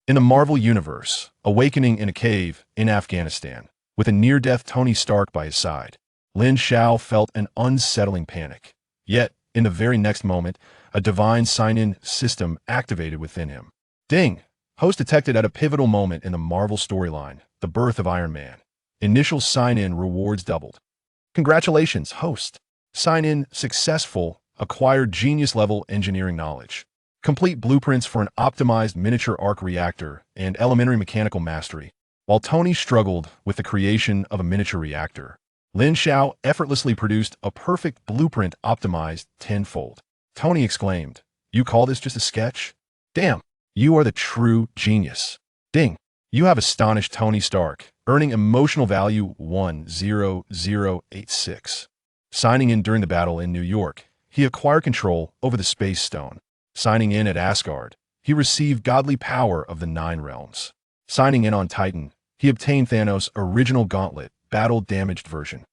In the Marvel Universe, awakening in a cave in Afghanistan, with a near-death Tony Stark by his side, Lin Xiao felt an unsettling panic. Yet, in the very next moment, a divine sign-in system activated within him. Ding! Host detected at a pivotal moment in the Marvel storyline, the birth of Iron Man. Initial sign-in rewards doubled. Congratulations, host. Sign-in successful, acquired genius-level engineering knowledge. Complete blueprints for an optimized miniature arc reactor and elementary mechanical mastery. While Tony struggled with the creation of a miniature reactor, Lin Xiao effortlessly produced a perfect blueprint optimized tenfold. Tony exclaimed, "You call this just a sketch? Damn, you are the true genius." Ding! You have astonished Tony Stark, earning emotional value 10086. Signing in during the battle in New York, he acquired control over the Space Stone. Signing in at Asgard, he received godly power of the Nine Realms. Signing in on Titan, he obtained Thanos' original Gauntlet, battle-damaged version.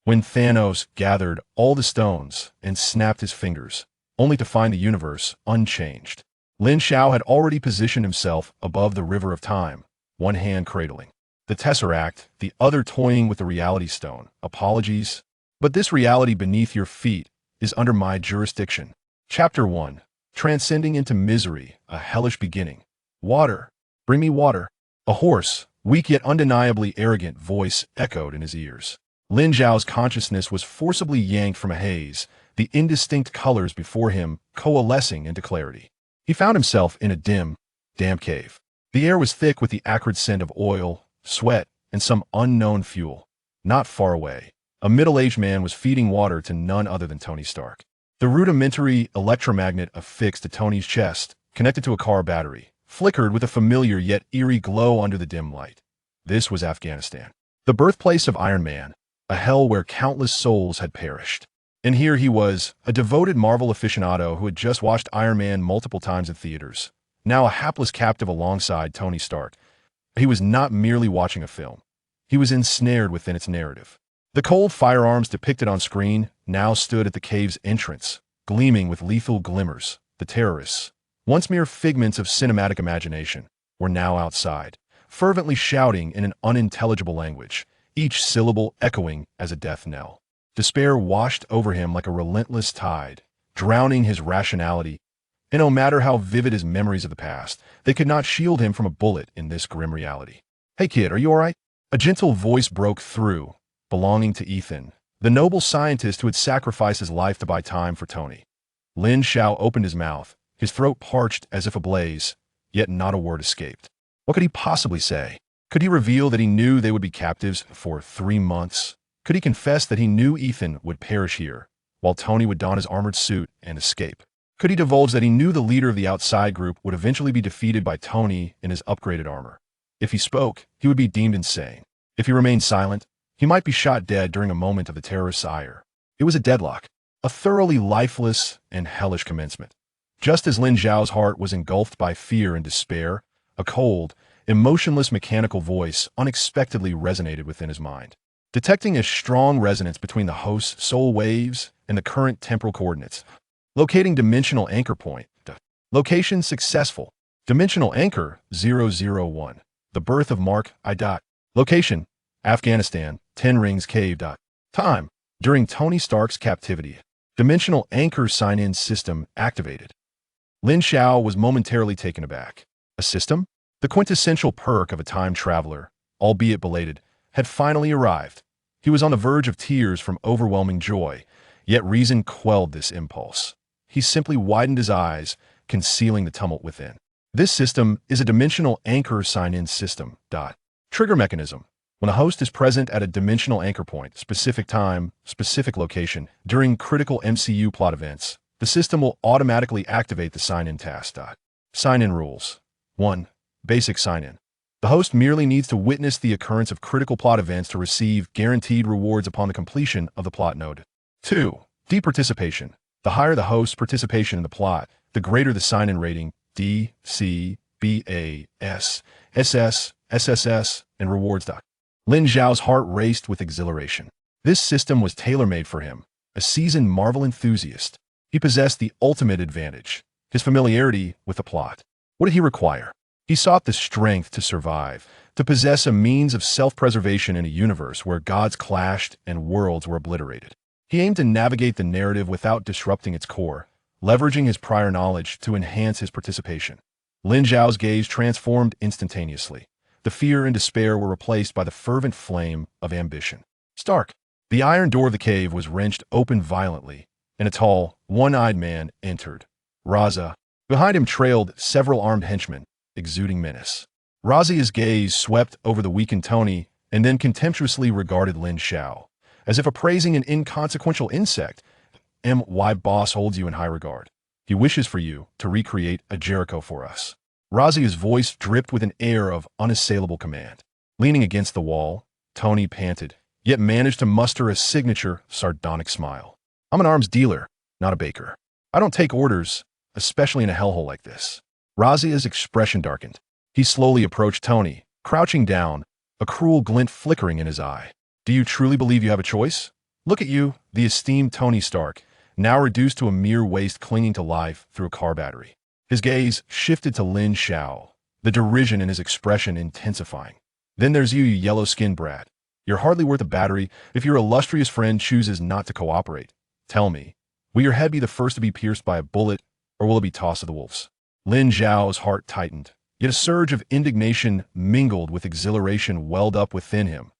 When Thanos gathered all the stones and snapped his fingers, only to find the universe unchanged, Lin Xiao had already positioned himself above the river of time, one hand cradling the Tesseract, the other toying with the Reality Stone. Apologies, but this reality beneath your feet is under my jurisdiction. Chapter 1. Transcending into misery, a hellish beginning. Water. Bring me water. A hoarse, weak yet undeniably arrogant voice echoed in his ears. Lin Xiao's consciousness was forcibly yanked from a haze, the indistinct colors before him coalescing into clarity. He found himself in a dim, damp cave. The air was thick with the acrid scent of oil, sweat, and some unknown fuel. Not far away, a middle-aged man was feeding water to none other than Tony Stark. The rudimentary electromagnet affixed to Tony's chest, connected to a car battery, flickered with a familiar yet eerie glow under the dim light. This was Afghanistan, the birthplace of Iron Man, a hell where countless souls had perished. And here he was, a devoted Marvel aficionado who had just watched Iron Man multiple times in theaters, now a hapless captive alongside Tony Stark. He was not merely watching a film. He was ensnared within its narrative. The cold firearms depicted on screen now stood at the cave's entrance, gleaming with lethal glimmers. The terrorists, once mere figments of cinematic imagination, were now outside, fervently shouting in an unintelligible language, each syllable echoing as a death knell. Despair washed over him like a relentless tide, drowning his rationality, and no matter how vivid his memories of the past, they could not shield him from a bullet in this grim reality. "Hey kid, are you alright?" A gentle voice broke through, belonging to Ethan, the noble scientist who had sacrificed his life to buy time for Tony. Lin Xiao opened his mouth, his throat parched as if ablaze, yet not a word escaped. What could he possibly say? Could he reveal that he knew they would be captives for 3 months? Could he confess that he knew Ethan would perish here, while Tony would don his armored suit and escape? Could he divulge that he knew the leader of the outside group would eventually be defeated by Tony in his upgraded armor? If he spoke, he would be deemed insane. If he remained silent, he might be shot dead during a moment of the terrorist's ire. It was a deadlock, a thoroughly lifeless and hellish commencement. Just as Lin Xiao's heart was engulfed by fear and despair, a cold, emotionless mechanical voice unexpectedly resonated within his mind. Detecting a strong resonance between the host's soul waves and the current temporal coordinates. Locating dimensional anchor point. Location successful. Dimensional anchor 001. The birth of Mark I. Location Afghanistan, 10 Rings Cave. Time during Tony Stark's captivity. Dimensional anchor sign-in system activated. Lin Xiao was momentarily taken aback. A system? The quintessential perk of a time traveler, albeit belated, had finally arrived. He was on the verge of tears from overwhelming joy, yet reason quelled this impulse. He simply widened his eyes, concealing the tumult within. This system is a dimensional anchor sign-in system. Trigger mechanism. When a host is present at a dimensional anchor point, specific time, specific location, during critical MCU plot events, the system will automatically activate the sign-in task. Sign-in rules. 1. Basic sign-in. The host merely needs to witness the occurrence of critical plot events to receive guaranteed rewards upon the completion of the plot node. 2. Deep participation. The higher the host's participation in the plot, the greater the sign-in rating D, C, B, A, S, SS, SSS, and rewards. Lin Xiao's heart raced with exhilaration. This system was tailor-made for him, a seasoned Marvel enthusiast. He possessed the ultimate advantage, his familiarity with the plot. What did he require? He sought the strength to survive, to possess a means of self-preservation in a universe where gods clashed and worlds were obliterated. He aimed to navigate the narrative without disrupting its core, leveraging his prior knowledge to enhance his participation. Lin Xiao's gaze transformed instantaneously. The fear and despair were replaced by the fervent flame of ambition. Stark. The iron door of the cave was wrenched open violently, and a tall, one-eyed man entered. Raza. Behind him trailed several armed henchmen, exuding menace. Razia's gaze swept over the weakened Tony and then contemptuously regarded Lin Xiao, as if appraising an inconsequential insect. My boss holds you in high regard. He wishes for you to recreate a Jericho for us. Razia's voice dripped with an air of unassailable command. Leaning against the wall, Tony panted, yet managed to muster a signature, sardonic smile. I'm an arms dealer, not a baker. I don't take orders, especially in a hellhole like this. Razia's expression darkened. He slowly approached Tony, crouching down, a cruel glint flickering in his eye. Do you truly believe you have a choice? Look at you, the esteemed Tony Stark, now reduced to a mere waste clinging to life through a car battery. His gaze shifted to Lin Xiao, the derision in his expression intensifying. Then there's you yellow-skinned brat. You're hardly worth a battery if your illustrious friend chooses not to cooperate. Tell me, will your head be the first to be pierced by a bullet, or will it be tossed to the wolves? Lin Xiao's heart tightened, yet a surge of indignation mingled with exhilaration welled up within him.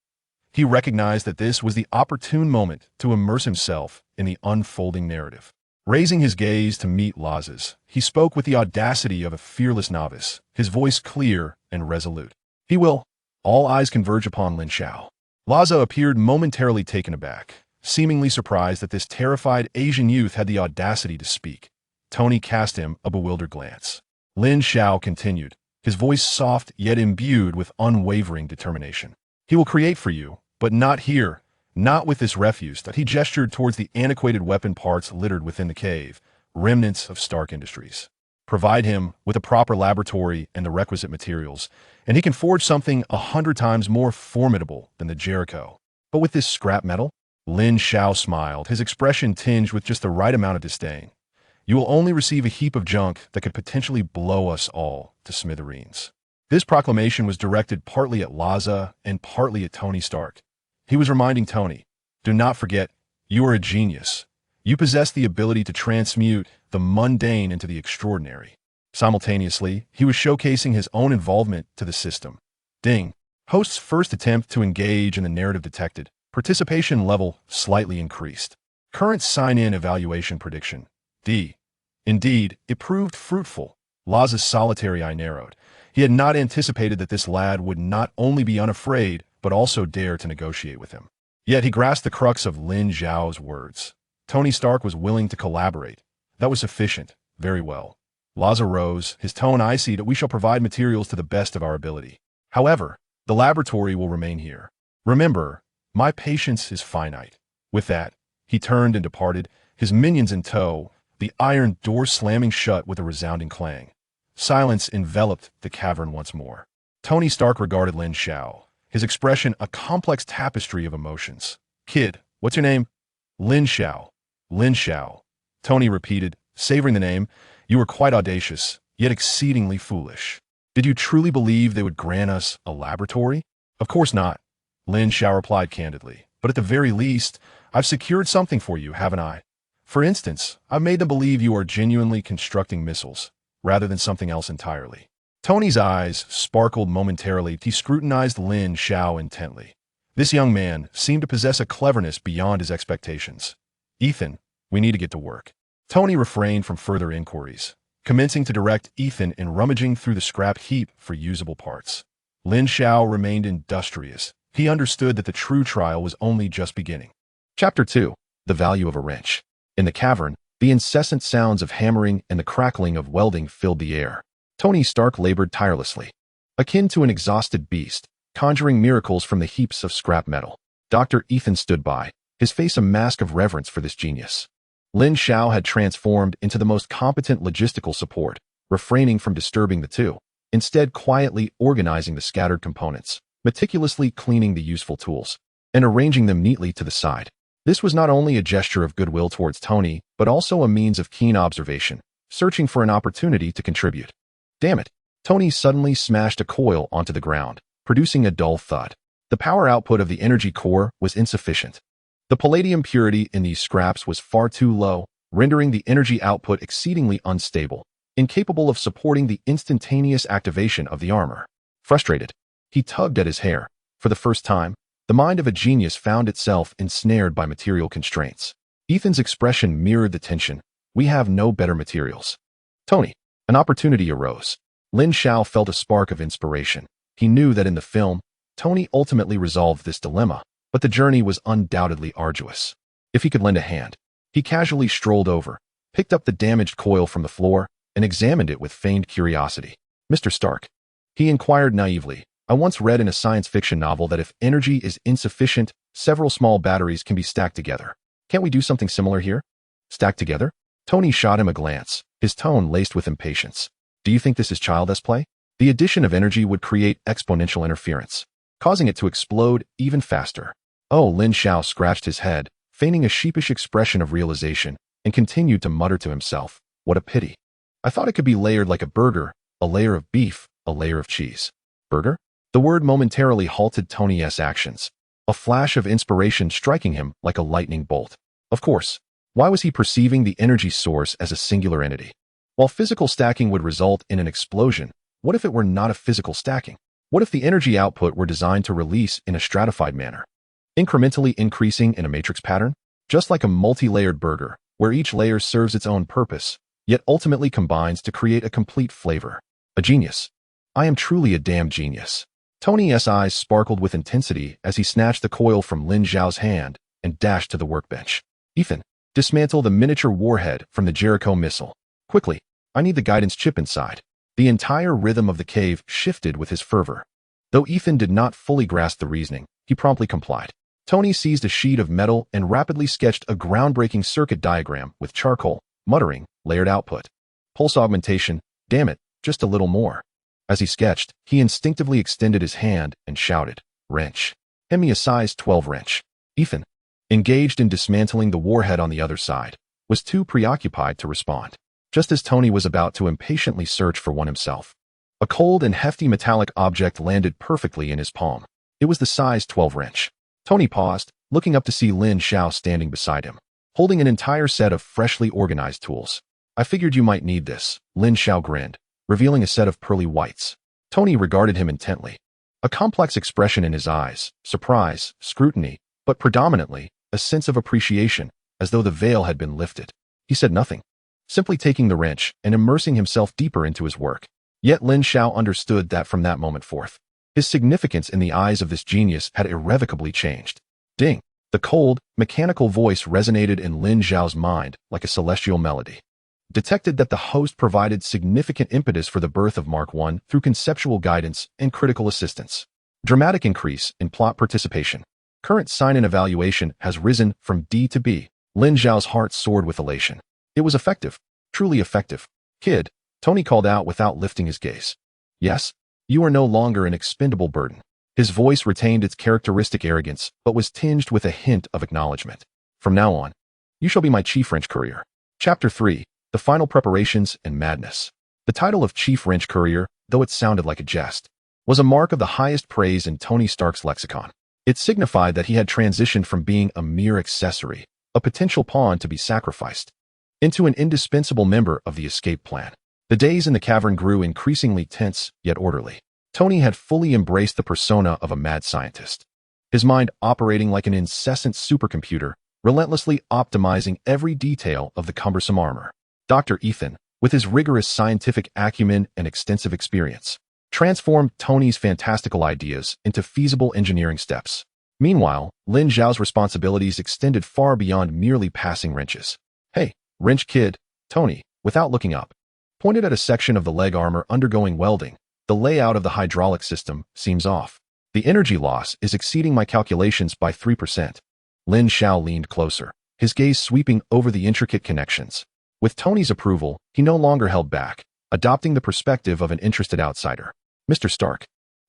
He recognized that this was the opportune moment to immerse himself in the unfolding narrative. Raising his gaze to meet Laz's, he spoke with the audacity of a fearless novice, his voice clear and resolute. He will. All eyes converge upon Lin Xiao. Laza appeared momentarily taken aback, seemingly surprised that this terrified Asian youth had the audacity to speak. Tony cast him a bewildered glance. Lin Xiao continued, his voice soft yet imbued with unwavering determination. He will create for you, but not here, not with this refuse. That he gestured towards the antiquated weapon parts littered within the cave, remnants of Stark Industries. Provide him with a proper laboratory and the requisite materials, and he can forge something 100 times more formidable than the Jericho. But with this scrap metal? Lin Xiao smiled, his expression tinged with just the right amount of disdain. You will only receive a heap of junk that could potentially blow us all to smithereens. This proclamation was directed partly at Laza and partly at Tony Stark. He was reminding Tony, do not forget, you are a genius. You possess the ability to transmute the mundane into the extraordinary. Simultaneously, he was showcasing his own involvement to the system. Ding. Host's first attempt to engage in the narrative detected. Participation level slightly increased. Current sign-in evaluation prediction. D. Indeed, it proved fruitful. Laza's solitary eye narrowed. He had not anticipated that this lad would not only be unafraid, but also dare to negotiate with him. Yet he grasped the crux of Lin Xiao's words. Tony Stark was willing to collaborate. That was sufficient. Very well. Laza rose, his tone icy that we shall provide materials to the best of our ability. However, the laboratory will remain here. Remember, my patience is finite. With that, he turned and departed, his minions in tow, the iron door slamming shut with a resounding clang. Silence enveloped the cavern once more. Tony Stark regarded Lin Xiao, his expression a complex tapestry of emotions. Kid, what's your name? Lin Xiao. Lin Xiao. Tony repeated, savoring the name. You were quite audacious, yet exceedingly foolish. Did you truly believe they would grant us a laboratory? Of course not. Lin Xiao replied candidly. But at the very least, I've secured something for you, haven't I? For instance, I've made them believe you are genuinely constructing missiles, rather than something else entirely. Tony's eyes sparkled momentarily. He scrutinized Lin Xiao intently. This young man seemed to possess a cleverness beyond his expectations. Ethan, we need to get to work. Tony refrained from further inquiries, commencing to direct Ethan in rummaging through the scrap heap for usable parts. Lin Xiao remained industrious. He understood that the true trial was only just beginning. Chapter 2. The Value of a Wrench. In the cavern, the incessant sounds of hammering and the crackling of welding filled the air. Tony Stark labored tirelessly, akin to an exhausted beast, conjuring miracles from the heaps of scrap metal. Dr. Ethan stood by, his face a mask of reverence for this genius. Lin Xiao had transformed into the most competent logistical support, refraining from disturbing the two, instead quietly organizing the scattered components, meticulously cleaning the useful tools, and arranging them neatly to the side. This was not only a gesture of goodwill towards Tony, but also a means of keen observation, searching for an opportunity to contribute. Damn it, Tony suddenly smashed a coil onto the ground, producing a dull thud. The power output of the energy core was insufficient. The palladium purity in these scraps was far too low, rendering the energy output exceedingly unstable, incapable of supporting the instantaneous activation of the armor. Frustrated, he tugged at his hair. For the first time, the mind of a genius found itself ensnared by material constraints. Ethan's expression mirrored the tension. We have no better materials. Tony, an opportunity arose. Lin Xiao felt a spark of inspiration. He knew that in the film, Tony ultimately resolved this dilemma, but the journey was undoubtedly arduous. If he could lend a hand, he casually strolled over, picked up the damaged coil from the floor, and examined it with feigned curiosity. Mr. Stark, he inquired naively, I once read in a science fiction novel that if energy is insufficient, several small batteries can be stacked together. Can't we do something similar here? Stacked together? Tony shot him a glance, his tone laced with impatience. Do you think this is child's play? The addition of energy would create exponential interference, causing it to explode even faster. Oh, Lin Xiao scratched his head, feigning a sheepish expression of realization, and continued to mutter to himself, what a pity. I thought it could be layered like a burger, a layer of beef, a layer of cheese. Burger? The word momentarily halted Tony's actions, a flash of inspiration striking him like a lightning bolt. Of course, why was he perceiving the energy source as a singular entity? While physical stacking would result in an explosion, what if it were not a physical stacking? What if the energy output were designed to release in a stratified manner, incrementally increasing in a matrix pattern? Just like a multi-layered burger, where each layer serves its own purpose, yet ultimately combines to create a complete flavor. A genius. I am truly a damn genius. Tony's eyes sparkled with intensity as he snatched the coil from Lin Xiao's hand and dashed to the workbench. Ethan, dismantle the miniature warhead from the Jericho missile. Quickly, I need the guidance chip inside. The entire rhythm of the cave shifted with his fervor. Though Ethan did not fully grasp the reasoning, he promptly complied. Tony seized a sheet of metal and rapidly sketched a groundbreaking circuit diagram with charcoal, muttering, layered output. Pulse augmentation, damn it, just a little more. As he sketched, he instinctively extended his hand and shouted, wrench. Hand me a size 12 wrench. Ethan, engaged in dismantling the warhead on the other side, was too preoccupied to respond. Just as Tony was about to impatiently search for one himself, a cold and hefty metallic object landed perfectly in his palm. It was the size 12 wrench. Tony paused, looking up to see Lin Xiao standing beside him, holding an entire set of freshly organized tools. I figured you might need this, Lin Xiao grinned, revealing a set of pearly whites. Tony regarded him intently, a complex expression in his eyes, surprise, scrutiny, but predominantly a sense of appreciation, as though the veil had been lifted. He said nothing, simply taking the wrench and immersing himself deeper into his work. Yet Lin Xiao understood that from that moment forth, his significance in the eyes of this genius had irrevocably changed. Ding! The cold, mechanical voice resonated in Lin Xiao's mind like a celestial melody. Detected that the host provided significant impetus for the birth of Mark I through conceptual guidance and critical assistance. Dramatic increase in plot participation. Current sign-in evaluation has risen from D to B. Lin Xiao's heart soared with elation. It was effective. Truly effective. Kid, Tony called out without lifting his gaze. Yes, you are no longer an expendable burden. His voice retained its characteristic arrogance, but was tinged with a hint of acknowledgement. From now on, you shall be my chief wrench courier. Chapter 3. The Final Preparations and Madness. The title of Chief Wrench Courier, though it sounded like a jest, was a mark of the highest praise in Tony Stark's lexicon. It signified that he had transitioned from being a mere accessory, a potential pawn to be sacrificed, into an indispensable member of the escape plan. The days in the cavern grew increasingly tense, yet orderly. Tony had fully embraced the persona of a mad scientist, his mind operating like an incessant supercomputer, relentlessly optimizing every detail of the cumbersome armor. Dr. Ethan, with his rigorous scientific acumen and extensive experience, transformed Tony's fantastical ideas into feasible engineering steps. Meanwhile, Lin Xiao's responsibilities extended far beyond merely passing wrenches. Hey, wrench kid, Tony, without looking up, pointed at a section of the leg armor undergoing welding. The layout of the hydraulic system seems off. The energy loss is exceeding my calculations by 3%. Lin Xiao leaned closer, his gaze sweeping over the intricate connections. With Tony's approval, he no longer held back, adopting the perspective of an interested outsider. Mr. Stark,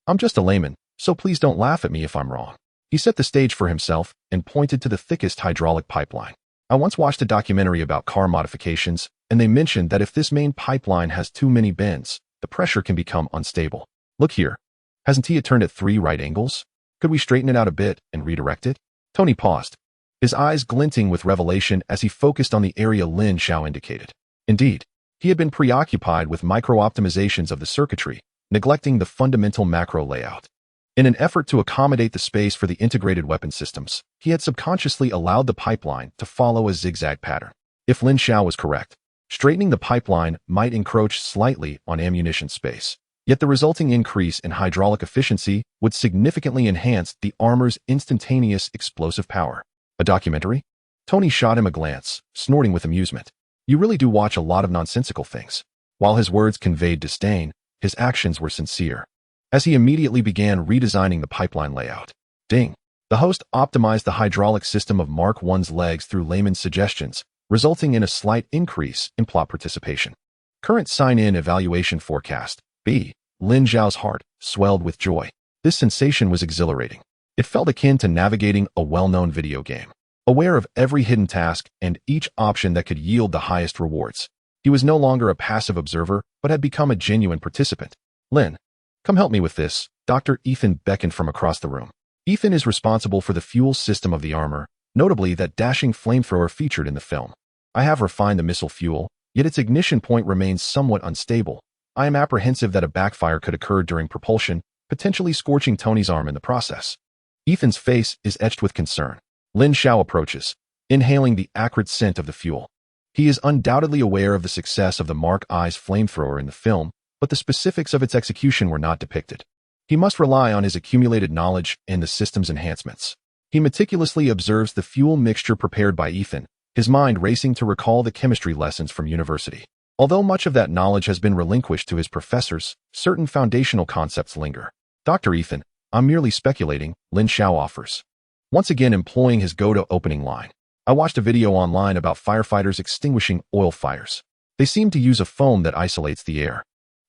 I'm just a layman, so please don't laugh at me if I'm wrong. He set the stage for himself and pointed to the thickest hydraulic pipeline. I once watched a documentary about car modifications, and they mentioned that if this main pipeline has too many bends, the pressure can become unstable. Look here. Hasn't he turned at 3 right angles? Could we straighten it out a bit and redirect it? Tony paused, his eyes glinting with revelation as he focused on the area Lin Xiao indicated. Indeed, he had been preoccupied with micro-optimizations of the circuitry, neglecting the fundamental macro layout. In an effort to accommodate the space for the integrated weapon systems, he had subconsciously allowed the pipeline to follow a zigzag pattern. If Lin Xiao was correct, straightening the pipeline might encroach slightly on ammunition space. Yet the resulting increase in hydraulic efficiency would significantly enhance the armor's instantaneous explosive power. A documentary? Tony shot him a glance, snorting with amusement. You really do watch a lot of nonsensical things. While his words conveyed disdain, his actions were sincere. As he immediately began redesigning the pipeline layout. Ding! The host optimized the hydraulic system of Mark I's legs through layman's suggestions, resulting in a slight increase in plot participation. Current sign-in evaluation forecast. B. Lin Xiao's heart swelled with joy. This sensation was exhilarating. It felt akin to navigating a well-known video game, aware of every hidden task and each option that could yield the highest rewards. He was no longer a passive observer, but had become a genuine participant. Lin, come help me with this, Dr. Ethan beckoned from across the room. Ethan is responsible for the fuel system of the armor, notably that dashing flamethrower featured in the film. I have refined the missile fuel, yet its ignition point remains somewhat unstable. I am apprehensive that a backfire could occur during propulsion, potentially scorching Tony's arm in the process. Ethan's face is etched with concern. Lin Xiao approaches, inhaling the acrid scent of the fuel. He is undoubtedly aware of the success of the Mark I's flamethrower in the film, but the specifics of its execution were not depicted. He must rely on his accumulated knowledge and the system's enhancements. He meticulously observes the fuel mixture prepared by Ethan, his mind racing to recall the chemistry lessons from university. Although much of that knowledge has been relinquished to his professors, certain foundational concepts linger. Dr. Ethan, I'm merely speculating, Lin Xiao offers. Once again employing his go-to opening line. I watched a video online about firefighters extinguishing oil fires. They seem to use a foam that isolates the air.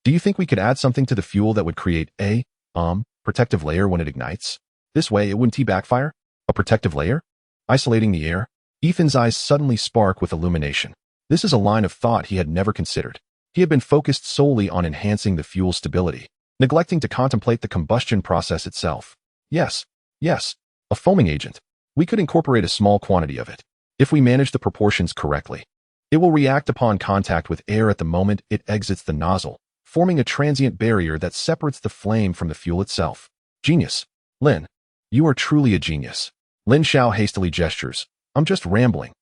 Do you think we could add something to the fuel that would create a, protective layer when it ignites? This way it wouldn't backfire? A protective layer? Isolating the air? Ethan's eyes suddenly spark with illumination. This is a line of thought he had never considered. He had been focused solely on enhancing the fuel's stability, neglecting to contemplate the combustion process itself. Yes, a foaming agent. We could incorporate a small quantity of it. If we manage the proportions correctly, it will react upon contact with air at the moment it exits the nozzle, forming a transient barrier that separates the flame from the fuel itself. Genius. Lin, you are truly a genius. Lin Xiao hastily gestures. I'm just rambling.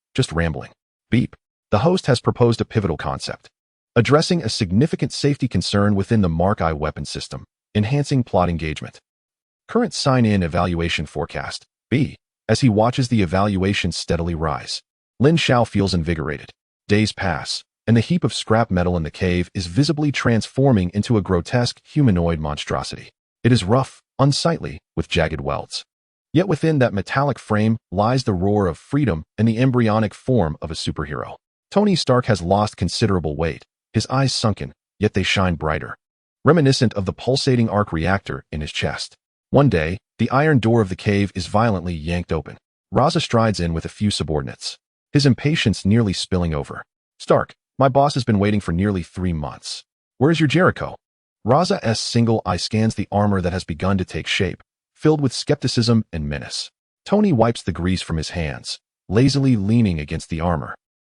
Beep. The host has proposed a pivotal concept, addressing a significant safety concern within the Mark I weapon system, enhancing plot engagement. Current sign-in evaluation forecast. B. As he watches the evaluation steadily rise, Lin Xiao feels invigorated. Days pass, and the heap of scrap metal in the cave is visibly transforming into a grotesque humanoid monstrosity. It is rough, unsightly, with jagged welds. Yet within that metallic frame lies the roar of freedom and the embryonic form of a superhero. Tony Stark has lost considerable weight, his eyes sunken, yet they shine brighter, reminiscent of the pulsating arc reactor in his chest. One day, the iron door of the cave is violently yanked open. Raza strides in with a few subordinates, his impatience nearly spilling over. Stark, my boss has been waiting for nearly 3 months. Where's your Jericho? Raza's single eye scans the armor that has begun to take shape, filled with skepticism and menace. Tony wipes the grease from his hands, lazily leaning against the armor,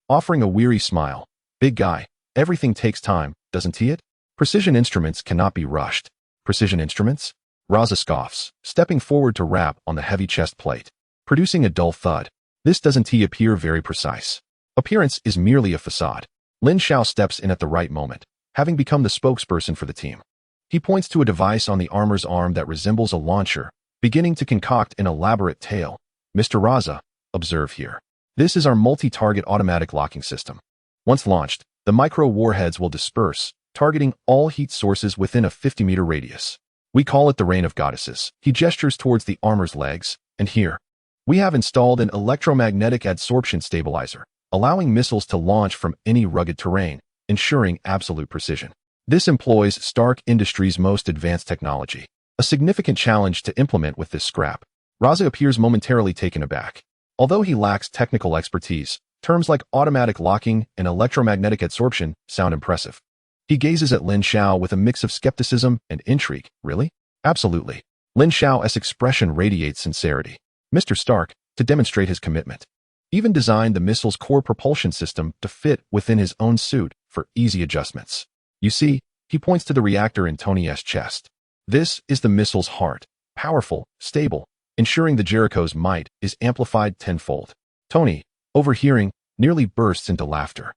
offering a weary smile. Big guy, everything takes time, doesn't it? Precision instruments cannot be rushed. Precision instruments? Raza scoffs, stepping forward to rap on the heavy chest plate, producing a dull thud. This doesn't appear very precise. Appearance is merely a facade. Lin Xiao steps in at the right moment, having become the spokesperson for the team. He points to a device on the armor's arm that resembles a launcher, beginning to concoct an elaborate tale. Mr. Raza, observe here. This is our multi-target automatic locking system. Once launched, the micro-warheads will disperse, targeting all heat sources within a 50-meter radius. We call it the Rain of Goddesses. He gestures towards the armor's legs, and here, we have installed an electromagnetic adsorption stabilizer, allowing missiles to launch from any rugged terrain, ensuring absolute precision. This employs Stark Industries' most advanced technology, a significant challenge to implement with this scrap. Raza appears momentarily taken aback. Although he lacks technical expertise, terms like automatic locking and electromagnetic adsorption sound impressive. He gazes at Lin Xiao with a mix of skepticism and intrigue. Really? Absolutely. Lin Xiao's expression radiates sincerity. Mr. Stark, to demonstrate his commitment, even designed the missile's core propulsion system to fit within his own suit for easy adjustments. You see, he points to the reactor in Tony's chest. This is the missile's heart, powerful, stable, ensuring the Jericho's might is amplified tenfold. Tony, overhearing, nearly bursts into laughter.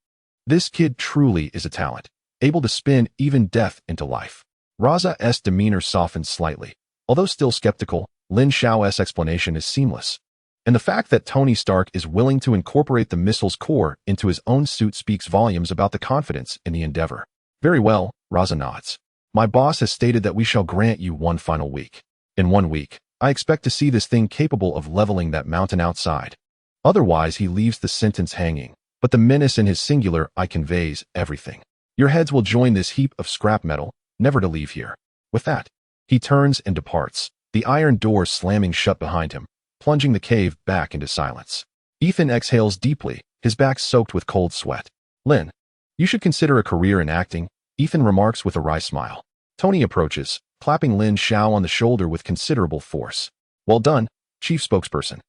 This kid truly is a talent, able to spin even death into life. Raza's demeanor softens slightly. Although still skeptical, Lin Xiao's explanation is seamless. And the fact that Tony Stark is willing to incorporate the missile's core into his own suit speaks volumes about the confidence in the endeavor. Very well, Raza nods. My boss has stated that we shall grant you one final week. In 1 week, I expect to see this thing capable of leveling that mountain outside. Otherwise, he leaves the sentence hanging, but the menace in his singular I conveys everything. Your heads will join this heap of scrap metal, never to leave here. With that, he turns and departs, the iron door slamming shut behind him, plunging the cave back into silence. Ethan exhales deeply, his back soaked with cold sweat. Lin, you should consider a career in acting, Ethan remarks with a wry smile. Tony approaches, clapping Lin Xiao on the shoulder with considerable force. Well done, chief spokesperson.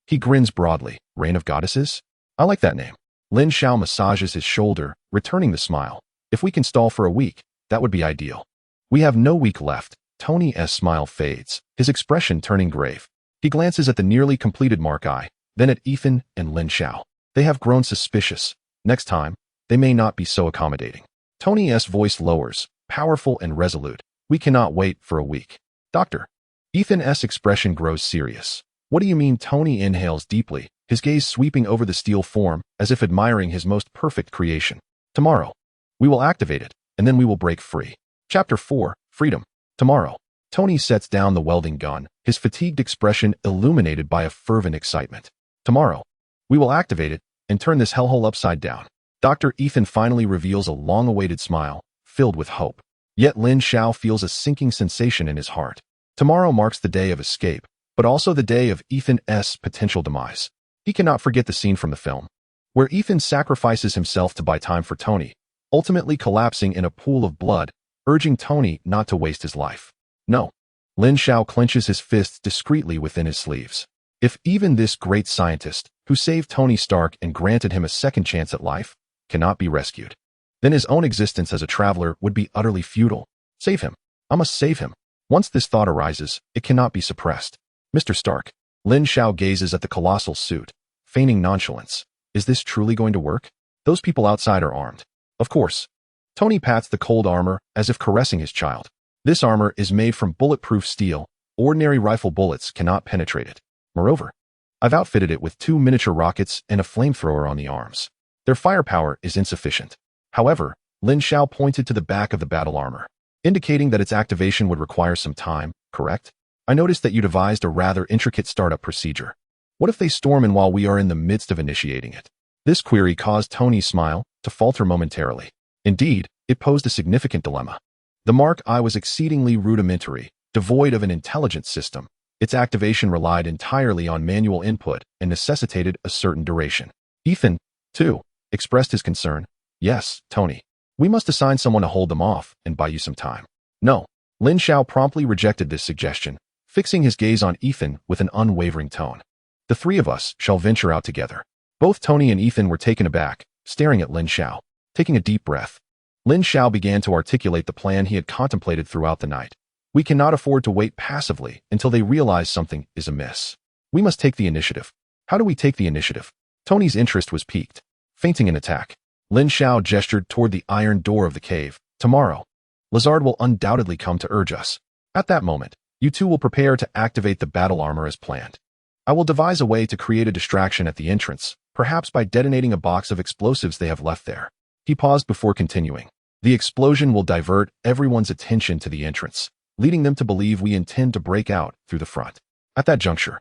He grins broadly. Reign of Goddesses? I like that name. Lin Xiao massages his shoulder, returning the smile. If we can stall for a week, that would be ideal. We have no week left. Tony's smile fades, his expression turning grave. He glances at the nearly completed Mark I, then at Ethan and Lin Xiao. They have grown suspicious. Next time, they may not be so accommodating. Tony's voice lowers, powerful and resolute. We cannot wait for a week. Doctor. Ethan's expression grows serious. What do you mean? Tony inhales deeply, his gaze sweeping over the steel form, as if admiring his most perfect creation. Tomorrow. We will activate it, and then we will break free. Chapter 4, Freedom. Tomorrow. Tony sets down the welding gun, his fatigued expression illuminated by a fervent excitement. Tomorrow. We will activate it, and turn this hellhole upside down. Dr. Ethan finally reveals a long-awaited smile, filled with hope. Yet Lin Xiao feels a sinking sensation in his heart. Tomorrow marks the day of escape, but also the day of Ethan's potential demise. He cannot forget the scene from the film, where Ethan sacrifices himself to buy time for Tony, ultimately collapsing in a pool of blood, urging Tony not to waste his life. No. Lin Xiao clenches his fists discreetly within his sleeves. If even this great scientist, who saved Tony Stark and granted him a second chance at life, cannot be rescued, then his own existence as a traveler would be utterly futile. Save him. I must save him. Once this thought arises, it cannot be suppressed. Mr. Stark. Lin Xiao gazes at the colossal suit, feigning nonchalance. Is this truly going to work? Those people outside are armed. Of course. Tony pats the cold armor as if caressing his child. This armor is made from bulletproof steel. Ordinary rifle bullets cannot penetrate it. Moreover, I've outfitted it with 2 miniature rockets and a flamethrower on the arms. Their firepower is insufficient. However, Lin Xiao pointed to the back of the battle armor, indicating that its activation would require some time, correct? I noticed that you devised a rather intricate startup procedure. What if they storm in while we are in the midst of initiating it? This query caused Tony's smile to falter momentarily. Indeed, it posed a significant dilemma. The Mark I was exceedingly rudimentary, devoid of an intelligent system. Its activation relied entirely on manual input and necessitated a certain duration. Ethan, too, expressed his concern. Yes, Tony. We must assign someone to hold them off and buy you some time. No. Lin Xiao promptly rejected this suggestion, fixing his gaze on Ethan with an unwavering tone. The 3 of us shall venture out together. Both Tony and Ethan were taken aback, staring at Lin Xiao. Taking a deep breath, Lin Xiao began to articulate the plan he had contemplated throughout the night. We cannot afford to wait passively until they realize something is amiss. We must take the initiative. How do we take the initiative? Tony's interest was piqued. Feinting an attack, Lin Xiao gestured toward the iron door of the cave. Tomorrow, Lazard will undoubtedly come to urge us. At that moment, you two will prepare to activate the battle armor as planned. I will devise a way to create a distraction at the entrance, perhaps by detonating a box of explosives they have left there. He paused before continuing. The explosion will divert everyone's attention to the entrance, leading them to believe we intend to break out through the front. At that juncture,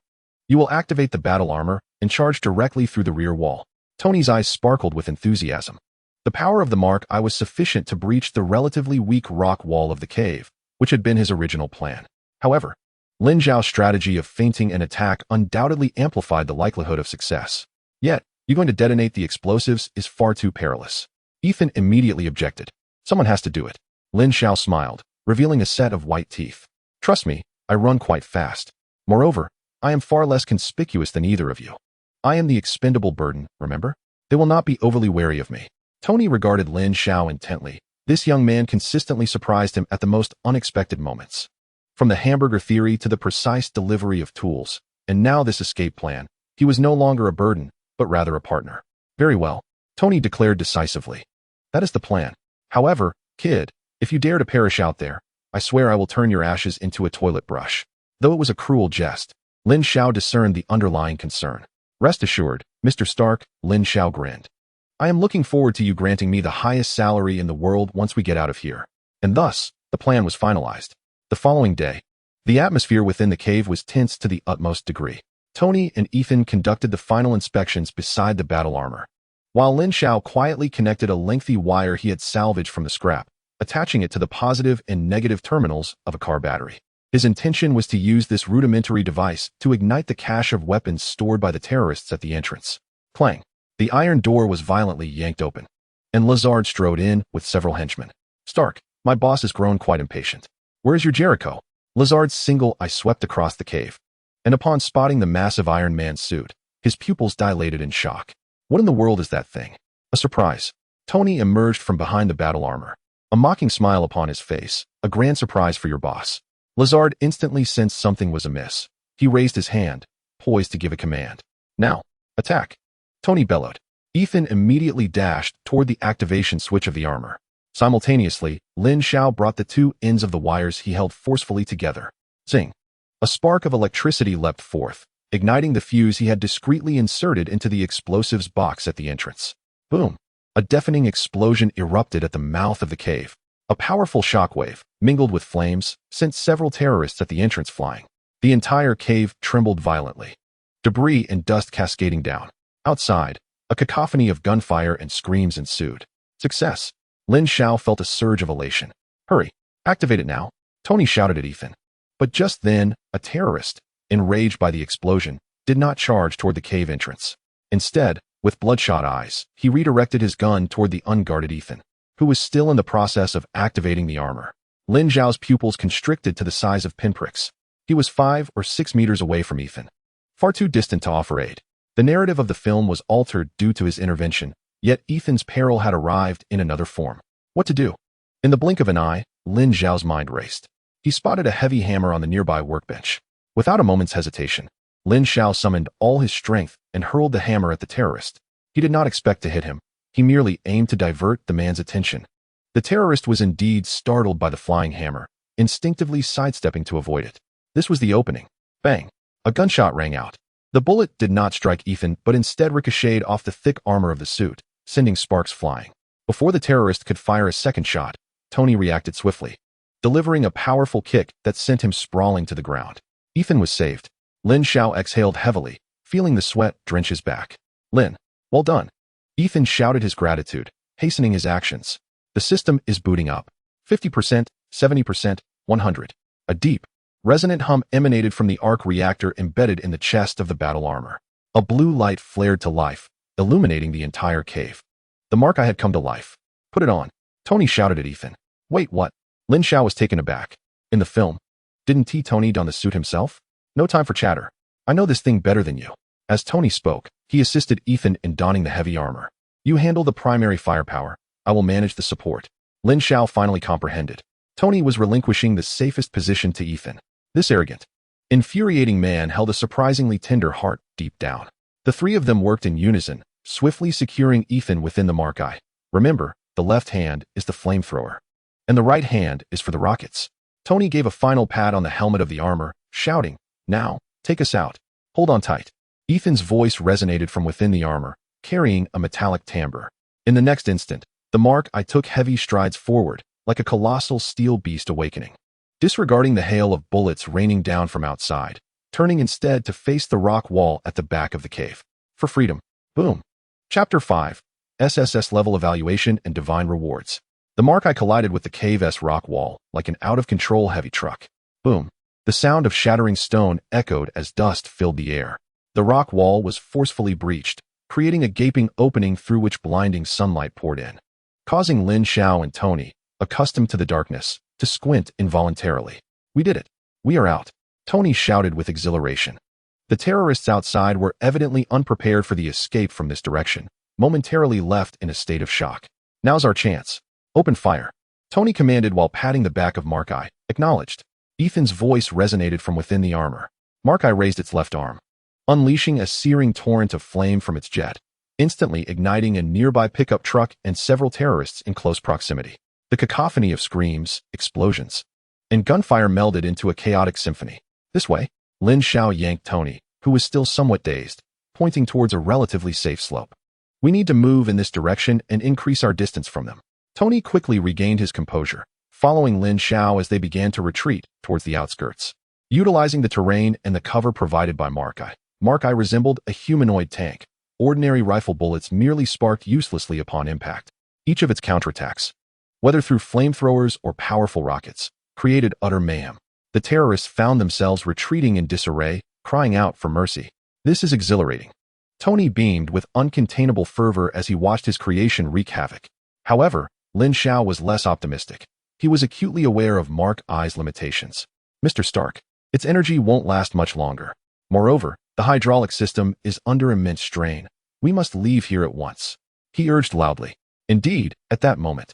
you will activate the battle armor and charge directly through the rear wall. Tony's eyes sparkled with enthusiasm. The power of the Mark I was sufficient to breach the relatively weak rock wall of the cave, which had been his original plan. However, Lin Xiao's strategy of feinting an attack undoubtedly amplified the likelihood of success. Yet, you going to detonate the explosives is far too perilous. Ethan immediately objected. Someone has to do it. Lin Xiao smiled, revealing a set of white teeth. Trust me, I run quite fast. Moreover, I am far less conspicuous than either of you. I am the expendable burden, remember? They will not be overly wary of me. Tony regarded Lin Xiao intently. This young man consistently surprised him at the most unexpected moments. From the hamburger theory to the precise delivery of tools, and now this escape plan, he was no longer a burden, but rather a partner. Very well, Tony declared decisively. That is the plan. However, kid, if you dare to perish out there, I swear I will turn your ashes into a toilet brush. Though it was a cruel jest, Lin Xiao discerned the underlying concern. Rest assured, Mr. Stark, Lin Xiao grinned. I am looking forward to you granting me the highest salary in the world once we get out of here. And thus, the plan was finalized. The following day, the atmosphere within the cave was tense to the utmost degree. Tony and Ethan conducted the final inspections beside the battle armor, while Lin Xiao quietly connected a lengthy wire he had salvaged from the scrap, attaching it to the positive and negative terminals of a car battery. His intention was to use this rudimentary device to ignite the cache of weapons stored by the terrorists at the entrance. Clang! The iron door was violently yanked open, and Lazard strode in with several henchmen. Stark, my boss has grown quite impatient. Where is your Jericho? Lazard's single eye swept across the cave, and upon spotting the massive Iron Man suit, his pupils dilated in shock. What in the world is that thing? A surprise. Tony emerged from behind the battle armor, a mocking smile upon his face. A grand surprise for your boss. Lazard instantly sensed something was amiss. He raised his hand, poised to give a command. Now, attack. Tony bellowed. Ethan immediately dashed toward the activation switch of the armor. Simultaneously, Lin Xiao brought the two ends of the wires he held forcefully together. Zing! A spark of electricity leapt forth, igniting the fuse he had discreetly inserted into the explosives box at the entrance. Boom! A deafening explosion erupted at the mouth of the cave. A powerful shockwave, mingled with flames, sent several terrorists at the entrance flying. The entire cave trembled violently, debris and dust cascading down. Outside, a cacophony of gunfire and screams ensued. Success! Lin Xiao felt a surge of elation. Hurry! Activate it now! Tony shouted at Ethan. But just then, a terrorist, enraged by the explosion, did not charge toward the cave entrance. Instead, with bloodshot eyes, he redirected his gun toward the unguarded Ethan, who was still in the process of activating the armor. Lin Xiao's pupils constricted to the size of pinpricks. He was 5 or 6 meters away from Ethan, far too distant to offer aid. The narrative of the film was altered due to his intervention, yet Ethan's peril had arrived in another form. What to do? In the blink of an eye, Lin Xiao's mind raced. He spotted a heavy hammer on the nearby workbench. Without a moment's hesitation, Lin Xiao summoned all his strength and hurled the hammer at the terrorist. He did not expect to hit him. He merely aimed to divert the man's attention. The terrorist was indeed startled by the flying hammer, instinctively sidestepping to avoid it. This was the opening. Bang! A gunshot rang out. The bullet did not strike Ethan, but instead ricocheted off the thick armor of the suit, sending sparks flying. Before the terrorist could fire a second shot, Tony reacted swiftly, delivering a powerful kick that sent him sprawling to the ground. Ethan was saved. Lin Xiao exhaled heavily, feeling the sweat drench his back. Lin, well done. Ethan shouted his gratitude, hastening his actions. The system is booting up. 50%, 70%, 100. A deep, resonant hum emanated from the arc reactor embedded in the chest of the battle armor. A blue light flared to life, illuminating the entire cave. The mark I had come to life. Put it on. Tony shouted at Ethan. Wait, what? Lin Xiao was taken aback. In the film, didn't Tony don the suit himself? No time for chatter. I know this thing better than you. As Tony spoke, he assisted Ethan in donning the heavy armor. You handle the primary firepower. I will manage the support. Lin Xiao finally comprehended. Tony was relinquishing the safest position to Ethan. This arrogant, infuriating man held a surprisingly tender heart deep down. The three of them worked in unison, swiftly securing Ethan within the mark eye. Remember, the left hand is the flamethrower, and the right hand is for the rockets. Tony gave a final pat on the helmet of the armor, shouting, Now, take us out. Hold on tight. Ethan's voice resonated from within the armor, carrying a metallic timbre. In the next instant, the mark eye took heavy strides forward, like a colossal steel beast awakening. Disregarding the hail of bullets raining down from outside, turning instead to face the rock wall at the back of the cave. For freedom. Boom. Chapter 5. SSS Level Evaluation and Divine Rewards. The mark eye collided with the cave's rock wall, like an out-of-control heavy truck. Boom. The sound of shattering stone echoed as dust filled the air. The rock wall was forcefully breached, creating a gaping opening through which blinding sunlight poured in, causing Lin Xiao and Tony, accustomed to the darkness, to squint involuntarily. We did it. We are out, Tony shouted with exhilaration. The terrorists outside were evidently unprepared for the escape from this direction, momentarily left in a state of shock. Now's our chance. Open fire, Tony commanded while patting the back of Mark-I. Acknowledged. Ethan's voice resonated from within the armor. Mark-I raised its left arm, unleashing a searing torrent of flame from its jet, instantly igniting a nearby pickup truck and several terrorists in close proximity. The cacophony of screams, explosions, and gunfire melded into a chaotic symphony. This way, Lin Xiao yanked Tony, who was still somewhat dazed, pointing towards a relatively safe slope. We need to move in this direction and increase our distance from them. Tony quickly regained his composure, following Lin Xiao as they began to retreat towards the outskirts. Utilizing the terrain and the cover provided by Mark-I, Mark-I resembled a humanoid tank. Ordinary rifle bullets merely sparked uselessly upon impact. Each of its counterattacks, whether through flamethrowers or powerful rockets, created utter mayhem. The terrorists found themselves retreating in disarray, crying out for mercy. This is exhilarating. Tony beamed with uncontainable fervor as he watched his creation wreak havoc. However, Lin Xiao was less optimistic. He was acutely aware of Mark-I's limitations. Mr. Stark, its energy won't last much longer. Moreover, the hydraulic system is under immense strain. We must leave here at once, he urged loudly. Indeed, at that moment,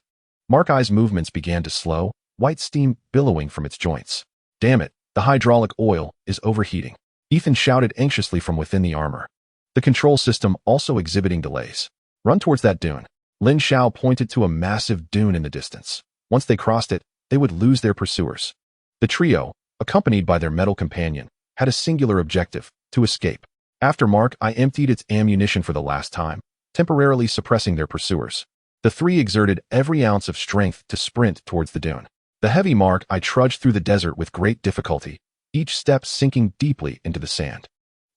Mark-I's movements began to slow, white steam billowing from its joints. Damn it, the hydraulic oil is overheating, Ethan shouted anxiously from within the armor. The control system also exhibiting delays. Run towards that dune. Lin Xiao pointed to a massive dune in the distance. Once they crossed it, they would lose their pursuers. The trio, accompanied by their metal companion, had a singular objective: to escape. After Mark-I emptied its ammunition for the last time, temporarily suppressing their pursuers. The three exerted every ounce of strength to sprint towards the dune. The heavy Mark-I trudged through the desert with great difficulty, each step sinking deeply into the sand.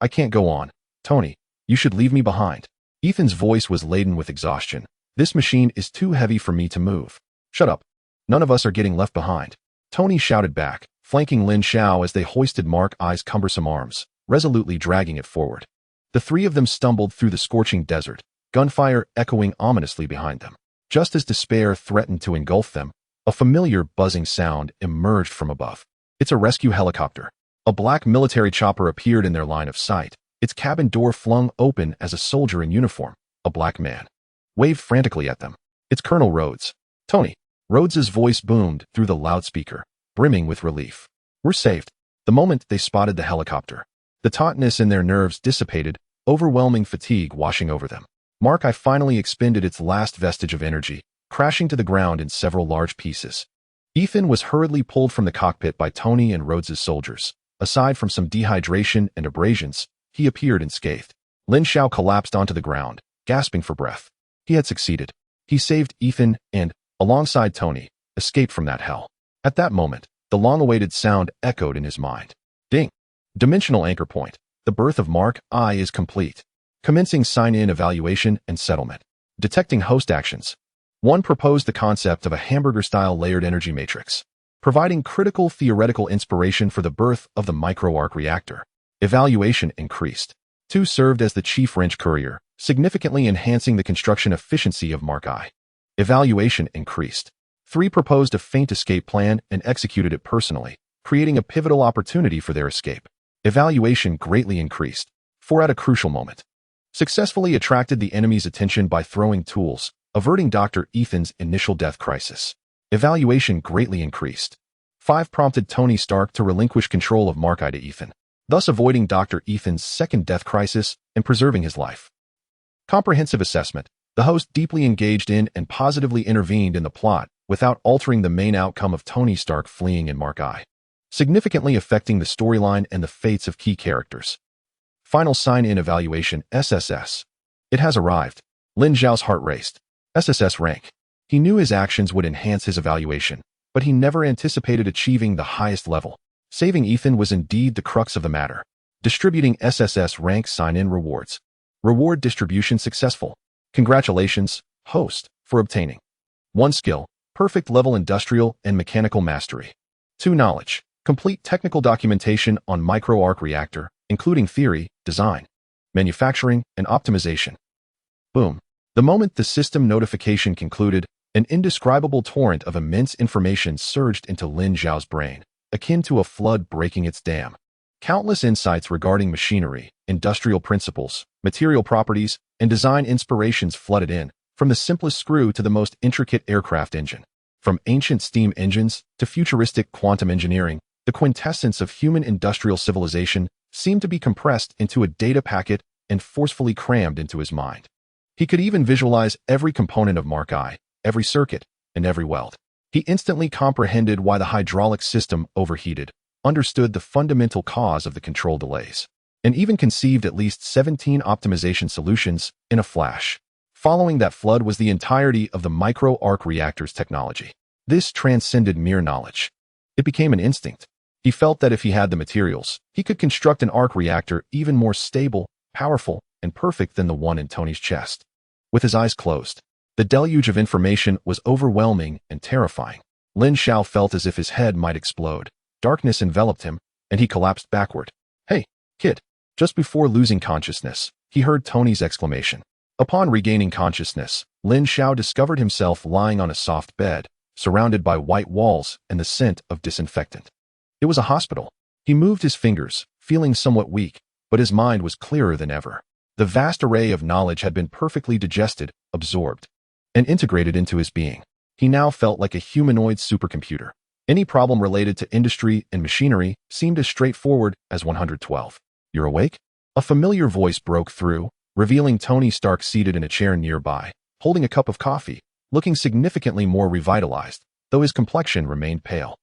I can't go on. Tony, you should leave me behind. Ethan's voice was laden with exhaustion. This machine is too heavy for me to move. Shut up. None of us are getting left behind, Tony shouted back, flanking Lin Xiao as they hoisted Mark-I's cumbersome arms, resolutely dragging it forward. The three of them stumbled through the scorching desert, gunfire echoing ominously behind them. Just as despair threatened to engulf them, a familiar buzzing sound emerged from above. It's a rescue helicopter. A black military chopper appeared in their line of sight, its cabin door flung open as a soldier in uniform, a black man, waved frantically at them. It's Colonel Rhodes. Tony. Rhodes's voice boomed through the loudspeaker, brimming with relief. We're saved. The moment they spotted the helicopter, the tautness in their nerves dissipated, overwhelming fatigue washing over them. Mark-I finally expended its last vestige of energy, crashing to the ground in several large pieces. Ethan was hurriedly pulled from the cockpit by Tony and Rhodes's soldiers. Aside from some dehydration and abrasions, he appeared unscathed. Lin Xiao collapsed onto the ground, gasping for breath. He had succeeded. He saved Ethan and, alongside Tony, escaped from that hell. At that moment, the long-awaited sound echoed in his mind. Ding! Dimensional anchor point. The birth of Mark-I is complete. Commencing sign-in evaluation and settlement. Detecting host actions. One proposed the concept of a hamburger-style layered energy matrix, providing critical theoretical inspiration for the birth of the micro-arc reactor. Evaluation increased. 2 served as the chief wrench courier, significantly enhancing the construction efficiency of Mark-I. Evaluation increased. 3 proposed a feint escape plan and executed it personally, creating a pivotal opportunity for their escape. Evaluation greatly increased. 4 at a crucial moment. Successfully attracted the enemy's attention by throwing tools, averting Dr. Ethan's initial death crisis. Evaluation greatly increased. 5 prompted Tony Stark to relinquish control of Mark-I to Ethan, thus avoiding Dr. Ethan's second death crisis and preserving his life. Comprehensive assessment. The host deeply engaged in and positively intervened in the plot without altering the main outcome of Tony Stark fleeing in Mark-I, significantly affecting the storyline and the fates of key characters. Final sign-in evaluation, SSS. It has arrived. Lin Xiao's heart raced. SSS rank. He knew his actions would enhance his evaluation, but he never anticipated achieving the highest level. Saving Ethan was indeed the crux of the matter. Distributing SSS rank sign-in rewards. Reward distribution successful. Congratulations, host, for obtaining 1 skill, perfect level industrial and mechanical mastery. 2 knowledge, complete technical documentation on micro-arc reactor, including theory, design, manufacturing, and optimization. Boom. The moment the system notification concluded, An indescribable torrent of immense information surged into Lin Xiao's brain, akin to a flood breaking its dam. Countless insights regarding machinery, industrial principles, material properties, and design inspirations flooded in, from the simplest screw to the most intricate aircraft engine. From ancient steam engines to futuristic quantum engineering, the quintessence of human industrial civilization seemed to be compressed into a data packet and forcefully crammed into his mind. He could even visualize every component of Mark I, every circuit, and every weld. He instantly comprehended why the hydraulic system overheated, understood the fundamental cause of the control delays, and even conceived at least 17 optimization solutions in a flash. Following that flood was the entirety of the micro arc reactor's technology. This transcended mere knowledge. It became an instinct. He felt that if he had the materials, he could construct an arc reactor even more stable, powerful, and perfect than the one in Tony's chest. With his eyes closed, the deluge of information was overwhelming and terrifying. Lin Xiao felt as if his head might explode. Darkness enveloped him, and he collapsed backward. "Hey, kid!" Just before losing consciousness, he heard Tony's exclamation. Upon regaining consciousness, Lin Xiao discovered himself lying on a soft bed, surrounded by white walls and the scent of disinfectant. It was a hospital. He moved his fingers, feeling somewhat weak, but his mind was clearer than ever. The vast array of knowledge had been perfectly digested, absorbed, and integrated into his being. He now felt like a humanoid supercomputer. Any problem related to industry and machinery seemed as straightforward as 112. "You're awake?" A familiar voice broke through, revealing Tony Stark seated in a chair nearby, holding a cup of coffee, looking significantly more revitalized, though his complexion remained pale.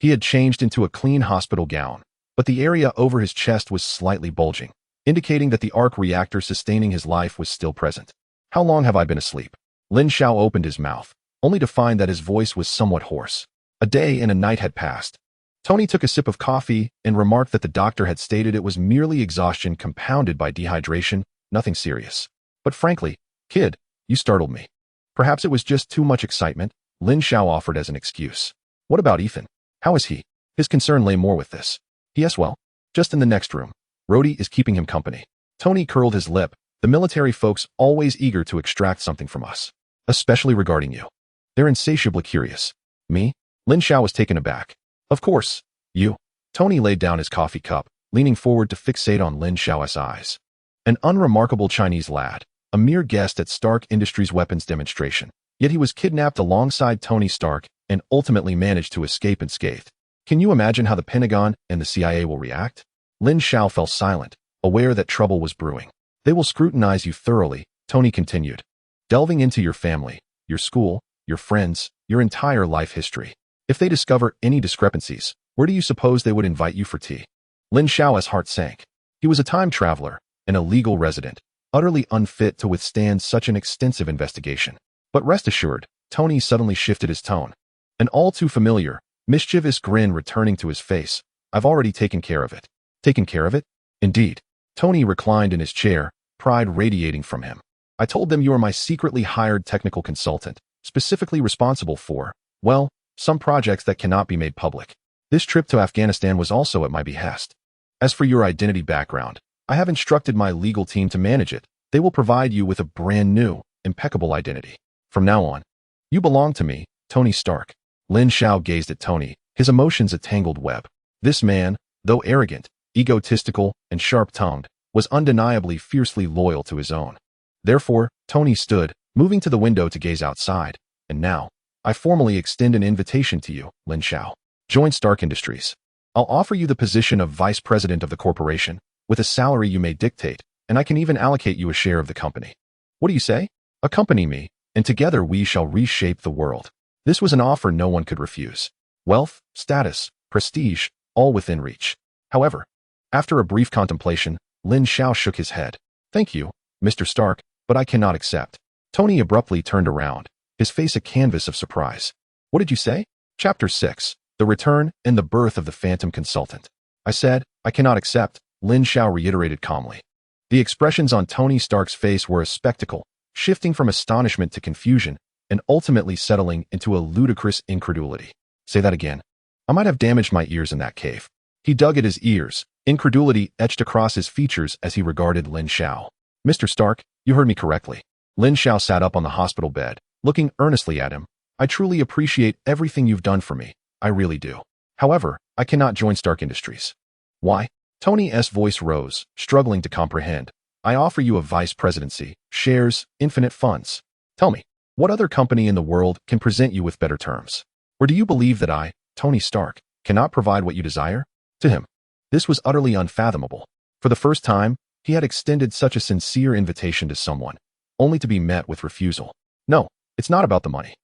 He had changed into a clean hospital gown, but the area over his chest was slightly bulging, indicating that the arc reactor sustaining his life was still present. "How long have I been asleep?" Lin Xiao opened his mouth, only to find that his voice was somewhat hoarse. A day and a night had passed. Tony took a sip of coffee and remarked that the doctor had stated it was merely exhaustion compounded by dehydration, nothing serious. "But frankly, kid, you startled me." "Perhaps it was just too much excitement," Lin Xiao offered as an excuse. "What about Ethan? How is he?" His concern lay more with this. "Yes, well, just in the next room. Rhodey is keeping him company." Tony curled his lip. "The military folks always eager to extract something from us, especially regarding you. They're insatiably curious." "Me?" Lin Xiao was taken aback. "Of course, you." Tony laid down his coffee cup, leaning forward to fixate on Lin Xiao's eyes. An unremarkable Chinese lad, a mere guest at Stark Industries' weapons demonstration, yet he was kidnapped alongside Tony Stark and ultimately managed to escape unscathed. Can you imagine how the Pentagon and the CIA will react? Lin Xiao fell silent, aware that trouble was brewing. "They will scrutinize you thoroughly," Tony continued, "delving into your family, your school, your friends, your entire life history. If they discover any discrepancies, where do you suppose they would invite you for tea?" Lin Xiao's heart sank. He was a time traveler, an illegal resident, utterly unfit to withstand such an extensive investigation. But rest assured, Tony suddenly shifted his tone. An all too familiar, mischievous grin returning to his face. "I've already taken care of it." "Taken care of it?" "Indeed." Tony reclined in his chair, pride radiating from him. "I told them you are my secretly hired technical consultant, specifically responsible for, well, some projects that cannot be made public. This trip to Afghanistan was also at my behest. As for your identity background, I have instructed my legal team to manage it. They will provide you with a brand new, impeccable identity. From now on, you belong to me, Tony Stark." Lin Xiao gazed at Tony, his emotions a tangled web. This man, though arrogant, egotistical, and sharp-tongued, was undeniably fiercely loyal to his own. Therefore, Tony stood, moving to the window to gaze outside. "And now, I formally extend an invitation to you, Lin Xiao. Join Stark Industries. I'll offer you the position of vice president of the corporation, with a salary you may dictate, and I can even allocate you a share of the company. What do you say? Accompany me, and together we shall reshape the world." This was an offer no one could refuse. Wealth, status, prestige, all within reach. However, after a brief contemplation, Lin Xiao shook his head. "Thank you, Mr. Stark, but I cannot accept." Tony abruptly turned around, his face a canvas of surprise. "What did you say?" Chapter 6. The Return and the Birth of the Phantom Consultant. "I said, I cannot accept," Lin Xiao reiterated calmly. The expressions on Tony Stark's face were a spectacle, shifting from astonishment to confusion, and ultimately settling into a ludicrous incredulity. "Say that again." "I might have damaged my ears in that cave." He dug at his ears, incredulity etched across his features as he regarded Lin Xiao. "Mr. Stark, you heard me correctly." Lin Xiao sat up on the hospital bed, looking earnestly at him, I truly appreciate everything you've done for me. I really do. However, I cannot join Stark Industries. Why? Tony's voice rose, struggling to comprehend. I offer you a vice presidency, shares, infinite funds. Tell me, what other company in the world can present you with better terms? Or do you believe that I, Tony Stark, cannot provide what you desire? To him, this was utterly unfathomable. For the first time, he had extended such a sincere invitation to someone, only to be met with refusal. No, it's not about the money.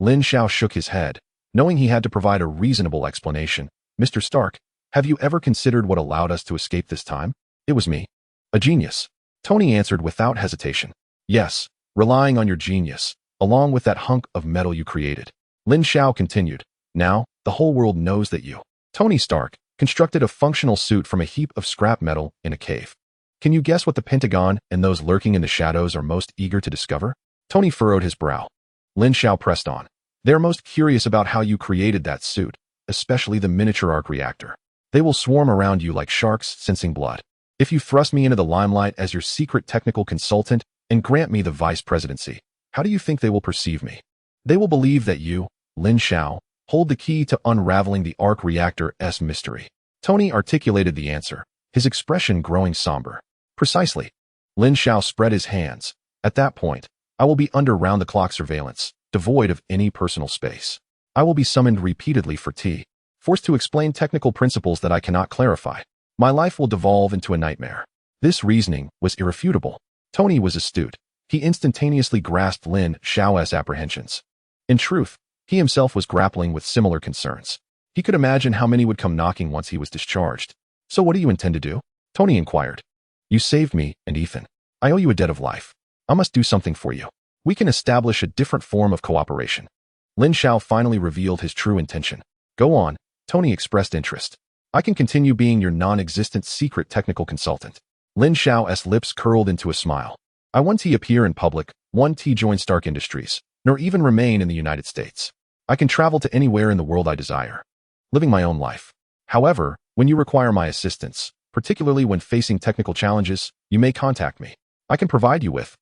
Lin Xiao shook his head, knowing he had to provide a reasonable explanation. Mr. Stark, have you ever considered what allowed us to escape this time? It was me. A genius. Tony answered without hesitation. Yes, relying on your genius, along with that hunk of metal you created. Lin Xiao continued. Now, the whole world knows that you, Tony Stark, constructed a functional suit from a heap of scrap metal in a cave. Can you guess what the Pentagon and those lurking in the shadows are most eager to discover? Tony furrowed his brow. Lin Xiao pressed on. They're most curious about how you created that suit, especially the miniature arc reactor. They will swarm around you like sharks sensing blood. If you thrust me into the limelight as your secret technical consultant and grant me the vice presidency, how do you think they will perceive me? They will believe that you, Lin Xiao, hold the key to unraveling the Arc Reactor's mystery. Tony articulated the answer, his expression growing somber. Precisely. Lin Xiao spread his hands. At that point, I will be under round-the-clock surveillance, devoid of any personal space. I will be summoned repeatedly for tea, forced to explain technical principles that I cannot clarify. My life will devolve into a nightmare. This reasoning was irrefutable. Tony was astute. He instantaneously grasped Lin Xiao's apprehensions. In truth, he himself was grappling with similar concerns. He could imagine how many would come knocking once he was discharged. So what do you intend to do? Tony inquired. You saved me and Ethan. I owe you a debt of life. I must do something for you. We can establish a different form of cooperation. Lin Xiao finally revealed his true intention. Go on, Tony expressed interest. I can continue being your non-existent secret technical consultant. Lin Xiao's lips curled into a smile. I want to appear in public, want to join Stark Industries, nor even remain in the United States. I can travel to anywhere in the world I desire, living my own life. However, when you require my assistance, particularly when facing technical challenges, you may contact me. I can provide you with,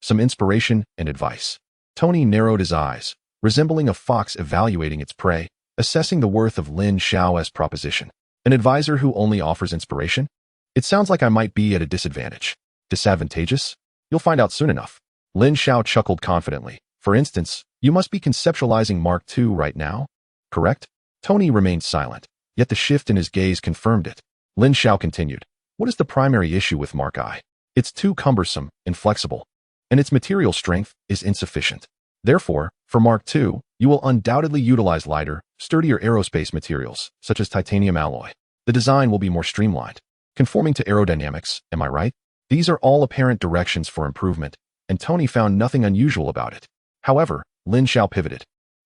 some inspiration and advice. Tony narrowed his eyes, resembling a fox evaluating its prey, assessing the worth of Lin Xiao's proposition. An advisor who only offers inspiration? It sounds like I might be at a disadvantage. Disadvantageous? You'll find out soon enough. Lin Xiao chuckled confidently. For instance, you must be conceptualizing Mark II right now? Correct? Tony remained silent, yet the shift in his gaze confirmed it. Lin Xiao continued. What is the primary issue with Mark I? It's too cumbersome, inflexible, and its material strength is insufficient. Therefore, for Mark II, you will undoubtedly utilize lighter, sturdier aerospace materials, such as titanium alloy. The design will be more streamlined, conforming to aerodynamics, am I right? These are all apparent directions for improvement, and Tony found nothing unusual about it. However, Lin Xiao pivoted.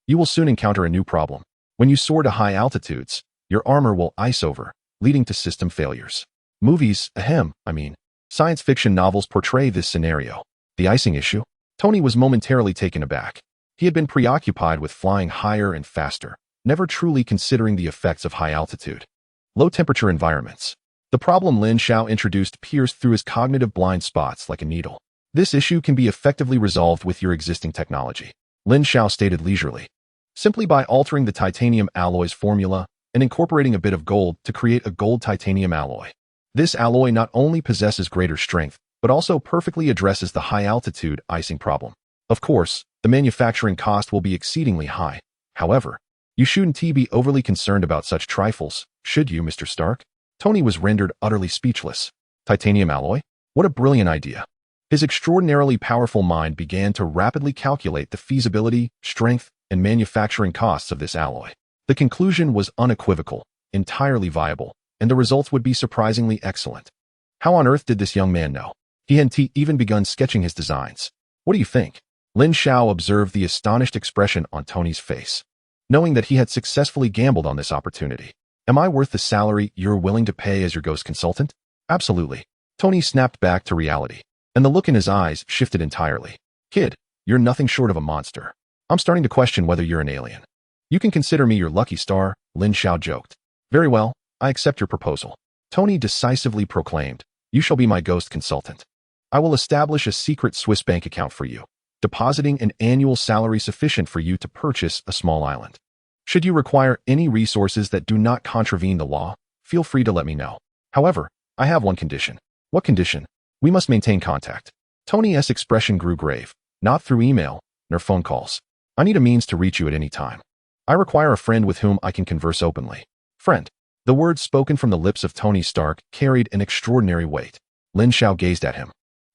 You will soon encounter a new problem. When you soar to high altitudes, your armor will ice over, leading to system failures. Movies, science fiction novels portray this scenario. The icing issue? Tony was momentarily taken aback. He had been preoccupied with flying higher and faster, never truly considering the effects of high altitude. Low-temperature environments. The problem Lin Xiao introduced pierced through his cognitive blind spots like a needle. This issue can be effectively resolved with your existing technology, Lin Xiao stated leisurely. Simply by altering the titanium alloy's formula and incorporating a bit of gold to create a gold-titanium alloy. This alloy not only possesses greater strength, but also perfectly addresses the high-altitude icing problem. Of course, the manufacturing cost will be exceedingly high. However, you shouldn't be overly concerned about such trifles, should you, Mr. Stark? Tony was rendered utterly speechless. Titanium alloy? What a brilliant idea. His extraordinarily powerful mind began to rapidly calculate the feasibility, strength, and manufacturing costs of this alloy. The conclusion was unequivocal, entirely viable, and the results would be surprisingly excellent. How on earth did this young man know? He hadn't even begun sketching his designs. What do you think? Lin Xiao observed the astonished expression on Tony's face, knowing that he had successfully gambled on this opportunity. Am I worth the salary you're willing to pay as your ghost consultant? Absolutely. Tony snapped back to reality, and the look in his eyes shifted entirely. Kid, you're nothing short of a monster. I'm starting to question whether you're an alien. You can consider me your lucky star, Lin Xiao joked. Very well, I accept your proposal. Tony decisively proclaimed, you shall be my ghost consultant. I will establish a secret Swiss bank account for you, depositing an annual salary sufficient for you to purchase a small island. Should you require any resources that do not contravene the law, feel free to let me know. However, I have one condition. What condition? We must maintain contact. Tony's expression grew grave, not through email, nor phone calls. I need a means to reach you at any time. I require a friend with whom I can converse openly. Friend. The words spoken from the lips of Tony Stark carried an extraordinary weight. Lin Xiao gazed at him,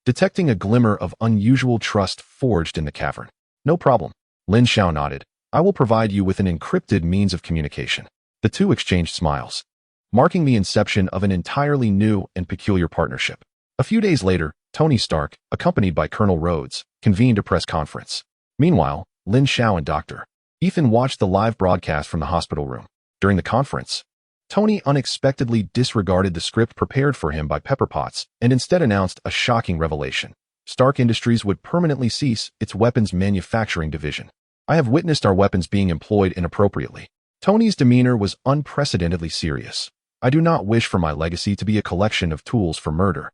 detecting a glimmer of unusual trust forged in the cavern. No problem. Lin Xiao nodded. I will provide you with an encrypted means of communication. The two exchanged smiles, marking the inception of an entirely new and peculiar partnership. A few days later, Tony Stark, accompanied by Colonel Rhodes, convened a press conference. Meanwhile, Lin Xiao and Dr. Ethan watched the live broadcast from the hospital room. During the conference, Tony unexpectedly disregarded the script prepared for him by Pepper Potts and instead announced a shocking revelation. Stark Industries would permanently cease its weapons manufacturing division. I have witnessed our weapons being employed inappropriately. Tony's demeanor was unprecedentedly serious. I do not wish for my legacy to be a collection of tools for murder.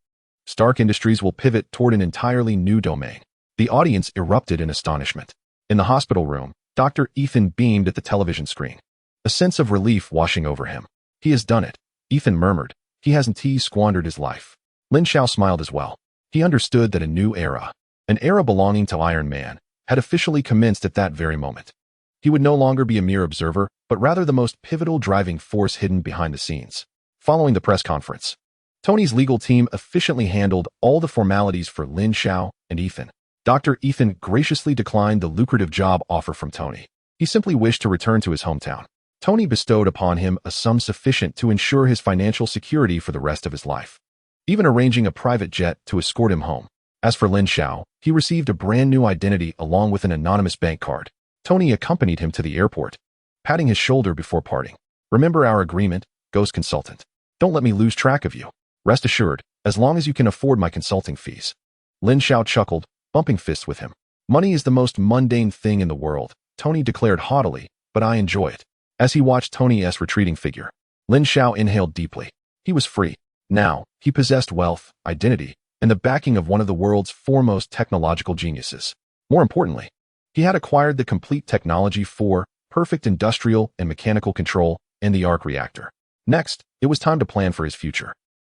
Stark Industries will pivot toward an entirely new domain. The audience erupted in astonishment. In the hospital room, Dr. Ethan beamed at the television screen, a sense of relief washing over him. He has done it, Ethan murmured. He hasn't squandered his life. Lin Xiao smiled as well. He understood that a new era, an era belonging to Iron Man, had officially commenced at that very moment. He would no longer be a mere observer, but rather the most pivotal driving force hidden behind the scenes. Following the press conference, Tony's legal team efficiently handled all the formalities for Lin Xiao and Ethan. Dr. Ethan graciously declined the lucrative job offer from Tony. He simply wished to return to his hometown. Tony bestowed upon him a sum sufficient to ensure his financial security for the rest of his life, even arranging a private jet to escort him home. As for Lin Xiao, he received a brand new identity along with an anonymous bank card. Tony accompanied him to the airport, patting his shoulder before parting. Remember our agreement, Ghost Consultant. Don't let me lose track of you. Rest assured, as long as you can afford my consulting fees. Lin Xiao chuckled, bumping fists with him. Money is the most mundane thing in the world, Tony declared haughtily, but I enjoy it. As he watched Tony's retreating figure, Lin Xiao inhaled deeply. He was free. Now, he possessed wealth, identity, and the backing of one of the world's foremost technological geniuses. More importantly, he had acquired the complete technology for perfect industrial and mechanical control in the Arc Reactor. Next, it was time to plan for his future.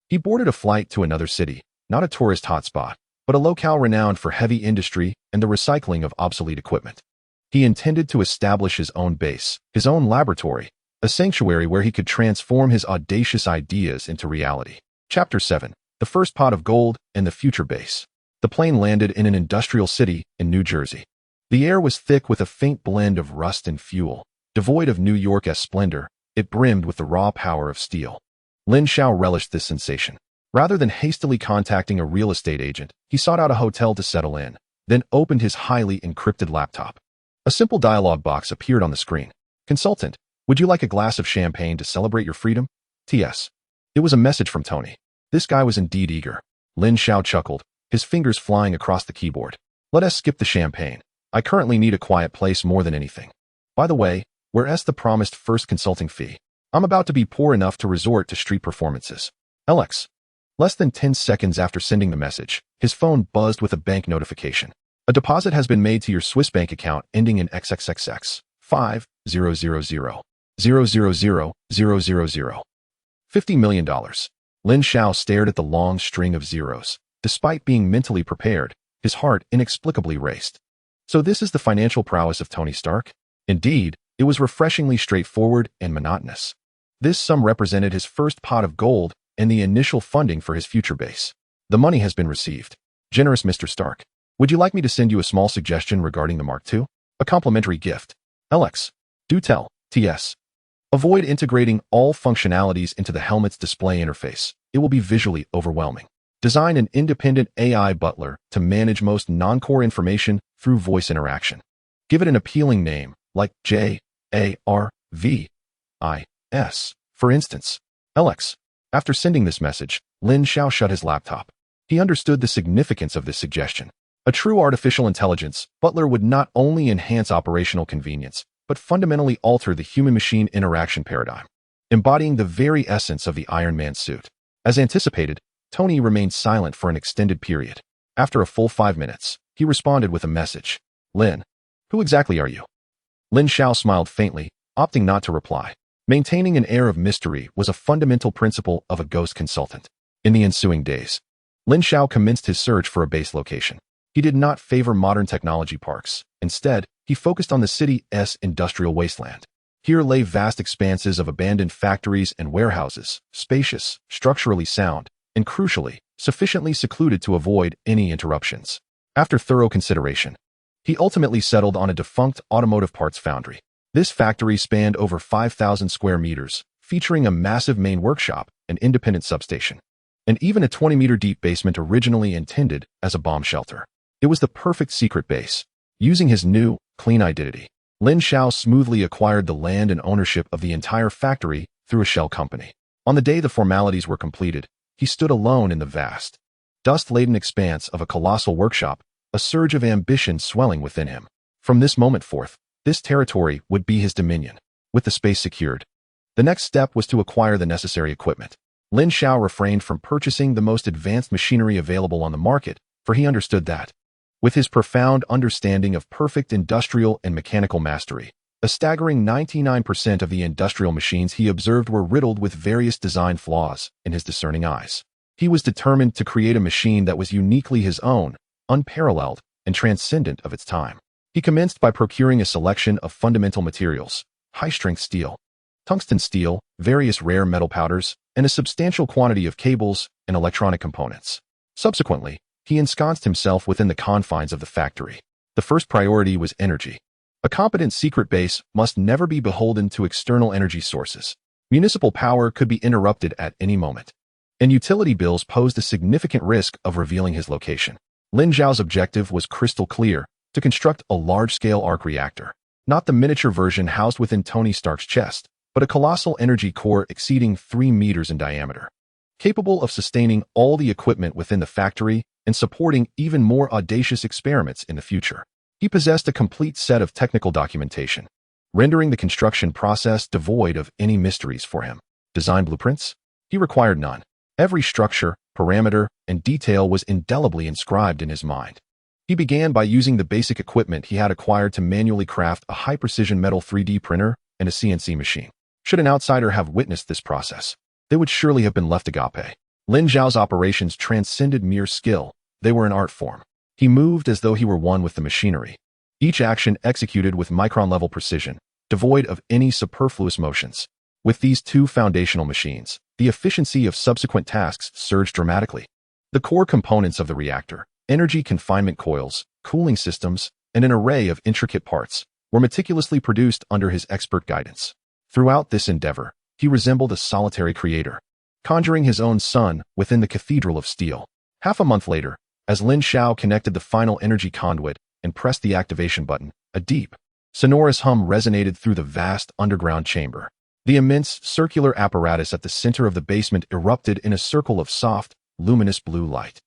He boarded a flight to another city, not a tourist hotspot, but a locale renowned for heavy industry and the recycling of obsolete equipment. He intended to establish his own base, his own laboratory, a sanctuary where he could transform his audacious ideas into reality. Chapter 7. The First Pot of Gold and the Future Base. The plane landed in an industrial city in New Jersey. The air was thick with a faint blend of rust and fuel. Devoid of New York's splendor, it brimmed with the raw power of steel. Lin Xiao relished this sensation. Rather than hastily contacting a real estate agent, he sought out a hotel to settle in, then opened his highly encrypted laptop. A simple dialog box appeared on the screen. Consultant, would you like a glass of champagne to celebrate your freedom? T.S. It was a message from Tony. This guy was indeed eager. Lin Xiao chuckled, his fingers flying across the keyboard. Let us skip the champagne. I currently need a quiet place more than anything. By the way, where's the promised first consulting fee? I'm about to be poor enough to resort to street performances. LX. Less than 10 seconds after sending the message, his phone buzzed with a bank notification. A deposit has been made to your Swiss bank account ending in XXXX 5000 000 $50 million. Lin Xiao stared at the long string of zeros. Despite being mentally prepared, his heart inexplicably raced. So this is the financial prowess of Tony Stark? Indeed, it was refreshingly straightforward and monotonous. This sum represented his first pot of gold and the initial funding for his future base. The money has been received. Generous Mr. Stark. Would you like me to send you a small suggestion regarding the Mark II? A complimentary gift. LX. Do tell, TS. Avoid integrating all functionalities into the helmet's display interface. It will be visually overwhelming. Design an independent AI butler to manage most non-core information through voice interaction. Give it an appealing name, like JARVIS, for instance. LX. After sending this message, Lin Xiao shut his laptop. He understood the significance of this suggestion. A true artificial intelligence butler would not only enhance operational convenience, but fundamentally alter the human-machine interaction paradigm, embodying the very essence of the Iron Man suit. As anticipated, Tony remained silent for an extended period. After a full 5 minutes, He responded with a message. Lin, who exactly are you? Lin Xiao smiled faintly, opting not to reply. Maintaining an air of mystery was a fundamental principle of a ghost consultant. In the ensuing days, Lin Xiao commenced his search for a base location. He did not favor modern technology parks. Instead, he focused on the city's industrial wasteland. Here lay vast expanses of abandoned factories and warehouses, spacious, structurally sound, and crucially, sufficiently secluded to avoid any interruptions. After thorough consideration, he ultimately settled on a defunct automotive parts foundry. This factory spanned over 5,000 square meters, featuring a massive main workshop, an independent substation, and even a 20-meter-deep basement originally intended as a bomb shelter. It was the perfect secret base. Using his new, clean identity, Lin Xiao smoothly acquired the land and ownership of the entire factory through a shell company. On the day the formalities were completed, he stood alone in the vast, dust-laden expanse of a colossal workshop, a surge of ambition swelling within him. From this moment forth, this territory would be his dominion. With the space secured, the next step was to acquire the necessary equipment. Lin Xiao refrained from purchasing the most advanced machinery available on the market, for he understood that, with his profound understanding of perfect industrial and mechanical mastery, a staggering 99% of the industrial machines he observed were riddled with various design flaws in his discerning eyes. He was determined to create a machine that was uniquely his own, unparalleled, and transcendent of its time. He commenced by procuring a selection of fundamental materials: high-strength steel, tungsten steel, various rare metal powders, and a substantial quantity of cables and electronic components. Subsequently, he ensconced himself within the confines of the factory. The first priority was energy. A competent secret base must never be beholden to external energy sources. Municipal power could be interrupted at any moment, and utility bills posed a significant risk of revealing his location. Lin Xiao's objective was crystal clear: to construct a large-scale arc reactor. Not the miniature version housed within Tony Stark's chest, but a colossal energy core exceeding 3 meters in diameter, capable of sustaining all the equipment within the factory and supporting even more audacious experiments in the future. He possessed a complete set of technical documentation, rendering the construction process devoid of any mysteries for him. Design blueprints? He required none. Every structure, parameter, and detail was indelibly inscribed in his mind. He began by using the basic equipment he had acquired to manually craft a high-precision metal 3D printer and a CNC machine. Should an outsider have witnessed this process, they would surely have been left agape. Lin Xiao's operations transcended mere skill. They were an art form. He moved as though he were one with the machinery, each action executed with micron-level precision, devoid of any superfluous motions. With these two foundational machines, the efficiency of subsequent tasks surged dramatically. The core components of the reactor, energy confinement coils, cooling systems, and an array of intricate parts, were meticulously produced under his expert guidance. Throughout this endeavor, he resembled a solitary creator, conjuring his own sun within the cathedral of steel. Half a month later, as Lin Xiao connected the final energy conduit and pressed the activation button, a deep, sonorous hum resonated through the vast underground chamber. The immense circular apparatus at the center of the basement erupted in a circle of soft, luminous blue light.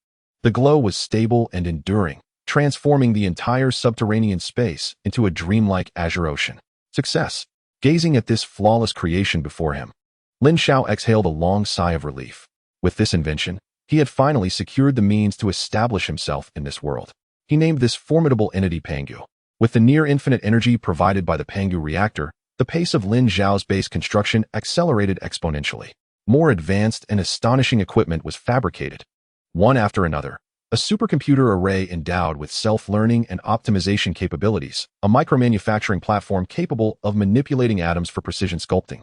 The glow was stable and enduring, transforming the entire subterranean space into a dreamlike azure ocean. Success. Gazing at this flawless creation before him, Lin Xiao exhaled a long sigh of relief. With this invention, he had finally secured the means to establish himself in this world. He named this formidable entity Pangu. With the near-infinite energy provided by the Pangu reactor, the pace of Lin Xiao's base construction accelerated exponentially. More advanced and astonishing equipment was fabricated, one after another. A supercomputer array endowed with self-learning and optimization capabilities, a micromanufacturing platform capable of manipulating atoms for precision sculpting,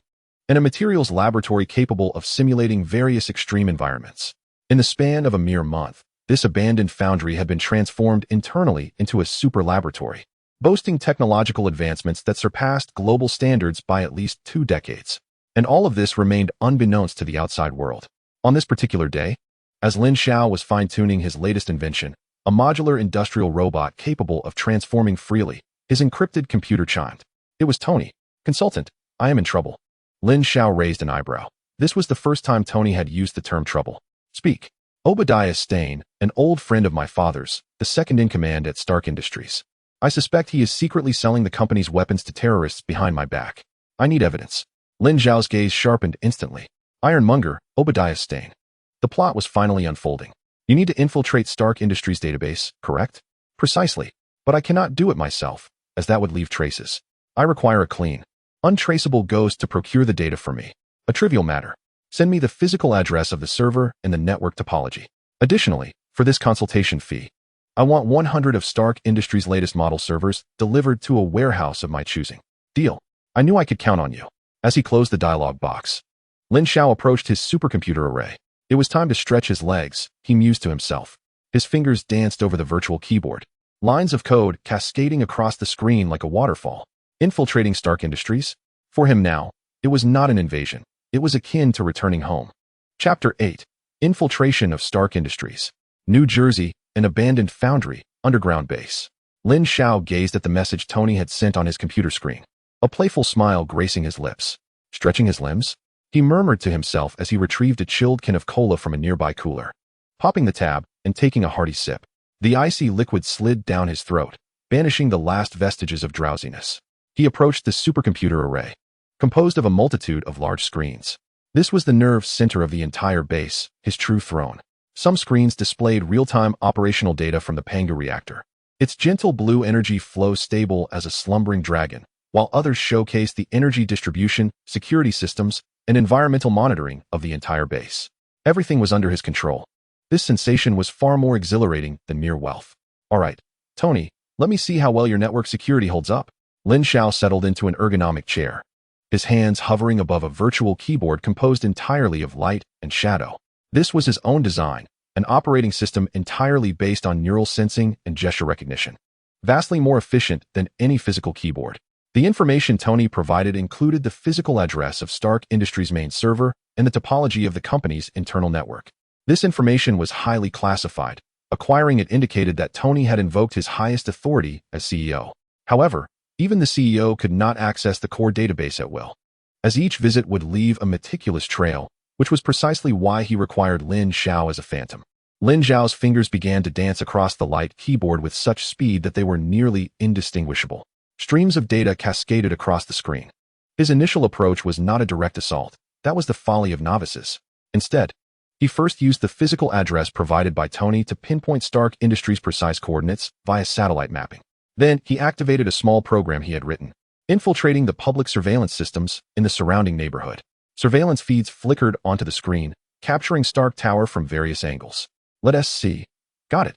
and a materials laboratory capable of simulating various extreme environments. In the span of a mere month, this abandoned foundry had been transformed internally into a super laboratory, boasting technological advancements that surpassed global standards by at least 2 decades. And all of this remained unbeknownst to the outside world. On this particular day, as Lin Xiao was fine-tuning his latest invention, a modular industrial robot capable of transforming freely, his encrypted computer chimed. It was Tony. Consultant, I am in trouble. Lin Xiao raised an eyebrow. This was the first time Tony had used the term trouble. Speak. Obadiah Stane, an old friend of my father's, the second-in-command at Stark Industries. I suspect he is secretly selling the company's weapons to terrorists behind my back. I need evidence. Lin Xiao's gaze sharpened instantly. Munger, Obadiah Stane. The plot was finally unfolding. You need to infiltrate Stark Industries' database, correct? Precisely. But I cannot do it myself, as that would leave traces. I require a clean, untraceable ghost to procure the data for me. A trivial matter. Send me the physical address of the server and the network topology. Additionally, for this consultation fee, I want 100 of Stark Industries' latest model servers delivered to a warehouse of my choosing. Deal. I knew I could count on you. As he closed the dialog box, Lin Xiao approached his supercomputer array. It was time to stretch his legs, he mused to himself. His fingers danced over the virtual keyboard. Lines of code cascading across the screen like a waterfall. Infiltrating Stark Industries? For him now, it was not an invasion. It was akin to returning home. Chapter 8. Infiltration of Stark Industries. New Jersey, an abandoned foundry, underground base. Lin Xiao gazed at the message Tony had sent on his computer screen. A playful smile gracing his lips. Stretching his limbs? He murmured to himself as he retrieved a chilled can of cola from a nearby cooler. Popping the tab and taking a hearty sip, the icy liquid slid down his throat, banishing the last vestiges of drowsiness. He approached the supercomputer array, composed of a multitude of large screens. This was the nerve center of the entire base, his true throne. Some screens displayed real-time operational data from the Arc Reactor. Its gentle blue energy flow stable as a slumbering dragon, while others showcased the energy distribution, security systems, and environmental monitoring of the entire base. Everything was under his control. This sensation was far more exhilarating than mere wealth. All right, Tony, let me see how well your network security holds up. Lin Xiao settled into an ergonomic chair, his hands hovering above a virtual keyboard composed entirely of light and shadow. This was his own design, an operating system entirely based on neural sensing and gesture recognition. Vastly more efficient than any physical keyboard. The information Tony provided included the physical address of Stark Industries' main server and the topology of the company's internal network. This information was highly classified. Acquiring it indicated that Tony had invoked his highest authority as CEO. However, even the CEO could not access the core database at will, as each visit would leave a meticulous trail, which was precisely why he required Lin Xiao as a phantom. Lin Xiao's fingers began to dance across the light keyboard with such speed that they were nearly indistinguishable. Streams of data cascaded across the screen. His initial approach was not a direct assault. That was the folly of novices. Instead, he first used the physical address provided by Tony to pinpoint Stark Industries' precise coordinates via satellite mapping. Then, he activated a small program he had written, infiltrating the public surveillance systems in the surrounding neighborhood. Surveillance feeds flickered onto the screen, capturing Stark Tower from various angles. Let us see. Got it.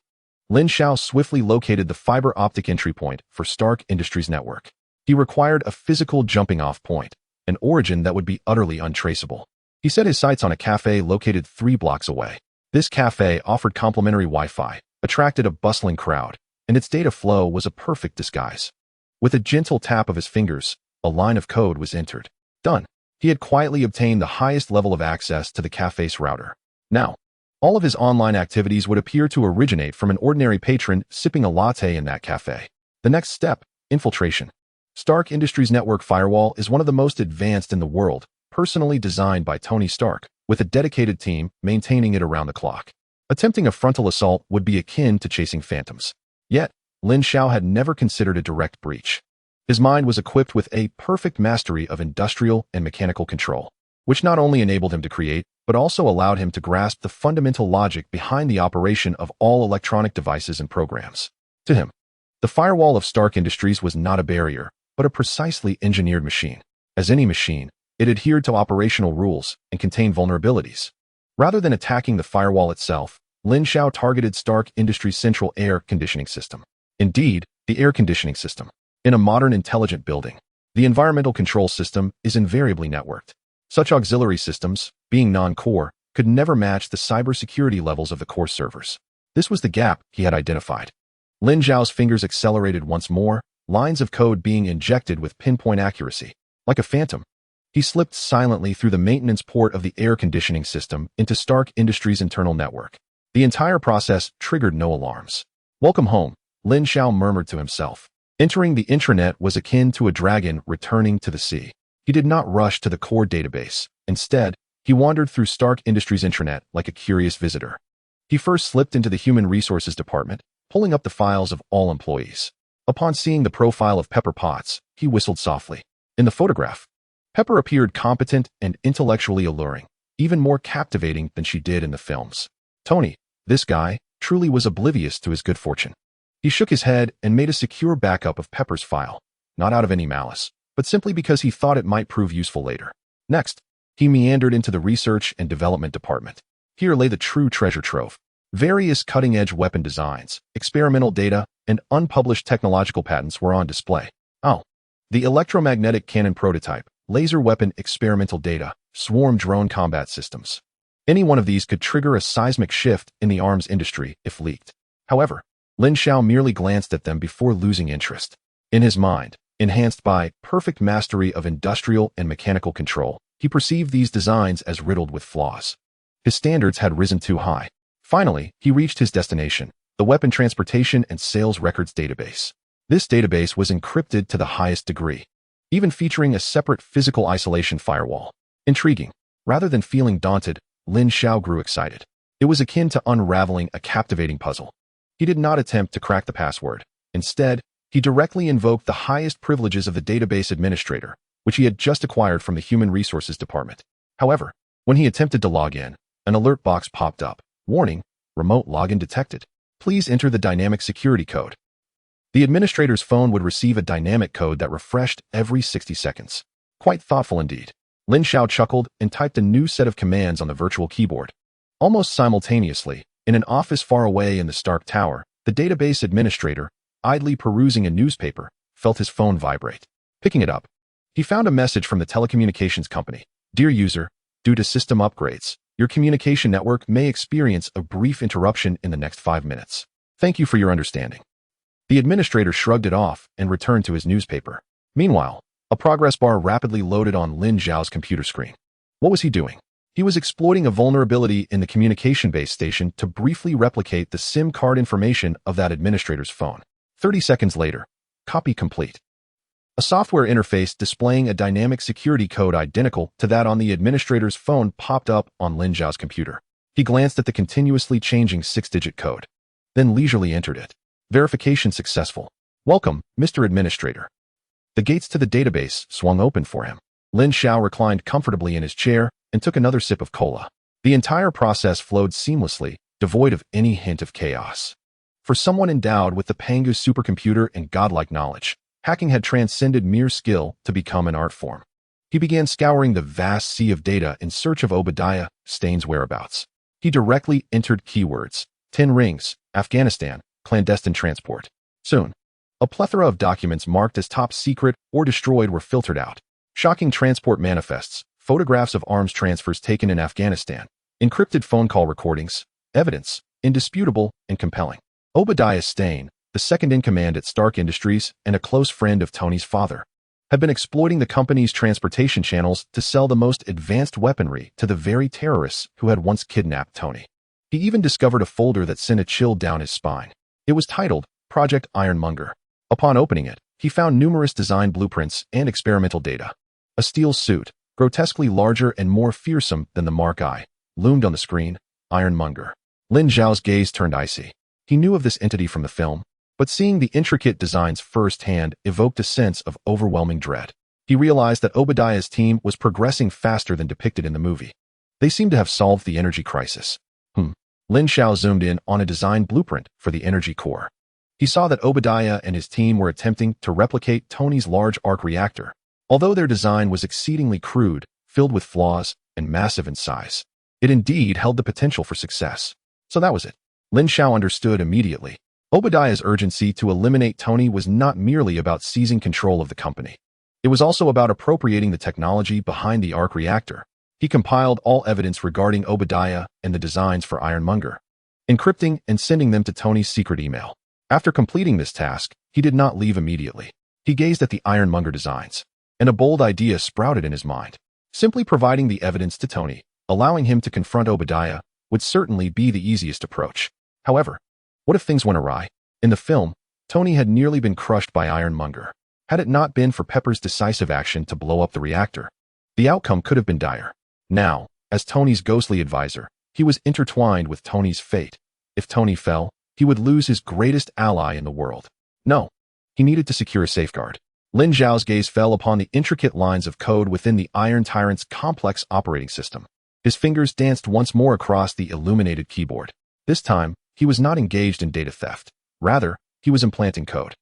Lin Xiao swiftly located the fiber optic entry point for Stark Industries' network. He required a physical jumping-off point, an origin that would be utterly untraceable. He set his sights on a cafe located 3 blocks away. This cafe offered complimentary Wi-Fi, attracted a bustling crowd, and its data flow was a perfect disguise. With a gentle tap of his fingers, a line of code was entered. Done. He had quietly obtained the highest level of access to the cafe's router. Now, all of his online activities would appear to originate from an ordinary patron sipping a latte in that cafe. The next step, infiltration. Stark Industries' network firewall is one of the most advanced in the world, personally designed by Tony Stark, with a dedicated team maintaining it around the clock. Attempting a frontal assault would be akin to chasing phantoms. Yet, Lin Xiao had never considered a direct breach. His mind was equipped with a perfect mastery of industrial and mechanical control, which not only enabled him to create, but also allowed him to grasp the fundamental logic behind the operation of all electronic devices and programs. To him, the firewall of Stark Industries was not a barrier, but a precisely engineered machine. As any machine, it adhered to operational rules and contained vulnerabilities. Rather than attacking the firewall itself, Lin Xiao targeted Stark Industries' central air conditioning system. Indeed, the air conditioning system. In a modern intelligent building, the environmental control system is invariably networked. Such auxiliary systems, being non-core, could never match the cybersecurity levels of the core servers. This was the gap he had identified. Lin Xiao's fingers accelerated once more, lines of code being injected with pinpoint accuracy. Like a phantom, he slipped silently through the maintenance port of the air conditioning system into Stark Industries' internal network. The entire process triggered no alarms. Welcome home, Lin Xiao murmured to himself. Entering the intranet was akin to a dragon returning to the sea. He did not rush to the core database. Instead, he wandered through Stark Industries' intranet like a curious visitor. He first slipped into the Human Resources Department, pulling up the files of all employees. Upon seeing the profile of Pepper Potts, he whistled softly. In the photograph, Pepper appeared competent and intellectually alluring, even more captivating than she did in the films. Tony, this guy, truly was oblivious to his good fortune. He shook his head and made a secure backup of Pepper's file, not out of any malice, but simply because he thought it might prove useful later. Next, he meandered into the research and development department. Here lay the true treasure trove. Various cutting-edge weapon designs, experimental data, and unpublished technological patents were on display. Oh, the electromagnetic cannon prototype, laser weapon experimental data, swarm drone combat systems. Any one of these could trigger a seismic shift in the arms industry if leaked. However, Lin Xiao merely glanced at them before losing interest. In his mind, enhanced by perfect mastery of industrial and mechanical control, he perceived these designs as riddled with flaws. His standards had risen too high. Finally, he reached his destination, the Weapon Transportation and Sales Records database. This database was encrypted to the highest degree, even featuring a separate physical isolation firewall. Intriguing. Rather than feeling daunted, Lin Xiao grew excited. It was akin to unraveling a captivating puzzle. He did not attempt to crack the password. Instead, he directly invoked the highest privileges of the database administrator, which he had just acquired from the Human Resources Department. However, when he attempted to log in, an alert box popped up. Warning, remote login detected. Please enter the dynamic security code. The administrator's phone would receive a dynamic code that refreshed every 60 seconds. Quite thoughtful indeed. Lin Xiao chuckled and typed a new set of commands on the virtual keyboard. Almost simultaneously, in an office far away in the Stark Tower, the database administrator, idly perusing a newspaper, felt his phone vibrate. Picking it up, he found a message from the telecommunications company. Dear user, due to system upgrades, your communication network may experience a brief interruption in the next 5 minutes. Thank you for your understanding. The administrator shrugged it off and returned to his newspaper. Meanwhile, a progress bar rapidly loaded on Lin Xiao's computer screen. What was he doing? He was exploiting a vulnerability in the communication base station to briefly replicate the SIM card information of that administrator's phone. 30 seconds later, copy complete. A software interface displaying a dynamic security code identical to that on the administrator's phone popped up on Lin Xiao's computer. He glanced at the continuously changing 6-digit code, then leisurely entered it. Verification successful. Welcome, Mr. Administrator. The gates to the database swung open for him. Lin Xiao reclined comfortably in his chair and took another sip of cola. The entire process flowed seamlessly, devoid of any hint of chaos. For someone endowed with the Pangu supercomputer and godlike knowledge, hacking had transcended mere skill to become an art form. He began scouring the vast sea of data in search of Obadiah Stane's whereabouts. He directly entered keywords: 10 rings, Afghanistan, clandestine transport. Soon, a plethora of documents marked as top secret or destroyed were filtered out. Shocking transport manifests, photographs of arms transfers taken in Afghanistan, encrypted phone call recordings, evidence, indisputable and compelling. Obadiah Stane, the second-in-command at Stark Industries and a close friend of Tony's father, had been exploiting the company's transportation channels to sell the most advanced weaponry to the very terrorists who had once kidnapped Tony. He even discovered a folder that sent a chill down his spine. It was titled Project Munger. Upon opening it, he found numerous design blueprints and experimental data. A steel suit, grotesquely larger and more fearsome than the Mark I, loomed on the screen. Munger. Lin Xiao's gaze turned icy. He knew of this entity from the film, but seeing the intricate designs firsthand evoked a sense of overwhelming dread. He realized that Obadiah's team was progressing faster than depicted in the movie. They seemed to have solved the energy crisis. Lin Xiao zoomed in on a design blueprint for the energy core. He saw that Obadiah and his team were attempting to replicate Tony's large arc reactor. Although their design was exceedingly crude, filled with flaws, and massive in size, it indeed held the potential for success. So that was it. Lin Xiao understood immediately. Obadiah's urgency to eliminate Tony was not merely about seizing control of the company. It was also about appropriating the technology behind the Arc Reactor. He compiled all evidence regarding Obadiah and the designs for Munger, encrypting and sending them to Tony's secret email. After completing this task, he did not leave immediately. He gazed at the Munger designs, and a bold idea sprouted in his mind. Simply providing the evidence to Tony, allowing him to confront Obadiah, would certainly be the easiest approach. However, what if things went awry? In the film, Tony had nearly been crushed by Munger. Had it not been for Pepper's decisive action to blow up the reactor, the outcome could have been dire. Now, as Tony's ghostly advisor, he was intertwined with Tony's fate. If Tony fell, he would lose his greatest ally in the world. No, he needed to secure a safeguard. Lin Xiao's gaze fell upon the intricate lines of code within the Iron Tyrant's complex operating system. His fingers danced once more across the illuminated keyboard. This time, he was not engaged in data theft. Rather, he was implanting code.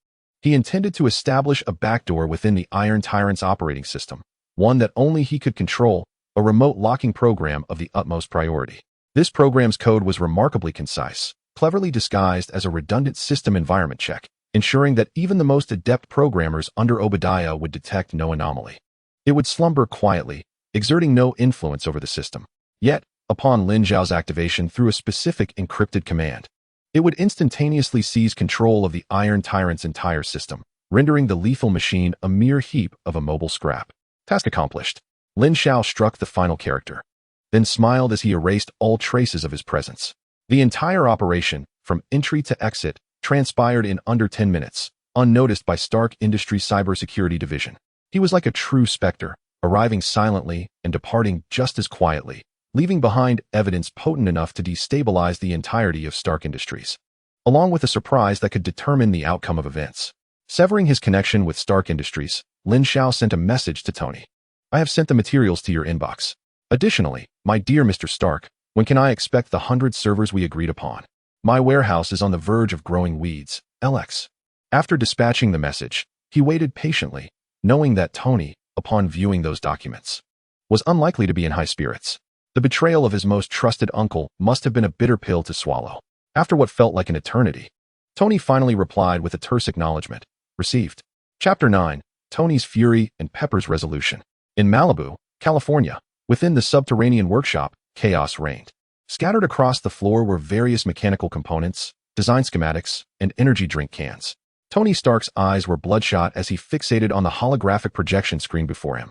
He intended to establish a backdoor within the Iron Tyrant's operating system, one that only he could control, a remote locking program of the utmost priority. This program's code was remarkably concise, cleverly disguised as a redundant system environment check, ensuring that even the most adept programmers under Obadiah would detect no anomaly. It would slumber quietly, exerting no influence over the system. Yet, upon Lin Xiao's activation through a specific encrypted command, it would instantaneously seize control of the Iron Tyrant's entire system, rendering the lethal machine a mere heap of immobile scrap. Task accomplished. Lin Xiao struck the final character, then smiled as he erased all traces of his presence. The entire operation, from entry to exit, transpired in under 10 minutes, unnoticed by Stark Industries' cybersecurity division. He was like a true specter, arriving silently and departing just as quietly, leaving behind evidence potent enough to destabilize the entirety of Stark Industries, along with a surprise that could determine the outcome of events. Severing his connection with Stark Industries, Lin Xiao sent a message to Tony. I have sent the materials to your inbox. Additionally, my dear Mr. Stark, when can I expect the 100 servers we agreed upon? My warehouse is on the verge of growing weeds, LX. After dispatching the message, he waited patiently, knowing that Tony, upon viewing those documents, was unlikely to be in high spirits. The betrayal of his most trusted uncle must have been a bitter pill to swallow. After what felt like an eternity, Tony finally replied with a terse acknowledgement. Received. Chapter 9. Tony's Fury and Pepper's Resolution. In Malibu, California, within the subterranean workshop, chaos reigned. Scattered across the floor were various mechanical components, design schematics, and energy drink cans. Tony Stark's eyes were bloodshot as he fixated on the holographic projection screen before him.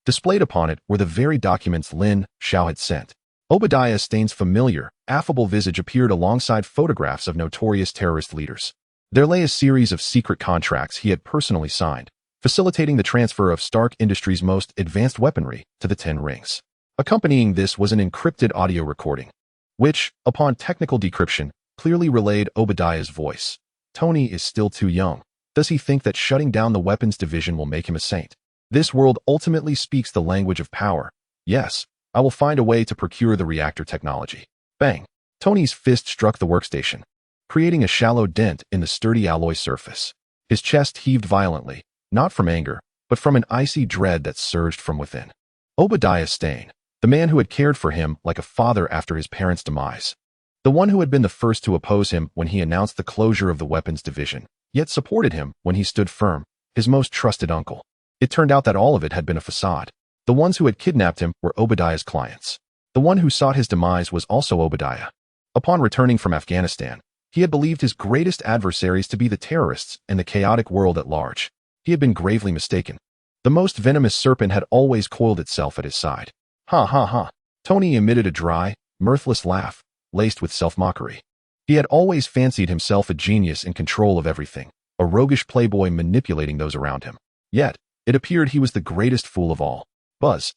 Displayed upon it were the very documents Lin Xiao had sent. Obadiah Stane's familiar, affable visage appeared alongside photographs of notorious terrorist leaders. There lay a series of secret contracts he had personally signed, facilitating the transfer of Stark Industries' most advanced weaponry to the Ten Rings. Accompanying this was an encrypted audio recording, which, upon technical decryption, clearly relayed Obadiah's voice. Tony is still too young. Does he think that shutting down the weapons division will make him a saint? This world ultimately speaks the language of power. Yes, I will find a way to procure the reactor technology. Bang! Tony's fist struck the workstation, creating a shallow dent in the sturdy alloy surface. His chest heaved violently, not from anger, but from an icy dread that surged from within. Obadiah Stane, the man who had cared for him like a father after his parents' demise. The one who had been the first to oppose him when he announced the closure of the weapons division, yet supported him when he stood firm, his most trusted uncle. It turned out that all of it had been a facade. The ones who had kidnapped him were Obadiah's clients. The one who sought his demise was also Obadiah. Upon returning from Afghanistan, he had believed his greatest adversaries to be the terrorists and the chaotic world at large. He had been gravely mistaken. The most venomous serpent had always coiled itself at his side. Ha ha ha. Tony emitted a dry, mirthless laugh, laced with self-mockery. He had always fancied himself a genius in control of everything, a roguish playboy manipulating those around him. Yet, it appeared he was the greatest fool of all. Buzz.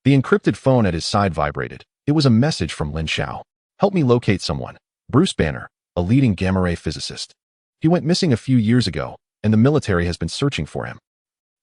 The encrypted phone at his side vibrated. It was a message from Lin Xiao. Help me locate someone. Bruce Banner, a leading gamma-ray physicist. He went missing a few years ago, and the military has been searching for him.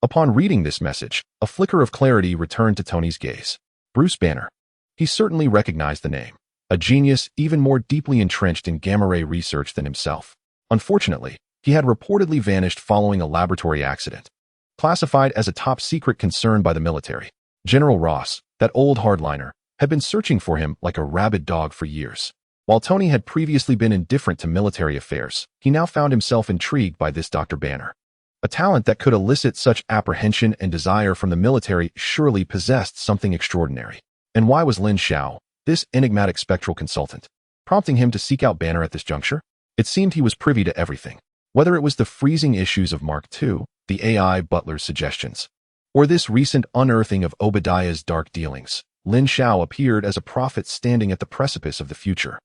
Upon reading this message, a flicker of clarity returned to Tony's gaze. Bruce Banner. He certainly recognized the name. A genius even more deeply entrenched in gamma-ray research than himself. Unfortunately, he had reportedly vanished following a laboratory accident. Classified as a top-secret concern by the military, General Ross, that old hardliner, had been searching for him like a rabid dog for years. While Tony had previously been indifferent to military affairs, he now found himself intrigued by this Dr. Banner. A talent that could elicit such apprehension and desire from the military surely possessed something extraordinary. And why was Lin Xiao, this enigmatic spectral consultant, prompting him to seek out Banner at this juncture? It seemed he was privy to everything. Whether it was the freezing issues of Mark II, the AI butler's suggestions, or this recent unearthing of Obadiah's dark dealings, Lin Xiao appeared as a prophet standing at the precipice of the future,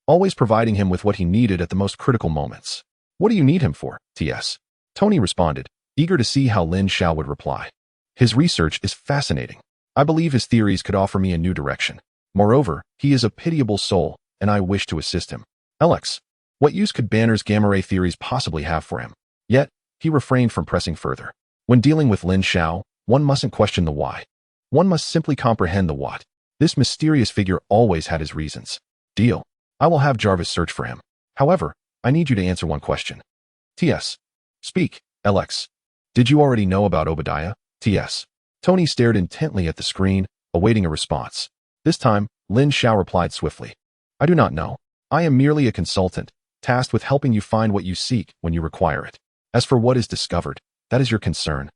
always providing him with what he needed at the most critical moments. What do you need him for, TS? Tony responded, eager to see how Lin Xiao would reply. His research is fascinating. I believe his theories could offer me a new direction. Moreover, he is a pitiable soul, and I wish to assist him. LX. What use could Banner's gamma-ray theories possibly have for him? Yet, he refrained from pressing further. When dealing with Lin Xiao, one mustn't question the why. One must simply comprehend the what. This mysterious figure always had his reasons. Deal. I will have Jarvis search for him. However, I need you to answer one question. T.S. Speak, LX. Did you already know about Obadiah? T.S. Tony stared intently at the screen, awaiting a response. This time, Lin Xiao replied swiftly. I do not know. I am merely a consultant, tasked with helping you find what you seek when you require it. As for what is discovered, that is your concern.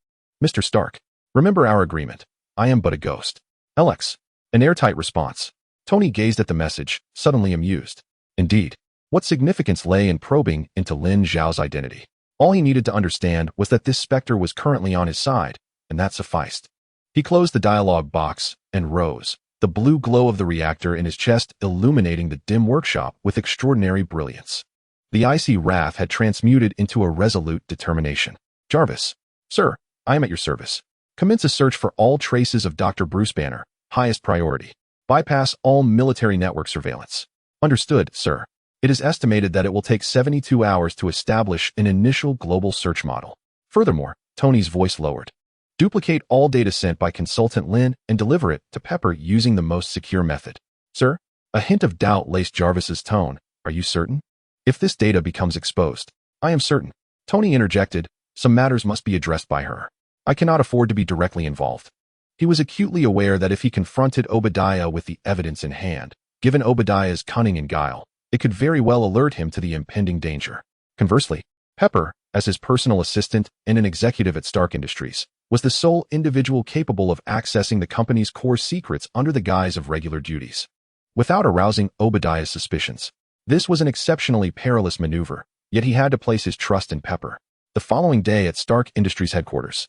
Mr. Stark, remember our agreement. I am but a ghost. LX. An airtight response. Tony gazed at the message, suddenly amused. Indeed, what significance lay in probing into Lin Xiao's identity? All he needed to understand was that this specter was currently on his side, and that sufficed. He closed the dialogue box and rose, the blue glow of the reactor in his chest illuminating the dim workshop with extraordinary brilliance. The icy wrath had transmuted into a resolute determination. Jarvis. Sir, I am at your service. Commence a search for all traces of Dr. Bruce Banner. Highest priority. Bypass all military network surveillance. Understood, sir. It is estimated that it will take 72 hours to establish an initial global search model. Furthermore, Tony's voice lowered. Duplicate all data sent by consultant Lin and deliver it to Pepper using the most secure method. Sir? A hint of doubt laced Jarvis's tone. Are you certain? If this data becomes exposed, I am certain. Tony interjected, some matters must be addressed by her. I cannot afford to be directly involved. He was acutely aware that if he confronted Obadiah with the evidence in hand, given Obadiah's cunning and guile, it could very well alert him to the impending danger. Conversely, Pepper, as his personal assistant and an executive at Stark Industries, was the sole individual capable of accessing the company's core secrets under the guise of regular duties. Without arousing Obadiah's suspicions, this was an exceptionally perilous maneuver, yet he had to place his trust in Pepper. The following day at Stark Industries headquarters,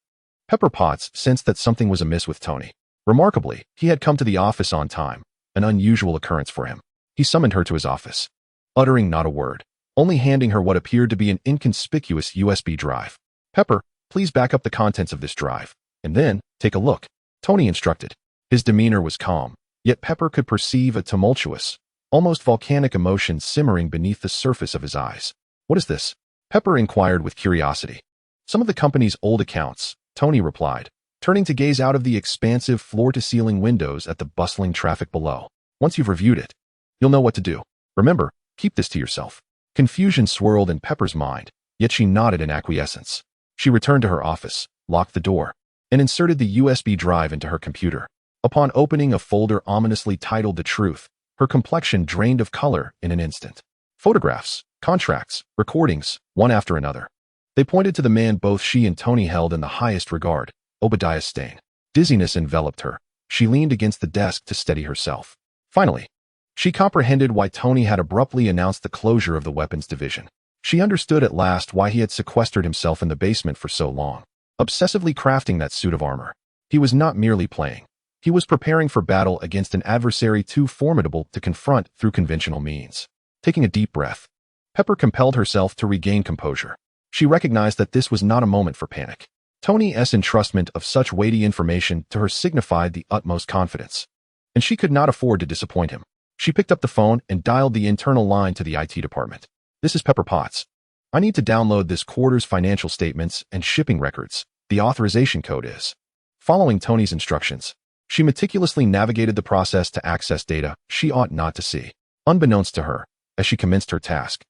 Pepper Potts sensed that something was amiss with Tony. Remarkably, he had come to the office on time, an unusual occurrence for him. He summoned her to his office, uttering not a word, only handing her what appeared to be an inconspicuous USB drive. Pepper, please back up the contents of this drive, and then take a look, Tony instructed. His demeanor was calm, yet Pepper could perceive a tumultuous, almost volcanic emotion simmering beneath the surface of his eyes. What is this? Pepper inquired with curiosity. Some of the company's old accounts, Tony replied, turning to gaze out of the expansive floor-to-ceiling windows at the bustling traffic below. Once you've reviewed it, you'll know what to do. Remember, keep this to yourself. Confusion swirled in Pepper's mind, yet she nodded in acquiescence. She returned to her office, locked the door, and inserted the USB drive into her computer. Upon opening a folder ominously titled The Truth, her complexion drained of color in an instant. Photographs, contracts, recordings, one after another. They pointed to the man both she and Tony held in the highest regard, Obadiah Stane. Dizziness enveloped her. She leaned against the desk to steady herself. Finally, she comprehended why Tony had abruptly announced the closure of the weapons division. She understood at last why he had sequestered himself in the basement for so long, obsessively crafting that suit of armor. He was not merely playing. He was preparing for battle against an adversary too formidable to confront through conventional means. Taking a deep breath, Pepper compelled herself to regain composure. She recognized that this was not a moment for panic. Tony's entrustment of such weighty information to her signified the utmost confidence, and she could not afford to disappoint him. She picked up the phone and dialed the internal line to the IT department. This is Pepper Potts. I need to download this quarter's financial statements and shipping records. The authorization code is. Following Tony's instructions, she meticulously navigated the process to access data she ought not to see. Unbeknownst to her, as she commenced her task,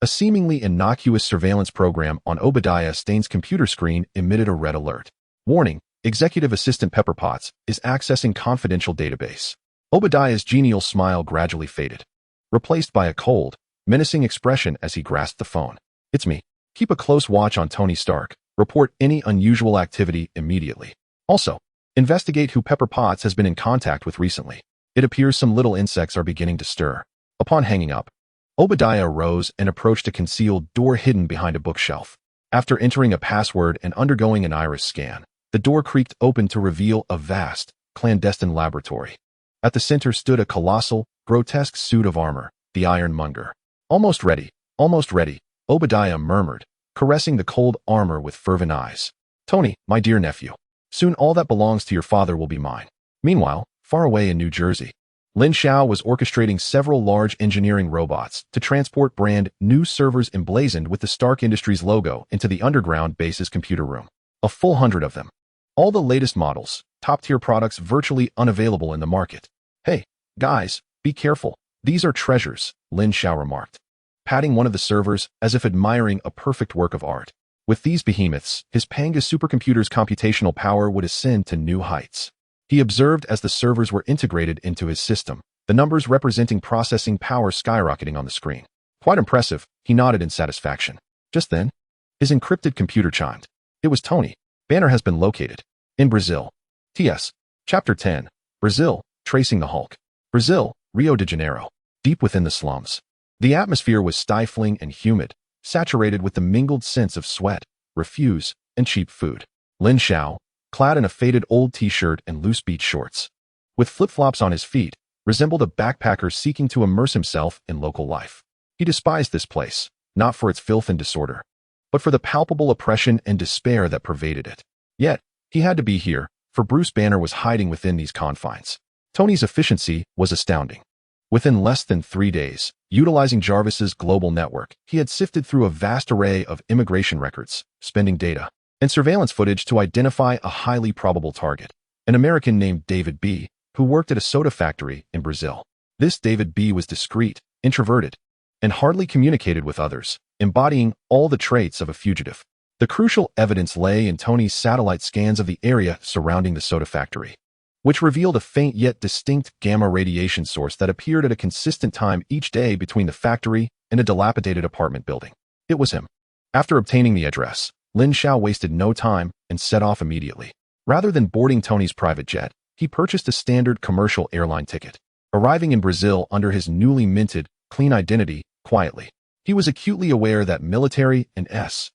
a seemingly innocuous surveillance program on Obadiah Stane's computer screen emitted a red alert. Warning, Executive Assistant Pepper Potts is accessing confidential database. Obadiah's genial smile gradually faded, replaced by a cold, menacing expression as he grasped the phone. It's me. Keep a close watch on Tony Stark. Report any unusual activity immediately. Also, investigate who Pepper Potts has been in contact with recently. It appears some little insects are beginning to stir. Upon hanging up, Obadiah rose and approached a concealed door hidden behind a bookshelf. After entering a password and undergoing an iris scan, the door creaked open to reveal a vast, clandestine laboratory. At the center stood a colossal, grotesque suit of armor, the Iron Munger. Almost ready, Obadiah murmured, caressing the cold armor with fervent eyes. Tony, my dear nephew, soon all that belongs to your father will be mine. Meanwhile, far away in New Jersey, Lin Xiao was orchestrating several large engineering robots to transport brand new servers emblazoned with the Stark Industries logo into the underground base's computer room. A full 100 of them. All the latest models, top-tier products virtually unavailable in the market. Hey, guys, be careful. These are treasures, Lin Xiao remarked. patting one of the servers as if admiring a perfect work of art. With these behemoths, his Pangas supercomputer's computational power would ascend to new heights. He observed as the servers were integrated into his system, the numbers representing processing power skyrocketing on the screen. Quite impressive, he nodded in satisfaction. Just then, his encrypted computer chimed. It was Tony. Banner has been located. In Brazil. T.S. Chapter 10. Brazil, Tracing the Hulk. Brazil, Rio de Janeiro. Deep within the slums. The atmosphere was stifling and humid, saturated with the mingled scents of sweat, refuse, and cheap food. Lin Xiao, clad in a faded old t-shirt and loose beach shorts, with flip-flops on his feet, resembled a backpacker seeking to immerse himself in local life. He despised this place, not for its filth and disorder, but for the palpable oppression and despair that pervaded it. Yet, he had to be here, for Bruce Banner was hiding within these confines. Tony's efficiency was astounding. Within less than 3 days, utilizing Jarvis's global network, he had sifted through a vast array of immigration records, spending data, and surveillance footage to identify a highly probable target, an American named David B., who worked at a soda factory in Brazil. This David B. was discreet, introverted, and hardly communicated with others, embodying all the traits of a fugitive. The crucial evidence lay in Tony's satellite scans of the area surrounding the soda factory, which revealed a faint yet distinct gamma radiation source that appeared at a consistent time each day between the factory and a dilapidated apartment building. It was him. After obtaining the address, Lin Xiao wasted no time and set off immediately. Rather than boarding Tony's private jet, he purchased a standard commercial airline ticket, arriving in Brazil under his newly minted, clean identity, quietly. He was acutely aware that military and SHIELD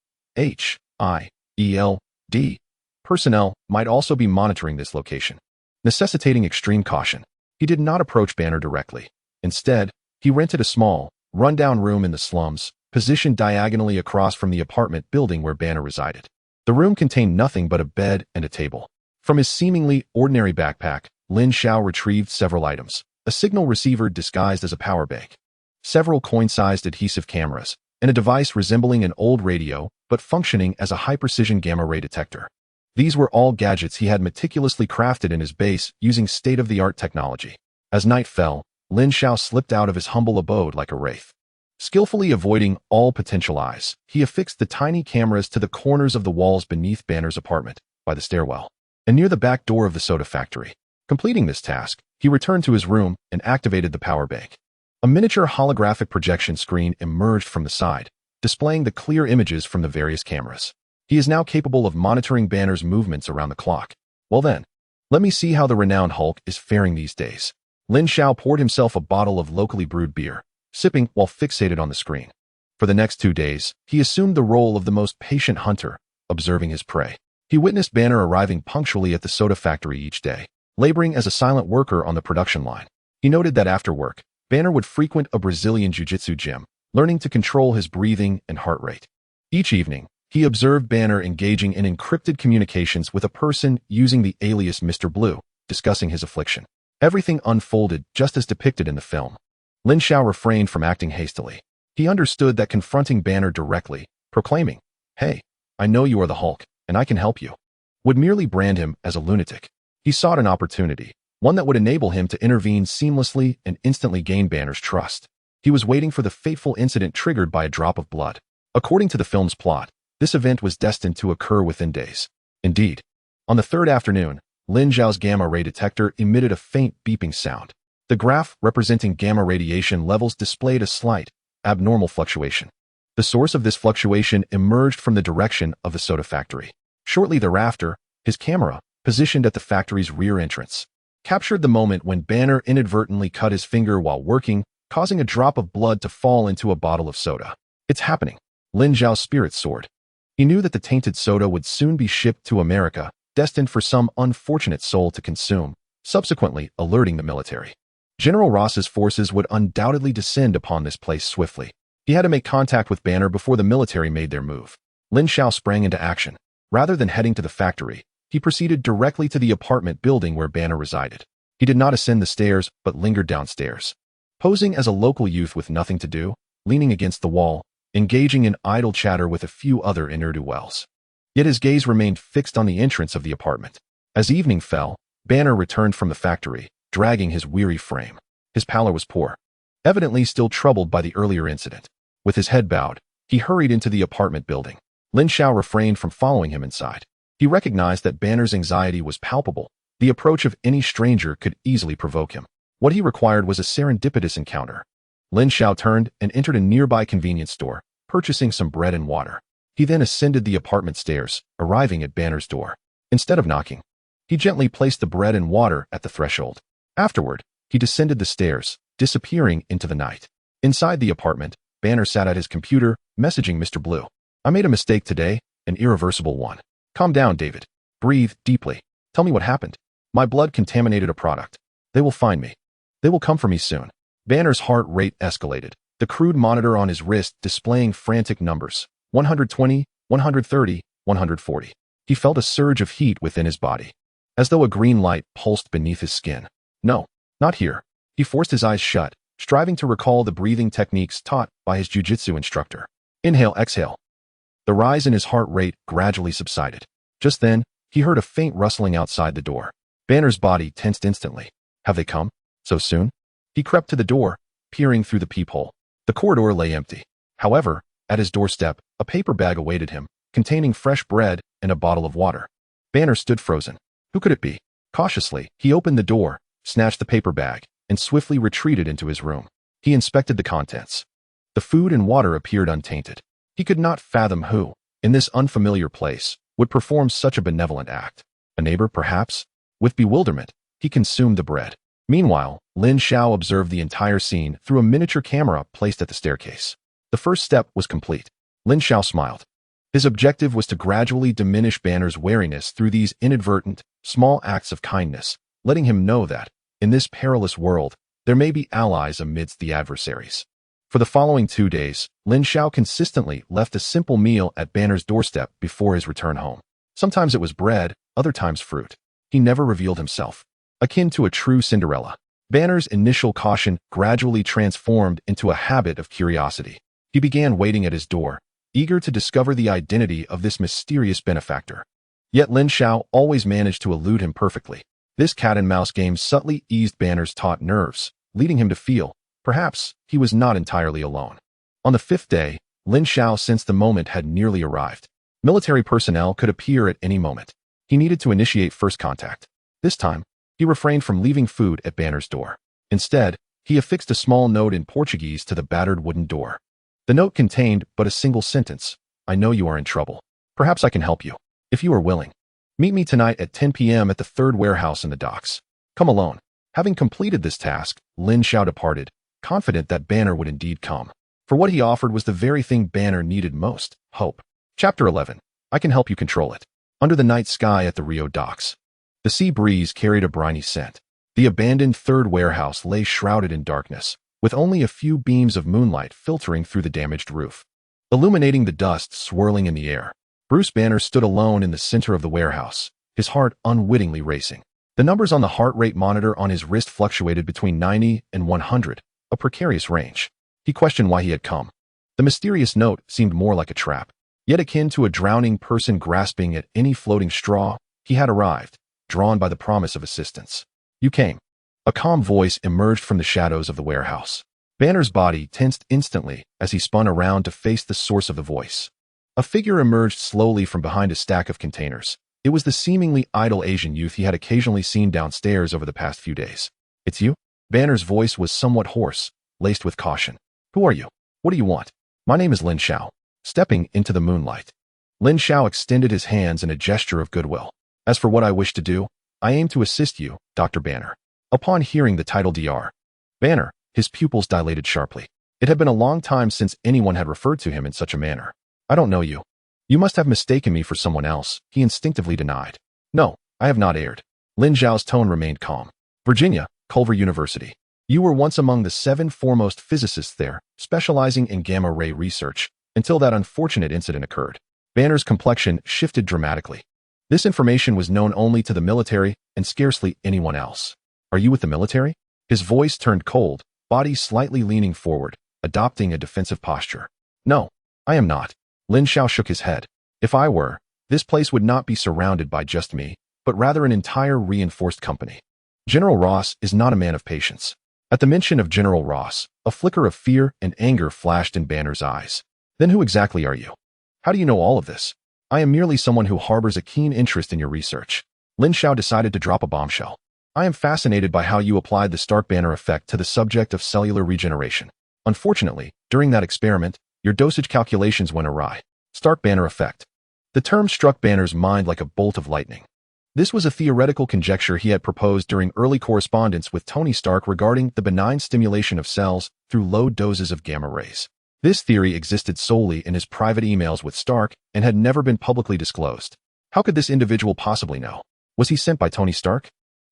personnel might also be monitoring this location, necessitating extreme caution. He did not approach Banner directly. Instead, he rented a small, rundown room in the slums, positioned diagonally across from the apartment building where Banner resided. The room contained nothing but a bed and a table. From his seemingly ordinary backpack, Lin Xiao retrieved several items: a signal receiver disguised as a power bank, several coin-sized adhesive cameras, and a device resembling an old radio but functioning as a high-precision gamma-ray detector. These were all gadgets he had meticulously crafted in his base using state-of-the-art technology. As night fell, Lin Xiao slipped out of his humble abode like a wraith. Skillfully avoiding all potential eyes, he affixed the tiny cameras to the corners of the walls beneath Banner's apartment, by the stairwell, and near the back door of the soda factory. Completing this task, he returned to his room and activated the power bank. A miniature holographic projection screen emerged from the side, displaying the clear images from the various cameras. He is now capable of monitoring Banner's movements around the clock. Well then, let me see how the renowned Hulk is faring these days. Lin Xiao poured himself a bottle of locally brewed beer, sipping while fixated on the screen. For the next 2 days, he assumed the role of the most patient hunter, observing his prey. He witnessed Banner arriving punctually at the soda factory each day, laboring as a silent worker on the production line. He noted that after work, Banner would frequent a Brazilian jiu-jitsu gym, learning to control his breathing and heart rate. Each evening, he observed Banner engaging in encrypted communications with a person using the alias Mr. Blue, discussing his affliction. Everything unfolded just as depicted in the film. Lin Xiao refrained from acting hastily. He understood that confronting Banner directly, proclaiming, "Hey, I know you are the Hulk, and I can help you," would merely brand him as a lunatic. He sought an opportunity, one that would enable him to intervene seamlessly and instantly gain Banner's trust. He was waiting for the fateful incident triggered by a drop of blood. According to the film's plot, this event was destined to occur within days. Indeed, on the third afternoon, Lin Xiao's gamma-ray detector emitted a faint beeping sound. The graph representing gamma radiation levels displayed a slight, abnormal fluctuation. The source of this fluctuation emerged from the direction of the soda factory. Shortly thereafter, his camera, positioned at the factory's rear entrance, captured the moment when Banner inadvertently cut his finger while working, causing a drop of blood to fall into a bottle of soda. It's happening. Lin Xiao's spirits soared. He knew that the tainted soda would soon be shipped to America, destined for some unfortunate soul to consume, subsequently alerting the military. General Ross's forces would undoubtedly descend upon this place swiftly. He had to make contact with Banner before the military made their move. Lin Xiao sprang into action. Rather than heading to the factory, he proceeded directly to the apartment building where Banner resided. He did not ascend the stairs, but lingered downstairs. Posing as a local youth with nothing to do, leaning against the wall, engaging in idle chatter with a few other ne'er-do-wells. Yet his gaze remained fixed on the entrance of the apartment. As evening fell, Banner returned from the factory, dragging his weary frame. His pallor was poor, evidently still troubled by the earlier incident. With his head bowed, he hurried into the apartment building. Lin Xiao refrained from following him inside. He recognized that Banner's anxiety was palpable. The approach of any stranger could easily provoke him. What he required was a serendipitous encounter. Lin Xiao turned and entered a nearby convenience store, purchasing some bread and water. He then ascended the apartment stairs, arriving at Banner's door. Instead of knocking, he gently placed the bread and water at the threshold. Afterward, he descended the stairs, disappearing into the night. Inside the apartment, Banner sat at his computer, messaging Mr. Blue. I made a mistake today, an irreversible one. Calm down, David. Breathe deeply. Tell me what happened. My blood contaminated a product. They will find me. They will come for me soon. Banner's heart rate escalated, the crude monitor on his wrist displaying frantic numbers. 120, 130, 140. He felt a surge of heat within his body, as though a green light pulsed beneath his skin. No, not here. He forced his eyes shut, striving to recall the breathing techniques taught by his jiu-jitsu instructor. Inhale, exhale. The rise in his heart rate gradually subsided. Just then, he heard a faint rustling outside the door. Banner's body tensed instantly. Have they come? So soon? He crept to the door, peering through the peephole. The corridor lay empty. However, at his doorstep, a paper bag awaited him, containing fresh bread and a bottle of water. Banner stood frozen. Who could it be? Cautiously, he opened the door, snatched the paper bag, and swiftly retreated into his room. He inspected the contents. The food and water appeared untainted. He could not fathom who, in this unfamiliar place, would perform such a benevolent act. A neighbor, perhaps? With bewilderment, he consumed the bread. Meanwhile, Lin Xiao observed the entire scene through a miniature camera placed at the staircase. The first step was complete. Lin Xiao smiled. His objective was to gradually diminish Banner's wariness through these inadvertent, small acts of kindness, letting him know that, in this perilous world, there may be allies amidst the adversaries. For the following 2 days, Lin Xiao consistently left a simple meal at Banner's doorstep before his return home. Sometimes it was bread, other times fruit. He never revealed himself. Akin to a true Cinderella, Banner's initial caution gradually transformed into a habit of curiosity. He began waiting at his door, eager to discover the identity of this mysterious benefactor. Yet Lin Xiao always managed to elude him perfectly. This cat-and-mouse game subtly eased Banner's taut nerves, leading him to feel, perhaps, he was not entirely alone. On the 5th day, Lin Xiao sensed the moment had nearly arrived. Military personnel could appear at any moment. He needed to initiate first contact. This time, he refrained from leaving food at Banner's door. Instead, he affixed a small note in Portuguese to the battered wooden door. The note contained but a single sentence. I know you are in trouble. Perhaps I can help you, if you are willing. Meet me tonight at 10 p.m. at the 3rd warehouse in the docks. Come alone. Having completed this task, Lin Xiao departed, confident that Banner would indeed come. For what he offered was the very thing Banner needed most, hope. Chapter 11. I can help you control it. Under the night sky at the Rio docks. The sea breeze carried a briny scent. The abandoned 3rd warehouse lay shrouded in darkness, with only a few beams of moonlight filtering through the damaged roof, illuminating the dust swirling in the air. Bruce Banner stood alone in the center of the warehouse, his heart unwittingly racing. The numbers on the heart rate monitor on his wrist fluctuated between 90 and 100, a precarious range. He questioned why he had come. The mysterious note seemed more like a trap. Yet akin to a drowning person grasping at any floating straw, he had arrived, drawn by the promise of assistance. You came. A calm voice emerged from the shadows of the warehouse. Banner's body tensed instantly as he spun around to face the source of the voice. A figure emerged slowly from behind a stack of containers. It was the seemingly idle Asian youth he had occasionally seen downstairs over the past few days. It's you? Banner's voice was somewhat hoarse, laced with caution. Who are you? What do you want? My name is Lin Xiao. Stepping into the moonlight, Lin Xiao extended his hands in a gesture of goodwill. As for what I wish to do, I aim to assist you, Dr. Banner. Upon hearing the title Dr. Banner, his pupils dilated sharply. It had been a long time since anyone had referred to him in such a manner. I don't know you. You must have mistaken me for someone else, he instinctively denied. No, I have not erred. Lin Xiao's tone remained calm. Virginia, Culver University. You were once among the 7 foremost physicists there, specializing in gamma-ray research, until that unfortunate incident occurred. Banner's complexion shifted dramatically. This information was known only to the military and scarcely anyone else. Are you with the military? His voice turned cold, body slightly leaning forward, adopting a defensive posture. No, I am not. Lin Xiao shook his head. If I were, this place would not be surrounded by just me, but rather an entire reinforced company. General Ross is not a man of patience. At the mention of General Ross, a flicker of fear and anger flashed in Banner's eyes. Then who exactly are you? How do you know all of this? I am merely someone who harbors a keen interest in your research. Lin Xiao decided to drop a bombshell. I am fascinated by how you applied the Stark Banner effect to the subject of cellular regeneration. Unfortunately, during that experiment, your dosage calculations went awry. Stark Banner effect. The term struck Banner's mind like a bolt of lightning. This was a theoretical conjecture he had proposed during early correspondence with Tony Stark regarding the benign stimulation of cells through low doses of gamma rays. This theory existed solely in his private emails with Stark and had never been publicly disclosed. How could this individual possibly know? Was he sent by Tony Stark?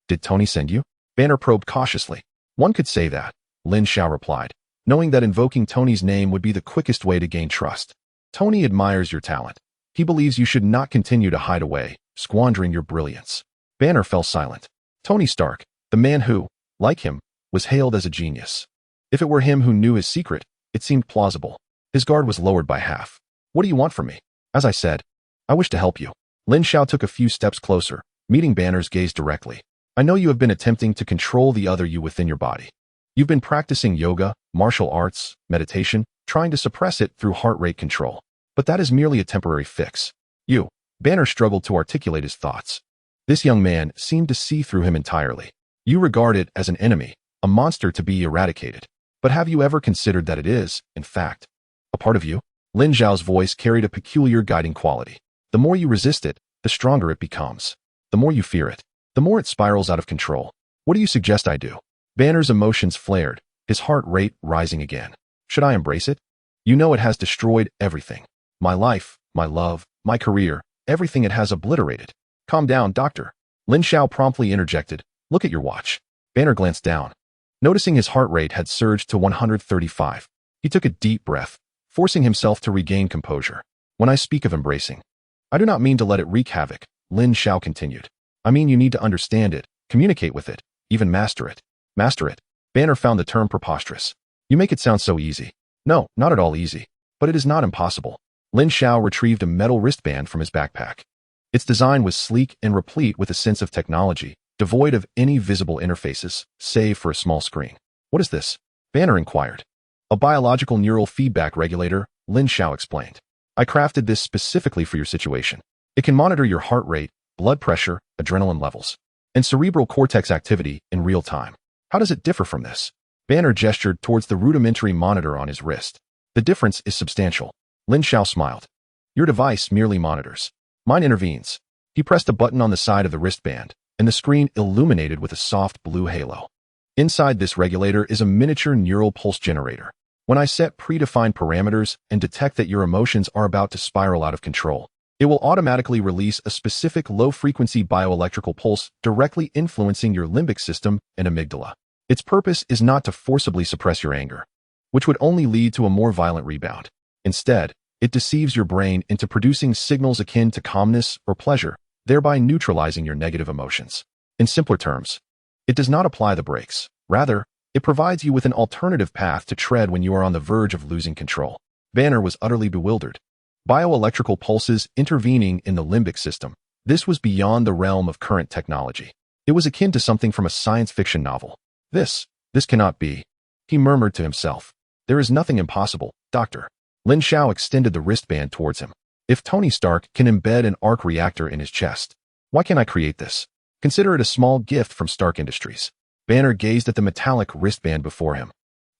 Did Tony send you? Banner probed cautiously. One could say that, Lin Xiao replied, knowing that invoking Tony's name would be the quickest way to gain trust. Tony admires your talent. He believes you should not continue to hide away, squandering your brilliance. Banner fell silent. Tony Stark, the man who, like him, was hailed as a genius. If it were him who knew his secret, it seemed plausible. His guard was lowered by half. What do you want from me? As I said, I wish to help you. Lin Xiao took a few steps closer, meeting Banner's gaze directly. I know you have been attempting to control the other you within your body. You've been practicing yoga, martial arts, meditation, trying to suppress it through heart rate control. But that is merely a temporary fix. Banner struggled to articulate his thoughts. This young man seemed to see through him entirely. You regard it as an enemy, a monster to be eradicated. But have you ever considered that it is, in fact, a part of you? Lin Xiao's voice carried a peculiar guiding quality. The more you resist it, the stronger it becomes. The more you fear it, the more it spirals out of control. What do you suggest I do? Banner's emotions flared, his heart rate rising again. Should I embrace it? You know it has destroyed everything. My life, my love, my career, everything it has obliterated. Calm down, doctor. Lin Xiao promptly interjected. Look at your watch. Banner glanced down. Noticing his heart rate had surged to 135, he took a deep breath, forcing himself to regain composure. When I speak of embracing, I do not mean to let it wreak havoc, Lin Xiao continued. I mean you need to understand it, communicate with it, even master it. Master it. Banner found the term preposterous. You make it sound so easy. No, not at all easy. But it is not impossible. Lin Xiao retrieved a metal wristband from his backpack. Its design was sleek and replete with a sense of technology, devoid of any visible interfaces, save for a small screen. What is this? Banner inquired. A biological neural feedback regulator, Lin Xiao explained. I crafted this specifically for your situation. It can monitor your heart rate, blood pressure, adrenaline levels, and cerebral cortex activity in real time. How does it differ from this? Banner gestured towards the rudimentary monitor on his wrist. The difference is substantial. Lin Xiao smiled. Your device merely monitors. Mine intervenes. He pressed a button on the side of the wristband, and the screen illuminated with a soft blue halo. Inside this regulator is a miniature neural pulse generator. When I set predefined parameters and detect that your emotions are about to spiral out of control, it will automatically release a specific low-frequency bioelectrical pulse directly influencing your limbic system and amygdala. Its purpose is not to forcibly suppress your anger, which would only lead to a more violent rebound. Instead, it deceives your brain into producing signals akin to calmness or pleasure, thereby neutralizing your negative emotions. In simpler terms, it does not apply the brakes. Rather, it provides you with an alternative path to tread when you are on the verge of losing control. Banner was utterly bewildered. Bioelectrical pulses intervening in the limbic system. This was beyond the realm of current technology. It was akin to something from a science fiction novel. This cannot be. He murmured to himself. There is nothing impossible, Doctor. Lin Xiao extended the wristband towards him. If Tony Stark can embed an arc reactor in his chest, why can't I create this? Consider it a small gift from Stark Industries. Banner gazed at the metallic wristband before him,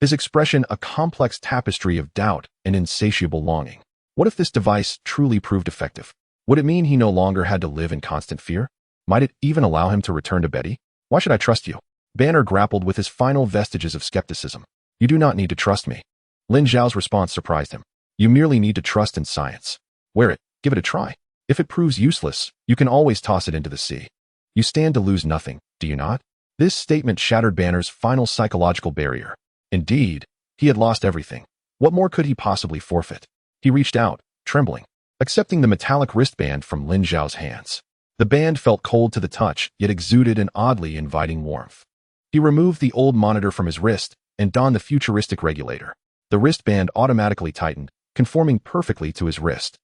his expression a complex tapestry of doubt and insatiable longing. What if this device truly proved effective? Would it mean he no longer had to live in constant fear? Might it even allow him to return to Betty? Why should I trust you? Banner grappled with his final vestiges of skepticism. You do not need to trust me. Lin Xiao's response surprised him. You merely need to trust in science. Wear it, give it a try. If it proves useless, you can always toss it into the sea. You stand to lose nothing, do you not? This statement shattered Banner's final psychological barrier. Indeed, he had lost everything. What more could he possibly forfeit? He reached out, trembling, accepting the metallic wristband from Lin Xiao's hands. The band felt cold to the touch, yet exuded an oddly inviting warmth. He removed the old monitor from his wrist and donned the futuristic regulator. The wristband automatically tightened, conforming perfectly to his wrist.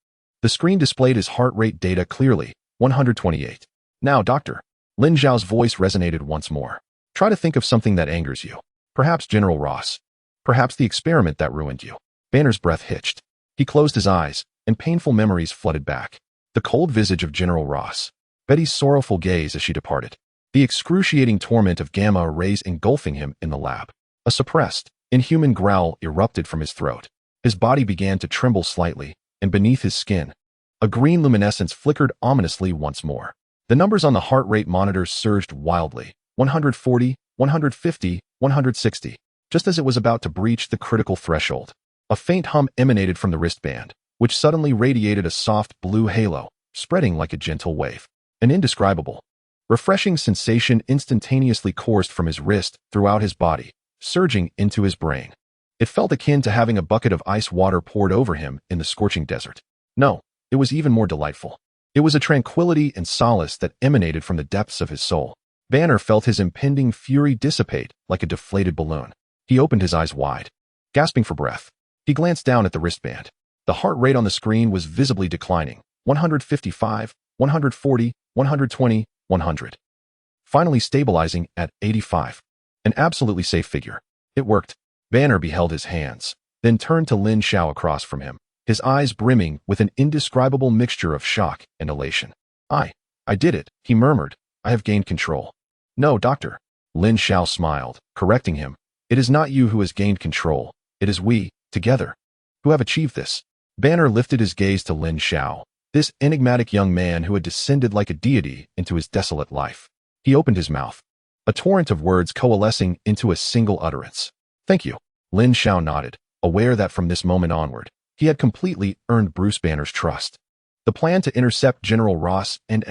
The screen displayed his heart rate data clearly, 128. Now, Doctor. Lin Xiao's voice resonated once more. Try to think of something that angers you. Perhaps General Ross. Perhaps the experiment that ruined you. Banner's breath hitched. He closed his eyes, and painful memories flooded back. The cold visage of General Ross. Betty's sorrowful gaze as she departed. The excruciating torment of gamma rays engulfing him in the lab. A suppressed, inhuman growl erupted from his throat. His body began to tremble slightly, and beneath his skin, a green luminescence flickered ominously once more. The numbers on the heart rate monitor surged wildly. 140, 150, 160. Just as it was about to breach the critical threshold, a faint hum emanated from the wristband, which suddenly radiated a soft blue halo, spreading like a gentle wave. An indescribable, refreshing sensation instantaneously coursed from his wrist throughout his body, surging into his brain. It felt akin to having a bucket of ice water poured over him in the scorching desert. No, it was even more delightful. It was a tranquility and solace that emanated from the depths of his soul. Banner felt his impending fury dissipate like a deflated balloon. He opened his eyes wide, gasping for breath. He glanced down at the wristband. The heart rate on the screen was visibly declining. 155, 140, 120, 100. Finally stabilizing at 85. An absolutely safe figure. It worked. Banner beheld his hands, then turned to Lin Xiao across from him, his eyes brimming with an indescribable mixture of shock and elation. I did it, he murmured. I have gained control. No, doctor. Lin Xiao smiled, correcting him. It is not you who has gained control. It is we, together, who have achieved this. Banner lifted his gaze to Lin Xiao, this enigmatic young man who had descended like a deity into his desolate life. He opened his mouth, a torrent of words coalescing into a single utterance. Thank you. Lin Xiao nodded, aware that from this moment onward, he had completely earned Bruce Banner's trust. The plan to intercept General Ross and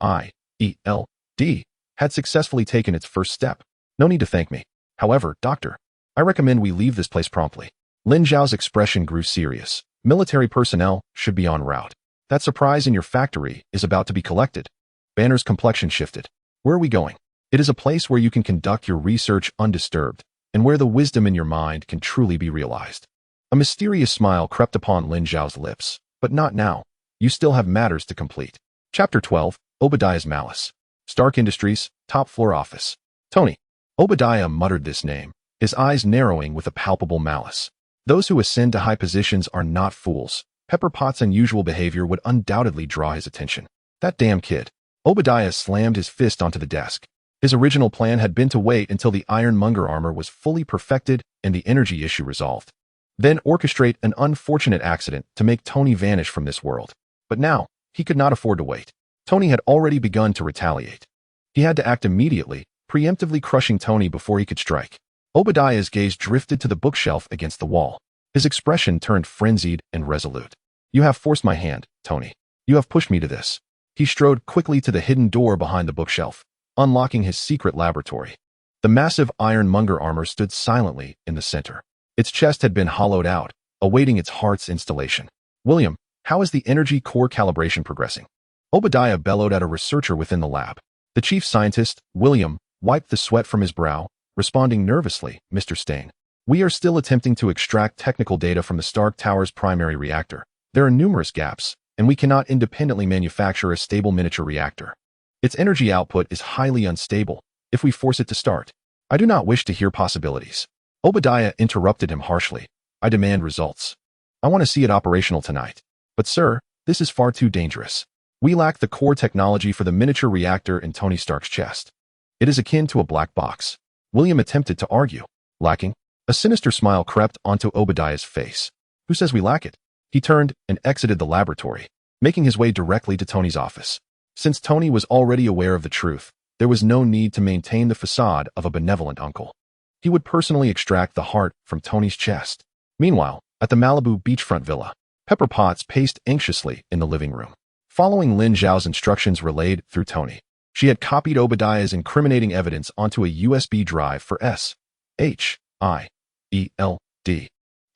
Hydra had successfully taken its first step. No need to thank me. However, doctor, I recommend we leave this place promptly. Lin Xiao's expression grew serious. Military personnel should be en route. That surprise in your factory is about to be collected. Banner's complexion shifted. Where are we going? It is a place where you can conduct your research undisturbed, and where the wisdom in your mind can truly be realized. A mysterious smile crept upon Lin Xiao's lips. But not now. You still have matters to complete. Chapter 12, Obadiah's Malice. Stark Industries, top floor office. Tony. Obadiah muttered this name, his eyes narrowing with a palpable malice. Those who ascend to high positions are not fools. Pepper Potts' unusual behavior would undoubtedly draw his attention. That damn kid. Obadiah slammed his fist onto the desk. His original plan had been to wait until the iron Munger armor was fully perfected and the energy issue resolved. Then orchestrate an unfortunate accident to make Tony vanish from this world. But now, he could not afford to wait. Tony had already begun to retaliate. He had to act immediately, preemptively crushing Tony before he could strike. Obadiah's gaze drifted to the bookshelf against the wall. His expression turned frenzied and resolute. You have forced my hand, Tony. You have pushed me to this. He strode quickly to the hidden door behind the bookshelf, unlocking his secret laboratory. The massive iron Munger armor stood silently in the center. Its chest had been hollowed out, awaiting its heart's installation. William, how is the energy core calibration progressing? Obadiah bellowed at a researcher within the lab. The chief scientist, William, wiped the sweat from his brow, responding nervously, Mr. Stain. We are still attempting to extract technical data from the Stark Tower's primary reactor. There are numerous gaps, and we cannot independently manufacture a stable miniature reactor. Its energy output is highly unstable if we force it to start. I do not wish to hear possibilities. Obadiah interrupted him harshly. I demand results. I want to see it operational tonight. But sir, this is far too dangerous. We lack the core technology for the miniature reactor in Tony Stark's chest. It is akin to a black box. William attempted to argue. Lacking? A sinister smile crept onto Obadiah's face. Who says we lack it? He turned and exited the laboratory, making his way directly to Tony's office. Since Tony was already aware of the truth, there was no need to maintain the facade of a benevolent uncle. He would personally extract the heart from Tony's chest. Meanwhile, at the Malibu beachfront villa, Pepper Potts paced anxiously in the living room, following Lin Xiao's instructions relayed through Tony. She had copied Obadiah's incriminating evidence onto a USB drive for SHIELD.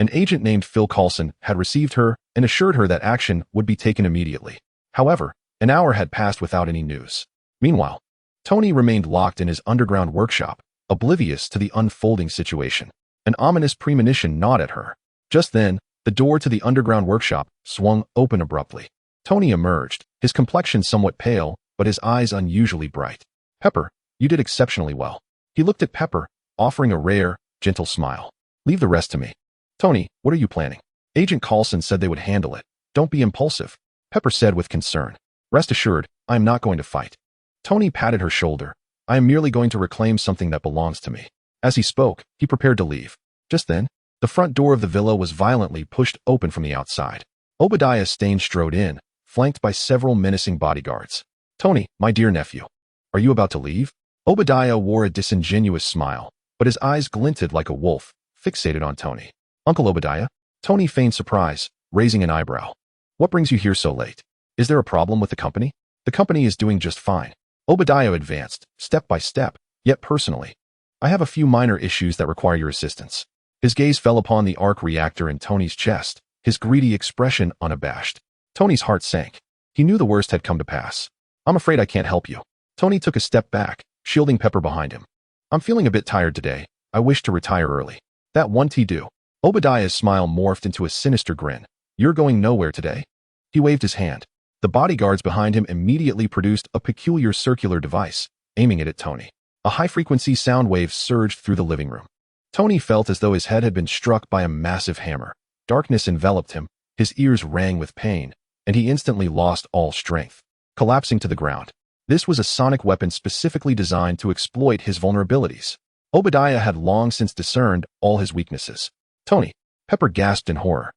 An agent named Phil Coulson had received her and assured her that action would be taken immediately. However, an hour had passed without any news. Meanwhile, Tony remained locked in his underground workshop, oblivious to the unfolding situation. An ominous premonition gnawed at her. Just then, the door to the underground workshop swung open abruptly. Tony emerged, his complexion somewhat pale, but his eyes unusually bright. Pepper, you did exceptionally well. He looked at Pepper, offering a rare, gentle smile. Leave the rest to me. Tony, what are you planning? Agent Coulson said they would handle it. Don't be impulsive, Pepper said with concern. Rest assured, I am not going to fight. Tony patted her shoulder. I am merely going to reclaim something that belongs to me. As he spoke, he prepared to leave. Just then, the front door of the villa was violently pushed open from the outside. Obadiah Stane strode in, flanked by several menacing bodyguards. Tony, my dear nephew. Are you about to leave? Obadiah wore a disingenuous smile, but his eyes glinted like a wolf, fixated on Tony. Uncle Obadiah? Tony feigned surprise, raising an eyebrow. What brings you here so late? Is there a problem with the company? The company is doing just fine. Obadiah advanced, step by step, yet personally. I have a few minor issues that require your assistance. His gaze fell upon the arc reactor in Tony's chest, his greedy expression unabashed. Tony's heart sank. He knew the worst had come to pass. I'm afraid I can't help you. Tony took a step back, shielding Pepper behind him. I'm feeling a bit tired today. I wish to retire early. That won't do. Obadiah's smile morphed into a sinister grin. You're going nowhere today? He waved his hand. The bodyguards behind him immediately produced a peculiar circular device, aiming it at Tony. A high-frequency sound wave surged through the living room. Tony felt as though his head had been struck by a massive hammer. Darkness enveloped him, his ears rang with pain, and he instantly lost all strength, collapsing to the ground. This was a sonic weapon specifically designed to exploit his vulnerabilities. Obadiah had long since discerned all his weaknesses. Tony, Pepper gasped in horror,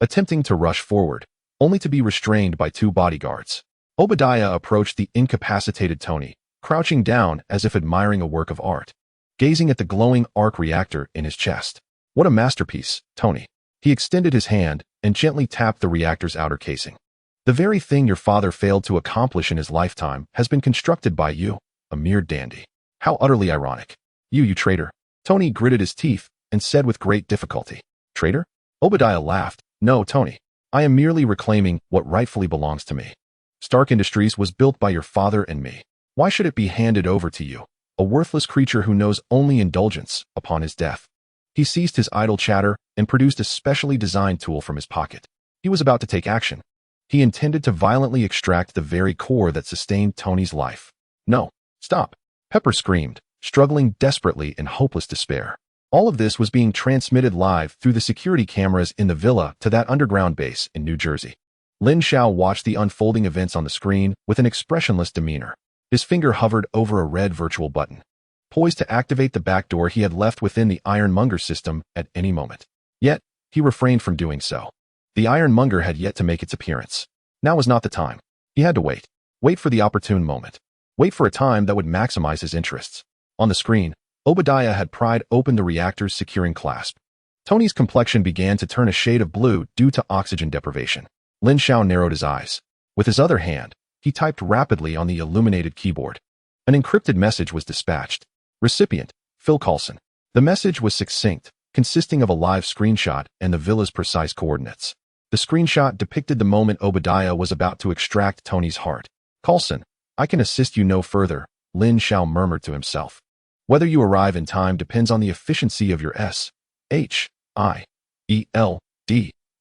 attempting to rush forward, only to be restrained by two bodyguards. Obadiah approached the incapacitated Tony, crouching down as if admiring a work of art, gazing at the glowing arc reactor in his chest. What a masterpiece, Tony. He extended his hand and gently tapped the reactor's outer casing. The very thing your father failed to accomplish in his lifetime has been constructed by you, a mere dandy. How utterly ironic. You traitor. Tony gritted his teeth and said with great difficulty. Traitor? Obadiah laughed. No, Tony. I am merely reclaiming what rightfully belongs to me. Stark Industries was built by your father and me. Why should it be handed over to you, a worthless creature who knows only indulgence, upon his death? He ceased his idle chatter and produced a specially designed tool from his pocket. He was about to take action. He intended to violently extract the very core that sustained Tony's life. No, stop. Pepper screamed, struggling desperately in hopeless despair. All of this was being transmitted live through the security cameras in the villa to that underground base in New Jersey. Lin Xiao watched the unfolding events on the screen with an expressionless demeanor. His finger hovered over a red virtual button, poised to activate the backdoor he had left within the Munger system at any moment. Yet, he refrained from doing so. The Munger had yet to make its appearance. Now was not the time. He had to wait. Wait for the opportune moment. Wait for a time that would maximize his interests. On the screen, Obadiah had pried open the reactor's securing clasp. Tony's complexion began to turn a shade of blue due to oxygen deprivation. Lin Xiao narrowed his eyes. With his other hand, he typed rapidly on the illuminated keyboard. An encrypted message was dispatched. Recipient, Phil Coulson. The message was succinct, consisting of a live screenshot and the villa's precise coordinates. The screenshot depicted the moment Obadiah was about to extract Tony's heart. Coulson, I can assist you no further, Lin Xiao murmured to himself. Whether you arrive in time depends on the efficiency of your S.H.I.E.L.D.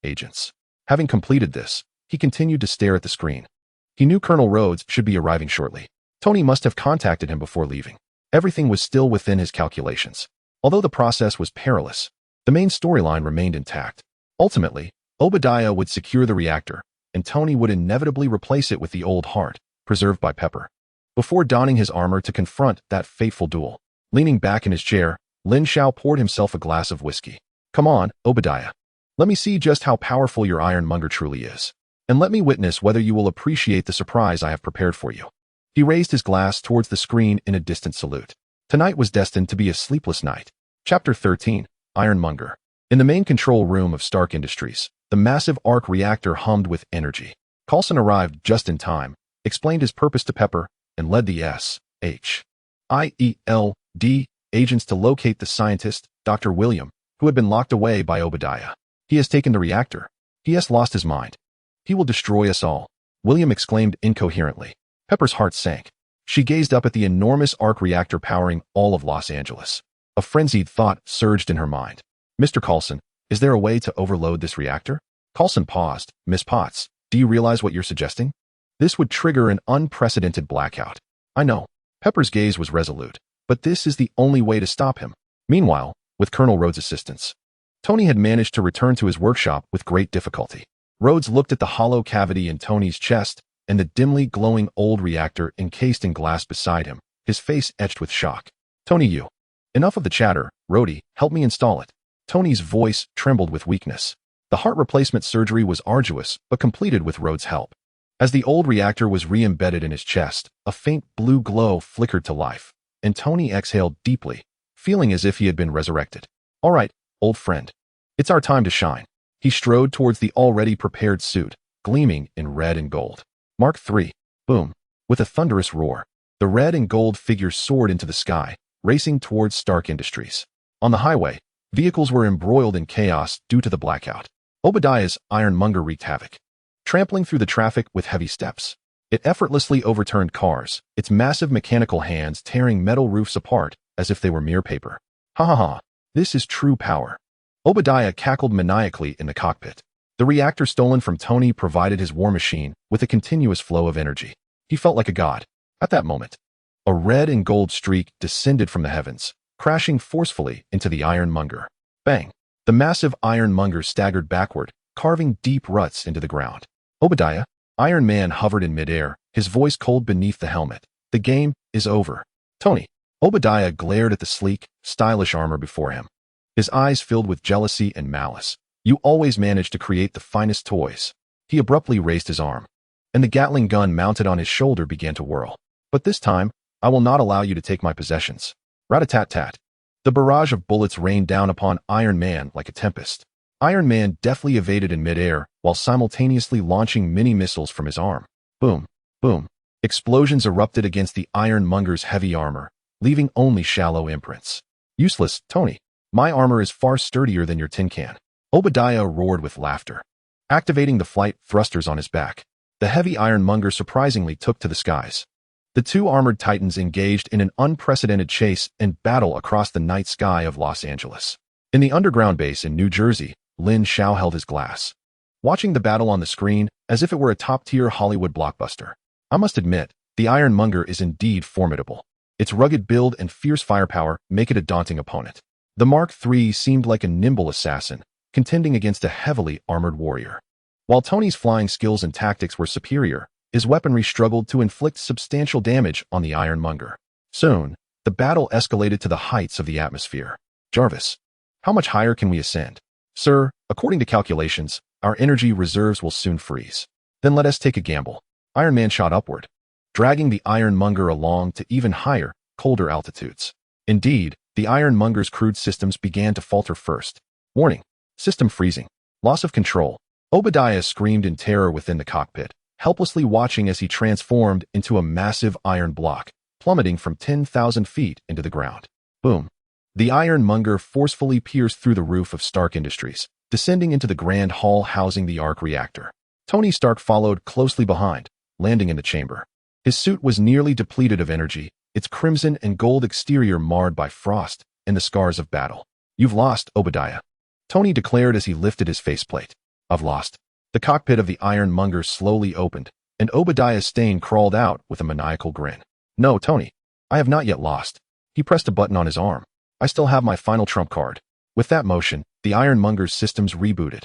agents. Having completed this, he continued to stare at the screen. He knew Colonel Rhodes should be arriving shortly. Tony must have contacted him before leaving. Everything was still within his calculations. Although the process was perilous, the main storyline remained intact. Ultimately, Obadiah would secure the reactor, and Tony would inevitably replace it with the old heart, preserved by Pepper. Before donning his armor to confront that fateful duel, leaning back in his chair, Lin Xiao poured himself a glass of whiskey. Come on, Obadiah. Let me see just how powerful your Monger truly is. And let me witness whether you will appreciate the surprise I have prepared for you. He raised his glass towards the screen in a distant salute. Tonight was destined to be a sleepless night. Chapter 13, Munger. In the main control room of Stark Industries, the massive arc reactor hummed with energy. Coulson arrived just in time, explained his purpose to Pepper, and led the S.H.I.E.L.D. agents to locate the scientist, Dr. William, who had been locked away by Obadiah. He has taken the reactor. He has lost his mind. He will destroy us all, William exclaimed incoherently. Pepper's heart sank. She gazed up at the enormous arc reactor powering all of Los Angeles. A frenzied thought surged in her mind. Mr. Coulson, is there a way to overload this reactor? Coulson paused. Miss Potts, do you realize what you're suggesting? This would trigger an unprecedented blackout. I know. Pepper's gaze was resolute. But this is the only way to stop him. Meanwhile, with Colonel Rhodes' assistance, Tony had managed to return to his workshop with great difficulty. Rhodes looked at the hollow cavity in Tony's chest and the dimly glowing old reactor encased in glass beside him, his face etched with shock. Tony, you. Enough of the chatter, Rhodey, help me install it. Tony's voice trembled with weakness. The heart replacement surgery was arduous, but completed with Rhodes' help. As the old reactor was re-embedded in his chest, a faint blue glow flickered to life, and Tony exhaled deeply, feeling as if he had been resurrected. All right, old friend. It's our time to shine. He strode towards the already prepared suit, gleaming in red and gold. Mark III. Boom. With a thunderous roar, the red and gold figure soared into the sky, racing towards Stark Industries. On the highway, vehicles were embroiled in chaos due to the blackout. Obadiah's Ironmonger wreaked havoc, trampling through the traffic with heavy steps. It effortlessly overturned cars, its massive mechanical hands tearing metal roofs apart as if they were mere paper. Ha ha ha. This is true power. Obadiah cackled maniacally in the cockpit. The reactor stolen from Tony provided his war machine with a continuous flow of energy. He felt like a god. At that moment, a red and gold streak descended from the heavens, crashing forcefully into the Ironmonger. Bang! The massive Ironmonger staggered backward, carving deep ruts into the ground. Obadiah, Iron Man hovered in midair, his voice cold beneath the helmet. The game is over. Tony. Obadiah glared at the sleek, stylish armor before him, his eyes filled with jealousy and malice. You always manage to create the finest toys. He abruptly raised his arm, and the Gatling gun mounted on his shoulder began to whirl. But this time, I will not allow you to take my possessions. Rat-a-tat-tat. The barrage of bullets rained down upon Iron Man like a tempest. Iron Man deftly evaded in midair while simultaneously launching mini-missiles from his arm. Boom, boom. Explosions erupted against the Ironmonger's heavy armor, leaving only shallow imprints. Useless, Tony. My armor is far sturdier than your tin can. Obadiah roared with laughter, activating the flight thrusters on his back. The heavy Ironmonger surprisingly took to the skies. The two armored titans engaged in an unprecedented chase and battle across the night sky of Los Angeles. In the underground base in New Jersey, Lin Xiao held his glass, watching the battle on the screen as if it were a top-tier Hollywood blockbuster. I must admit, the Ironmonger is indeed formidable. Its rugged build and fierce firepower make it a daunting opponent. The Mark III seemed like a nimble assassin, contending against a heavily armored warrior. While Tony's flying skills and tactics were superior, his weaponry struggled to inflict substantial damage on the Ironmonger. Soon, the battle escalated to the heights of the atmosphere. Jarvis, how much higher can we ascend? Sir, according to calculations, our energy reserves will soon freeze. Then let us take a gamble. Iron Man shot upward, dragging the Ironmonger along to even higher, colder altitudes. Indeed, the Ironmonger's crude systems began to falter first. Warning. System freezing. Loss of control. Obadiah screamed in terror within the cockpit, helplessly watching as he transformed into a massive iron block, plummeting from 10,000 feet into the ground. Boom. The Ironmonger forcefully pierced through the roof of Stark Industries, descending into the grand hall housing the Arc Reactor. Tony Stark followed closely behind, landing in the chamber. His suit was nearly depleted of energy, its crimson and gold exterior marred by frost and the scars of battle. You've lost, Obadiah, Tony declared as he lifted his faceplate. I've lost. The cockpit of the Ironmonger slowly opened, and Obadiah Stane crawled out with a maniacal grin. No, Tony. I have not yet lost. He pressed a button on his arm. I still have my final trump card. With that motion, the Ironmonger's systems rebooted,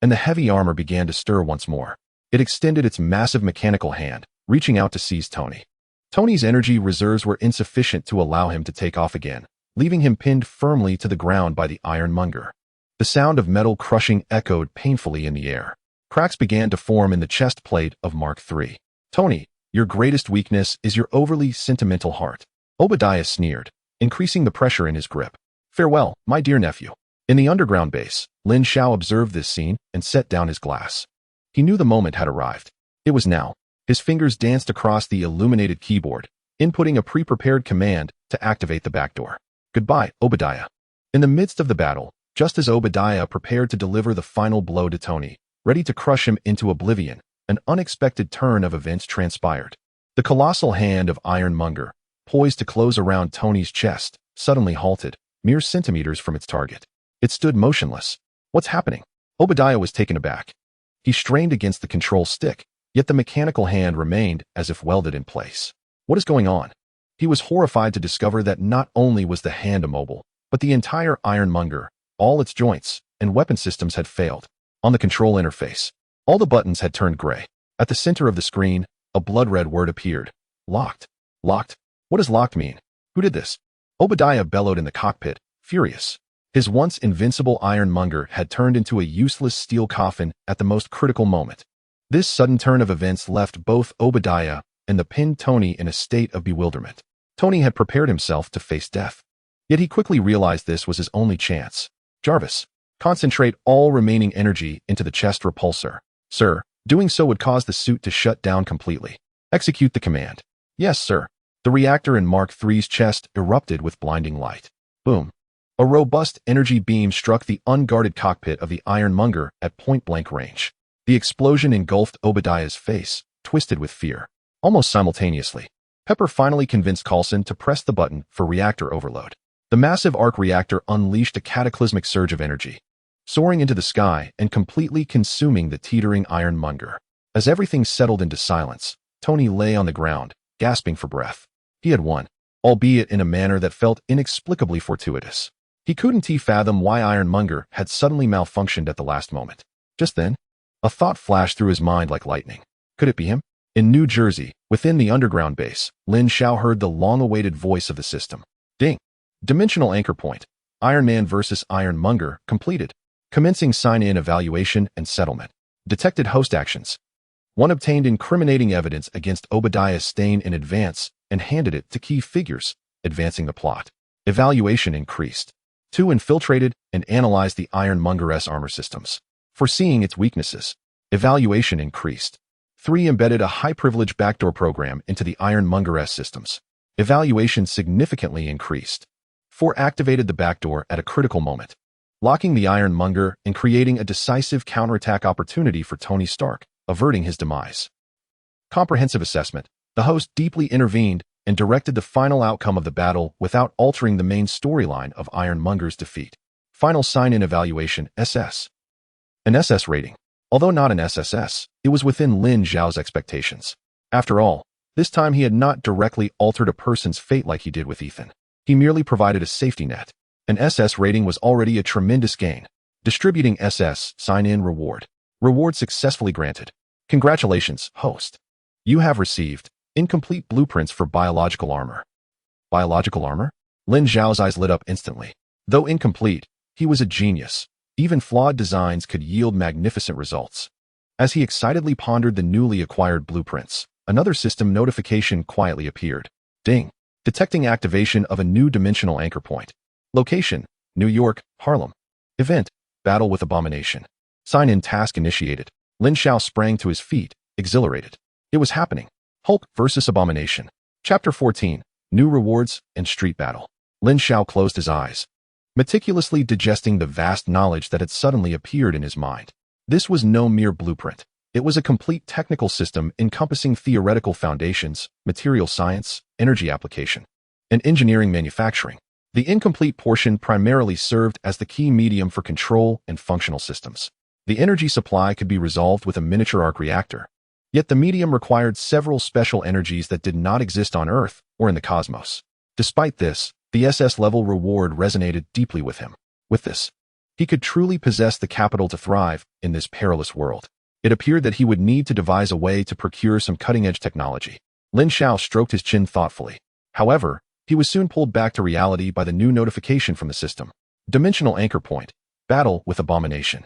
and the heavy armor began to stir once more. It extended its massive mechanical hand, reaching out to seize Tony. Tony's energy reserves were insufficient to allow him to take off again, leaving him pinned firmly to the ground by the Ironmonger. The sound of metal crushing echoed painfully in the air. Cracks began to form in the chest plate of Mark III. Tony, your greatest weakness is your overly sentimental heart. Obadiah sneered, increasing the pressure in his grip. Farewell, my dear nephew. In the underground base, Lin Xiao observed this scene and set down his glass. He knew the moment had arrived. It was now. His fingers danced across the illuminated keyboard, inputting a pre-prepared command to activate the backdoor. Goodbye, Obadiah. In the midst of the battle, just as Obadiah prepared to deliver the final blow to Tony, ready to crush him into oblivion, an unexpected turn of events transpired. The colossal hand of Ironmonger, poised to close around Tony's chest, suddenly halted, mere centimeters from its target. It stood motionless. What's happening? Obadiah was taken aback. He strained against the control stick, yet the mechanical hand remained as if welded in place. What is going on? He was horrified to discover that not only was the hand immobile, But the entire Ironmonger, all its joints and weapon systems had failed. On the control interface, all the buttons had turned gray. At the center of the screen, a blood-red word appeared. Locked. Locked? What does locked mean? Who did this? Obadiah bellowed in the cockpit, furious. His once invincible Ironmonger had turned into a useless steel coffin at the most critical moment. This sudden turn of events left both Obadiah and the pinned Tony in a state of bewilderment. Tony had prepared himself to face death. Yet he quickly realized this was his only chance. Jarvis, concentrate all remaining energy into the chest repulsor. Sir, doing so would cause the suit to shut down completely. Execute the command. Yes, sir. The reactor in Mark III's chest erupted with blinding light. Boom. A robust energy beam struck the unguarded cockpit of the Ironmonger at point-blank range. The explosion engulfed Obadiah's face, twisted with fear. Almost simultaneously, Pepper finally convinced Coulson to press the button for reactor overload. The massive Arc Reactor unleashed a cataclysmic surge of energy, soaring into the sky and completely consuming the teetering Ironmonger. As everything settled into silence, Tony lay on the ground, gasping for breath. He had won, albeit in a manner that felt inexplicably fortuitous. He couldn't fathom why Ironmonger had suddenly malfunctioned at the last moment. Just then, a thought flashed through his mind like lightning. Could it be him? In New Jersey, within the underground base, Lin Xiao heard the long-awaited voice of the system. Ding! Dimensional anchor point. Ironman versus Ironmonger completed. Commencing sign-in evaluation and settlement. Detected host actions. 1 obtained incriminating evidence against Obadiah Stane in advance and handed it to key figures, advancing the plot. Evaluation increased. 2 infiltrated and analyzed the Ironmonger's armor systems. Foreseeing its weaknesses, evaluation increased. 3 embedded a high-privilege backdoor program into the Ironmonger's systems. Evaluation significantly increased. 4 activated the backdoor at a critical moment, locking the Ironmonger and creating a decisive counterattack opportunity for Tony Stark, averting his demise. Comprehensive assessment. The host deeply intervened and directed the final outcome of the battle without altering the main storyline of Ironmonger's defeat. Final sign-in evaluation, SS. An SS rating. Although not an SSS, it was within Lin Xiao's expectations. After all, this time he had not directly altered a person's fate like he did with Ethan. He merely provided a safety net. An SS rating was already a tremendous gain. Distributing SS sign-in reward. Reward successfully granted. Congratulations, host. You have received incomplete blueprints for biological armor. Biological armor? Lin Xiao's eyes lit up instantly. Though incomplete, he was a genius. Even flawed designs could yield magnificent results. As he excitedly pondered the newly acquired blueprints, another system notification quietly appeared. Ding. Detecting activation of a new dimensional anchor point. Location, New York, Harlem. Event, battle with Abomination. Sign-in task initiated. Lin Xiao sprang to his feet, exhilarated. It was happening. Hulk versus Abomination. Chapter 14, New Rewards and Street Battle. Lin Xiao closed his eyes, meticulously digesting the vast knowledge that had suddenly appeared in his mind. This was no mere blueprint. It was a complete technical system encompassing theoretical foundations, material science, energy application, and engineering manufacturing. The incomplete portion primarily served as the key medium for control and functional systems. The energy supply could be resolved with a miniature arc reactor. Yet the medium required several special energies that did not exist on Earth or in the cosmos. Despite this, the SS-level reward resonated deeply with him. With this, he could truly possess the capital to thrive in this perilous world. It appeared that he would need to devise a way to procure some cutting-edge technology. Lin Xiao stroked his chin thoughtfully. However, he was soon pulled back to reality by the new notification from the system. Dimensional anchor point. Battle with Abomination.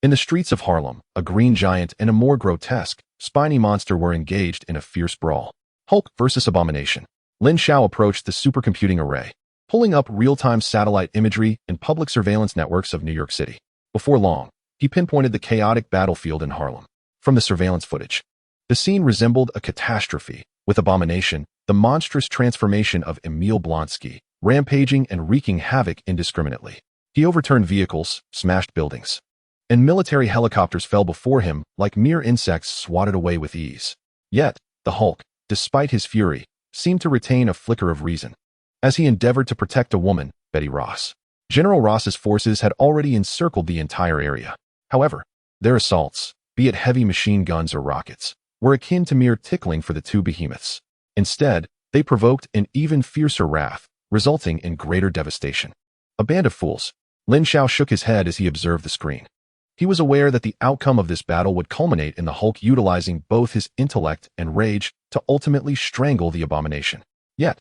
In the streets of Harlem, a green giant and a more grotesque, spiny monster were engaged in a fierce brawl. Hulk versus Abomination. Lin Xiao approached the supercomputing array, pulling up real-time satellite imagery and public surveillance networks of New York City. Before long, he pinpointed the chaotic battlefield in Harlem. From the surveillance footage, the scene resembled a catastrophe, with Abomination, the monstrous transformation of Emil Blonsky, rampaging and wreaking havoc indiscriminately. He overturned vehicles, smashed buildings, and military helicopters fell before him like mere insects swatted away with ease. Yet, the Hulk, despite his fury, seemed to retain a flicker of reason. As he endeavored to protect a woman, Betty Ross. General Ross's forces had already encircled the entire area. However, their assaults, be it heavy machine guns or rockets, were akin to mere tickling for the two behemoths. Instead, they provoked an even fiercer wrath, resulting in greater devastation. A band of fools. Lin Xiao shook his head as he observed the screen. He was aware that the outcome of this battle would culminate in the Hulk utilizing both his intellect and rage to ultimately strangle the abomination. Yet,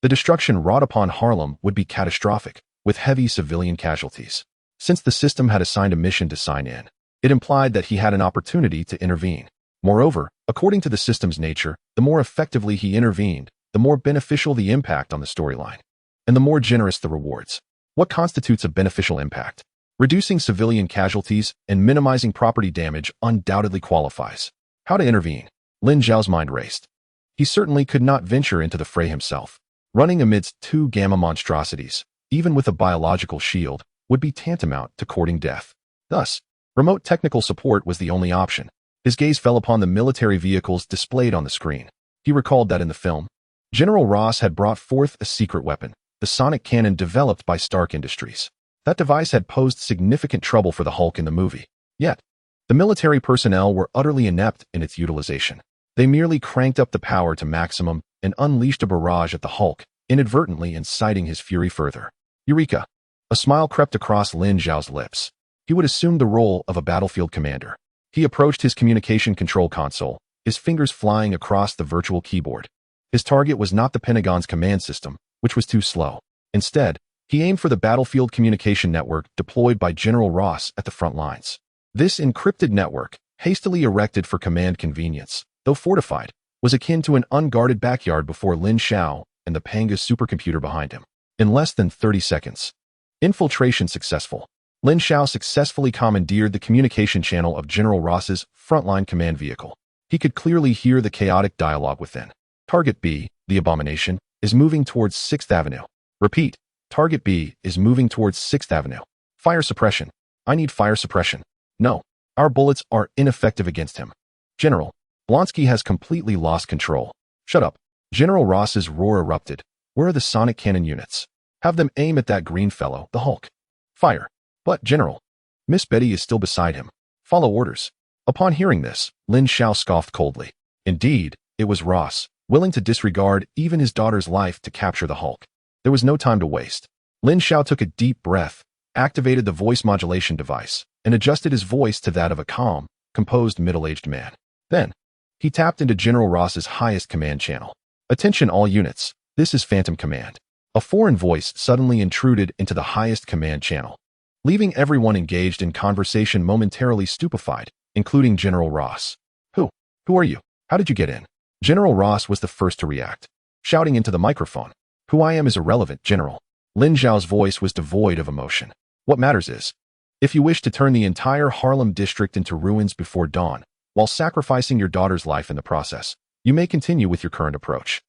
the destruction wrought upon Harlem would be catastrophic, with heavy civilian casualties. Since the system had assigned a mission to sign in, it implied that he had an opportunity to intervene. Moreover, according to the system's nature, the more effectively he intervened, the more beneficial the impact on the storyline, and the more generous the rewards. What constitutes a beneficial impact? Reducing civilian casualties and minimizing property damage undoubtedly qualifies. How to intervene? Lin Xiao's mind raced. He certainly could not venture into the fray himself. Running amidst two gamma monstrosities, even with a biological shield, would be tantamount to courting death. Thus, remote technical support was the only option. His gaze fell upon the military vehicles displayed on the screen. He recalled that in the film, General Ross had brought forth a secret weapon, the sonic cannon developed by Stark Industries. That device had posed significant trouble for the Hulk in the movie. Yet, the military personnel were utterly inept in its utilization. They merely cranked up the power to maximum and unleashed a barrage at the Hulk, inadvertently inciting his fury further. Eureka! A smile crept across Lin Xiao's lips. He would assume the role of a battlefield commander. He approached his communication control console, his fingers flying across the virtual keyboard. His target was not the Pentagon's command system, which was too slow. Instead, he aimed for the battlefield communication network deployed by General Ross at the front lines. This encrypted network, hastily erected for command convenience, though fortified, was akin to an unguarded backyard before Lin Xiao and the Panga's supercomputer behind him. In less than 30 seconds, infiltration successful. Lin Xiao successfully commandeered the communication channel of General Ross's frontline command vehicle. He could clearly hear the chaotic dialogue within. Target B, the abomination, is moving towards 6th Avenue. Repeat. Target B is moving towards 6th Avenue. Fire suppression. I need fire suppression. No. Our bullets are ineffective against him. General, Blonsky has completely lost control. Shut up. General Ross's roar erupted. Where are the sonic cannon units? Have them aim at that green fellow, the Hulk. Fire. But, General, Miss Betty is still beside him. Follow orders. Upon hearing this, Lin Xiao scoffed coldly. Indeed, it was Ross, willing to disregard even his daughter's life to capture the Hulk. There was no time to waste. Lin Xiao took a deep breath, activated the voice modulation device, and adjusted his voice to that of a calm, composed middle-aged man. Then, he tapped into General Ross's highest command channel. Attention all units, this is Phantom Command. A foreign voice suddenly intruded into the highest command channel, leaving everyone engaged in conversation momentarily stupefied, including General Ross. Who are you? How did you get in? General Ross was the first to react, shouting into the microphone. Who I am is irrelevant, General. Lin Xiao's voice was devoid of emotion. What matters is, if you wish to turn the entire Harlem district into ruins before dawn, while sacrificing your daughter's life in the process, you may continue with your current approach.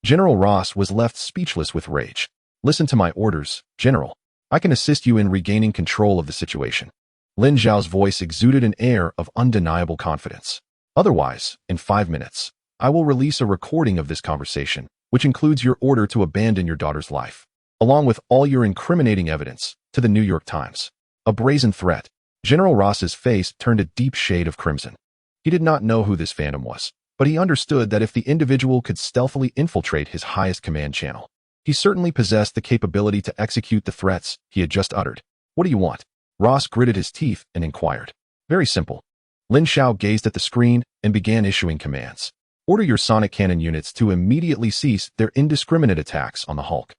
General Ross was left speechless with rage. Listen to my orders, General. I can assist you in regaining control of the situation. Lin Xiao's voice exuded an air of undeniable confidence. Otherwise, in 5 minutes, I will release a recording of this conversation, which includes your order to abandon your daughter's life, along with all your incriminating evidence, to the New York Times. A brazen threat. General Ross's face turned a deep shade of crimson. He did not know who this phantom was, but he understood that if the individual could stealthily infiltrate his highest command channel, he certainly possessed the capability to execute the threats he had just uttered. What do you want? Ross gritted his teeth and inquired. Very simple. Lin Xiao gazed at the screen and began issuing commands. Order your sonic cannon units to immediately cease their indiscriminate attacks on the Hulk.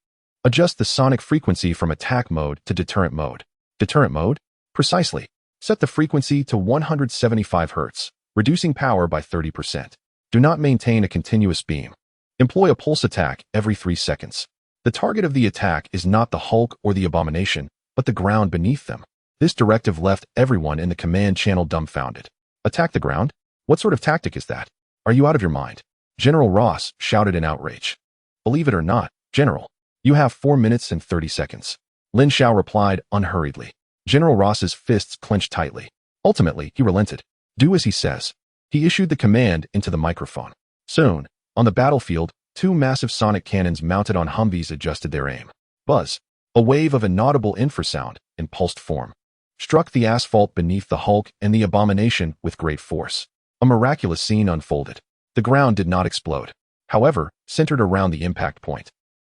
Adjust the sonic frequency from attack mode to deterrent mode. Deterrent mode? Precisely. Set the frequency to 175 Hz, reducing power by 30%. Do not maintain a continuous beam. Employ a pulse attack every 3 seconds. The target of the attack is not the Hulk or the abomination, but the ground beneath them. This directive left everyone in the command channel dumbfounded. Attack the ground? What sort of tactic is that? Are you out of your mind? General Ross shouted in outrage. Believe it or not, General, you have 4 minutes and 30 seconds. Lin Xiao replied unhurriedly. General Ross's fists clenched tightly. Ultimately, he relented. Do as he says. He issued the command into the microphone. Soon, on the battlefield, 2 massive sonic cannons mounted on Humvees adjusted their aim. Buzz, a wave of inaudible infrasound, in pulsed form, struck the asphalt beneath the Hulk and the abomination with great force. A miraculous scene unfolded. The ground did not explode. However, centered around the impact point,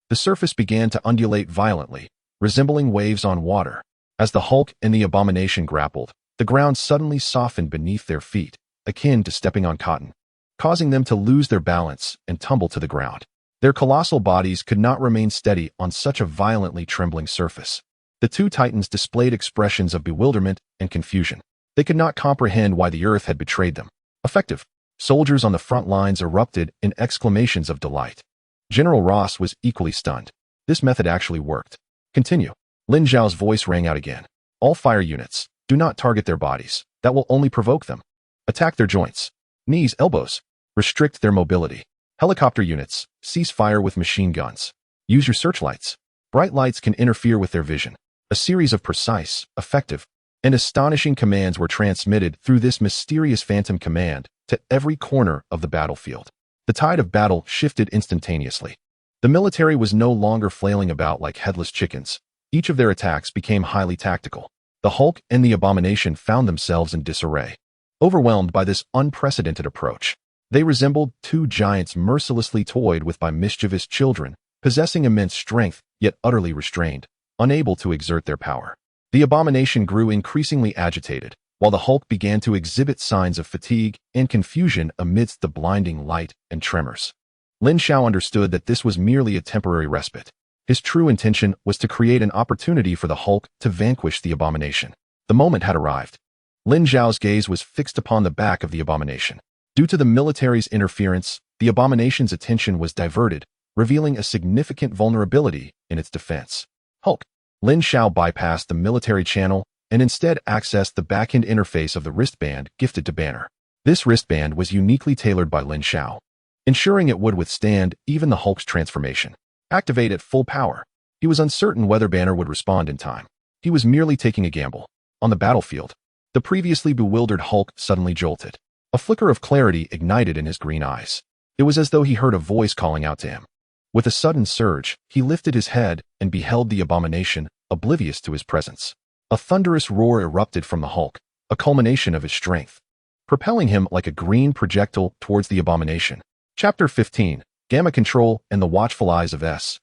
the surface began to undulate violently, resembling waves on water. As the Hulk and the Abomination grappled, the ground suddenly softened beneath their feet, akin to stepping on cotton, causing them to lose their balance and tumble to the ground. Their colossal bodies could not remain steady on such a violently trembling surface. The two titans displayed expressions of bewilderment and confusion. They could not comprehend why the earth had betrayed them. Effective. Soldiers on the front lines erupted in exclamations of delight. General Ross was equally stunned. This method actually worked. Continue. Lin Xiao's voice rang out again. All fire units, do not target their bodies. That will only provoke them. Attack their joints, knees, elbows. Restrict their mobility. Helicopter units, cease fire with machine guns. Use your searchlights. Bright lights can interfere with their vision. A series of precise, effective, and astonishing commands were transmitted through this mysterious phantom command to every corner of the battlefield. The tide of battle shifted instantaneously. The military was no longer flailing about like headless chickens. Each of their attacks became highly tactical. The Hulk and the Abomination found themselves in disarray. Overwhelmed by this unprecedented approach, they resembled two giants mercilessly toyed with by mischievous children, possessing immense strength, yet utterly restrained, unable to exert their power. The Abomination grew increasingly agitated, while the Hulk began to exhibit signs of fatigue and confusion amidst the blinding light and tremors. Lin Xiao understood that this was merely a temporary respite. His true intention was to create an opportunity for the Hulk to vanquish the Abomination. The moment had arrived. Lin Xiao's gaze was fixed upon the back of the Abomination. Due to the military's interference, the Abomination's attention was diverted, revealing a significant vulnerability in its defense. Hulk. Lin Xiao bypassed the military channel and instead accessed the back-end interface of the wristband gifted to Banner. This wristband was uniquely tailored by Lin Xiao, ensuring it would withstand even the Hulk's transformation. Activate at full power. He was uncertain whether Banner would respond in time. He was merely taking a gamble. On the battlefield, the previously bewildered Hulk suddenly jolted. A flicker of clarity ignited in his green eyes. It was as though he heard a voice calling out to him. With a sudden surge, he lifted his head and beheld the Abomination, oblivious to his presence. A thunderous roar erupted from the Hulk, a culmination of his strength, propelling him like a green projectile towards the Abomination. Chapter 15, Gamma Control and the Watchful Eyes of S.H.I.E.L.D.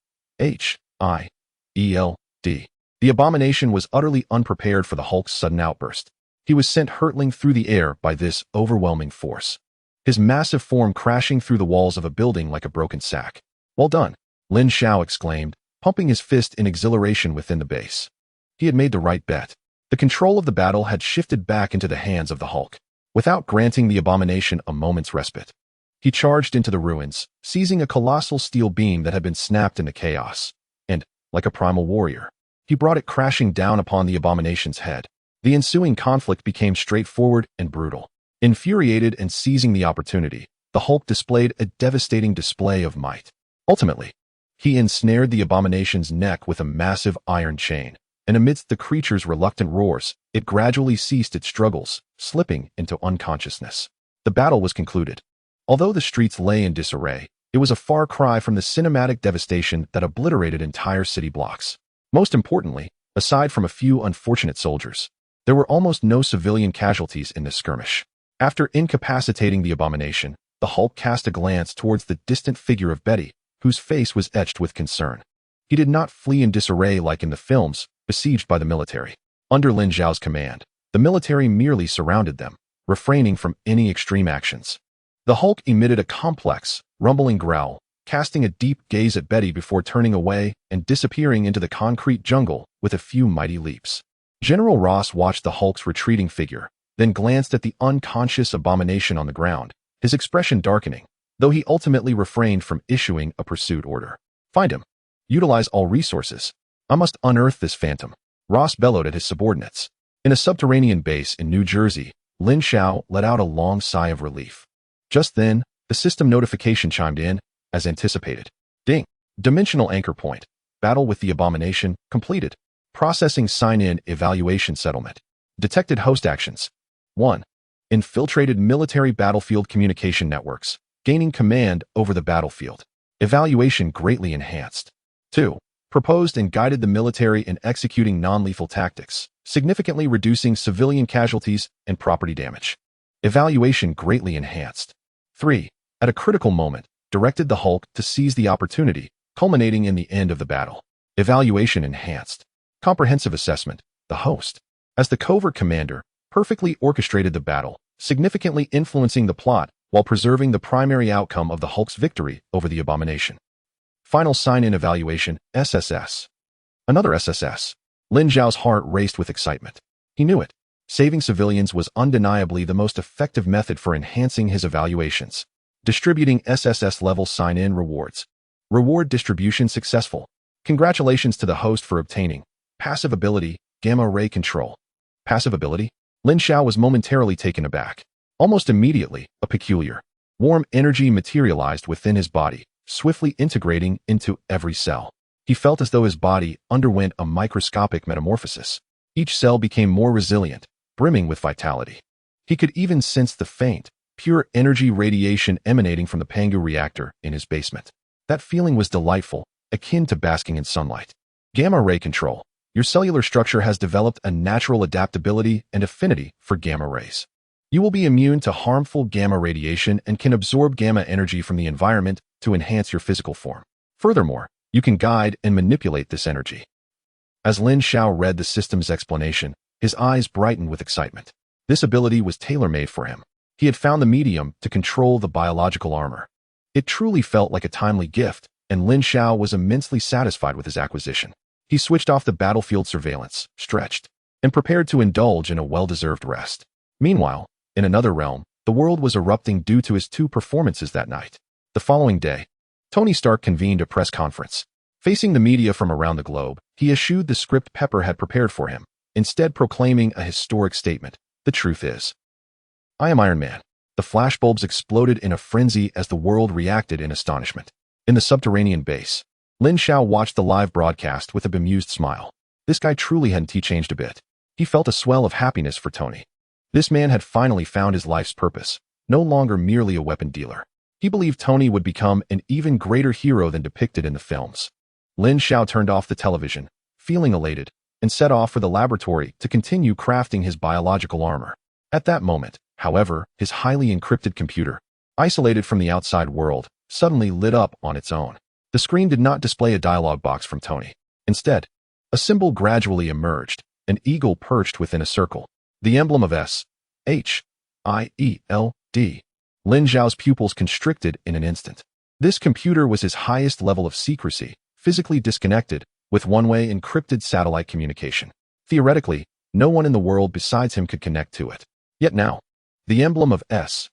The Abomination was utterly unprepared for the Hulk's sudden outburst. He was sent hurtling through the air by this overwhelming force, his massive form crashing through the walls of a building like a broken sack. Well done, Lin Xiao exclaimed, pumping his fist in exhilaration within the base. He had made the right bet. The control of the battle had shifted back into the hands of the Hulk. Without granting the Abomination a moment's respite, he charged into the ruins, seizing a colossal steel beam that had been snapped into chaos, and, like a primal warrior, he brought it crashing down upon the Abomination's head. The ensuing conflict became straightforward and brutal. Infuriated and seizing the opportunity, the Hulk displayed a devastating display of might. Ultimately, he ensnared the Abomination's neck with a massive iron chain, and amidst the creature's reluctant roars, it gradually ceased its struggles, slipping into unconsciousness. The battle was concluded. Although the streets lay in disarray, it was a far cry from the cinematic devastation that obliterated entire city blocks. Most importantly, aside from a few unfortunate soldiers, there were almost no civilian casualties in this skirmish. After incapacitating the Abomination, the Hulk cast a glance towards the distant figure of Betty, whose face was etched with concern. He did not flee in disarray like in the films, besieged by the military. Under Lin Xiao's command, the military merely surrounded them, refraining from any extreme actions. The Hulk emitted a complex, rumbling growl, casting a deep gaze at Betty before turning away and disappearing into the concrete jungle with a few mighty leaps. General Ross watched the Hulk's retreating figure, then glanced at the unconscious Abomination on the ground, his expression darkening, though he ultimately refrained from issuing a pursuit order. Find him. Utilize all resources. I must unearth this phantom, Ross bellowed at his subordinates. In a subterranean base in New Jersey, Lin Xiao let out a long sigh of relief. Just then, the system notification chimed in, as anticipated. Ding. Dimensional anchor point. Battle with the Abomination completed. Processing sign-in evaluation settlement. Detected host actions. 1. Infiltrated military battlefield communication networks, gaining command over the battlefield. Evaluation greatly enhanced. 2. Proposed and guided the military in executing non-lethal tactics, significantly reducing civilian casualties and property damage. Evaluation greatly enhanced. 3. At a critical moment, directed the Hulk to seize the opportunity, culminating in the end of the battle. Evaluation enhanced. Comprehensive assessment. The host, as the covert commander, perfectly orchestrated the battle, significantly influencing the plot while preserving the primary outcome of the Hulk's victory over the abomination. Final sign-in evaluation, SSS. Another SSS. Lin Xiao's heart raced with excitement. He knew it. Saving civilians was undeniably the most effective method for enhancing his evaluations. Distributing SSS-level sign-in rewards. Reward distribution successful. Congratulations to the host for obtaining passive ability, gamma ray control. Passive ability? Lin Xiao was momentarily taken aback. Almost immediately, a peculiar, warm energy materialized within his body, swiftly integrating into every cell. He felt as though his body underwent a microscopic metamorphosis. Each cell became more resilient, brimming with vitality. He could even sense the faint, pure energy radiation emanating from the Pangu reactor in his basement. That feeling was delightful, akin to basking in sunlight. Gamma ray control. Your cellular structure has developed a natural adaptability and affinity for gamma rays. You will be immune to harmful gamma radiation and can absorb gamma energy from the environment to enhance your physical form. Furthermore, you can guide and manipulate this energy. As Lin Xiao read the system's explanation, his eyes brightened with excitement. This ability was tailor-made for him. He had found the medium to control the biological armor. It truly felt like a timely gift, and Lin Xiao was immensely satisfied with his acquisition. He switched off the battlefield surveillance, stretched, and prepared to indulge in a well-deserved rest. Meanwhile, in another realm, the world was erupting due to his two performances that night. The following day, Tony Stark convened a press conference. Facing the media from around the globe, he eschewed the script Pepper had prepared for him, instead proclaiming a historic statement. The truth is, I am Iron Man. The flashbulbs exploded in a frenzy as the world reacted in astonishment. In the subterranean base, Lin Xiao watched the live broadcast with a bemused smile. This guy truly hadn't changed a bit. He felt a swell of happiness for Tony. This man had finally found his life's purpose, no longer merely a weapon dealer. He believed Tony would become an even greater hero than depicted in the films. Lin Xiao turned off the television, feeling elated, and set off for the laboratory to continue crafting his biological armor. At that moment, however, his highly encrypted computer, isolated from the outside world, suddenly lit up on its own. The screen did not display a dialog box from Tony. Instead, a symbol gradually emerged, an eagle perched within a circle. The emblem of S-H-I-E-L-D. Lin Xiao's pupils constricted in an instant. This computer was his highest level of secrecy, physically disconnected, with one-way encrypted satellite communication. Theoretically, no one in the world besides him could connect to it. Yet now, the emblem of S-H-I-E-L-D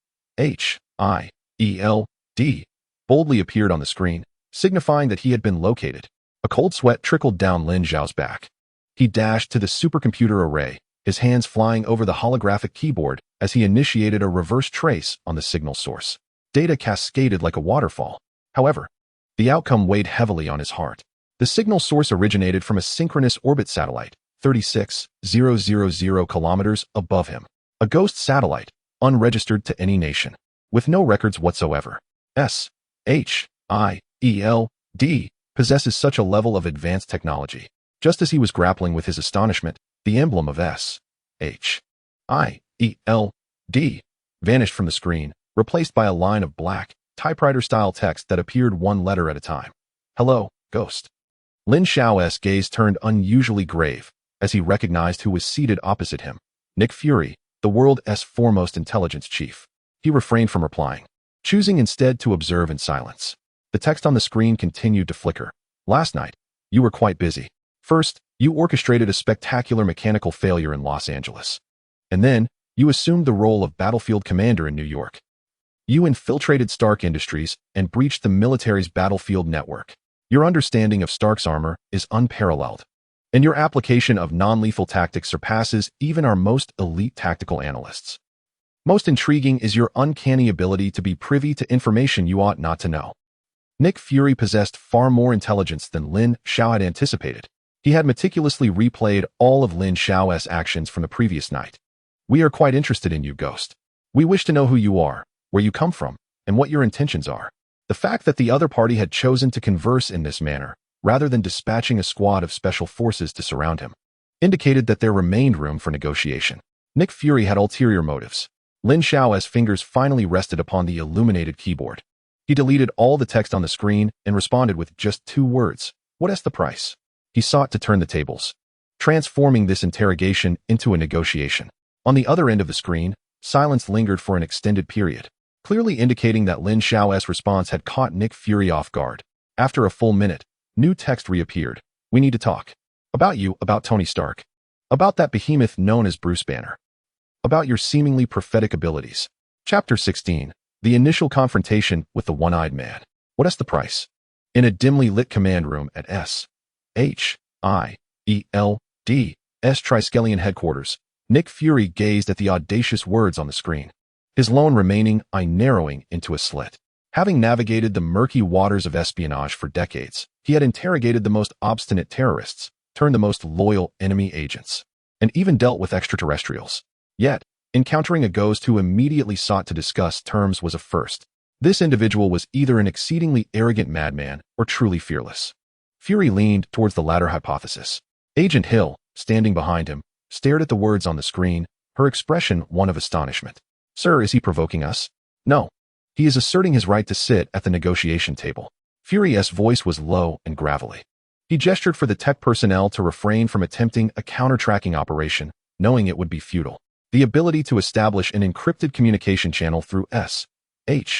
boldly appeared on the screen, signifying that he had been located. A cold sweat trickled down Lin Xiao's back. He dashed to the supercomputer array, his hands flying over the holographic keyboard as he initiated a reverse trace on the signal source. Data cascaded like a waterfall. However, the outcome weighed heavily on his heart. The signal source originated from a synchronous orbit satellite, 36,000 kilometers above him. A ghost satellite, unregistered to any nation, with no records whatsoever. S-H-I-E-L-D possesses such a level of advanced technology. Just as he was grappling with his astonishment, the emblem of S-H-I-E-L-D vanished from the screen, replaced by a line of black, typewriter-style text that appeared one letter at a time. Hello, Ghost. Lin Xiao's gaze turned unusually grave as he recognized who was seated opposite him. Nick Fury, the world's foremost intelligence chief. He refrained from replying, choosing instead to observe in silence. The text on the screen continued to flicker. Last night, you were quite busy. First, you orchestrated a spectacular mechanical failure in Los Angeles. And then, you assumed the role of battlefield commander in New York. You infiltrated Stark Industries and breached the military's battlefield network. Your understanding of Stark's armor is unparalleled, and your application of non-lethal tactics surpasses even our most elite tactical analysts. Most intriguing is your uncanny ability to be privy to information you ought not to know. Nick Fury possessed far more intelligence than Lin Xiao had anticipated. He had meticulously replayed all of Lin Xiao's actions from the previous night. We are quite interested in you, Ghost. We wish to know who you are, where you come from, and what your intentions are. The fact that the other party had chosen to converse in this manner, rather than dispatching a squad of special forces to surround him, indicated that there remained room for negotiation. Nick Fury had ulterior motives. Lin Xiao's fingers finally rested upon the illuminated keyboard. He deleted all the text on the screen and responded with just 2 words. What is the price? He sought to turn the tables. transforming this interrogation into a negotiation. On the other end of the screen, silence lingered for an extended period, clearly indicating that Lin Xiao's response had caught Nick Fury off guard. After a full minute, new text reappeared. We need to talk. About you, about Tony Stark. About that behemoth known as Bruce Banner. About your seemingly prophetic abilities. Chapter 16. The initial confrontation with the one-eyed man. What is the price? In a dimly lit command room at S.H.I.E.L.D.'s Triskelion headquarters, Nick Fury gazed at the audacious words on the screen, his lone remaining eye narrowing into a slit. Having navigated the murky waters of espionage for decades, he had interrogated the most obstinate terrorists, turned the most loyal enemy agents, and even dealt with extraterrestrials. Yet, encountering a ghost who immediately sought to discuss terms was a first. This individual was either an exceedingly arrogant madman or truly fearless. Fury leaned towards the latter hypothesis. Agent Hill, standing behind him, stared at the words on the screen, her expression one of astonishment. Sir, is he provoking us? No. He is asserting his right to sit at the negotiation table. Fury's voice was low and gravelly. He gestured for the tech personnel to refrain from attempting a counter-tracking operation, knowing it would be futile. The ability to establish an encrypted communication channel through S.H.I.E.L.D.'s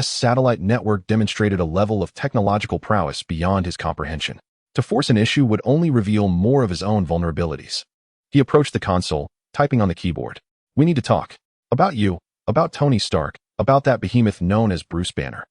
satellite network demonstrated a level of technological prowess beyond his comprehension. To force an issue would only reveal more of his own vulnerabilities. He approached the console, typing on the keyboard. We need to talk. About you, about Tony Stark, about that behemoth known as Bruce Banner.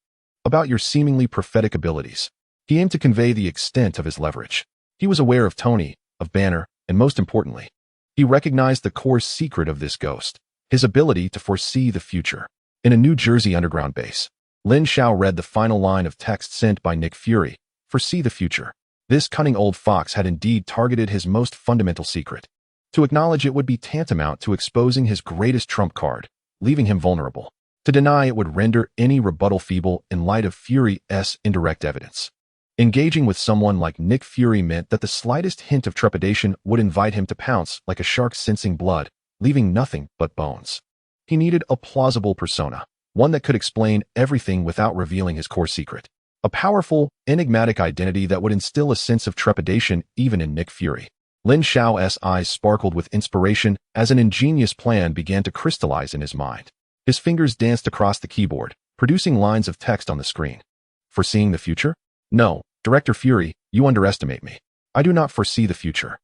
About your seemingly prophetic abilities. He aimed to convey the extent of his leverage. He was aware of Tony, of Banner, and most importantly, he recognized the core secret of this ghost, his ability to foresee the future. In a New Jersey underground base, Lin Xiao read the final line of text sent by Nick Fury, foresee the future. This cunning old fox had indeed targeted his most fundamental secret. To acknowledge it would be tantamount to exposing his greatest trump card, leaving him vulnerable. To deny it would render any rebuttal feeble in light of Fury's indirect evidence. Engaging with someone like Nick Fury meant that the slightest hint of trepidation would invite him to pounce like a shark sensing blood, leaving nothing but bones. He needed a plausible persona, one that could explain everything without revealing his core secret. A powerful, enigmatic identity that would instill a sense of trepidation even in Nick Fury. Lin Xiao's eyes sparkled with inspiration as an ingenious plan began to crystallize in his mind. His fingers danced across the keyboard, producing lines of text on the screen. Foreseeing the future? No, Director Fury, you underestimate me. I do not foresee the future.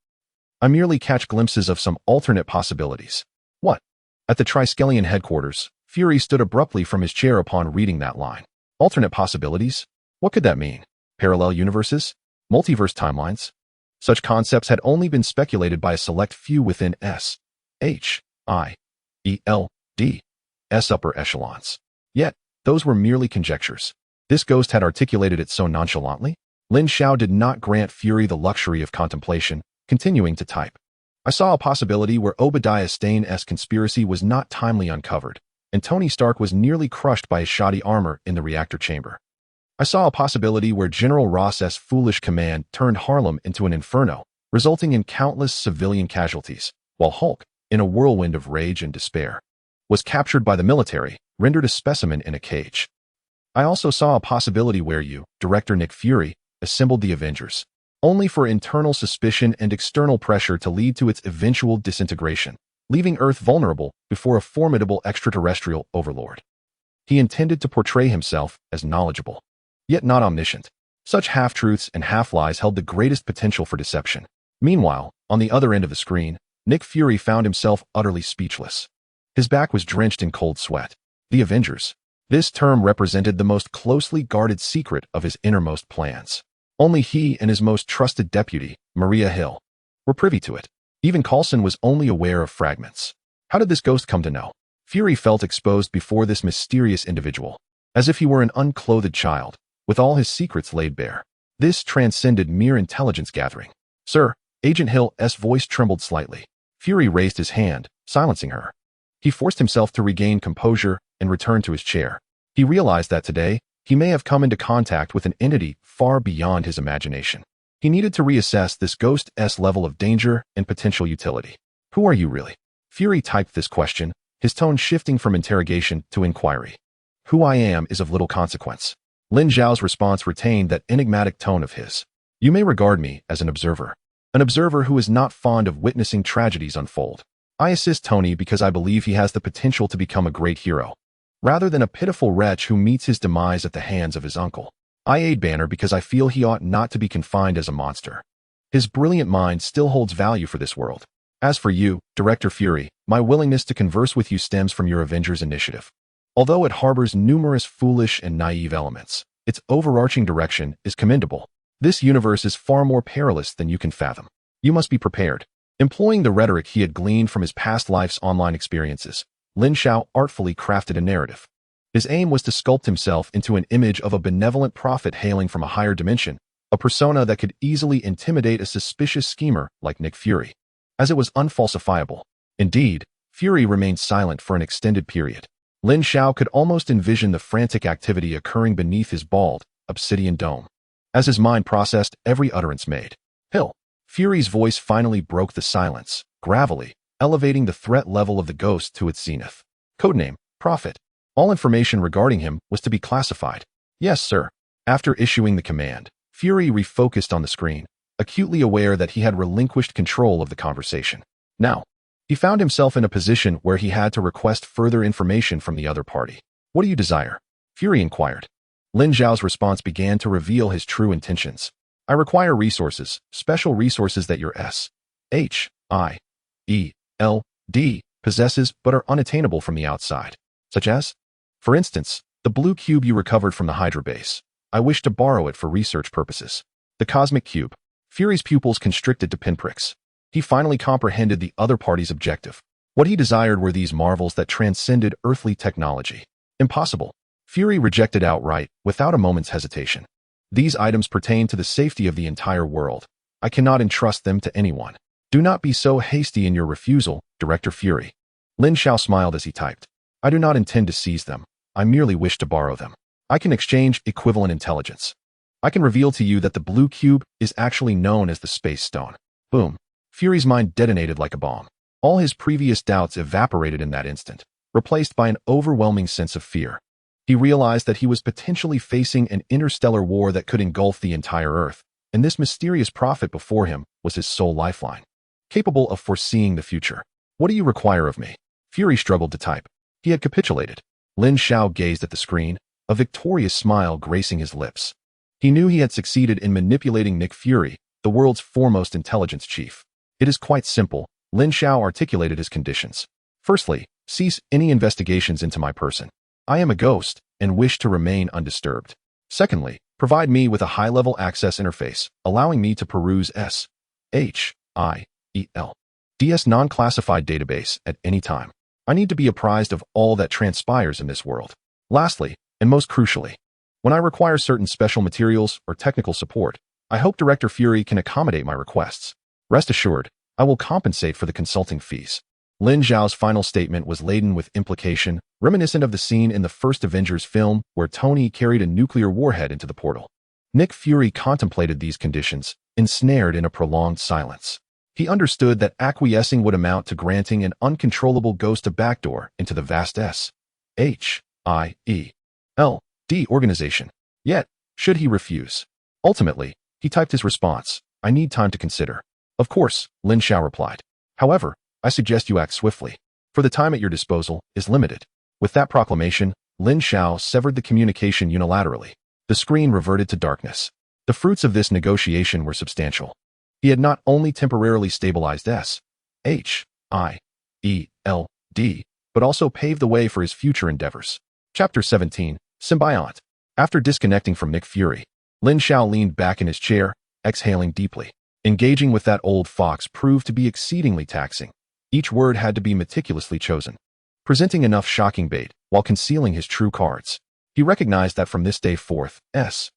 I merely catch glimpses of some alternate possibilities. What? At the Triskelion headquarters, Fury stood abruptly from his chair upon reading that line. Alternate possibilities? What could that mean? Parallel universes? Multiverse timelines? Such concepts had only been speculated by a select few within S.H.I.E.L.D.'s upper echelons. Yet, those were merely conjectures. This ghost had articulated it so nonchalantly. Lin Xiao did not grant Fury the luxury of contemplation, continuing to type. I saw a possibility where Obadiah Stane's conspiracy was not timely uncovered, and Tony Stark was nearly crushed by his shoddy armor in the reactor chamber. I saw a possibility where General Ross's foolish command turned Harlem into an inferno, resulting in countless civilian casualties, while Hulk, in a whirlwind of rage and despair, was captured by the military, rendered a specimen in a cage. I also saw a possibility where you, Director Nick Fury, assembled the Avengers, only for internal suspicion and external pressure to lead to its eventual disintegration, leaving Earth vulnerable before a formidable extraterrestrial overlord. He intended to portray himself as knowledgeable, yet not omniscient. Such half-truths and half-lies held the greatest potential for deception. Meanwhile, on the other end of the screen, Nick Fury found himself utterly speechless. His back was drenched in cold sweat. The Avengers. This term represented the most closely guarded secret of his innermost plans. Only he and his most trusted deputy, Maria Hill, were privy to it. Even Coulson was only aware of fragments. How did this ghost come to know? Fury felt exposed before this mysterious individual, as if he were an unclothed child, with all his secrets laid bare. This transcended mere intelligence gathering. Sir, Agent Hill's voice trembled slightly. Fury raised his hand, silencing her. He forced himself to regain composure and return to his chair. He realized that today, he may have come into contact with an entity far beyond his imagination. He needed to reassess this ghost's level of danger and potential utility. Who are you really? Fury typed this question, his tone shifting from interrogation to inquiry. Who I am is of little consequence. Lin Xiao's response retained that enigmatic tone of his. You may regard me as an observer who is not fond of witnessing tragedies unfold. I assist Tony because I believe he has the potential to become a great hero, rather than a pitiful wretch who meets his demise at the hands of his uncle. I aid Banner because I feel he ought not to be confined as a monster. His brilliant mind still holds value for this world. As for you, Director Fury, my willingness to converse with you stems from your Avengers initiative. Although it harbors numerous foolish and naive elements, its overarching direction is commendable. This universe is far more perilous than you can fathom. You must be prepared. Employing the rhetoric he had gleaned from his past life's online experiences, Lin Xiao artfully crafted a narrative. His aim was to sculpt himself into an image of a benevolent prophet hailing from a higher dimension, a persona that could easily intimidate a suspicious schemer like Nick Fury, as it was unfalsifiable. Indeed, Fury remained silent for an extended period. Lin Xiao could almost envision the frantic activity occurring beneath his bald, obsidian dome. As his mind processed every utterance made, Fury's voice finally broke the silence, gravelly, elevating the threat level of the ghost to its zenith. Codename, Prophet. All information regarding him was to be classified. Yes, sir. After issuing the command, Fury refocused on the screen, acutely aware that he had relinquished control of the conversation. Now, he found himself in a position where he had to request further information from the other party. What do you desire? Fury inquired. Lin Xiao's response began to reveal his true intentions. I require resources, special resources that your S.H.I.E.L.D. possesses but are unattainable from the outside. Such as? For instance, the blue cube you recovered from the Hydra base. I wish to borrow it for research purposes. The cosmic cube. Fury's pupils constricted to pinpricks. He finally comprehended the other party's objective. What he desired were these marvels that transcended earthly technology. Impossible. Fury rejected outright, without a moment's hesitation. These items pertain to the safety of the entire world. I cannot entrust them to anyone. Do not be so hasty in your refusal, Director Fury. Lin Xiao smiled as he typed. I do not intend to seize them. I merely wish to borrow them. I can exchange equivalent intelligence. I can reveal to you that the blue cube is actually known as the Space Stone. Boom. Fury's mind detonated like a bomb. All his previous doubts evaporated in that instant, replaced by an overwhelming sense of fear. He realized that he was potentially facing an interstellar war that could engulf the entire Earth, and this mysterious prophet before him was his sole lifeline, capable of foreseeing the future. What do you require of me? Fury struggled to type. He had capitulated. Lin Xiao gazed at the screen, a victorious smile gracing his lips. He knew he had succeeded in manipulating Nick Fury, the world's foremost intelligence chief. It is quite simple, Lin Xiao articulated his conditions. Firstly, cease any investigations into my person. I am a ghost and wish to remain undisturbed. Secondly, provide me with a high-level access interface, allowing me to peruse S.H.I.E.L.D.'s non-classified database at any time. I need to be apprised of all that transpires in this world. Lastly, and most crucially, when I require certain special materials or technical support, I hope Director Fury can accommodate my requests. Rest assured, I will compensate for the consulting fees. Lin Xiao's final statement was laden with implication, reminiscent of the scene in the first Avengers film where Tony carried a nuclear warhead into the portal. Nick Fury contemplated these conditions, ensnared in a prolonged silence. He understood that acquiescing would amount to granting an uncontrollable ghost a backdoor into the vast S.H.I.E.L.D. organization. Yet, should he refuse? Ultimately, he typed his response, I need time to consider. Of course, Lin Xiao replied. However, I suggest you act swiftly, for the time at your disposal is limited. With that proclamation, Lin Xiao severed the communication unilaterally. The screen reverted to darkness. The fruits of this negotiation were substantial. He had not only temporarily stabilized S.H.I.E.L.D., but also paved the way for his future endeavors. Chapter 17, Symbiont. After disconnecting from Nick Fury, Lin Xiao leaned back in his chair, exhaling deeply. Engaging with that old fox proved to be exceedingly taxing. Each word had to be meticulously chosen, presenting enough shocking bait while concealing his true cards. He recognized that from this day forth, S.H.I.E.L.D.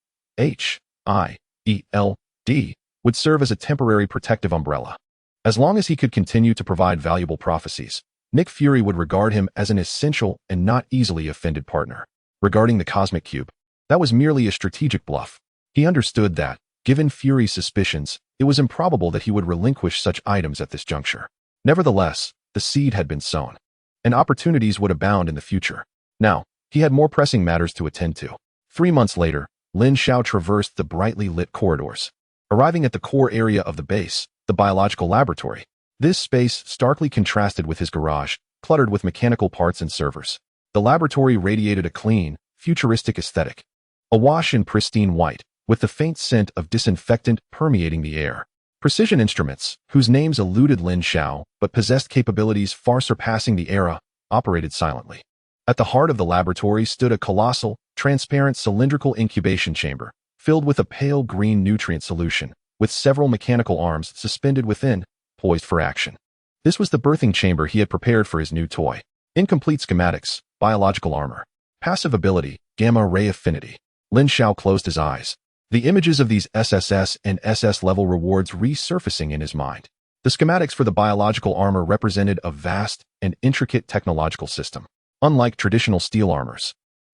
would serve as a temporary protective umbrella. As long as he could continue to provide valuable prophecies, Nick Fury would regard him as an essential and not easily offended partner. Regarding the cosmic cube, that was merely a strategic bluff. He understood that, given Fury's suspicions, it was improbable that he would relinquish such items at this juncture. Nevertheless, the seed had been sown, and opportunities would abound in the future. Now, he had more pressing matters to attend to. 3 months later, Lin Xiao traversed the brightly lit corridors. Arriving at the core area of the base, the biological laboratory, this space starkly contrasted with his garage, cluttered with mechanical parts and servers. The laboratory radiated a clean, futuristic aesthetic, awash in pristine white, with the faint scent of disinfectant permeating the air. Precision instruments, whose names eluded Lin Xiao but possessed capabilities far surpassing the era, operated silently. At the heart of the laboratory stood a colossal, transparent cylindrical incubation chamber, filled with a pale green nutrient solution, with several mechanical arms suspended within, poised for action. This was the birthing chamber he had prepared for his new toy. Incomplete schematics, biological armor, passive ability, gamma ray affinity. Lin Xiao closed his eyes, the images of these SSS and SS level rewards resurfacing in his mind. The schematics for the biological armor represented a vast and intricate technological system. Unlike traditional steel armors,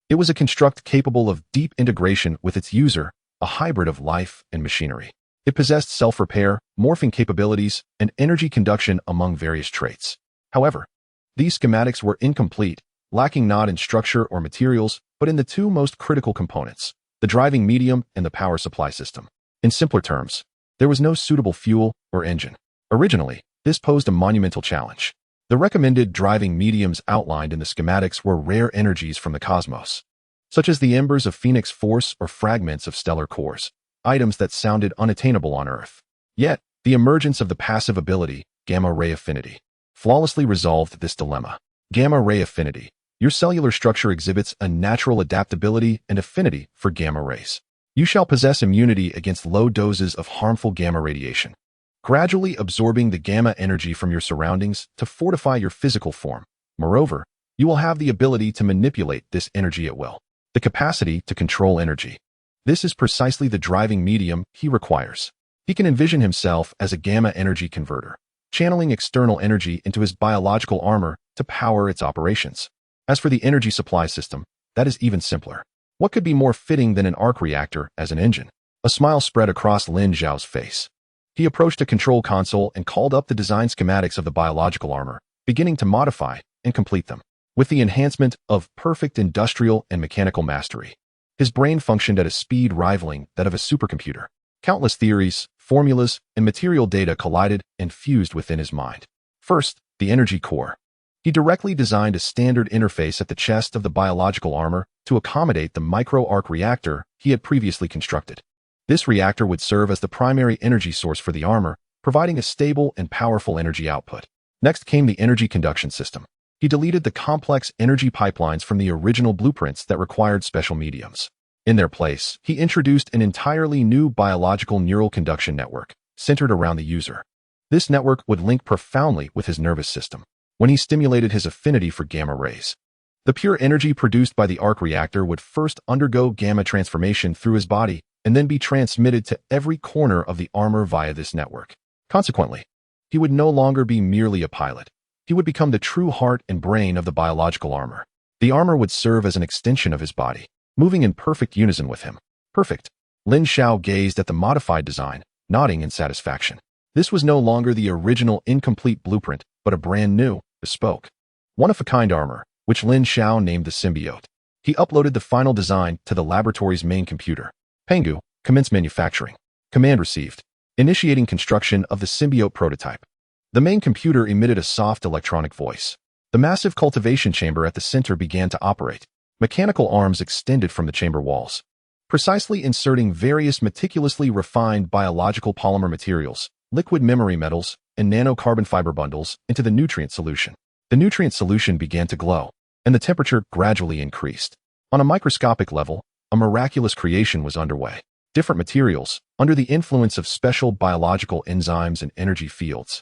it was a construct capable of deep integration with its user, a hybrid of life and machinery. It possessed self-repair, morphing capabilities, and energy conduction among various traits. However, these schematics were incomplete, lacking not in structure or materials, but in the two most critical components, the driving medium and the power supply system. In simpler terms, there was no suitable fuel or engine. Originally, this posed a monumental challenge. The recommended driving mediums outlined in the schematics were rare energies from the cosmos, such as the embers of Phoenix Force or fragments of stellar cores, items that sounded unattainable on Earth. Yet, the emergence of the passive ability, gamma ray affinity, flawlessly resolved this dilemma. Gamma ray affinity. Your cellular structure exhibits a natural adaptability and affinity for gamma rays. You shall possess immunity against low doses of harmful gamma radiation, gradually absorbing the gamma energy from your surroundings to fortify your physical form. Moreover, you will have the ability to manipulate this energy at will, the capacity to control energy. This is precisely the driving medium he requires. He can envision himself as a gamma energy converter, channeling external energy into his biological armor to power its operations. As for the energy supply system, that is even simpler. What could be more fitting than an arc reactor as an engine? A smile spread across Lin Xiao's face. He approached a control console and called up the design schematics of the biological armor, beginning to modify and complete them. With the enhancement of perfect industrial and mechanical mastery, his brain functioned at a speed rivaling that of a supercomputer. Countless theories, formulas, and material data collided and fused within his mind. First, the energy core. He directly designed a standard interface at the chest of the biological armor to accommodate the micro-arc reactor he had previously constructed. This reactor would serve as the primary energy source for the armor, providing a stable and powerful energy output. Next came the energy conduction system. He deleted the complex energy pipelines from the original blueprints that required special mediums. In their place, he introduced an entirely new biological neural conduction network, centered around the user. This network would link profoundly with his nervous system. When he stimulated his affinity for gamma rays, the pure energy produced by the arc reactor would first undergo gamma transformation through his body and then be transmitted to every corner of the armor via this network. Consequently, he would no longer be merely a pilot. He would become the true heart and brain of the biological armor. The armor would serve as an extension of his body, moving in perfect unison with him. Perfect. Lin Xiao gazed at the modified design, nodding in satisfaction. This was no longer the original incomplete blueprint, but a brand new, bespoke, one-of-a-kind armor, which Lin Xiao named the Symbiote. He uploaded the final design to the laboratory's main computer. Pengu, commence manufacturing. Command received. Initiating construction of the Symbiote prototype. The main computer emitted a soft electronic voice. The massive cultivation chamber at the center began to operate. Mechanical arms extended from the chamber walls, precisely inserting various meticulously refined biological polymer materials, liquid memory metals, and nanocarbon fiber bundles into the nutrient solution. The nutrient solution began to glow, and the temperature gradually increased. On a microscopic level, a miraculous creation was underway. Different materials, under the influence of special biological enzymes and energy fields,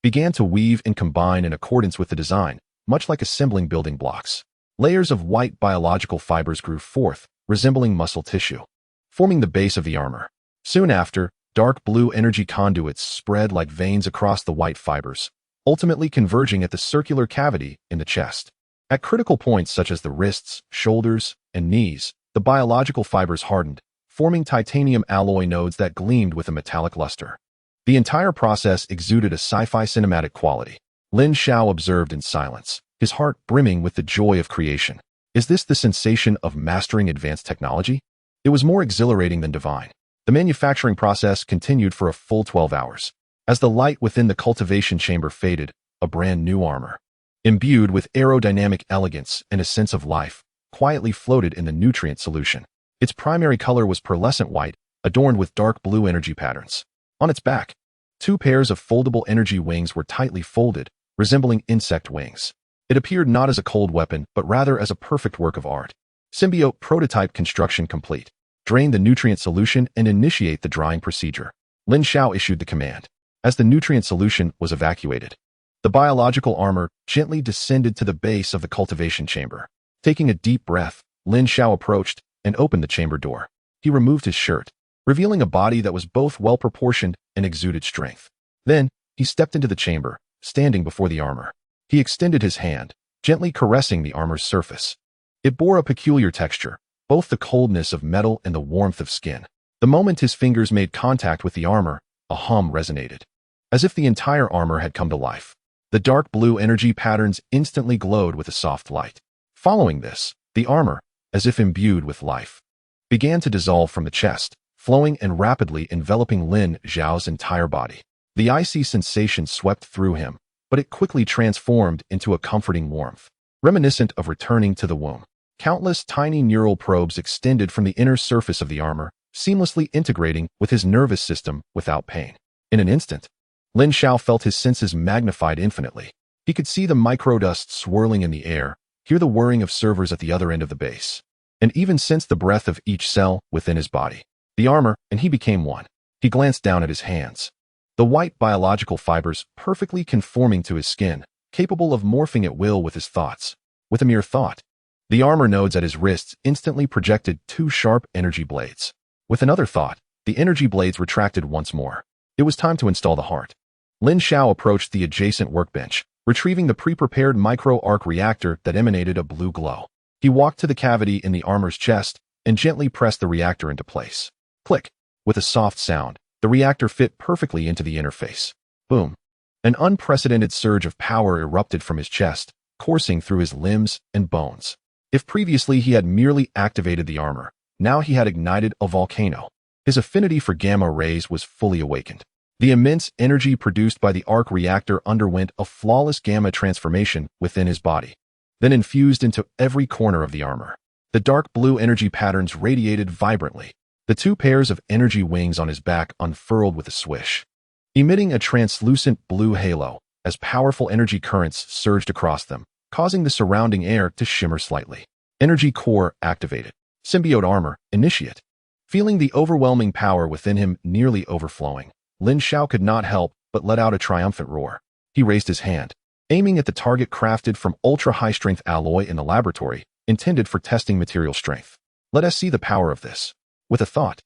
began to weave and combine in accordance with the design, much like assembling building blocks. Layers of white biological fibers grew forth, resembling muscle tissue, forming the base of the armor. Soon after, dark blue energy conduits spread like veins across the white fibers, ultimately converging at the circular cavity in the chest. At critical points such as the wrists, shoulders, and knees, the biological fibers hardened, forming titanium alloy nodes that gleamed with a metallic luster. The entire process exuded a sci-fi cinematic quality. Lin Xiao observed in silence, his heart brimming with the joy of creation. Is this the sensation of mastering advanced technology? It was more exhilarating than divine. The manufacturing process continued for a full 12 hours. As the light within the cultivation chamber faded, a brand new armor, imbued with aerodynamic elegance and a sense of life, quietly floated in the nutrient solution. Its primary color was pearlescent white, adorned with dark blue energy patterns. On its back, 2 pairs of foldable energy wings were tightly folded, resembling insect wings. It appeared not as a cold weapon, but rather as a perfect work of art. Symbiote prototype construction complete. Drain the nutrient solution and initiate the drying procedure. Lin Xiao issued the command. As the nutrient solution was evacuated, the biological armor gently descended to the base of the cultivation chamber. Taking a deep breath, Lin Xiao approached and opened the chamber door. He removed his shirt, revealing a body that was both well-proportioned and exuded strength. Then, he stepped into the chamber, standing before the armor. He extended his hand, gently caressing the armor's surface. It bore a peculiar texture, both the coldness of metal and the warmth of skin. The moment his fingers made contact with the armor, a hum resonated, as if the entire armor had come to life. The dark blue energy patterns instantly glowed with a soft light. Following this, the armor, as if imbued with life, began to dissolve from the chest, flowing and rapidly enveloping Lin Xiao's entire body. The icy sensation swept through him, but it quickly transformed into a comforting warmth, reminiscent of returning to the womb. Countless tiny neural probes extended from the inner surface of the armor, seamlessly integrating with his nervous system without pain. In an instant, Lin Xiao felt his senses magnified infinitely. He could see the microdust swirling in the air, hear the whirring of servers at the other end of the base, and even sense the breath of each cell within his body. The armor, and he became one. He glanced down at his hands. The white biological fibers perfectly conforming to his skin, capable of morphing at will with his thoughts. With a mere thought, the armor nodes at his wrists instantly projected 2 sharp energy blades. With another thought, the energy blades retracted once more. It was time to install the heart. Lin Xiao approached the adjacent workbench, retrieving the pre-prepared micro-arc reactor that emanated a blue glow. He walked to the cavity in the armor's chest and gently pressed the reactor into place. Click! With a soft sound, the reactor fit perfectly into the interface. Boom! An unprecedented surge of power erupted from his chest, coursing through his limbs and bones. If previously he had merely activated the armor, now he had ignited a volcano. His affinity for gamma rays was fully awakened. The immense energy produced by the Arc Reactor underwent a flawless gamma transformation within his body, then infused into every corner of the armor. The dark blue energy patterns radiated vibrantly. The 2 pairs of energy wings on his back unfurled with a swish, emitting a translucent blue halo as powerful energy currents surged across them, causing the surrounding air to shimmer slightly. Energy core activated. Symbiote armor, initiate. Feeling the overwhelming power within him nearly overflowing, Lin Xiao could not help but let out a triumphant roar. He raised his hand, aiming at the target crafted from ultra-high-strength alloy in the laboratory, intended for testing material strength. Let us see the power of this. With a thought,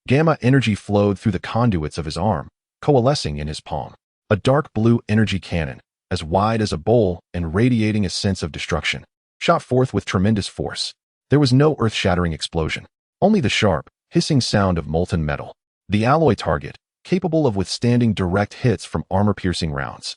gamma energy flowed through the conduits of his arm, coalescing in his palm. A dark blue energy cannon, as wide as a bowl and radiating a sense of destruction, shot forth with tremendous force. There was no earth-shattering explosion, only the sharp, hissing sound of molten metal. The alloy target, capable of withstanding direct hits from armor-piercing rounds,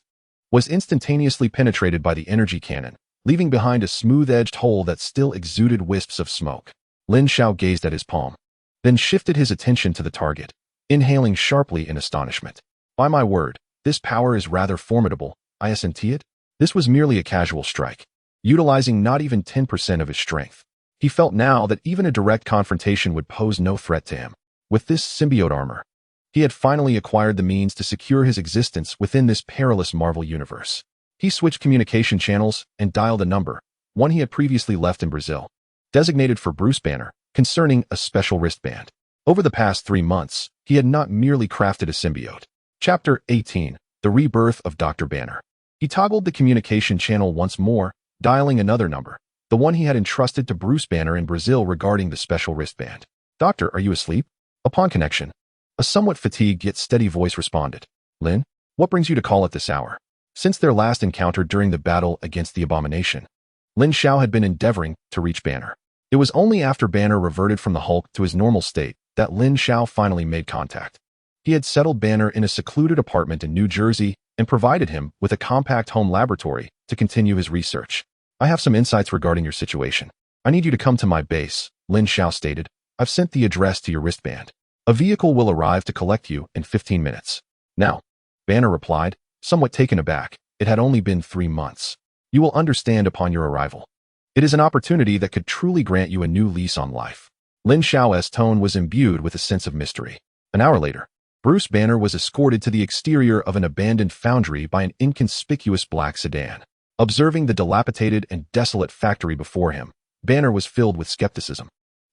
was instantaneously penetrated by the energy cannon, leaving behind a smooth-edged hole that still exuded wisps of smoke. Lin Xiao gazed at his palm, then shifted his attention to the target, inhaling sharply in astonishment. By my word, this power is rather formidable, I assent it? This was merely a casual strike, utilizing not even 10% of his strength. He felt now that even a direct confrontation would pose no threat to him. With this symbiote armor, he had finally acquired the means to secure his existence within this perilous Marvel universe. He switched communication channels and dialed a number, one he had previously left in Brazil, designated for Bruce Banner, concerning a special wristband. Over the past 3 months, he had not merely crafted a symbiote. Chapter 18, The Rebirth of Dr. Banner. He toggled the communication channel once more, dialing another number, the one he had entrusted to Bruce Banner in Brazil regarding the special wristband. Doctor, are you asleep? Upon connection, a somewhat fatigued yet steady voice responded. Lin, what brings you to call at this hour? Since their last encounter during the battle against the abomination, Lin Xiao had been endeavoring to reach Banner. It was only after Banner reverted from the Hulk to his normal state that Lin Xiao finally made contact. He had settled Banner in a secluded apartment in New Jersey and provided him with a compact home laboratory to continue his research. I have some insights regarding your situation. I need you to come to my base, Lin Xiao stated. I've sent the address to your wristband. A vehicle will arrive to collect you in 15 minutes. Now, Banner replied, somewhat taken aback. It had only been 3 months. You will understand upon your arrival. It is an opportunity that could truly grant you a new lease on life. Lin Xiao's tone was imbued with a sense of mystery. An hour later, Bruce Banner was escorted to the exterior of an abandoned foundry by an inconspicuous black sedan. Observing the dilapidated and desolate factory before him, Banner was filled with skepticism.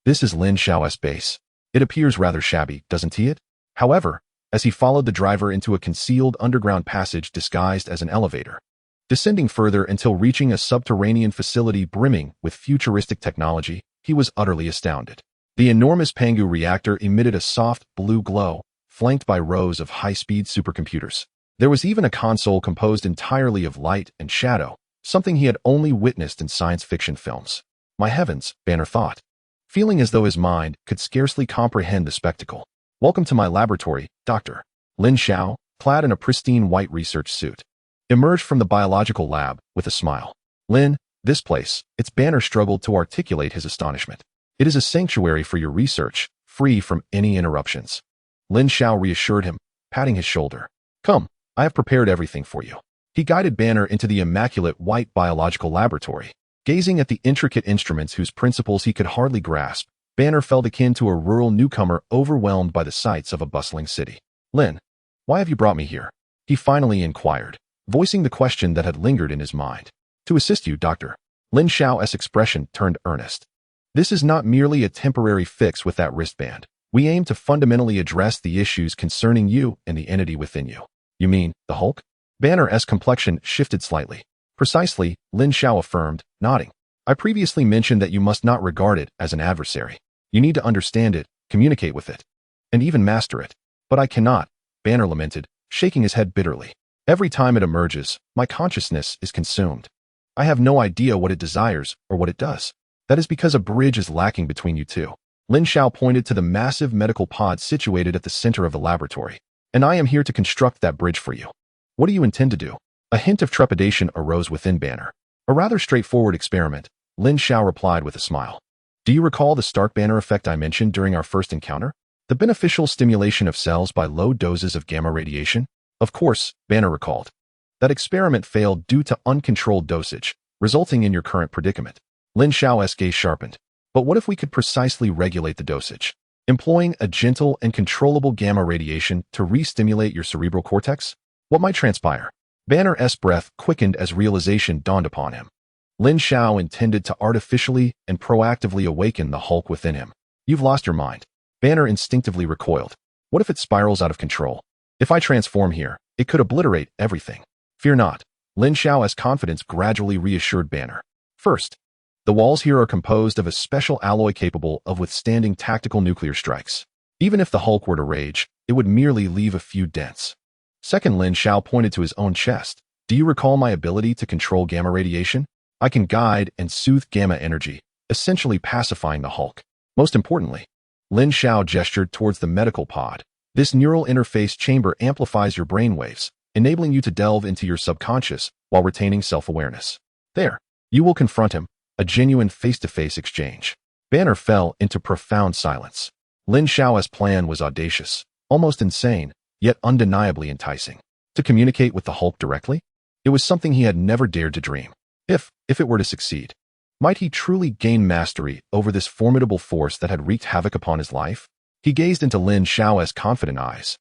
This is Lin Xiao's base. It appears rather shabby, doesn't it? However, as he followed the driver into a concealed underground passage disguised as an elevator, descending further until reaching a subterranean facility brimming with futuristic technology, he was utterly astounded. The enormous Pangu reactor emitted a soft blue glow, flanked by rows of high-speed supercomputers. There was even a console composed entirely of light and shadow, something he had only witnessed in science fiction films. My heavens, Banner thought, feeling as though his mind could scarcely comprehend the spectacle. Welcome to my laboratory, Dr. Lin Xiao, clad in a pristine white research suit, emerged from the biological lab with a smile. Lin, this place, its Banner struggled to articulate his astonishment. It is a sanctuary for your research, free from any interruptions. Lin Xiao reassured him, patting his shoulder. Come, I have prepared everything for you. He guided Banner into the immaculate white biological laboratory. Gazing at the intricate instruments whose principles he could hardly grasp, Banner felt akin to a rural newcomer overwhelmed by the sights of a bustling city. Lin, why have you brought me here? He finally inquired, voicing the question that had lingered in his mind. To assist you, Doctor. Lin Xiao's expression turned earnest. This is not merely a temporary fix with that wristband. We aim to fundamentally address the issues concerning you and the entity within you. You mean, the Hulk? Banner's complexion shifted slightly. Precisely, Lin Xiao affirmed, nodding. I previously mentioned that you must not regard it as an adversary. You need to understand it, communicate with it, and even master it. But I cannot, Banner lamented, shaking his head bitterly. Every time it emerges, my consciousness is consumed. I have no idea what it desires or what it does. That is because a bridge is lacking between you two. Lin Xiao pointed to the massive medical pod situated at the center of the laboratory. And I am here to construct that bridge for you. What do you intend to do? A hint of trepidation arose within Banner. A rather straightforward experiment, Lin Xiao replied with a smile. Do you recall the Stark Banner effect I mentioned during our first encounter? The beneficial stimulation of cells by low doses of gamma radiation? Of course, Banner recalled. That experiment failed due to uncontrolled dosage, resulting in your current predicament. Lin Xiao's gaze sharpened. But what if we could precisely regulate the dosage? Employing a gentle and controllable gamma radiation to re-stimulate your cerebral cortex? What might transpire? Banner's breath quickened as realization dawned upon him. Lin Xiao intended to artificially and proactively awaken the Hulk within him. You've lost your mind. Banner instinctively recoiled. What if it spirals out of control? If I transform here, it could obliterate everything. Fear not. Lin Xiao's confidence gradually reassured Banner. First, the walls here are composed of a special alloy capable of withstanding tactical nuclear strikes. Even if the Hulk were to rage, it would merely leave a few dents. Second, Lin Xiao pointed to his own chest. Do you recall my ability to control gamma radiation? I can guide and soothe gamma energy, essentially pacifying the Hulk. Most importantly, Lin Xiao gestured towards the medical pod. This neural interface chamber amplifies your brainwaves, enabling you to delve into your subconscious while retaining self-awareness. There, you will confront him, a genuine face-to-face exchange. Banner fell into profound silence. Lin Xiao's plan was audacious, almost insane, yet undeniably enticing. To communicate with the Hulk directly? It was something he had never dared to dream. If it were to succeed, might he truly gain mastery over this formidable force that had wreaked havoc upon his life? He gazed into Lin Xiao's confident eyes,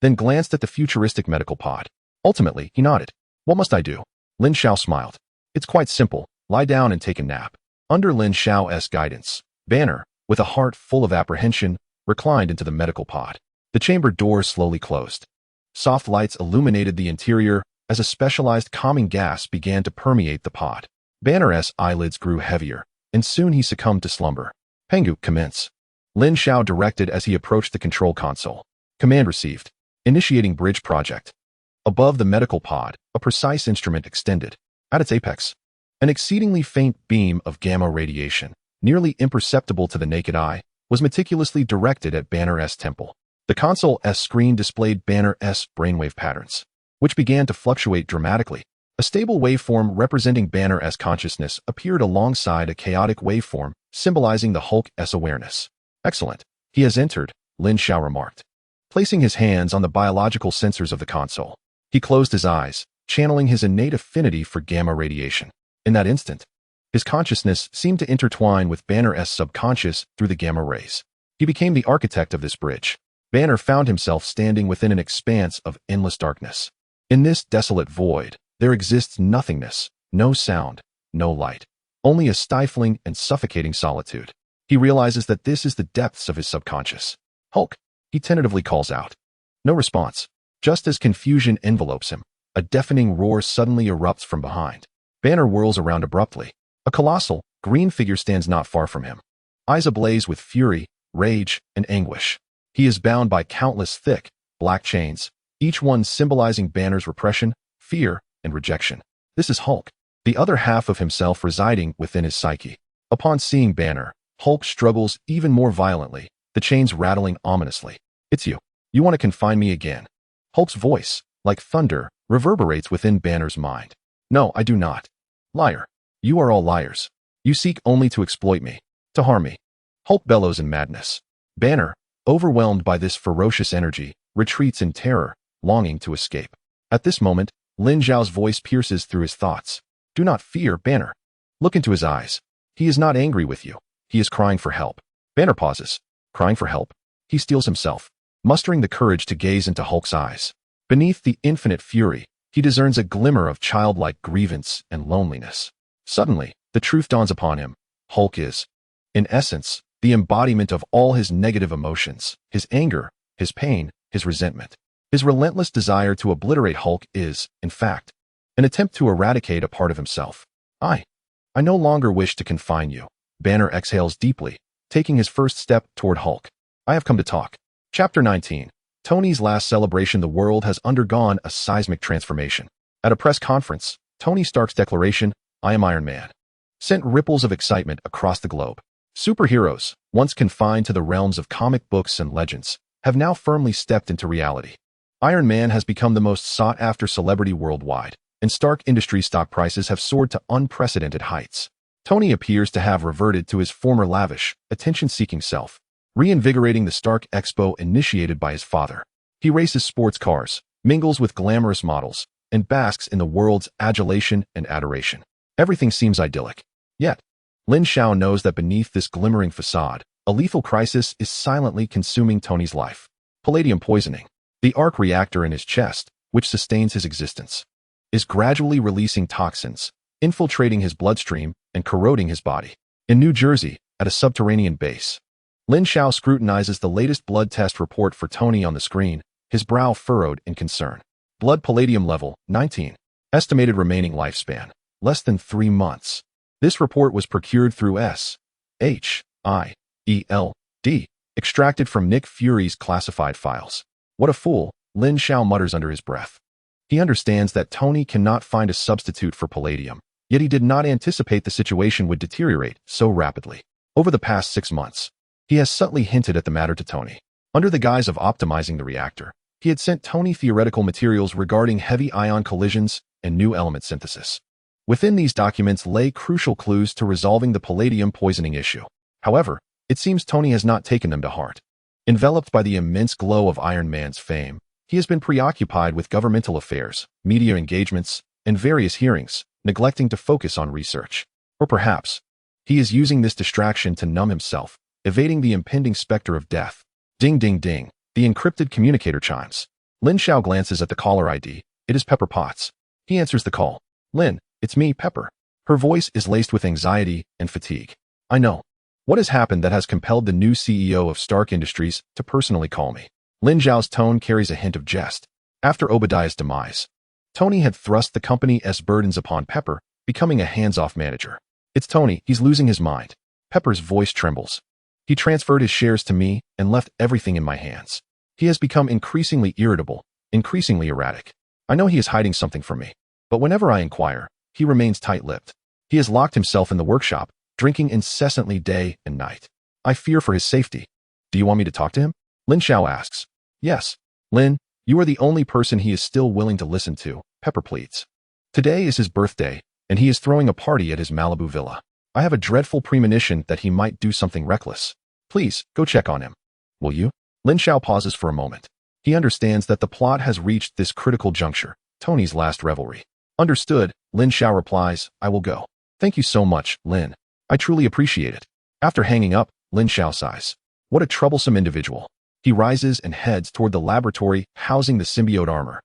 then glanced at the futuristic medical pod. Ultimately, he nodded. What must I do? Lin Xiao smiled. It's quite simple. Lie down and take a nap. Under Lin Xiao's guidance, Banner, with a heart full of apprehension, reclined into the medical pod. The chamber doors slowly closed. Soft lights illuminated the interior as a specialized calming gas began to permeate the pod. Banner's eyelids grew heavier, and soon he succumbed to slumber. Pangu, commence. Lin Xiao directed as he approached the control console. Command received. Initiating bridge project. Above the medical pod, a precise instrument extended. At its apex, an exceedingly faint beam of gamma radiation, nearly imperceptible to the naked eye, was meticulously directed at Banner's temple. The console's screen displayed Banner's brainwave patterns, which began to fluctuate dramatically. A stable waveform representing Banner's consciousness appeared alongside a chaotic waveform symbolizing the Hulk's awareness. Excellent. He has entered, Lin Xiao remarked, placing his hands on the biological sensors of the console. He closed his eyes, channeling his innate affinity for gamma radiation. In that instant, his consciousness seemed to intertwine with Banner's subconscious through the gamma rays. He became the architect of this bridge. Banner found himself standing within an expanse of endless darkness. In this desolate void, there exists nothingness, no sound, no light, only a stifling and suffocating solitude. He realizes that this is the depths of his subconscious. Hulk, he tentatively calls out. No response. Just as confusion envelopes him, a deafening roar suddenly erupts from behind. Banner whirls around abruptly. A colossal, green figure stands not far from him, eyes ablaze with fury, rage, and anguish. He is bound by countless thick, black chains, each one symbolizing Banner's repression, fear, and rejection. This is Hulk, the other half of himself residing within his psyche. Upon seeing Banner, Hulk struggles even more violently, the chains rattling ominously. It's you. You want to confine me again. Hulk's voice, like thunder, reverberates within Banner's mind. No, I do not. Liar. You are all liars. You seek only to exploit me, to harm me. Hulk bellows in madness. Banner, overwhelmed by this ferocious energy, retreats in terror, longing to escape. At this moment, Lin Xiao's voice pierces through his thoughts. Do not fear, Banner. Look into his eyes. He is not angry with you. He is crying for help. Banner pauses. Crying for help? He steels himself, mustering the courage to gaze into Hulk's eyes. Beneath the infinite fury, he discerns a glimmer of childlike grievance and loneliness. Suddenly, the truth dawns upon him. Hulk is, in essence, the embodiment of all his negative emotions, his anger, his pain, his resentment. His relentless desire to obliterate Hulk is, in fact, an attempt to eradicate a part of himself. I no longer wish to confine you. Banner exhales deeply, taking his first step toward Hulk. I have come to talk. Chapter 19. Tony's last celebration. The world has undergone a seismic transformation. At a press conference, Tony Stark's declaration, I am Iron Man, sent ripples of excitement across the globe. Superheroes, once confined to the realms of comic books and legends, have now firmly stepped into reality. Iron Man has become the most sought-after celebrity worldwide, and Stark Industries stock prices have soared to unprecedented heights. Tony appears to have reverted to his former lavish, attention-seeking self, reinvigorating the Stark Expo initiated by his father. He races sports cars, mingles with glamorous models, and basks in the world's adulation and adoration. Everything seems idyllic. Yet, Lin Xiao knows that beneath this glimmering facade, a lethal crisis is silently consuming Tony's life. Palladium poisoning. The Arc Reactor in his chest, which sustains his existence, is gradually releasing toxins, infiltrating his bloodstream and corroding his body. In New Jersey, at a subterranean base, Lin Xiao scrutinizes the latest blood test report for Tony on the screen, his brow furrowed in concern. Blood palladium level, 19. Estimated remaining lifespan, less than 3 months. This report was procured through SHIELD, extracted from Nick Fury's classified files. What a fool, Lin Xiao mutters under his breath. He understands that Tony cannot find a substitute for palladium, yet he did not anticipate the situation would deteriorate so rapidly. Over the past 6 months, he has subtly hinted at the matter to Tony. Under the guise of optimizing the reactor, he had sent Tony theoretical materials regarding heavy ion collisions and new element synthesis. Within these documents lay crucial clues to resolving the palladium poisoning issue. However, it seems Tony has not taken them to heart. Enveloped by the immense glow of Iron Man's fame, he has been preoccupied with governmental affairs, media engagements, and various hearings, neglecting to focus on research. Or perhaps, he is using this distraction to numb himself, evading the impending specter of death. Ding ding ding, the encrypted communicator chimes. Lin Xiao glances at the caller ID. It is Pepper Potts. He answers the call. Lin, it's me, Pepper. Her voice is laced with anxiety and fatigue. I know. What has happened that has compelled the new CEO of Stark Industries to personally call me? Lin Xiao's tone carries a hint of jest. After Obadiah's demise, Tony had thrust the company's burdens upon Pepper, becoming a hands-off manager. It's Tony, he's losing his mind. Pepper's voice trembles. He transferred his shares to me and left everything in my hands. He has become increasingly irritable, increasingly erratic. I know he is hiding something from me, but whenever I inquire, he remains tight-lipped. He has locked himself in the workshop, drinking incessantly day and night. I fear for his safety. Do you want me to talk to him? Lin Xiao asks. Yes. Lin, you are the only person he is still willing to listen to, Pepper pleads. Today is his birthday, and he is throwing a party at his Malibu villa. I have a dreadful premonition that he might do something reckless. Please, go check on him. Will you? Lin Xiao pauses for a moment. He understands that the plot has reached this critical juncture, Tony's last revelry. Understood, Lin Xiao replies, I will go. Thank you so much, Lin. I truly appreciate it. After hanging up, Lin Xiao sighs. What a troublesome individual. He rises and heads toward the laboratory housing the symbiote armor.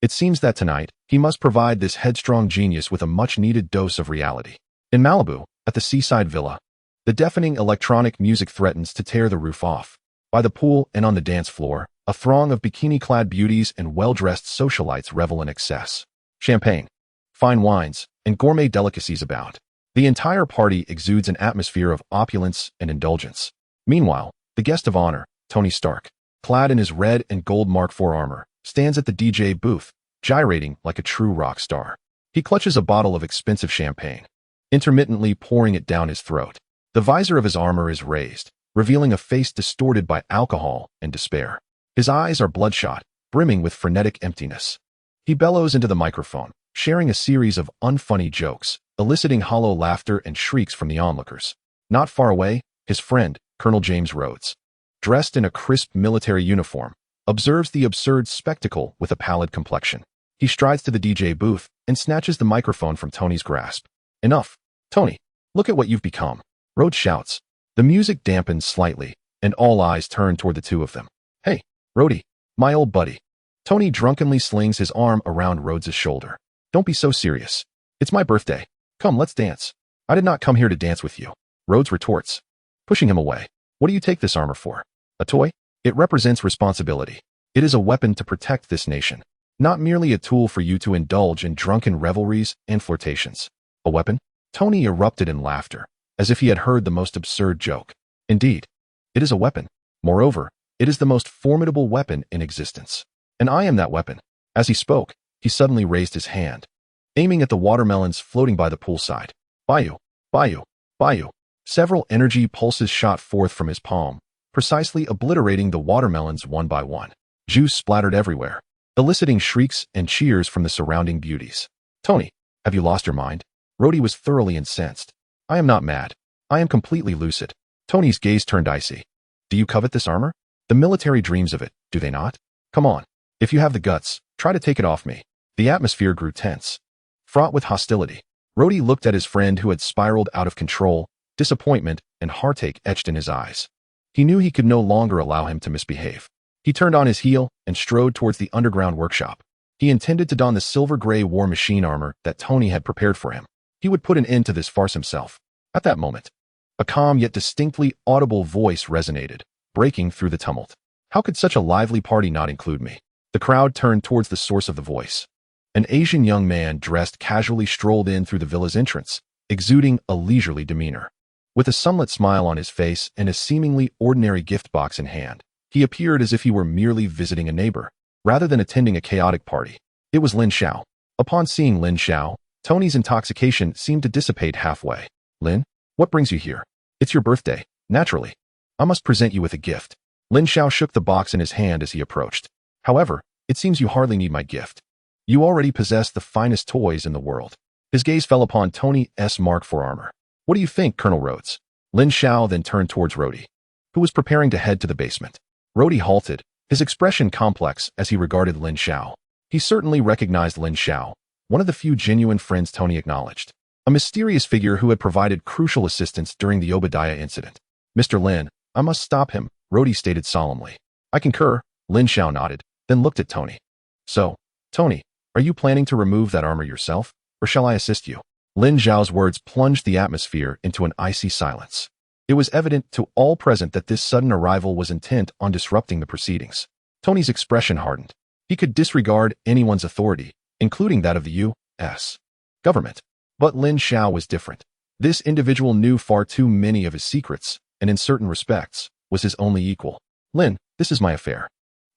It seems that tonight, he must provide this headstrong genius with a much-needed dose of reality. In Malibu, at the seaside villa, the deafening electronic music threatens to tear the roof off. By the pool and on the dance floor, a throng of bikini-clad beauties and well-dressed socialites revel in excess. Champagne, fine wines, and gourmet delicacies abound. The entire party exudes an atmosphere of opulence and indulgence. Meanwhile, the guest of honor, Tony Stark, clad in his red and gold Mark IV armor, stands at the DJ booth, gyrating like a true rock star. He clutches a bottle of expensive champagne, intermittently pouring it down his throat. The visor of his armor is raised, revealing a face distorted by alcohol and despair. His eyes are bloodshot, brimming with frenetic emptiness. He bellows into the microphone, sharing a series of unfunny jokes, eliciting hollow laughter and shrieks from the onlookers. Not far away, his friend, Colonel James Rhodes, dressed in a crisp military uniform, observes the absurd spectacle with a pallid complexion. He strides to the DJ booth and snatches the microphone from Tony's grasp. Enough, Tony. Look at what you've become. Rhodes shouts. The music dampens slightly, and all eyes turn toward the two of them. Hey, Rhodey, my old buddy. Tony drunkenly slings his arm around Rhodes' shoulder. Don't be so serious. It's my birthday. Come, let's dance. I did not come here to dance with you. Rhodes retorts, pushing him away. What do you take this armor for? A toy? It represents responsibility. It is a weapon to protect this nation, not merely a tool for you to indulge in drunken revelries and flirtations. A weapon? Tony erupted in laughter, as if he had heard the most absurd joke. Indeed, it is a weapon. Moreover, it is the most formidable weapon in existence. And I am that weapon. As he spoke, he suddenly raised his hand, aiming at the watermelons floating by the poolside. Bayou, bayou, bayou. Several energy pulses shot forth from his palm, precisely obliterating the watermelons one by one. Juice splattered everywhere, eliciting shrieks and cheers from the surrounding beauties. Tony, have you lost your mind? Rhodey was thoroughly incensed. I am not mad. I am completely lucid. Tony's gaze turned icy. Do you covet this armor? The military dreams of it, do they not? Come on. If you have the guts, try to take it off me. The atmosphere grew tense, fraught with hostility. Rhodey looked at his friend who had spiraled out of control, disappointment and heartache etched in his eyes. He knew he could no longer allow him to misbehave. He turned on his heel and strode towards the underground workshop. He intended to don the silver-gray war machine armor that Tony had prepared for him. He would put an end to this farce himself. At that moment, a calm yet distinctly audible voice resonated, breaking through the tumult. How could such a lively party not include me? The crowd turned towards the source of the voice. An Asian young man dressed casually strolled in through the villa's entrance, exuding a leisurely demeanor. With a sunlit smile on his face and a seemingly ordinary gift box in hand, he appeared as if he were merely visiting a neighbor, rather than attending a chaotic party. It was Lin Xiao. Upon seeing Lin Xiao, Tony's intoxication seemed to dissipate halfway. Lin, what brings you here? It's your birthday, naturally. I must present you with a gift. Lin Xiao shook the box in his hand as he approached. However, it seems you hardly need my gift. You already possess the finest toys in the world. His gaze fell upon Tony's Mark IV armor. What do you think, Colonel Rhodes? Lin Xiao then turned towards Rhodey, who was preparing to head to the basement. Rhodey halted, his expression complex as he regarded Lin Xiao. He certainly recognized Lin Xiao, one of the few genuine friends Tony acknowledged. A mysterious figure who had provided crucial assistance during the Obadiah incident. Mr. Lin, I must stop him, Rhodey stated solemnly. I concur, Lin Xiao nodded, then looked at Tony. So, Tony, are you planning to remove that armor yourself, or shall I assist you? Lin Xiao's words plunged the atmosphere into an icy silence. It was evident to all present that this sudden arrival was intent on disrupting the proceedings. Tony's expression hardened. He could disregard anyone's authority, including that of the U.S. government. But Lin Xiao was different. This individual knew far too many of his secrets, and in certain respects, was his only equal. Lin, this is my affair.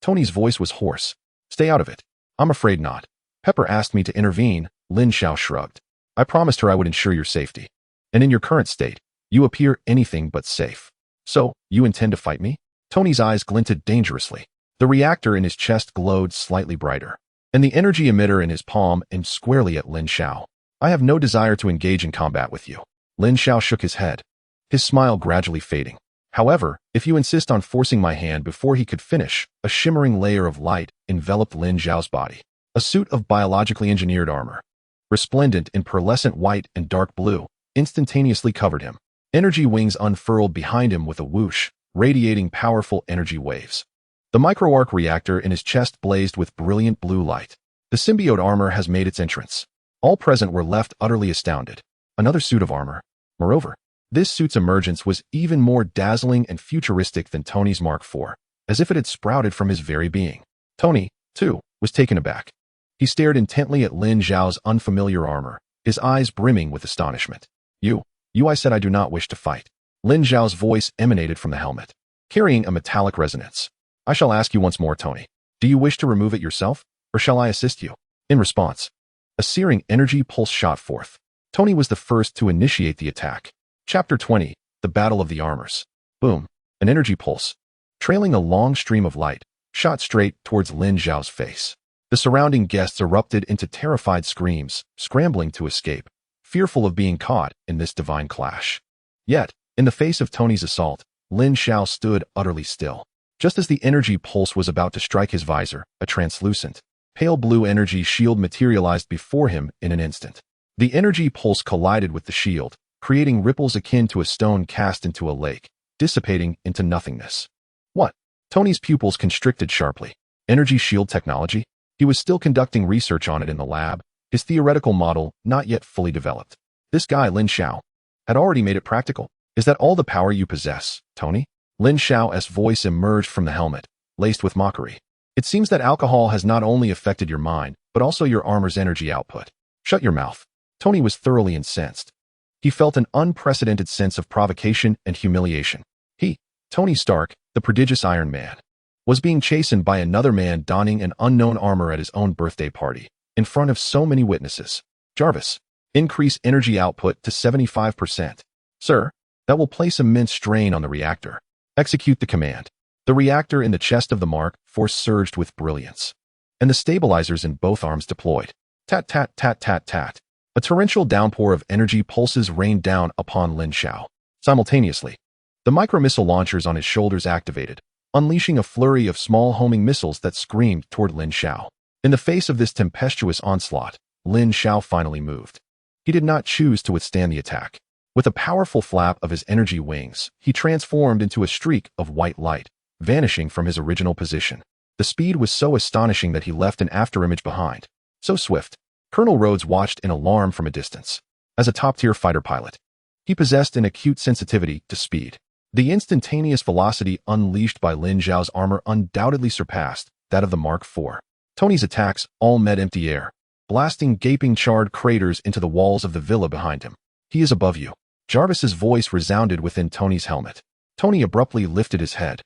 Tony's voice was hoarse. Stay out of it. I'm afraid not. Pepper asked me to intervene, Lin Xiao shrugged. I promised her I would ensure your safety. And in your current state, you appear anything but safe. So, you intend to fight me? Tony's eyes glinted dangerously. The reactor in his chest glowed slightly brighter, and the energy emitter in his palm aimed squarely at Lin Xiao. I have no desire to engage in combat with you. Lin Xiao shook his head, his smile gradually fading. However, if you insist on forcing my hand before he could finish, a shimmering layer of light enveloped Lin Xiao's body. A suit of biologically engineered armor, resplendent in pearlescent white and dark blue, instantaneously covered him. Energy wings unfurled behind him with a whoosh, radiating powerful energy waves. The micro-arc reactor in his chest blazed with brilliant blue light. The symbiote armor has made its entrance. All present were left utterly astounded. Another suit of armor. Moreover, this suit's emergence was even more dazzling and futuristic than Tony's Mark IV, as if it had sprouted from his very being. Tony, too, was taken aback. He stared intently at Lin Xiao's unfamiliar armor, his eyes brimming with astonishment. You, I said I do not wish to fight. Lin Xiao's voice emanated from the helmet, carrying a metallic resonance. I shall ask you once more, Tony. Do you wish to remove it yourself, or shall I assist you? In response, a searing energy pulse shot forth. Tony was the first to initiate the attack. Chapter 20, The Battle of the Armors. Boom, an energy pulse, trailing a long stream of light, shot straight towards Lin Xiao's face. The surrounding guests erupted into terrified screams, scrambling to escape, fearful of being caught in this divine clash. Yet, in the face of Tony's assault, Lin Xiao stood utterly still. Just as the energy pulse was about to strike his visor, a translucent, pale blue energy shield materialized before him in an instant. The energy pulse collided with the shield, creating ripples akin to a stone cast into a lake, dissipating into nothingness. What? Tony's pupils constricted sharply. Energy shield technology? He was still conducting research on it in the lab, his theoretical model not yet fully developed. This guy, Lin Xiao, had already made it practical. Is that all the power you possess, Tony? Lin Xiao's voice emerged from the helmet, laced with mockery. It seems that alcohol has not only affected your mind, but also your armor's energy output. Shut your mouth. Tony was thoroughly incensed. He felt an unprecedented sense of provocation and humiliation. He, Tony Stark, the prodigious Iron Man, was being chastened by another man donning an unknown armor at his own birthday party, in front of so many witnesses. Jarvis, increase energy output to 75%. Sir, that will place immense strain on the reactor. Execute the command. The reactor in the chest of the Mark IV surged with brilliance, and the stabilizers in both arms deployed. Tat tat tat tat tat. A torrential downpour of energy pulses rained down upon Lin Xiao. Simultaneously, the micro-missile launchers on his shoulders activated, unleashing a flurry of small homing missiles that screamed toward Lin Xiao. In the face of this tempestuous onslaught, Lin Xiao finally moved. He did not choose to withstand the attack. With a powerful flap of his energy wings, he transformed into a streak of white light, vanishing from his original position. The speed was so astonishing that he left an afterimage behind. So swift, Colonel Rhodes watched in alarm from a distance. As a top-tier fighter pilot, he possessed an acute sensitivity to speed. The instantaneous velocity unleashed by Lin Xiao's armor undoubtedly surpassed that of the Mark IV. Tony's attacks all met empty air, blasting gaping charred craters into the walls of the villa behind him. He is above you. Jarvis's voice resounded within Tony's helmet. Tony abruptly lifted his head,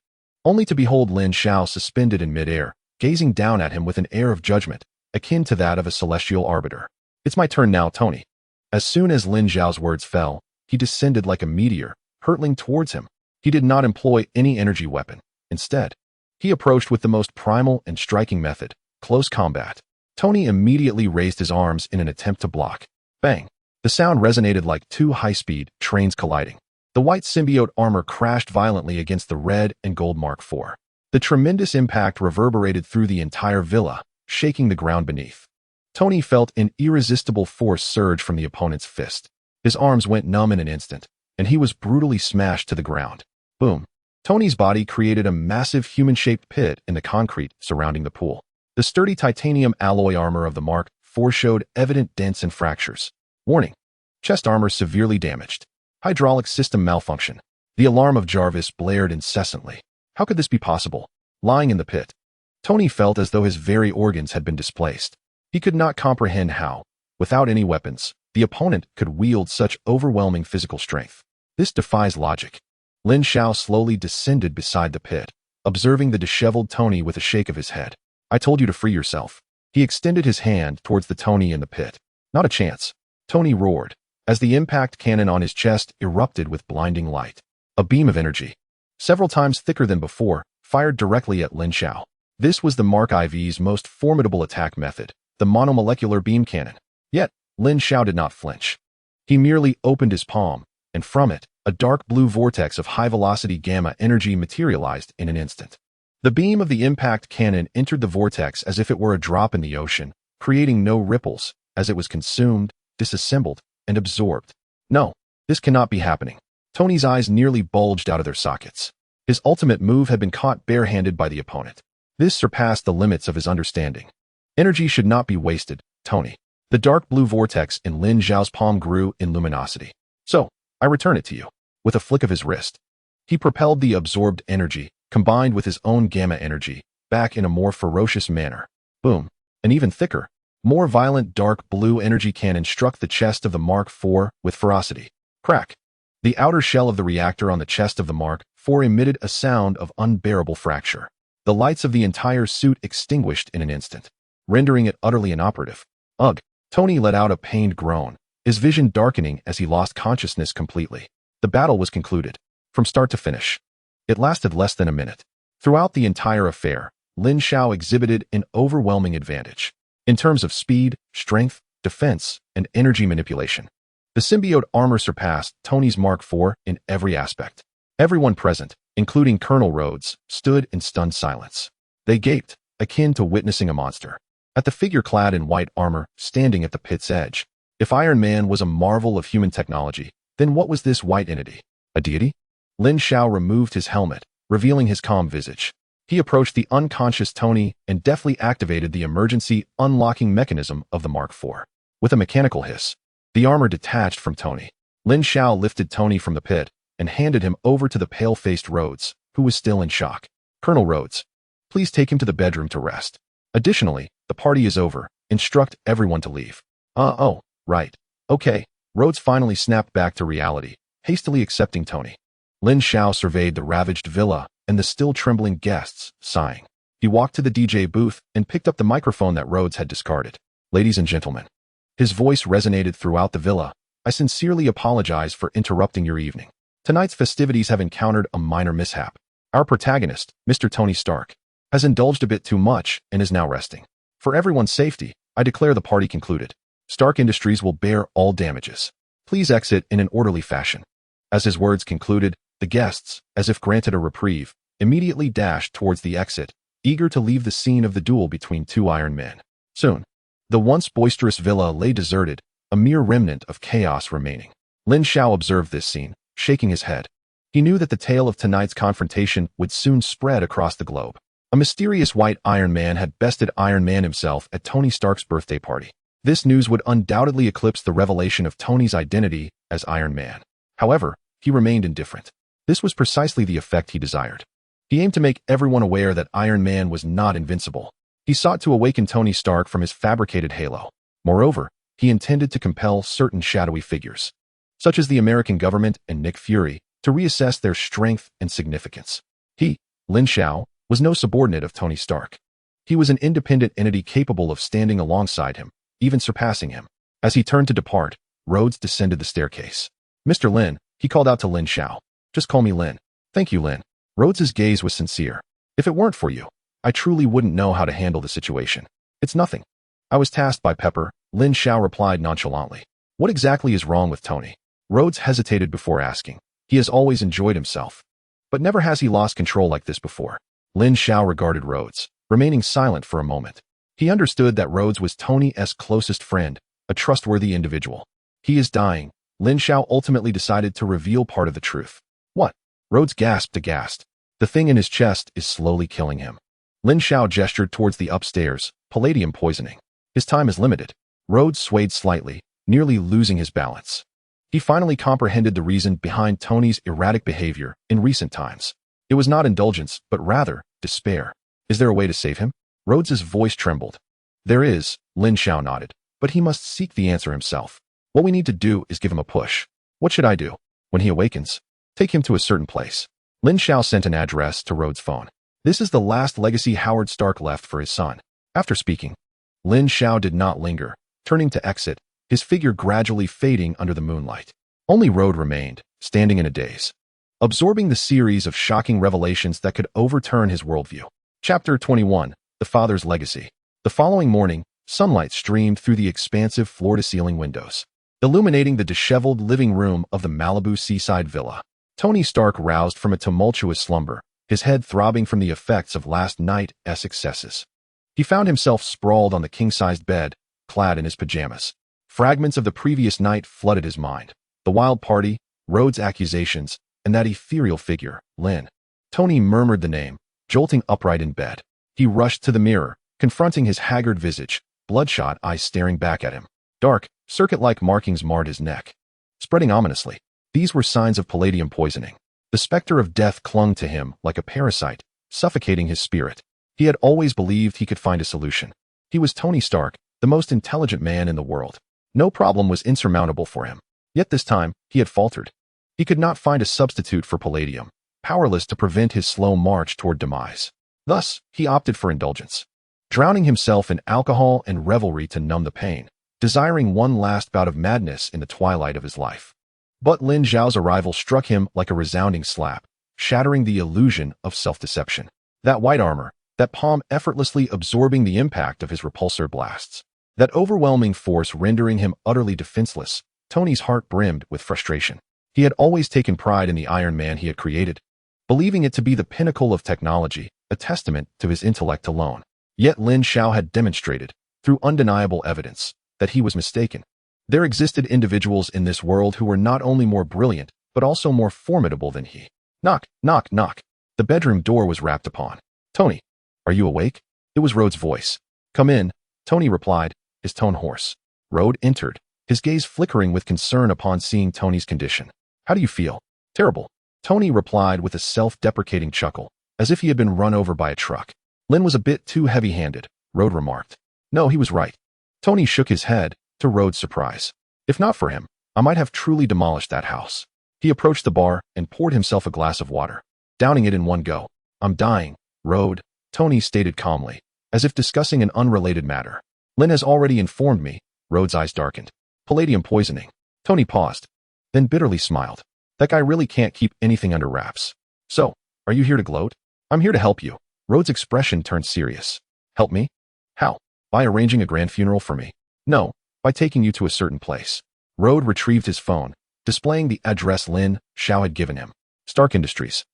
only to behold Lin Xiao suspended in midair, gazing down at him with an air of judgment, akin to that of a celestial arbiter. It's my turn now, Tony. As soon as Lin Xiao's words fell, he descended like a meteor, hurtling towards him. He did not employ any energy weapon. Instead, he approached with the most primal and striking method, close combat. Tony immediately raised his arms in an attempt to block. Bang! The sound resonated like two high-speed trains colliding. The white symbiote armor crashed violently against the red and gold Mark IV. The tremendous impact reverberated through the entire villa, shaking the ground beneath. Tony felt an irresistible force surge from the opponent's fist. His arms went numb in an instant, and he was brutally smashed to the ground. Boom. Tony's body created a massive human-shaped pit in the concrete surrounding the pool. The sturdy titanium alloy armor of the Mark IV showed evident dents and fractures. Warning. Chest armor severely damaged. Hydraulic system malfunction. The alarm of Jarvis blared incessantly. How could this be possible? Lying in the pit, Tony felt as though his very organs had been displaced. He could not comprehend how, without any weapons, the opponent could wield such overwhelming physical strength. This defies logic. Lin Xiao slowly descended beside the pit, observing the disheveled Tony with a shake of his head. I told you to free yourself. He extended his hand towards the Tony in the pit. Not a chance. Tony roared, as the impact cannon on his chest erupted with blinding light. A beam of energy, several times thicker than before, fired directly at Lin Xiao. This was the Mark IV's most formidable attack method, the monomolecular beam cannon. Yet, Lin Xiao did not flinch. He merely opened his palm, and from it, a dark blue vortex of high-velocity gamma energy materialized in an instant. The beam of the impact cannon entered the vortex as if it were a drop in the ocean, creating no ripples, as it was consumed, disassembled, and absorbed. No, this cannot be happening. Tony's eyes nearly bulged out of their sockets. His ultimate move had been caught bare-handed by the opponent. This surpassed the limits of his understanding. Energy should not be wasted, Tony. The dark blue vortex in Lin Xiao's palm grew in luminosity. So, I return it to you. With a flick of his wrist, he propelled the absorbed energy, combined with his own gamma energy, back in a more ferocious manner. Boom. An even thicker, more violent dark blue energy cannon struck the chest of the Mark IV with ferocity. Crack. The outer shell of the reactor on the chest of the Mark IV emitted a sound of unbearable fracture. The lights of the entire suit extinguished in an instant, rendering it utterly inoperative. Ugh! Tony let out a pained groan, his vision darkening as he lost consciousness completely. The battle was concluded, from start to finish. It lasted less than a minute. Throughout the entire affair, Lin Xiao exhibited an overwhelming advantage. In terms of speed, strength, defense, and energy manipulation, the symbiote armor surpassed Tony's Mark IV in every aspect. Everyone present, including Colonel Rhodes, stood in stunned silence. They gaped, akin to witnessing a monster, at the figure clad in white armor standing at the pit's edge. If Iron Man was a marvel of human technology, then what was this white entity? A deity? Lin Xiao removed his helmet, revealing his calm visage. He approached the unconscious Tony and deftly activated the emergency unlocking mechanism of the Mark IV. With a mechanical hiss, the armor detached from Tony. Lin Xiao lifted Tony from the pit and handed him over to the pale-faced Rhodes, who was still in shock. Colonel Rhodes, please take him to the bedroom to rest. Additionally, the party is over. Instruct everyone to leave. Oh, right. Okay. Rhodes finally snapped back to reality, hastily accepting Tony. Lin Xiao surveyed the ravaged villa and the still trembling guests, sighing. He walked to the DJ booth and picked up the microphone that Rhodes had discarded. Ladies and gentlemen. His voice resonated throughout the villa. I sincerely apologize for interrupting your evening. Tonight's festivities have encountered a minor mishap. Our protagonist, Mr. Tony Stark, has indulged a bit too much and is now resting. For everyone's safety, I declare the party concluded. Stark Industries will bear all damages. Please exit in an orderly fashion. As his words concluded, the guests, as if granted a reprieve, immediately dashed towards the exit, eager to leave the scene of the duel between two Iron Men. Soon, the once boisterous villa lay deserted, a mere remnant of chaos remaining. Lin Xiao observed this scene, shaking his head. He knew that the tale of tonight's confrontation would soon spread across the globe. A mysterious white Iron Man had bested Iron Man himself at Tony Stark's birthday party. This news would undoubtedly eclipse the revelation of Tony's identity as Iron Man. However, he remained indifferent. This was precisely the effect he desired. He aimed to make everyone aware that Iron Man was not invincible. He sought to awaken Tony Stark from his fabricated halo. Moreover, he intended to compel certain shadowy figures, such as the American government and Nick Fury, to reassess their strength and significance. He, Lin Xiao, was no subordinate of Tony Stark. He was an independent entity capable of standing alongside him, even surpassing him. As he turned to depart, Rhodes descended the staircase. Mr. Lin, he called out to Lin Xiao. Just call me Lin. Thank you, Lin. Rhodes's gaze was sincere. If it weren't for you, I truly wouldn't know how to handle the situation. It's nothing. I was tasked by Pepper, Lin Xiao replied nonchalantly. What exactly is wrong with Tony? Rhodes hesitated before asking. He has always enjoyed himself, but never has he lost control like this before. Lin Xiao regarded Rhodes, remaining silent for a moment. He understood that Rhodes was Tony's closest friend, a trustworthy individual. He is dying. Lin Xiao ultimately decided to reveal part of the truth. What? Rhodes gasped aghast. The thing in his chest is slowly killing him. Lin Xiao gestured towards the upstairs, palladium poisoning. His time is limited. Rhodes swayed slightly, nearly losing his balance. He finally comprehended the reason behind Tony's erratic behavior in recent times. It was not indulgence, but rather despair. Is there a way to save him? Rhodes's voice trembled. There is, Lin Xiao nodded, but he must seek the answer himself. What we need to do is give him a push. What should I do? When he awakens, take him to a certain place. Lin Xiao sent an address to Rhodes' phone. This is the last legacy Howard Stark left for his son. After speaking, Lin Xiao did not linger, turning to exit, his figure gradually fading under the moonlight. Only Rhodes remained, standing in a daze, absorbing the series of shocking revelations that could overturn his worldview. Chapter 21, The Father's Legacy. The following morning, sunlight streamed through the expansive floor-to-ceiling windows. illuminating the disheveled living room of the Malibu seaside villa. Tony Stark roused from a tumultuous slumber, his head throbbing from the effects of last night's excesses. He found himself sprawled on the king-sized bed, clad in his pajamas. Fragments of the previous night flooded his mind. The wild party, Rhodes' accusations, and that ethereal figure, Lin. Tony murmured the name, jolting upright in bed. He rushed to the mirror, confronting his haggard visage, bloodshot eyes staring back at him. Dark, circuit-like markings marred his neck, spreading ominously. These were signs of palladium poisoning. The specter of death clung to him like a parasite, suffocating his spirit. He had always believed he could find a solution. He was Tony Stark, the most intelligent man in the world. No problem was insurmountable for him. Yet this time, he had faltered. He could not find a substitute for palladium, powerless to prevent his slow march toward demise. Thus, he opted for indulgence, drowning himself in alcohol and revelry to numb the pain, desiring one last bout of madness in the twilight of his life. But Lin Xiao's arrival struck him like a resounding slap, shattering the illusion of self-deception. That white armor, that palm effortlessly absorbing the impact of his repulsor blasts, that overwhelming force rendering him utterly defenseless. Tony's heart brimmed with frustration. He had always taken pride in the Iron Man he had created, believing it to be the pinnacle of technology, a testament to his intellect alone. Yet Lin Xiao had demonstrated, through undeniable evidence, that he was mistaken. There existed individuals in this world who were not only more brilliant, but also more formidable than he. Knock, knock, knock. The bedroom door was rapped upon. Tony, are you awake? It was Rhodes' voice. Come in, Tony replied, his tone hoarse. Rhodes entered, his gaze flickering with concern upon seeing Tony's condition. How do you feel? Terrible. Tony replied with a self-deprecating chuckle, as if he had been run over by a truck. Lin was a bit too heavy-handed, Rhodes remarked. No, he was right. Tony shook his head, to Rhodes' surprise. If not for him, I might have truly demolished that house. He approached the bar and poured himself a glass of water, downing it in one go. I'm dying, Rhodes, Tony stated calmly, as if discussing an unrelated matter. Lin has already informed me. Rhodes' eyes darkened. Palladium poisoning. Tony paused, then bitterly smiled. That guy really can't keep anything under wraps. So, are you here to gloat? I'm here to help you. Rhodes' expression turned serious. Help me? How? By arranging a grand funeral for me? No, by taking you to a certain place. Rhodes retrieved his phone, displaying the address Lin Xiao had given him. Stark Industries.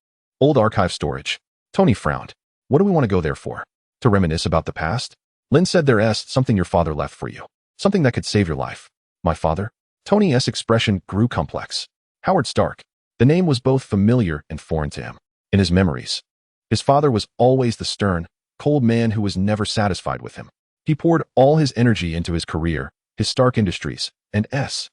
Old archive storage. Tony frowned. What do we want to go there for? To reminisce about the past? Lin said there's something your father left for you. Something that could save your life. My father? Tony's expression grew complex. Howard Stark. The name was both familiar and foreign to him. In his memories, his father was always the stern, cold man who was never satisfied with him. He poured all his energy into his career, his Stark Industries, and S.H.I.E.L.D.,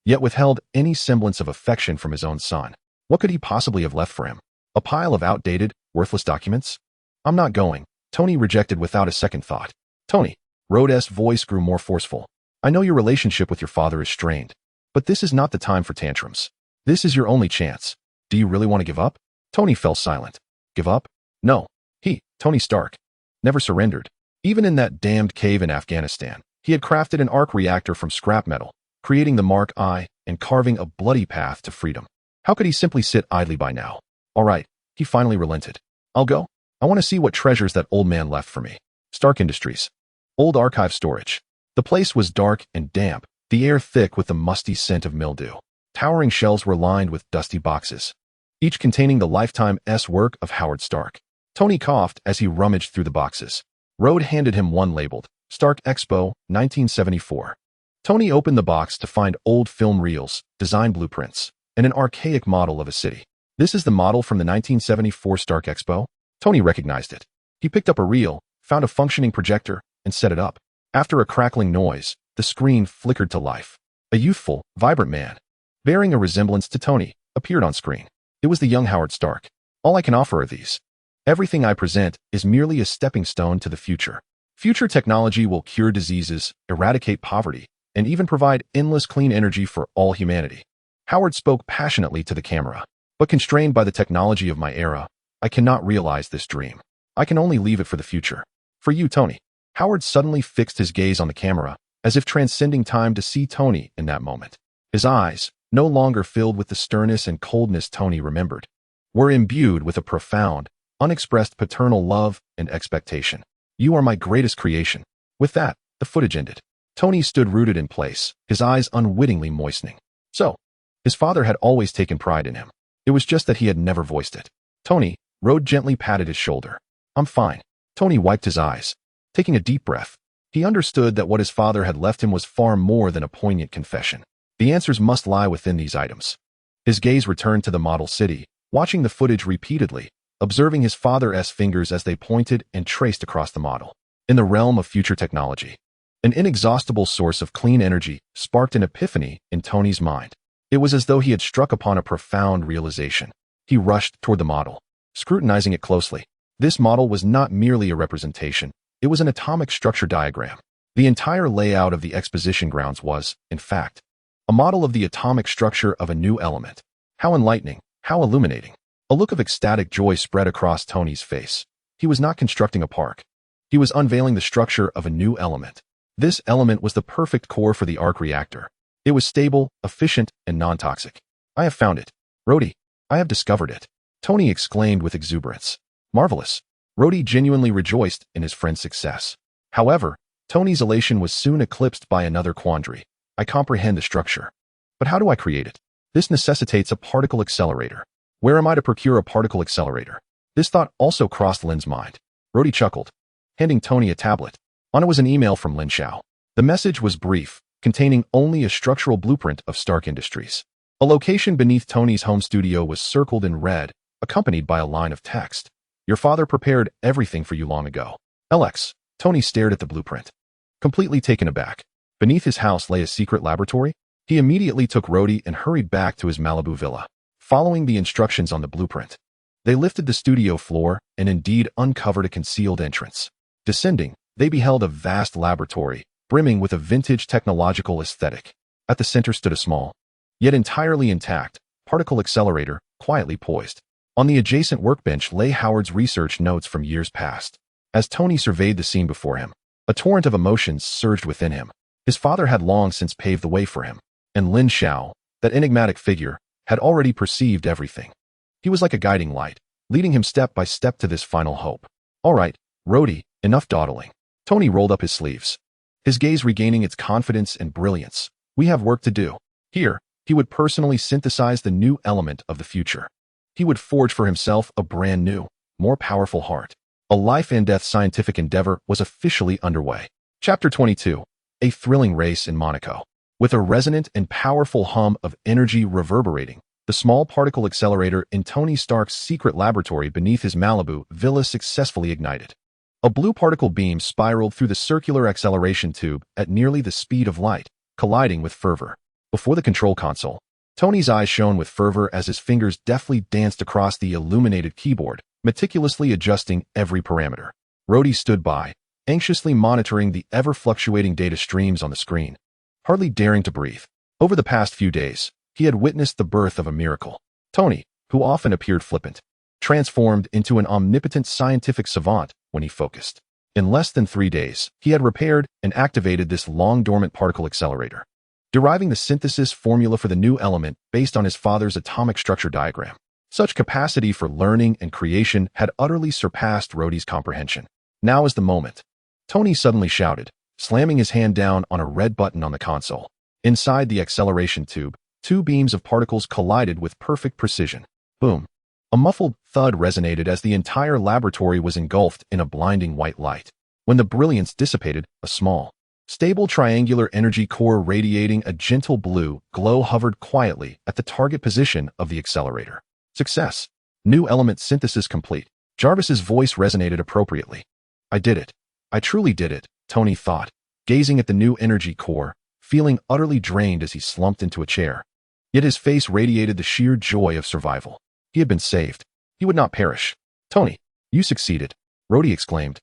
yet withheld any semblance of affection from his own son. What could he possibly have left for him? A pile of outdated, worthless documents? I'm not going, Tony rejected without a second thought. Tony, Rhodes' voice grew more forceful. I know your relationship with your father is strained, but this is not the time for tantrums. This is your only chance. Do you really want to give up? Tony fell silent. Give up? No. He, Tony Stark, never surrendered. Even in that damned cave in Afghanistan, he had crafted an arc reactor from scrap metal, creating the Mark I and carving a bloody path to freedom. How could he simply sit idly by now? All right, he finally relented. I'll go. I want to see what treasures that old man left for me. Stark Industries. Old archive storage. The place was dark and damp, the air thick with the musty scent of mildew. Towering shelves were lined with dusty boxes, each containing the lifetime-s work of Howard Stark. Tony coughed as he rummaged through the boxes. Rhodes handed him one labeled, Stark Expo, 1974. Tony opened the box to find old film reels, design blueprints, and an archaic model of a city. This is the model from the 1974 Stark Expo? Tony recognized it. He picked up a reel, found a functioning projector, and set it up. After a crackling noise, the screen flickered to life. A youthful, vibrant man, bearing a resemblance to Tony, appeared on screen. It was the young Howard Stark. All I can offer are these. Everything I present is merely a stepping stone to the future. Future technology will cure diseases, eradicate poverty, and even provide endless clean energy for all humanity. Howard spoke passionately to the camera. But constrained by the technology of my era, I cannot realize this dream. I can only leave it for the future. For you, Tony. Howard suddenly fixed his gaze on the camera, as if transcending time to see Tony in that moment. His eyes, no longer filled with the sternness and coldness Tony remembered, were imbued with a profound, unexpressed paternal love and expectation. You are my greatest creation. With that, the footage ended. Tony stood rooted in place, his eyes unwittingly moistening. So, his father had always taken pride in him. It was just that he had never voiced it. Tony, Rode gently patted his shoulder. I'm fine. Tony wiped his eyes. Taking a deep breath, he understood that what his father had left him was far more than a poignant confession. The answers must lie within these items. His gaze returned to the model city, watching the footage repeatedly, observing his father's fingers as they pointed and traced across the model. In the realm of future technology, an inexhaustible source of clean energy sparked an epiphany in Tony's mind. It was as though he had struck upon a profound realization. He rushed toward the model, scrutinizing it closely. This model was not merely a representation, it was an atomic structure diagram. The entire layout of the exposition grounds was, in fact, a model of the atomic structure of a new element. How enlightening, how illuminating. A look of ecstatic joy spread across Tony's face. He was not constructing a park. He was unveiling the structure of a new element. This element was the perfect core for the Arc Reactor. It was stable, efficient, and non-toxic. I have found it. Rhodey, I have discovered it. Tony exclaimed with exuberance. Marvelous. Rhodey genuinely rejoiced in his friend's success. However, Tony's elation was soon eclipsed by another quandary. I comprehend the structure. But how do I create it? This necessitates a particle accelerator. Where am I to procure a particle accelerator? This thought also crossed Lin's mind. Rhodey chuckled, handing Tony a tablet. On it was an email from Lin Xiao. The message was brief, containing only a structural blueprint of Stark Industries. A location beneath Tony's home studio was circled in red, accompanied by a line of text. Your father prepared everything for you long ago. LX. Tony stared at the blueprint, completely taken aback. Beneath his house lay a secret laboratory. He immediately took Rhodey and hurried back to his Malibu villa. Following the instructions on the blueprint, they lifted the studio floor and indeed uncovered a concealed entrance. Descending, they beheld a vast laboratory, brimming with a vintage technological aesthetic. At the center stood a small, yet entirely intact, particle accelerator, quietly poised. On the adjacent workbench lay Howard's research notes from years past. As Tony surveyed the scene before him, a torrent of emotions surged within him. His father had long since paved the way for him, and Lin Xiao, that enigmatic figure, had already perceived everything. He was like a guiding light, leading him step by step to this final hope. All right, Rhodey, enough dawdling. Tony rolled up his sleeves, his gaze regaining its confidence and brilliance. We have work to do. Here, he would personally synthesize the new element of the future. He would forge for himself a brand new, more powerful heart. A life-and-death scientific endeavor was officially underway. Chapter 22. A thrilling race in Monaco. With a resonant and powerful hum of energy reverberating, the small particle accelerator in Tony Stark's secret laboratory beneath his Malibu villa successfully ignited. A blue particle beam spiraled through the circular acceleration tube at nearly the speed of light, colliding with fervor. Before the control console, Tony's eyes shone with fervor as his fingers deftly danced across the illuminated keyboard, meticulously adjusting every parameter. Rhodey stood by, anxiously monitoring the ever-fluctuating data streams on the screen, hardly daring to breathe. Over the past few days, he had witnessed the birth of a miracle. Tony, who often appeared flippant, transformed into an omnipotent scientific savant when he focused. In less than 3 days, he had repaired and activated this long-dormant particle accelerator, deriving the synthesis formula for the new element based on his father's atomic structure diagram. Such capacity for learning and creation had utterly surpassed Rhodey's comprehension. Now is the moment. Tony suddenly shouted, slamming his hand down on a red button on the console. Inside the acceleration tube, 2 beams of particles collided with perfect precision. Boom. A muffled thud resonated as the entire laboratory was engulfed in a blinding white light. When the brilliance dissipated, a small, stable triangular energy core radiating a gentle blue glow hovered quietly at the target position of the accelerator. Success. New element synthesis complete. Jarvis's voice resonated appropriately. I did it. I truly did it, Tony thought, gazing at the new energy core, feeling utterly drained as he slumped into a chair. Yet his face radiated the sheer joy of survival. He had been saved. He would not perish. Tony, you succeeded, Rhodey exclaimed,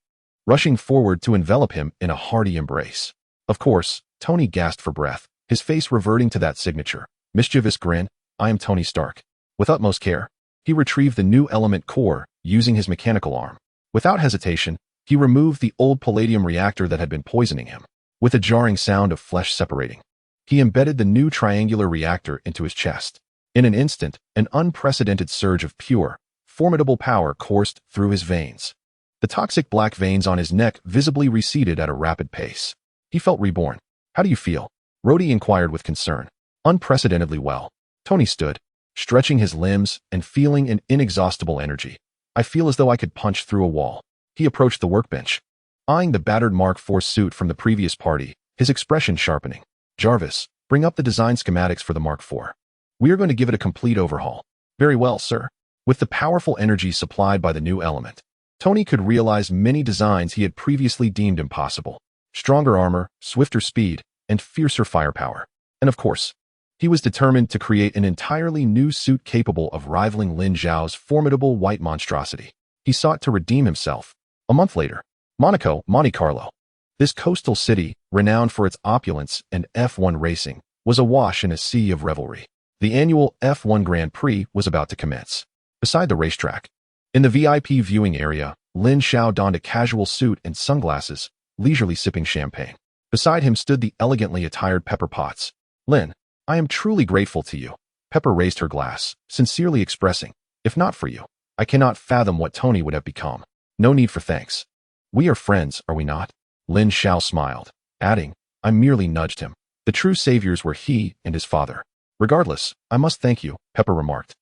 rushing forward to envelop him in a hearty embrace. Of course, Tony gasped for breath, his face reverting to that signature, mischievous grin. I am Tony Stark. With utmost care, he retrieved the new element core using his mechanical arm. Without hesitation, he removed the old palladium reactor that had been poisoning him. With a jarring sound of flesh separating, he embedded the new triangular reactor into his chest. In an instant, an unprecedented surge of pure, formidable power coursed through his veins. The toxic black veins on his neck visibly receded at a rapid pace. He felt reborn. How do you feel? Rhodey inquired with concern. Unprecedentedly well. Tony stood, stretching his limbs and feeling an inexhaustible energy. I feel as though I could punch through a wall. He approached the workbench, eyeing the battered Mark IV suit from the previous party, his expression sharpening. Jarvis, bring up the design schematics for the Mark IV. We are going to give it a complete overhaul. Very well, sir. With the powerful energy supplied by the new element, Tony could realize many designs he had previously deemed impossible. Stronger armor, swifter speed, and fiercer firepower. And of course, he was determined to create an entirely new suit capable of rivaling Lin Xiao's formidable white monstrosity. He sought to redeem himself. A month later, Monaco, Monte Carlo. This coastal city, renowned for its opulence and F1 racing, was awash in a sea of revelry. The annual F1 Grand Prix was about to commence. Beside the racetrack, in the VIP viewing area, Lin Xiao donned a casual suit and sunglasses, leisurely sipping champagne. Beside him stood the elegantly attired Pepper Potts. Lin, I am truly grateful to you. Pepper raised her glass, sincerely expressing, if not for you, I cannot fathom what Tony would have become. No need for thanks. We are friends, are we not? Lin Xiao smiled, adding, I merely nudged him. The true saviors were he and his father. Regardless, I must thank you, Pepper remarked.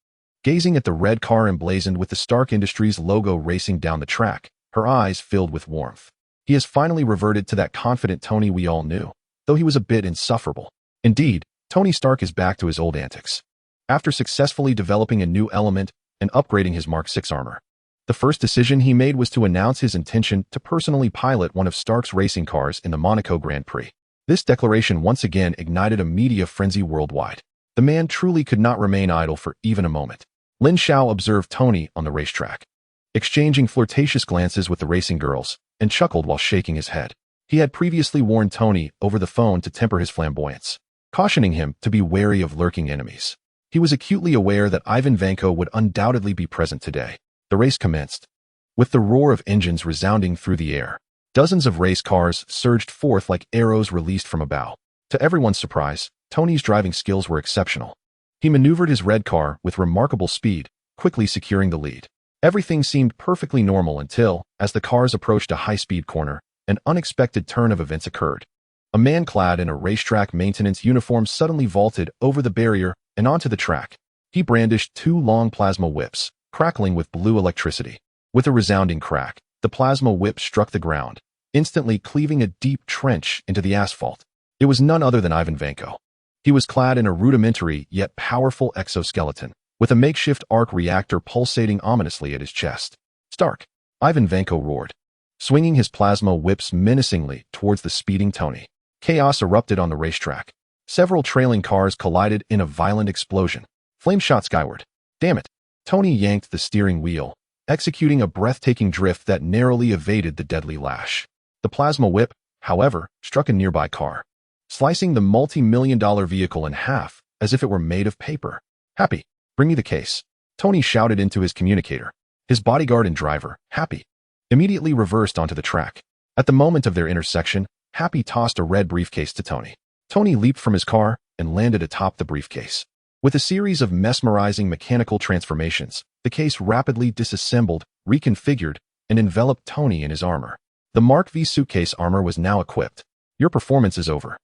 Gazing at the red car emblazoned with the Stark Industries logo racing down the track, her eyes filled with warmth. He has finally reverted to that confident Tony we all knew, though he was a bit insufferable. Indeed, Tony Stark is back to his old antics. After successfully developing a new element and upgrading his Mark VI armor, the first decision he made was to announce his intention to personally pilot one of Stark's racing cars in the Monaco Grand Prix. This declaration once again ignited a media frenzy worldwide. The man truly could not remain idle for even a moment. Lin Xiao observed Tony on the racetrack, exchanging flirtatious glances with the racing girls, and chuckled while shaking his head. He had previously warned Tony over the phone to temper his flamboyance, cautioning him to be wary of lurking enemies. He was acutely aware that Ivan Vanko would undoubtedly be present today. The race commenced, with the roar of engines resounding through the air. Dozens of race cars surged forth like arrows released from a bow. To everyone's surprise, Tony's driving skills were exceptional. He maneuvered his red car with remarkable speed, quickly securing the lead. Everything seemed perfectly normal until, as the cars approached a high-speed corner, an unexpected turn of events occurred. A man clad in a racetrack maintenance uniform suddenly vaulted over the barrier and onto the track. He brandished two long plasma whips, crackling with blue electricity. With a resounding crack, the plasma whip struck the ground, instantly cleaving a deep trench into the asphalt. It was none other than Ivan Vanko. He was clad in a rudimentary yet powerful exoskeleton, with a makeshift arc reactor pulsating ominously at his chest. Stark! Ivan Vanko roared, swinging his plasma whips menacingly towards the speeding Tony. Chaos erupted on the racetrack. Several trailing cars collided in a violent explosion. Flames shot skyward. Damn it! Tony yanked the steering wheel, executing a breathtaking drift that narrowly evaded the deadly lash. The plasma whip, however, struck a nearby car, slicing the multi-million-dollar vehicle in half as if it were made of paper. Happy, bring me the case. Tony shouted into his communicator. His bodyguard and driver, Happy, immediately reversed onto the track. At the moment of their intersection, Happy tossed a red briefcase to Tony. Tony leaped from his car and landed atop the briefcase. With a series of mesmerizing mechanical transformations, the case rapidly disassembled, reconfigured, and enveloped Tony in his armor. The Mark V suitcase armor was now equipped. Your performance is over.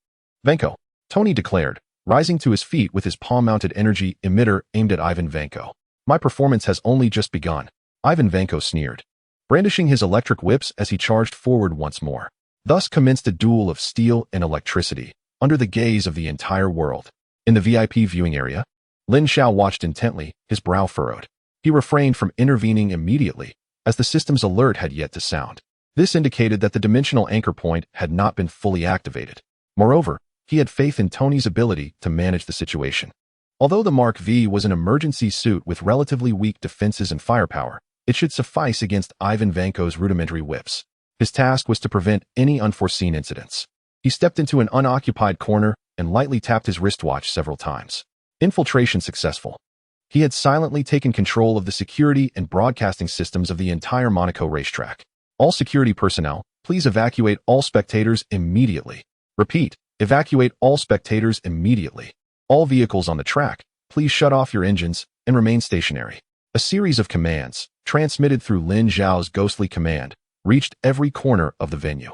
Vanko, Tony declared, rising to his feet with his palm-mounted energy emitter aimed at Ivan Vanko. My performance has only just begun. Ivan Vanko sneered, brandishing his electric whips as he charged forward once more. Thus commenced a duel of steel and electricity, under the gaze of the entire world. In the VIP viewing area, Lin Xiao watched intently, his brow furrowed. He refrained from intervening immediately, as the system's alert had yet to sound. This indicated that the dimensional anchor point had not been fully activated. Moreover, he had faith in Tony's ability to manage the situation. Although the Mark V was an emergency suit with relatively weak defenses and firepower, it should suffice against Ivan Vanko's rudimentary whips. His task was to prevent any unforeseen incidents. He stepped into an unoccupied corner and lightly tapped his wristwatch several times. Infiltration successful. He had silently taken control of the security and broadcasting systems of the entire Monaco racetrack. All security personnel, please evacuate all spectators immediately. Repeat, evacuate all spectators immediately. All vehicles on the track, please shut off your engines and remain stationary. A series of commands, transmitted through Lin Xiao's ghostly command, reached every corner of the venue.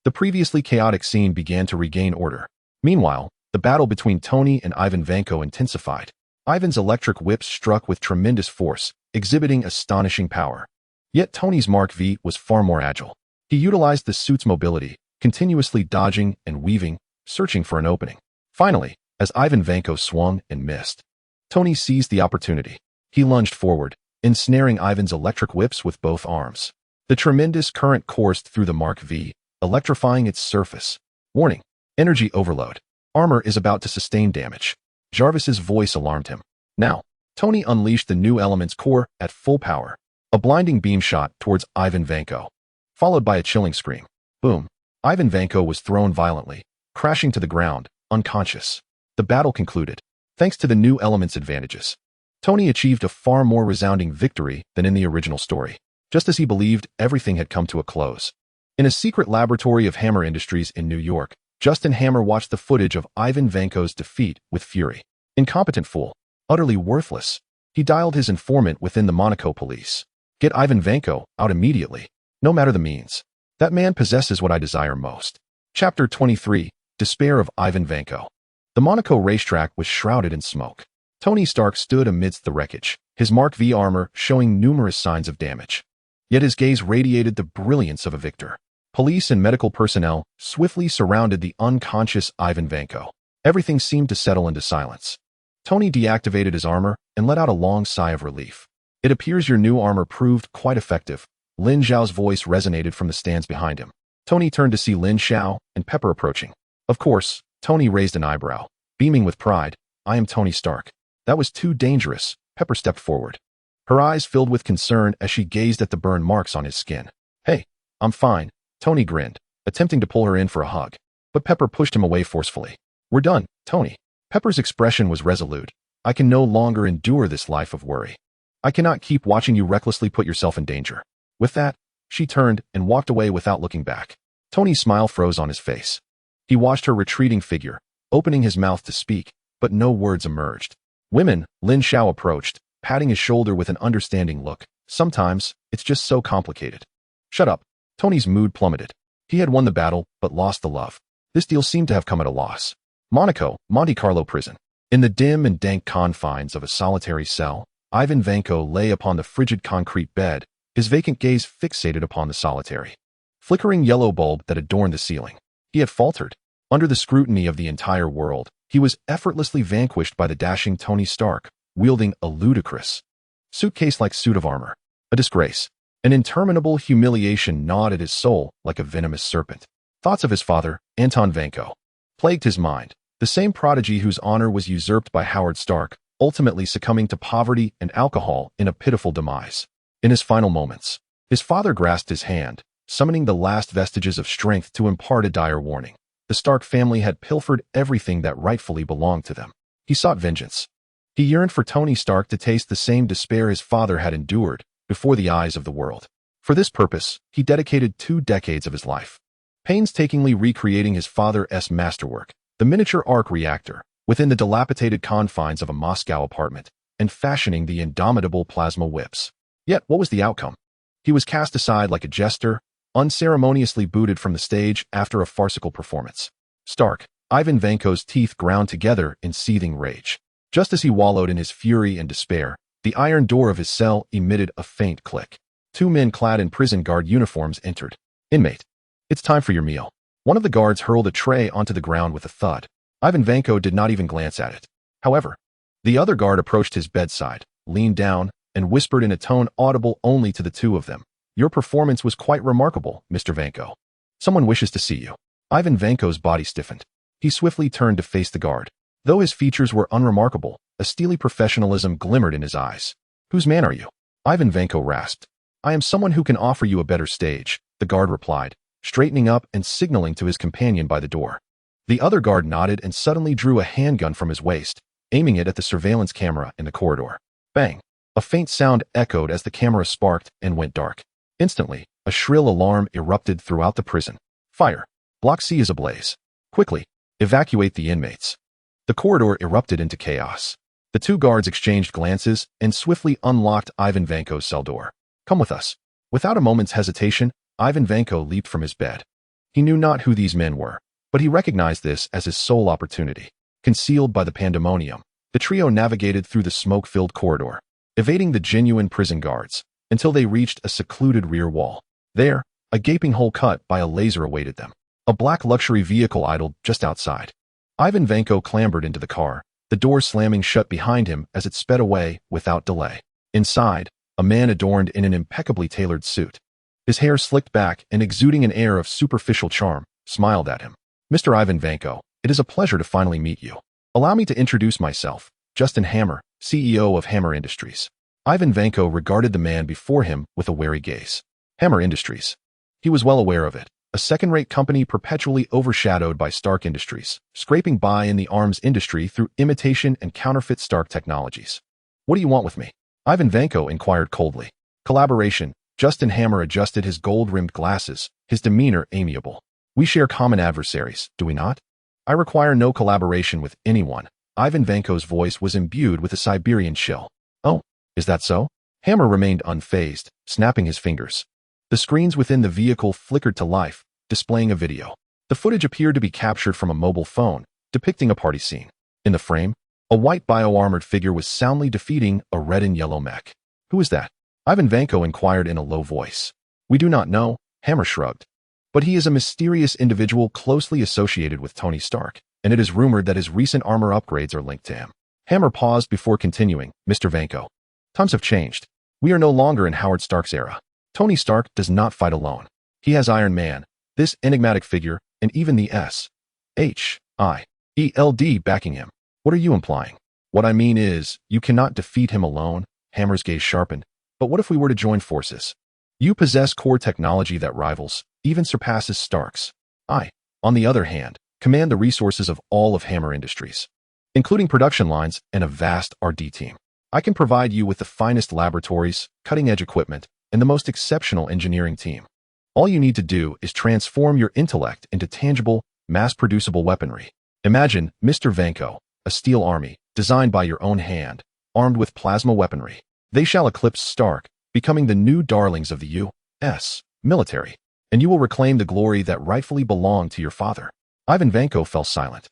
The previously chaotic scene began to regain order. Meanwhile, the battle between Tony and Ivan Vanko intensified. Ivan's electric whips struck with tremendous force, exhibiting astonishing power. Yet Tony's Mark V was far more agile. He utilized the suit's mobility, continuously dodging and weaving, searching for an opening. Finally, as Ivan Vanko swung and missed, Tony seized the opportunity. He lunged forward, ensnaring Ivan's electric whips with both arms. The tremendous current coursed through the Mark V, electrifying its surface. Warning: energy overload. Armor is about to sustain damage. Jarvis's voice alarmed him. Now, Tony unleashed the new element's core at full power. A blinding beam shot towards Ivan Vanko, followed by a chilling scream. Boom. Ivan Vanko was thrown violently, crashing to the ground, unconscious. The battle concluded. Thanks to the new element's advantages, Tony achieved a far more resounding victory than in the original story, just as he believed everything had come to a close. In a secret laboratory of Hammer Industries in New York, Justin Hammer watched the footage of Ivan Vanko's defeat with fury. Incompetent fool. Utterly worthless. He dialed his informant within the Monaco police. Get Ivan Vanko out immediately, no matter the means. That man possesses what I desire most. Chapter 23. Despair of Ivan Vanko. The Monaco racetrack was shrouded in smoke. Tony Stark stood amidst the wreckage, his Mark V armor showing numerous signs of damage. Yet his gaze radiated the brilliance of a victor. Police and medical personnel swiftly surrounded the unconscious Ivan Vanko. Everything seemed to settle into silence. Tony deactivated his armor and let out a long sigh of relief. It appears your new armor proved quite effective. Lin Xiao's voice resonated from the stands behind him. Tony turned to see Lin Xiao and Pepper approaching. Of course, Tony raised an eyebrow. Beaming with pride, I am Tony Stark. That was too dangerous. Pepper stepped forward. Her eyes filled with concern as she gazed at the burn marks on his skin. Hey, I'm fine. Tony grinned, attempting to pull her in for a hug. But Pepper pushed him away forcefully. We're done, Tony. Pepper's expression was resolute. I can no longer endure this life of worry. I cannot keep watching you recklessly put yourself in danger. With that, she turned and walked away without looking back. Tony's smile froze on his face. He watched her retreating figure, opening his mouth to speak, but no words emerged. Women, Lin Xiao approached, patting his shoulder with an understanding look. Sometimes, it's just so complicated. Shut up. Tony's mood plummeted. He had won the battle, but lost the love. This deal seemed to have come at a loss. Monaco, Monte Carlo prison. In the dim and dank confines of a solitary cell, Ivan Vanko lay upon the frigid concrete bed, his vacant gaze fixated upon the solitary, flickering yellow bulb that adorned the ceiling. He had faltered. Under the scrutiny of the entire world, he was effortlessly vanquished by the dashing Tony Stark, wielding a ludicrous, suitcase-like suit of armor. A disgrace. An interminable humiliation gnawed at his soul like a venomous serpent. Thoughts of his father, Anton Vanko, plagued his mind. The same prodigy whose honor was usurped by Howard Stark, ultimately succumbing to poverty and alcohol in a pitiful demise. In his final moments, his father grasped his hand, summoning the last vestiges of strength to impart a dire warning. The Stark family had pilfered everything that rightfully belonged to them. He sought vengeance. He yearned for Tony Stark to taste the same despair his father had endured before the eyes of the world. For this purpose, he dedicated 2 decades of his life, painstakingly recreating his father's masterwork, the miniature Arc Reactor, within the dilapidated confines of a Moscow apartment, and fashioning the indomitable plasma whips. Yet, what was the outcome? He was cast aside like a jester, unceremoniously booted from the stage after a farcical performance. Stark, Ivan Vanko's teeth ground together in seething rage. Just as he wallowed in his fury and despair, the iron door of his cell emitted a faint click. 2 men clad in prison guard uniforms entered. Inmate, it's time for your meal. One of the guards hurled a tray onto the ground with a thud. Ivan Vanko did not even glance at it. However, the other guard approached his bedside, leaned down, and whispered in a tone audible only to the 2 of them. Your performance was quite remarkable, Mr. Vanko. Someone wishes to see you. Ivan Vanko's body stiffened. He swiftly turned to face the guard. Though his features were unremarkable, a steely professionalism glimmered in his eyes. Whose man are you? Ivan Vanko rasped. I am someone who can offer you a better stage, the guard replied, straightening up and signaling to his companion by the door. The other guard nodded and suddenly drew a handgun from his waist, aiming it at the surveillance camera in the corridor. Bang! A faint sound echoed as the camera sparked and went dark. Instantly, a shrill alarm erupted throughout the prison. Fire! Block C is ablaze. Quickly, evacuate the inmates. The corridor erupted into chaos. The 2 guards exchanged glances and swiftly unlocked Ivan Vanko's cell door. Come with us. Without a moment's hesitation, Ivan Vanko leaped from his bed. He knew not who these men were, But he recognized this as his sole opportunity. Concealed by the pandemonium, the trio navigated through the smoke-filled corridor, evading the genuine prison guards, until they reached a secluded rear wall. There, a gaping hole cut by a laser awaited them. A black luxury vehicle idled just outside. Ivan Vanko clambered into the car, the door slamming shut behind him as it sped away without delay. Inside, a man adorned in an impeccably tailored suit, his hair slicked back and exuding an air of superficial charm, smiled at him. "Mr. Ivan Vanko, it is a pleasure to finally meet you. Allow me to introduce myself, Justin Hammer, CEO of Hammer Industries." Ivan Vanko regarded the man before him with a wary gaze. Hammer Industries. He was well aware of it, a second-rate company perpetually overshadowed by Stark Industries, scraping by in the arms industry through imitation and counterfeit Stark technologies. "What do you want with me?" Ivan Vanko inquired coldly. "Collaboration." Justin Hammer adjusted his gold-rimmed glasses, his demeanor amiable. "We share common adversaries, do we not?" "I require no collaboration with anyone." Ivan Vanko's voice was imbued with a Siberian chill. "Oh, is that so?" Hammer remained unfazed, snapping his fingers. The screens within the vehicle flickered to life, displaying a video. The footage appeared to be captured from a mobile phone, depicting a party scene. In the frame, a white bio-armored figure was soundly defeating a red and yellow mech. "Who is that?" Ivan Vanko inquired in a low voice. "We do not know," Hammer shrugged. "But he is a mysterious individual closely associated with Tony Stark, and it is rumored that his recent armor upgrades are linked to him." Hammer paused before continuing. "Mr. Vanko, times have changed. We are no longer in Howard Stark's era. Tony Stark does not fight alone. He has Iron Man, this enigmatic figure, and even the Shield backing him." "What are you implying?" "What I mean is, you cannot defeat him alone." Hammer's gaze sharpened. "But what if we were to join forces? You possess core technology that rivals, even surpasses Stark's. I, on the other hand, command the resources of all of Hammer Industries, including production lines and a vast R&D team. I can provide you with the finest laboratories, cutting-edge equipment, and the most exceptional engineering team. All you need to do is transform your intellect into tangible, mass-producible weaponry. Imagine, Mr. Vanko, a steel army, designed by your own hand, armed with plasma weaponry. They shall eclipse Stark, becoming the new darlings of the U.S. military, and you will reclaim the glory that rightfully belonged to your father." Ivan Vanko fell silent.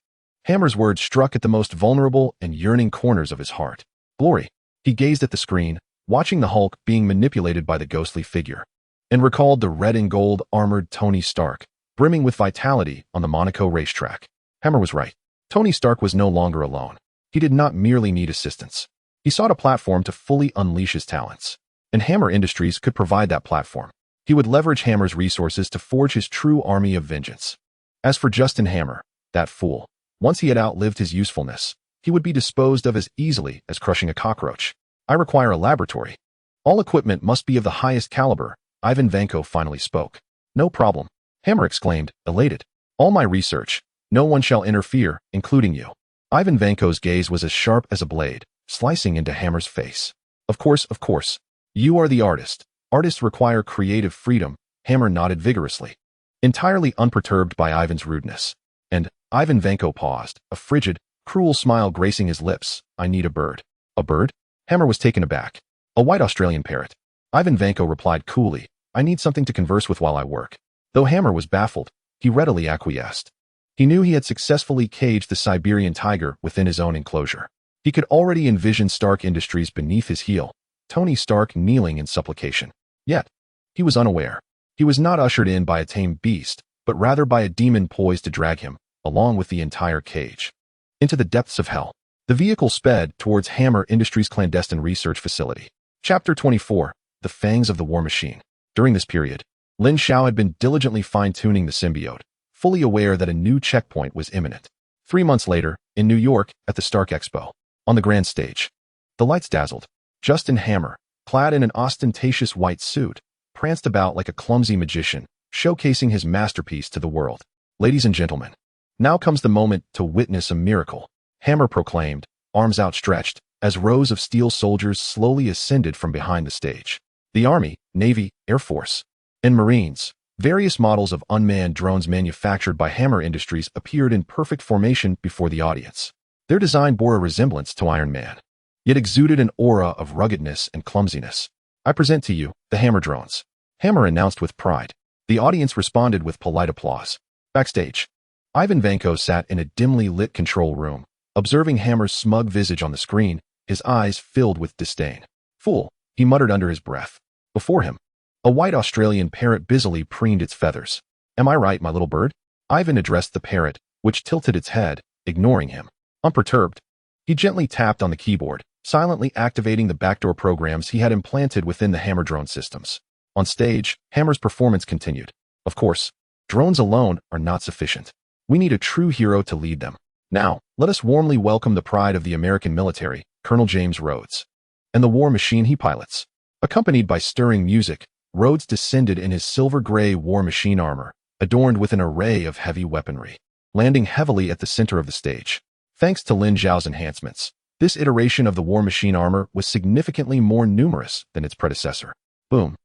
Hammer's words struck at the most vulnerable and yearning corners of his heart. Glory. He gazed at the screen, watching the Hulk being manipulated by the ghostly figure, and recalled the red and gold armored Tony Stark, brimming with vitality on the Monaco racetrack. Hammer was right. Tony Stark was no longer alone. He did not merely need assistance. He sought a platform to fully unleash his talents, and Hammer Industries could provide that platform. He would leverage Hammer's resources to forge his true army of vengeance. As for Justin Hammer, that fool, once he had outlived his usefulness, he would be disposed of as easily as crushing a cockroach. "I require a laboratory. All equipment must be of the highest caliber." Ivan Vanko finally spoke. "No problem," Hammer exclaimed, elated. "All my research. No one shall interfere, including you." Ivan Vanko's gaze was as sharp as a blade, slicing into Hammer's face. Of course. You are the artist. Artists require creative freedom." Hammer nodded vigorously, entirely unperturbed by Ivan's rudeness. And Ivan Vanko paused, a frigid, cruel smile gracing his lips. "I need a bird." "A bird?" Hammer was taken aback. "A white Australian parrot." Ivan Vanko replied coolly. "I need something to converse with while I work." Though Hammer was baffled, he readily acquiesced. He knew he had successfully caged the Siberian tiger within his own enclosure. He could already envision Stark Industries beneath his heel, Tony Stark kneeling in supplication. Yet, he was unaware. He was not ushered in by a tame beast, but rather by a demon poised to drag him, along with the entire cage, into the depths of hell. The vehicle sped towards Hammer Industries' clandestine research facility. Chapter 24. The Fangs of the War Machine. During this period, Lin Xiao had been diligently fine-tuning the symbiote, fully aware that a new checkpoint was imminent. 3 months later, in New York, at the Stark Expo, on the grand stage, the lights dazzled. Justin Hammer, clad in an ostentatious white suit, pranced about like a clumsy magician, showcasing his masterpiece to the world. "Ladies and gentlemen, now comes the moment to witness a miracle," Hammer proclaimed, arms outstretched, as rows of steel soldiers slowly ascended from behind the stage. The Army, Navy, Air Force, and Marines, various models of unmanned drones manufactured by Hammer Industries appeared in perfect formation before the audience. Their design bore a resemblance to Iron Man, yet exuded an aura of ruggedness and clumsiness. "I present to you the Hammer drones," Hammer announced with pride. The audience responded with polite applause. Backstage, Ivan Vanko sat in a dimly lit control room, observing Hammer's smug visage on the screen, his eyes filled with disdain. "Fool," he muttered under his breath. Before him, a white Australian parrot busily preened its feathers. "Am I right, my little bird?" Ivan addressed the parrot, which tilted its head, ignoring him. Unperturbed, he gently tapped on the keyboard, silently activating the backdoor programs he had implanted within the Hammer drone systems. On stage, Hammer's performance continued. Of course, drones alone are not sufficient. We need a true hero to lead them. Now, let us warmly welcome the pride of the American military, Colonel James Rhodes, and the war machine he pilots. Accompanied by stirring music, Rhodes descended in his silver-gray war machine armor, adorned with an array of heavy weaponry, landing heavily at the center of the stage. Thanks to Lin Xiao's enhancements, this iteration of the war machine armor was significantly more numerous than its predecessor. Boom!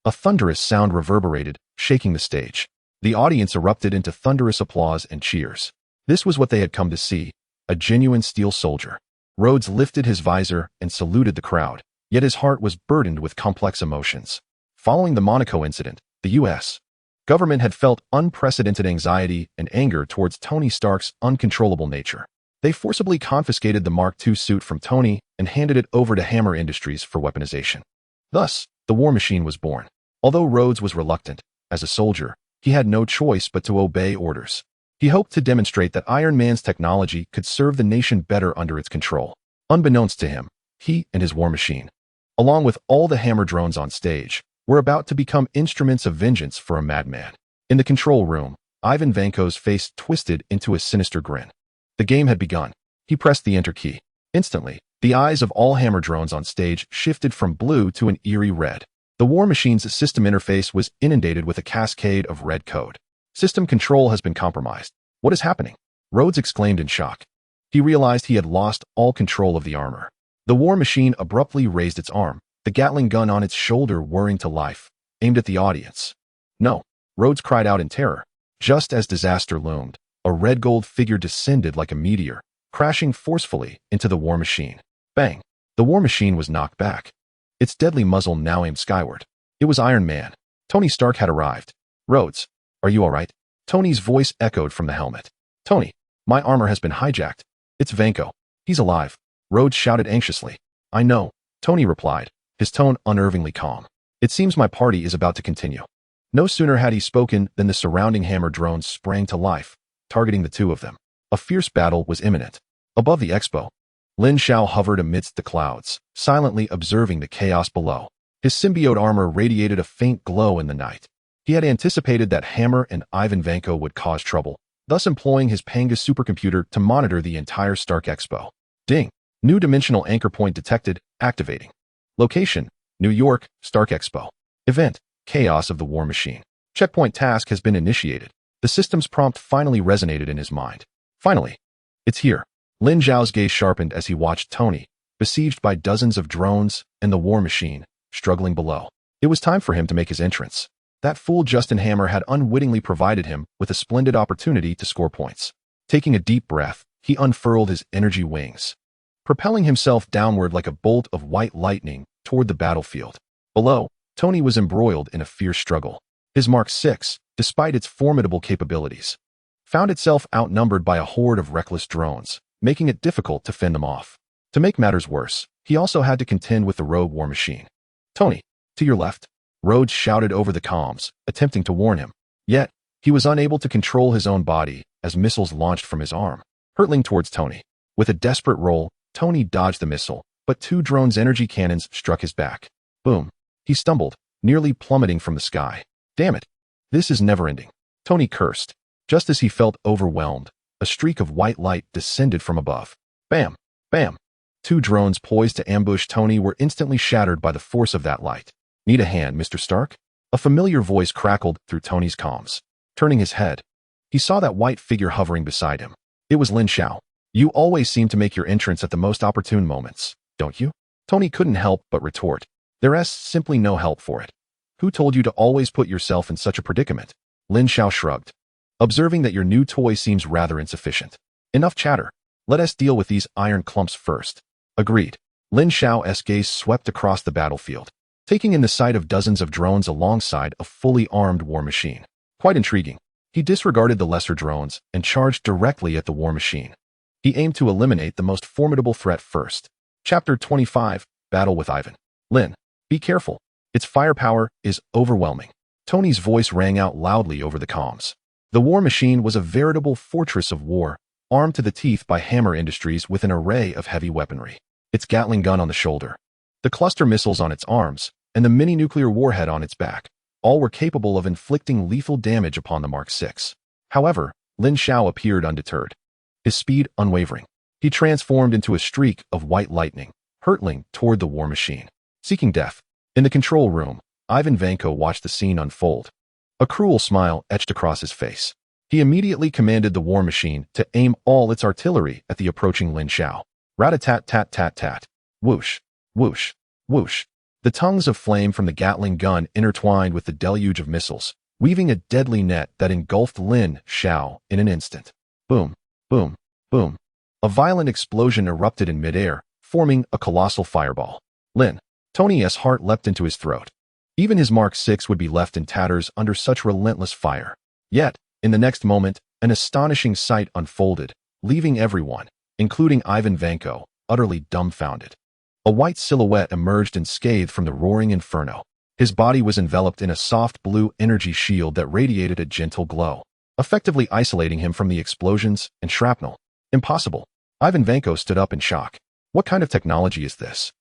A thunderous sound reverberated, shaking the stage. The audience erupted into thunderous applause and cheers. This was what they had come to see, a genuine steel soldier. Rhodes lifted his visor and saluted the crowd, yet his heart was burdened with complex emotions. Following the Monaco incident, the U.S. government had felt unprecedented anxiety and anger towards Tony Stark's uncontrollable nature. They forcibly confiscated the Mark II suit from Tony and handed it over to Hammer Industries for weaponization. Thus, the war machine was born. Although Rhodes was reluctant, as a soldier, he had no choice but to obey orders. He hoped to demonstrate that Iron Man's technology could serve the nation better under its control. Unbeknownst to him, he and his war machine, along with all the Hammer drones on stage, were about to become instruments of vengeance for a madman. In the control room, Ivan Vanko's face twisted into a sinister grin. The game had begun. He pressed the enter key. Instantly, the eyes of all Hammer drones on stage shifted from blue to an eerie red. The war machine's system interface was inundated with a cascade of red code. System control has been compromised. What is happening? Rhodes exclaimed in shock. He realized he had lost all control of the armor. The war machine abruptly raised its arm, the Gatling gun on its shoulder whirring to life, aimed at the audience. "No!" Rhodes cried out in terror. Just as disaster loomed, a red gold figure descended like a meteor, crashing forcefully into the war machine. Bang! The war machine was knocked back, its deadly muzzle now aimed skyward. It was Iron Man. Tony Stark had arrived. "Rhodes, are you all right?" Tony's voice echoed from the helmet. "Tony, my armor has been hijacked." "It's Vanko. He's alive," Rhodes shouted anxiously. "I know," Tony replied, his tone unnervingly calm. "It seems my party is about to continue." No sooner had he spoken than the surrounding Hammer drones sprang to life, targeting the two of them. A fierce battle was imminent. Above the expo, Lin Xiao hovered amidst the clouds, silently observing the chaos below. His symbiote armor radiated a faint glow in the night. He had anticipated that Hammer and Ivan Vanko would cause trouble, thus employing his Pangas supercomputer to monitor the entire Stark Expo. Ding! New dimensional anchor point detected, activating. Location: New York, Stark Expo. Event: Chaos of the War Machine. Checkpoint task has been initiated. The system's prompt finally resonated in his mind. Finally, it's here. Lin Xiao's gaze sharpened as he watched Tony, besieged by dozens of drones and the war machine, struggling below. It was time for him to make his entrance. That fool Justin Hammer had unwittingly provided him with a splendid opportunity to score points. Taking a deep breath, he unfurled his energy wings, propelling himself downward like a bolt of white lightning toward the battlefield. Below, Tony was embroiled in a fierce struggle. His Mark VI, despite its formidable capabilities, found itself outnumbered by a horde of reckless drones, making it difficult to fend them off. To make matters worse, he also had to contend with the rogue war machine. "Tony, to your left," Rhodes shouted over the comms, attempting to warn him. Yet, he was unable to control his own body as missiles launched from his arm, hurtling towards Tony. With a desperate roll, Tony dodged the missile, but two drones' energy cannons struck his back. Boom! He stumbled, nearly plummeting from the sky. "Damn it! This is never-ending," Tony cursed. Just as he felt overwhelmed, a streak of white light descended from above. Bam! Bam! Two drones poised to ambush Tony were instantly shattered by the force of that light. "Need a hand, Mr. Stark?" A familiar voice crackled through Tony's comms. Turning his head, he saw that white figure hovering beside him. It was Lin Xiao. "You always seem to make your entrance at the most opportune moments, don't you?" Tony couldn't help but retort. "There's simply no help for it. Who told you to always put yourself in such a predicament?" Lin Xiao shrugged, observing that your new toy seems rather insufficient. "Enough chatter. Let us deal with these iron clumps first." Agreed. Lin Xiao's gaze swept across the battlefield, taking in the sight of dozens of drones alongside a fully armed war machine. Quite intriguing. He disregarded the lesser drones and charged directly at the war machine. He aimed to eliminate the most formidable threat first. Chapter 25, Battle with Ivan. Lin, be careful. Its firepower is overwhelming. Tony's voice rang out loudly over the comms. The war machine was a veritable fortress of war, armed to the teeth by Hammer Industries with an array of heavy weaponry. Its Gatling gun on the shoulder, the cluster missiles on its arms, and the mini-nuclear warhead on its back, all were capable of inflicting lethal damage upon the Mark VI. However, Lin Xiao appeared undeterred. His speed unwavering. He transformed into a streak of white lightning, hurtling toward the war machine, seeking death. In the control room, Ivan Vanko watched the scene unfold. A cruel smile etched across his face. He immediately commanded the war machine to aim all its artillery at the approaching Lin Xiao. Rat-a-tat-tat-tat-tat. Whoosh, whoosh, whoosh. The tongues of flame from the Gatling gun intertwined with the deluge of missiles, weaving a deadly net that engulfed Lin Xiao in an instant. Boom, boom, boom. A violent explosion erupted in midair, forming a colossal fireball. Tony's heart leapt into his throat. Even his Mark VI would be left in tatters under such relentless fire. Yet, in the next moment, an astonishing sight unfolded, leaving everyone, including Ivan Vanko, utterly dumbfounded. A white silhouette emerged unscathed from the roaring inferno. His body was enveloped in a soft blue energy shield that radiated a gentle glow, effectively isolating him from the explosions and shrapnel. Impossible. Ivan Vanko stood up in shock. What kind of technology is this?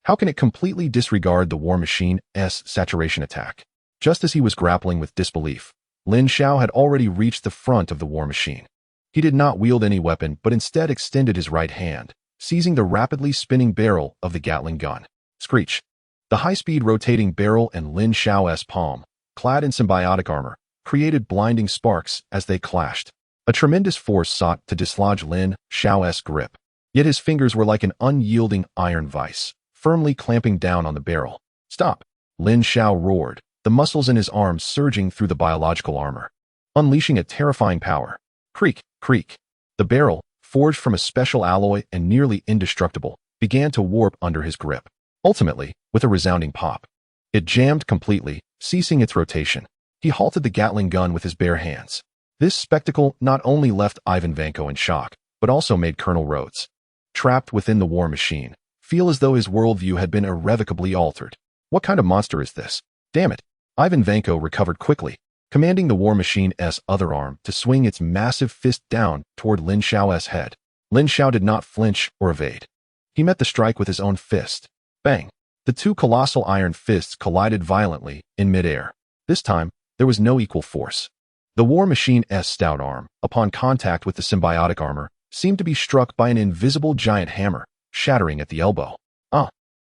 How can it completely disregard the war machine's saturation attack? Just as he was grappling with disbelief, Lin Xiao had already reached the front of the war machine. He did not wield any weapon but instead extended his right hand, seizing the rapidly spinning barrel of the Gatling gun. Screech. The high-speed rotating barrel and Lin Xiao's palm, clad in symbiotic armor, created blinding sparks as they clashed. A tremendous force sought to dislodge Lin Xiao's grip, yet his fingers were like an unyielding iron vice, firmly clamping down on the barrel. Stop! Lin Xiao roared, the muscles in his arms surging through the biological armor, unleashing a terrifying power. Creak, creak. The barrel, forged from a special alloy and nearly indestructible, began to warp under his grip. Ultimately, with a resounding pop, it jammed completely, ceasing its rotation. He halted the Gatling gun with his bare hands. This spectacle not only left Ivan Vanko in shock, but also made Colonel Rhodes, trapped within the war machine, feel as though his worldview had been irrevocably altered. What kind of monster is this? Damn it! Ivan Vanko recovered quickly, commanding the war machine's other arm to swing its massive fist down toward Lin Xiao's head. Lin Xiao did not flinch or evade. He met the strike with his own fist. Bang! The two colossal iron fists collided violently in midair. This time, there was no equal force. The war machine's stout arm, upon contact with the symbiotic armor, seemed to be struck by an invisible giant hammer, shattering at the elbow.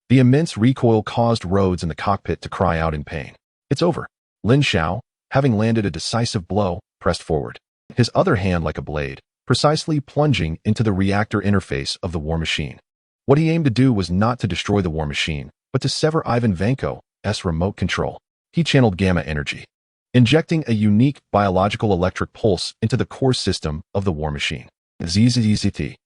The immense recoil caused Rhodes in the cockpit to cry out in pain. It's over. Lin Xiao, having landed a decisive blow, pressed forward, his other hand like a blade, precisely plunging into the reactor interface of the war machine. What he aimed to do was not to destroy the war machine, but to sever Ivan Vanko's remote control. He channeled gamma energy, injecting a unique biological electric pulse into the core system of the war machine. ZZZT.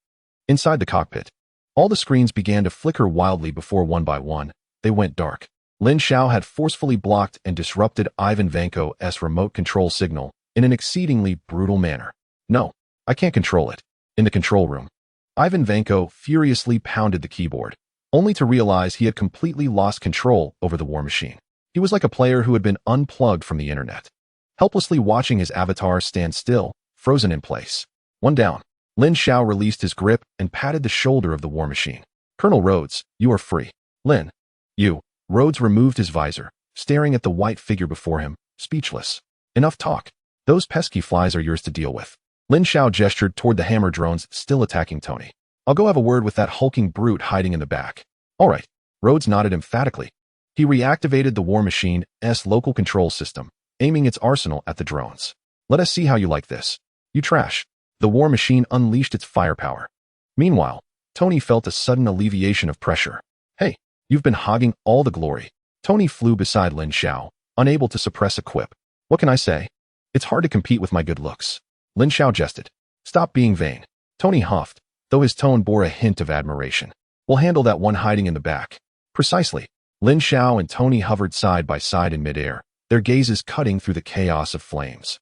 Inside the cockpit, all the screens began to flicker wildly before one by one, they went dark. Lin Xiao had forcefully blocked and disrupted Ivan Vanko's remote control signal in an exceedingly brutal manner. No, I can't control it. In the control room, Ivan Vanko furiously pounded the keyboard, only to realize he had completely lost control over the war machine. He was like a player who had been unplugged from the internet, helplessly watching his avatar stand still, frozen in place. One down. Lin Xiao released his grip and patted the shoulder of the war machine. Colonel Rhodes, you are free. Lin. You. Rhodes removed his visor, staring at the white figure before him, speechless. Enough talk. Those pesky flies are yours to deal with. Lin Xiao gestured toward the hammer drones still attacking Tony. I'll go have a word with that hulking brute hiding in the back. All right. Rhodes nodded emphatically. He reactivated the war machine's local control system, aiming its arsenal at the drones. Let us see how you like this. You trash. The war machine unleashed its firepower. Meanwhile, Tony felt a sudden alleviation of pressure. Hey, you've been hogging all the glory. Tony flew beside Lin Xiao, unable to suppress a quip. What can I say? It's hard to compete with my good looks. Lin Xiao jested. Stop being vain. Tony huffed, though his tone bore a hint of admiration. We'll handle that one hiding in the back. Precisely. Lin Xiao and Tony hovered side by side in midair, their gazes cutting through the chaos of flames.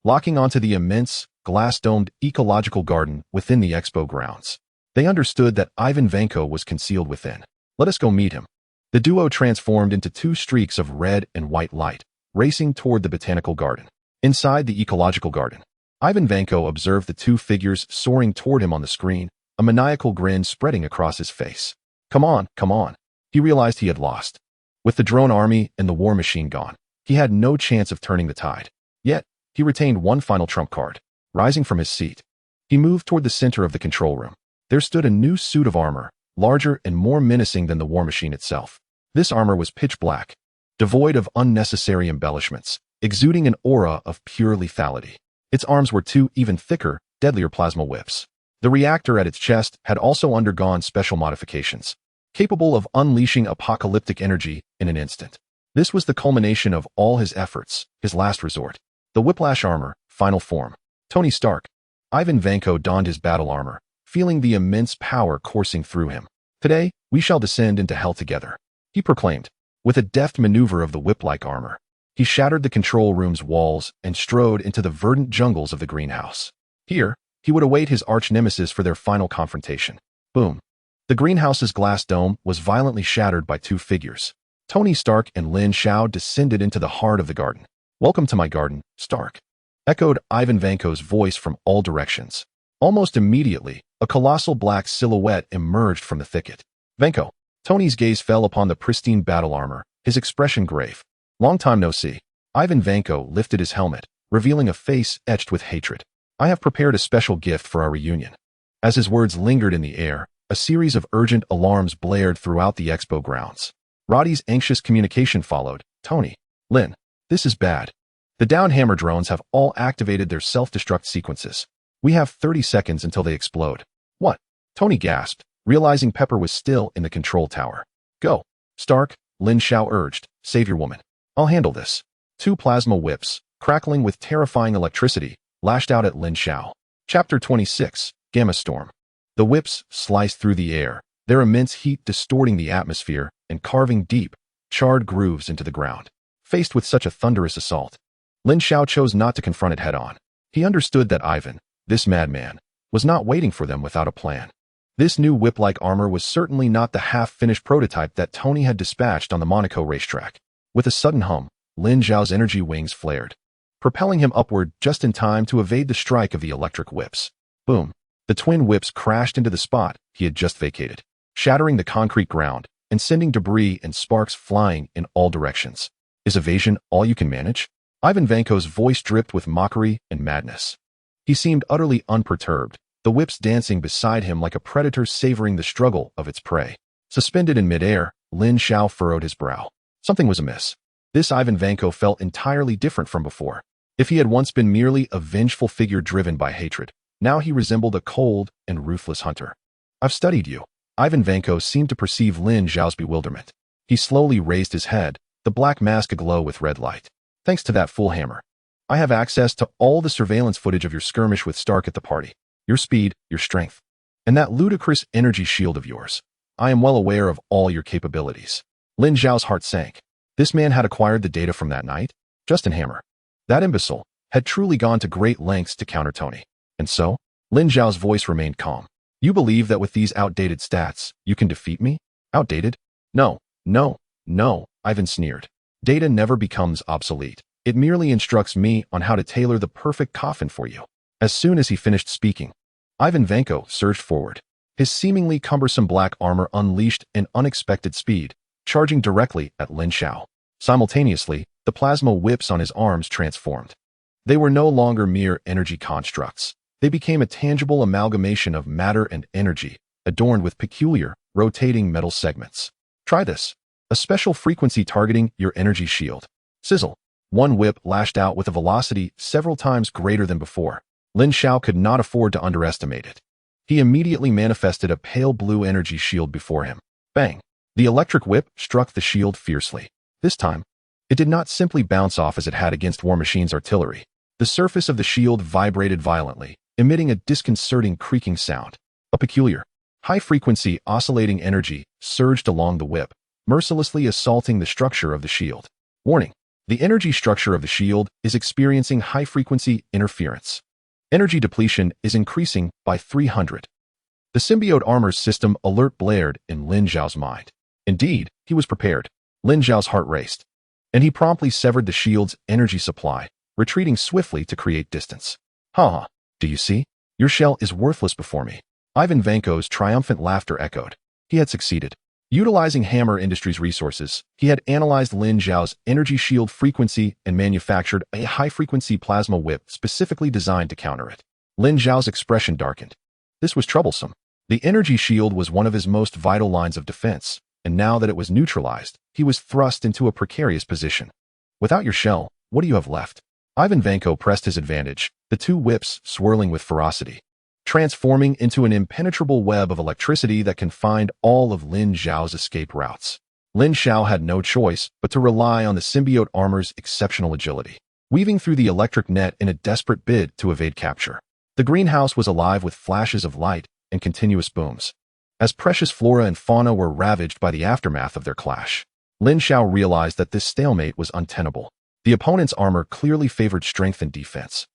locking onto the immense, glass-domed ecological garden within the expo grounds. They understood that Ivan Vanko was concealed within. Let us go meet him. The duo transformed into two streaks of red and white light, racing toward the botanical garden. Inside the ecological garden, Ivan Vanko observed the two figures soaring toward him on the screen, a maniacal grin spreading across his face. Come on, come on. He realized he had lost. With the drone army and the war machine gone, he had no chance of turning the tide. Yet, he retained one final trump card. Rising from his seat, he moved toward the center of the control room. There stood a new suit of armor, larger and more menacing than the war machine itself. This armor was pitch black, devoid of unnecessary embellishments, exuding an aura of pure lethality. Its arms were two even thicker, deadlier plasma whips. The reactor at its chest had also undergone special modifications, capable of unleashing apocalyptic energy in an instant. This was the culmination of all his efforts, his last resort. The whiplash armor, final form. Tony Stark. Ivan Vanko donned his battle armor, feeling the immense power coursing through him. Today, we shall descend into hell together, he proclaimed. With a deft maneuver of the whip-like armor, he shattered the control room's walls and strode into the verdant jungles of the greenhouse. Here, he would await his arch-nemesis for their final confrontation. Boom. The greenhouse's glass dome was violently shattered by two figures. Tony Stark and Lin Xiao descended into the heart of the garden. Welcome to my garden, Stark, echoed Ivan Vanko's voice from all directions. Almost immediately, a colossal black silhouette emerged from the thicket. Vanko. Tony's gaze fell upon the pristine battle armor, his expression grave. Long time no see. Ivan Vanko lifted his helmet, revealing a face etched with hatred. I have prepared a special gift for our reunion. As his words lingered in the air, a series of urgent alarms blared throughout the expo grounds. Roddy's anxious communication followed. Tony. Lin. This is bad. The downhammer drones have all activated their self-destruct sequences. We have 30 seconds until they explode. What? Tony gasped, realizing Pepper was still in the control tower. Go. Stark, Lin Xiao urged. Save your woman. I'll handle this. Two plasma whips, crackling with terrifying electricity, lashed out at Lin Xiao. Chapter 26, Gamma Storm. The whips sliced through the air, their immense heat distorting the atmosphere and carving deep, charred grooves into the ground. Faced with such a thunderous assault, Lin Xiao chose not to confront it head-on. He understood that Ivan, this madman, was not waiting for them without a plan. This new whip-like armor was certainly not the half-finished prototype that Tony had dispatched on the Monaco racetrack. With a sudden hum, Lin Xiao's energy wings flared, propelling him upward just in time to evade the strike of the electric whips. Boom. The twin whips crashed into the spot he had just vacated, shattering the concrete ground and sending debris and sparks flying in all directions. Is evasion all you can manage? Ivan Vanko's voice dripped with mockery and madness. He seemed utterly unperturbed, the whips dancing beside him like a predator savoring the struggle of its prey. Suspended in midair, Lin Xiao furrowed his brow. Something was amiss. This Ivan Vanko felt entirely different from before. If he had once been merely a vengeful figure driven by hatred, now he resembled a cold and ruthless hunter. I've studied you. Ivan Vanko seemed to perceive Lin Xiao's bewilderment. He slowly raised his head, the black mask aglow with red light. Thanks to that full hammer, I have access to all the surveillance footage of your skirmish with Stark at the party. Your speed, your strength, and that ludicrous energy shield of yours. I am well aware of all your capabilities. Lin Xiao's heart sank. This man had acquired the data from that night? Justin Hammer. That imbecile had truly gone to great lengths to counter Tony. And so, Lin Xiao's voice remained calm. You believe that with these outdated stats, you can defeat me? Outdated? No, no, no, Ivan sneered. Data never becomes obsolete. It merely instructs me on how to tailor the perfect coffin for you. As soon as he finished speaking, Ivan Vanko surged forward. His seemingly cumbersome black armor unleashed an unexpected speed, charging directly at Lin Xiao. Simultaneously, the plasma whips on his arms transformed. They were no longer mere energy constructs. They became a tangible amalgamation of matter and energy, adorned with peculiar, rotating metal segments. Try this. A special frequency targeting your energy shield. Sizzle. One whip lashed out with a velocity several times greater than before. Lin Xiao could not afford to underestimate it. He immediately manifested a pale blue energy shield before him. Bang! The electric whip struck the shield fiercely. This time, it did not simply bounce off as it had against War Machine's artillery. The surface of the shield vibrated violently, emitting a disconcerting creaking sound. A peculiar, high-frequency oscillating energy surged along the whip, mercilessly assaulting the structure of the shield. Warning! The energy structure of the shield is experiencing high-frequency interference. Energy depletion is increasing by 300. The symbiote armor's system alert blared in Lin Xiao's mind. Indeed, he was prepared. Lin Xiao's heart raced, and he promptly severed the shield's energy supply, retreating swiftly to create distance. Ha! Do you see? Your shell is worthless before me. Ivan Vanko's triumphant laughter echoed. He had succeeded. Utilizing Hammer Industries' resources, he had analyzed Lin Xiao's energy shield frequency and manufactured a high-frequency plasma whip specifically designed to counter it. Lin Xiao's expression darkened. This was troublesome. The energy shield was one of his most vital lines of defense, and now that it was neutralized, he was thrust into a precarious position. Without your shell, what do you have left? Ivan Vanko pressed his advantage, the two whips swirling with ferocity, transforming into an impenetrable web of electricity that confined all of Lin Xiao's escape routes. Lin Xiao had no choice but to rely on the symbiote armor's exceptional agility, weaving through the electric net in a desperate bid to evade capture. The greenhouse was alive with flashes of light and continuous booms. As precious flora and fauna were ravaged by the aftermath of their clash, Lin Xiao realized that this stalemate was untenable. The opponent's armor clearly favored strength and defense,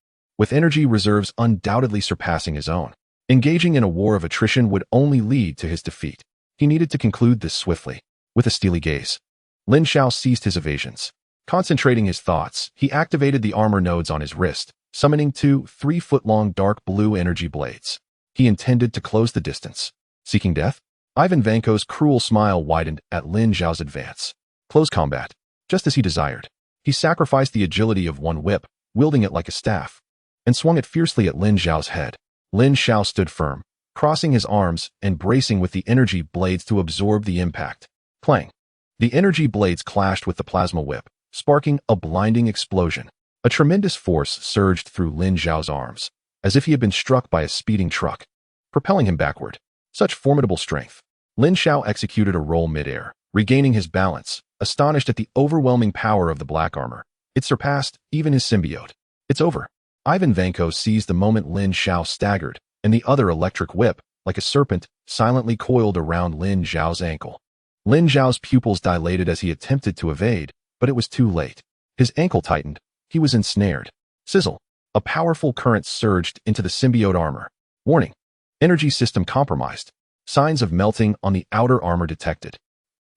with energy reserves undoubtedly surpassing his own. Engaging in a war of attrition would only lead to his defeat. He needed to conclude this swiftly. With a steely gaze, Lin Xiao ceased his evasions. Concentrating his thoughts, he activated the armor nodes on his wrist, summoning two 3-foot-long dark blue energy blades. He intended to close the distance. Seeking death? Ivan Vanko's cruel smile widened at Lin Xiao's advance. Close combat. Just as he desired. He sacrificed the agility of one whip, wielding it like a staff, and swung it fiercely at Lin Xiao's head. Lin Xiao stood firm, crossing his arms and bracing with the energy blades to absorb the impact. Clang! The energy blades clashed with the plasma whip, sparking a blinding explosion. A tremendous force surged through Lin Xiao's arms, as if he had been struck by a speeding truck, propelling him backward. Such formidable strength. Lin Xiao executed a roll midair, regaining his balance, astonished at the overwhelming power of the black armor. It surpassed even his symbiote. It's over. Ivan Vanko seized the moment Lin Xiao staggered, and the other electric whip, like a serpent, silently coiled around Lin Xiao's ankle. Lin Xiao's pupils dilated as he attempted to evade, but it was too late. His ankle tightened. He was ensnared. Sizzle. A powerful current surged into the symbiote armor. Warning. Energy system compromised. Signs of melting on the outer armor detected.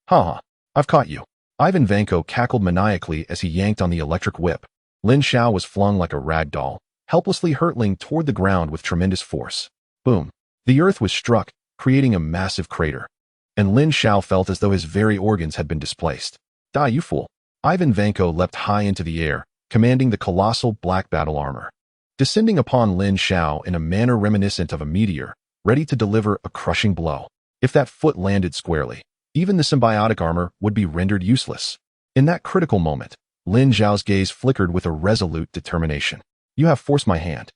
Ha! I've caught you. Ivan Vanko cackled maniacally as he yanked on the electric whip. Lin Xiao was flung like a rag doll, helplessly hurtling toward the ground with tremendous force. Boom. The earth was struck, creating a massive crater, and Lin Xiao felt as though his very organs had been displaced. Die, you fool. Ivan Vanko leapt high into the air, commanding the colossal black battle armor, descending upon Lin Xiao in a manner reminiscent of a meteor, ready to deliver a crushing blow. If that foot landed squarely, even the symbiotic armor would be rendered useless. In that critical moment, Lin Xiao's gaze flickered with a resolute determination. You have forced my hand.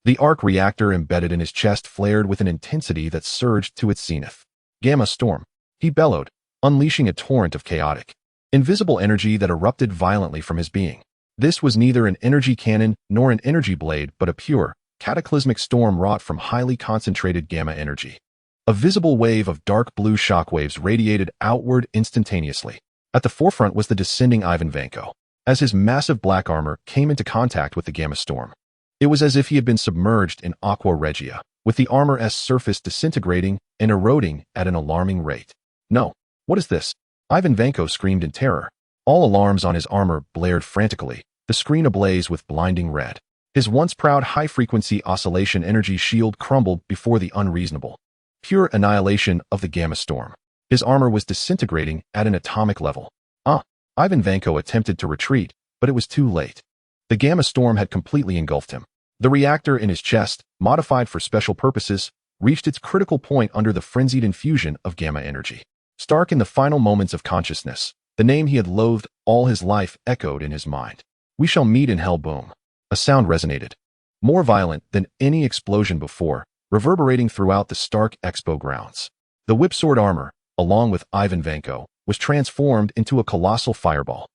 The arc reactor embedded in his chest flared with an intensity that surged to its zenith. Gamma storm. He bellowed, unleashing a torrent of chaotic, invisible energy that erupted violently from his being. This was neither an energy cannon nor an energy blade, but a pure, cataclysmic storm wrought from highly concentrated gamma energy. A visible wave of dark blue shockwaves radiated outward instantaneously. At the forefront was the descending Ivan Vanko. As his massive black armor came into contact with the gamma storm, it was as if he had been submerged in aqua regia, with the armor's surface disintegrating and eroding at an alarming rate. No. What is this? Ivan Vanko screamed in terror. All alarms on his armor blared frantically, the screen ablaze with blinding red. His once proud high-frequency oscillation energy shield crumbled before the unreasonable, pure annihilation of the gamma storm. His armor was disintegrating at an atomic level. Ivan Vanko attempted to retreat, but it was too late. The gamma storm had completely engulfed him. The reactor in his chest, modified for special purposes, reached its critical point under the frenzied infusion of gamma energy. Stark in the final moments of consciousness, the name he had loathed all his life echoed in his mind. We shall meet in hell. Boom. A sound resonated, more violent than any explosion before, reverberating throughout the Stark Expo grounds. The whipsword armor, along with Ivan Vanko, was transformed into a colossal fireball.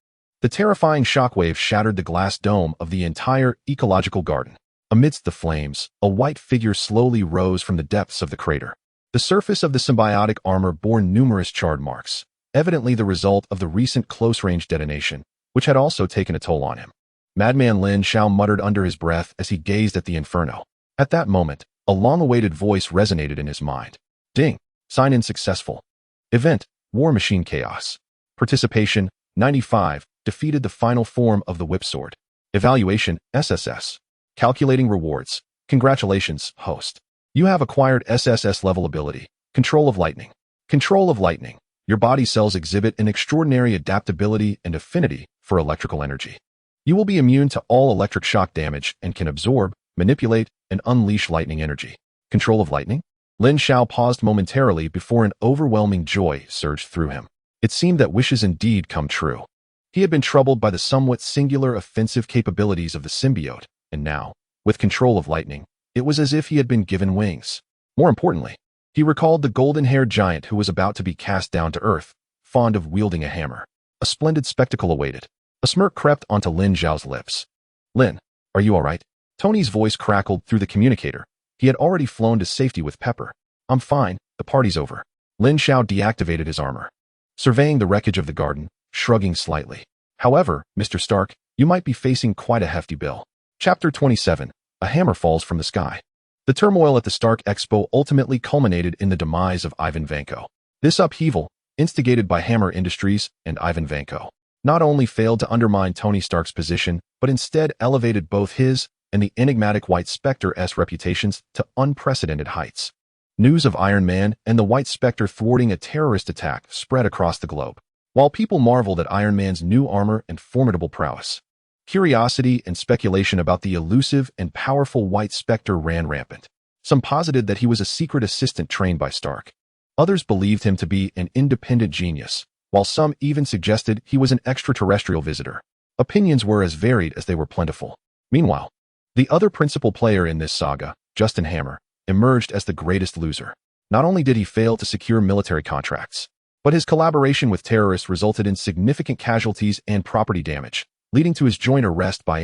The terrifying shockwave shattered the glass dome of the entire ecological garden. Amidst the flames, a white figure slowly rose from the depths of the crater. The surface of the symbiotic armor bore numerous charred marks, evidently the result of the recent close-range detonation. which had also taken a toll on him. Madman Lin Xiao muttered under his breath as he gazed at the inferno. At that moment, a long-awaited voice resonated in his mind. Ding! Sign-in successful. Event: War Machine Chaos. Participation: 95. Defeated the final form of the whip sword. Evaluation: SSS. Calculating rewards. Congratulations, host. You have acquired SSS level ability, Control of Lightning. Control of Lightning. Your body cells exhibit an extraordinary adaptability and affinity for electrical energy. You will be immune to all electric shock damage and can absorb, manipulate, and unleash lightning energy. Control of Lightning? Lin Xiao paused momentarily before an overwhelming joy surged through him. It seemed that wishes indeed come true. He had been troubled by the somewhat singular offensive capabilities of the symbiote, and now, with Control of Lightning, it was as if he had been given wings. More importantly, he recalled the golden-haired giant who was about to be cast down to earth, fond of wielding a hammer. A splendid spectacle awaited. A smirk crept onto Lin Xiao's lips. Lin, are you all right? Tony's voice crackled through the communicator. He had already flown to safety with Pepper. I'm fine, the party's over. Lin Xiao deactivated his armor, surveying the wreckage of the garden, shrugging slightly. However, Mr. Stark, you might be facing quite a hefty bill. Chapter 27. A hammer falls from the sky. The turmoil at the Stark Expo ultimately culminated in the demise of Ivan Vanko. This upheaval, instigated by Hammer Industries and Ivan Vanko, not only failed to undermine Tony Stark's position, but instead elevated both his and the enigmatic White Spectre's reputations to unprecedented heights. News of Iron Man and the White Spectre thwarting a terrorist attack spread across the globe. While people marveled at Iron Man's new armor and formidable prowess, curiosity and speculation about the elusive and powerful White Spectre ran rampant. Some posited that he was a secret assistant trained by Stark. Others believed him to be an independent genius, while some even suggested he was an extraterrestrial visitor. Opinions were as varied as they were plentiful. Meanwhile, the other principal player in this saga, Justin Hammer, emerged as the greatest loser. Not only did he fail to secure military contracts, but his collaboration with terrorists resulted in significant casualties and property damage, leading to his joint arrest by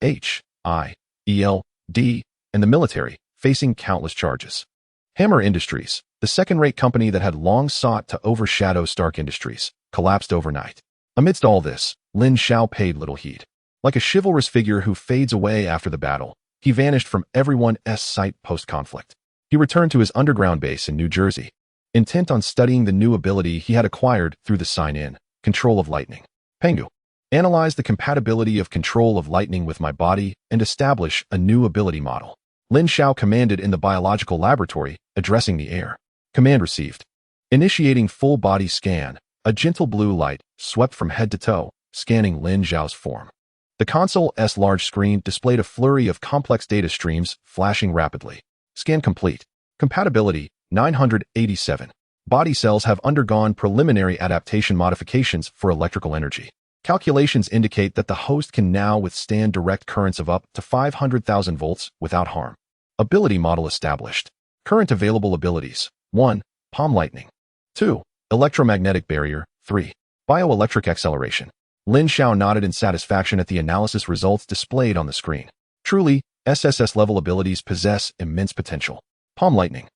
SHIELD and the military, facing countless charges. Hammer Industries, the second-rate company that had long sought to overshadow Stark Industries, collapsed overnight. Amidst all this, Lin Xiao paid little heed. Like a chivalrous figure who fades away after the battle, he vanished from everyone's sight post-conflict. He returned to his underground base in New Jersey, intent on studying the new ability he had acquired through the sign-in, Control of Lightning. Pengu. Analyze the compatibility of Control of Lightning with my body and establish a new ability model. Lin Xiao commanded in the biological laboratory, addressing the air. Command received. Initiating full body scan, a gentle blue light swept from head to toe, scanning Lin Xiao's form. The console's large screen displayed a flurry of complex data streams flashing rapidly. Scan complete. Compatibility 987. Body cells have undergone preliminary adaptation modifications for electrical energy. Calculations indicate that the host can now withstand direct currents of up to 500,000 volts without harm. Ability model established. Current available abilities. 1. Palm Lightning. 2. Electromagnetic Barrier. 3. Bioelectric Acceleration. Lin Xiao nodded in satisfaction at the analysis results displayed on the screen. Truly, SSS-level abilities possess immense potential. Palm Lightning,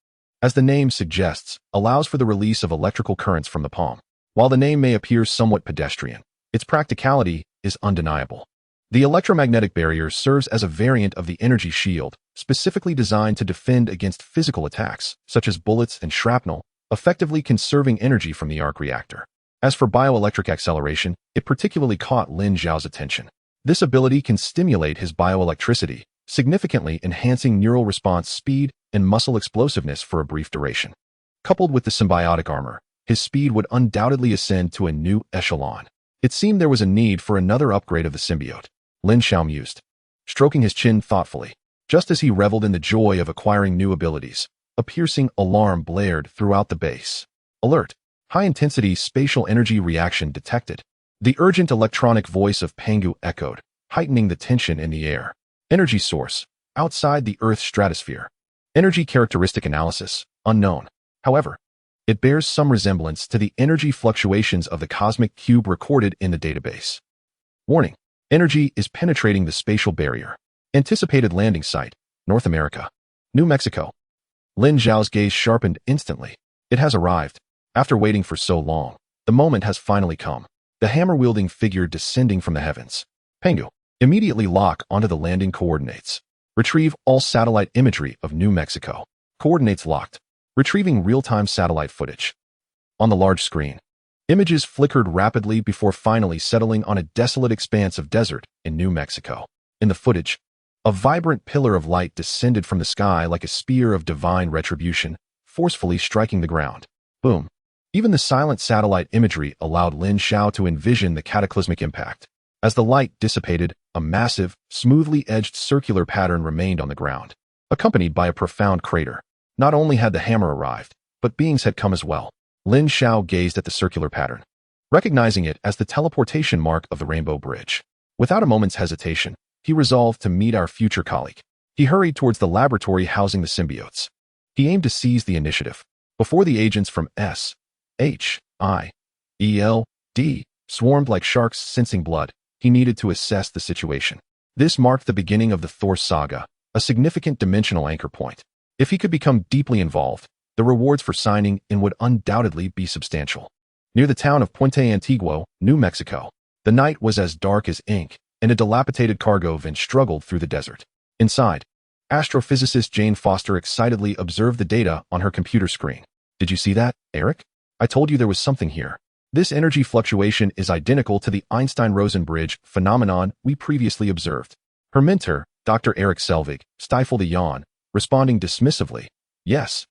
as the name suggests, allows for the release of electrical currents from the palm. While the name may appear somewhat pedestrian, its practicality is undeniable. The electromagnetic barrier serves as a variant of the energy shield, specifically designed to defend against physical attacks, such as bullets and shrapnel, effectively conserving energy from the Arc Reactor. As for bioelectric acceleration, it particularly caught Lin Xiao's attention. This ability can stimulate his bioelectricity, significantly enhancing neural response speed and muscle explosiveness for a brief duration. Coupled with the symbiotic armor, his speed would undoubtedly ascend to a new echelon. It seemed there was a need for another upgrade of the symbiote. Lin Xiao mused, stroking his chin thoughtfully. Just as he reveled in the joy of acquiring new abilities, a piercing alarm blared throughout the base. Alert! High-intensity spatial energy reaction detected. The urgent electronic voice of Pengu echoed, heightening the tension in the air. Energy source, outside the Earth's stratosphere. Energy characteristic analysis, unknown. However, it bears some resemblance to the energy fluctuations of the cosmic cube recorded in the database. Warning. Energy is penetrating the spatial barrier. Anticipated landing site, North America. New Mexico. Lin Xiao's gaze sharpened instantly. It has arrived. After waiting for so long, the moment has finally come. the hammer-wielding figure descending from the heavens. Pengu. Immediately lock onto the landing coordinates. Retrieve all satellite imagery of New Mexico. Coordinates locked. Retrieving real-time satellite footage. On the large screen, images flickered rapidly before finally settling on a desolate expanse of desert in New Mexico. In the footage, a vibrant pillar of light descended from the sky like a spear of divine retribution, forcefully striking the ground. Boom. Even the silent satellite imagery allowed Lin Xiao to envision the cataclysmic impact. As the light dissipated, a massive, smoothly edged circular pattern remained on the ground, accompanied by a profound crater. Not only had the hammer arrived, but beings had come as well. Lin Xiao gazed at the circular pattern, recognizing it as the teleportation mark of the Rainbow Bridge. Without a moment's hesitation, he resolved to meet our future colleague. He hurried towards the laboratory housing the symbiotes. He aimed to seize the initiative before the agents from SHIELD swarmed like sharks sensing blood. He needed to assess the situation. This marked the beginning of the Thor saga, a significant dimensional anchor point. If he could become deeply involved, the rewards for signing in would undoubtedly be substantial. Near the town of Puente Antiguo, New Mexico, the night was as dark as ink, and a dilapidated cargo van struggled through the desert. Inside, astrophysicist Jane Foster excitedly observed the data on her computer screen. Did you see that, Eric? I told you there was something here. This energy fluctuation is identical to the Einstein-Rosen bridge phenomenon we previously observed. Her mentor, Dr. Eric Selvig, stifled a yawn, responding dismissively, Yes,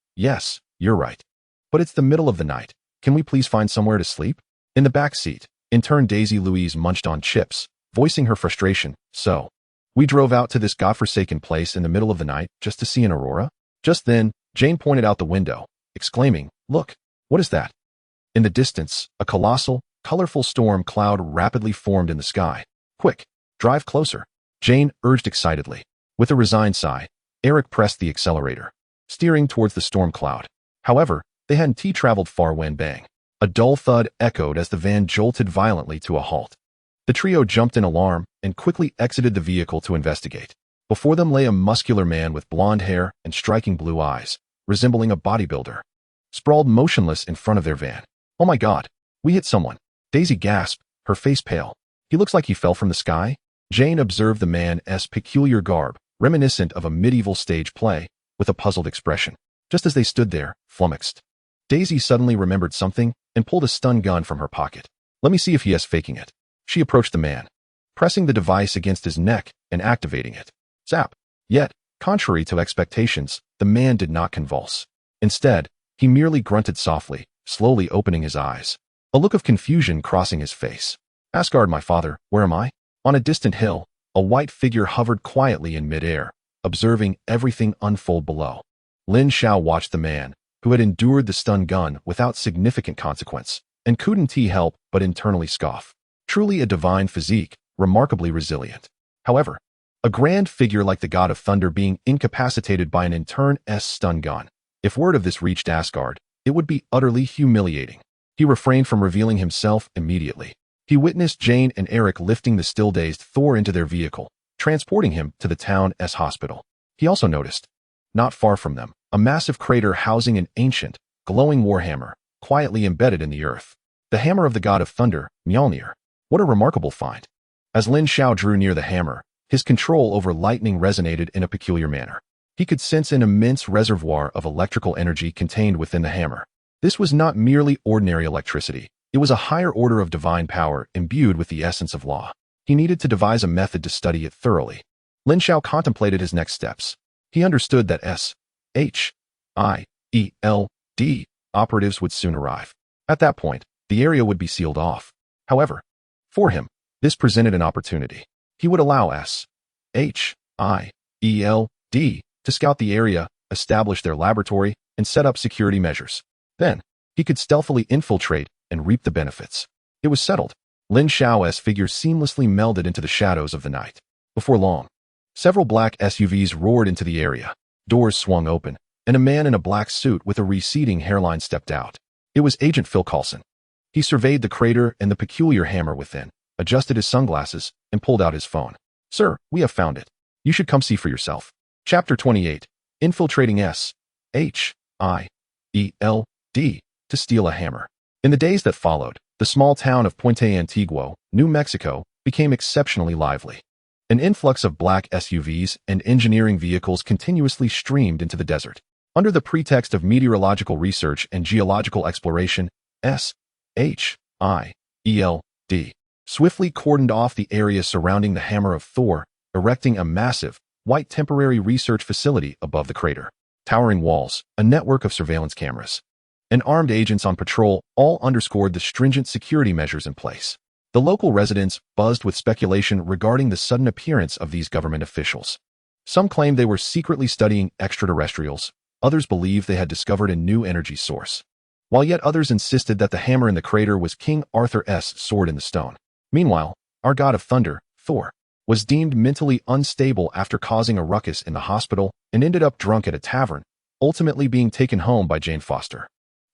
you're right. But it's the middle of the night. Can we please find somewhere to sleep? In the back seat, intern Daisy Louise munched on chips, voicing her frustration. So, we drove out to this godforsaken place in the middle of the night just to see an aurora? Just then, Jane pointed out the window, exclaiming, Look, what is that? In the distance, a colossal, colorful storm cloud rapidly formed in the sky. Quick, drive closer, Jane urged excitedly. With a resigned sigh, Eric pressed the accelerator, steering towards the storm cloud. However, they hadn't traveled far when bang. A dull thud echoed as the van jolted violently to a halt. The trio jumped in alarm and quickly exited the vehicle to investigate. Before them lay a muscular man with blonde hair and striking blue eyes, resembling a bodybuilder, sprawled motionless in front of their van. Oh my God, we hit someone. Daisy gasped, her face pale. He looks like he fell from the sky. Jane observed the man's peculiar garb, reminiscent of a medieval stage play, with a puzzled expression. Just as they stood there, flummoxed, Daisy suddenly remembered something and pulled a stun gun from her pocket. Let me see if he is faking it. She approached the man, pressing the device against his neck and activating it. Zap. Yet, contrary to expectations, the man did not convulse. Instead, he merely grunted softly, slowly opening his eyes, a look of confusion crossing his face. Asgard, my father, where am I? On a distant hill, a white figure hovered quietly in midair, observing everything unfold below. Lin Xiao watched the man, who had endured the stun gun without significant consequence, and couldn't help but internally scoff. Truly a divine physique, remarkably resilient. However, a grand figure like the god of thunder being incapacitated by an intern's stun gun. If word of this reached Asgard, it would be utterly humiliating. He refrained from revealing himself immediately. He witnessed Jane and Eric lifting the still-dazed Thor into their vehicle, transporting him to the town's hospital. He also noticed, not far from them, a massive crater housing an ancient, glowing warhammer, quietly embedded in the earth. The hammer of the god of thunder, Mjolnir. What a remarkable find. As Lin Xiao drew near the hammer, his control over lightning resonated in a peculiar manner. He could sense an immense reservoir of electrical energy contained within the hammer. This was not merely ordinary electricity. It was a higher order of divine power imbued with the essence of law. He needed to devise a method to study it thoroughly. Lin Xiao contemplated his next steps. He understood that SHIELD operatives would soon arrive. At that point, the area would be sealed off. However, for him, this presented an opportunity. He would allow SHIELD to scout the area, establish their laboratory, and set up security measures. Then, he could stealthily infiltrate and reap the benefits. It was settled. Lin Xiao's figure seamlessly melded into the shadows of the night. Before long, several black SUVs roared into the area. Doors swung open, and a man in a black suit with a receding hairline stepped out. It was Agent Phil Coulson. He surveyed the crater and the peculiar hammer within, adjusted his sunglasses, and pulled out his phone. Sir, we have found it. You should come see for yourself. Chapter 28. Infiltrating SHIELD to steal a hammer. In the days that followed, the small town of Puente Antiguo, New Mexico, became exceptionally lively. An influx of black SUVs and engineering vehicles continuously streamed into the desert. Under the pretext of meteorological research and geological exploration, SHIELD swiftly cordoned off the area surrounding the Hammer of Thor, erecting a massive, white temporary research facility above the crater. Towering walls, a network of surveillance cameras, and armed agents on patrol all underscored the stringent security measures in place. The local residents buzzed with speculation regarding the sudden appearance of these government officials. Some claimed they were secretly studying extraterrestrials, others believed they had discovered a new energy source, while yet others insisted that the hammer in the crater was King Arthur's sword in the stone. Meanwhile, our god of thunder, Thor, was deemed mentally unstable after causing a ruckus in the hospital and ended up drunk at a tavern, ultimately being taken home by Jane Foster.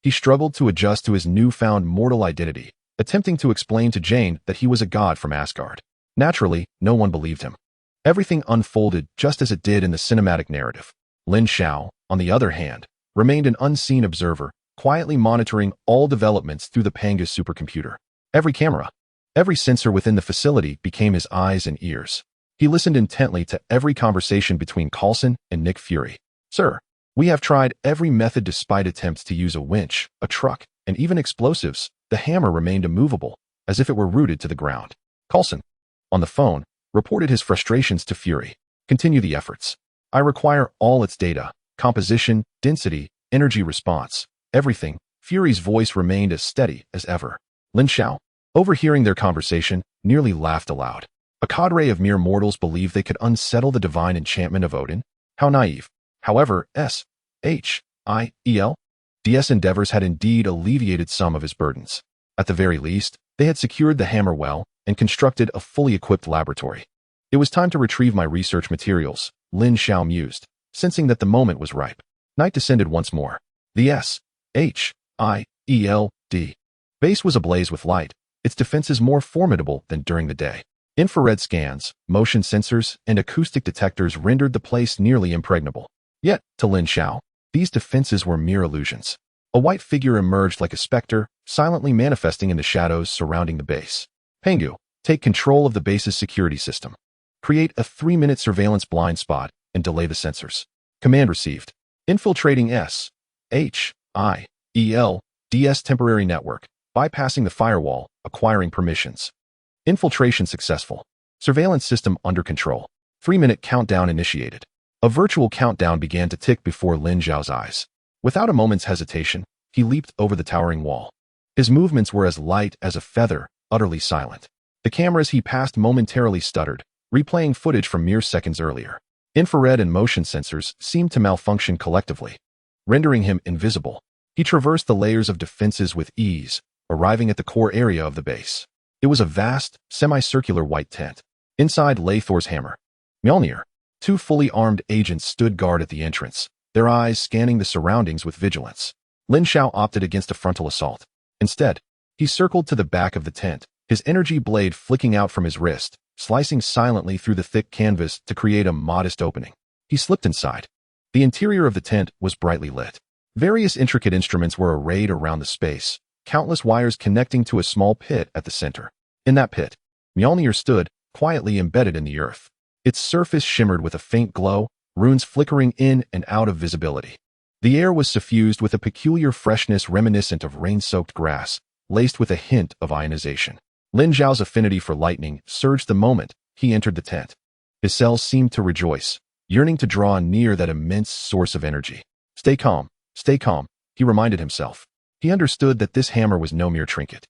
He struggled to adjust to his newfound mortal identity, attempting to explain to Jane that he was a god from Asgard. Naturally, no one believed him. Everything unfolded just as it did in the cinematic narrative. Lin Xiao, on the other hand, remained an unseen observer, quietly monitoring all developments through the Panga's supercomputer. Every camera, every sensor within the facility became his eyes and ears. He listened intently to every conversation between Coulson and Nick Fury. "Sir, we have tried every method despite attempts to use a winch, a truck, and even explosives. The hammer remained immovable, as if it were rooted to the ground." Coulson, on the phone, reported his frustrations to Fury. "Continue the efforts. I require all its data, composition, density, energy response, everything." Fury's voice remained as steady as ever. Lin Xiao, overhearing their conversation, nearly laughed aloud. A cadre of mere mortals believed they could unsettle the divine enchantment of Odin? How naive. However, SHIELD's endeavors had indeed alleviated some of his burdens. At the very least, they had secured the hammer well and constructed a fully equipped laboratory. "It was time to retrieve my research materials," Lin Xiao mused, sensing that the moment was ripe. Night descended once more. The SHIELD base was ablaze with light, its defenses more formidable than during the day. Infrared scans, motion sensors, and acoustic detectors rendered the place nearly impregnable. Yet, to Lin Xiao, these defenses were mere illusions. A white figure emerged like a specter, silently manifesting in the shadows surrounding the base. "Pangu, take control of the base's security system. Create a 3-minute surveillance blind spot and delay the sensors." Command received. Infiltrating SHIELD's temporary network, bypassing the firewall, acquiring permissions. Infiltration successful. Surveillance system under control. 3-minute countdown initiated. A virtual countdown began to tick before Lin Xiao's eyes. Without a moment's hesitation, he leaped over the towering wall. His movements were as light as a feather, utterly silent. The cameras he passed momentarily stuttered, replaying footage from mere seconds earlier. Infrared and motion sensors seemed to malfunction collectively, rendering him invisible. He traversed the layers of defenses with ease, arriving at the core area of the base. It was a vast, semicircular white tent. Inside lay Thor's hammer. Mjolnir. 2 fully armed agents stood guard at the entrance, their eyes scanning the surroundings with vigilance. Lin Xiao opted against a frontal assault. Instead, he circled to the back of the tent, his energy blade flicking out from his wrist, slicing silently through the thick canvas to create a modest opening. He slipped inside. The interior of the tent was brightly lit. Various intricate instruments were arrayed around the space, countless wires connecting to a small pit at the center. In that pit, Mjolnir stood, quietly embedded in the earth. Its surface shimmered with a faint glow, runes flickering in and out of visibility. The air was suffused with a peculiar freshness reminiscent of rain-soaked grass, laced with a hint of ionization. Lin Xiao's affinity for lightning surged the moment he entered the tent. His cells seemed to rejoice, yearning to draw near that immense source of energy. Stay calm, he reminded himself. He understood that this hammer was no mere trinket.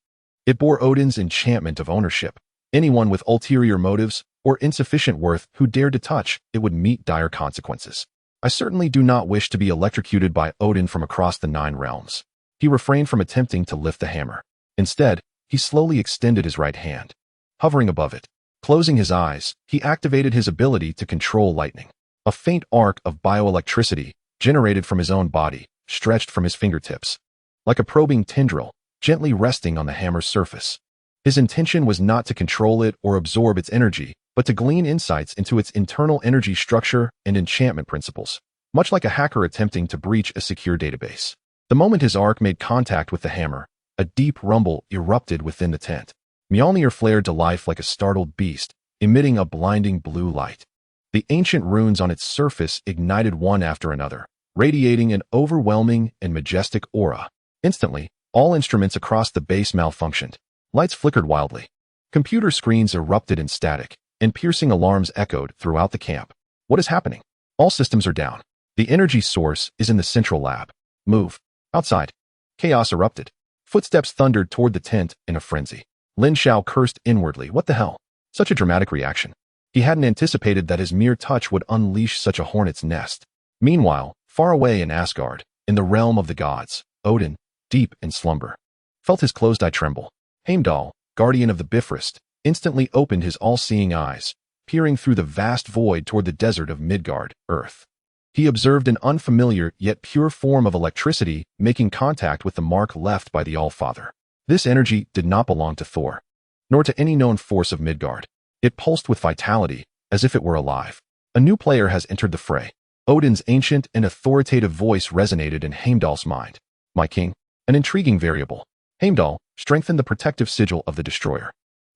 It bore Odin's enchantment of ownership. Anyone with ulterior motives or insufficient worth who dared to touch it would meet dire consequences. "I certainly do not wish to be electrocuted by Odin from across the 9 realms." He refrained from attempting to lift the hammer. Instead, he slowly extended his right hand, hovering above it. Closing his eyes, he activated his ability to control lightning. A faint arc of bioelectricity, generated from his own body, stretched from his fingertips, like a probing tendril, gently resting on the hammer's surface. His intention was not to control it or absorb its energy, but to glean insights into its internal energy structure and enchantment principles, much like a hacker attempting to breach a secure database. The moment his arc made contact with the hammer, a deep rumble erupted within the tent. Mjolnir flared to life like a startled beast, emitting a blinding blue light. The ancient runes on its surface ignited one after another, radiating an overwhelming and majestic aura. Instantly, all instruments across the base malfunctioned. Lights flickered wildly. Computer screens erupted in static, and piercing alarms echoed throughout the camp. What is happening? All systems are down. The energy source is in the central lab. Move. Outside. Chaos erupted. Footsteps thundered toward the tent in a frenzy. Lin Xiao cursed inwardly. What the hell? Such a dramatic reaction. He hadn't anticipated that his mere touch would unleash such a hornet's nest. Meanwhile, far away in Asgard, in the realm of the gods, Odin, deep in slumber, felt his closed eye tremble. Heimdall, guardian of the Bifrost, instantly opened his all-seeing eyes, peering through the vast void toward the desert of Midgard, Earth. He observed an unfamiliar yet pure form of electricity making contact with the mark left by the All-Father. This energy did not belong to Thor, nor to any known force of Midgard. It pulsed with vitality, as if it were alive. A new player has entered the fray. Odin's ancient and authoritative voice resonated in Heimdall's mind. My king, an intriguing variable. Heimdall strengthened the protective sigil of the destroyer.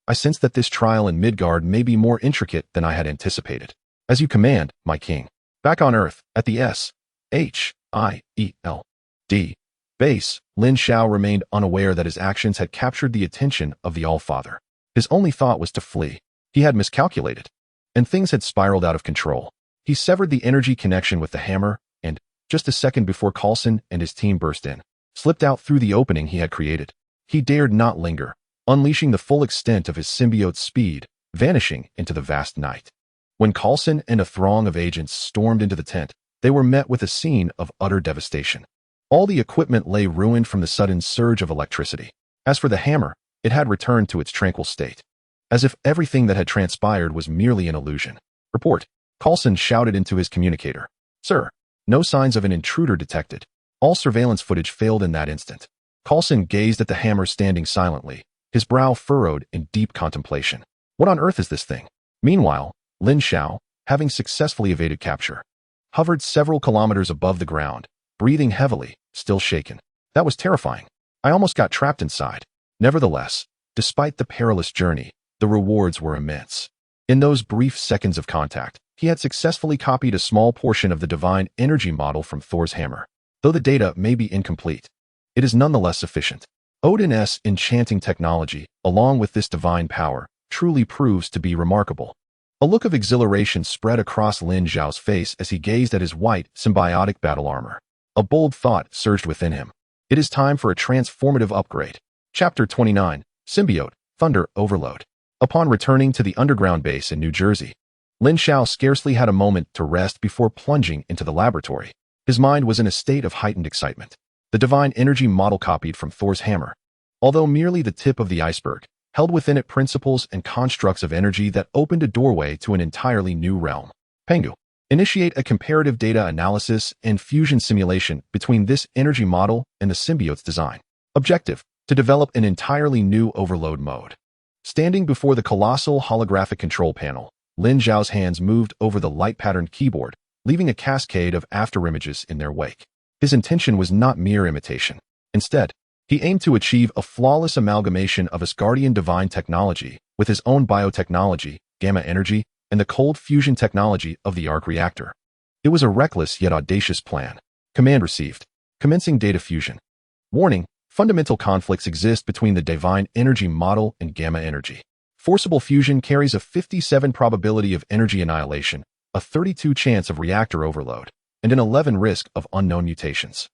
I sense that this trial in Midgard may be more intricate than I had anticipated. As you command, my king. Back on Earth, at the S-H-I-E-L-D base, Lin Xiao remained unaware that his actions had captured the attention of the All-Father. His only thought was to flee. He had miscalculated, and things had spiraled out of control. He severed the energy connection with the hammer, and, just a second before Coulson and his team burst in, slipped out through the opening he had created. He dared not linger, unleashing the full extent of his symbiote's speed, vanishing into the vast night. When Coulson and a throng of agents stormed into the tent, they were met with a scene of utter devastation. All the equipment lay ruined from the sudden surge of electricity. As for the hammer, it had returned to its tranquil state, as if everything that had transpired was merely an illusion. Report. Coulson shouted into his communicator. Sir, no signs of an intruder detected. All surveillance footage failed in that instant. Coulson gazed at the hammer standing silently, his brow furrowed in deep contemplation. What on earth is this thing? Meanwhile, Lin Xiao, having successfully evaded capture, hovered several kilometers above the ground, breathing heavily, still shaken. That was terrifying. I almost got trapped inside. Nevertheless, despite the perilous journey, the rewards were immense. In those brief seconds of contact, he had successfully copied a small portion of the divine energy model from Thor's hammer. Though the data may be incomplete, it is nonetheless sufficient. Odin's enchanting technology, along with this divine power, truly proves to be remarkable. A look of exhilaration spread across Lin Xiao's face as he gazed at his white, symbiotic battle armor. A bold thought surged within him. It is time for a transformative upgrade. Chapter 29, Symbiote, Thunder Overload. Upon returning to the underground base in New Jersey, Lin Xiao scarcely had a moment to rest before plunging into the laboratory. His mind was in a state of heightened excitement. The divine energy model copied from Thor's hammer, although merely the tip of the iceberg, held within it principles and constructs of energy that opened a doorway to an entirely new realm. Pengu. Initiate a comparative data analysis and fusion simulation between this energy model and the symbiote's design. Objective: to develop an entirely new overload mode. Standing before the colossal holographic control panel, Lin Xiao's hands moved over the light-patterned keyboard, leaving a cascade of afterimages in their wake. His intention was not mere imitation. Instead, he aimed to achieve a flawless amalgamation of Asgardian divine technology with his own biotechnology, gamma energy, and the cold fusion technology of the Arc Reactor. It was a reckless yet audacious plan. Command received. Commencing data fusion. Warning: fundamental conflicts exist between the divine energy model and gamma energy. Forcible fusion carries a 57 probability of energy annihilation, a 32 chance of reactor overload, and an 11 risk of unknown mutations.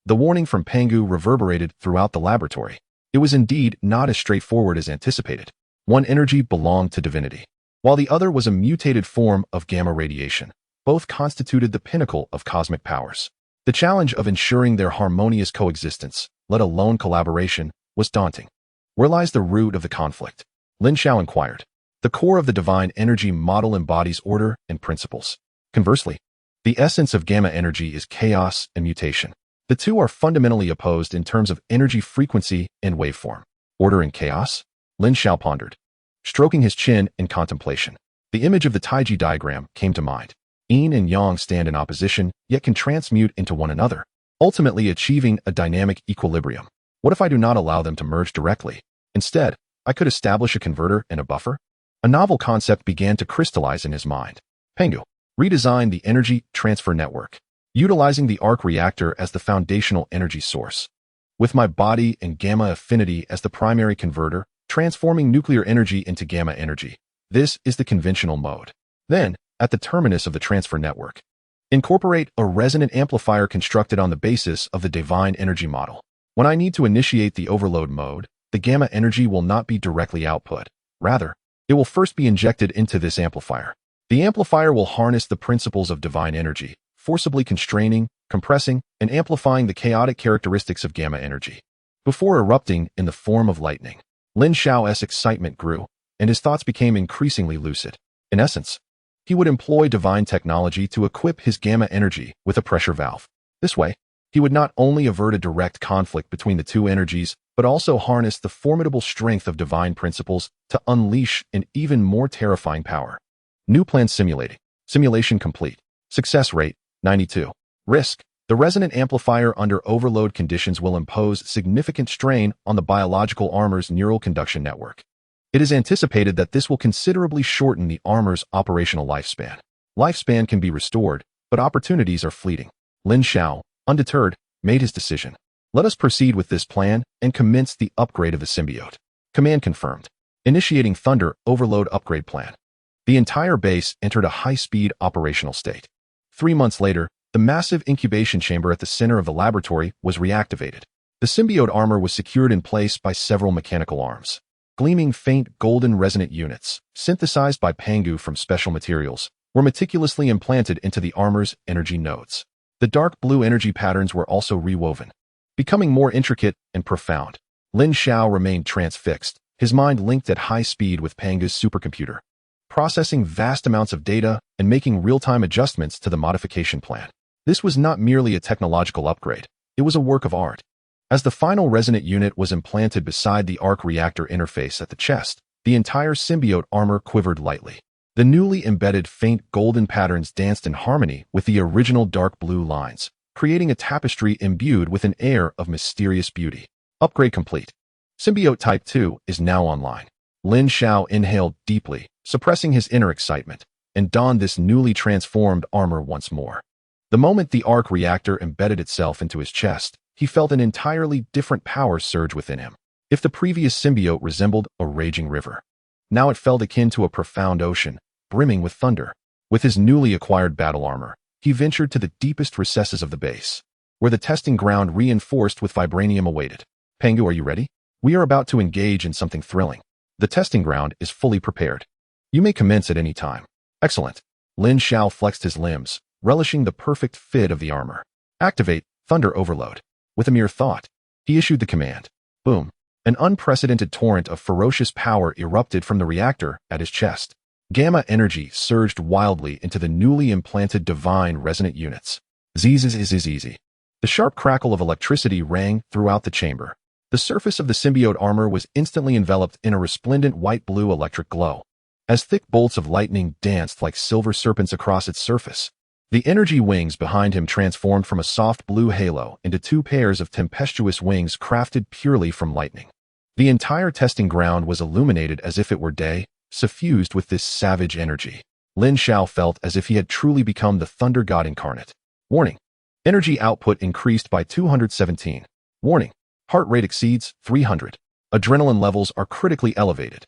The warning from Pengu reverberated throughout the laboratory. It was indeed not as straightforward as anticipated. One energy belonged to divinity, while the other was a mutated form of gamma radiation. Both constituted the pinnacle of cosmic powers. The challenge of ensuring their harmonious coexistence, let alone collaboration, was daunting. Where lies the root of the conflict? Lin Xiao inquired. The core of the divine energy model embodies order and principles. Conversely, the essence of gamma energy is chaos and mutation. The two are fundamentally opposed in terms of energy frequency and waveform. Order and chaos? Lin Xiao pondered, stroking his chin in contemplation. The image of the Taiji diagram came to mind. Yin and Yang stand in opposition, yet can transmute into one another, ultimately achieving a dynamic equilibrium. What if I do not allow them to merge directly? Instead, I could establish a converter and a buffer? A novel concept began to crystallize in his mind. Pengu redesigned the energy transfer network, utilizing the Arc Reactor as the foundational energy source. With my body and gamma affinity as the primary converter, transforming nuclear energy into gamma energy. This is the conventional mode. Then, at the terminus of the transfer network, incorporate a resonant amplifier constructed on the basis of the divine energy model. When I need to initiate the overload mode, the gamma energy will not be directly output. Rather, it will first be injected into this amplifier. The amplifier will harness the principles of divine energy, forcibly constraining, compressing, and amplifying the chaotic characteristics of gamma energy. Before erupting in the form of lightning, Lin Xiao's excitement grew, and his thoughts became increasingly lucid. In essence, he would employ divine technology to equip his gamma energy with a pressure valve. This way, he would not only avert a direct conflict between the two energies, but also harness the formidable strength of divine principles to unleash an even more terrifying power. New plan simulating. Simulation complete. Success rate, 92. Risk. The resonant amplifier under overload conditions will impose significant strain on the biological armor's neural conduction network. It is anticipated that this will considerably shorten the armor's operational lifespan. Lifespan can be restored, but opportunities are fleeting. Lin Xiao, undeterred, made his decision. Let us proceed with this plan and commence the upgrade of the symbiote. Command confirmed. Initiating Thunder Overload Upgrade Plan. The entire base entered a high-speed operational state. 3 months later, the massive incubation chamber at the center of the laboratory was reactivated. The symbiote armor was secured in place by several mechanical arms. Gleaming faint golden resonant units, synthesized by Pengu from special materials, were meticulously implanted into the armor's energy nodes. The dark blue energy patterns were also rewoven, becoming more intricate and profound. Lin Xiao remained transfixed, his mind linked at high speed with Pengu's supercomputer, processing vast amounts of data and making real-time adjustments to the modification plan. This was not merely a technological upgrade, it was a work of art. As the final resonant unit was implanted beside the Arc Reactor interface at the chest, the entire symbiote armor quivered lightly. The newly embedded faint golden patterns danced in harmony with the original dark blue lines, creating a tapestry imbued with an air of mysterious beauty. Upgrade complete. Symbiote Type 2 is now online. Lin Xiao inhaled deeply, suppressing his inner excitement, and donned this newly transformed armor once more. The moment the Arc Reactor embedded itself into his chest, he felt an entirely different power surge within him. If the previous symbiote resembled a raging river, now it felt akin to a profound ocean, brimming with thunder. With his newly acquired battle armor, he ventured to the deepest recesses of the base, where the testing ground reinforced with vibranium awaited. Pengu, are you ready? We are about to engage in something thrilling. The testing ground is fully prepared. You may commence at any time. Excellent. Lin Xiao flexed his limbs, relishing the perfect fit of the armor. Activate Thunder Overload. With a mere thought, he issued the command. Boom. An unprecedented torrent of ferocious power erupted from the reactor at his chest. Gamma energy surged wildly into the newly implanted divine resonant units. Zzz. The sharp crackle of electricity rang throughout the chamber. The surface of the symbiote armor was instantly enveloped in a resplendent white-blue electric glow, as thick bolts of lightning danced like silver serpents across its surface. The energy wings behind him transformed from a soft blue halo into 2 pairs of tempestuous wings crafted purely from lightning. The entire testing ground was illuminated as if it were day, suffused with this savage energy. Lin Xiao felt as if he had truly become the thunder god incarnate. Warning. Energy output increased by 217. Warning. Heart rate exceeds 300. Adrenaline levels are critically elevated.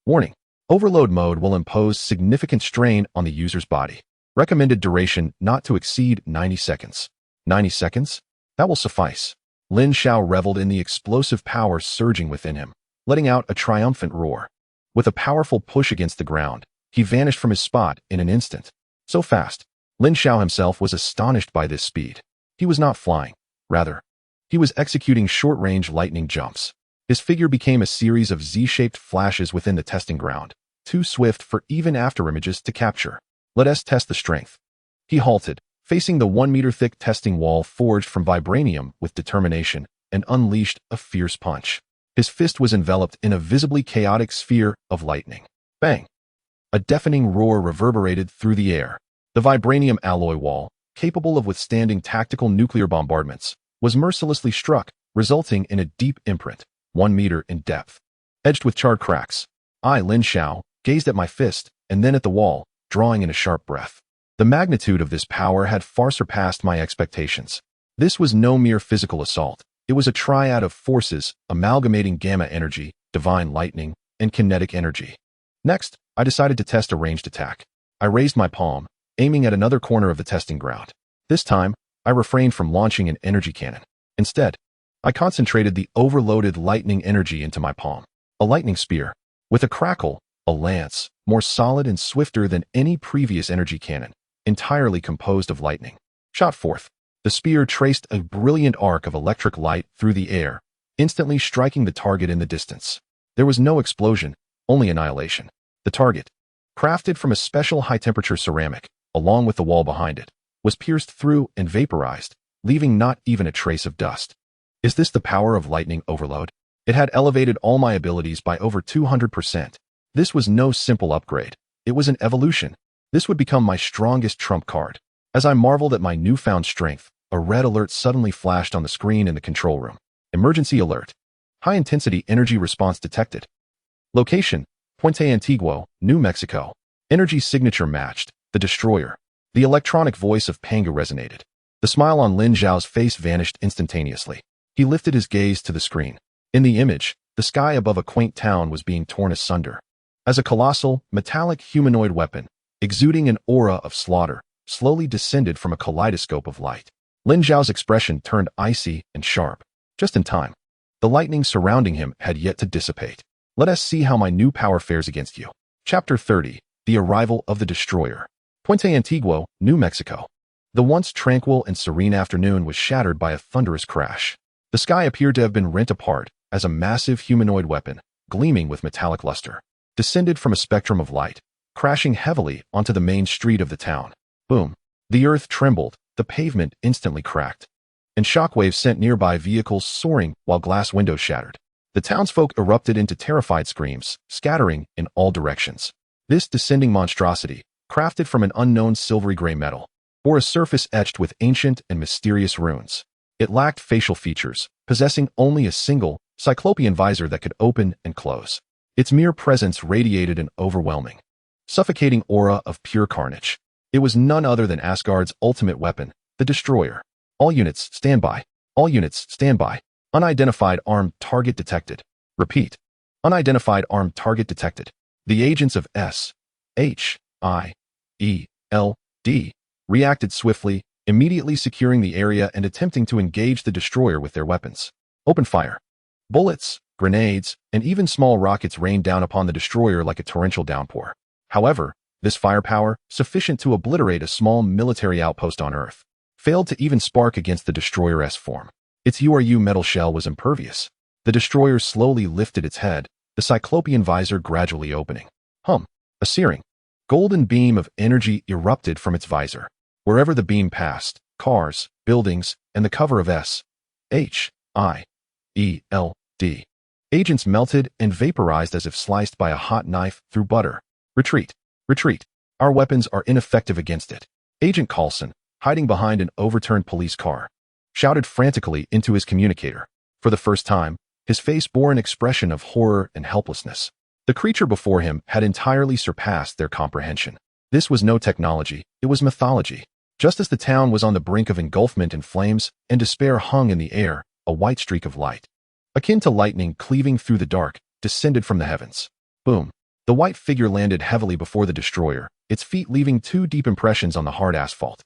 Warning. Overload mode will impose significant strain on the user's body. Recommended duration not to exceed 90 seconds. 90 seconds? That will suffice. Lin Xiao reveled in the explosive power surging within him, letting out a triumphant roar. With a powerful push against the ground, he vanished from his spot in an instant. So fast, Lin Xiao himself was astonished by this speed. He was not flying. Rather, he was executing short-range lightning jumps. His figure became a series of Z-shaped flashes within the testing ground, too swift for even afterimages to capture. Let us test the strength. He halted, facing the 1-meter-thick testing wall forged from vibranium with determination, and unleashed a fierce punch. His fist was enveloped in a visibly chaotic sphere of lightning. Bang! A deafening roar reverberated through the air. The vibranium alloy wall, capable of withstanding tactical nuclear bombardments, was mercilessly struck, resulting in a deep imprint, 1 meter in depth, edged with charred cracks. I, Lin Xiao, gazed at my fist and then at the wall, drawing in a sharp breath. The magnitude of this power had far surpassed my expectations. This was no mere physical assault. It was a triad of forces, amalgamating gamma energy, divine lightning, and kinetic energy. Next, I decided to test a ranged attack. I raised my palm, aiming at another corner of the testing ground. This time, I refrained from launching an energy cannon. Instead, I concentrated the overloaded lightning energy into my palm. A lightning spear. With a crackle, a lance, more solid and swifter than any previous energy cannon, entirely composed of lightning. Shot forth. The spear traced a brilliant arc of electric light through the air, instantly striking the target in the distance. There was no explosion, only annihilation. The target, crafted from a special high-temperature ceramic, along with the wall behind it, was pierced through and vaporized, leaving not even a trace of dust. Is this the power of lightning overload? It had elevated all my abilities by over 200%. This was no simple upgrade. It was an evolution. This would become my strongest trump card. As I marveled at my newfound strength, a red alert suddenly flashed on the screen in the control room. Emergency alert. High-intensity energy response detected. Location, Puente Antiguo, New Mexico. Energy signature matched, the destroyer. The electronic voice of Panga resonated. The smile on Lin Xiao's face vanished instantaneously. He lifted his gaze to the screen. In the image, the sky above a quaint town was being torn asunder. As a colossal, metallic humanoid weapon, exuding an aura of slaughter, slowly descended from a kaleidoscope of light. Lin Xiao's expression turned icy and sharp. Just in time. The lightning surrounding him had yet to dissipate. Let us see how my new power fares against you. Chapter 30. The Arrival of the Destroyer. Puente Antiguo, New Mexico. The once tranquil and serene afternoon was shattered by a thunderous crash. The sky appeared to have been rent apart as a massive humanoid weapon, gleaming with metallic luster, descended from a spectrum of light, crashing heavily onto the main street of the town. Boom. The earth trembled, the pavement instantly cracked, and shockwaves sent nearby vehicles soaring while glass windows shattered. The townsfolk erupted into terrified screams, scattering in all directions. This descending monstrosity, crafted from an unknown silvery gray metal, bore a surface etched with ancient and mysterious runes. It lacked facial features, possessing only a single, cyclopean visor that could open and close. Its mere presence radiated an overwhelming, suffocating aura of pure carnage. It was none other than Asgard's ultimate weapon, the Destroyer. All units, stand by. All units, stand by. Unidentified armed target detected. Repeat. Unidentified armed target detected. The agents of S.H.I.E.L.D. reacted swiftly, immediately securing the area and attempting to engage the Destroyer with their weapons. Open fire. Bullets, grenades, and even small rockets rained down upon the Destroyer like a torrential downpour. However, this firepower, sufficient to obliterate a small military outpost on Earth, failed to even spark against the Destroyer-S form. Its URU metal shell was impervious. The Destroyer slowly lifted its head, the cyclopean visor gradually opening. A searing, golden beam of energy erupted from its visor. Wherever the beam passed, cars, buildings, and the cover of S.H.I.E.L.D. agents melted and vaporized as if sliced by a hot knife through butter. Retreat. Retreat. Our weapons are ineffective against it. Agent Coulson, hiding behind an overturned police car, shouted frantically into his communicator. For the first time, his face bore an expression of horror and helplessness. The creature before him had entirely surpassed their comprehension. This was no technology, it was mythology. Just as the town was on the brink of engulfment in flames and despair hung in the air, a white streak of light, akin to lightning cleaving through the dark, descended from the heavens. Boom. The white figure landed heavily before the Destroyer, its feet leaving 2 deep impressions on the hard asphalt.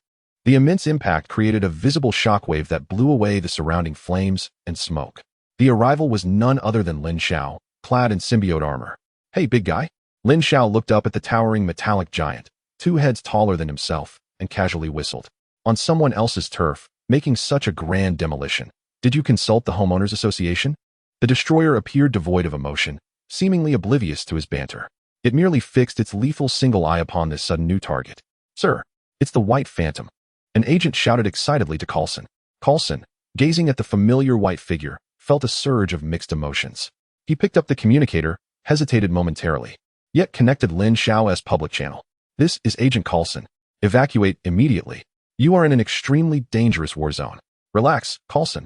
The immense impact created a visible shockwave that blew away the surrounding flames and smoke. The arrival was none other than Lin Xiao, clad in symbiote armor. Hey, big guy. Lin Xiao looked up at the towering metallic giant, 2 heads taller than himself, and casually whistled. On someone else's turf, making such a grand demolition. Did you consult the Homeowners Association? The Destroyer appeared devoid of emotion, seemingly oblivious to his banter. It merely fixed its lethal single eye upon this sudden new target. Sir, it's the White Phantom. An agent shouted excitedly to Coulson. Coulson, gazing at the familiar white figure, felt a surge of mixed emotions. He picked up the communicator, hesitated momentarily, yet connected Lin Xiao's public channel. This is Agent Coulson. Evacuate immediately. You are in an extremely dangerous war zone. Relax, Coulson.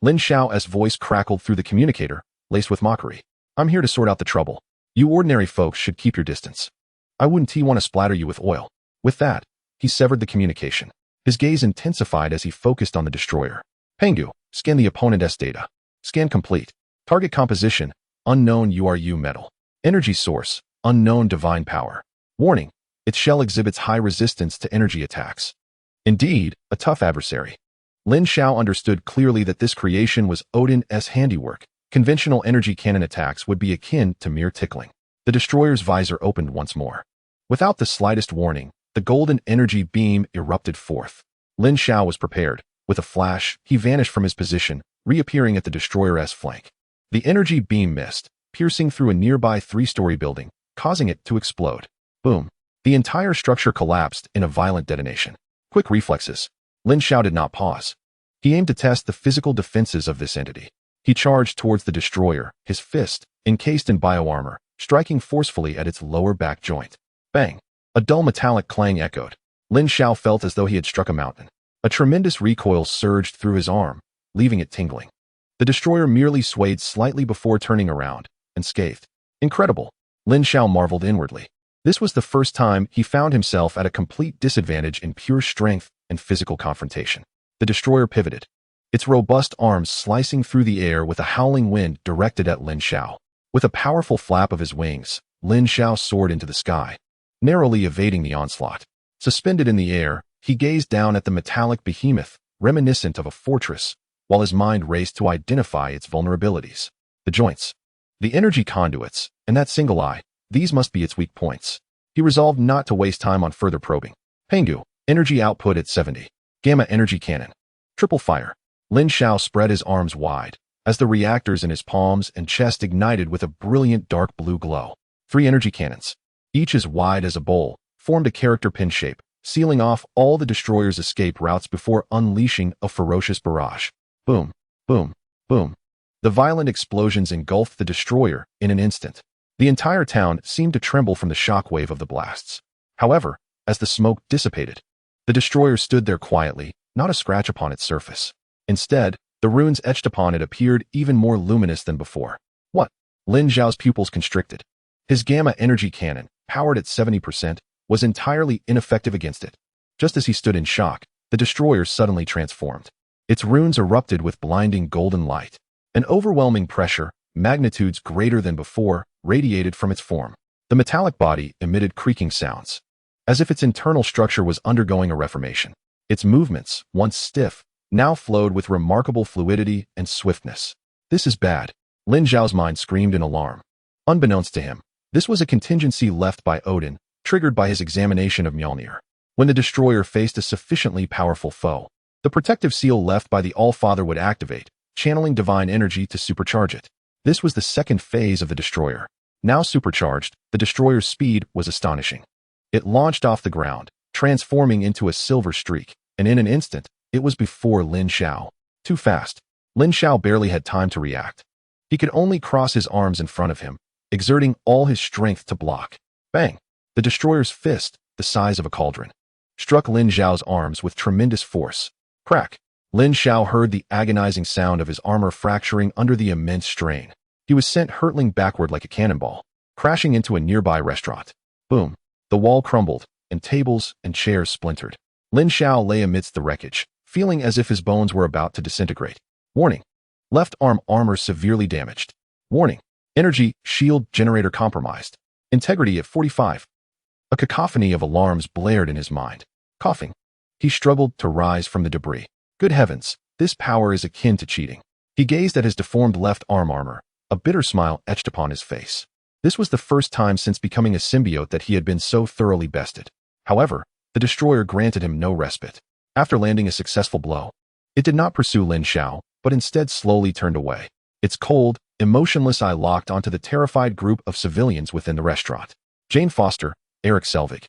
Lin Xiao's voice crackled through the communicator, laced with mockery. I'm here to sort out the trouble. You ordinary folks should keep your distance. I wouldn't want to splatter you with oil. With that, he severed the communication. His gaze intensified as he focused on the destroyer. Pengu, scan the opponent's data. Scan complete. Target composition, unknown URU metal. Energy source, unknown divine power. Warning, its shell exhibits high resistance to energy attacks. Indeed, a tough adversary. Lin Xiao understood clearly that this creation was Odin's handiwork. Conventional energy cannon attacks would be akin to mere tickling. The destroyer's visor opened once more. Without the slightest warning, the golden energy beam erupted forth. Lin Xiao was prepared. With a flash, he vanished from his position, reappearing at the destroyer's flank. The energy beam missed, piercing through a nearby 3-story building, causing it to explode. Boom. The entire structure collapsed in a violent detonation. Quick reflexes. Lin Xiao did not pause. He aimed to test the physical defenses of this entity. He charged towards the destroyer, his fist, encased in bioarmor, striking forcefully at its lower back joint. Bang! A dull metallic clang echoed. Lin Xiao felt as though he had struck a mountain. A tremendous recoil surged through his arm, leaving it tingling. The destroyer merely swayed slightly before turning around, and scathed. Incredible! Lin Xiao marveled inwardly. This was the first time he found himself at a complete disadvantage in pure strength and physical confrontation. The destroyer pivoted, its robust arms slicing through the air with a howling wind directed at Lin Xiao. With a powerful flap of his wings, Lin Xiao soared into the sky, narrowly evading the onslaught. Suspended in the air, he gazed down at the metallic behemoth, reminiscent of a fortress, while his mind raced to identify its vulnerabilities. The joints, the energy conduits, and that single eye, these must be its weak points. He resolved not to waste time on further probing. Pengu, energy output at 70. Gamma energy cannon. Triple fire. Lin Xiao spread his arms wide, as the reactors in his palms and chest ignited with a brilliant dark blue glow. 3 energy cannons, each as wide as a bowl, formed a character pin shape, sealing off all the destroyer's escape routes before unleashing a ferocious barrage. Boom, boom, boom. The violent explosions engulfed the destroyer in an instant. The entire town seemed to tremble from the shockwave of the blasts. However, as the smoke dissipated, the destroyer stood there quietly, not a scratch upon its surface. Instead, the runes etched upon it appeared even more luminous than before. What? Lin Xiao's pupils constricted. His gamma energy cannon, powered at 70%, was entirely ineffective against it. Just as he stood in shock, the destroyer suddenly transformed. Its runes erupted with blinding golden light. An overwhelming pressure, magnitudes greater than before, radiated from its form. The metallic body emitted creaking sounds, as if its internal structure was undergoing a reformation. Its movements, once stiff, now flowed with remarkable fluidity and swiftness. This is bad. Lin Xiao's mind screamed in alarm. Unbeknownst to him, this was a contingency left by Odin, triggered by his examination of Mjolnir. When the destroyer faced a sufficiently powerful foe, the protective seal left by the All-Father would activate, channeling divine energy to supercharge it. This was the second phase of the destroyer. Now supercharged, the destroyer's speed was astonishing. It launched off the ground, transforming into a silver streak, and in an instant, it was before Lin Xiao. Too fast. Lin Xiao barely had time to react. He could only cross his arms in front of him, exerting all his strength to block. Bang! The destroyer's fist, the size of a cauldron, struck Lin Xiao's arms with tremendous force. Crack! Lin Xiao heard the agonizing sound of his armor fracturing under the immense strain. He was sent hurtling backward like a cannonball, crashing into a nearby restaurant. Boom! The wall crumbled, and tables and chairs splintered. Lin Xiao lay amidst the wreckage, feeling as if his bones were about to disintegrate. Warning! Left arm armor severely damaged. Warning! Energy shield generator compromised. Integrity at 45. A cacophony of alarms blared in his mind. Coughing, he struggled to rise from the debris. Good heavens, this power is akin to cheating. He gazed at his deformed left arm armor, a bitter smile etched upon his face. This was the first time since becoming a symbiote that he had been so thoroughly bested. However, the destroyer granted him no respite. After landing a successful blow, it did not pursue Lin Xiao, but instead slowly turned away. Its cold, emotionless eye locked onto the terrified group of civilians within the restaurant. Jane Foster, Eric Selvig,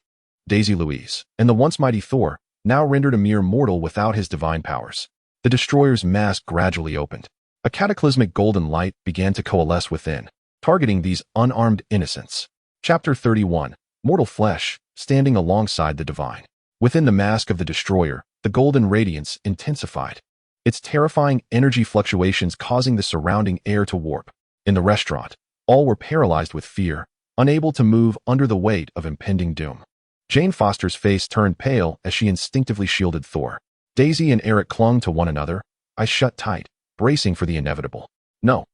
Daisy Louise, and the once mighty Thor, now rendered a mere mortal without his divine powers. The destroyer's mask gradually opened. A cataclysmic golden light began to coalesce within, targeting these unarmed innocents. Chapter 31. Mortal flesh, standing alongside the divine. Within the mask of the destroyer, the golden radiance intensified. its terrifying energy fluctuations causing the surrounding air to warp. In the restaurant, all were paralyzed with fear, unable to move under the weight of impending doom. Jane Foster's face turned pale as she instinctively shielded Thor. Daisy and Eric clung to one another, eyes shut tight, bracing for the inevitable. No.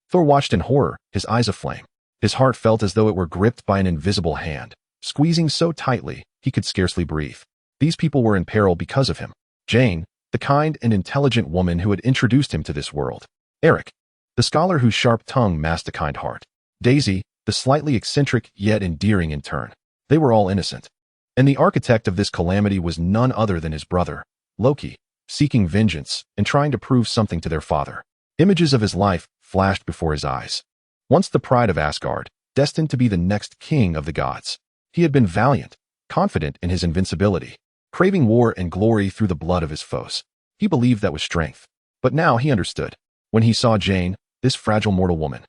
Thor watched in horror, his eyes aflame. His heart felt as though it were gripped by an invisible hand, squeezing so tightly he could scarcely breathe. These people were in peril because of him. Jane, the kind and intelligent woman who had introduced him to this world. Eric, the scholar whose sharp tongue masked a kind heart. Daisy, the slightly eccentric yet endearing in turn. They were all innocent. And the architect of this calamity was none other than his brother, Loki, seeking vengeance and trying to prove something to their father. Images of his life flashed before his eyes. Once the pride of Asgard, destined to be the next king of the gods. He had been valiant, confident in his invincibility, craving war and glory through the blood of his foes. He believed that was strength. But now he understood. When he saw Jane, this fragile mortal woman,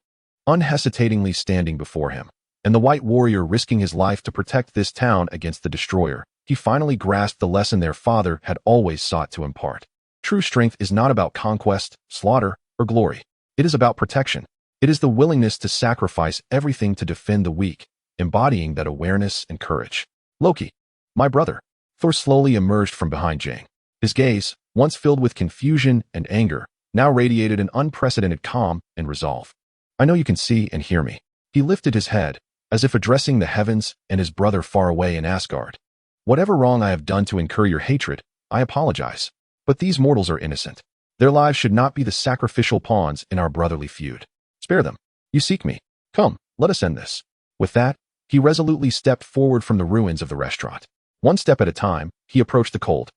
unhesitatingly standing before him, and the white warrior risking his life to protect this town against the destroyer, he finally grasped the lesson their father had always sought to impart. True strength is not about conquest, slaughter, or glory. It is about protection. It is the willingness to sacrifice everything to defend the weak, embodying that awareness and courage. Loki, my brother. Thor slowly emerged from behind Jane. His gaze, once filled with confusion and anger, now radiated an unprecedented calm and resolve. I know you can see and hear me. He lifted his head, as if addressing the heavens and his brother far away in Asgard. Whatever wrong I have done to incur your hatred, I apologize. But these mortals are innocent. Their lives should not be the sacrificial pawns in our brotherly feud. Spare them. You seek me. Come, let us end this. With that, he resolutely stepped forward from the ruins of the restaurant. One step at a time, he approached the cold,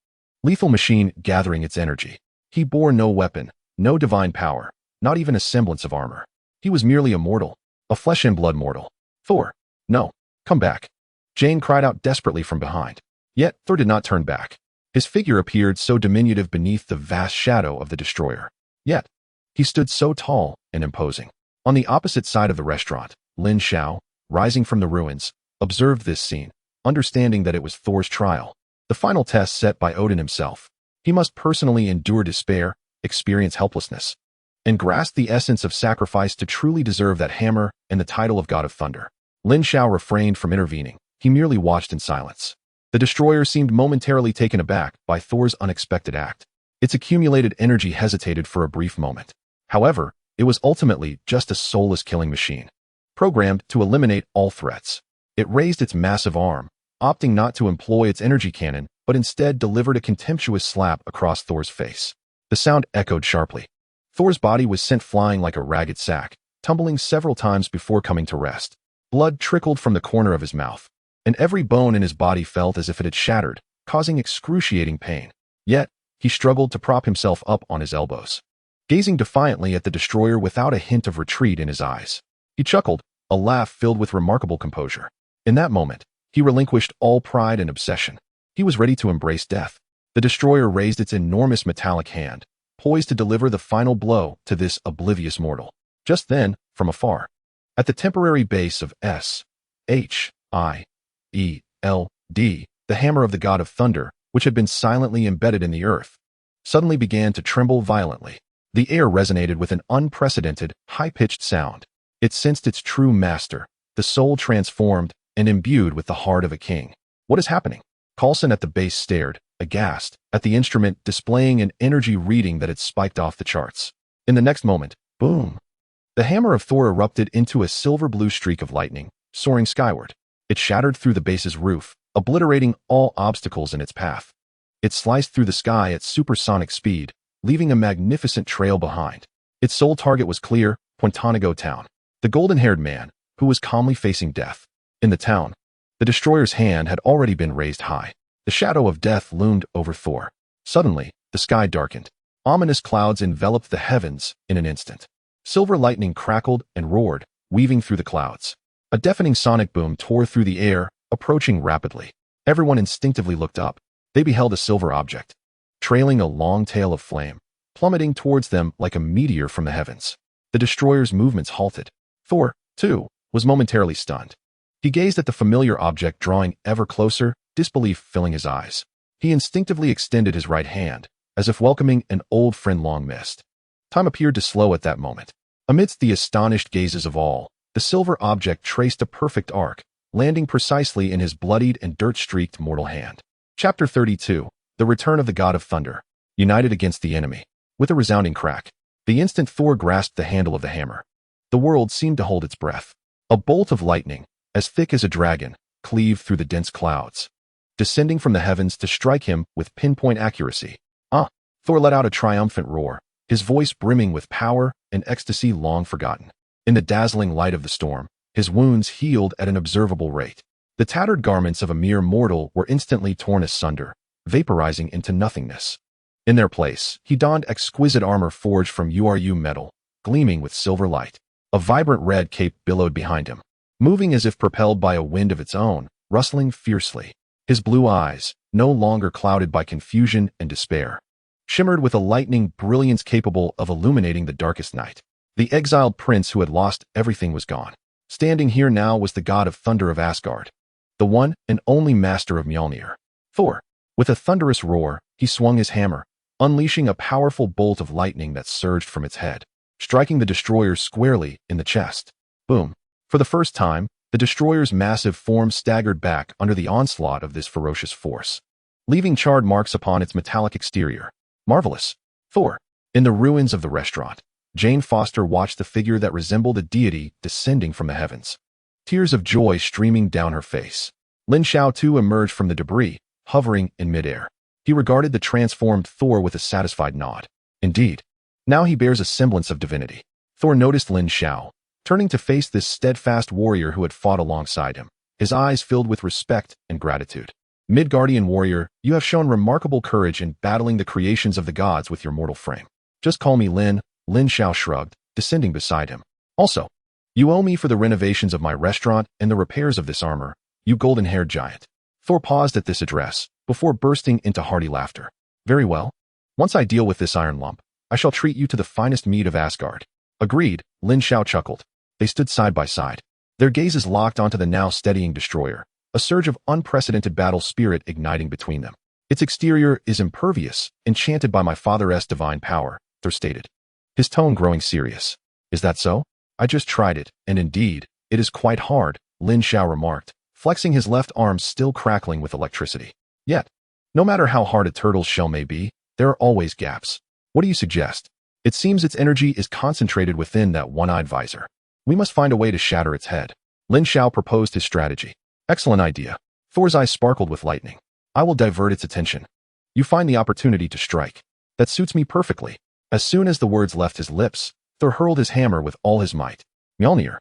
lethal machine gathering its energy. He bore no weapon, no divine power, not even a semblance of armor. He was merely a mortal, a flesh and blood mortal. Thor, no, come back. Jane cried out desperately from behind. Yet Thor did not turn back. His figure appeared so diminutive beneath the vast shadow of the destroyer. Yet, he stood so tall and imposing. On the opposite side of the restaurant, Lin Xiao, rising from the ruins, observed this scene, understanding that it was Thor's trial, the final test set by Odin himself. He must personally endure despair, experience helplessness, and grasp the essence of sacrifice to truly deserve that hammer and the title of God of Thunder. Lin Xiao refrained from intervening. He merely watched in silence. The destroyer seemed momentarily taken aback by Thor's unexpected act. Its accumulated energy hesitated for a brief moment. However, it was ultimately just a soulless killing machine, programmed to eliminate all threats. It raised its massive arm, opting not to employ its energy cannon, but instead delivered a contemptuous slap across Thor's face. The sound echoed sharply. Thor's body was sent flying like a ragged sack, tumbling several times before coming to rest. Blood trickled from the corner of his mouth, and every bone in his body felt as if it had shattered, causing excruciating pain. Yet, he struggled to prop himself up on his elbows, gazing defiantly at the destroyer without a hint of retreat in his eyes. He chuckled, a laugh filled with remarkable composure. In that moment, he relinquished all pride and obsession. He was ready to embrace death. The destroyer raised its enormous metallic hand, poised to deliver the final blow to this oblivious mortal. Just then, from afar, at the temporary base of Hydra, the hammer of the god of thunder, which had been silently embedded in the earth, suddenly began to tremble violently. The air resonated with an unprecedented, high-pitched sound. It sensed its true master, the soul transformed and imbued with the heart of a king. What is happening? Coulson at the base stared, aghast, at the instrument displaying an energy reading that had spiked off the charts. In the next moment, boom! The hammer of Thor erupted into a silver-blue streak of lightning, soaring skyward. It shattered through the base's roof, obliterating all obstacles in its path. It sliced through the sky at supersonic speed, leaving a magnificent trail behind. Its sole target was clear, Monaco town. The golden-haired man, who was calmly facing death. In the town, the destroyer's hand had already been raised high. The shadow of death loomed over Thor. Suddenly, the sky darkened. Ominous clouds enveloped the heavens in an instant. Silver lightning crackled and roared, weaving through the clouds. A deafening sonic boom tore through the air, approaching rapidly. Everyone instinctively looked up. They beheld a silver object, trailing a long tail of flame, plummeting towards them like a meteor from the heavens. The destroyer's movements halted. Thor, too, was momentarily stunned. He gazed at the familiar object drawing ever closer, disbelief filling his eyes. He instinctively extended his right hand, as if welcoming an old friend long missed. Time appeared to slow at that moment. Amidst the astonished gazes of all, the silver object traced a perfect arc, landing precisely in his bloodied and dirt-streaked mortal hand. Chapter 32. The Return of the God of Thunder. United against the enemy. With a resounding crack, the instant Thor grasped the handle of the hammer, the world seemed to hold its breath. A bolt of lightning, as thick as a dragon, cleaved through the dense clouds, descending from the heavens to strike him with pinpoint accuracy. Ah! Thor let out a triumphant roar, his voice brimming with power and ecstasy long forgotten. In the dazzling light of the storm, his wounds healed at an observable rate. The tattered garments of a mere mortal were instantly torn asunder, vaporizing into nothingness. In their place, he donned exquisite armor forged from URU metal, gleaming with silver light. A vibrant red cape billowed behind him, moving as if propelled by a wind of its own, rustling fiercely. His blue eyes, no longer clouded by confusion and despair, shimmered with a lightning brilliance capable of illuminating the darkest night. The exiled prince who had lost everything was gone. Standing here now was the god of thunder of Asgard, the one and only master of Mjolnir. Thor. With a thunderous roar, he swung his hammer, unleashing a powerful bolt of lightning that surged from its head, striking the destroyer squarely in the chest. Boom. For the first time, the destroyer's massive form staggered back under the onslaught of this ferocious force, leaving charred marks upon its metallic exterior. Marvelous. Thor. In the ruins of the restaurant, Jane Foster watched the figure that resembled a deity descending from the heavens, tears of joy streaming down her face. Lin Xiao too emerged from the debris, hovering in midair. He regarded the transformed Thor with a satisfied nod. Indeed, now he bears a semblance of divinity. Thor noticed Lin Xiao, turning to face this steadfast warrior who had fought alongside him, his eyes filled with respect and gratitude. Midgardian warrior, you have shown remarkable courage in battling the creations of the gods with your mortal frame. Just call me Lin. Lin Xiao shrugged, descending beside him. Also, you owe me for the renovations of my restaurant and the repairs of this armor, you golden-haired giant. Thor paused at this address, before bursting into hearty laughter. Very well. Once I deal with this iron lump, I shall treat you to the finest meat of Asgard. Agreed, Lin Xiao chuckled. They stood side by side, their gazes locked onto the now steadying destroyer, a surge of unprecedented battle spirit igniting between them. Its exterior is impervious, enchanted by my father's divine power, Thor stated, his tone growing serious. Is that so? I just tried it, and indeed, it is quite hard, Lin Xiao remarked, flexing his left arm still crackling with electricity. Yet, no matter how hard a turtle's shell may be, there are always gaps. What do you suggest? It seems its energy is concentrated within that one-eyed visor. We must find a way to shatter its head. Lin Xiao proposed his strategy. Excellent idea. Thor's eyes sparkled with lightning. I will divert its attention. You find the opportunity to strike. That suits me perfectly. As soon as the words left his lips, Thor hurled his hammer with all his might. Mjolnir,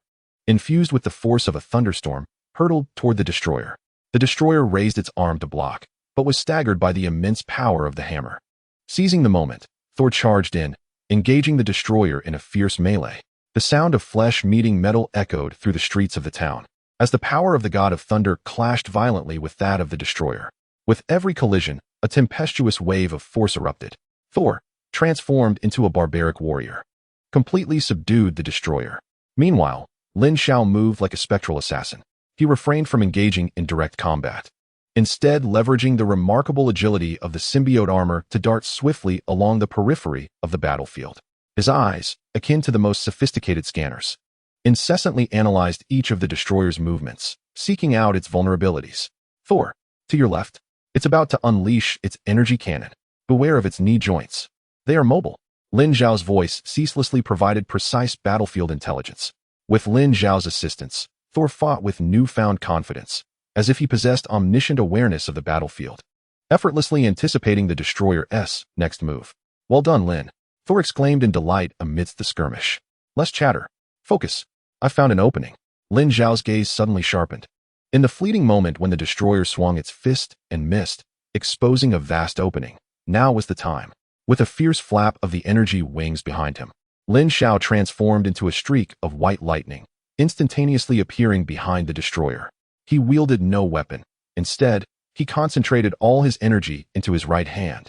infused with the force of a thunderstorm, hurtled toward the destroyer. The destroyer raised its arm to block, but was staggered by the immense power of the hammer. Seizing the moment, Thor charged in, engaging the destroyer in a fierce melee. The sound of flesh meeting metal echoed through the streets of the town, as the power of the god of thunder clashed violently with that of the destroyer. With every collision, a tempestuous wave of force erupted. Thor, transformed into a barbaric warrior, completely subdued the destroyer. Meanwhile, Lin Xiao moved like a spectral assassin. He refrained from engaging in direct combat, instead leveraging the remarkable agility of the symbiote armor to dart swiftly along the periphery of the battlefield. His eyes, akin to the most sophisticated scanners, incessantly analyzed each of the destroyer's movements, seeking out its vulnerabilities. Thor, to your left. It's about to unleash its energy cannon. Beware of its knee joints. They are mobile. Lin Xiao's voice ceaselessly provided precise battlefield intelligence. With Lin Xiao's assistance, Thor fought with newfound confidence, as if he possessed omniscient awareness of the battlefield, effortlessly anticipating the destroyer's next move. Well done, Lin, Thor exclaimed in delight amidst the skirmish. Less chatter. Focus. I found an opening. Lin Xiao's gaze suddenly sharpened. In the fleeting moment when the destroyer swung its fist and missed, exposing a vast opening, now was the time. With a fierce flap of the energy wings behind him, Lin Xiao transformed into a streak of white lightning, instantaneously appearing behind the destroyer. He wielded no weapon. Instead, he concentrated all his energy into his right hand.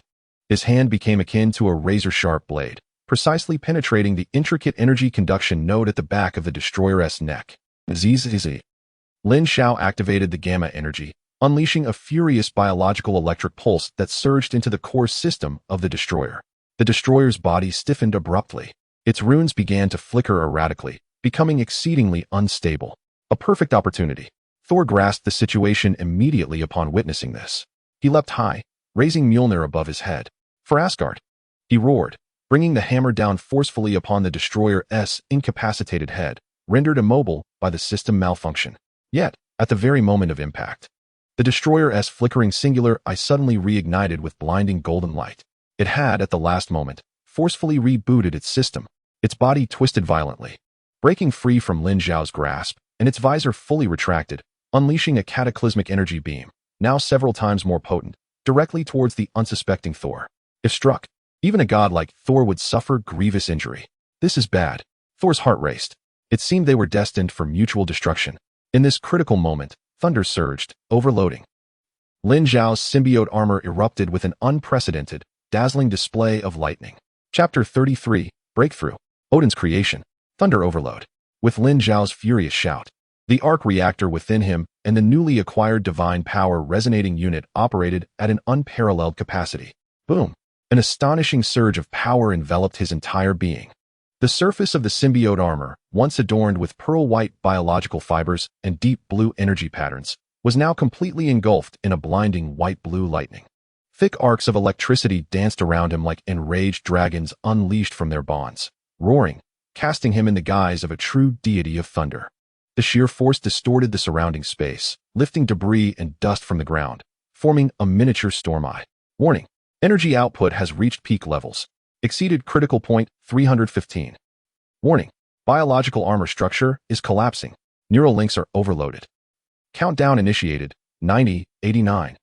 His hand became akin to a razor-sharp blade, precisely penetrating the intricate energy conduction node at the back of the destroyer's neck. Zzz. Lin Xiao activated the gamma energy, unleashing a furious biological electric pulse that surged into the core system of the destroyer. The destroyer's body stiffened abruptly. Its runes began to flicker erratically, becoming exceedingly unstable. A perfect opportunity. Thor grasped the situation immediately upon witnessing this. He leapt high, raising Mjolnir above his head. For Asgard! He roared, bringing the hammer down forcefully upon the destroyer's incapacitated head, rendered immobile by the system malfunction. Yet, at the very moment of impact, the destroyer's flickering singular eye suddenly reignited with blinding golden light. It had, at the last moment, forcefully rebooted its system. Its body twisted violently, breaking free from Lin Xiao's grasp, and its visor fully retracted, unleashing a cataclysmic energy beam, now several times more potent, directly towards the unsuspecting Thor. If struck, even a god like Thor would suffer grievous injury. This is bad. Thor's heart raced. It seemed they were destined for mutual destruction. In this critical moment, thunder surged, overloading. Lin Xiao's symbiote armor erupted with an unprecedented, dazzling display of lightning. Chapter 33, Breakthrough. Odin's Creation. Thunder Overload. With Lin Xiao's furious shout, the Arc Reactor within him and the newly acquired divine power resonating unit operated at an unparalleled capacity. Boom! An astonishing surge of power enveloped his entire being. The surface of the symbiote armor, once adorned with pearl-white biological fibers and deep blue energy patterns, was now completely engulfed in a blinding white-blue lightning. Thick arcs of electricity danced around him like enraged dragons unleashed from their bonds, roaring, casting him in the guise of a true deity of thunder. The sheer force distorted the surrounding space, lifting debris and dust from the ground, forming a miniature storm eye. Warning: energy output has reached peak levels. Exceeded critical point 315. Warning: biological armor structure is collapsing. Neural links are overloaded. Countdown initiated. 90, 89.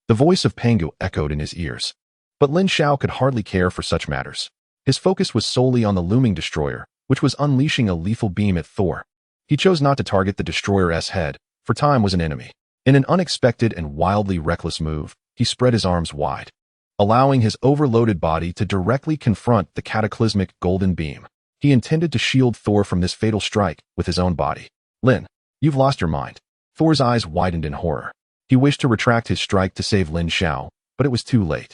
The voice of Pangu echoed in his ears. But Lin Xiao could hardly care for such matters. His focus was solely on the looming destroyer, which was unleashing a lethal beam at Thor. He chose not to target the destroyer's head, for time was an enemy. In an unexpected and wildly reckless move, he spread his arms wide, allowing his overloaded body to directly confront the cataclysmic golden beam. He intended to shield Thor from this fatal strike with his own body. Lin, you've lost your mind. Thor's eyes widened in horror. He wished to retract his strike to save Lin Xiao, but it was too late.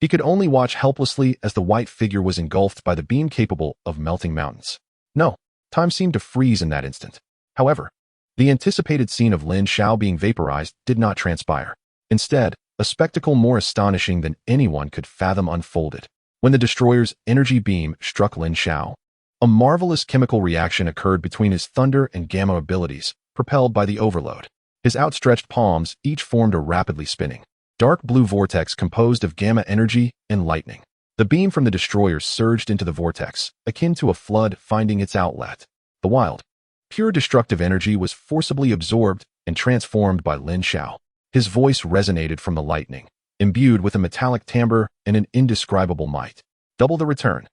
He could only watch helplessly as the white figure was engulfed by the beam capable of melting mountains. No, time seemed to freeze in that instant. However, the anticipated scene of Lin Xiao being vaporized did not transpire. Instead, a spectacle more astonishing than anyone could fathom unfolded. When the destroyer's energy beam struck Lin Xiao, a marvelous chemical reaction occurred between his thunder and gamma abilities, propelled by the overload. His outstretched palms each formed a rapidly spinning, dark blue vortex composed of gamma energy and lightning. The beam from the destroyer surged into the vortex, akin to a flood finding its outlet. The wild, pure destructive energy was forcibly absorbed and transformed by Lin Xiao. His voice resonated from the lightning, imbued with a metallic timbre and an indescribable might. Double the return.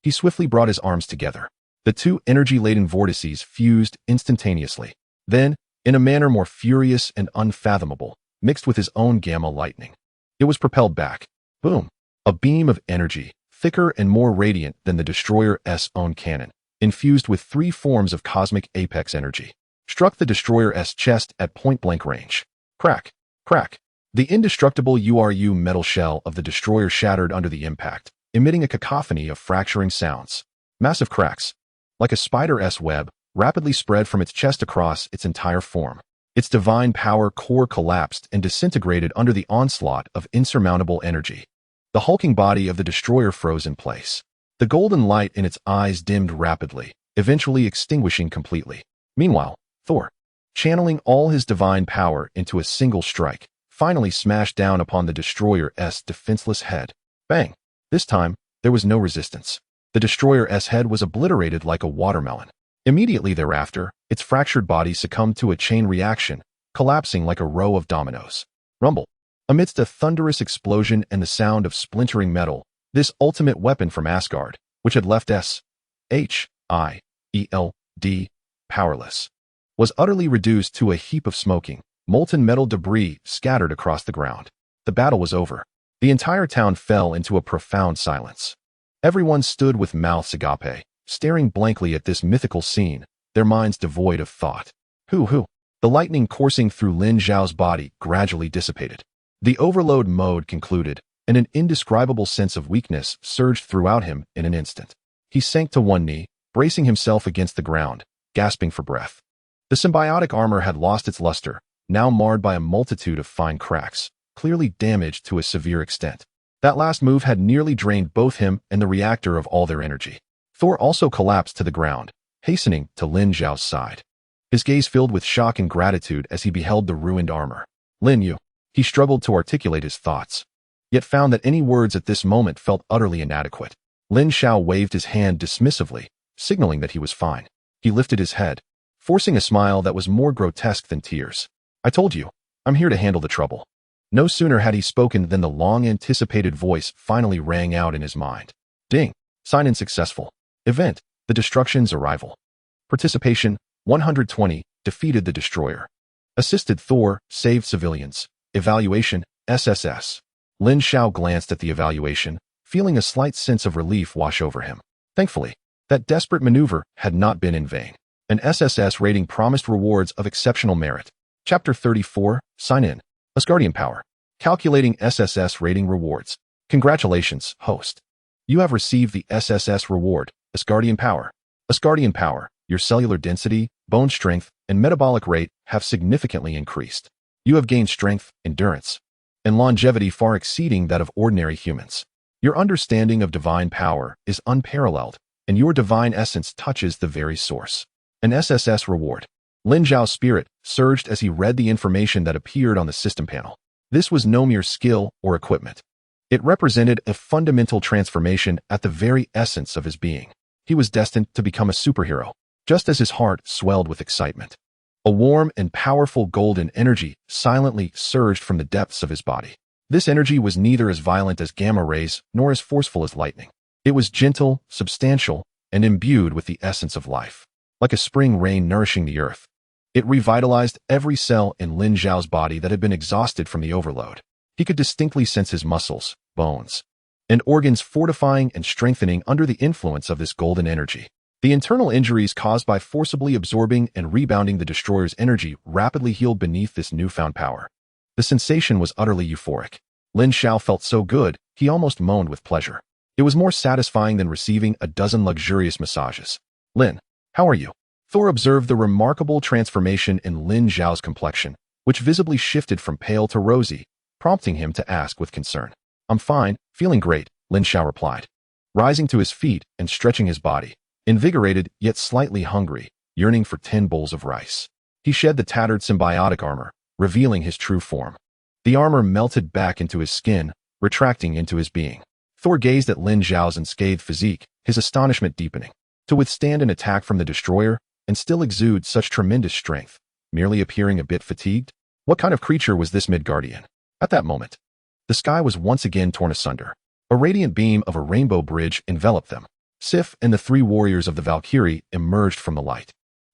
He swiftly brought his arms together. The two energy-laden vortices fused instantaneously. Then, in a manner more furious and unfathomable, mixed with his own gamma lightning, it was propelled back. Boom! A beam of energy, thicker and more radiant than the destroyer's own cannon, infused with three forms of cosmic apex energy, struck the destroyer's chest at point-blank range. Crack! Crack! The indestructible URU metal shell of the destroyer shattered under the impact, emitting a cacophony of fracturing sounds. Massive cracks, like a spider's web, rapidly spread from its chest across its entire form. Its divine power core collapsed and disintegrated under the onslaught of insurmountable energy. The hulking body of the destroyer froze in place. The golden light in its eyes dimmed rapidly, eventually extinguishing completely. Meanwhile, Thor, channeling all his divine power into a single strike, finally smashed down upon the destroyer's defenseless head. Bang! This time, there was no resistance. The destroyer's head was obliterated like a watermelon. Immediately thereafter, its fractured body succumbed to a chain reaction, collapsing like a row of dominoes. Rumble. Amidst a thunderous explosion and the sound of splintering metal, this ultimate weapon from Asgard, which had left S.H.I.E.L.D. powerless, was utterly reduced to a heap of smoking, molten metal debris scattered across the ground. The battle was over. The entire town fell into a profound silence. Everyone stood with mouths agape, staring blankly at this mythical scene, their minds devoid of thought. Who? The lightning coursing through Lin Xiao's body gradually dissipated. The overload mode concluded, and an indescribable sense of weakness surged throughout him in an instant. He sank to one knee, bracing himself against the ground, gasping for breath. The symbiotic armor had lost its luster, now marred by a multitude of fine cracks, clearly damaged to a severe extent. That last move had nearly drained both him and the reactor of all their energy. Thor also collapsed to the ground, hastening to Lin Xiao's side. His gaze filled with shock and gratitude as he beheld the ruined armor. Lin Yu. He struggled to articulate his thoughts, yet found that any words at this moment felt utterly inadequate. Lin Xiao waved his hand dismissively, signaling that he was fine. He lifted his head, forcing a smile that was more grotesque than tears. I told you, I'm here to handle the trouble. No sooner had he spoken than the long-anticipated voice finally rang out in his mind. Ding. Sign-in successful. Event, the Destruction's arrival. Participation, 120, defeated the destroyer. Assisted Thor, saved civilians. Evaluation, SSS. Lin Xiao glanced at the evaluation, feeling a slight sense of relief wash over him. Thankfully, that desperate maneuver had not been in vain. An SSS rating promised rewards of exceptional merit. Chapter 34, Sign in. Asgardian Power. Calculating SSS rating rewards. Congratulations, host. You have received the SSS reward, Asgardian Power. Asgardian Power, your cellular density, bone strength, and metabolic rate have significantly increased. You have gained strength, endurance, and longevity far exceeding that of ordinary humans. Your understanding of divine power is unparalleled, and your divine essence touches the very source. An SSS reward. Lin Xiao's spirit surged as he read the information that appeared on the system panel. This was no mere skill or equipment. It represented a fundamental transformation at the very essence of his being. He was destined to become a superhero, just as his heart swelled with excitement. A warm and powerful golden energy silently surged from the depths of his body. This energy was neither as violent as gamma rays nor as forceful as lightning. It was gentle, substantial, and imbued with the essence of life. Like a spring rain nourishing the earth, it revitalized every cell in Lin Xiao's body that had been exhausted from the overload. He could distinctly sense his muscles, bones, and organs fortifying and strengthening under the influence of this golden energy. The internal injuries caused by forcibly absorbing and rebounding the destroyer's energy rapidly healed beneath this newfound power. The sensation was utterly euphoric. Lin Xiao felt so good, he almost moaned with pleasure. It was more satisfying than receiving a dozen luxurious massages. Lin, how are you? Thor observed the remarkable transformation in Lin Xiao's complexion, which visibly shifted from pale to rosy, prompting him to ask with concern. I'm fine, feeling great, Lin Xiao replied, rising to his feet and stretching his body, invigorated yet slightly hungry, yearning for 10 bowls of rice. He shed the tattered symbiotic armor, revealing his true form. The armor melted back into his skin, retracting into his being. Thor gazed at Lin Xiao's unscathed physique, his astonishment deepening. To withstand an attack from the destroyer and still exude such tremendous strength, merely appearing a bit fatigued? What kind of creature was this Midgardian? At that moment, the sky was once again torn asunder. A radiant beam of a rainbow bridge enveloped them. Sif and the 3 warriors of the Valkyrie emerged from the light.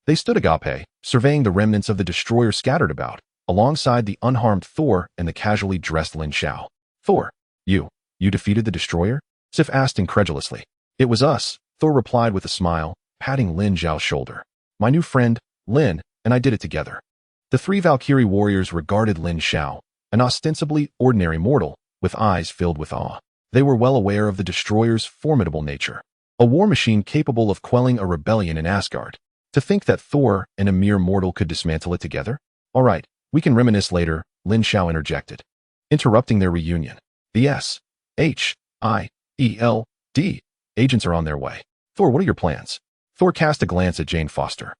They stood agape, surveying the remnants of the destroyer scattered about, alongside the unharmed Thor and the casually dressed Lin Xiao. Thor, you defeated the destroyer? Sif asked incredulously. It was us, Thor replied with a smile, patting Lin Xiao's shoulder. My new friend, Lin, and I did it together. The 3 Valkyrie warriors regarded Lin Xiao, an ostensibly ordinary mortal, with eyes filled with awe. They were well aware of the destroyer's formidable nature. A war machine capable of quelling a rebellion in Asgard. To think that Thor and a mere mortal could dismantle it together? All right, we can reminisce later, Lin Xiao interjected, interrupting their reunion. The S.H.I.E.L.D. agents are on their way. Thor, what are your plans? Thor cast a glance at Jane Foster,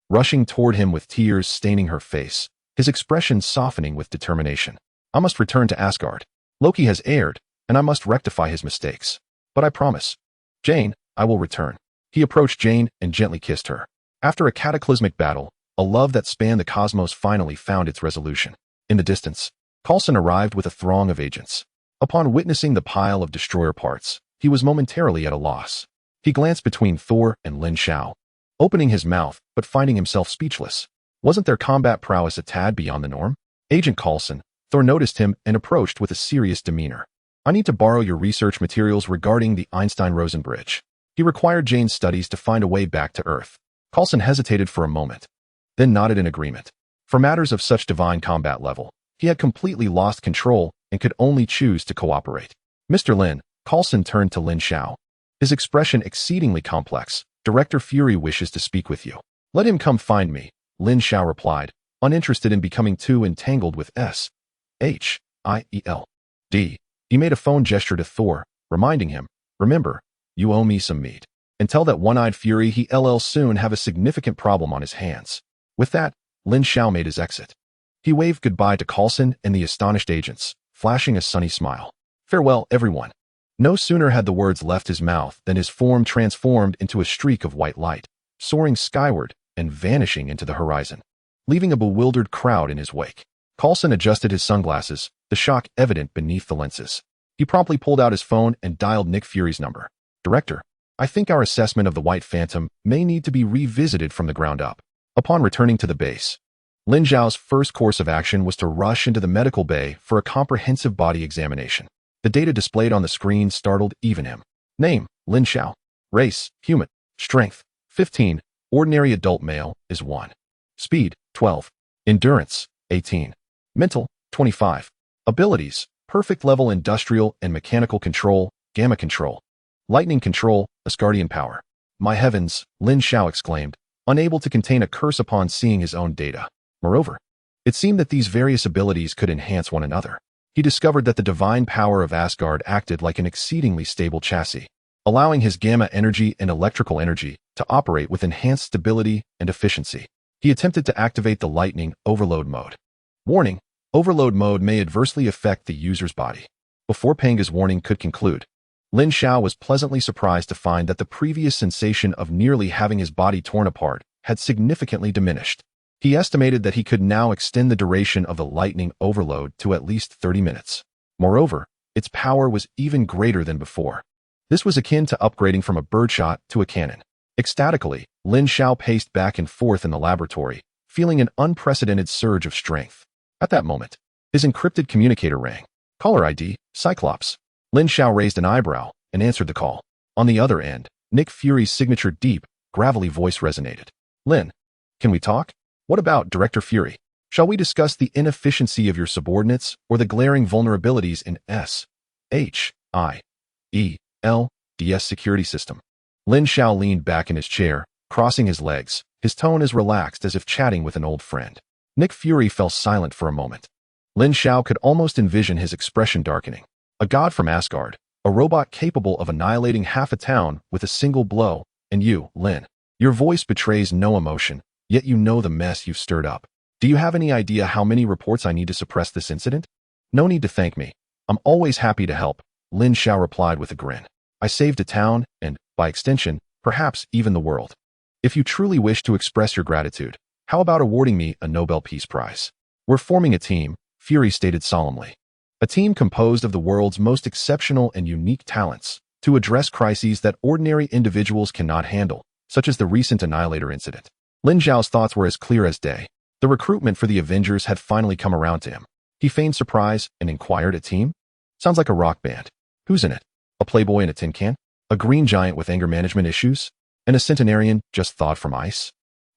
rushing toward him with tears staining her face, his expression softening with determination. I must return to Asgard. Loki has erred, and I must rectify his mistakes. But I promise. Jane, I will return. He approached Jane and gently kissed her. After a cataclysmic battle, a love that spanned the cosmos finally found its resolution. In the distance, Coulson arrived with a throng of agents. Upon witnessing the pile of destroyer parts, he was momentarily at a loss. He glanced between Thor and Lin Xiao, opening his mouth but finding himself speechless. Wasn't their combat prowess a tad beyond the norm? Agent Coulson, Thor noticed him and approached with a serious demeanor. I need to borrow your research materials regarding the Einstein-Rosen bridge. He required Jane's studies to find a way back to Earth. Coulson hesitated for a moment, then nodded in agreement. For matters of such divine combat level, he had completely lost control and could only choose to cooperate. Mr. Lin, Coulson turned to Lin Xiao. His expression exceedingly complex. Director Fury wishes to speak with you. Let him come find me, Lin Xiao replied, uninterested in becoming too entangled with S-H-I-E-L-D. He made a phone gesture to Thor, reminding him, remember, you owe me some meat. And tell that one-eyed Fury he'll soon have a significant problem on his hands. With that, Lin Xiao made his exit. He waved goodbye to Coulson and the astonished agents, flashing a sunny smile. Farewell, everyone. No sooner had the words left his mouth than his form transformed into a streak of white light, soaring skyward and vanishing into the horizon, leaving a bewildered crowd in his wake. Coulson adjusted his sunglasses, the shock evident beneath the lenses. He promptly pulled out his phone and dialed Nick Fury's number. Director, I think our assessment of the White Phantom may need to be revisited from the ground up. Upon returning to the base, Lin Xiao's first course of action was to rush into the medical bay for a comprehensive body examination. The data displayed on the screen startled even him. Name, Lin Xiao. Race, human. Strength, 15. Ordinary adult male is 1. Speed, 12. Endurance, 18. Mental, 25. Abilities, perfect level industrial and mechanical control, gamma control. Lightning control, Asgardian power. My heavens, Lin Xiao exclaimed, unable to contain a curse upon seeing his own data. Moreover, it seemed that these various abilities could enhance one another. He discovered that the divine power of Asgard acted like an exceedingly stable chassis, allowing his gamma energy and electrical energy to operate with enhanced stability and efficiency. He attempted to activate the lightning overload mode. Warning, overload mode may adversely affect the user's body. Before Panga's warning could conclude, Lin Xiao was pleasantly surprised to find that the previous sensation of nearly having his body torn apart had significantly diminished. He estimated that he could now extend the duration of the lightning overload to at least 30 minutes. Moreover, its power was even greater than before. This was akin to upgrading from a birdshot to a cannon. Ecstatically, Lin Xiao paced back and forth in the laboratory, feeling an unprecedented surge of strength. At that moment, his encrypted communicator rang. Caller ID, Cyclops. Lin Xiao raised an eyebrow and answered the call. On the other end, Nick Fury's signature deep, gravelly voice resonated. Lin, can we talk? What about Director Fury? Shall we discuss the inefficiency of your subordinates or the glaring vulnerabilities in S-H-I-E-L-D-S security system? Lin Xiao leaned back in his chair, crossing his legs, his tone as relaxed as if chatting with an old friend. Nick Fury fell silent for a moment. Lin Xiao could almost envision his expression darkening. A god from Asgard, a robot capable of annihilating half a town with a single blow, and you, Lin. Your voice betrays no emotion, yet you know the mess you've stirred up. Do you have any idea how many reports I need to suppress this incident? No need to thank me. I'm always happy to help, Lin Xiao replied with a grin. I saved a town and, by extension, perhaps even the world. If you truly wish to express your gratitude, how about awarding me a Nobel Peace Prize? We're forming a team, Fury stated solemnly. A team composed of the world's most exceptional and unique talents to address crises that ordinary individuals cannot handle, such as the recent Annihilator incident. Lin Xiao's thoughts were as clear as day. The recruitment for the Avengers had finally come around to him. He feigned surprise and inquired, a team? Sounds like a rock band. Who's in it? A playboy in a tin can? A green giant with anger management issues? And a centenarian just thawed from ice?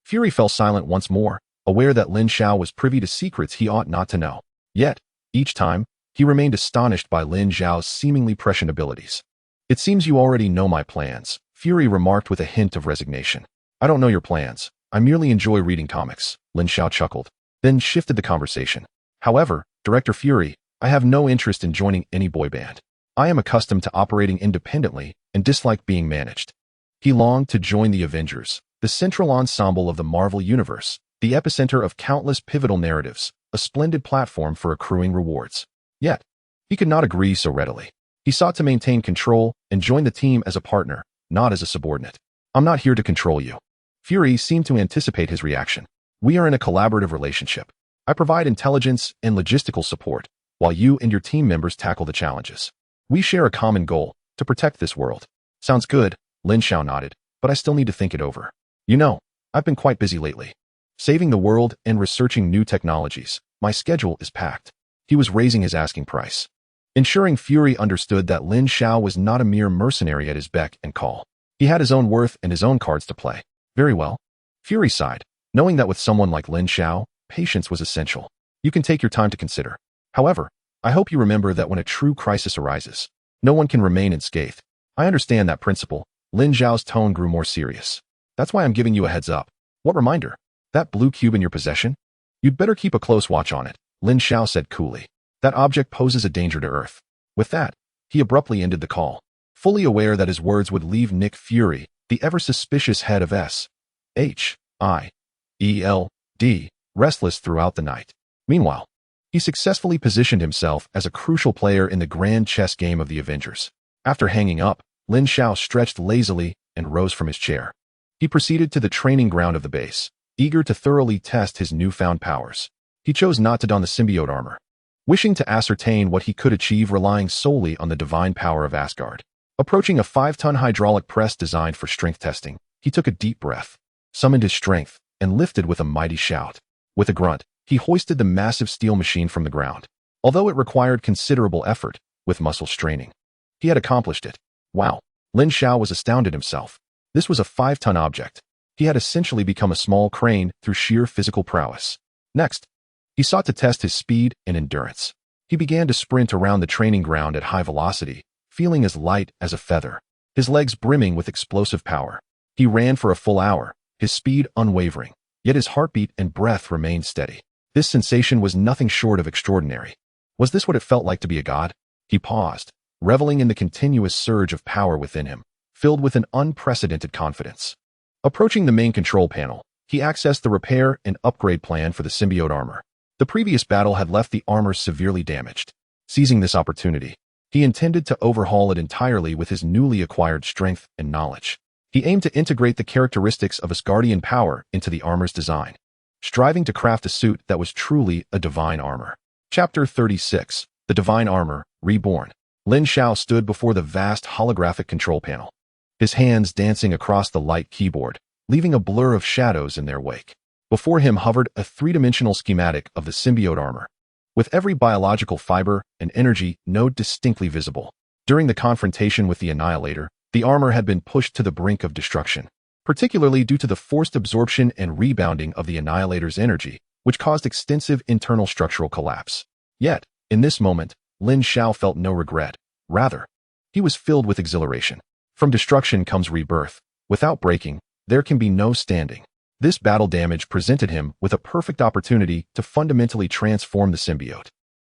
Fury fell silent once more, aware that Lin Xiao was privy to secrets he ought not to know. Yet, each time, he remained astonished by Lin Xiao's seemingly prescient abilities. It seems you already know my plans, Fury remarked with a hint of resignation. I don't know your plans. I merely enjoy reading comics, Lin Xiao chuckled, then shifted the conversation. However, Director Fury, I have no interest in joining any boy band. I am accustomed to operating independently and dislike being managed. He longed to join the Avengers, the central ensemble of the Marvel Universe, the epicenter of countless pivotal narratives, a splendid platform for accruing rewards. Yet, he could not agree so readily. He sought to maintain control and join the team as a partner, not as a subordinate. I'm not here to control you. Fury seemed to anticipate his reaction. We are in a collaborative relationship. I provide intelligence and logistical support, while you and your team members tackle the challenges. We share a common goal, to protect this world. Sounds good, Lin Xiao nodded, but I still need to think it over. You know, I've been quite busy lately. Saving the world and researching new technologies. My schedule is packed. He was raising his asking price, ensuring Fury understood that Lin Xiao was not a mere mercenary at his beck and call. He had his own worth and his own cards to play. Very well. Fury sighed, knowing that with someone like Lin Xiao, patience was essential. You can take your time to consider. However, I hope you remember that when a true crisis arises, no one can remain unscathed. I understand that principle. Lin Xiao's tone grew more serious. That's why I'm giving you a heads up. What reminder? That blue cube in your possession? You'd better keep a close watch on it, Lin Xiao said coolly. That object poses a danger to Earth. With that, he abruptly ended the call, fully aware that his words would leave Nick Fury, the ever-suspicious head of S.H.I.E.L.D., restless throughout the night. Meanwhile, he successfully positioned himself as a crucial player in the grand chess game of the Avengers. After hanging up, Lin Xiao stretched lazily and rose from his chair. He proceeded to the training ground of the base, eager to thoroughly test his newfound powers. He chose not to don the symbiote armor, wishing to ascertain what he could achieve relying solely on the divine power of Asgard. Approaching a 5-ton hydraulic press designed for strength testing, he took a deep breath, summoned his strength, and lifted with a mighty shout. With a grunt, he hoisted the massive steel machine from the ground. Although it required considerable effort, with muscle straining, he had accomplished it. Wow! Lin Xiao was astounded himself. This was a 5-ton object. He had essentially become a small crane through sheer physical prowess. Next, he sought to test his speed and endurance. He began to sprint around the training ground at high velocity, feeling as light as a feather, his legs brimming with explosive power. He ran for a full hour, his speed unwavering, yet his heartbeat and breath remained steady. This sensation was nothing short of extraordinary. Was this what it felt like to be a god? He paused, reveling in the continuous surge of power within him, filled with an unprecedented confidence. Approaching the main control panel, he accessed the repair and upgrade plan for the symbiote armor. The previous battle had left the armor severely damaged. Seizing this opportunity, he intended to overhaul it entirely with his newly acquired strength and knowledge. He aimed to integrate the characteristics of Asgardian power into the armor's design, striving to craft a suit that was truly a divine armor. Chapter 36, The Divine Armor, Reborn. Lin Xiao stood before the vast holographic control panel, his hands dancing across the light keyboard, leaving a blur of shadows in their wake. Before him hovered a 3-dimensional schematic of the symbiote armor, with every biological fiber and energy node distinctly visible. During the confrontation with the Annihilator, the armor had been pushed to the brink of destruction, particularly due to the forced absorption and rebounding of the Annihilator's energy, which caused extensive internal structural collapse. Yet, in this moment, Lin Xiao felt no regret. Rather, he was filled with exhilaration. From destruction comes rebirth. Without breaking, there can be no standing. This battle damage presented him with a perfect opportunity to fundamentally transform the symbiote.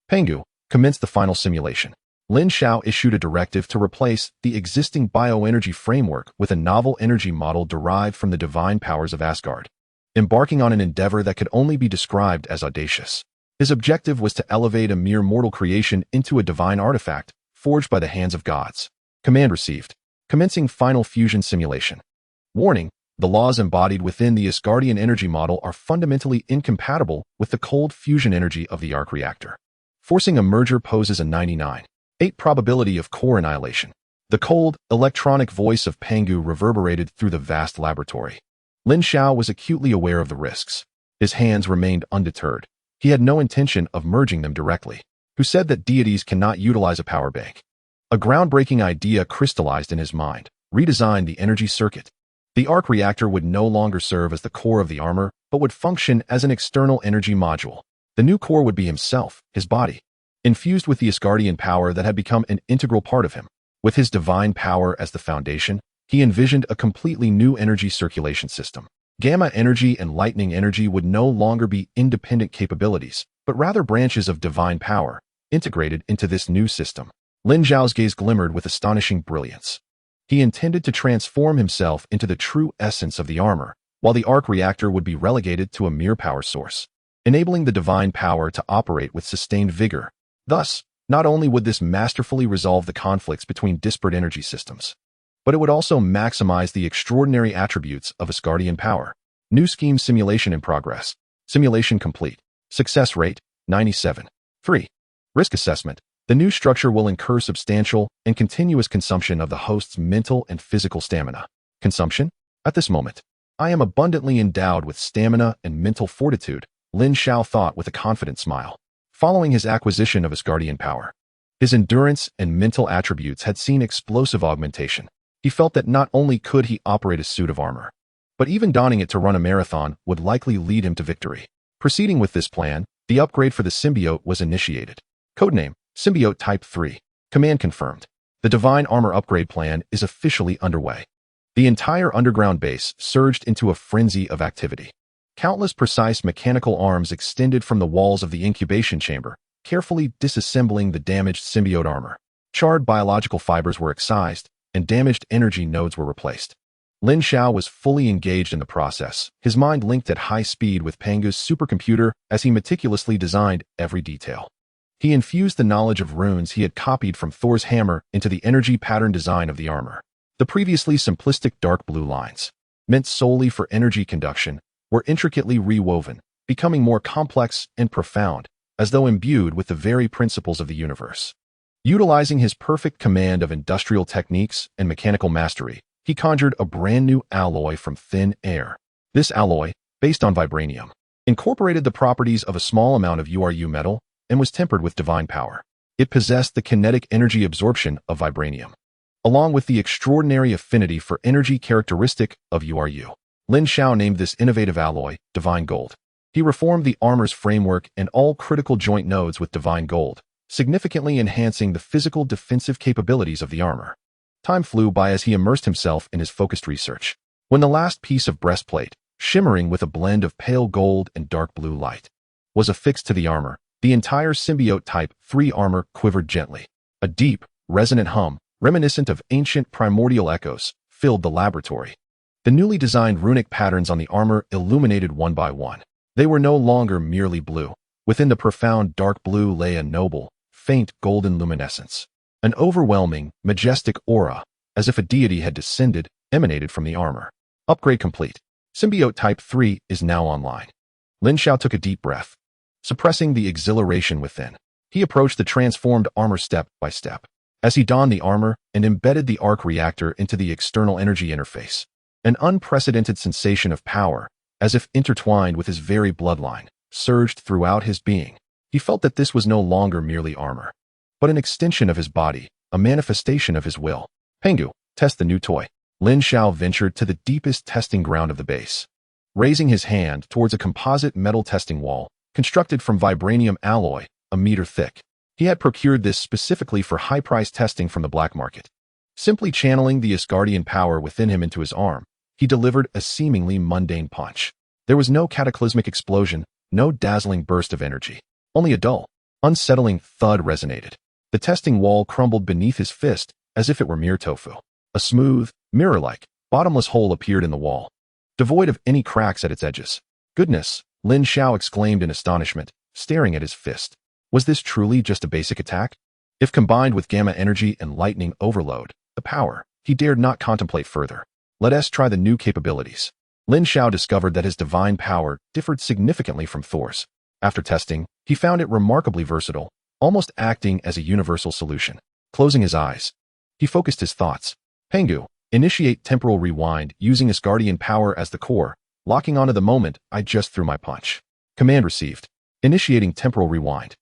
Pengu, commenced the final simulation. Lin Xiao issued a directive to replace the existing bioenergy framework with a novel energy model derived from the divine powers of Asgard, embarking on an endeavor that could only be described as audacious. His objective was to elevate a mere mortal creation into a divine artifact forged by the hands of gods. Command received. Commencing final fusion simulation. Warning: the laws embodied within the Asgardian energy model are fundamentally incompatible with the cold fusion energy of the Arc Reactor. Forcing a merger poses a 99.8 probability of core annihilation. The cold, electronic voice of Pengu reverberated through the vast laboratory. Lin Xiao was acutely aware of the risks. His hands remained undeterred. He had no intention of merging them directly. Who said that deities cannot utilize a power bank? A groundbreaking idea crystallized in his mind: redesign the energy circuit. The Arc Reactor would no longer serve as the core of the armor, but would function as an external energy module. The new core would be himself, his body, infused with the Asgardian power that had become an integral part of him. With his divine power as the foundation, he envisioned a completely new energy circulation system. Gamma energy and lightning energy would no longer be independent capabilities, but rather branches of divine power, integrated into this new system. Lin Xiao's gaze glimmered with astonishing brilliance. He intended to transform himself into the true essence of the armor, while the Arc Reactor would be relegated to a mere power source, enabling the divine power to operate with sustained vigor. Thus, not only would this masterfully resolve the conflicts between disparate energy systems, but it would also maximize the extraordinary attributes of Asgardian power. New scheme simulation in progress. Simulation complete. Success rate, 97. 3. Risk assessment. The new structure will incur substantial and continuous consumption of the host's mental and physical stamina. Consumption? At this moment, I am abundantly endowed with stamina and mental fortitude, Lin Xiao thought with a confident smile. Following his acquisition of Asgardian power, his endurance and mental attributes had seen explosive augmentation. He felt that not only could he operate a suit of armor, but even donning it to run a marathon would likely lead him to victory. Proceeding with this plan, the upgrade for the symbiote was initiated. Codename, Symbiote Type 3. Command confirmed. The Divine Armor upgrade plan is officially underway. The entire underground base surged into a frenzy of activity. Countless precise mechanical arms extended from the walls of the incubation chamber, carefully disassembling the damaged symbiote armor. Charred biological fibers were excised, and damaged energy nodes were replaced. Lin Xiao was fully engaged in the process, his mind linked at high speed with Pangu's supercomputer as he meticulously designed every detail. He infused the knowledge of runes he had copied from Thor's hammer into the energy pattern design of the armor. The previously simplistic dark blue lines, meant solely for energy conduction, were intricately rewoven, becoming more complex and profound, as though imbued with the very principles of the universe. Utilizing his perfect command of industrial techniques and mechanical mastery, he conjured a brand new alloy from thin air. This alloy, based on vibranium, incorporated the properties of a small amount of URU metal and was tempered with divine power. It possessed the kinetic energy absorption of vibranium, along with the extraordinary affinity for energy characteristic of URU. Lin Xiao named this innovative alloy Divine Gold. He reformed the armor's framework and all critical joint nodes with Divine Gold, significantly enhancing the physical defensive capabilities of the armor. Time flew by as he immersed himself in his focused research. When the last piece of breastplate, shimmering with a blend of pale gold and dark blue light, was affixed to the armor, the entire Symbiote Type 3 armor quivered gently. A deep, resonant hum, reminiscent of ancient primordial echoes, filled the laboratory. The newly designed runic patterns on the armor illuminated one by one. They were no longer merely blue. Within the profound dark blue lay a noble, faint golden luminescence. An overwhelming, majestic aura, as if a deity had descended, emanated from the armor. Upgrade complete. Symbiote Type 3 is now online. Lin Xiao took a deep breath. Suppressing the exhilaration within, he approached the transformed armor step by step. As he donned the armor and embedded the Arc Reactor into the external energy interface, an unprecedented sensation of power, as if intertwined with his very bloodline, surged throughout his being. He felt that this was no longer merely armor, but an extension of his body, a manifestation of his will. Pangu, test the new toy. Lin Xiao ventured to the deepest testing ground of the base. Raising his hand towards a composite metal testing wall, constructed from vibranium alloy, a meter thick. He had procured this specifically for high-price testing from the black market. Simply channeling the Asgardian power within him into his arm, he delivered a seemingly mundane punch. There was no cataclysmic explosion, no dazzling burst of energy. Only a dull, unsettling thud resonated. The testing wall crumbled beneath his fist as if it were mere tofu. A smooth, mirror-like, bottomless hole appeared in the wall, devoid of any cracks at its edges. Goodness, Lin Xiao exclaimed in astonishment, staring at his fist. Was this truly just a basic attack? If combined with gamma energy and lightning overload, the power, he dared not contemplate further. Let us try the new capabilities. Lin Xiao discovered that his divine power differed significantly from Thor's. After testing, he found it remarkably versatile, almost acting as a universal solution. Closing his eyes, he focused his thoughts. Pangu, initiate temporal rewind using Asgardian power as the core, locking onto the moment I just threw my punch. Command received. Initiating temporal rewind.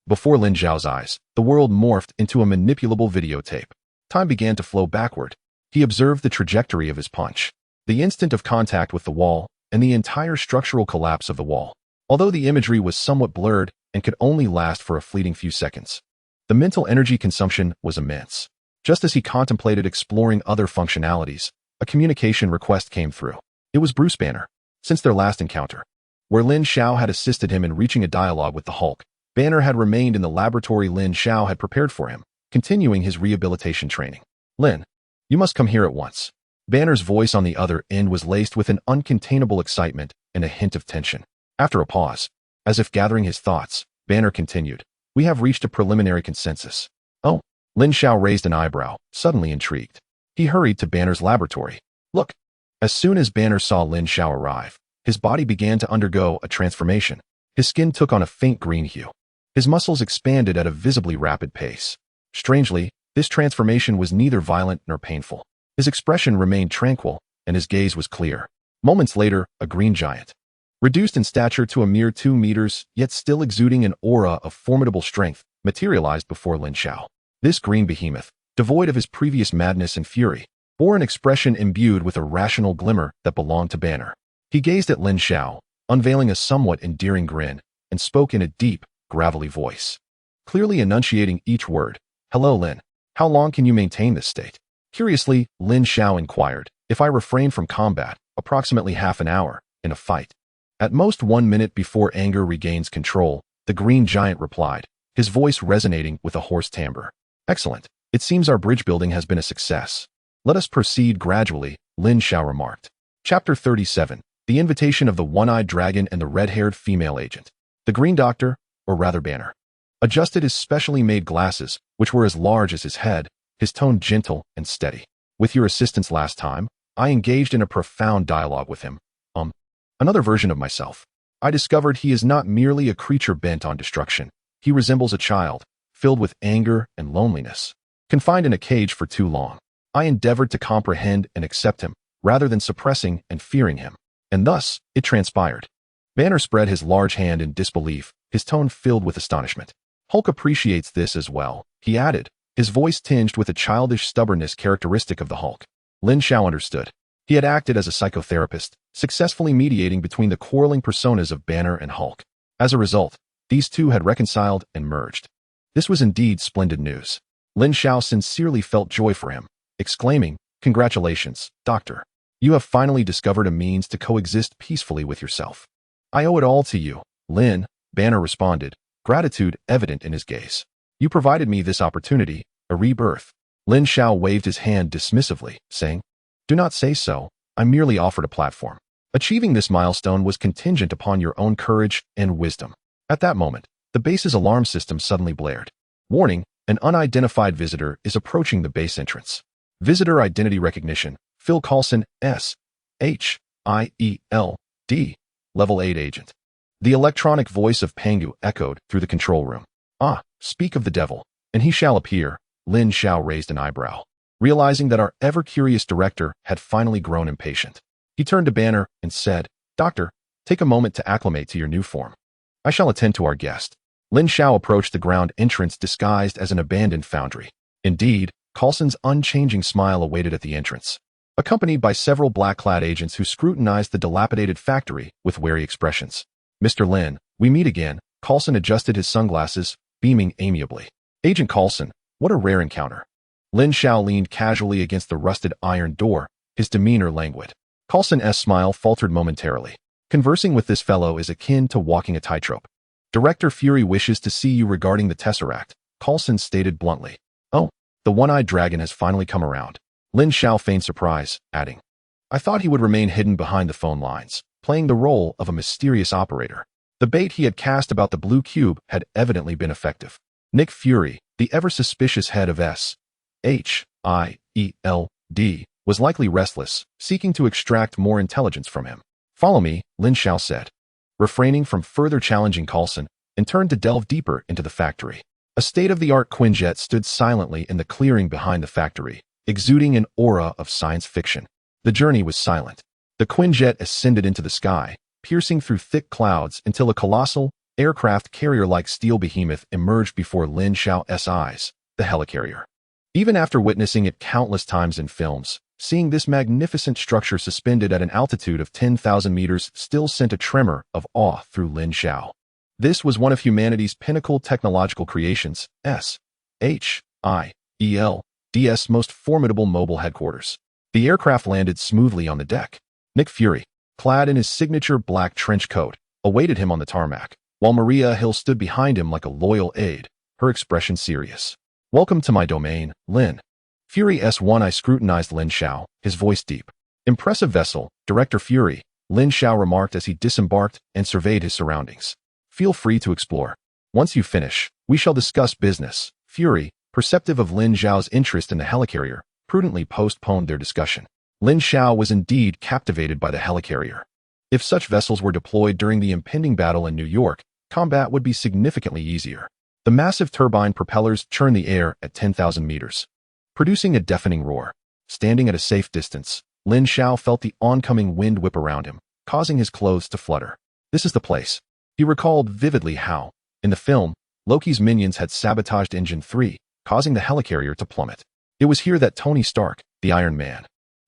Before Lin Xiao's eyes, the world morphed into a manipulable videotape. Time began to flow backward. He observed the trajectory of his punch, the instant of contact with the wall, and the entire structural collapse of the wall. Although the imagery was somewhat blurred and could only last for a fleeting few seconds, the mental energy consumption was immense. Just as he contemplated exploring other functionalities, a communication request came through. It was Bruce Banner. Since their last encounter, where Lin Xiao had assisted him in reaching a dialogue with the Hulk, Banner had remained in the laboratory Lin Xiao had prepared for him, continuing his rehabilitation training. Lin, you must come here at once. Banner's voice on the other end was laced with an uncontainable excitement and a hint of tension. After a pause, as if gathering his thoughts, Banner continued, we have reached a preliminary consensus. Oh, Lin Xiao raised an eyebrow, suddenly intrigued. He hurried to Banner's laboratory. Look. As soon as Banner saw Lin Xiao arrive, his body began to undergo a transformation. His skin took on a faint green hue. His muscles expanded at a visibly rapid pace. Strangely, this transformation was neither violent nor painful. His expression remained tranquil, and his gaze was clear. Moments later, a green giant, reduced in stature to a mere 2 meters, yet still exuding an aura of formidable strength, materialized before Lin Xiao. This green behemoth, devoid of his previous madness and fury, bore an expression imbued with a rational glimmer that belonged to Banner. He gazed at Lin Xiao, unveiling a somewhat endearing grin, and spoke in a deep, gravelly voice, clearly enunciating each word. "Hello, Lin. How long can you maintain this state?" Curiously, Lin Xiao inquired. "If I refrain from combat, approximately half an hour, in a fight. At most 1 minute before anger regains control," the green giant replied, his voice resonating with a hoarse timbre. "Excellent. It seems our bridge building has been a success. Let us proceed gradually," Lin Xiao remarked. Chapter 37. The Invitation of the One-Eyed Dragon and the Red-Haired Female Agent. The Green Doctor, or rather Banner, adjusted his specially made glasses, which were as large as his head, his tone gentle and steady. "With your assistance last time, I engaged in a profound dialogue with him. Another version of myself. I discovered he is not merely a creature bent on destruction. He resembles a child, filled with anger and loneliness. Confined in a cage for too long, I endeavored to comprehend and accept him, rather than suppressing and fearing him. And thus, it transpired." Banner spread his large hand in disbelief, his tone filled with astonishment. "Hulk appreciates this as well," he added, his voice tinged with a childish stubbornness characteristic of the Hulk. Lin Xiao understood. He had acted as a psychotherapist, successfully mediating between the quarreling personas of Banner and Hulk. As a result, these two had reconciled and merged. This was indeed splendid news. Lin Xiao sincerely felt joy for him, exclaiming, "Congratulations, Doctor. You have finally discovered a means to coexist peacefully with yourself." "I owe it all to you, Lin," Banner responded, gratitude evident in his gaze. "You provided me this opportunity, a rebirth." Lin Xiao waved his hand dismissively, saying, "Do not say so. I merely offered a platform. Achieving this milestone was contingent upon your own courage and wisdom." At that moment, the base's alarm system suddenly blared. "Warning, an unidentified visitor is approaching the base entrance. Visitor identity recognition, Phil Coulson, S.H.I.E.L.D., Level 8 agent." The electronic voice of Pangu echoed through the control room. "Ah, speak of the devil, and he shall appear." Lin Xiao raised an eyebrow, realizing that our ever-curious director had finally grown impatient. He turned to Banner and said, "Doctor, take a moment to acclimate to your new form. I shall attend to our guest." Lin Xiao approached the ground entrance disguised as an abandoned foundry. Indeed, Coulson's unchanging smile awaited at the entrance, accompanied by several black-clad agents who scrutinized the dilapidated factory with wary expressions. "Mr. Lin, we meet again." Coulson adjusted his sunglasses, beaming amiably. "Agent Coulson, what a rare encounter." Lin Xiao leaned casually against the rusted iron door, his demeanor languid. Coulson's smile faltered momentarily. "Conversing with this fellow is akin to walking a tightrope. Director Fury wishes to see you regarding the Tesseract," Coulson stated bluntly. "Oh, the one-eyed dragon has finally come around." Lin Xiao feigned surprise, adding, "I thought he would remain hidden behind the phone lines, playing the role of a mysterious operator." The bait he had cast about the blue cube had evidently been effective. Nick Fury, the ever-suspicious head of S.H.I.E.L.D., was likely restless, seeking to extract more intelligence from him. "Follow me," Lin Xiao said, refraining from further challenging Coulson, and turned to delve deeper into the factory. A state-of-the-art Quinjet stood silently in the clearing behind the factory, exuding an aura of science fiction. The journey was silent. The Quinjet ascended into the sky, piercing through thick clouds until a colossal, aircraft carrier-like steel behemoth emerged before Lin Xiao's eyes, the helicarrier. Even after witnessing it countless times in films, seeing this magnificent structure suspended at an altitude of 10,000 meters still sent a tremor of awe through Lin Xiao. This was one of humanity's pinnacle technological creations, S.H.I.E.L.D.'s most formidable mobile headquarters. The aircraft landed smoothly on the deck. Nick Fury, clad in his signature black trench coat, awaited him on the tarmac, while Maria Hill stood behind him like a loyal aide, her expression serious. "Welcome to my domain, Lin." Fury S1I scrutinized Lin Xiao, his voice deep. "Impressive vessel, Director Fury," Lin Xiao remarked as he disembarked and surveyed his surroundings. "Feel free to explore. Once you finish, we shall discuss business." Fury, perceptive of Lin Xiao's interest in the helicarrier, prudently postponed their discussion. Lin Xiao was indeed captivated by the helicarrier. If such vessels were deployed during the impending battle in New York, combat would be significantly easier. The massive turbine propellers churned the air at 10,000 meters, producing a deafening roar. Standing at a safe distance, Lin Xiao felt the oncoming wind whip around him, causing his clothes to flutter. This is the place. He recalled vividly how, in the film, Loki's minions had sabotaged Engine 3, causing the helicarrier to plummet. It was here that Tony Stark, the Iron Man,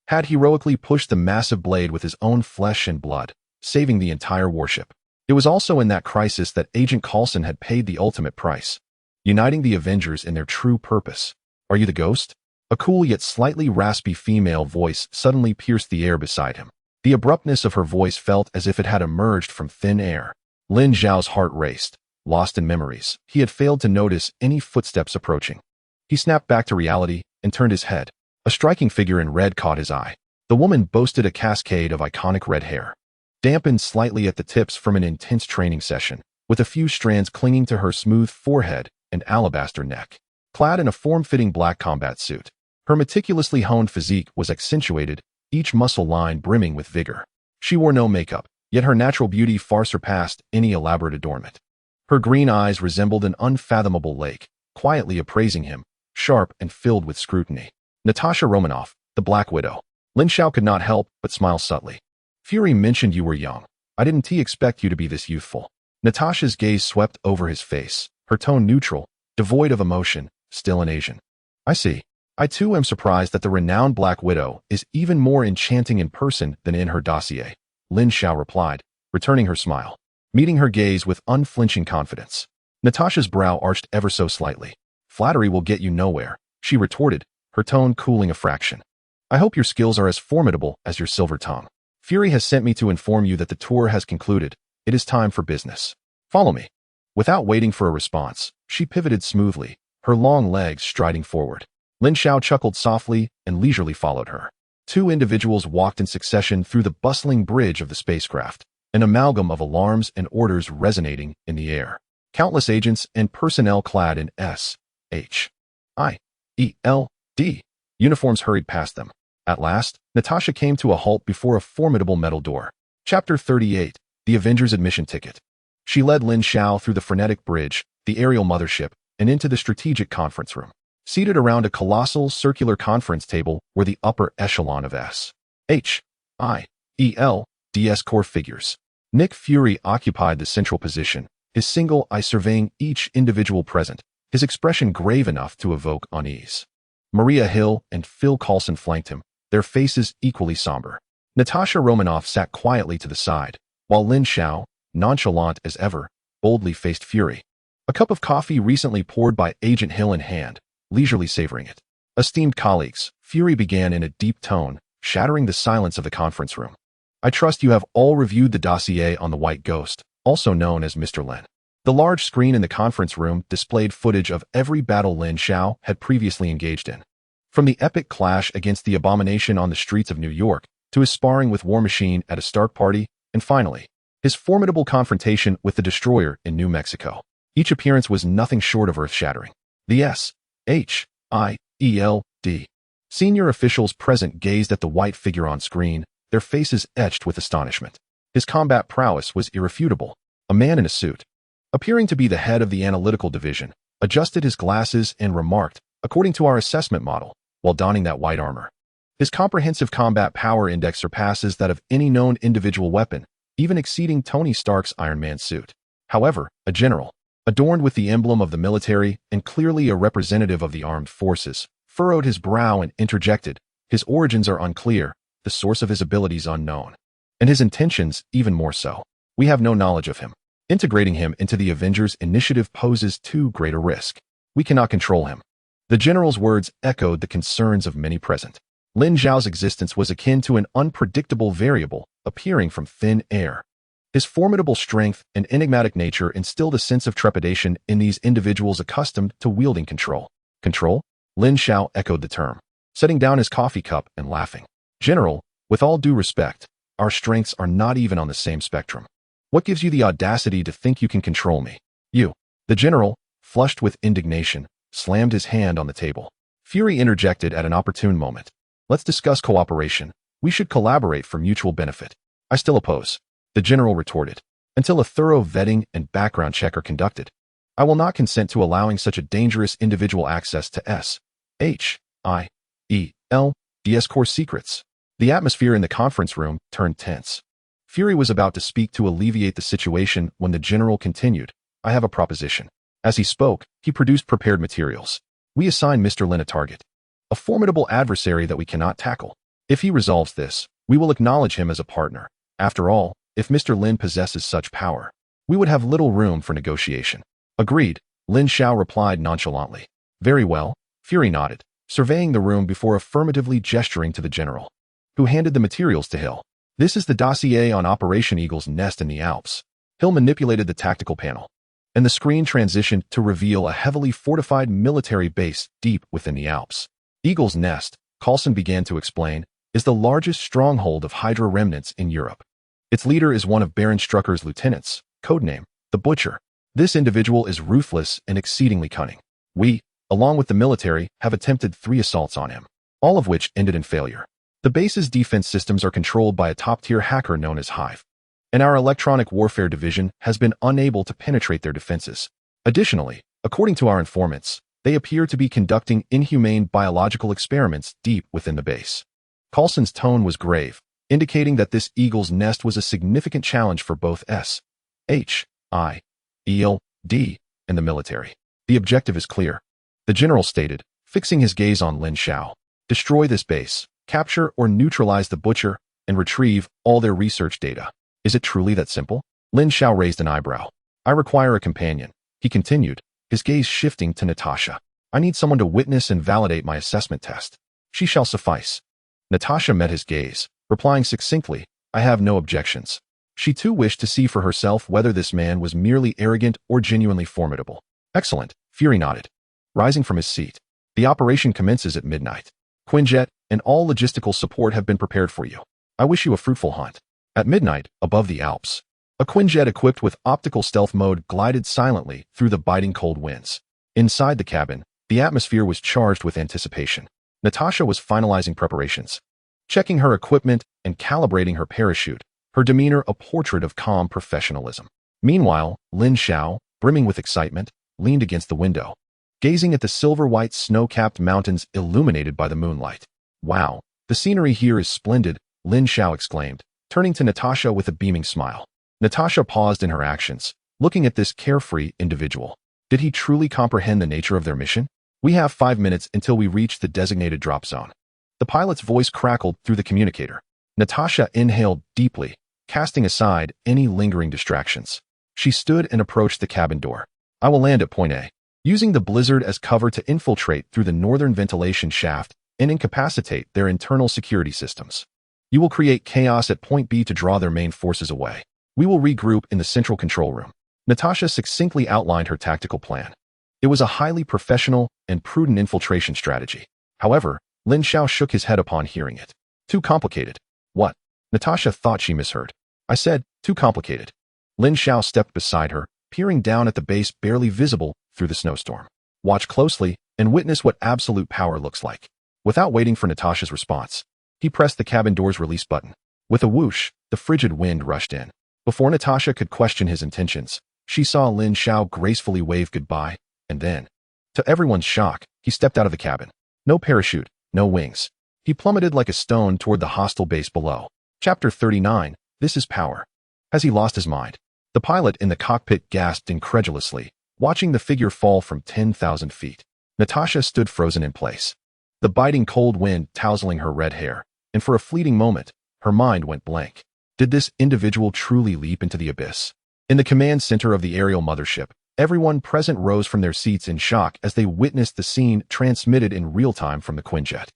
had heroically pushed the massive blade with his own flesh and blood, saving the entire warship. It was also in that crisis that Agent Coulson had paid the ultimate price, uniting the Avengers in their true purpose. "Are you the ghost?" A cool yet slightly raspy female voice suddenly pierced the air beside him. The abruptness of her voice felt as if it had emerged from thin air. Lin Xiao's heart raced. Lost in memories, he had failed to notice any footsteps approaching. He snapped back to reality and turned his head. A striking figure in red caught his eye. The woman boasted a cascade of iconic red hair, dampened slightly at the tips from an intense training session, with a few strands clinging to her smooth forehead and alabaster neck. Clad in a form-fitting black combat suit, her meticulously honed physique was accentuated, each muscle line brimming with vigor. She wore no makeup, yet her natural beauty far surpassed any elaborate adornment. Her green eyes resembled an unfathomable lake, quietly appraising him, sharp and filled with scrutiny. Natasha Romanoff, the Black Widow. Lin Xiao could not help but smile subtly. "Fury mentioned you were young. I didn't expect you to be this youthful." Natasha's gaze swept over his face, her tone neutral, devoid of emotion, still an Asian. "I see. I too am surprised that the renowned Black Widow is even more enchanting in person than in her dossier," Lin Xiao replied, returning her smile, meeting her gaze with unflinching confidence. Natasha's brow arched ever so slightly. "Flattery will get you nowhere," she retorted, her tone cooling a fraction. "I hope your skills are as formidable as your silver tongue. Fury has sent me to inform you that the tour has concluded. It is time for business. Follow me." Without waiting for a response, she pivoted smoothly, her long legs striding forward. Lin Xiao chuckled softly and leisurely followed her. Two individuals walked in succession through the bustling bridge of the spacecraft, an amalgam of alarms and orders resonating in the air. Countless agents and personnel clad in S.H.I.E.L.D. uniforms hurried past them. At last, Natasha came to a halt before a formidable metal door. Chapter 38, The Avengers Admission Ticket. She led Lin Xiao through the frenetic bridge, the aerial mothership, and into the strategic conference room. Seated around a colossal circular conference table were the upper echelon of S.H.I.E.L.D.'s core figures. Nick Fury occupied the central position, his single eye surveying each individual present, his expression grave enough to evoke unease. Maria Hill and Phil Coulson flanked him, their faces equally somber. Natasha Romanoff sat quietly to the side, while Lin Xiao, nonchalant as ever, boldly faced Fury. A cup of coffee recently poured by Agent Hill in hand, leisurely savoring it. "Esteemed colleagues," Fury began in a deep tone, shattering the silence of the conference room. "I trust you have all reviewed the dossier on the White Ghost, also known as Mr. Lin." The large screen in the conference room displayed footage of every battle Lin Xiao had previously engaged in. From the epic clash against the abomination on the streets of New York, to his sparring with War Machine at a Stark party, and finally, his formidable confrontation with the Destroyer in New Mexico. Each appearance was nothing short of earth-shattering. The S.H.I.E.L.D. senior officials present gazed at the white figure on screen, their faces etched with astonishment. His combat prowess was irrefutable. A man in a suit, appearing to be the head of the analytical division, adjusted his glasses and remarked, "According to our assessment model," while donning that white armor. His comprehensive combat power index surpasses that of any known individual weapon, even exceeding Tony Stark's Iron Man suit. However, a general, adorned with the emblem of the military and clearly a representative of the armed forces, furrowed his brow and interjected, "His origins are unclear, the source of his abilities unknown. And his intentions even more so. We have no knowledge of him. Integrating him into the Avengers initiative poses too great a risk. We cannot control him." The general's words echoed the concerns of many present. Lin Xiao's existence was akin to an unpredictable variable appearing from thin air. His formidable strength and enigmatic nature instilled a sense of trepidation in these individuals accustomed to wielding control. "Control?" Lin Xiao echoed the term, setting down his coffee cup and laughing. "General, with all due respect, our strengths are not even on the same spectrum. What gives you the audacity to think you can control me? You." The general, flushed with indignation, slammed his hand on the table. Fury interjected at an opportune moment. "Let's discuss cooperation. We should collaborate for mutual benefit." "I still oppose," the general retorted, "until a thorough vetting and background check are conducted. I will not consent to allowing such a dangerous individual access to S.H.I.E.L.D.'s core secrets." The atmosphere in the conference room turned tense. Fury was about to speak to alleviate the situation when the general continued, "I have a proposition." As he spoke, he produced prepared materials. "We assign Mr. Lin a target, a formidable adversary that we cannot tackle. If he resolves this, we will acknowledge him as a partner. After all, If Mr. Lin possesses such power, we would have little room for negotiation. Agreed, Lin Xiao replied nonchalantly. Very well, Fury nodded, surveying the room before affirmatively gesturing to the general, who handed the materials to Hill. This is the dossier on Operation Eagle's Nest in the Alps. Hill manipulated the tactical panel, and the screen transitioned to reveal a heavily fortified military base deep within the Alps. Eagle's Nest, Coulson began to explain, is the largest stronghold of Hydra remnants in Europe. Its leader is one of Baron Strucker's lieutenants, codename the Butcher. This individual is ruthless and exceedingly cunning. We, along with the military, have attempted 3 assaults on him, all of which ended in failure. The base's defense systems are controlled by a top-tier hacker known as Hive, and our electronic warfare division has been unable to penetrate their defenses. Additionally, according to our informants, they appear to be conducting inhumane biological experiments deep within the base. Coulson's tone was grave, indicating that this Eagle's Nest was a significant challenge for both SHIELD and the military. The objective is clear, the general stated, fixing his gaze on Lin Xiao. Destroy this base, capture or neutralize the Butcher, and retrieve all their research data. Is it truly that simple? Lin Xiao raised an eyebrow. I require a companion, he continued, his gaze shifting to Natasha. I need someone to witness and validate my assessment test. She shall suffice. Natasha met his gaze, replying succinctly, I have no objections. She too wished to see for herself whether this man was merely arrogant or genuinely formidable. Excellent, Fury nodded, rising from his seat. The operation commences at midnight. Quinjet and all logistical support have been prepared for you. I wish you a fruitful hunt. At midnight, above the Alps, a Quinjet equipped with optical stealth mode glided silently through the biting cold winds. Inside the cabin, the atmosphere was charged with anticipation. Natasha was finalizing preparations, checking her equipment and calibrating her parachute, her demeanor a portrait of calm professionalism. Meanwhile, Lin Xiao, brimming with excitement, leaned against the window, gazing at the silver-white snow-capped mountains illuminated by the moonlight. Wow, the scenery here is splendid, Lin Xiao exclaimed, turning to Natasha with a beaming smile. Natasha paused in her actions, looking at this carefree individual. Did he truly comprehend the nature of their mission? We have 5 minutes until we reach the designated drop zone. The pilot's voice crackled through the communicator. Natasha inhaled deeply, casting aside any lingering distractions. She stood and approached the cabin door. I will land at point A, using the blizzard as cover to infiltrate through the northern ventilation shaft and incapacitate their internal security systems. You will create chaos at point B to draw their main forces away. We will regroup in the central control room. Natasha succinctly outlined her tactical plan. It was a highly professional and prudent infiltration strategy. However, Lin Xiao shook his head upon hearing it. Too complicated. What? Natasha thought she misheard. I said, too complicated. Lin Xiao stepped beside her, peering down at the base barely visible through the snowstorm. Watch closely and witness what absolute power looks like. Without waiting for Natasha's response, he pressed the cabin door's release button. With a whoosh, the frigid wind rushed in. Before Natasha could question his intentions, she saw Lin Xiao gracefully wave goodbye, and then, to everyone's shock, he stepped out of the cabin. No parachute, no wings. He plummeted like a stone toward the hostile base below. Chapter 39, This is Power. Has he lost his mind? The pilot in the cockpit gasped incredulously, watching the figure fall from 10,000 feet. Natasha stood frozen in place, the biting cold wind tousling her red hair, and for a fleeting moment, her mind went blank. Did this individual truly leap into the abyss? In the command center of the aerial mothership, everyone present rose from their seats in shock as they witnessed the scene transmitted in real time from the Quinjet.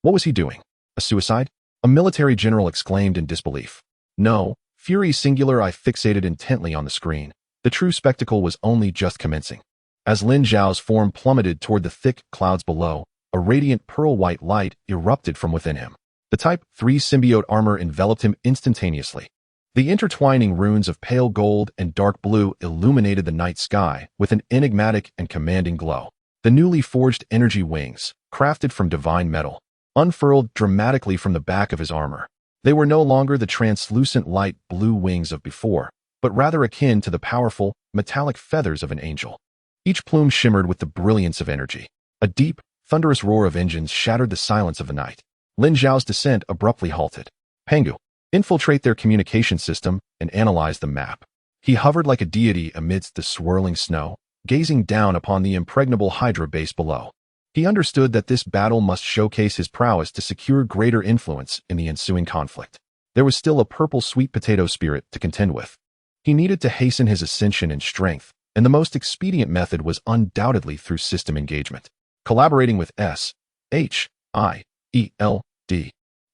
What was he doing? A suicide? A military general exclaimed in disbelief. No, Fury singular eye fixated intently on the screen. The true spectacle was only just commencing. As Lin Xiao's form plummeted toward the thick clouds below, a radiant pearl-white light erupted from within him. The Type 3 symbiote armor enveloped him instantaneously. The intertwining runes of pale gold and dark blue illuminated the night sky with an enigmatic and commanding glow. The newly forged energy wings, crafted from divine metal, unfurled dramatically from the back of his armor. They were no longer the translucent light blue wings of before, but rather akin to the powerful, metallic feathers of an angel. Each plume shimmered with the brilliance of energy. A deep, thunderous roar of engines shattered the silence of the night. Lin Xiao's descent abruptly halted. Pangu, infiltrate their communication system and analyze the map. He hovered like a deity amidst the swirling snow, gazing down upon the impregnable Hydra base below. He understood that this battle must showcase his prowess to secure greater influence in the ensuing conflict. there was still a purple sweet potato spirit to contend with. He needed to hasten his ascension in strength, and the most expedient method was undoubtedly through system engagement. Collaborating with S-H-I-E-L-D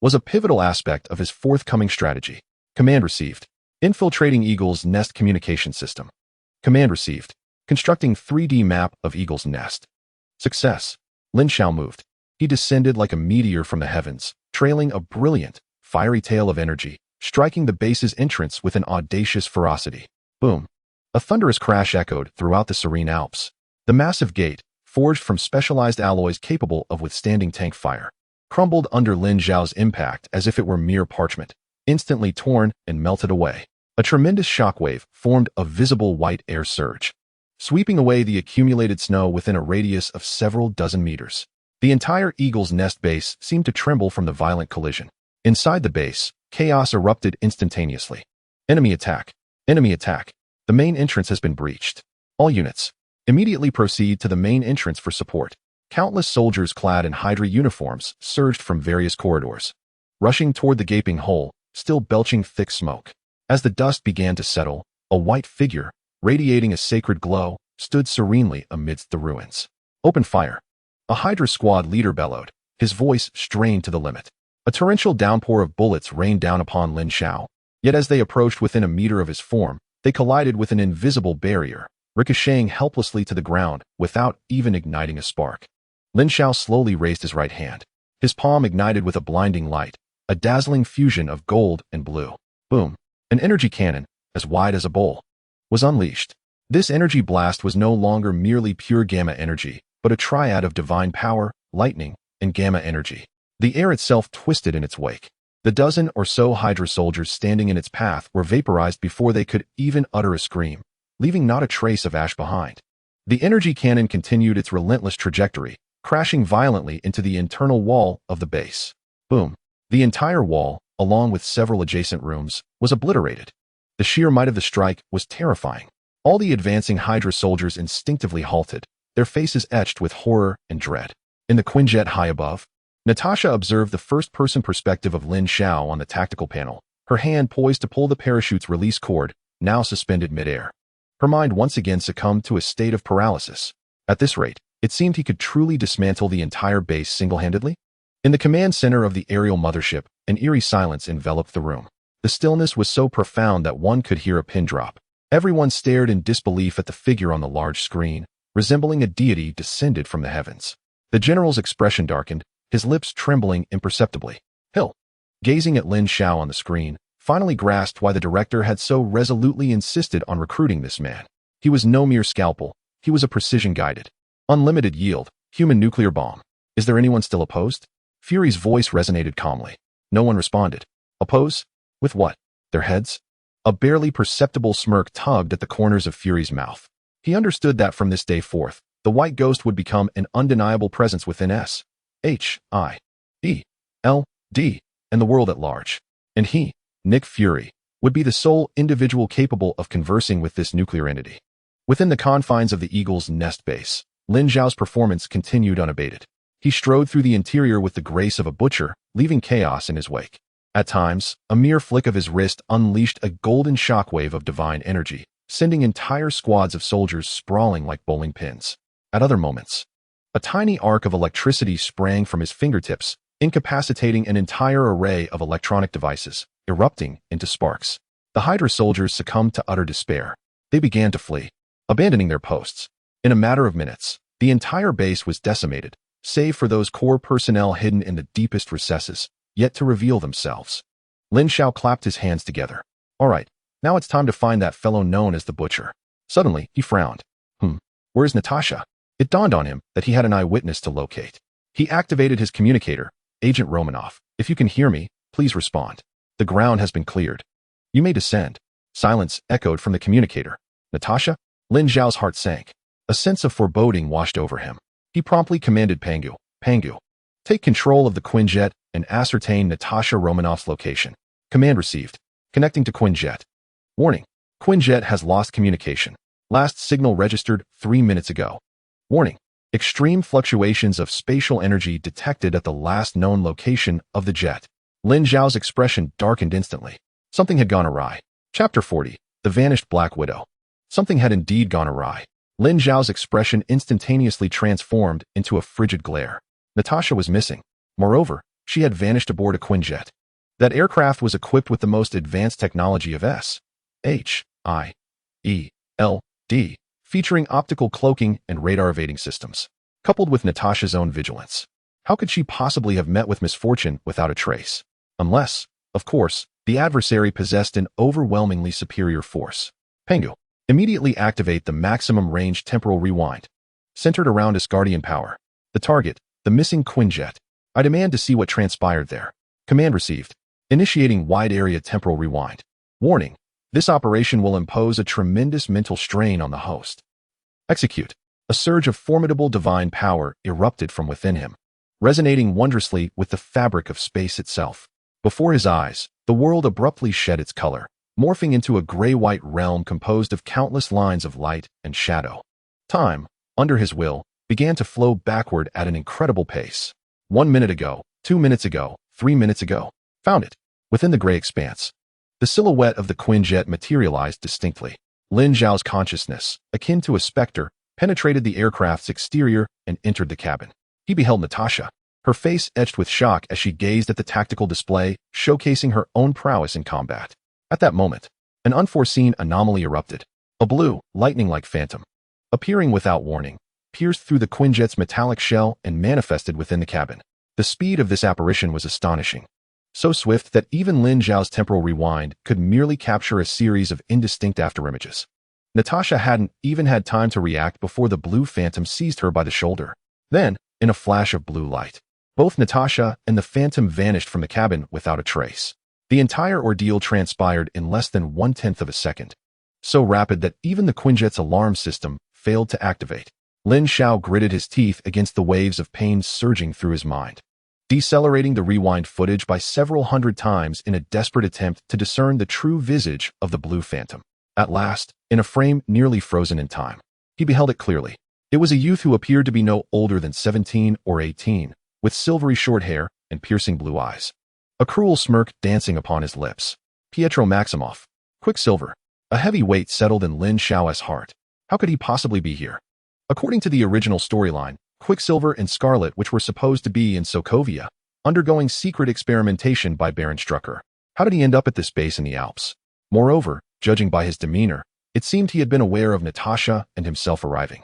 was a pivotal aspect of his forthcoming strategy. Command received. Infiltrating Eagle's Nest Communication System. Command received. Constructing 3D map of Eagle's Nest. Success. Lin Xiao moved. He descended like a meteor from the heavens, trailing a brilliant, fiery tail of energy, striking the base's entrance with an audacious ferocity. Boom. A thunderous crash echoed throughout the serene Alps. The massive gate, forged from specialized alloys capable of withstanding tank fire, crumbled under Lin Xiao's impact as if it were mere parchment, instantly torn and melted away. A tremendous shockwave formed a visible white air surge, sweeping away the accumulated snow within a radius of several dozen meters. The entire Eagle's Nest base seemed to tremble from the violent collision. Inside the base, chaos erupted instantaneously. Enemy attack. Enemy attack. The main entrance has been breached. All units, immediately proceed to the main entrance for support. Countless soldiers clad in Hydra uniforms surged from various corridors, rushing toward the gaping hole, still belching thick smoke. As the dust began to settle, a white figure, radiating a sacred glow, stood serenely amidst the ruins. Open fire. A Hydra squad leader bellowed, his voice strained to the limit. A torrential downpour of bullets rained down upon Lin Xiao. Yet as they approached within a meter of his form, they collided with an invisible barrier, ricocheting helplessly to the ground without even igniting a spark. Lin Xiao slowly raised his right hand. His palm ignited with a blinding light, a dazzling fusion of gold and blue. Boom. An energy cannon, as wide as a bowl, was unleashed. This energy blast was no longer merely pure gamma energy, but a triad of divine power, lightning, and gamma energy. The air itself twisted in its wake. The dozen or so Hydra soldiers standing in its path were vaporized before they could even utter a scream, leaving not a trace of ash behind. The energy cannon continued its relentless trajectory, crashing violently into the internal wall of the base. Boom. The entire wall, along with several adjacent rooms, was obliterated. The sheer might of the strike was terrifying. All the advancing Hydra soldiers instinctively halted, their faces etched with horror and dread. In the Quinjet high above, Natasha observed the first-person perspective of Lin Xiao on the tactical panel, her hand poised to pull the parachute's release cord, now suspended midair. Her mind once again succumbed to a state of paralysis. At this rate, it seemed he could truly dismantle the entire base single-handedly. In the command center of the aerial mothership, an eerie silence enveloped the room. The stillness was so profound that one could hear a pin drop. Everyone stared in disbelief at the figure on the large screen, resembling a deity descended from the heavens. The general's expression darkened, his lips trembling imperceptibly. Hill, gazing at Lin Xiao on the screen, finally grasped why the director had so resolutely insisted on recruiting this man. He was no mere scalpel, he was a precision-guided, unlimited yield, human nuclear bomb. Is there anyone still opposed? Fury's voice resonated calmly. No one responded. Oppose? With what? Their heads? A barely perceptible smirk tugged at the corners of Fury's mouth. He understood that from this day forth, the white ghost would become an undeniable presence within S-H-I-E-L-D and the world at large. And he, Nick Fury, would be the sole individual capable of conversing with this nuclear entity. Within the confines of the Eagle's Nest base, Lin Xiao's performance continued unabated. He strode through the interior with the grace of a butcher, leaving chaos in his wake. At times, a mere flick of his wrist unleashed a golden shockwave of divine energy, sending entire squads of soldiers sprawling like bowling pins. At other moments, a tiny arc of electricity sprang from his fingertips, incapacitating an entire array of electronic devices, erupting into sparks. The Hydra soldiers succumbed to utter despair. They began to flee, abandoning their posts. In a matter of minutes, the entire base was decimated, save for those core personnel hidden in the deepest recesses, yet to reveal themselves. Lin Xiao clapped his hands together. All right, now it's time to find that fellow known as the Butcher. Suddenly, he frowned. Where's Natasha? It dawned on him that he had an eyewitness to locate. He activated his communicator. Agent Romanoff, if you can hear me, please respond. The ground has been cleared. You may descend. Silence echoed from the communicator. Natasha? Lin Xiao's heart sank. A sense of foreboding washed over him. He promptly commanded Pangu, take control of the Quinjet and ascertain Natasha Romanoff's location. Command received. Connecting to Quinjet. Warning. Quinjet has lost communication. Last signal registered 3 minutes ago. Warning. Extreme fluctuations of spatial energy detected at the last known location of the jet. Lin Xiao's expression darkened instantly. Something had gone awry. Chapter 40. The Vanished Black Widow. Something had indeed gone awry. Lin Xiao's expression instantaneously transformed into a frigid glare. Natasha was missing. Moreover, she had vanished aboard a Quinjet. That aircraft was equipped with the most advanced technology of Hydra, featuring optical cloaking and radar evading systems, coupled with Natasha's own vigilance. How could she possibly have met with misfortune without a trace? Unless, of course, the adversary possessed an overwhelmingly superior force. Pengu. Immediately activate the maximum range temporal rewind. Centered around Asgardian power. The target, the missing Quinjet. I demand to see what transpired there. Command received. Initiating wide area temporal rewind. Warning. This operation will impose a tremendous mental strain on the host. Execute. A surge of formidable divine power erupted from within him, resonating wondrously with the fabric of space itself. Before his eyes, the world abruptly shed its color, morphing into a gray-white realm composed of countless lines of light and shadow. Time, under his will, began to flow backward at an incredible pace. 1 minute ago, 2 minutes ago, 3 minutes ago. Found it. Within the gray expanse. The silhouette of the Quinjet materialized distinctly. Lin Xiao's consciousness, akin to a specter, penetrated the aircraft's exterior and entered the cabin. He beheld Natasha, her face etched with shock as she gazed at the tactical display, showcasing her own prowess in combat. At that moment, an unforeseen anomaly erupted. A blue, lightning-like phantom, appearing without warning, pierced through the Quinjet's metallic shell and manifested within the cabin. The speed of this apparition was astonishing. So swift that even Lin Xiao's temporal rewind could merely capture a series of indistinct afterimages. Natasha hadn't even had time to react before the blue phantom seized her by the shoulder. Then, in a flash of blue light, both Natasha and the phantom vanished from the cabin without a trace. The entire ordeal transpired in less than 1/10 of a second, so rapid that even the Quinjet's alarm system failed to activate. Lin Xiao gritted his teeth against the waves of pain surging through his mind, decelerating the rewind footage by several hundred times in a desperate attempt to discern the true visage of the blue phantom. At last, in a frame nearly frozen in time, he beheld it clearly. It was a youth who appeared to be no older than 17 or 18, with silvery short hair and piercing blue eyes. A cruel smirk dancing upon his lips. Pietro Maximoff. Quicksilver. A heavy weight settled in Lin Xiao's heart. How could he possibly be here? According to the original storyline, Quicksilver and Scarlet, which were supposed to be in Sokovia, undergoing secret experimentation by Baron Strucker. How did he end up at this base in the Alps? Moreover, judging by his demeanor, it seemed he had been aware of Natasha and himself arriving,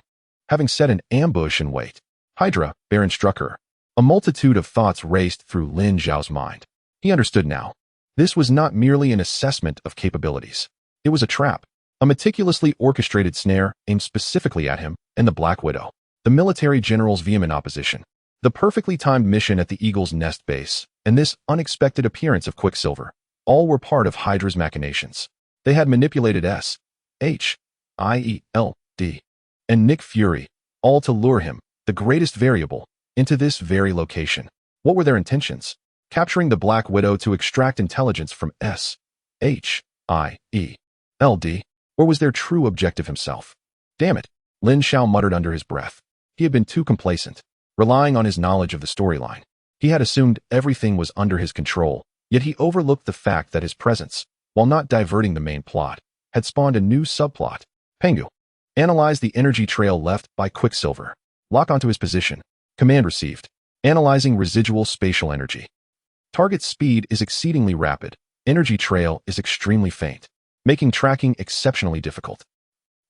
having set an ambush in wait. Hydra, Baron Strucker. A multitude of thoughts raced through Lin Xiao's mind. He understood now. This was not merely an assessment of capabilities. It was a trap, a meticulously orchestrated snare aimed specifically at him and the Black Widow. The military general's vehement opposition, the perfectly timed mission at the Eagle's Nest base, and this unexpected appearance of Quicksilver, all were part of Hydra's machinations. They had manipulated S.H.I.E.L.D. and Nick Fury, all to lure him, the greatest variable, into this very location. What were their intentions? Capturing the Black Widow to extract intelligence from S.H.I.E.L.D., or was their true objective himself? Damn it, Lin Xiao muttered under his breath. He had been too complacent, relying on his knowledge of the storyline. He had assumed everything was under his control, yet he overlooked the fact that his presence, while not diverting the main plot, had spawned a new subplot. Pengu. Analyze the energy trail left by Quicksilver. Lock onto his position. Command received. Analyzing residual spatial energy. Target speed is exceedingly rapid. Energy trail is extremely faint, making tracking exceptionally difficult.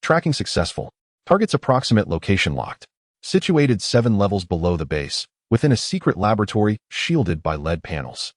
Tracking successful. Target's approximate location locked. Situated 7 levels below the base, within a secret laboratory shielded by LED panels.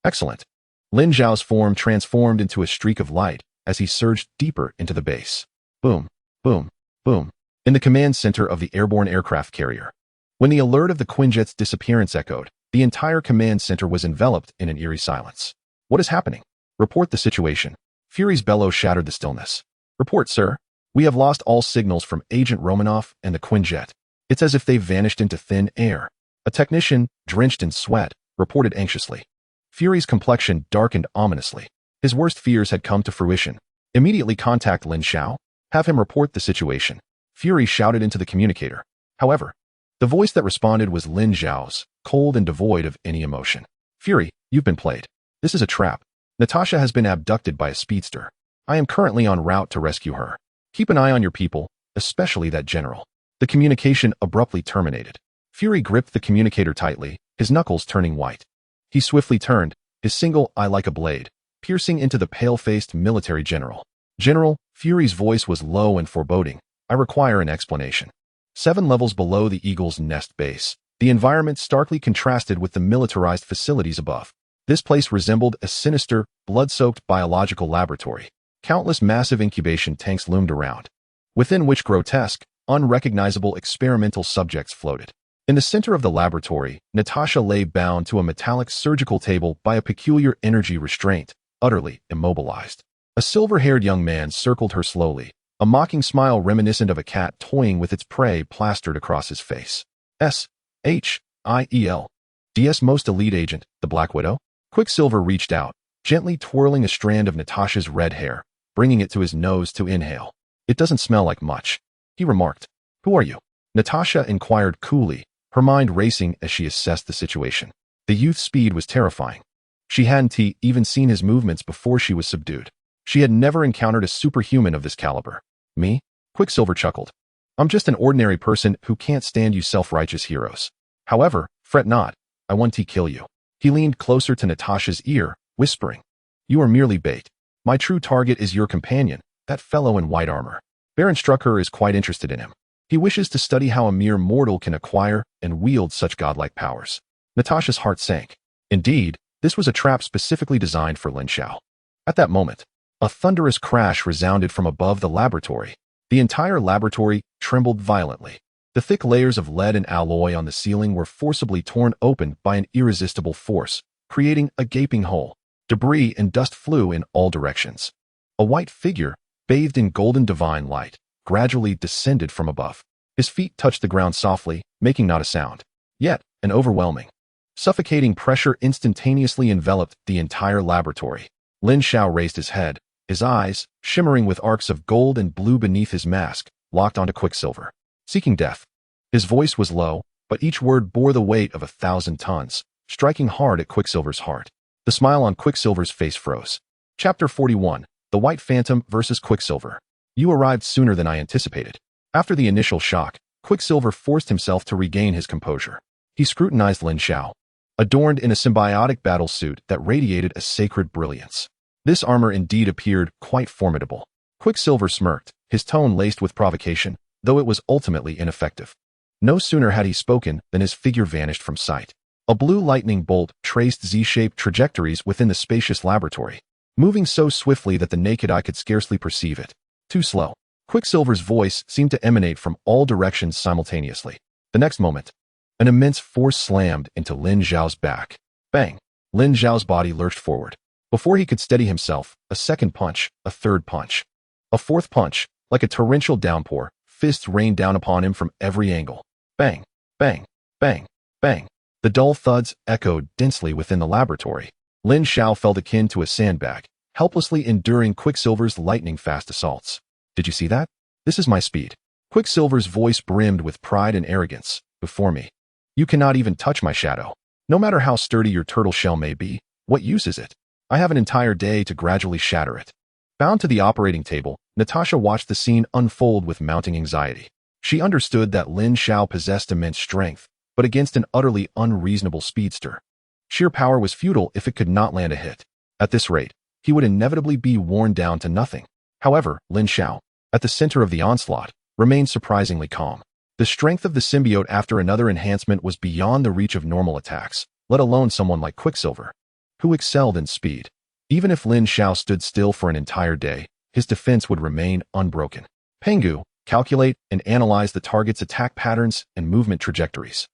Excellent. Lin Xiao's form transformed into a streak of light as he surged deeper into the base. Boom, boom, boom. In the command center of the airborne aircraft carrier. When the alert of the Quinjet's disappearance echoed, the entire command center was enveloped in an eerie silence. What is happening? Report the situation. Fury's bellow shattered the stillness. Report, sir. We have lost all signals from Agent Romanoff and the Quinjet. It's as if they vanished into thin air. A technician, drenched in sweat, reported anxiously. Fury's complexion darkened ominously. His worst fears had come to fruition. Immediately contact Lin Xiao. Have him report the situation. Fury shouted into the communicator. However, the voice that responded was Lin Xiao's, cold and devoid of any emotion. Fury, you've been played. This is a trap. Natasha has been abducted by a speedster. I am currently en route to rescue her. Keep an eye on your people, especially that general. The communication abruptly terminated. Fury gripped the communicator tightly, his knuckles turning white. He swiftly turned, his single eye like a blade, piercing into the pale-faced military general. General, Fury's voice was low and foreboding. I require an explanation. 7 levels below the Eagle's Nest base, the environment starkly contrasted with the militarized facilities above. This place resembled a sinister, blood-soaked biological laboratory. Countless massive incubation tanks loomed around, within which grotesque, unrecognizable experimental subjects floated. In the center of the laboratory, Natasha lay bound to a metallic surgical table by a peculiar energy restraint, utterly immobilized. A silver-haired young man circled her slowly, a mocking smile reminiscent of a cat toying with its prey plastered across his face. S.H.I.E.L. DS Most Elite Agent, the Black Widow? Quicksilver reached out, gently twirling a strand of Natasha's red hair, bringing it to his nose to inhale. It doesn't smell like much, he remarked. Who are you? Natasha inquired coolly, her mind racing as she assessed the situation. The youth's speed was terrifying. She hadn't even seen his movements before she was subdued. She had never encountered a superhuman of this caliber. Me? Quicksilver chuckled. I'm just an ordinary person who can't stand you self-righteous heroes. However, fret not, I want to kill you. He leaned closer to Natasha's ear, whispering, You are merely bait. My true target is your companion, that fellow in white armor. Baron Strucker is quite interested in him. He wishes to study how a mere mortal can acquire and wield such godlike powers. Natasha's heart sank. Indeed, this was a trap specifically designed for Lin Xiao. At that moment, a thunderous crash resounded from above the laboratory. The entire laboratory trembled violently. The thick layers of lead and alloy on the ceiling were forcibly torn open by an irresistible force, creating a gaping hole. Debris and dust flew in all directions. A white figure, bathed in golden divine light, gradually descended from above. His feet touched the ground softly, making not a sound. Yet, an overwhelming, suffocating pressure instantaneously enveloped the entire laboratory. Lin Xiao raised his head, his eyes, shimmering with arcs of gold and blue beneath his mask, locked onto Quicksilver. Seeking death. His voice was low, but each word bore the weight of 1,000 tons, striking hard at Quicksilver's heart. The smile on Quicksilver's face froze. Chapter 41, The White Phantom vs. Quicksilver. You arrived sooner than I anticipated. After the initial shock, Quicksilver forced himself to regain his composure. He scrutinized Lin Xiao, adorned in a symbiotic battle suit that radiated a sacred brilliance. This armor indeed appeared quite formidable. Quicksilver smirked, his tone laced with provocation, though it was ultimately ineffective. No sooner had he spoken than his figure vanished from sight. A blue lightning bolt traced Z-shaped trajectories within the spacious laboratory, moving so swiftly that the naked eye could scarcely perceive it. Too slow. Quicksilver's voice seemed to emanate from all directions simultaneously. The next moment, an immense force slammed into Lin Xiao's back. Bang! Lin Xiao's body lurched forward. Before he could steady himself, a second punch, a third punch. A fourth punch, like a torrential downpour, fists rained down upon him from every angle. Bang! Bang! Bang! Bang! The dull thuds echoed densely within the laboratory. Lin Xiao felt akin to a sandbag, helplessly enduring Quicksilver's lightning-fast assaults. Did you see that? This is my speed. Quicksilver's voice brimmed with pride and arrogance. Before me, you cannot even touch my shadow. No matter how sturdy your turtle shell may be, what use is it? I have an entire day to gradually shatter it. Bound to the operating table, Natasha watched the scene unfold with mounting anxiety. She understood that Lin Xiao possessed immense strength, but against an utterly unreasonable speedster. Sheer power was futile if it could not land a hit. At this rate, he would inevitably be worn down to nothing. However, Lin Xiao, at the center of the onslaught, remained surprisingly calm. The strength of the symbiote after another enhancement was beyond the reach of normal attacks, let alone someone like Quicksilver, who excelled in speed. Even if Lin Xiao stood still for an entire day, his defense would remain unbroken. Pengu, calculate and analyze the target's attack patterns and movement trajectories.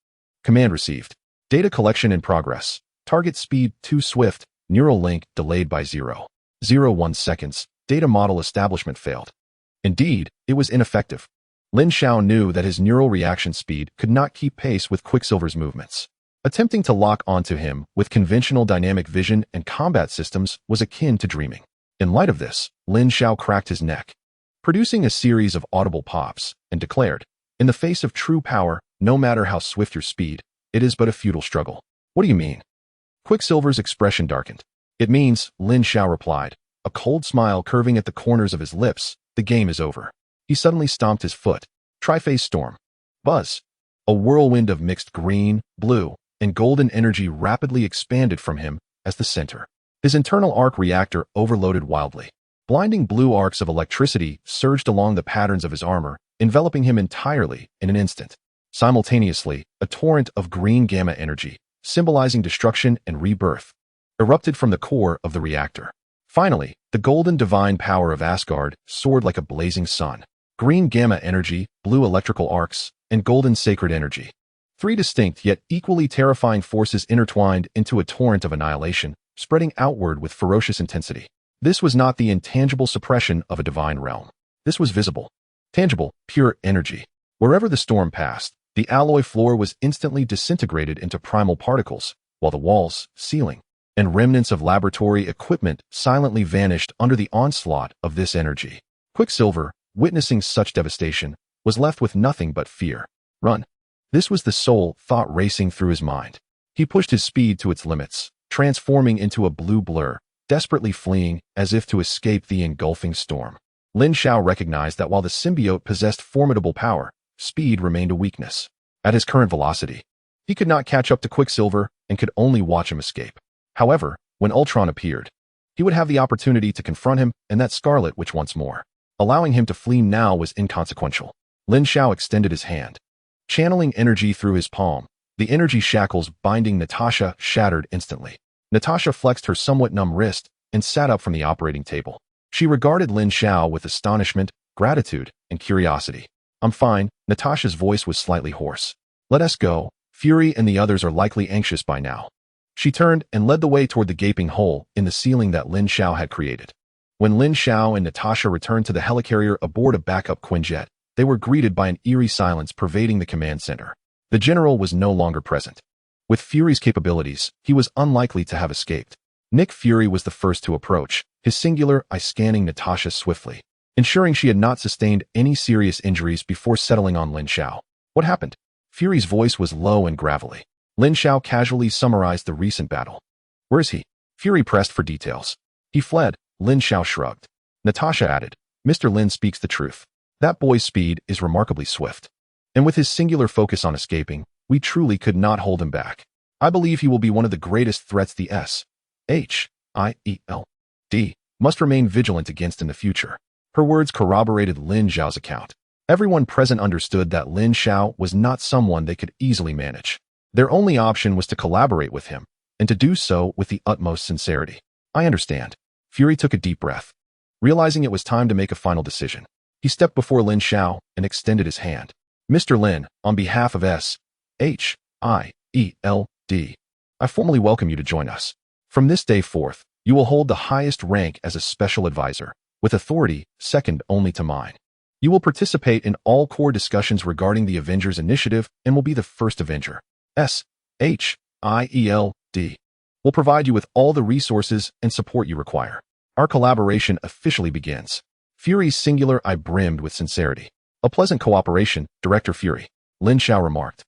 Command received. Data collection in progress. Target speed too swift. Neural link delayed by 0.01 seconds. Data model establishment failed. Indeed, it was ineffective. Lin Xiao knew that his neural reaction speed could not keep pace with Quicksilver's movements. Attempting to lock onto him with conventional dynamic vision and combat systems was akin to dreaming. In light of this, Lin Xiao cracked his neck, producing a series of audible pops, and declared, "In the face of true power, no matter how swift your speed, it is but a futile struggle." What do you mean? Quicksilver's expression darkened. It means, Lin Xiao replied, a cold smile curving at the corners of his lips, the game is over. He suddenly stomped his foot. Tri-phase storm. Buzz. A whirlwind of mixed green, blue, and golden energy rapidly expanded from him as the center. His internal arc reactor overloaded wildly. Blinding blue arcs of electricity surged along the patterns of his armor, enveloping him entirely in an instant. Simultaneously, a torrent of green gamma energy, symbolizing destruction and rebirth, erupted from the core of the reactor. Finally, the golden divine power of Asgard soared like a blazing sun. Green gamma energy, blue electrical arcs, and golden sacred energy. Three distinct yet equally terrifying forces intertwined into a torrent of annihilation, spreading outward with ferocious intensity. This was not the intangible suppression of a divine realm. This was visible, tangible, pure energy. Wherever the storm passed, the alloy floor was instantly disintegrated into primal particles, while the walls, ceiling, and remnants of laboratory equipment silently vanished under the onslaught of this energy. Quicksilver, witnessing such devastation, was left with nothing but fear. Run. This was the sole thought racing through his mind. He pushed his speed to its limits, transforming into a blue blur, desperately fleeing as if to escape the engulfing storm. Lin Xiao recognized that while the symbiote possessed formidable power, speed remained a weakness. At his current velocity, he could not catch up to Quicksilver and could only watch him escape. However, when Ultron appeared, he would have the opportunity to confront him and that Scarlet Witch once more. Allowing him to flee now was inconsequential. Lin Xiao extended his hand. Channeling energy through his palm, the energy shackles binding Natasha shattered instantly. Natasha flexed her somewhat numb wrist and sat up from the operating table. She regarded Lin Xiao with astonishment, gratitude, and curiosity. I'm fine, Natasha's voice was slightly hoarse. Let us go. Fury and the others are likely anxious by now. She turned and led the way toward the gaping hole in the ceiling that Lin Xiao had created. When Lin Xiao and Natasha returned to the helicarrier aboard a backup Quinjet, they were greeted by an eerie silence pervading the command center. The general was no longer present. With Fury's capabilities, he was unlikely to have escaped. Nick Fury was the first to approach, his singular eye scanning Natasha swiftly, ensuring she had not sustained any serious injuries before settling on Lin Xiao. What happened? Fury's voice was low and gravelly. Lin Xiao casually summarized the recent battle. Where is he? Fury pressed for details. He fled. Lin Xiao shrugged. Natasha added, Mr. Lin speaks the truth. That boy's speed is remarkably swift. And with his singular focus on escaping, we truly could not hold him back. I believe he will be one of the greatest threats the S.H.I.E.L.D. must remain vigilant against in the future. Her words corroborated Lin Xiao's account. Everyone present understood that Lin Xiao was not someone they could easily manage. Their only option was to collaborate with him, and to do so with the utmost sincerity. I understand. Fury took a deep breath. Realizing it was time to make a final decision, he stepped before Lin Xiao and extended his hand. Mr. Lin, on behalf of S.H.I.E.L.D., I formally welcome you to join us. From this day forth, you will hold the highest rank as a special advisor, with authority second only to mine. You will participate in all core discussions regarding the Avengers initiative and will be the first Avenger. S.H.I.E.L.D. will provide you with all the resources and support you require. Our collaboration officially begins. Fury's singular eye brimmed with sincerity. A pleasant cooperation, Director Fury, Lin Xiao remarked,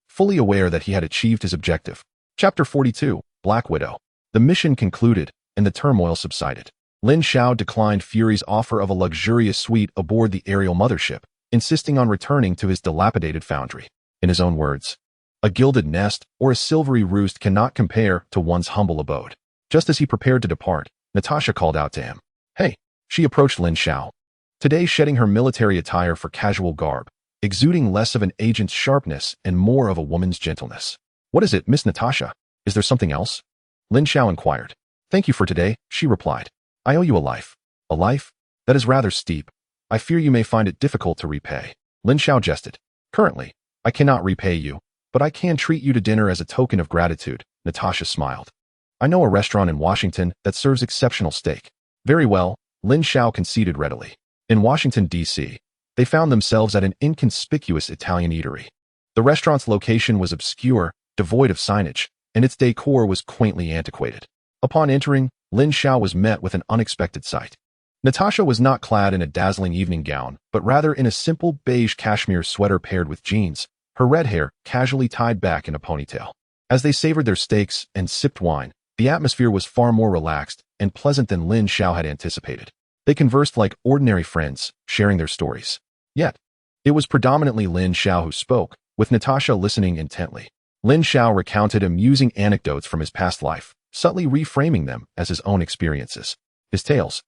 fully aware that he had achieved his objective. Chapter 42, Black Widow. The mission concluded, and the turmoil subsided. Lin Xiao declined Fury's offer of a luxurious suite aboard the aerial mothership, insisting on returning to his dilapidated foundry. In his own words, a gilded nest or a silvery roost cannot compare to one's humble abode. Just as he prepared to depart, Natasha called out to him. Hey! She approached Lin Xiao, today shedding her military attire for casual garb, exuding less of an agent's sharpness and more of a woman's gentleness. What is it, Miss Natasha? Is there something else? Lin Xiao inquired. Thank you for today, she replied. I owe you a life. A life? That is rather steep. I fear you may find it difficult to repay. Lin Xiao jested. Currently, I cannot repay you, but I can treat you to dinner as a token of gratitude, Natasha smiled. I know a restaurant in Washington that serves exceptional steak. Very well, Lin Xiao conceded readily. In Washington, D.C., they found themselves at an inconspicuous Italian eatery. The restaurant's location was obscure, devoid of signage, and its decor was quaintly antiquated. Upon entering, Lin Xiao was met with an unexpected sight. Natasha was not clad in a dazzling evening gown, but rather in a simple beige cashmere sweater paired with jeans, her red hair casually tied back in a ponytail. As they savored their steaks and sipped wine, the atmosphere was far more relaxed and pleasant than Lin Xiao had anticipated. They conversed like ordinary friends, sharing their stories. Yet, it was predominantly Lin Xiao who spoke, with Natasha listening intently. Lin Xiao recounted amusing anecdotes from his past life, subtly reframing them as his own experiences. His tales,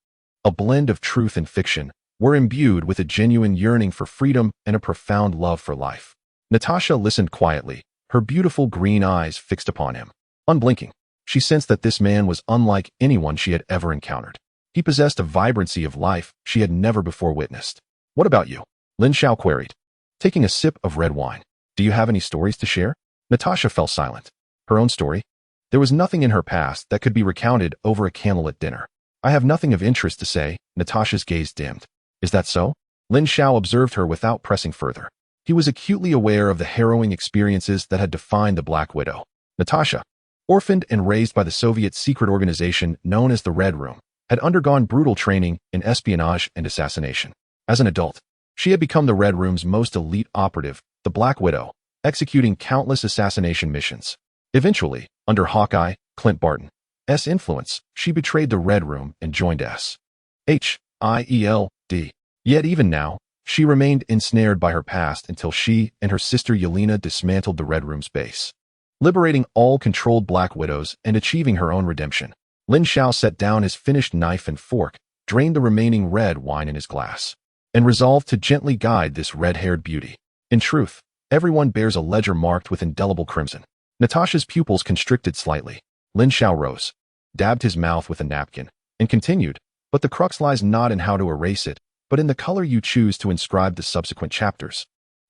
a blend of truth and fiction, were imbued with a genuine yearning for freedom and a profound love for life. Natasha listened quietly, her beautiful green eyes fixed upon him. Unblinking, she sensed that this man was unlike anyone she had ever encountered. He possessed a vibrancy of life she had never before witnessed. "What about you?" Lin Xiao queried, taking a sip of red wine. "Do you have any stories to share?" Natasha fell silent. Her own story? There was nothing in her past that could be recounted over a candlelit dinner. "I have nothing of interest to say." Natasha's gaze dimmed. "Is that so?" Lin Xiao observed her without pressing further. He was acutely aware of the harrowing experiences that had defined the Black Widow. Natasha, orphaned and raised by the Soviet secret organization known as the Red Room, had undergone brutal training in espionage and assassination. As an adult, she had become the Red Room's most elite operative, the Black Widow, executing countless assassination missions. Eventually, under Hawkeye, Clint Barton's influence, she betrayed the Red Room and joined Hield. Yet even now, she remained ensnared by her past until she and her sister Yelena dismantled the Red Room's base, liberating all controlled Black Widows and achieving her own redemption. Lin Xiao set down his finished knife and fork, drained the remaining red wine in his glass, and resolved to gently guide this red-haired beauty. In truth, everyone bears a ledger marked with indelible crimson. Natasha's pupils constricted slightly. Lin Xiao rose, dabbed his mouth with a napkin, and continued, "But the crux lies not in how to erase it, but in the color you choose to inscribe the subsequent chapters.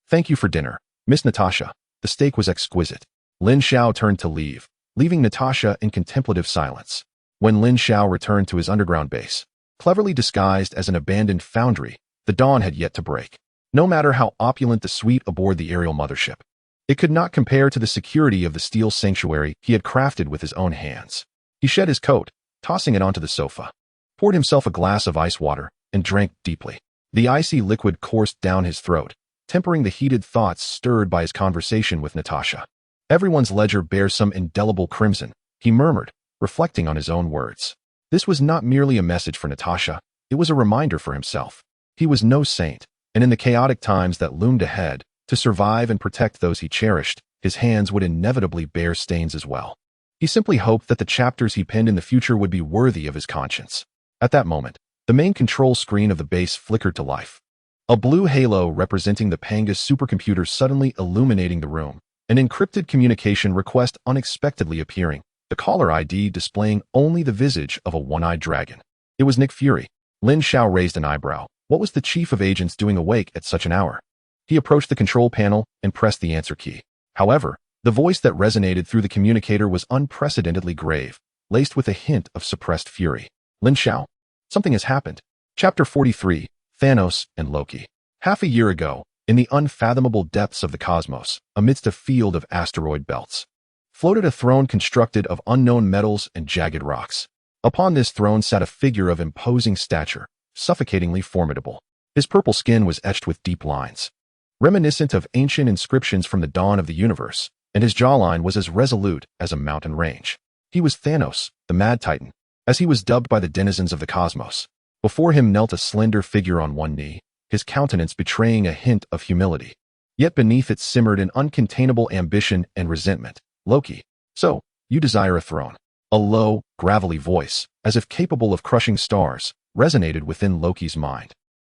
Thank you for dinner, Miss Natasha. The steak was exquisite." Lin Xiao turned to leave, leaving Natasha in contemplative silence. When Lin Xiao returned to his underground base, cleverly disguised as an abandoned foundry, the dawn had yet to break. No matter how opulent the suite aboard the aerial mothership, it could not compare to the security of the steel sanctuary he had crafted with his own hands. He shed his coat, tossing it onto the sofa, poured himself a glass of ice water, and drank deeply. The icy liquid coursed down his throat, tempering the heated thoughts stirred by his conversation with Natasha. "Everyone's ledger bears some indelible crimson," he murmured, reflecting on his own words. This was not merely a message for Natasha, it was a reminder for himself. He was no saint, and in the chaotic times that loomed ahead, to survive and protect those he cherished, his hands would inevitably bear stains as well. He simply hoped that the chapters he penned in the future would be worthy of his conscience. At that moment, the main control screen of the base flickered to life. A blue halo representing the Panga's supercomputer suddenly illuminating the room, an encrypted communication request unexpectedly appearing, the caller ID displaying only the visage of a one-eyed dragon. It was Nick Fury. Lin Xiao raised an eyebrow. What was the chief of agents doing awake at such an hour? He approached the control panel and pressed the answer key. However, the voice that resonated through the communicator was unprecedentedly grave, laced with a hint of suppressed fury. "Lin Xiao, something has happened." Chapter 43, Thanos and Loki. Half a year ago, in the unfathomable depths of the cosmos, amidst a field of asteroid belts, floated a throne constructed of unknown metals and jagged rocks. Upon this throne sat a figure of imposing stature, suffocatingly formidable. His purple skin was etched with deep lines, reminiscent of ancient inscriptions from the dawn of the universe, and his jawline was as resolute as a mountain range. He was Thanos, the Mad Titan, as he was dubbed by the denizens of the cosmos. Before him knelt a slender figure on one knee, his countenance betraying a hint of humility. Yet beneath it simmered an uncontainable ambition and resentment. "Loki, so, you desire a throne." A low, gravelly voice, as if capable of crushing stars, resonated within Loki's mind.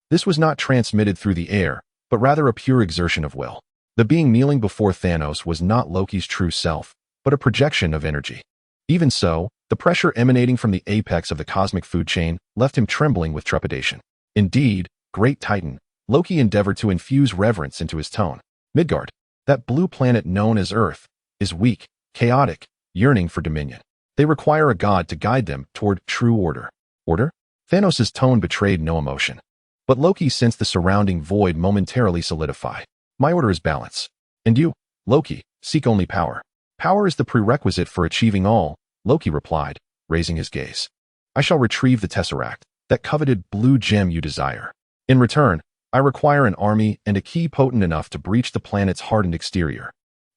This was not transmitted through the air, but rather a pure exertion of will. The being kneeling before Thanos was not Loki's true self, but a projection of energy. Even so, the pressure emanating from the apex of the cosmic food chain left him trembling with trepidation. Indeed, great Titan, Loki endeavored to infuse reverence into his tone. "Midgard, that blue planet known as Earth, is weak, chaotic, yearning for dominion. They require a god to guide them toward true order." "Order?" Thanos' tone betrayed no emotion. But Loki sensed the surrounding void momentarily solidify. "My order is balance. And you, Loki, seek only power." "Power is the prerequisite for achieving all," Loki replied, raising his gaze. "I shall retrieve the Tesseract, that coveted blue gem you desire. In return, I require an army and a key potent enough to breach the planet's hardened exterior."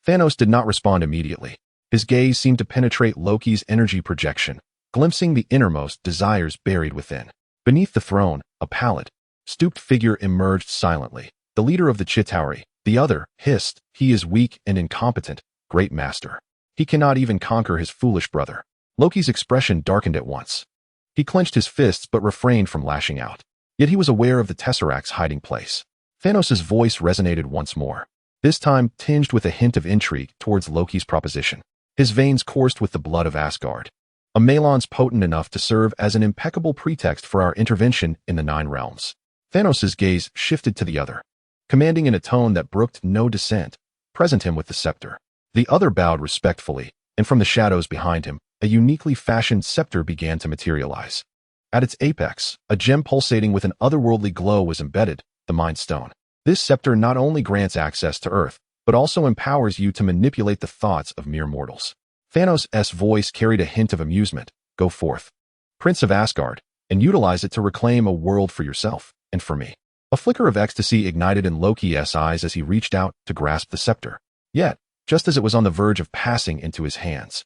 Thanos did not respond immediately. His gaze seemed to penetrate Loki's energy projection, glimpsing the innermost desires buried within. Beneath the throne, a pallid, stooped figure emerged silently. The leader of the Chitauri, the other, hissed, "He is weak and incompetent, great master. He cannot even conquer his foolish brother." Loki's expression darkened at once. He clenched his fists but refrained from lashing out. Yet he was aware of the Tesseract's hiding place. Thanos' voice resonated once more, this time tinged with a hint of intrigue towards Loki's proposition. His veins coursed with the blood of Asgard, a melange potent enough to serve as an impeccable pretext for our intervention in the Nine Realms. Thanos' gaze shifted to the other, commanding in a tone that brooked no dissent. "Present him with the scepter." The other bowed respectfully, and from the shadows behind him, a uniquely fashioned scepter began to materialize. At its apex, a gem pulsating with an otherworldly glow was embedded, the Mind Stone. This scepter not only grants access to Earth, but also empowers you to manipulate the thoughts of mere mortals. Thanos' voice carried a hint of amusement. "Go forth, Prince of Asgard, and utilize it to reclaim a world for yourself, and for me." A flicker of ecstasy ignited in Loki's eyes as he reached out to grasp the scepter. Yet, just as it was on the verge of passing into his hands,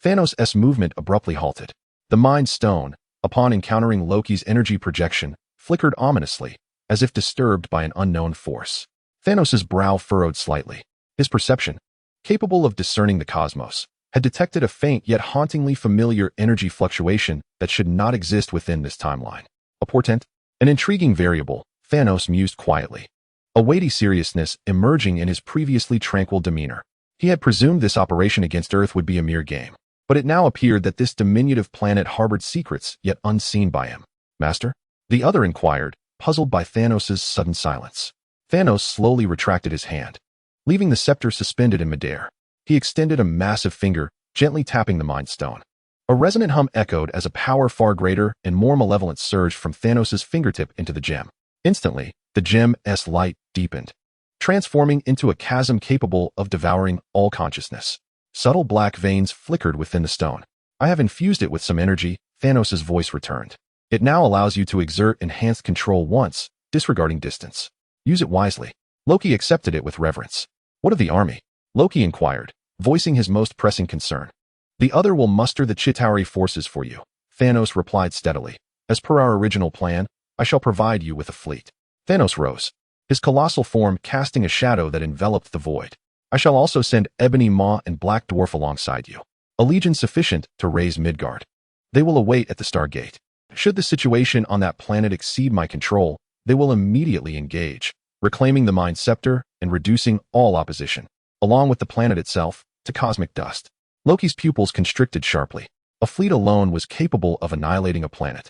Thanos' movement abruptly halted. The Mind Stone, upon encountering Loki's energy projection, flickered ominously, as if disturbed by an unknown force. Thanos' brow furrowed slightly. His perception, capable of discerning the cosmos, had detected a faint yet hauntingly familiar energy fluctuation that should not exist within this timeline. A portent? An intriguing variable, Thanos mused quietly, a weighty seriousness emerging in his previously tranquil demeanor. He had presumed this operation against Earth would be a mere game, but it now appeared that this diminutive planet harbored secrets yet unseen by him. "Master?" the other inquired, puzzled by Thanos' sudden silence. Thanos slowly retracted his hand, leaving the scepter suspended in midair. He extended a massive finger, gently tapping the Mind Stone. A resonant hum echoed as a power far greater and more malevolent surged from Thanos' fingertip into the gem. Instantly, the gem's light deepened, transforming into a chasm capable of devouring all consciousness. Subtle black veins flickered within the stone. "I have infused it with some energy," Thanos' voice returned. "It now allows you to exert enhanced control once, disregarding distance. Use it wisely." Loki accepted it with reverence. "What of the army?" Loki inquired, voicing his most pressing concern. "The other will muster the Chitauri forces for you," Thanos replied steadily. "As per our original plan, I shall provide you with a fleet." Thanos rose, his colossal form casting a shadow that enveloped the void. "I shall also send Ebony Maw and Black Dwarf alongside you, a legion sufficient to raise Midgard. They will await at the Stargate. Should the situation on that planet exceed my control, they will immediately engage, reclaiming the Mind Scepter and reducing all opposition, along with the planet itself, to cosmic dust." Loki's pupils constricted sharply. A fleet alone was capable of annihilating a planet.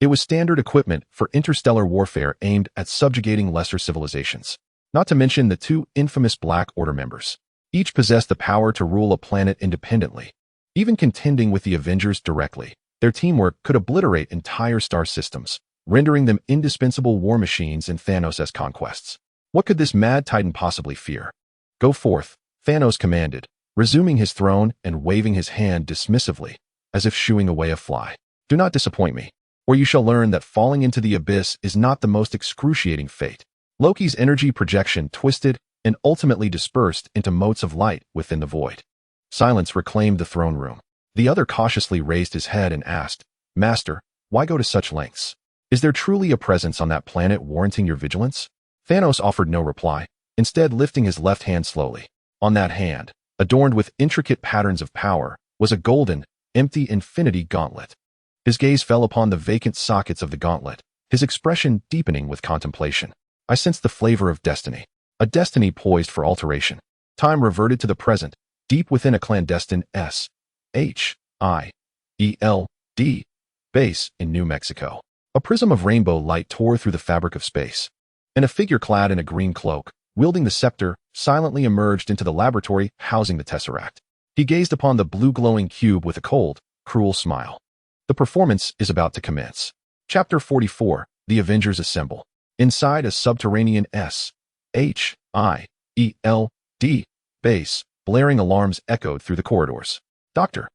It was standard equipment for interstellar warfare aimed at subjugating lesser civilizations. Not to mention the two infamous Black Order members. Each possessed the power to rule a planet independently. Even contending with the Avengers directly, their teamwork could obliterate entire star systems, rendering them indispensable war machines in Thanos' conquests. What could this mad titan possibly fear? "Go forth," Thanos commanded, resuming his throne and waving his hand dismissively, as if shooing away a fly. "Do not disappoint me, or you shall learn that falling into the abyss is not the most excruciating fate." Loki's energy projection twisted and ultimately dispersed into motes of light within the void. Silence reclaimed the throne room. The other cautiously raised his head and asked, "Master, why go to such lengths? Is there truly a presence on that planet warranting your vigilance?" Thanos offered no reply, instead lifting his left hand slowly. On that hand, adorned with intricate patterns of power, was a golden, empty infinity gauntlet. His gaze fell upon the vacant sockets of the gauntlet, his expression deepening with contemplation. "I sensed the flavor of destiny, a destiny poised for alteration." Time reverted to the present, deep within a clandestine Hydra base in New Mexico. A prism of rainbow light tore through the fabric of space, and a figure clad in a green cloak, wielding the scepter, silently emerged into the laboratory housing the Tesseract. He gazed upon the blue glowing cube with a cold, cruel smile. "The performance is about to commence." Chapter 44, The Avengers Assemble. Inside a subterranean Hydra base, blaring alarms echoed through the corridors. "Doctor,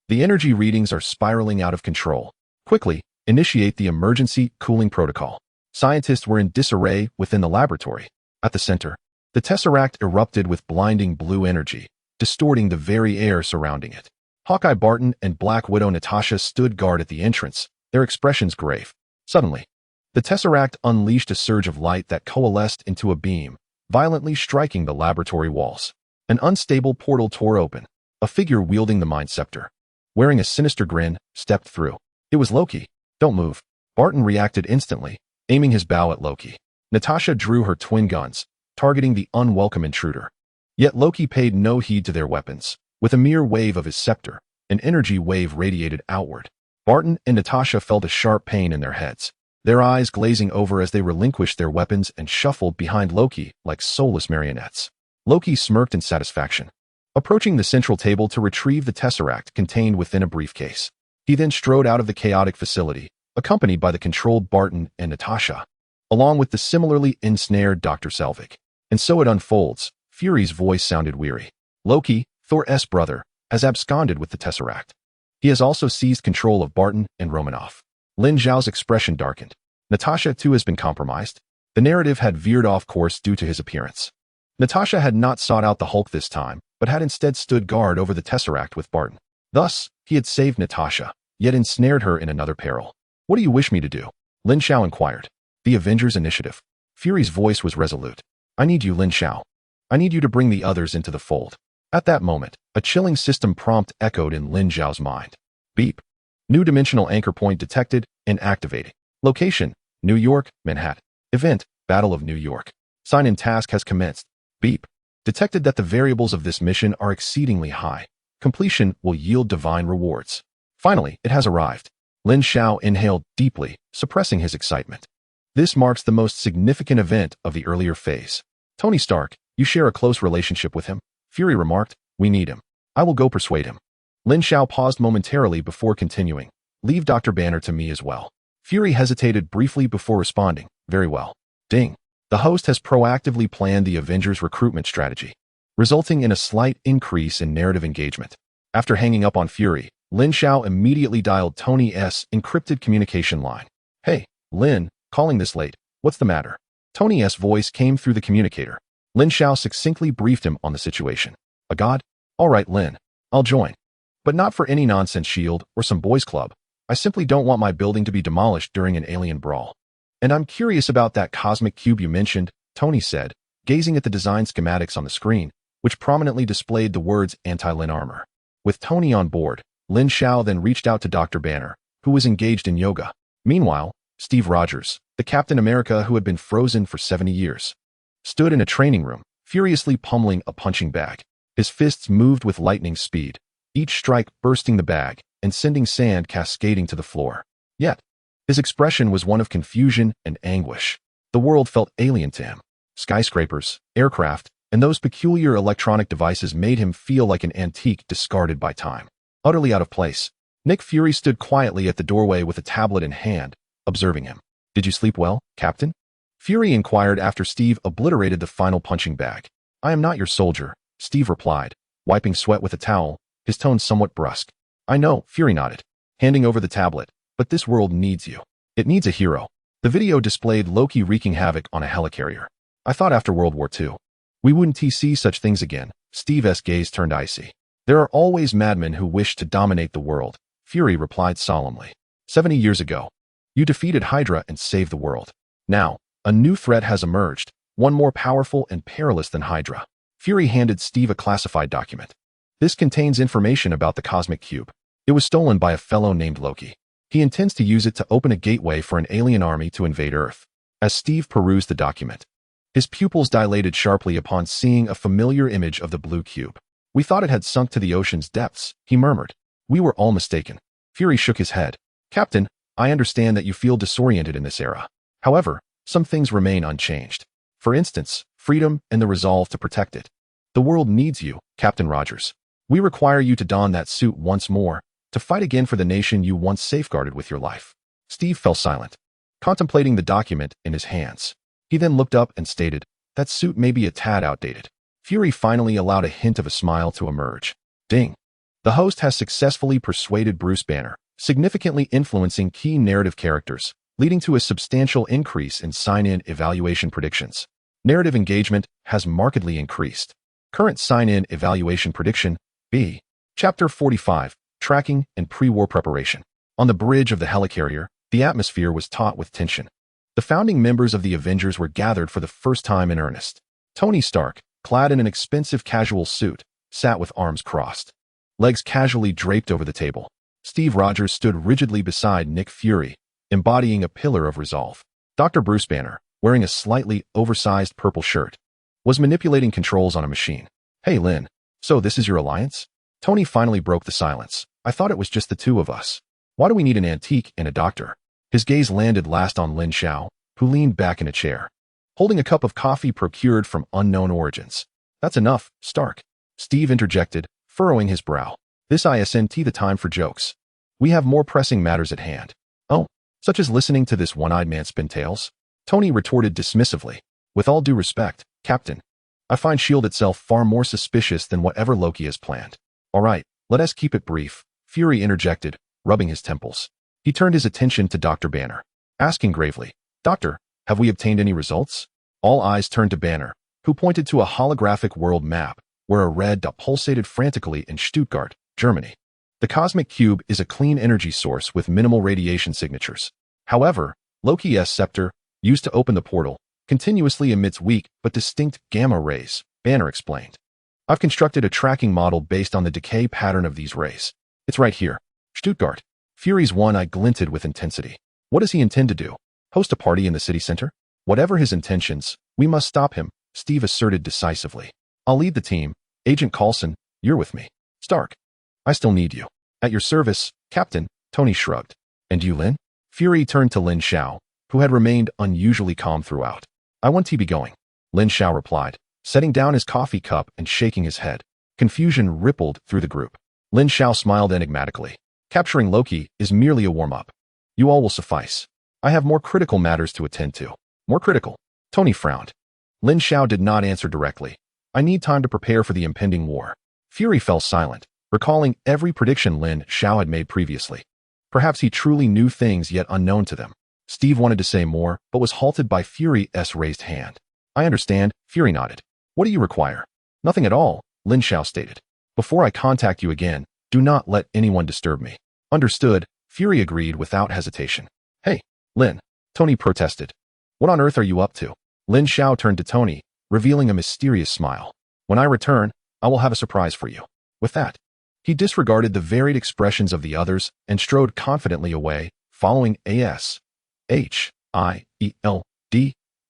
the energy readings are spiraling out of control. Quickly, initiate the emergency cooling protocol." Scientists were in disarray within the laboratory. At the center, the Tesseract erupted with blinding blue energy, distorting the very air surrounding it. Hawkeye Barton and Black Widow Natasha stood guard at the entrance, their expressions grave. Suddenly, the Tesseract unleashed a surge of light that coalesced into a beam, violently striking the laboratory walls. An unstable portal tore open. A figure wielding the Mind Scepter, wearing a sinister grin, stepped through. It was Loki. Don't move. Barton reacted instantly, aiming his bow at Loki. Natasha drew her twin guns, targeting the unwelcome intruder. Yet Loki paid no heed to their weapons. With a mere wave of his scepter, an energy wave radiated outward. Barton and Natasha felt a sharp pain in their heads, their eyes glazing over as they relinquished their weapons and shuffled behind Loki like soulless marionettes. Loki smirked in satisfaction, approaching the central table to retrieve the Tesseract contained within a briefcase. He then strode out of the chaotic facility, accompanied by the controlled Barton and Natasha, along with the similarly ensnared Dr. Selvig. And so it unfolds. Fury's voice sounded weary. Loki, Thor's brother, has absconded with the Tesseract. He has also seized control of Barton and Romanoff. Lin Xiao's expression darkened. Natasha, too, has been compromised. The narrative had veered off course due to his appearance. Natasha had not sought out the Hulk this time, but had instead stood guard over the Tesseract with Barton. Thus, he had saved Natasha, yet ensnared her in another peril. What do you wish me to do? Lin Xiao inquired. The Avengers initiative. Fury's voice was resolute. I need you, Lin Xiao. I need you to bring the others into the fold. At that moment, a chilling system prompt echoed in Lin Xiao's mind. Beep. New dimensional anchor point detected and activating. Location, New York, Manhattan. Event, Battle of New York. Sign-in task has commenced. Beep. Detected that the variables of this mission are exceedingly high. Completion will yield divine rewards. Finally, it has arrived. Lin Xiao inhaled deeply, suppressing his excitement. This marks the most significant event of the earlier phase. Tony Stark, you share a close relationship with him? Fury remarked. We need him. I will go persuade him. Lin Xiao paused momentarily before continuing. Leave Dr. Banner to me as well. Fury hesitated briefly before responding. Very well. Ding. The host has proactively planned the Avengers recruitment strategy, resulting in a slight increase in narrative engagement. After hanging up on Fury, Lin Xiao immediately dialed Tony's encrypted communication line. Hey, Lin, calling this late. What's the matter? Tony's voice came through the communicator. Lin Xiao succinctly briefed him on the situation. A god? All right, Lin. I'll join. But not for any nonsense shield or some boys club. I simply don't want my building to be demolished during an alien brawl. And I'm curious about that cosmic cube you mentioned, Tony said, gazing at the design schematics on the screen, which prominently displayed the words anti-Lin armor. With Tony on board, Lin Xiao then reached out to Dr. Banner, who was engaged in yoga. Meanwhile, Steve Rogers, the Captain America who had been frozen for 70 years, stood in a training room, furiously pummeling a punching bag. His fists moved with lightning speed, each strike bursting the bag and sending sand cascading to the floor. Yet, his expression was one of confusion and anguish. The world felt alien to him. Skyscrapers, aircraft, and those peculiar electronic devices made him feel like an antique discarded by time. Utterly out of place, Nick Fury stood quietly at the doorway with a tablet in hand, observing him. Did you sleep well, Captain? Fury inquired after Steve obliterated the final punching bag. I am not your soldier, Steve replied, wiping sweat with a towel, his tone somewhat brusque. I know, Fury nodded, handing over the tablet, but this world needs you. It needs a hero. The video displayed Loki wreaking havoc on a helicarrier. I thought after World War II, we wouldn't see such things again. Steve's gaze turned icy. There are always madmen who wish to dominate the world, Fury replied solemnly. 70 years ago, you defeated Hydra and saved the world. Now, a new threat has emerged, one more powerful and perilous than Hydra. Fury handed Steve a classified document. This contains information about the cosmic cube. It was stolen by a fellow named Loki. He intends to use it to open a gateway for an alien army to invade Earth. As Steve perused the document, his pupils dilated sharply upon seeing a familiar image of the blue cube. We thought it had sunk to the ocean's depths, he murmured. We were all mistaken. Fury shook his head. Captain, I understand that you feel disoriented in this era. However, some things remain unchanged. For instance, freedom and the resolve to protect it. The world needs you, Captain Rogers. We require you to don that suit once more, to fight again for the nation you once safeguarded with your life. Steve fell silent, contemplating the document in his hands. He then looked up and stated, that suit may be a tad outdated. Fury finally allowed a hint of a smile to emerge. Ding. The host has successfully persuaded Bruce Banner, significantly influencing key narrative characters, leading to a substantial increase in sign-in evaluation predictions. Narrative engagement has markedly increased. Current sign-in evaluation prediction, B. Chapter 45, Tracking and Pre-War Preparation. On the bridge of the helicarrier, the atmosphere was taut with tension. The founding members of the Avengers were gathered for the first time in earnest. Tony Stark, clad in an expensive casual suit, sat with arms crossed, legs casually draped over the table. Steve Rogers stood rigidly beside Nick Fury, embodying a pillar of resolve. Dr. Bruce Banner, wearing a slightly oversized purple shirt, was manipulating controls on a machine. "Hey, Lin, so this is your alliance?" Tony finally broke the silence. "I thought it was just the two of us. Why do we need an antique and a doctor?" His gaze landed last on Lin Xiao, who leaned back in a chair, holding a cup of coffee procured from unknown origins. "That's enough, Stark," Steve interjected, furrowing his brow. "This isn't the time for jokes. We have more pressing matters at hand." "Oh, such as listening to this one-eyed man spin tales?" Tony retorted dismissively. "With all due respect, Captain, I find S.H.I.E.L.D. itself far more suspicious than whatever Loki has planned." "All right, let us keep it brief," Fury interjected, rubbing his temples. He turned his attention to Dr. Banner, asking gravely, "Doctor, have we obtained any results?" All eyes turned to Banner, who pointed to a holographic world map where a red dot pulsated frantically in Stuttgart, Germany. "The cosmic cube is a clean energy source with minimal radiation signatures. However, Loki's scepter, used to open the portal, continuously emits weak but distinct gamma rays," Banner explained. "I've constructed a tracking model based on the decay pattern of these rays. It's right here." "Stuttgart." Fury's one eye glinted with intensity. "What does he intend to do? Host a party in the city center?" "Whatever his intentions, we must stop him," Steve asserted decisively. "I'll lead the team. Agent Coulson, you're with me." "Stark, I still need you." "At your service, Captain," Tony shrugged. "And you, Lin?" Fury turned to Lin Xiao, who had remained unusually calm throughout. "I want to be going," Lin Xiao replied, setting down his coffee cup and shaking his head. Confusion rippled through the group. Lin Xiao smiled enigmatically. "Capturing Loki is merely a warm-up. You all will suffice. I have more critical matters to attend to." "More critical?" Tony frowned. Lin Xiao did not answer directly. "I need time to prepare for the impending war." Fury fell silent, recalling every prediction Lin Xiao had made previously. Perhaps he truly knew things yet unknown to them. Steve wanted to say more, but was halted by Fury's raised hand. "I understand," Fury nodded. "What do you require?" "Nothing at all," Lin Xiao stated. "Before I contact you again, do not let anyone disturb me." "Understood," Fury agreed without hesitation. "Hey, Lin," Tony protested. "What on earth are you up to?" Lin Xiao turned to Tony, revealing a mysterious smile. "When I return, I will have a surprise for you." With that, he disregarded the varied expressions of the others and strode confidently away, following S.H.I.E.L.D.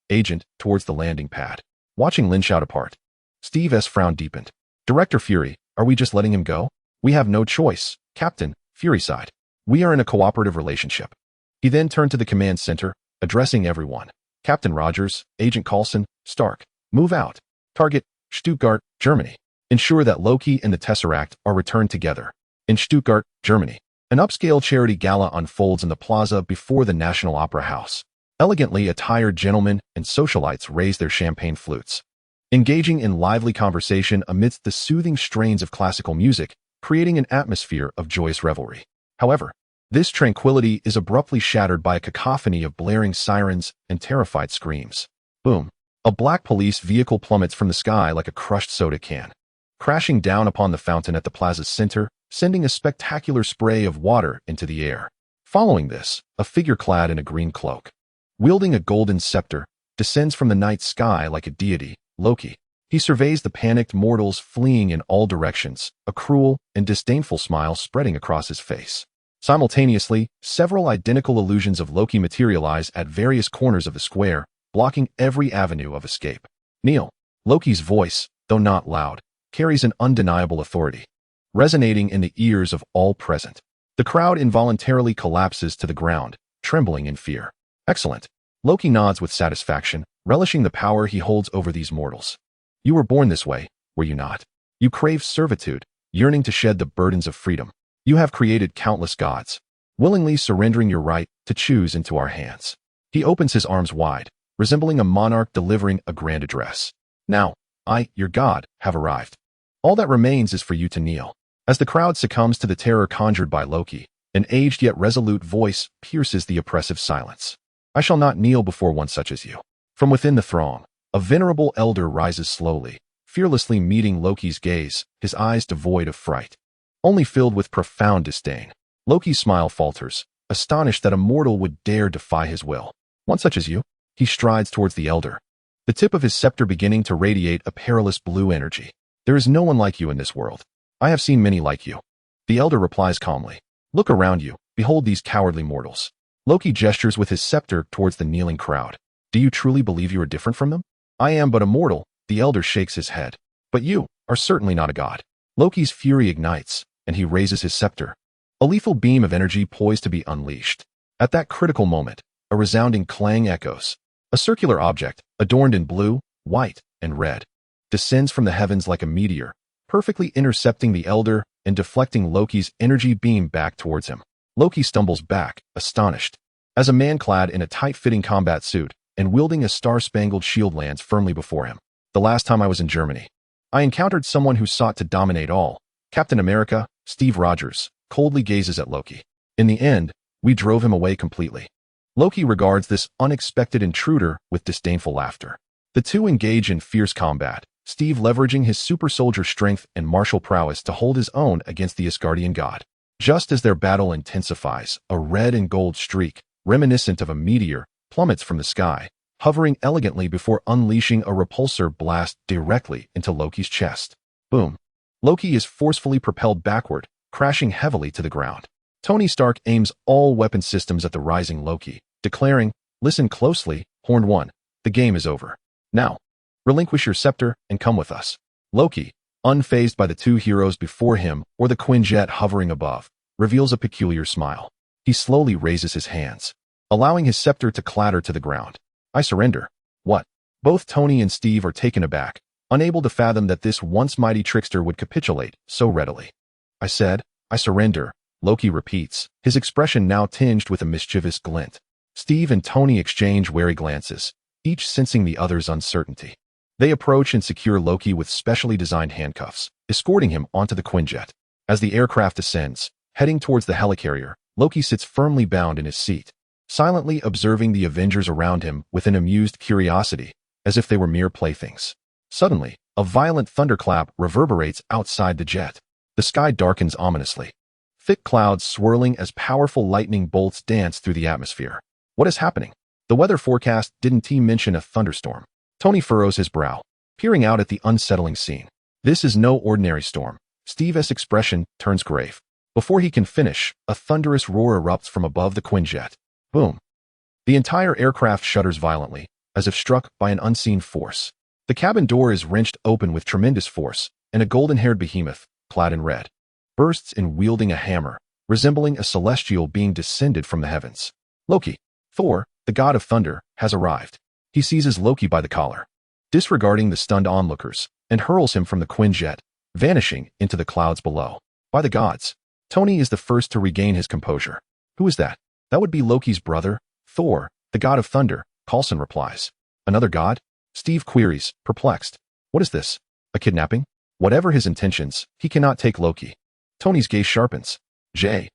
agent towards the landing pad. Watching Lin Xiao depart, Steve's frown deepened. "Director Fury, are we just letting him go?" "We have no choice, Captain," Fury sighed. "We are in a cooperative relationship." He then turned to the command center, addressing everyone. "Captain Rogers, Agent Coulson, Stark, move out. Target, Stuttgart, Germany. Ensure that Loki and the Tesseract are returned together. In Stuttgart, Germany." An upscale charity gala unfolds in the plaza before the National Opera House. Elegantly attired gentlemen and socialites raise their champagne flutes, engaging in lively conversation amidst the soothing strains of classical music, creating an atmosphere of joyous revelry. However, this tranquility is abruptly shattered by a cacophony of blaring sirens and terrified screams. Boom! A black police vehicle plummets from the sky like a crushed soda can, crashing down upon the fountain at the plaza's center, sending a spectacular spray of water into the air. Following this, a figure clad in a green cloak, wielding a golden scepter, descends from the night sky like a deity, Loki. He surveys the panicked mortals fleeing in all directions, a cruel and disdainful smile spreading across his face. Simultaneously, several identical illusions of Loki materialize at various corners of the square, blocking every avenue of escape. "Kneel." Loki's voice, though not loud, carries an undeniable authority, resonating in the ears of all present. The crowd involuntarily collapses to the ground, trembling in fear. "Excellent." Loki nods with satisfaction, relishing the power he holds over these mortals. "You were born this way, were you not? You crave servitude, yearning to shed the burdens of freedom. You have created countless gods, willingly surrendering your right to choose into our hands." He opens his arms wide, resembling a monarch delivering a grand address. "Now, I, your god, have arrived. All that remains is for you to kneel." As the crowd succumbs to the terror conjured by Loki, an aged yet resolute voice pierces the oppressive silence. "I shall not kneel before one such as you." From within the throng, a venerable elder rises slowly, fearlessly meeting Loki's gaze, his eyes devoid of fright, only filled with profound disdain. Loki's smile falters, astonished that a mortal would dare defy his will. One such as you? He strides towards the elder, the tip of his scepter beginning to radiate a perilous blue energy. There is no one like you in this world. I have seen many like you. The elder replies calmly. Look around you, behold these cowardly mortals. Loki gestures with his scepter towards the kneeling crowd. Do you truly believe you are different from them? I am but a mortal, the elder shakes his head. But you are certainly not a god. Loki's fury ignites, and he raises his scepter, a lethal beam of energy poised to be unleashed. At that critical moment, a resounding clang echoes. A circular object, adorned in blue, white, and red, descends from the heavens like a meteor, perfectly intercepting the elder and deflecting Loki's energy beam back towards him. Loki stumbles back, astonished, as a man clad in a tight-fitting combat suit and wielding a star-spangled shield lands firmly before him. The last time I was in Germany, I encountered someone who sought to dominate all. Captain America, Steve Rogers, coldly gazes at Loki. In the end, we drove him away completely. Loki regards this unexpected intruder with disdainful laughter. The two engage in fierce combat, Steve leveraging his super soldier strength and martial prowess to hold his own against the Asgardian god. Just as their battle intensifies, a red and gold streak, reminiscent of a meteor, plummets from the sky, hovering elegantly before unleashing a repulsor blast directly into Loki's chest. Boom. Loki is forcefully propelled backward, crashing heavily to the ground. Tony Stark aims all weapon systems at the rising Loki, declaring, "Listen closely, Horned One, the game is over. Now, relinquish your scepter and come with us." Loki, unfazed by the two heroes before him or the Quinjet hovering above, reveals a peculiar smile. He slowly raises his hands, allowing his scepter to clatter to the ground. I surrender. What? Both Tony and Steve are taken aback, unable to fathom that this once mighty trickster would capitulate so readily. I said, I surrender, Loki repeats, his expression now tinged with a mischievous glint. Steve and Tony exchange wary glances, each sensing the other's uncertainty. They approach and secure Loki with specially designed handcuffs, escorting him onto the Quinjet. As the aircraft descends, heading towards the helicarrier, Loki sits firmly bound in his seat, silently observing the Avengers around him with an amused curiosity, as if they were mere playthings. Suddenly, a violent thunderclap reverberates outside the jet. The sky darkens ominously, thick clouds swirling as powerful lightning bolts dance through the atmosphere. What is happening? The weather forecast didn't mention a thunderstorm. Tony furrows his brow, peering out at the unsettling scene. This is no ordinary storm. Steve's expression turns grave. Before he can finish, a thunderous roar erupts from above the Quinjet. Boom. The entire aircraft shudders violently, as if struck by an unseen force. The cabin door is wrenched open with tremendous force, and a golden-haired behemoth, clad in red, bursts in wielding a hammer, resembling a celestial being descended from the heavens. Loki, Thor, the god of thunder, has arrived. He seizes Loki by the collar, disregarding the stunned onlookers, and hurls him from the Quinjet, vanishing into the clouds below. By the gods, Tony is the first to regain his composure. Who is that? That would be Loki's brother, Thor, the god of thunder, Coulson replies. Another god? Steve queries, perplexed. What is this? A kidnapping? Whatever his intentions, he cannot take Loki. Tony's gaze sharpens. J-A-R-V-I-S.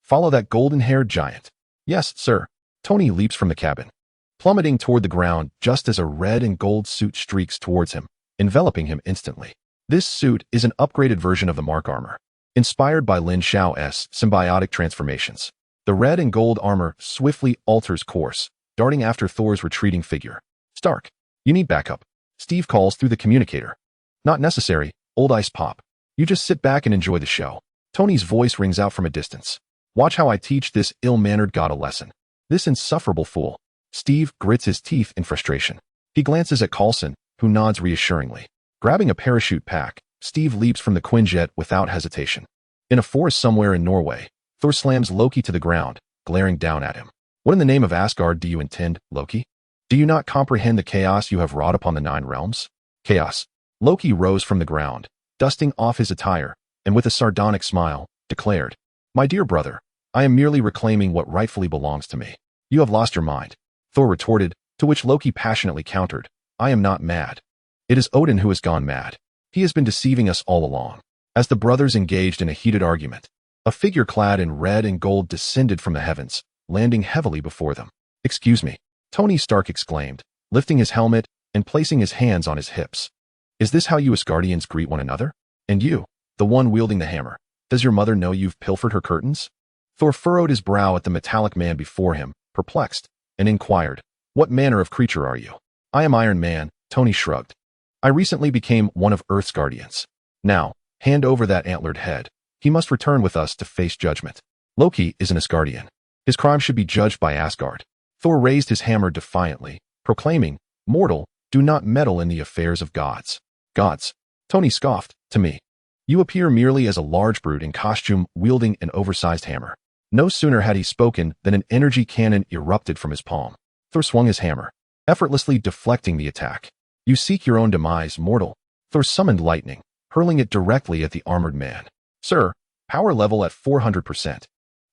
Follow that golden-haired giant. Yes, sir. Tony leaps from the cabin, plummeting toward the ground just as a red and gold suit streaks towards him, enveloping him instantly. This suit is an upgraded version of the Mark armor, inspired by Lin Xiao's symbiotic transformations. The red and gold armor swiftly alters course, darting after Thor's retreating figure. Stark, you need backup. Steve calls through the communicator. Not necessary, old ice pop. You just sit back and enjoy the show. Tony's voice rings out from a distance. Watch how I teach this ill-mannered god a lesson. This insufferable fool. Steve grits his teeth in frustration. He glances at Coulson, who nods reassuringly. Grabbing a parachute pack, Steve leaps from the Quinjet without hesitation. In a forest somewhere in Norway, Thor slams Loki to the ground, glaring down at him. What in the name of Asgard do you intend, Loki? Do you not comprehend the chaos you have wrought upon the 9 realms? Chaos. Loki rose from the ground, dusting off his attire, and with a sardonic smile, declared, My dear brother, I am merely reclaiming what rightfully belongs to me. You have lost your mind. Thor retorted, to which Loki passionately countered, I am not mad. It is Odin who has gone mad. He has been deceiving us all along. As the brothers engaged in a heated argument, a figure clad in red and gold descended from the heavens, landing heavily before them. Excuse me, Tony Stark exclaimed, lifting his helmet and placing his hands on his hips. Is this how you Asgardians greet one another? And you, the one wielding the hammer, does your mother know you've pilfered her curtains? Thor furrowed his brow at the metallic man before him, perplexed, and inquired, What manner of creature are you? I am Iron Man, Tony shrugged. I recently became one of Earth's guardians. Now, hand over that antlered head. He must return with us to face judgment. Loki is an Asgardian. His crime should be judged by Asgard. Thor raised his hammer defiantly, proclaiming, Mortal, do not meddle in the affairs of gods. Gods? Tony scoffed, to me. You appear merely as a large brute in costume wielding an oversized hammer. No sooner had he spoken than an energy cannon erupted from his palm. Thor swung his hammer, effortlessly deflecting the attack. You seek your own demise, mortal. Thor summoned lightning, hurling it directly at the armored man. Sir, power level at 400%.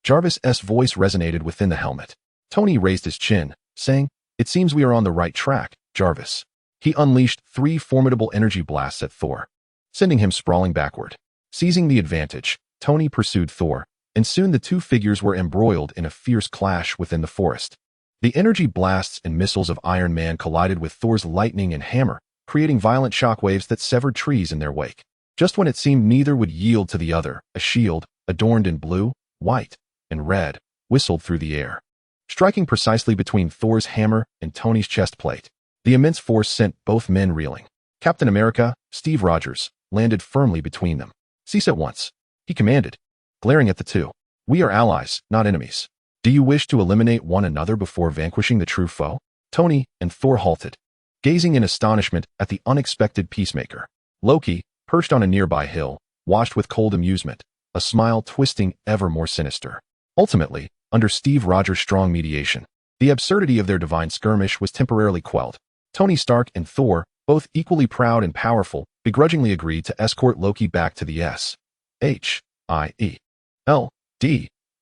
Jarvis's voice resonated within the helmet. Tony raised his chin, saying, It seems we are on the right track, Jarvis. He unleashed 3 formidable energy blasts at Thor, sending him sprawling backward. Seizing the advantage, Tony pursued Thor, and soon the two figures were embroiled in a fierce clash within the forest. The energy blasts and missiles of Iron Man collided with Thor's lightning and hammer, creating violent shockwaves that severed trees in their wake. Just when it seemed neither would yield to the other, a shield, adorned in blue, white, and red, whistled through the air, striking precisely between Thor's hammer and Tony's chest plate. The immense force sent both men reeling. Captain America, Steve Rogers, landed firmly between them. Cease at once, he commanded, glaring at the two. We are allies, not enemies. Do you wish to eliminate one another before vanquishing the true foe? Tony and Thor halted, gazing in astonishment at the unexpected peacemaker. Loki, perched on a nearby hill, watched with cold amusement, a smile twisting ever more sinister. Ultimately, under Steve Rogers' strong mediation, the absurdity of their divine skirmish was temporarily quelled. Tony Stark and Thor, both equally proud and powerful, begrudgingly agreed to escort Loki back to the S.H.I.E.L.D.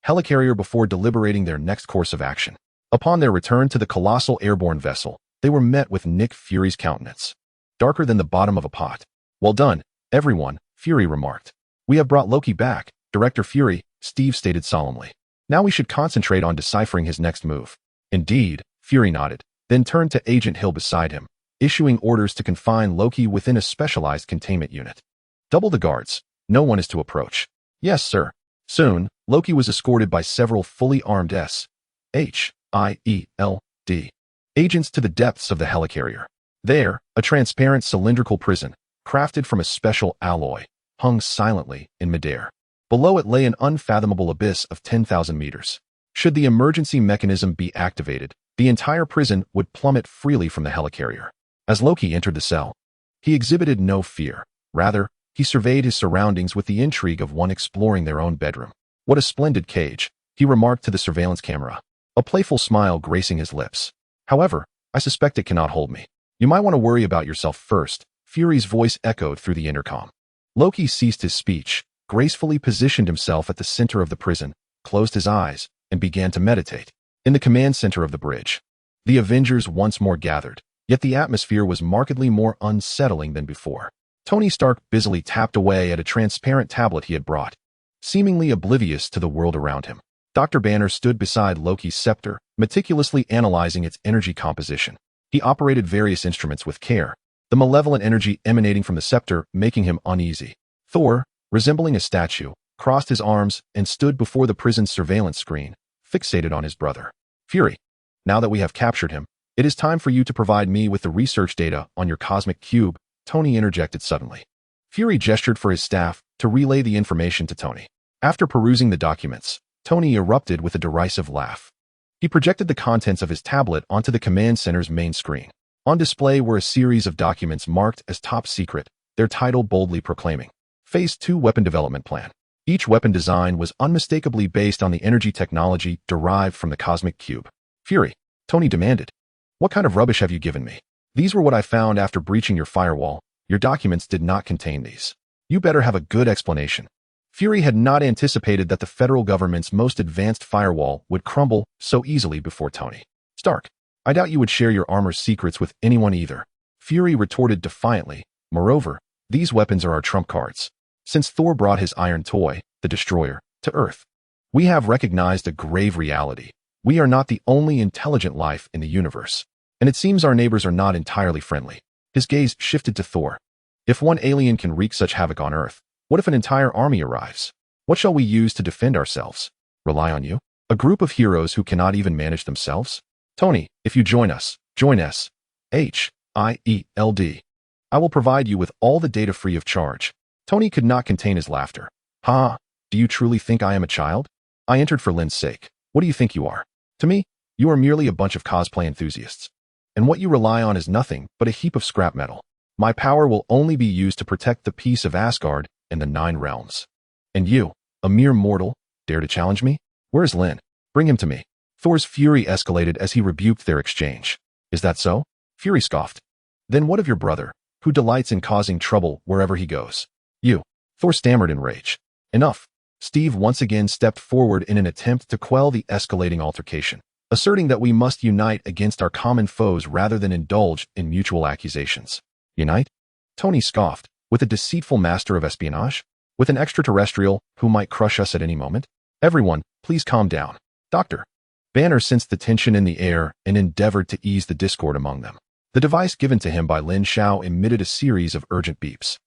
helicarrier before deliberating their next course of action. Upon their return to the colossal airborne vessel, they were met with Nick Fury's countenance, darker than the bottom of a pot. Well done, everyone, Fury remarked. We have brought Loki back, Director Fury, Steve stated solemnly. Now we should concentrate on deciphering his next move. Indeed, Fury nodded, then turned to Agent Hill beside him, issuing orders to confine Loki within a specialized containment unit. Double the guards. No one is to approach. Yes, sir. Soon, Loki was escorted by several fully armed S.H.I.E.L.D. agents to the depths of the helicarrier. There, a transparent cylindrical prison, crafted from a special alloy, hung silently in midair. Below it lay an unfathomable abyss of 10,000 meters. Should the emergency mechanism be activated, the entire prison would plummet freely from the helicarrier. As Loki entered the cell, he exhibited no fear. Rather, he surveyed his surroundings with the intrigue of one exploring their own bedroom. What a splendid cage, he remarked to the surveillance camera, a playful smile gracing his lips. However, I suspect it cannot hold me. You might want to worry about yourself first, Fury's voice echoed through the intercom. Loki ceased his speech, gracefully positioned himself at the center of the prison, closed his eyes, and began to meditate. In the command center of the bridge, the Avengers once more gathered, yet the atmosphere was markedly more unsettling than before. Tony Stark busily tapped away at a transparent tablet he had brought, seemingly oblivious to the world around him. Dr. Banner stood beside Loki's scepter, meticulously analyzing its energy composition. He operated various instruments with care, the malevolent energy emanating from the scepter making him uneasy. Thor, resembling a statue, crossed his arms and stood before the prison's surveillance screen, fixated on his brother. Fury, now that we have captured him, it is time for you to provide me with the research data on your cosmic cube, Tony interjected suddenly. Fury gestured for his staff to relay the information to Tony. After perusing the documents, Tony erupted with a derisive laugh. He projected the contents of his tablet onto the command center's main screen. On display were a series of documents marked as top secret, their title boldly proclaiming, Phase 2 Weapon Development Plan. Each weapon design was unmistakably based on the energy technology derived from the cosmic cube. Fury, Tony demanded. What kind of rubbish have you given me? These were what I found after breaching your firewall. Your documents did not contain these. You better have a good explanation. Fury had not anticipated that the federal government's most advanced firewall would crumble so easily before Tony. Stark, I doubt you would share your armor's secrets with anyone either. Fury retorted defiantly. Moreover, these weapons are our trump cards. Since Thor brought his iron toy, the Destroyer, to Earth, we have recognized a grave reality. We are not the only intelligent life in the universe. And it seems our neighbors are not entirely friendly. His gaze shifted to Thor. If one alien can wreak such havoc on Earth, what if an entire army arrives? What shall we use to defend ourselves? Rely on you? A group of heroes who cannot even manage themselves? Tony, if you join us, join us. H-I-E-L-D. I will provide you with all the data free of charge. Tony could not contain his laughter. Ha! Do you truly think I am a child? I entered for Lin's sake. What do you think you are? To me, you are merely a bunch of cosplay enthusiasts. And what you rely on is nothing but a heap of scrap metal. My power will only be used to protect the peace of Asgard and the 9 realms. And you, a mere mortal, dare to challenge me? Where's Lin? Bring him to me. Thor's fury escalated as he rebuked their exchange. Is that so? Fury scoffed. Then what of your brother, who delights in causing trouble wherever he goes? You. Thor stammered in rage. Enough. Steve once again stepped forward in an attempt to quell the escalating altercation, asserting that we must unite against our common foes rather than indulge in mutual accusations. Unite? Tony scoffed. With a deceitful master of espionage? With an extraterrestrial who might crush us at any moment? Everyone, please calm down. Doctor. Banner sensed the tension in the air and endeavored to ease the discord among them. The device given to him by Lin Xiao emitted a series of urgent beeps.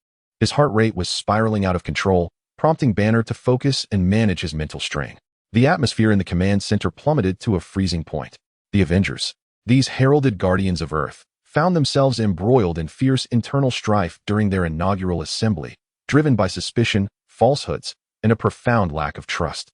His heart rate was spiraling out of control, prompting Banner to focus and manage his mental strain. The atmosphere in the command center plummeted to a freezing point. The Avengers, these heralded guardians of Earth, found themselves embroiled in fierce internal strife during their inaugural assembly, driven by suspicion, falsehoods, and a profound lack of trust.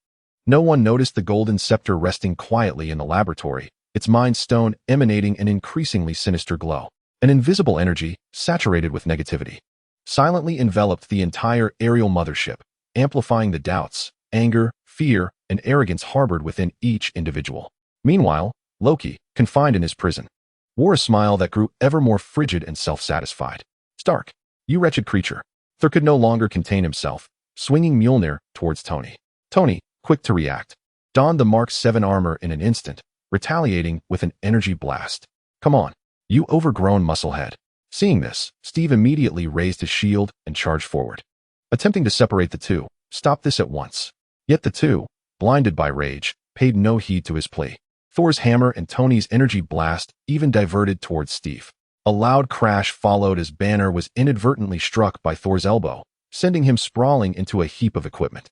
No one noticed the golden scepter resting quietly in the laboratory, its mind stone emanating an increasingly sinister glow. An invisible energy, saturated with negativity, silently enveloped the entire aerial mothership, amplifying the doubts, anger, fear, and arrogance harbored within each individual. Meanwhile, Loki, confined in his prison, wore a smile that grew ever more frigid and self-satisfied. Stark, you wretched creature. Thor could no longer contain himself, swinging Mjolnir towards Tony. Tony, quick to react, donned the Mark 7 armor in an instant, retaliating with an energy blast. Come on, you overgrown musclehead. Seeing this, Steve immediately raised his shield and charged forward. Attempting to separate the two, stop this at once. Yet the two, blinded by rage, paid no heed to his plea. Thor's hammer and Tony's energy blast even diverted towards Steve. A loud crash followed as Banner was inadvertently struck by Thor's elbow, sending him sprawling into a heap of equipment.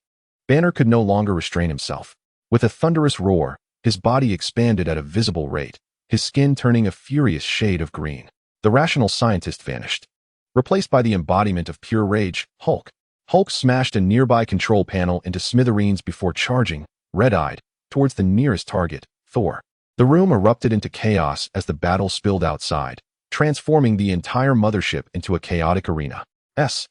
Banner could no longer restrain himself. With a thunderous roar, his body expanded at a visible rate, his skin turning a furious shade of green. The rational scientist vanished. Replaced by the embodiment of pure rage, Hulk. Hulk smashed a nearby control panel into smithereens before charging, red-eyed, towards the nearest target, Thor. The room erupted into chaos as the battle spilled outside, transforming the entire mothership into a chaotic arena. S-H-I-E-L-D.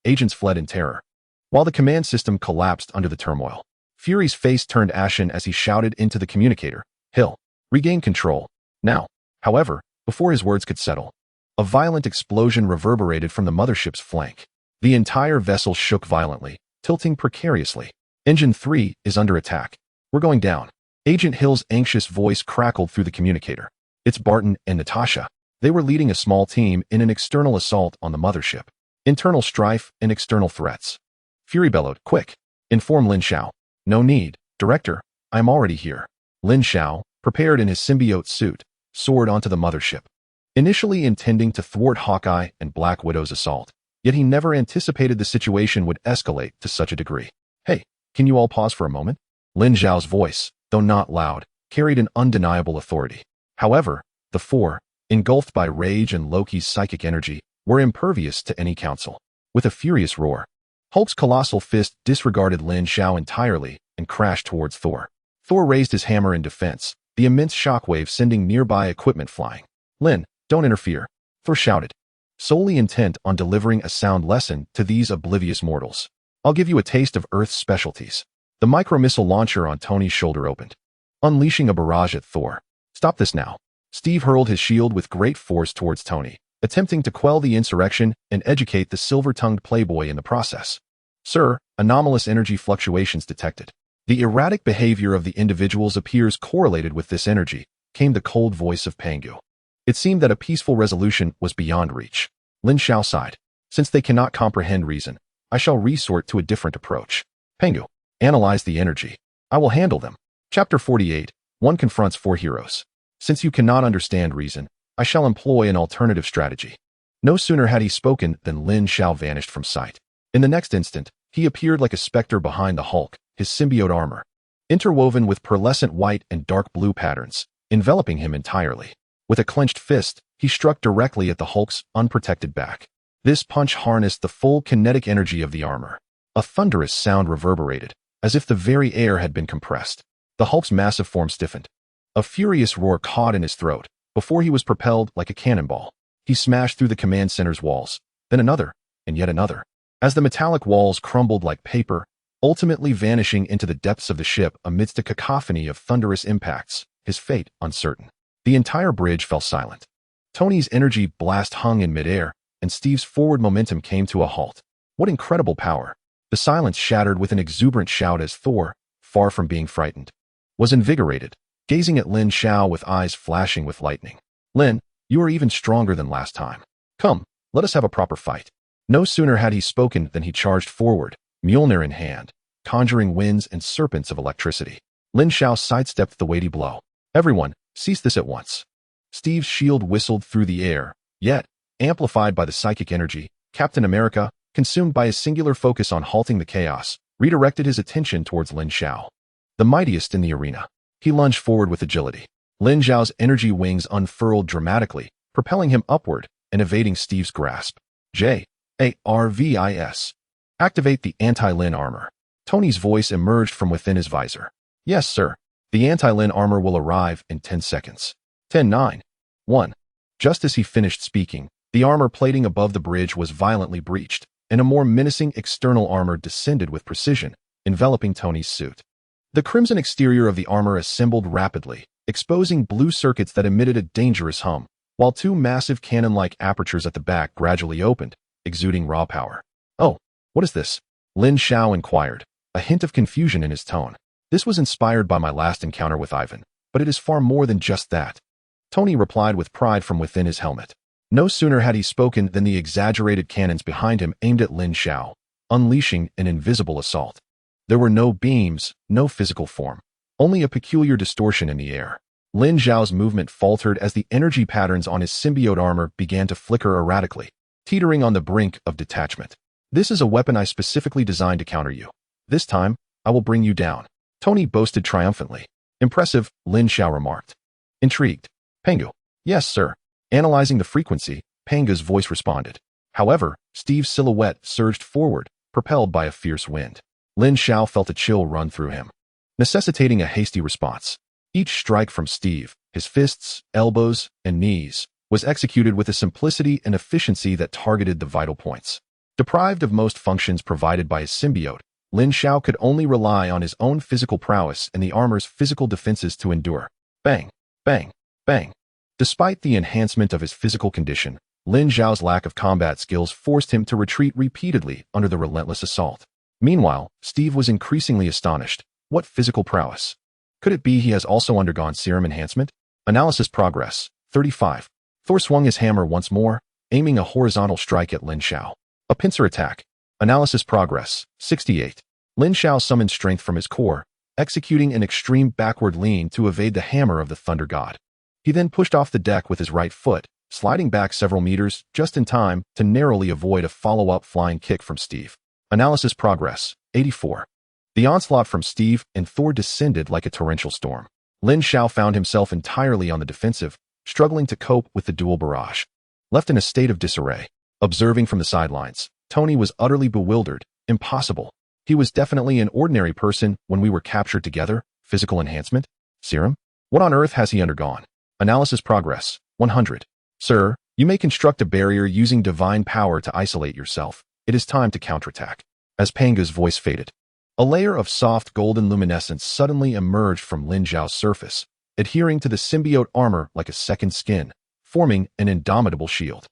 Agents fled in terror, while the command system collapsed under the turmoil. Fury's face turned ashen as he shouted into the communicator, Hill, regain control. Now. However, before his words could settle, a violent explosion reverberated from the mothership's flank. The entire vessel shook violently, tilting precariously. Engine 3 is under attack. We're going down. Agent Hill's anxious voice crackled through the communicator. It's Barton and Natasha. They were leading a small team in an external assault on the mothership. Internal strife and external threats. Fury bellowed, quick. Inform Lin Xiao. No need, Director. I'm already here. Lin Xiao, prepared in his symbiote suit, soared onto the mothership. Initially intending to thwart Hawkeye and Black Widow's assault, yet he never anticipated the situation would escalate to such a degree. Hey, can you all pause for a moment? Lin Xiao's voice, though not loud, carried an undeniable authority. However, the four, engulfed by rage and Loki's psychic energy, were impervious to any counsel. With a furious roar, Hulk's colossal fist disregarded Lin Xiao entirely and crashed towards Thor. Thor raised his hammer in defense, the immense shockwave sending nearby equipment flying. Lin, don't interfere, Thor shouted, solely intent on delivering a sound lesson to these oblivious mortals. I'll give you a taste of Earth's specialties. The micro-missile launcher on Tony's shoulder opened, unleashing a barrage at Thor. Stop this now. Steve hurled his shield with great force towards Tony, attempting to quell the insurrection and educate the silver-tongued playboy in the process. Sir, anomalous energy fluctuations detected. The erratic behavior of the individuals appears correlated with this energy, came the cold voice of Pangu. It seemed that a peaceful resolution was beyond reach. Lin Xiao sighed. Since they cannot comprehend reason, I shall resort to a different approach. Pangu, analyze the energy. I will handle them. Chapter 48, One confronts four heroes. Since you cannot understand reason, I shall employ an alternative strategy. No sooner had he spoken than Lin Xiao vanished from sight. In the next instant, he appeared like a specter behind the Hulk, his symbiote armor, interwoven with pearlescent white and dark blue patterns, enveloping him entirely. With a clenched fist, he struck directly at the Hulk's unprotected back. This punch harnessed the full kinetic energy of the armor. A thunderous sound reverberated, as if the very air had been compressed. The Hulk's massive form stiffened. A furious roar caught in his throat, before he was propelled like a cannonball. He smashed through the command center's walls, then another, and yet another. As the metallic walls crumbled like paper, ultimately vanishing into the depths of the ship amidst a cacophony of thunderous impacts, his fate uncertain. The entire bridge fell silent. Tony's energy blast hung in midair, and Steve's forward momentum came to a halt. What incredible power! The silence shattered with an exuberant shout as Thor, far from being frightened, was invigorated, gazing at Lin Xiao with eyes flashing with lightning. Lin, you are even stronger than last time. Come, let us have a proper fight. No sooner had he spoken than he charged forward, Mjolnir in hand, conjuring winds and serpents of electricity. Lin Xiao sidestepped the weighty blow. Everyone, cease this at once. Steve's shield whistled through the air, yet, amplified by the psychic energy, Captain America, consumed by his singular focus on halting the chaos, redirected his attention towards Lin Xiao. The mightiest in the arena. He lunged forward with agility. Lin Xiao's energy wings unfurled dramatically, propelling him upward and evading Steve's grasp. J-A-R-V-I-S. Activate the anti-Lin armor. Tony's voice emerged from within his visor. Yes, sir. The anti-Lin armor will arrive in 10 seconds. 10, 9, 1. Just as he finished speaking, the armor plating above the bridge was violently breached, and a more menacing external armor descended with precision, enveloping Tony's suit. The crimson exterior of the armor assembled rapidly, exposing blue circuits that emitted a dangerous hum, while two massive cannon-like apertures at the back gradually opened, exuding raw power. Oh, what is this? Lin Xiao inquired, a hint of confusion in his tone. This was inspired by my last encounter with Ivan, but it is far more than just that. Tony replied with pride from within his helmet. No sooner had he spoken than the exaggerated cannons behind him aimed at Lin Xiao, unleashing an invisible assault. There were no beams, no physical form, only a peculiar distortion in the air. Lin Xiao's movement faltered as the energy patterns on his symbiote armor began to flicker erratically, teetering on the brink of detachment. This is a weapon I specifically designed to counter you. This time, I will bring you down. Tony boasted triumphantly. Impressive, Lin Xiao remarked. Intrigued. Pengu. Yes, sir. Analyzing the frequency, Panga's voice responded. However, Steve's silhouette surged forward, propelled by a fierce wind. Lin Xiao felt a chill run through him, necessitating a hasty response. Each strike from Steve, his fists, elbows, and knees, was executed with a simplicity and efficiency that targeted the vital points. Deprived of most functions provided by his symbiote, Lin Xiao could only rely on his own physical prowess and the armor's physical defenses to endure. Bang, bang, bang. Despite the enhancement of his physical condition, Lin Xiao's lack of combat skills forced him to retreat repeatedly under the relentless assault. Meanwhile, Steve was increasingly astonished. What physical prowess? Could it be he has also undergone serum enhancement? Analysis progress. 35. Thor swung his hammer once more, aiming a horizontal strike at Lin Xiao. A pincer attack. Analysis progress. 68. Lin Xiao summoned strength from his core, executing an extreme backward lean to evade the hammer of the Thunder God. He then pushed off the deck with his right foot, sliding back several meters just in time to narrowly avoid a follow-up flying kick from Steve. Analysis progress. 84. The onslaught from Steve and Thor descended like a torrential storm. Lin Xiao found himself entirely on the defensive, struggling to cope with the dual barrage. Left in a state of disarray, observing from the sidelines, Tony was utterly bewildered. Impossible. He was definitely an ordinary person when we were captured together. Physical enhancement? Serum? What on earth has he undergone? Analysis progress. 100. Sir, you may construct a barrier using divine power to isolate yourself. It is time to counterattack. As Panga's voice faded, a layer of soft golden luminescence suddenly emerged from Lin Xiao's surface, adhering to the symbiote armor like a second skin, forming an indomitable shield.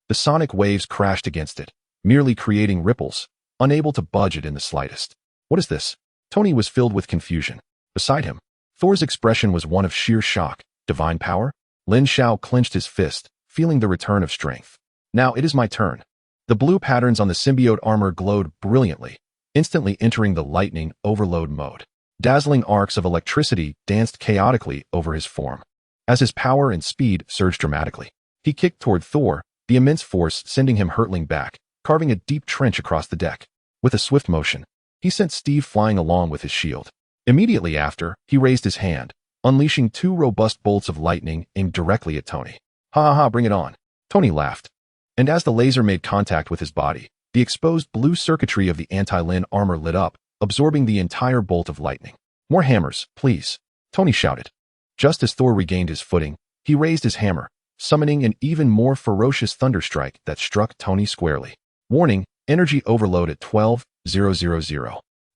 The sonic waves crashed against it, merely creating ripples, unable to budge it in the slightest. What is this? Tony was filled with confusion. Beside him, Thor's expression was one of sheer shock. Divine power? Lin Xiao clenched his fist, feeling the return of strength. Now it is my turn. The blue patterns on the symbiote armor glowed brilliantly, instantly entering the lightning overload mode. Dazzling arcs of electricity danced chaotically over his form. As his power and speed surged dramatically, he kicked toward Thor, the immense force sending him hurtling back, carving a deep trench across the deck. With a swift motion, he sent Steve flying along with his shield. Immediately after, he raised his hand, unleashing 2 robust bolts of lightning aimed directly at Tony. Ha ha ha, bring it on. Tony laughed. And as the laser made contact with his body, the exposed blue circuitry of the anti-Lin armor lit up, absorbing the entire bolt of lightning. More hammers, please, Tony shouted. Just as Thor regained his footing, he raised his hammer, summoning an even more ferocious thunderstrike that struck Tony squarely. Warning, energy overload at 12,000.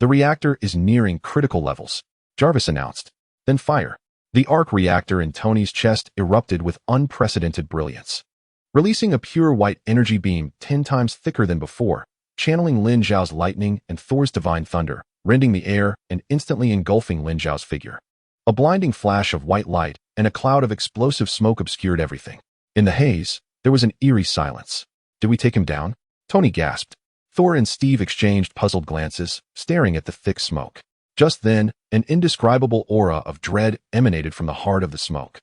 The reactor is nearing critical levels, Jarvis announced. Then fire. The Arc Reactor in Tony's chest erupted with unprecedented brilliance, releasing a pure white energy beam 10 times thicker than before, channeling Lin Xiao's lightning and Thor's divine thunder, rending the air and instantly engulfing Lin Xiao's figure. A blinding flash of white light and a cloud of explosive smoke obscured everything. In the haze, there was an eerie silence. Did we take him down? Tony gasped. Thor and Steve exchanged puzzled glances, staring at the thick smoke. Just then, an indescribable aura of dread emanated from the heart of the smoke.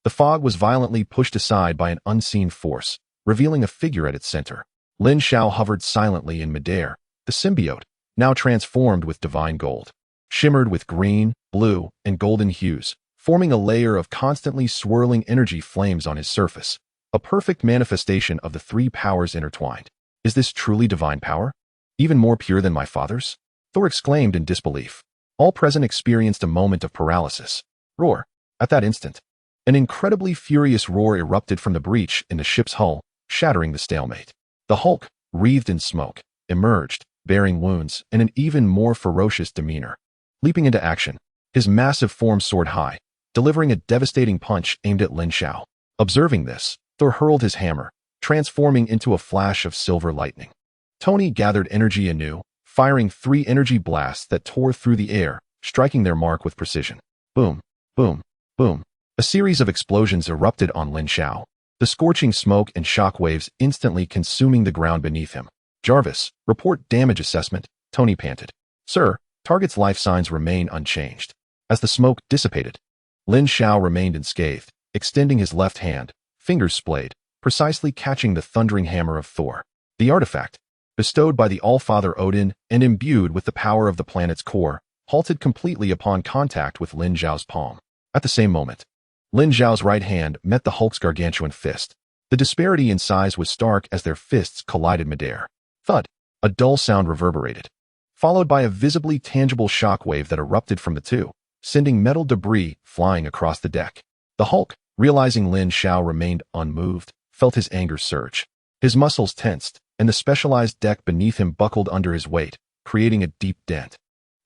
The fog was violently pushed aside by an unseen force, revealing a figure at its center. Lin Xiao hovered silently in midair. The symbiote, now transformed with divine gold, shimmered with green, blue, and golden hues, forming a layer of constantly swirling energy flames on his surface, a perfect manifestation of the 3 powers intertwined. Is this truly divine power? Even more pure than my father's? Thor exclaimed in disbelief. All present experienced a moment of paralysis. Roar. At that instant, an incredibly furious roar erupted from the breach in the ship's hull, shattering the stalemate. The Hulk, wreathed in smoke, emerged, bearing wounds and an even more ferocious demeanor. Leaping into action, his massive form soared high, delivering a devastating punch aimed at Lin Xiao. Observing this, Thor hurled his hammer, transforming into a flash of silver lightning. Tony gathered energy anew, firing 3 energy blasts that tore through the air, striking their mark with precision. Boom, boom, boom. A series of explosions erupted on Lin Xiao, the scorching smoke and shock waves instantly consuming the ground beneath him. Jarvis, report damage assessment, Tony panted. Sir, target's life signs remain unchanged. As the smoke dissipated, Lin Xiao remained unscathed, extending his left hand, fingers splayed, precisely catching the thundering hammer of Thor. The artifact, bestowed by the All-Father Odin and imbued with the power of the planet's core, halted completely upon contact with Lin Xiao's palm. At the same moment, Lin Xiao's right hand met the Hulk's gargantuan fist. The disparity in size was stark as their fists collided midair. Thud! A dull sound reverberated, followed by a visibly tangible shockwave that erupted from the two, sending metal debris flying across the deck. The Hulk, realizing Lin Xiao remained unmoved, felt his anger surge. His muscles tensed, and the specialized deck beneath him buckled under his weight, creating a deep dent.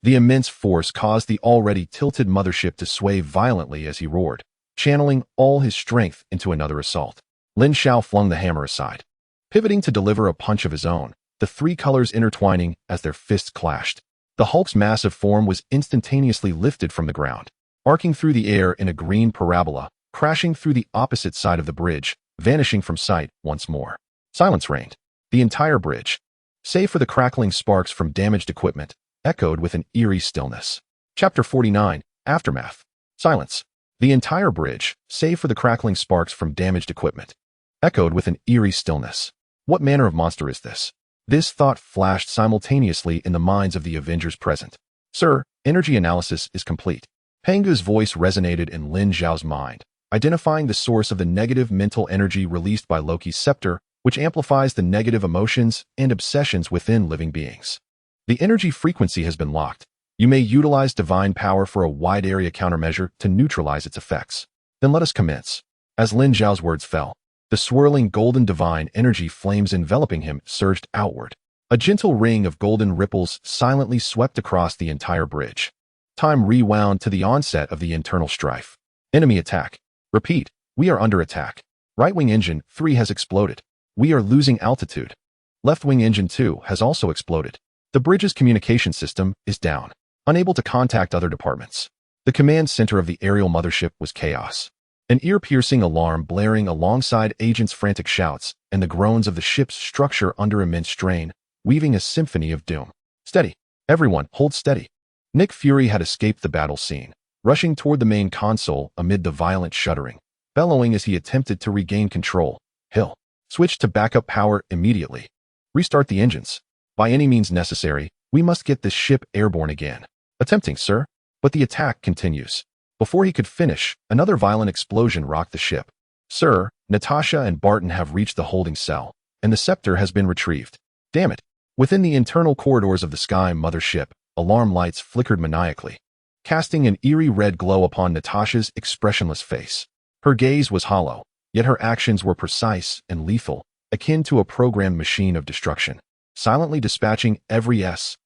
The immense force caused the already tilted mothership to sway violently as he roared, channeling all his strength into another assault. Lin Xiao flung the hammer aside, pivoting to deliver a punch of his own, the 3 colors intertwining as their fists clashed. The Hulk's massive form was instantaneously lifted from the ground, arcing through the air in a green parabola, crashing through the opposite side of the bridge, vanishing from sight once more. Silence reigned. The entire bridge, save for the crackling sparks from damaged equipment, echoed with an eerie stillness. Chapter 49, Aftermath. Silence. The entire bridge, save for the crackling sparks from damaged equipment, echoed with an eerie stillness. What manner of monster is this? This thought flashed simultaneously in the minds of the Avengers present. Sir, energy analysis is complete. Pangu's voice resonated in Lin Xiao's mind, identifying the source of the negative mental energy released by Loki's scepter, which amplifies the negative emotions and obsessions within living beings. The energy frequency has been locked. You may utilize divine power for a wide area countermeasure to neutralize its effects. Then let us commence. As Lin Xiao's words fell, the swirling golden divine energy flames enveloping him surged outward. A gentle ring of golden ripples silently swept across the entire bridge. Time rewound to the onset of the internal strife. Enemy attack. Repeat, we are under attack. Right wing engine 3 has exploded. We are losing altitude. Left wing engine 2 has also exploded. The bridge's communication system is down, unable to contact other departments. The command center of the aerial mothership was chaos. An ear-piercing alarm blaring alongside agents' frantic shouts and the groans of the ship's structure under immense strain, weaving a symphony of doom. Steady. Everyone, hold steady. Nick Fury had escaped the battle scene, rushing toward the main console amid the violent shuddering, bellowing as he attempted to regain control. Hill. Switch to backup power immediately. Restart the engines. By any means necessary, we must get this ship airborne again. Attempting, sir. But the attack continues. Before he could finish, another violent explosion rocked the ship. Sir, Natasha and Barton have reached the holding cell, and the scepter has been retrieved. Damn it. Within the internal corridors of the Sky Mothership, alarm lights flickered maniacally, casting an eerie red glow upon Natasha's expressionless face. Her gaze was hollow, yet her actions were precise and lethal, akin to a programmed machine of destruction, silently dispatching every S-H-I-E-L-D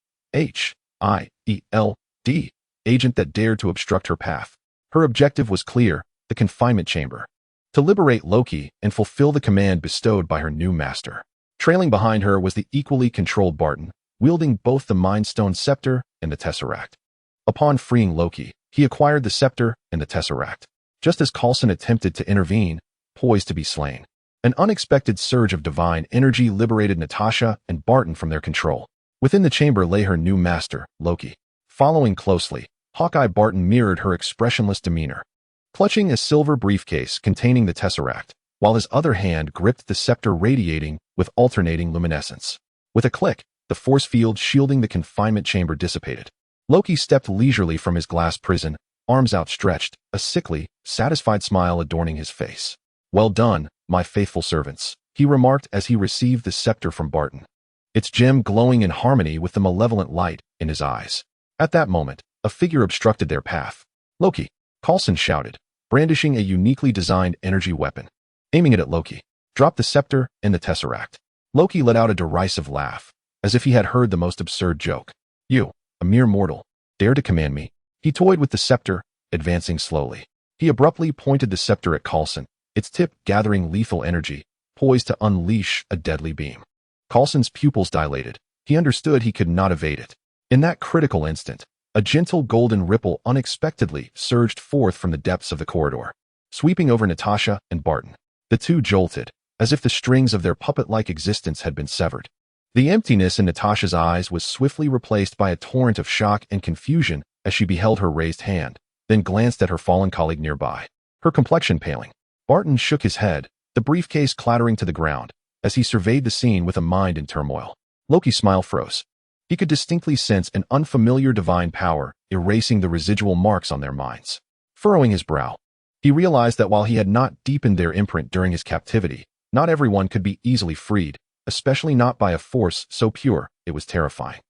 agent that dared to obstruct her path. Her objective was clear, the confinement chamber, to liberate Loki and fulfill the command bestowed by her new master. Trailing behind her was the equally controlled Barton, wielding both the Mind Stone scepter and the Tesseract. Upon freeing Loki, he acquired the scepter and the Tesseract, just as Coulson attempted to intervene, poised to be slain. An unexpected surge of divine energy liberated Natasha and Barton from their control. Within the chamber lay her new master, Loki. Following closely, Hawkeye Barton mirrored her expressionless demeanor, clutching a silver briefcase containing the Tesseract, while his other hand gripped the scepter radiating with alternating luminescence. With a click, the force field shielding the confinement chamber dissipated. Loki stepped leisurely from his glass prison, arms outstretched, a sickly, satisfied smile adorning his face. Well done, my faithful servants, he remarked as he received the scepter from Barton, its gem glowing in harmony with the malevolent light in his eyes. At that moment, a figure obstructed their path. Loki, Coulson shouted, brandishing a uniquely designed energy weapon. Aiming it at Loki, dropped the scepter and the Tesseract. Loki let out a derisive laugh, as if he had heard the most absurd joke. You, a mere mortal, dare to command me? He toyed with the scepter, advancing slowly. He abruptly pointed the scepter at Coulson, its tip gathering lethal energy, poised to unleash a deadly beam. Coulson's pupils dilated. He understood he could not evade it. In that critical instant, a gentle golden ripple unexpectedly surged forth from the depths of the corridor, sweeping over Natasha and Barton. The two jolted, as if the strings of their puppet-like existence had been severed. The emptiness in Natasha's eyes was swiftly replaced by a torrent of shock and confusion as she beheld her raised hand, then glanced at her fallen colleague nearby, her complexion paling. Barton shook his head, the briefcase clattering to the ground, as he surveyed the scene with a mind in turmoil. Loki's smile froze. He could distinctly sense an unfamiliar divine power erasing the residual marks on their minds. Furrowing his brow, he realized that while he had not deepened their imprint during his captivity, not everyone could be easily freed, especially not by a force so pure it was terrifying.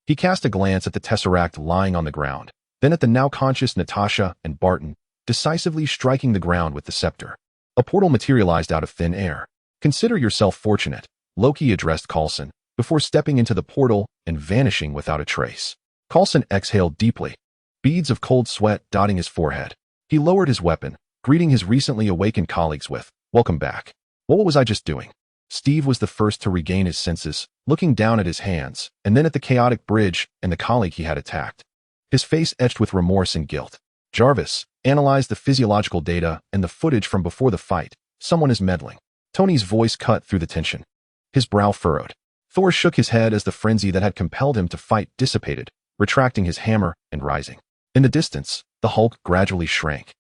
He cast a glance at the Tesseract lying on the ground, then at the now conscious Natasha and Barton, decisively striking the ground with the scepter. A portal materialized out of thin air. Consider yourself fortunate, Loki addressed Coulson, before stepping into the portal and vanishing without a trace. Coulson exhaled deeply, beads of cold sweat dotting his forehead. He lowered his weapon, greeting his recently awakened colleagues with, "Welcome back. What was I just doing?" Steve was the first to regain his senses, looking down at his hands, and then at the chaotic bridge and the colleague he had attacked. His face etched with remorse and guilt. Jarvis, analyze the physiological data and the footage from before the fight. Someone is meddling. Tony's voice cut through the tension. His brow furrowed. Thor shook his head as the frenzy that had compelled him to fight dissipated, retracting his hammer and rising. In the distance, the Hulk gradually shrank,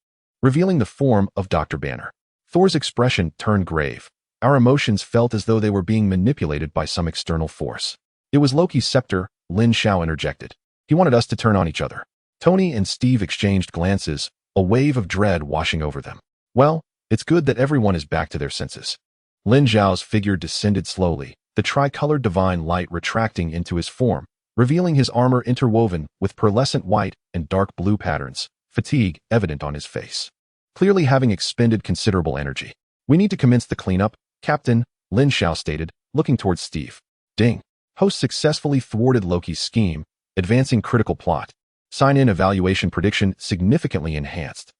revealing the form of Dr. Banner. Thor's expression turned grave. Our emotions felt as though they were being manipulated by some external force. It was Loki's scepter, Lin Xiao interjected. He wanted us to turn on each other. Tony and Steve exchanged glances, a wave of dread washing over them. Well, it's good that everyone is back to their senses. Lin Xiao's figure descended slowly, the tricolored divine light retracting into his form, revealing his armor interwoven with pearlescent white and dark blue patterns, fatigue evident on his face. Clearly having expended considerable energy. We need to commence the cleanup, Captain, Lin Xiao stated, looking towards Steve. Ding. Host successfully thwarted Loki's scheme, advancing critical plot. Sign-in evaluation prediction significantly enhanced.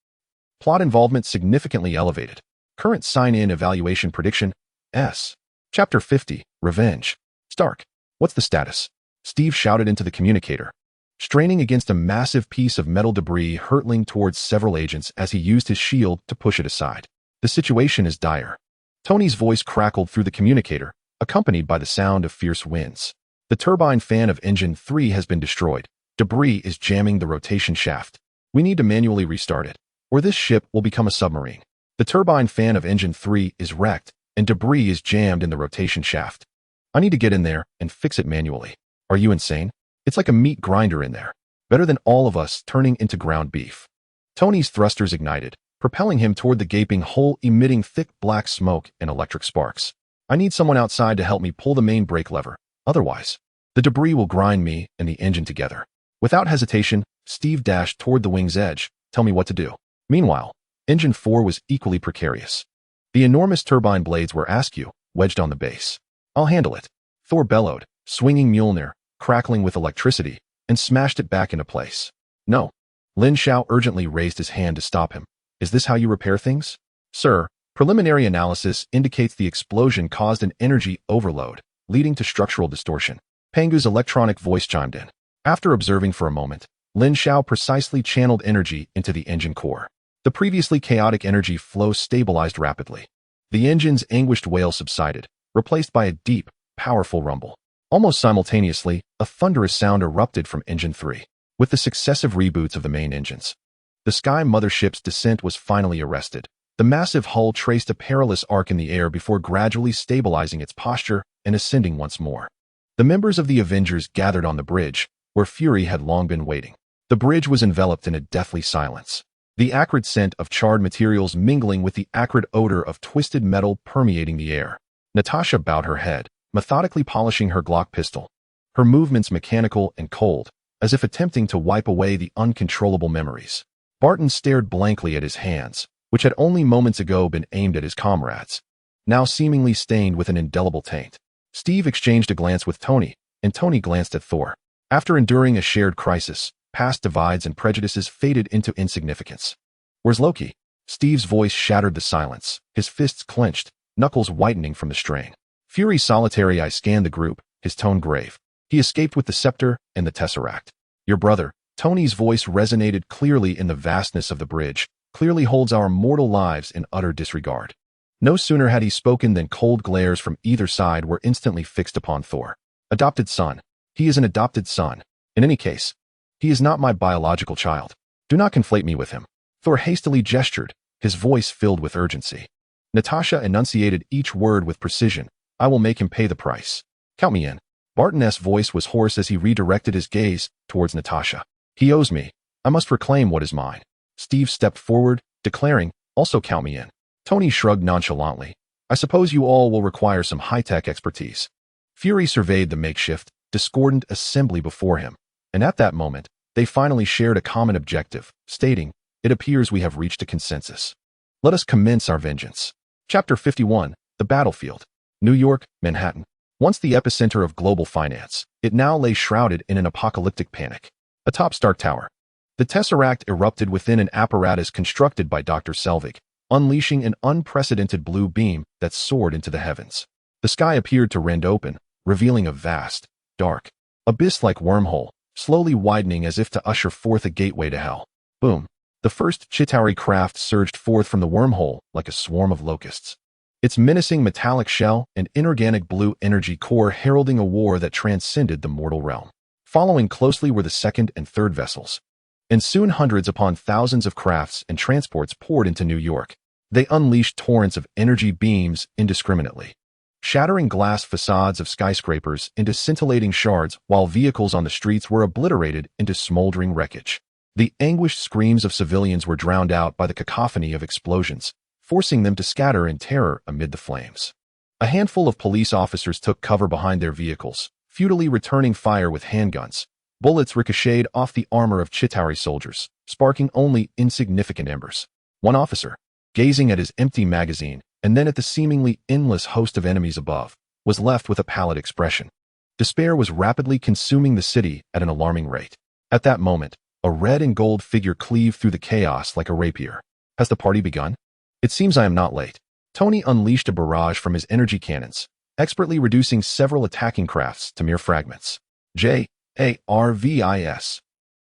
Plot involvement significantly elevated. Current sign-in evaluation prediction, S. Chapter 50, Revenge. Stark. What's the status? Steve shouted into the communicator, straining against a massive piece of metal debris hurtling towards several agents as he used his shield to push it aside. The situation is dire. Tony's voice crackled through the communicator, accompanied by the sound of fierce winds. The turbine fan of Engine 3 has been destroyed. Debris is jamming the rotation shaft. We need to manually restart it, or this ship will become a submarine. The turbine fan of engine 3 is wrecked, and debris is jammed in the rotation shaft. I need to get in there and fix it manually. Are you insane? It's like a meat grinder in there. Better than all of us turning into ground beef. Tony's thrusters ignited, propelling him toward the gaping hole, emitting thick black smoke and electric sparks. I need someone outside to help me pull the main brake lever. Otherwise, the debris will grind me and the engine together. Without hesitation, Steve dashed toward the wing's edge. Tell me what to do. Meanwhile, engine 4 was equally precarious. The enormous turbine blades were askew, wedged on the base. I'll handle it, Thor bellowed, swinging Mjolnir, crackling with electricity, and smashed it back into place. No. Lin Xiao urgently raised his hand to stop him. Is this how you repair things? Sir, preliminary analysis indicates the explosion caused an energy overload, leading to structural distortion. Pangu's electronic voice chimed in. After observing for a moment, Lin Xiao precisely channeled energy into the engine core. The previously chaotic energy flow stabilized rapidly. The engine's anguished wail subsided, replaced by a deep, powerful rumble. Almost simultaneously, a thunderous sound erupted from engine 3. With the successive reboots of the main engines, the Sky Mothership's descent was finally arrested. The massive hull traced a perilous arc in the air before gradually stabilizing its posture and ascending once more. The members of the Avengers gathered on the bridge, where Fury had long been waiting. The bridge was enveloped in a deathly silence. The acrid scent of charred materials mingling with the acrid odor of twisted metal permeating the air. Natasha bowed her head, methodically polishing her Glock pistol. Her movements mechanical and cold, as if attempting to wipe away the uncontrollable memories. Barton stared blankly at his hands, which had only moments ago been aimed at his comrades, now seemingly stained with an indelible taint. Steve exchanged a glance with Tony, and Tony glanced at Thor. After enduring a shared crisis, past divides and prejudices faded into insignificance. Where's Loki? Steve's voice shattered the silence, his fists clenched, knuckles whitening from the strain. Fury's solitary eye scanned the group, his tone grave. He escaped with the scepter and the tesseract. Your brother, Tony's voice resonated clearly in the vastness of the bridge, clearly holds our mortal lives in utter disregard. No sooner had he spoken than cold glares from either side were instantly fixed upon Thor. Adopted son. He is an adopted son. In any case, he is not my biological child. Do not conflate me with him. Thor hastily gestured, his voice filled with urgency. Natasha enunciated each word with precision. I will make him pay the price. Count me in. Barton's voice was hoarse as he redirected his gaze towards Natasha. He owes me. I must reclaim what is mine. Steve stepped forward, declaring, also count me in. Tony shrugged nonchalantly. I suppose you all will require some high-tech expertise. Fury surveyed the makeshift, discordant assembly before him, and at that moment, they finally shared a common objective, stating, it appears we have reached a consensus. Let us commence our vengeance. Chapter 51, The Battlefield. New York, Manhattan. Once the epicenter of global finance, it now lay shrouded in an apocalyptic panic. Atop Stark Tower, the Tesseract erupted within an apparatus constructed by Dr. Selvig, unleashing an unprecedented blue beam that soared into the heavens. The sky appeared to rend open, revealing a vast, dark, abyss-like wormhole, slowly widening as if to usher forth a gateway to hell. Boom! The first Chitauri craft surged forth from the wormhole like a swarm of locusts. Its menacing metallic shell and inorganic blue energy core heralding a war that transcended the mortal realm. Following closely were the second and third vessels. And soon hundreds upon thousands of crafts and transports poured into New York. They unleashed torrents of energy beams indiscriminately, shattering glass facades of skyscrapers into scintillating shards while vehicles on the streets were obliterated into smoldering wreckage. The anguished screams of civilians were drowned out by the cacophony of explosions, forcing them to scatter in terror amid the flames. A handful of police officers took cover behind their vehicles, futilely returning fire with handguns. Bullets ricocheted off the armor of Chitauri soldiers, sparking only insignificant embers. One officer, gazing at his empty magazine and then at the seemingly endless host of enemies above, was left with a pallid expression. Despair was rapidly consuming the city at an alarming rate. At that moment, a red and gold figure cleaved through the chaos like a rapier. Has the party begun? It seems I am not late. Tony unleashed a barrage from his energy cannons, expertly reducing several attacking crafts to mere fragments. JARVIS.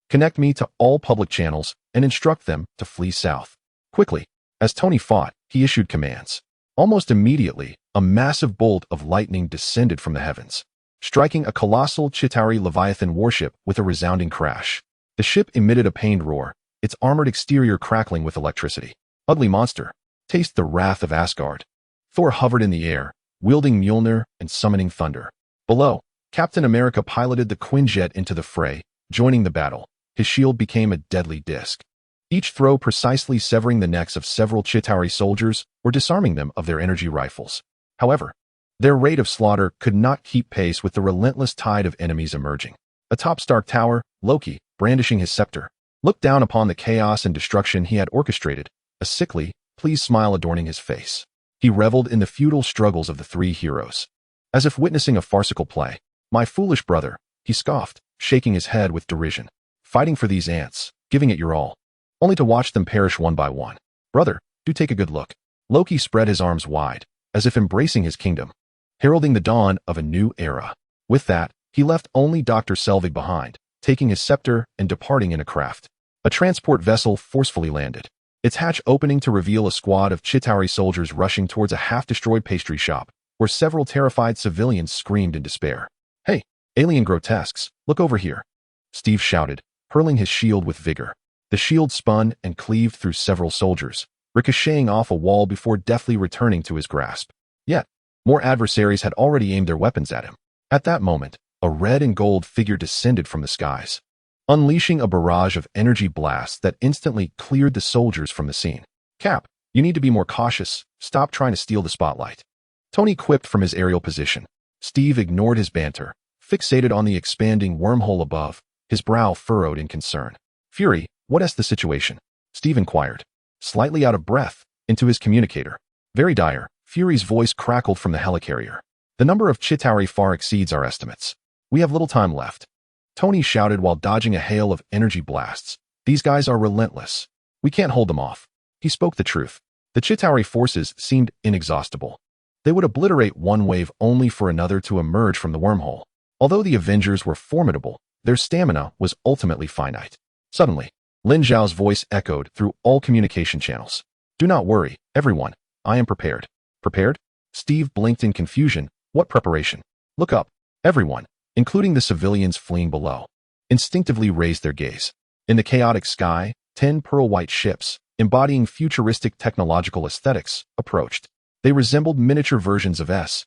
Connect me to all public channels and instruct them to flee south. Quickly. As Tony fought, he issued commands. Almost immediately, a massive bolt of lightning descended from the heavens. striking a colossal Chitauri Leviathan warship with a resounding crash. The ship emitted a pained roar, its armored exterior crackling with electricity. Ugly monster, taste the wrath of Asgard. Thor hovered in the air, wielding Mjolnir and summoning thunder. Below, Captain America piloted the Quinjet into the fray, joining the battle. His shield became a deadly disc, each throw precisely severing the necks of several Chitauri soldiers or disarming them of their energy rifles. However, their rate of slaughter could not keep pace with the relentless tide of enemies emerging. Atop Stark Tower, Loki, brandishing his scepter, looked down upon the chaos and destruction he had orchestrated, a sickly, pleased smile adorning his face. He reveled in the futile struggles of the three heroes, as if witnessing a farcical play. "My foolish brother," he scoffed, shaking his head with derision. "Fighting for these ants, giving it your all, only to watch them perish one by one. Brother, do take a good look." Loki spread his arms wide, as if embracing his kingdom, heralding the dawn of a new era. With that, he left only Dr. Selvig behind, taking his scepter and departing in a craft. A transport vessel forcefully landed, its hatch opening to reveal a squad of Chitauri soldiers rushing towards a half-destroyed pastry shop, where several terrified civilians screamed in despair. "Hey, alien grotesques, look over here," Steve shouted, hurling his shield with vigor. The shield spun and cleaved through several soldiers, ricocheting off a wall before deftly returning to his grasp. Yet, more adversaries had already aimed their weapons at him. At that moment, a red and gold figure descended from the skies, unleashing a barrage of energy blasts that instantly cleared the soldiers from the scene. "Cap, you need to be more cautious. Stop trying to steal the spotlight," Tony quipped from his aerial position. Steve ignored his banter, fixated on the expanding wormhole above, his brow furrowed in concern. "Fury, what's the situation?" Steve inquired, slightly out of breath, into his communicator. "Very dire," Fury's voice crackled from the helicarrier. "The number of Chitauri far exceeds our estimates. We have little time left," Tony shouted while dodging a hail of energy blasts. "These guys are relentless. We can't hold them off." He spoke the truth. The Chitauri forces seemed inexhaustible. They would obliterate one wave only for another to emerge from the wormhole. Although the Avengers were formidable, their stamina was ultimately finite. Suddenly, Lin Xiao's voice echoed through all communication channels. "Do not worry, everyone. I am prepared." "Prepared?" Steve blinked in confusion. "What preparation?" "Look up." Everyone, including the civilians fleeing below, instinctively raised their gaze. In the chaotic sky, 10 pearl-white ships, embodying futuristic technological aesthetics, approached. They resembled miniature versions of S.H.I.E.L.D.S.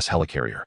helicarrier,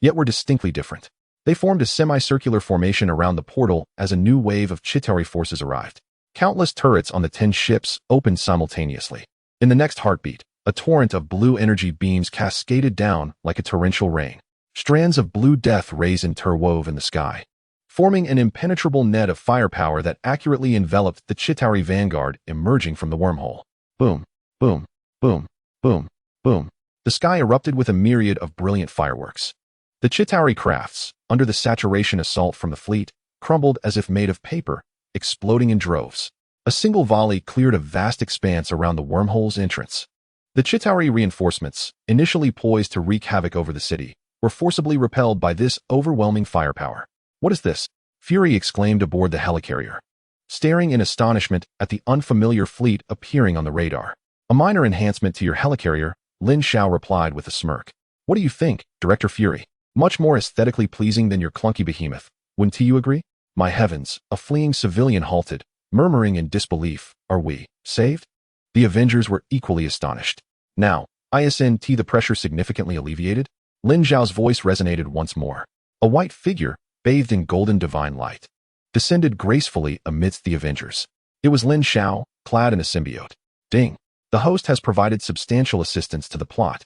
yet were distinctly different. They formed a semicircular formation around the portal as a new wave of Chitauri forces arrived. Countless turrets on the 10 ships opened simultaneously. In the next heartbeat, a torrent of blue energy beams cascaded down like a torrential rain. Strands of blue death rays interwove in the sky, forming an impenetrable net of firepower that accurately enveloped the Chitauri vanguard emerging from the wormhole. Boom, boom, boom, boom, boom. The sky erupted with a myriad of brilliant fireworks. The Chitauri crafts, under the saturation assault from the fleet, crumbled as if made of paper, exploding in droves. A single volley cleared a vast expanse around the wormhole's entrance. The Chitauri reinforcements, initially poised to wreak havoc over the city, were forcibly repelled by this overwhelming firepower. "What is this?" Fury exclaimed aboard the helicarrier, staring in astonishment at the unfamiliar fleet appearing on the radar. "A minor enhancement to your helicarrier," Lin Xiao replied with a smirk. "What do you think, Director Fury? Much more aesthetically pleasing than your clunky behemoth, wouldn't you agree?" My heavens, a fleeing civilian halted, murmuring in disbelief. "Are we saved?" The Avengers were equally astonished. "Now, isn't the pressure significantly alleviated?" Lin Xiao's voice resonated once more. A white figure, bathed in golden divine light, descended gracefully amidst the Avengers. It was Lin Xiao, clad in a symbiote. Ding. The host has provided substantial assistance to the plot,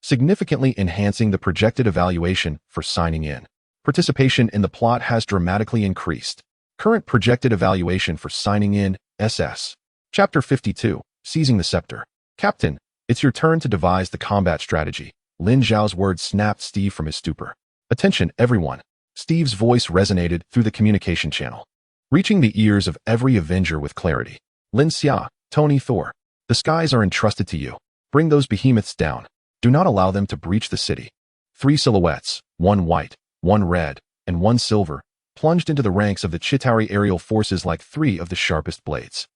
significantly enhancing the projected evaluation for signing in. Participation in the plot has dramatically increased. Current projected evaluation for signing in, SS. Chapter 52, Seizing the Scepter. "Captain, it's your turn to devise the combat strategy." Lin Xiao's words snapped Steve from his stupor. "Attention, everyone." Steve's voice resonated through the communication channel, reaching the ears of every Avenger with clarity. "Lin Xiao, Tony, Thor, the skies are entrusted to you. Bring those behemoths down. Do not allow them to breach the city." 3 silhouettes, one white, one red, and one silver, plunged into the ranks of the Chitauri aerial forces like 3 of the sharpest blades.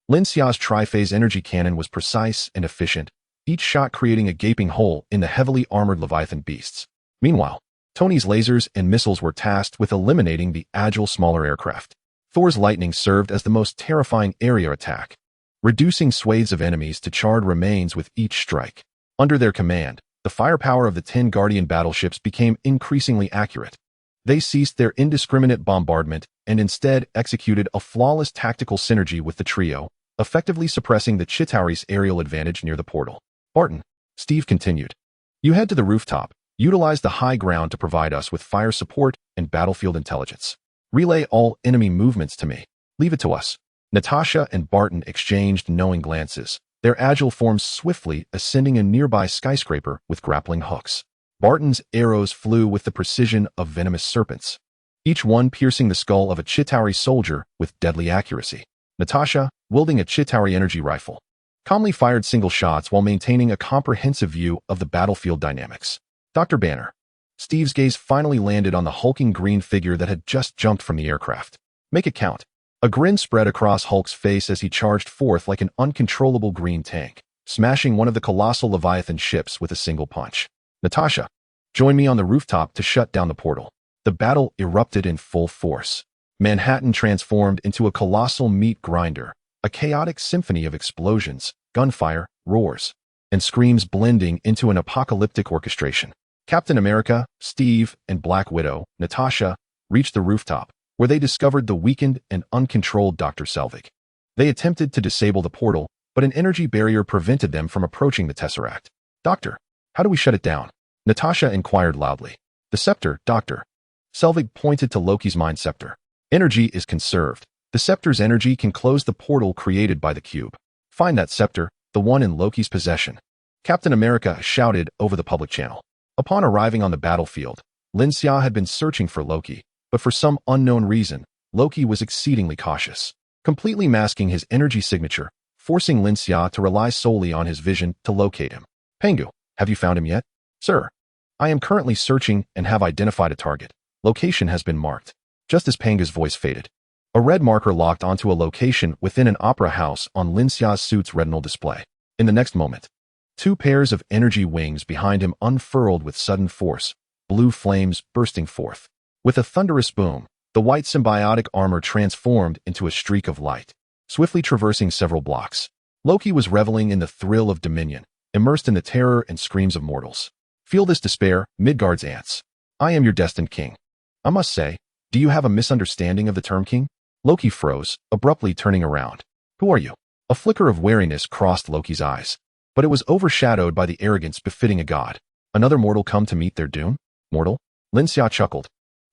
Lin Xiao's triphase energy cannon was precise and efficient, each shot creating a gaping hole in the heavily armored Leviathan beasts. Meanwhile, Tony's lasers and missiles were tasked with eliminating the agile smaller aircraft. Thor's lightning served as the most terrifying area attack, reducing swathes of enemies to charred remains with each strike. Under their command, the firepower of the 10 Guardian battleships became increasingly accurate. They ceased their indiscriminate bombardment and instead executed a flawless tactical synergy with the trio, effectively suppressing the Chitauri's aerial advantage near the portal. Barton, Steve continued. You head to the rooftop, utilize the high ground to provide us with fire support and battlefield intelligence. Relay all enemy movements to me. Leave it to us. Natasha and Barton exchanged knowing glances, their agile forms swiftly ascending a nearby skyscraper with grappling hooks. Barton's arrows flew with the precision of venomous serpents, each one piercing the skull of a Chitauri soldier with deadly accuracy. Natasha, wielding a Chitauri energy rifle, calmly fired single shots while maintaining a comprehensive view of the battlefield dynamics. Dr. Banner. Steve's gaze finally landed on the hulking green figure that had just jumped from the aircraft. Make it count. A grin spread across Hulk's face as he charged forth like an uncontrollable green tank, smashing one of the colossal Leviathan ships with a single punch. Natasha, join me on the rooftop to shut down the portal. The battle erupted in full force. Manhattan transformed into a colossal meat grinder, a chaotic symphony of explosions, gunfire, roars, and screams blending into an apocalyptic orchestration. Captain America, Steve, and Black Widow, Natasha, reached the rooftop, where they discovered the weakened and uncontrolled Dr. Selvig. They attempted to disable the portal, but an energy barrier prevented them from approaching the Tesseract. Doctor, how do we shut it down? Natasha inquired loudly. The scepter, Doctor. Selvig pointed to Loki's mind scepter. Energy is conserved. The scepter's energy can close the portal created by the cube. Find that scepter, the one in Loki's possession. Captain America shouted over the public channel. Upon arriving on the battlefield, Lin Xiao had been searching for Loki, but for some unknown reason, Loki was exceedingly cautious, completely masking his energy signature, forcing Lin Xiao to rely solely on his vision to locate him. Pengu, have you found him yet? Sir, I am currently searching and have identified a target. Location has been marked. Just as Pengu's voice faded, a red marker locked onto a location within an opera house on Lin Xiao's suit's retinal display. In the next moment, two pairs of energy wings behind him unfurled with sudden force, blue flames bursting forth. With a thunderous boom, the white symbiotic armor transformed into a streak of light, swiftly traversing several blocks. Loki was reveling in the thrill of dominion, immersed in the terror and screams of mortals. Feel this despair, Midgard's ants. I am your destined king. I must say, do you have a misunderstanding of the term king? Loki froze, abruptly turning around. Who are you? A flicker of wariness crossed Loki's eyes, but it was overshadowed by the arrogance befitting a god. Another mortal come to meet their doom? Mortal? Lin Xiao chuckled.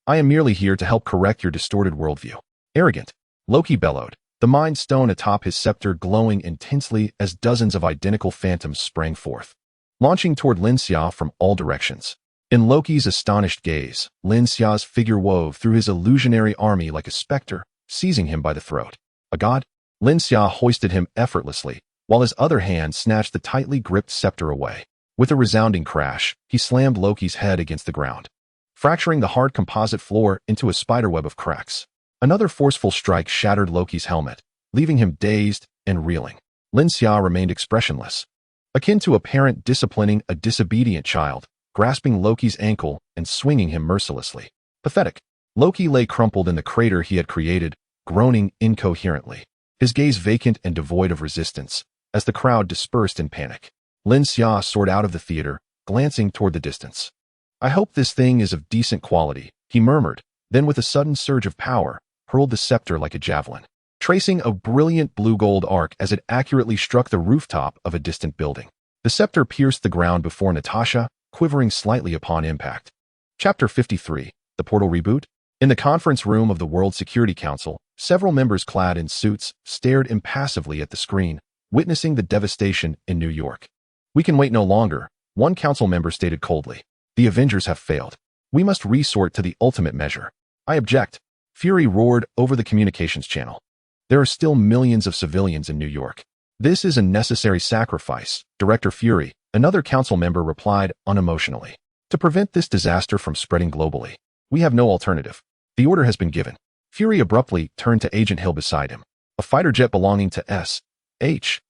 I am merely here to help correct your distorted worldview. Arrogant. Loki bellowed, the Mind Stone atop his scepter glowing intensely as dozens of identical phantoms sprang forth, launching toward Lin Xiao from all directions. In Loki's astonished gaze, Lin Xiao's figure wove through his illusionary army like a specter, seizing him by the throat. A god? Lin Xiao hoisted him effortlessly, while his other hand snatched the tightly gripped scepter away. With a resounding crash, he slammed Loki's head against the ground, fracturing the hard composite floor into a spiderweb of cracks. Another forceful strike shattered Loki's helmet, leaving him dazed and reeling. Lin Xiao remained expressionless, akin to a parent disciplining a disobedient child, grasping Loki's ankle and swinging him mercilessly. Pathetic. Loki lay crumpled in the crater he had created, groaning incoherently, his gaze vacant and devoid of resistance, as the crowd dispersed in panic. Lin Xiao soared out of the theater, glancing toward the distance. I hope this thing is of decent quality, he murmured, then with a sudden surge of power, hurled the scepter like a javelin, tracing a brilliant blue-gold arc as it accurately struck the rooftop of a distant building. The scepter pierced the ground before Natasha, quivering slightly upon impact. Chapter 53, The Portal Reboot? In the conference room of the World Security Council, several members clad in suits stared impassively at the screen, witnessing the devastation in New York. We can wait no longer, one council member stated coldly. The Avengers have failed. We must resort to the ultimate measure. I object. Fury roared over the communications channel. There are still millions of civilians in New York. This is a necessary sacrifice, Director Fury, another council member replied unemotionally. To prevent this disaster from spreading globally, we have no alternative. The order has been given. Fury abruptly turned to Agent Hill beside him. A fighter jet belonging to S.H.I.E.L.D.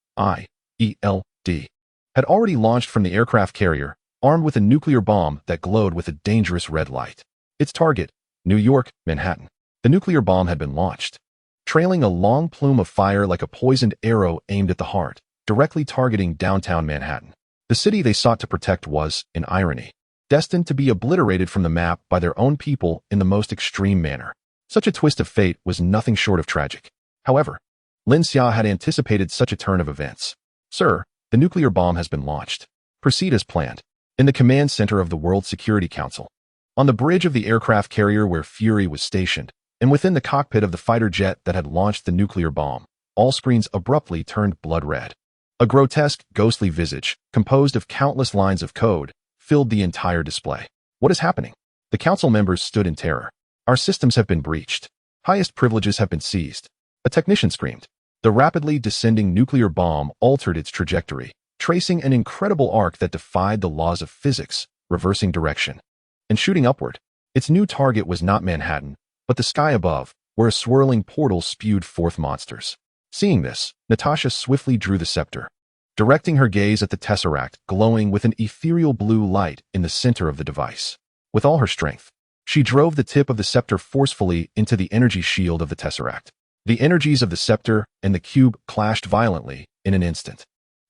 had already launched from the aircraft carrier, armed with a nuclear bomb that glowed with a dangerous red light. Its target, New York, Manhattan. The nuclear bomb had been launched, trailing a long plume of fire like a poisoned arrow aimed at the heart, directly targeting downtown Manhattan. The city they sought to protect was, in irony, destined to be obliterated from the map by their own people in the most extreme manner. Such a twist of fate was nothing short of tragic. However, Lin Xiao had anticipated such a turn of events. Sir, the nuclear bomb has been launched. Proceed as planned. In the command center of the World Security Council, on the bridge of the aircraft carrier where Fury was stationed, and within the cockpit of the fighter jet that had launched the nuclear bomb, all screens abruptly turned blood red. A grotesque, ghostly visage, composed of countless lines of code, filled the entire display. What is happening? The council members stood in terror. Our systems have been breached. Highest privileges have been seized. A technician screamed. The rapidly descending nuclear bomb altered its trajectory, tracing an incredible arc that defied the laws of physics, reversing direction and shooting upward. Its new target was not Manhattan, but the sky above, where a swirling portal spewed forth monsters. Seeing this, Natasha swiftly drew the scepter, directing her gaze at the tesseract glowing with an ethereal blue light in the center of the device. With all her strength, she drove the tip of the scepter forcefully into the energy shield of the tesseract. The energies of the scepter and the cube clashed violently in an instant.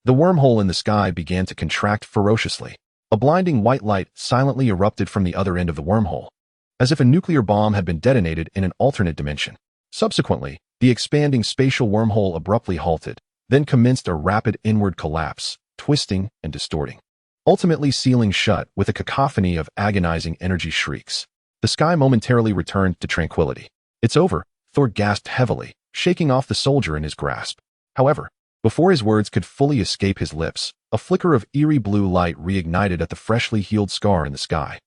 The wormhole in the sky began to contract ferociously. A blinding white light silently erupted from the other end of the wormhole, as if a nuclear bomb had been detonated in an alternate dimension. Subsequently, the expanding spatial wormhole abruptly halted, then commenced a rapid inward collapse, twisting and distorting, ultimately sealing shut with a cacophony of agonizing energy shrieks. The sky momentarily returned to tranquility. It's over, Thor gasped heavily, shaking off the soldier in his grasp. However, before his words could fully escape his lips, a flicker of eerie blue light reignited at the freshly healed scar in the sky,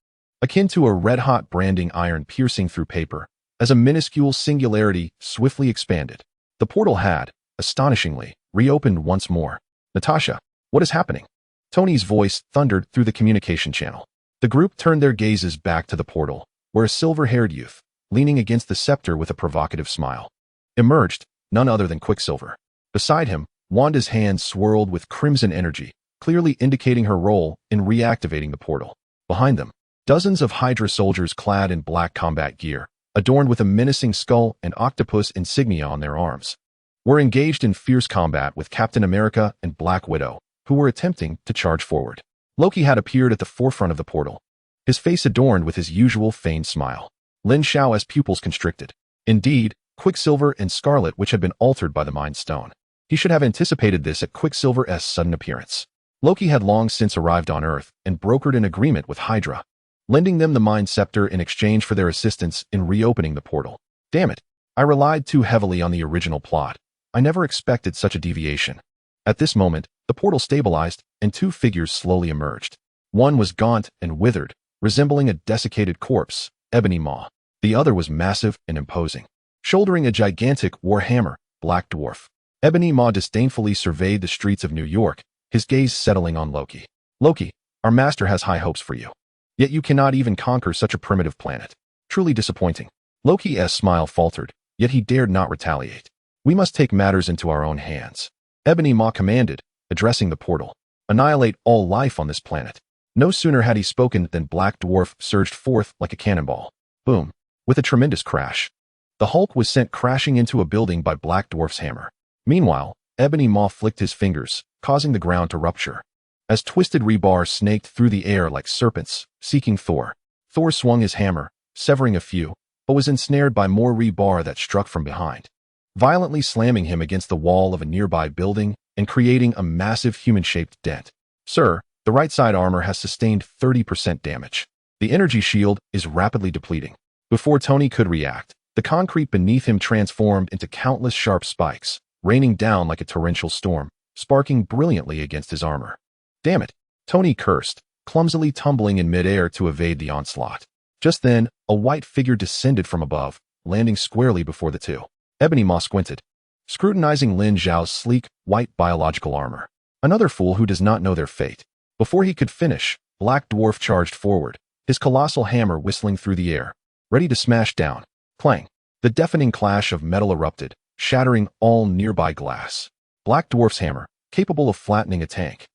akin to a red-hot branding iron piercing through paper, as a minuscule singularity swiftly expanded. The portal had, astonishingly, reopened once more. Natasha, what is happening? Tony's voice thundered through the communication channel. The group turned their gazes back to the portal, where a silver-haired youth, leaning against the scepter with a provocative smile, emerged, none other than Quicksilver. Beside him, Wanda's hands swirled with crimson energy, clearly indicating her role in reactivating the portal. Behind them, dozens of Hydra soldiers clad in black combat gear, adorned with a menacing skull and octopus insignia on their arms, were engaged in fierce combat with Captain America and Black Widow, who were attempting to charge forward. Loki had appeared at the forefront of the portal, his face adorned with his usual feigned smile. Lin Xiao's pupils constricted. Indeed, Quicksilver and Scarlet, which had been altered by the Mind Stone. He should have anticipated this at Quicksilver's sudden appearance. Loki had long since arrived on Earth and brokered an agreement with Hydra, lending them the Mind Scepter in exchange for their assistance in reopening the portal. Damn it, I relied too heavily on the original plot. I never expected such a deviation. At this moment, the portal stabilized, and two figures slowly emerged. One was gaunt and withered, resembling a desiccated corpse, Ebony Maw. The other was massive and imposing, shouldering a gigantic war hammer, Black Dwarf. Ebony Maw disdainfully surveyed the streets of New York, his gaze settling on Loki. Loki, our master has high hopes for you. Yet you cannot even conquer such a primitive planet. Truly disappointing. Loki's smile faltered, yet he dared not retaliate. We must take matters into our own hands. Ebony Maw commanded, addressing the portal. Annihilate all life on this planet. No sooner had he spoken than Black Dwarf surged forth like a cannonball. Boom. With a tremendous crash, the Hulk was sent crashing into a building by Black Dwarf's hammer. Meanwhile, Ebony Maw flicked his fingers, causing the ground to rupture, as twisted rebar snaked through the air like serpents, seeking Thor. Thor swung his hammer, severing a few, but was ensnared by more rebar that struck from behind, violently slamming him against the wall of a nearby building and creating a massive human-shaped dent. Sir, the right side armor has sustained 30% damage. The energy shield is rapidly depleting. Before Tony could react, the concrete beneath him transformed into countless sharp spikes, raining down like a torrential storm, sparking brilliantly against his armor. Damn it, Tony cursed, clumsily tumbling in midair to evade the onslaught. Just then, a white figure descended from above, landing squarely before the two. Ebony Maw squinted, scrutinizing Lin Xiao's sleek, white biological armor. Another fool who does not know their fate. Before he could finish, Black Dwarf charged forward, his colossal hammer whistling through the air, ready to smash down. Clang! The deafening clash of metal erupted, shattering all nearby glass. Black Dwarf's hammer, capable of flattening a tank,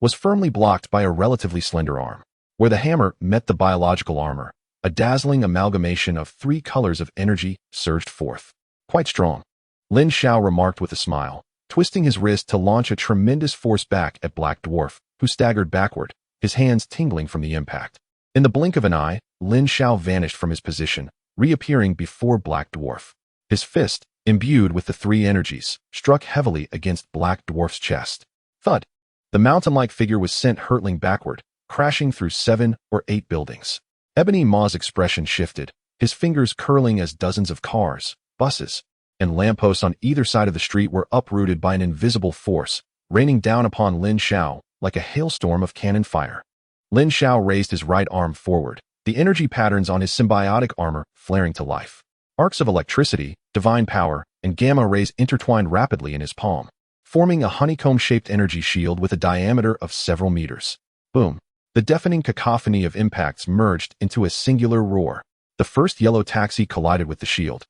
was firmly blocked by a relatively slender arm. Where the hammer met the biological armor, a dazzling amalgamation of 3 colors of energy surged forth. Quite strong, Lin Xiao remarked with a smile, twisting his wrist to launch a tremendous force back at Black Dwarf, who staggered backward, his hands tingling from the impact. In the blink of an eye, Lin Xiao vanished from his position, reappearing before Black Dwarf. His fist, imbued with the 3 energies, struck heavily against Black Dwarf's chest. Thud! The mountain-like figure was sent hurtling backward, crashing through 7 or 8 buildings. Ebony Maw's expression shifted, his fingers curling as dozens of cars, buses, and lampposts on either side of the street were uprooted by an invisible force, raining down upon Lin Xiao like a hailstorm of cannon fire. Lin Xiao raised his right arm forward, the energy patterns on his symbiotic armor flaring to life. Arcs of electricity, divine power, and gamma rays intertwined rapidly in his palm, forming a honeycomb-shaped energy shield with a diameter of several meters. Boom! The deafening cacophony of impacts merged into a singular roar. The first yellow taxi collided with the shield,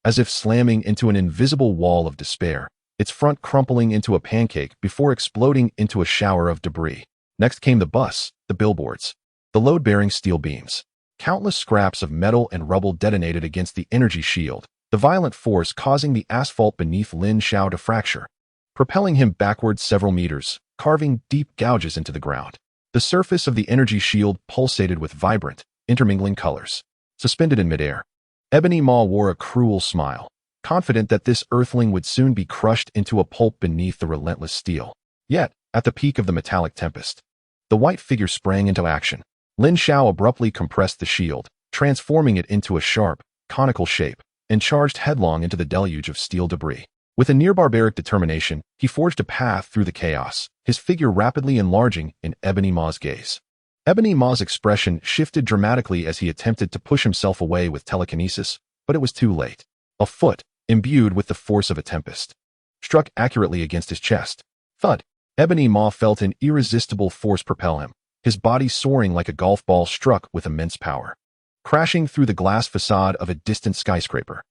as if slamming into an invisible wall of despair, its front crumpling into a pancake before exploding into a shower of debris. Next came the bus, the billboards, the load-bearing steel beams. Countless scraps of metal and rubble detonated against the energy shield, the violent force causing the asphalt beneath Lin Xiao to fracture, propelling him backward several meters, carving deep gouges into the ground. The surface of the energy shield pulsated with vibrant, intermingling colors. Suspended in midair, Ebony Maw wore a cruel smile, confident that this earthling would soon be crushed into a pulp beneath the relentless steel. Yet, at the peak of the metallic tempest, the white figure sprang into action. Lin Xiao abruptly compressed the shield, transforming it into a sharp, conical shape, and charged headlong into the deluge of steel debris. With a near-barbaric determination, he forged a path through the chaos, his figure rapidly enlarging in Ebony Maw's gaze. Ebony Maw's expression shifted dramatically as he attempted to push himself away with telekinesis, but it was too late. A foot, imbued with the force of a tempest, struck accurately against his chest. Thud! Ebony Maw felt an irresistible force propel him, his body soaring like a golf ball struck with immense power, crashing through the glass facade of a distant skyscraper.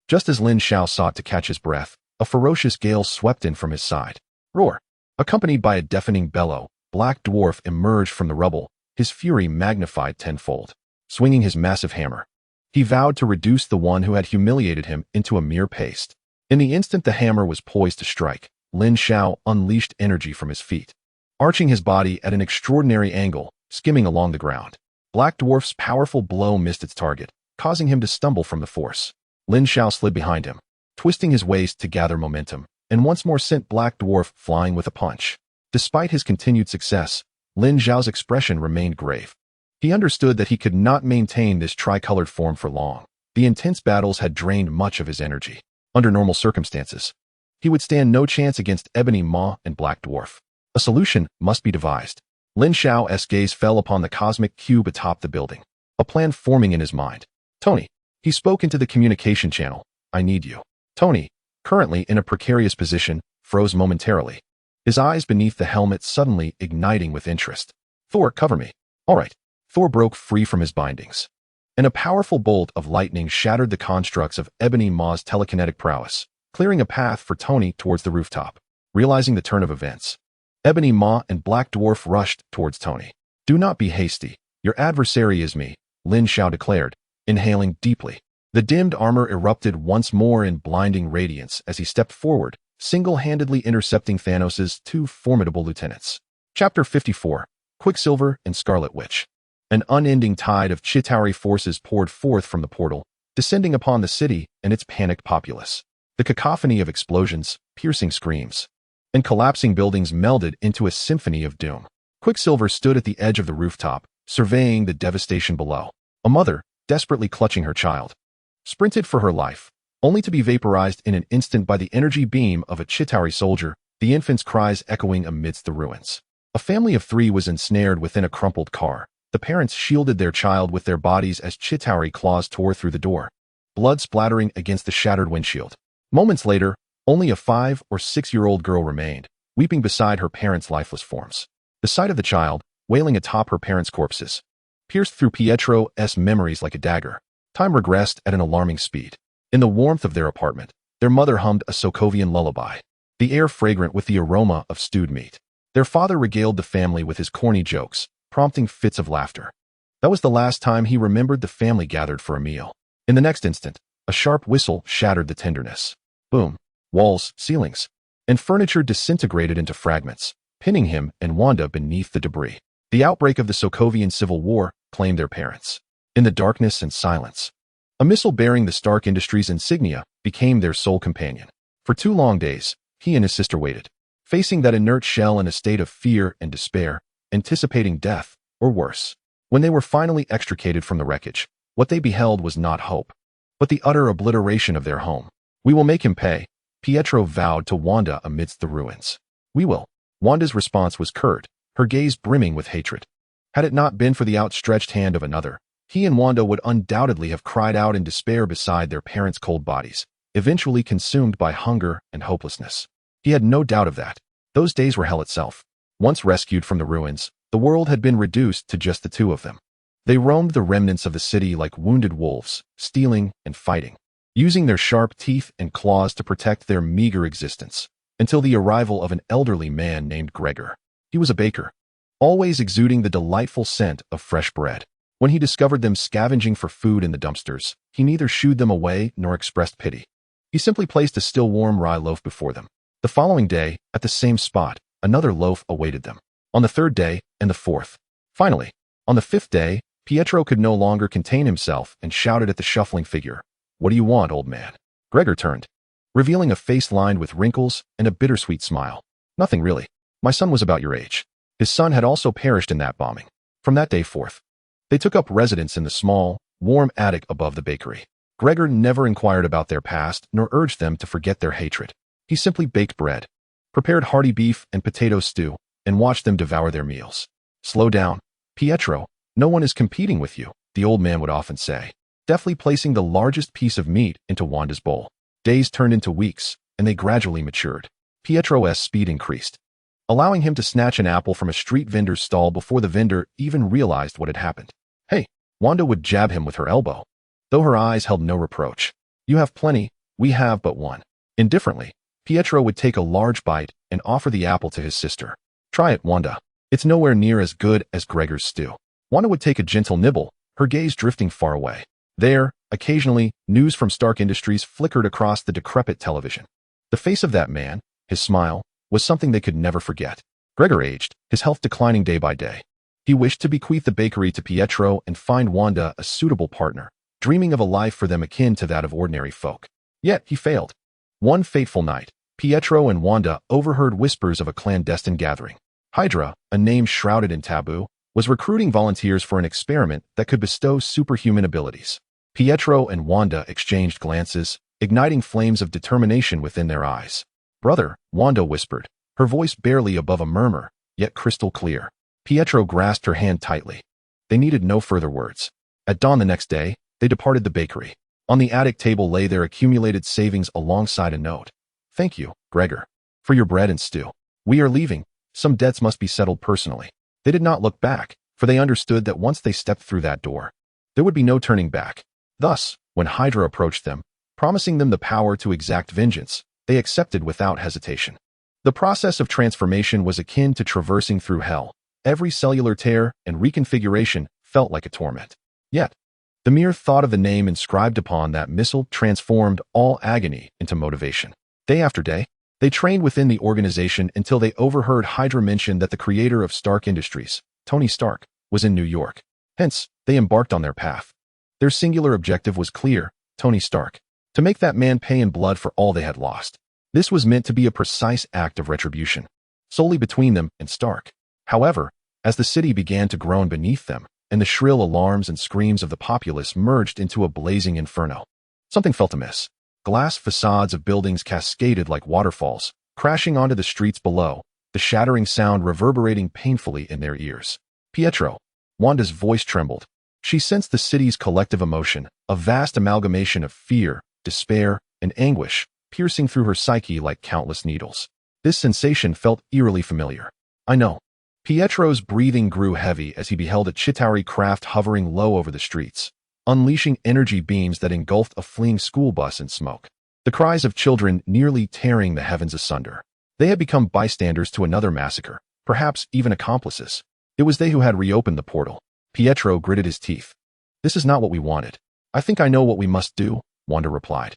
Just as Lin Xiao sought to catch his breath, a ferocious gale swept in from his side. Roar! Accompanied by a deafening bellow, Black Dwarf emerged from the rubble, his fury magnified tenfold. Swinging his massive hammer, he vowed to reduce the one who had humiliated him into a mere paste. In the instant the hammer was poised to strike, Lin Xiao unleashed energy from his feet, arching his body at an extraordinary angle, skimming along the ground. Black Dwarf's powerful blow missed its target, causing him to stumble from the force. Lin Xiao slid behind him, twisting his waist to gather momentum, and once more sent Black Dwarf flying with a punch. Despite his continued success, Lin Xiao's expression remained grave. He understood that he could not maintain this tricolored form for long. The intense battles had drained much of his energy. Under normal circumstances, he would stand no chance against Ebony Maw and Black Dwarf. A solution must be devised. Lin Xiao's gaze fell upon the cosmic cube atop the building, a plan forming in his mind. Tony. He spoke into the communication channel. I need you. Tony, currently in a precarious position, froze momentarily, his eyes beneath the helmet suddenly igniting with interest. Thor, cover me. All right. Thor broke free from his bindings, and a powerful bolt of lightning shattered the constructs of Ebony Maw's telekinetic prowess, clearing a path for Tony towards the rooftop. Realizing the turn of events, Ebony Maw and Black Dwarf rushed towards Tony. Do not be hasty. Your adversary is me, Lin Xiao declared, inhaling deeply. The dimmed armor erupted once more in blinding radiance as he stepped forward, single-handedly intercepting Thanos' 2 formidable lieutenants. Chapter 54. Quicksilver and Scarlet Witch. An unending tide of Chitauri forces poured forth from the portal, descending upon the city and its panicked populace. The cacophony of explosions, piercing screams, and collapsing buildings melded into a symphony of doom. Quicksilver stood at the edge of the rooftop, surveying the devastation below. A mother, desperately clutching her child, sprinted for her life, only to be vaporized in an instant by the energy beam of a Chitauri soldier, the infant's cries echoing amidst the ruins. A family of 3 was ensnared within a crumpled car. The parents shielded their child with their bodies as Chitauri claws tore through the door, blood splattering against the shattered windshield. Moments later, only a 5 or 6-year-old girl remained, weeping beside her parents' lifeless forms. The sight of the child, wailing atop her parents' corpses, pierced through Pietro's memories like a dagger. Time regressed at an alarming speed. In the warmth of their apartment, their mother hummed a Sokovian lullaby, the air fragrant with the aroma of stewed meat. Their father regaled the family with his corny jokes, prompting fits of laughter. That was the last time he remembered the family gathered for a meal. In the next instant, a sharp whistle shattered the tenderness. Boom. Walls, ceilings, and furniture disintegrated into fragments, pinning him and Wanda beneath the debris. The outbreak of the Sokovian Civil War claimed their parents. In the darkness and silence, a missile bearing the Stark Industries insignia became their sole companion. For 2 long days, he and his sister waited, facing that inert shell in a state of fear and despair, anticipating death, or worse. When they were finally extricated from the wreckage, what they beheld was not hope, but the utter obliteration of their home. "We will make him pay," Pietro vowed to Wanda amidst the ruins. "We will." Wanda's response was curt, her gaze brimming with hatred. Had it not been for the outstretched hand of another, he and Wanda would undoubtedly have cried out in despair beside their parents' cold bodies, eventually consumed by hunger and hopelessness. He had no doubt of that. Those days were hell itself. Once rescued from the ruins, the world had been reduced to just the two of them. They roamed the remnants of the city like wounded wolves, stealing and fighting, using their sharp teeth and claws to protect their meager existence, until the arrival of an elderly man named Gregor. He was a baker, always exuding the delightful scent of fresh bread. When he discovered them scavenging for food in the dumpsters, he neither shooed them away nor expressed pity. He simply placed a still warm rye loaf before them. The following day, at the same spot, another loaf awaited them. On the 3rd day, and the 4th. Finally, on the 5th day, Pietro could no longer contain himself and shouted at the shuffling figure, "What do you want, old man?" Gregor turned, revealing a face lined with wrinkles and a bittersweet smile. "Nothing really. My son was about your age." His son had also perished in that bombing. From that day forth, they took up residence in the small, warm attic above the bakery. Gregor never inquired about their past nor urged them to forget their hatred. He simply baked bread, prepared hearty beef and potato stew, and watched them devour their meals. "Slow down, Pietro. No one is competing with you," the old man would often say, deftly placing the largest piece of meat into Wanda's bowl. Days turned into weeks, and they gradually matured. Pietro's speed increased, allowing him to snatch an apple from a street vendor's stall before the vendor even realized what had happened. "Hey," Wanda would jab him with her elbow, though her eyes held no reproach. "You have plenty, we have but one." Indifferently, Pietro would take a large bite and offer the apple to his sister. "Try it, Wanda. It's nowhere near as good as Gregor's stew." Wanda would take a gentle nibble, her gaze drifting far away. There, occasionally, news from Stark Industries flickered across the decrepit television. The face of that man, his smile, was something they could never forget. Gregor aged, his health declining day by day. He wished to bequeath the bakery to Pietro and find Wanda a suitable partner, dreaming of a life for them akin to that of ordinary folk. Yet he failed. One fateful night, Pietro and Wanda overheard whispers of a clandestine gathering. Hydra, a name shrouded in taboo, was recruiting volunteers for an experiment that could bestow superhuman abilities. Pietro and Wanda exchanged glances, igniting flames of determination within their eyes. "Brother," Wanda whispered, her voice barely above a murmur, yet crystal clear. Pietro grasped her hand tightly. They needed no further words. At dawn the next day, they departed the bakery. On the attic table lay their accumulated savings alongside a note. "Thank you, Gregor, for your bread and stew. We are leaving. Some debts must be settled personally." They did not look back, for they understood that once they stepped through that door, there would be no turning back. Thus, when Hydra approached them, promising them the power to exact vengeance, they accepted without hesitation. The process of transformation was akin to traversing through hell. Every cellular tear and reconfiguration felt like a torment. Yet, the mere thought of the name inscribed upon that missile transformed all agony into motivation. Day after day, they trained within the organization until they overheard Hydra mention that the creator of Stark Industries, Tony Stark, was in New York. Hence, they embarked on their path. Their singular objective was clear: Tony Stark. To make that man pay in blood for all they had lost. This was meant to be a precise act of retribution, solely between them and Stark. However, as the city began to groan beneath them, and the shrill alarms and screams of the populace merged into a blazing inferno, something felt amiss. Glass facades of buildings cascaded like waterfalls, crashing onto the streets below, the shattering sound reverberating painfully in their ears. "Pietro." Wanda's voice trembled. She sensed the city's collective emotion, a vast amalgamation of fear, despair, and anguish, piercing through her psyche like countless needles. This sensation felt eerily familiar. "I know." Pietro's breathing grew heavy as he beheld a Chitauri craft hovering low over the streets, unleashing energy beams that engulfed a fleeing school bus in smoke. The cries of children nearly tearing the heavens asunder. They had become bystanders to another massacre, perhaps even accomplices. It was they who had reopened the portal. Pietro gritted his teeth. This is not what we wanted. I think I know what we must do, Wanda replied,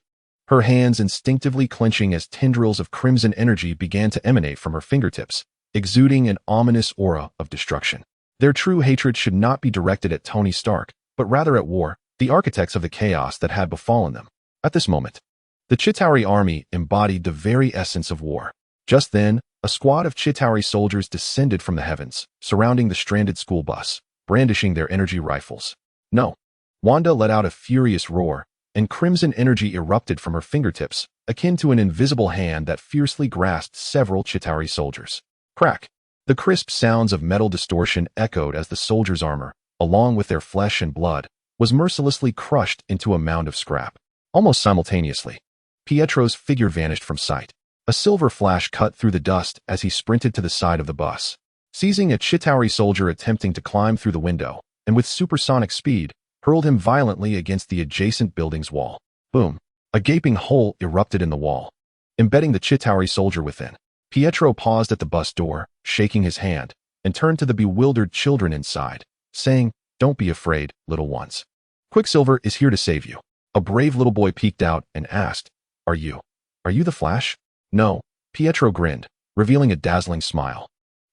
her hands instinctively clenching as tendrils of crimson energy began to emanate from her fingertips, exuding an ominous aura of destruction. Their true hatred should not be directed at Tony Stark, but rather at war, the architects of the chaos that had befallen them. At this moment, the Chitauri army embodied the very essence of war. Just then, a squad of Chitauri soldiers descended from the heavens, surrounding the stranded school bus, brandishing their energy rifles. No. Wanda let out a furious roar, and crimson energy erupted from her fingertips, akin to an invisible hand that fiercely grasped several Chitauri soldiers. Crack! The crisp sounds of metal distortion echoed as the soldiers' armor, along with their flesh and blood, was mercilessly crushed into a mound of scrap. Almost simultaneously, Pietro's figure vanished from sight. A silver flash cut through the dust as he sprinted to the side of the bus, seizing a Chitauri soldier attempting to climb through the window, and with supersonic speed, hurled him violently against the adjacent building's wall. Boom! A gaping hole erupted in the wall, embedding the Chitauri soldier within. Pietro paused at the bus door, shaking his hand, and turned to the bewildered children inside, saying, "Don't be afraid, little ones. Quicksilver is here to save you." A brave little boy peeked out and asked, Are you the Flash?" "No," Pietro grinned, revealing a dazzling smile.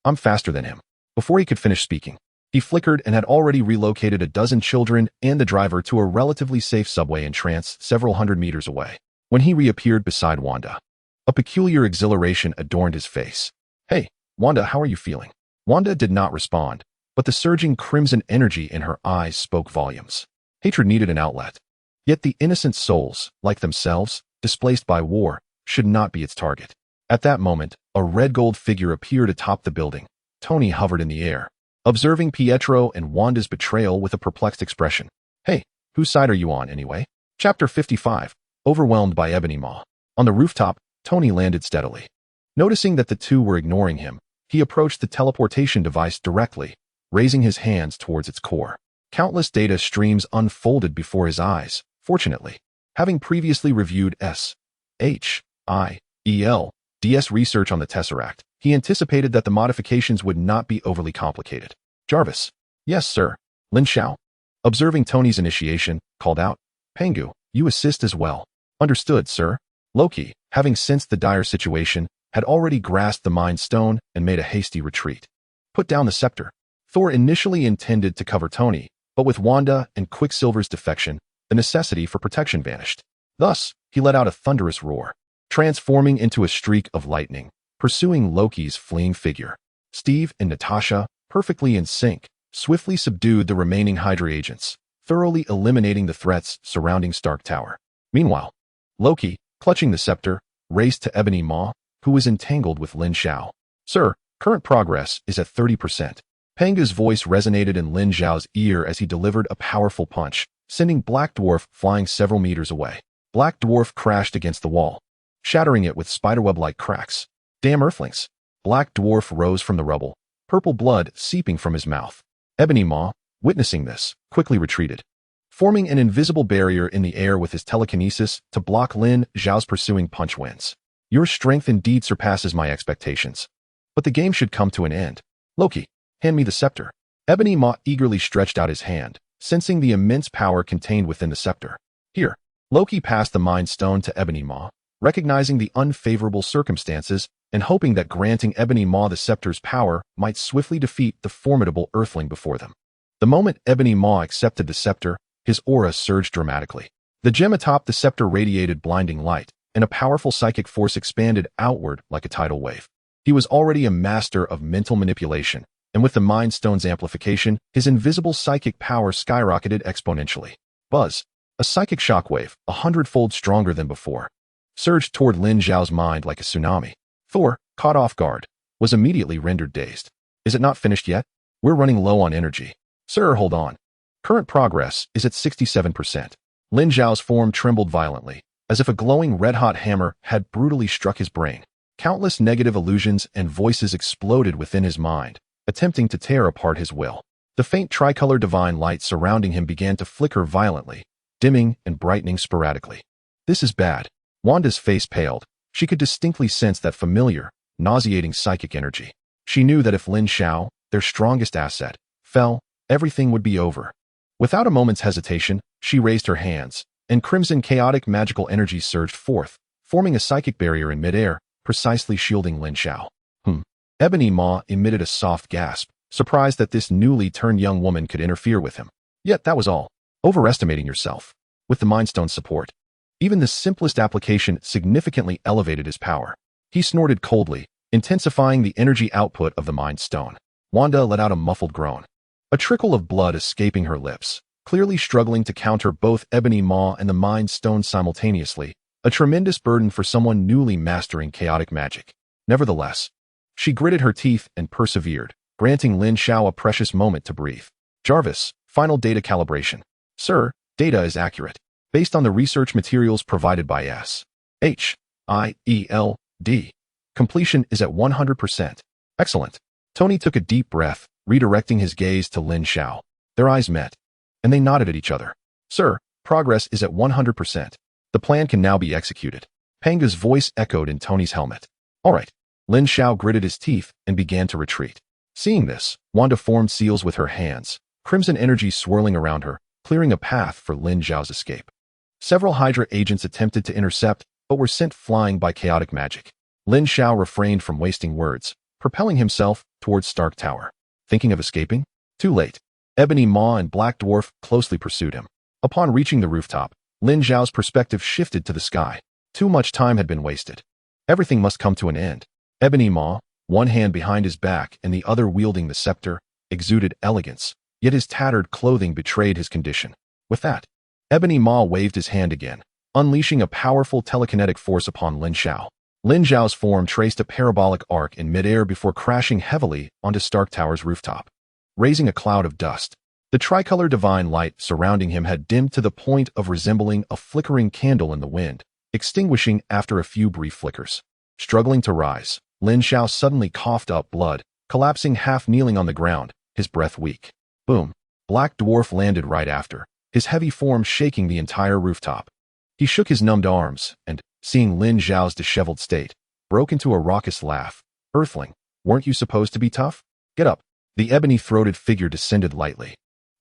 "I'm faster than him." Before he could finish speaking, he flickered and had already relocated a dozen children and the driver to a relatively safe subway entrance several hundred meters away. When he reappeared beside Wanda, a peculiar exhilaration adorned his face. "Hey, Wanda, how are you feeling?" Wanda did not respond, but the surging crimson energy in her eyes spoke volumes. Hatred needed an outlet. Yet the innocent souls, like themselves, displaced by war, should not be its target. At that moment, a red-gold figure appeared atop the building. Tony hovered in the air, observing Pietro and Wanda's betrayal with a perplexed expression. "Hey, whose side are you on, anyway?" Chapter 55, Overwhelmed by Ebony Maw. On the rooftop, Tony landed steadily. Noticing that the two were ignoring him, he approached the teleportation device directly, raising his hands towards its core. Countless data streams unfolded before his eyes. Fortunately, having previously reviewed SHIELD's research on the Tesseract, he anticipated that the modifications would not be overly complicated. "Jarvis." "Yes, sir." Lin Xiao, observing Tony's initiation, called out, "Pengu, you assist as well." "Understood, sir." Loki, having sensed the dire situation, had already grasped the Mind Stone and made a hasty retreat. "Put down the scepter." Thor initially intended to cover Tony, but with Wanda and Quicksilver's defection, the necessity for protection vanished. Thus, he let out a thunderous roar, transforming into a streak of lightning, pursuing Loki's fleeing figure. Steve and Natasha, perfectly in sync, swiftly subdued the remaining Hydra agents, thoroughly eliminating the threats surrounding Stark Tower. Meanwhile, Loki, clutching the scepter, raced to Ebony Maw, who was entangled with Lin Xiao. "Sir, current progress is at 30%. Pengu's voice resonated in Lin Xiao's ear as he delivered a powerful punch, sending Black Dwarf flying several meters away. Black Dwarf crashed against the wall, shattering it with spiderweb-like cracks. "Damn Earthlings!" Black Dwarf rose from the rubble, purple blood seeping from his mouth. Ebony Maw, witnessing this, quickly retreated, forming an invisible barrier in the air with his telekinesis to block Lin Xiao's pursuing punch winds. "Your strength indeed surpasses my expectations. But the game should come to an end. Loki, hand me the scepter." Ebony Maw eagerly stretched out his hand, sensing the immense power contained within the scepter. "Here." Loki passed the Mind Stone to Ebony Maw, recognizing the unfavorable circumstances and hoping that granting Ebony Maw the scepter's power might swiftly defeat the formidable Earthling before them. The moment Ebony Maw accepted the scepter, his aura surged dramatically. The gem atop the scepter radiated blinding light, and a powerful psychic force expanded outward like a tidal wave. He was already a master of mental manipulation, and with the Mind Stone's amplification, his invisible psychic power skyrocketed exponentially. Buzz, a psychic shockwave, 100-fold stronger than before, surged toward Lin Xiao's mind like a tsunami. Thor, caught off guard, was immediately rendered dazed. "Is it not finished yet? We're running low on energy." "Sir, hold on. Current progress is at 67%. Lin Xiao's form trembled violently, as if a glowing red-hot hammer had brutally struck his brain. Countless negative illusions and voices exploded within his mind, attempting to tear apart his will. The faint tricolor divine light surrounding him began to flicker violently, dimming and brightening sporadically. "This is bad." Wanda's face paled. She could distinctly sense that familiar, nauseating psychic energy. She knew that if Lin Xiao, their strongest asset, fell, everything would be over. Without a moment's hesitation, she raised her hands, and crimson chaotic magical energy surged forth, forming a psychic barrier in midair, precisely shielding Lin Xiao. Ebony Ma emitted a soft gasp, surprised that this newly turned young woman could interfere with him. Yet that was all. Overestimating yourself. With the Mind Stone's support, even the simplest application significantly elevated his power. He snorted coldly, intensifying the energy output of the Mind Stone. Wanda let out a muffled groan, a trickle of blood escaping her lips, clearly struggling to counter both Ebony Ma and the Mind Stone simultaneously, a tremendous burden for someone newly mastering chaotic magic. Nevertheless, she gritted her teeth and persevered, granting Lin Xiao a precious moment to breathe. Jarvis, final data calibration. Sir, data is accurate. Based on the research materials provided by S.H.I.E.L.D. Completion is at 100%. Excellent. Tony took a deep breath, redirecting his gaze to Lin Xiao. Their eyes met, and they nodded at each other. Sir, progress is at 100%. The plan can now be executed. Panga's voice echoed in Tony's helmet. All right. Lin Xiao gritted his teeth and began to retreat. Seeing this, Wanda formed seals with her hands, crimson energy swirling around her, clearing a path for Lin Xiao's escape. Several Hydra agents attempted to intercept, but were sent flying by chaotic magic. Lin Xiao refrained from wasting words, propelling himself towards Stark Tower. Thinking of escaping? Too late. Ebony Ma and Black Dwarf closely pursued him. Upon reaching the rooftop, Lin Xiao's perspective shifted to the sky. Too much time had been wasted. Everything must come to an end. Ebony Ma, one hand behind his back and the other wielding the scepter, exuded elegance, yet his tattered clothing betrayed his condition. With that, Ebony Ma waved his hand again, unleashing a powerful telekinetic force upon Lin Xiao. Lin Xiao's form traced a parabolic arc in midair before crashing heavily onto Stark Tower's rooftop, raising a cloud of dust. The tricolor divine light surrounding him had dimmed to the point of resembling a flickering candle in the wind, extinguishing after a few brief flickers. Struggling to rise, Lin Xiao suddenly coughed up blood, collapsing half-kneeling on the ground, his breath weak. Boom. Black Dwarf landed right after, his heavy form shaking the entire rooftop. He shook his numbed arms and, seeing Lin Xiao's disheveled state, broke into a raucous laugh. Earthling, weren't you supposed to be tough? Get up. The ebony-throated figure descended lightly,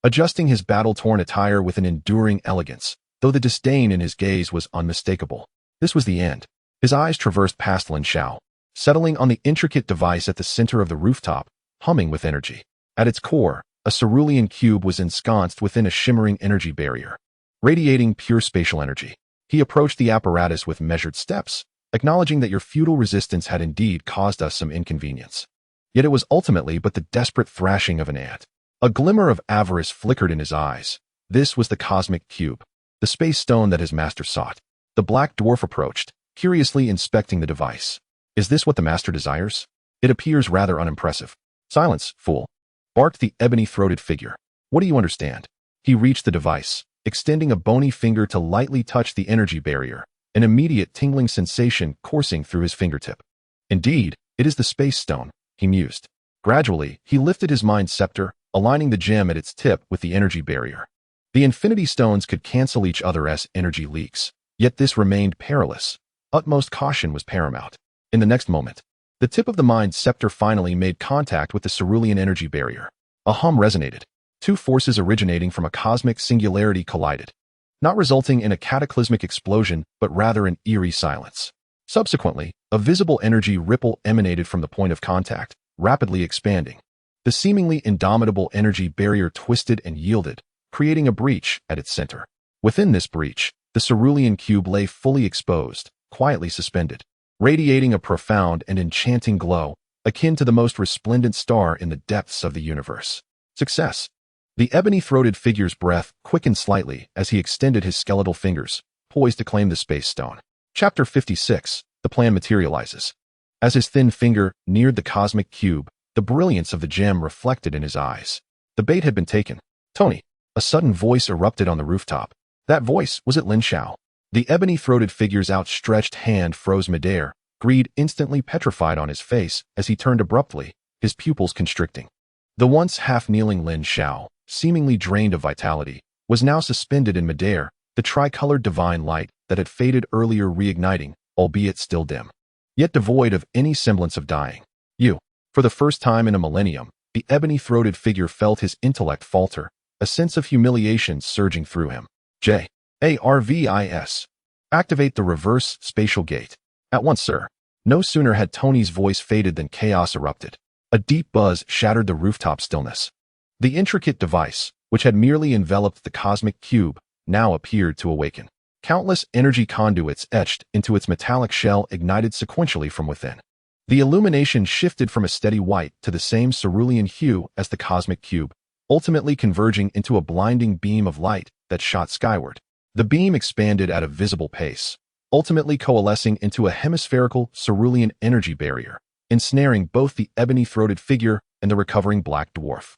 adjusting his battle-torn attire with an enduring elegance, though the disdain in his gaze was unmistakable. This was the end. His eyes traversed past Lin Xiao, settling on the intricate device at the center of the rooftop, humming with energy. At its core, a cerulean cube was ensconced within a shimmering energy barrier, radiating pure spatial energy. He approached the apparatus with measured steps, acknowledging that your futile resistance had indeed caused us some inconvenience. Yet it was ultimately but the desperate thrashing of an ant. A glimmer of avarice flickered in his eyes. This was the cosmic cube, the space stone that his master sought. The Black Dwarf approached, curiously inspecting the device. Is this what the master desires? It appears rather unimpressive. Silence, fool, barked the ebony-throated figure. What do you understand? He reached the device, extending a bony finger to lightly touch the energy barrier, an immediate tingling sensation coursing through his fingertip. Indeed, it is the space stone, he mused. Gradually, he lifted his mind scepter, aligning the gem at its tip with the energy barrier. The infinity stones could cancel each other's energy leaks, yet this remained perilous. Utmost caution was paramount. In the next moment, the tip of the mind scepter finally made contact with the cerulean energy barrier. A hum resonated. Two forces originating from a cosmic singularity collided, not resulting in a cataclysmic explosion, but rather an eerie silence. Subsequently, a visible energy ripple emanated from the point of contact, rapidly expanding. The seemingly indomitable energy barrier twisted and yielded, creating a breach at its center. Within this breach, the cerulean cube lay fully exposed, quietly suspended, radiating a profound and enchanting glow, akin to the most resplendent star in the depths of the universe. Success. The ebony-throated figure's breath quickened slightly as he extended his skeletal fingers, poised to claim the space stone. Chapter 56. The plan materializes. As his thin finger neared the cosmic cube, the brilliance of the gem reflected in his eyes. The bait had been taken. Tony. A sudden voice erupted on the rooftop. That voice was at Lin Xiao. The ebony-throated figure's outstretched hand froze midair, greed instantly petrified on his face as he turned abruptly, his pupils constricting. The once half-kneeling Lin Xiao, seemingly drained of vitality, was now suspended in midair, the tricolored divine light that had faded earlier reigniting, albeit still dim, yet devoid of any semblance of dying. You. For the first time in a millennium, the ebony-throated figure felt his intellect falter, a sense of humiliation surging through him. JARVIS. Activate the reverse spatial gate. At once, sir. No sooner had Tony's voice faded than chaos erupted. A deep buzz shattered the rooftop stillness. The intricate device, which had merely enveloped the cosmic cube, now appeared to awaken. Countless energy conduits etched into its metallic shell ignited sequentially from within. The illumination shifted from a steady white to the same cerulean hue as the cosmic cube, ultimately converging into a blinding beam of light that shot skyward. The beam expanded at a visible pace, ultimately coalescing into a hemispherical cerulean energy barrier, ensnaring both the ebony-throated figure and the recovering black dwarf.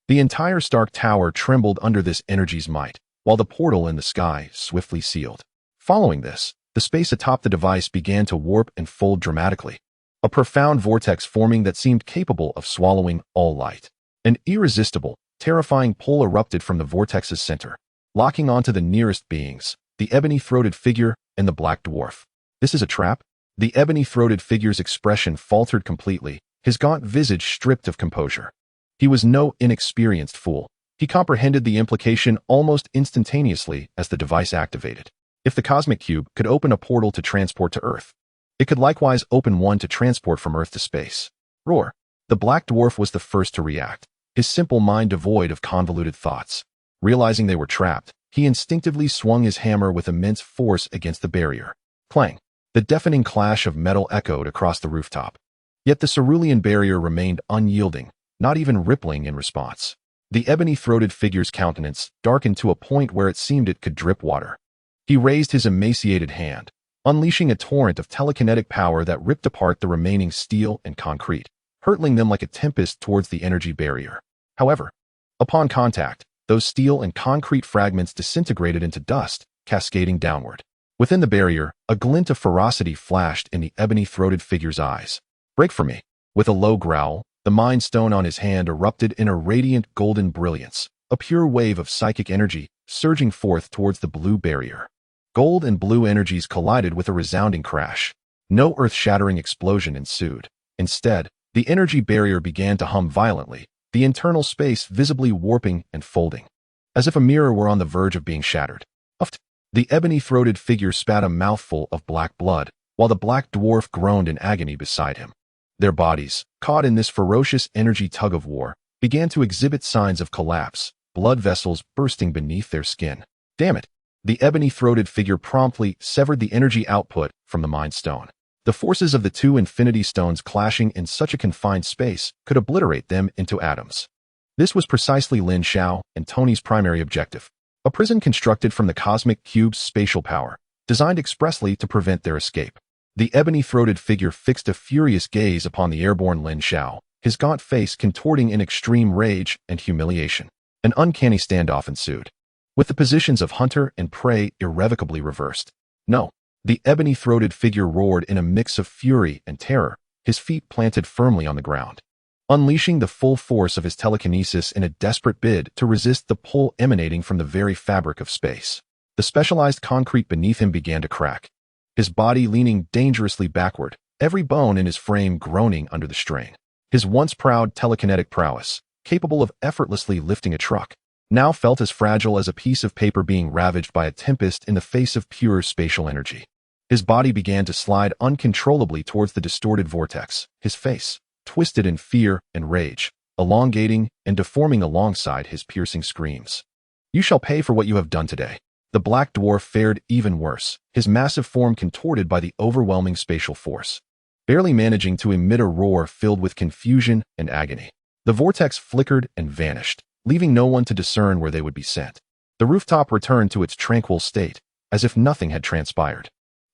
The entire Stark Tower trembled under this energy's might, while the portal in the sky swiftly sealed. Following this, the space atop the device began to warp and fold dramatically, a profound vortex forming that seemed capable of swallowing all light. An irresistible, terrifying pull erupted from the vortex's center, locking onto the nearest beings, the ebony-throated figure and the black dwarf. This is a trap? The ebony-throated figure's expression faltered completely, his gaunt visage stripped of composure. He was no inexperienced fool. He comprehended the implication almost instantaneously as the device activated. If the cosmic cube could open a portal to transport to Earth, it could likewise open one to transport from Earth to space. Roar. The black dwarf was the first to react, his simple mind devoid of convoluted thoughts. Realizing they were trapped, he instinctively swung his hammer with immense force against the barrier. Clang. The deafening clash of metal echoed across the rooftop. Yet the cerulean barrier remained unyielding, not even rippling in response. The ebony-throated figure's countenance darkened to a point where it seemed it could drip water. He raised his emaciated hand, unleashing a torrent of telekinetic power that ripped apart the remaining steel and concrete, hurtling them like a tempest towards the energy barrier. However, upon contact, those steel and concrete fragments disintegrated into dust, cascading downward. Within the barrier, a glint of ferocity flashed in the ebony-throated figure's eyes. Break for me. With a low growl, the Mind Stone on his hand erupted in a radiant golden brilliance, a pure wave of psychic energy surging forth towards the blue barrier. Gold and blue energies collided with a resounding crash. No earth-shattering explosion ensued. Instead, the energy barrier began to hum violently, the internal space visibly warping and folding, as if a mirror were on the verge of being shattered. Uft! The ebony-throated figure spat a mouthful of black blood, while the black dwarf groaned in agony beside him. Their bodies, caught in this ferocious energy tug-of-war, began to exhibit signs of collapse, blood vessels bursting beneath their skin. Damn it! The ebony-throated figure promptly severed the energy output from the Mind Stone. The forces of the two Infinity Stones clashing in such a confined space could obliterate them into atoms. This was precisely Lin Xiao and Tony's primary objective. A prison constructed from the cosmic cube's spatial power, designed expressly to prevent their escape. The ebony-throated figure fixed a furious gaze upon the airborne Lin Xiao, his gaunt face contorting in extreme rage and humiliation. An uncanny standoff ensued, with the positions of hunter and prey irrevocably reversed. No, the ebony-throated figure roared in a mix of fury and terror, his feet planted firmly on the ground. Unleashing the full force of his telekinesis in a desperate bid to resist the pull emanating from the very fabric of space, the specialized concrete beneath him began to crack, his body leaning dangerously backward, every bone in his frame groaning under the strain. His once proud telekinetic prowess, capable of effortlessly lifting a truck, now felt as fragile as a piece of paper being ravaged by a tempest in the face of pure spatial energy. His body began to slide uncontrollably towards the distorted vortex, his face, twisted in fear and rage, elongating and deforming alongside his piercing screams. You shall pay for what you have done today. The black dwarf fared even worse, his massive form contorted by the overwhelming spatial force, barely managing to emit a roar filled with confusion and agony. The vortex flickered and vanished, leaving no one to discern where they would be sent. The rooftop returned to its tranquil state, as if nothing had transpired.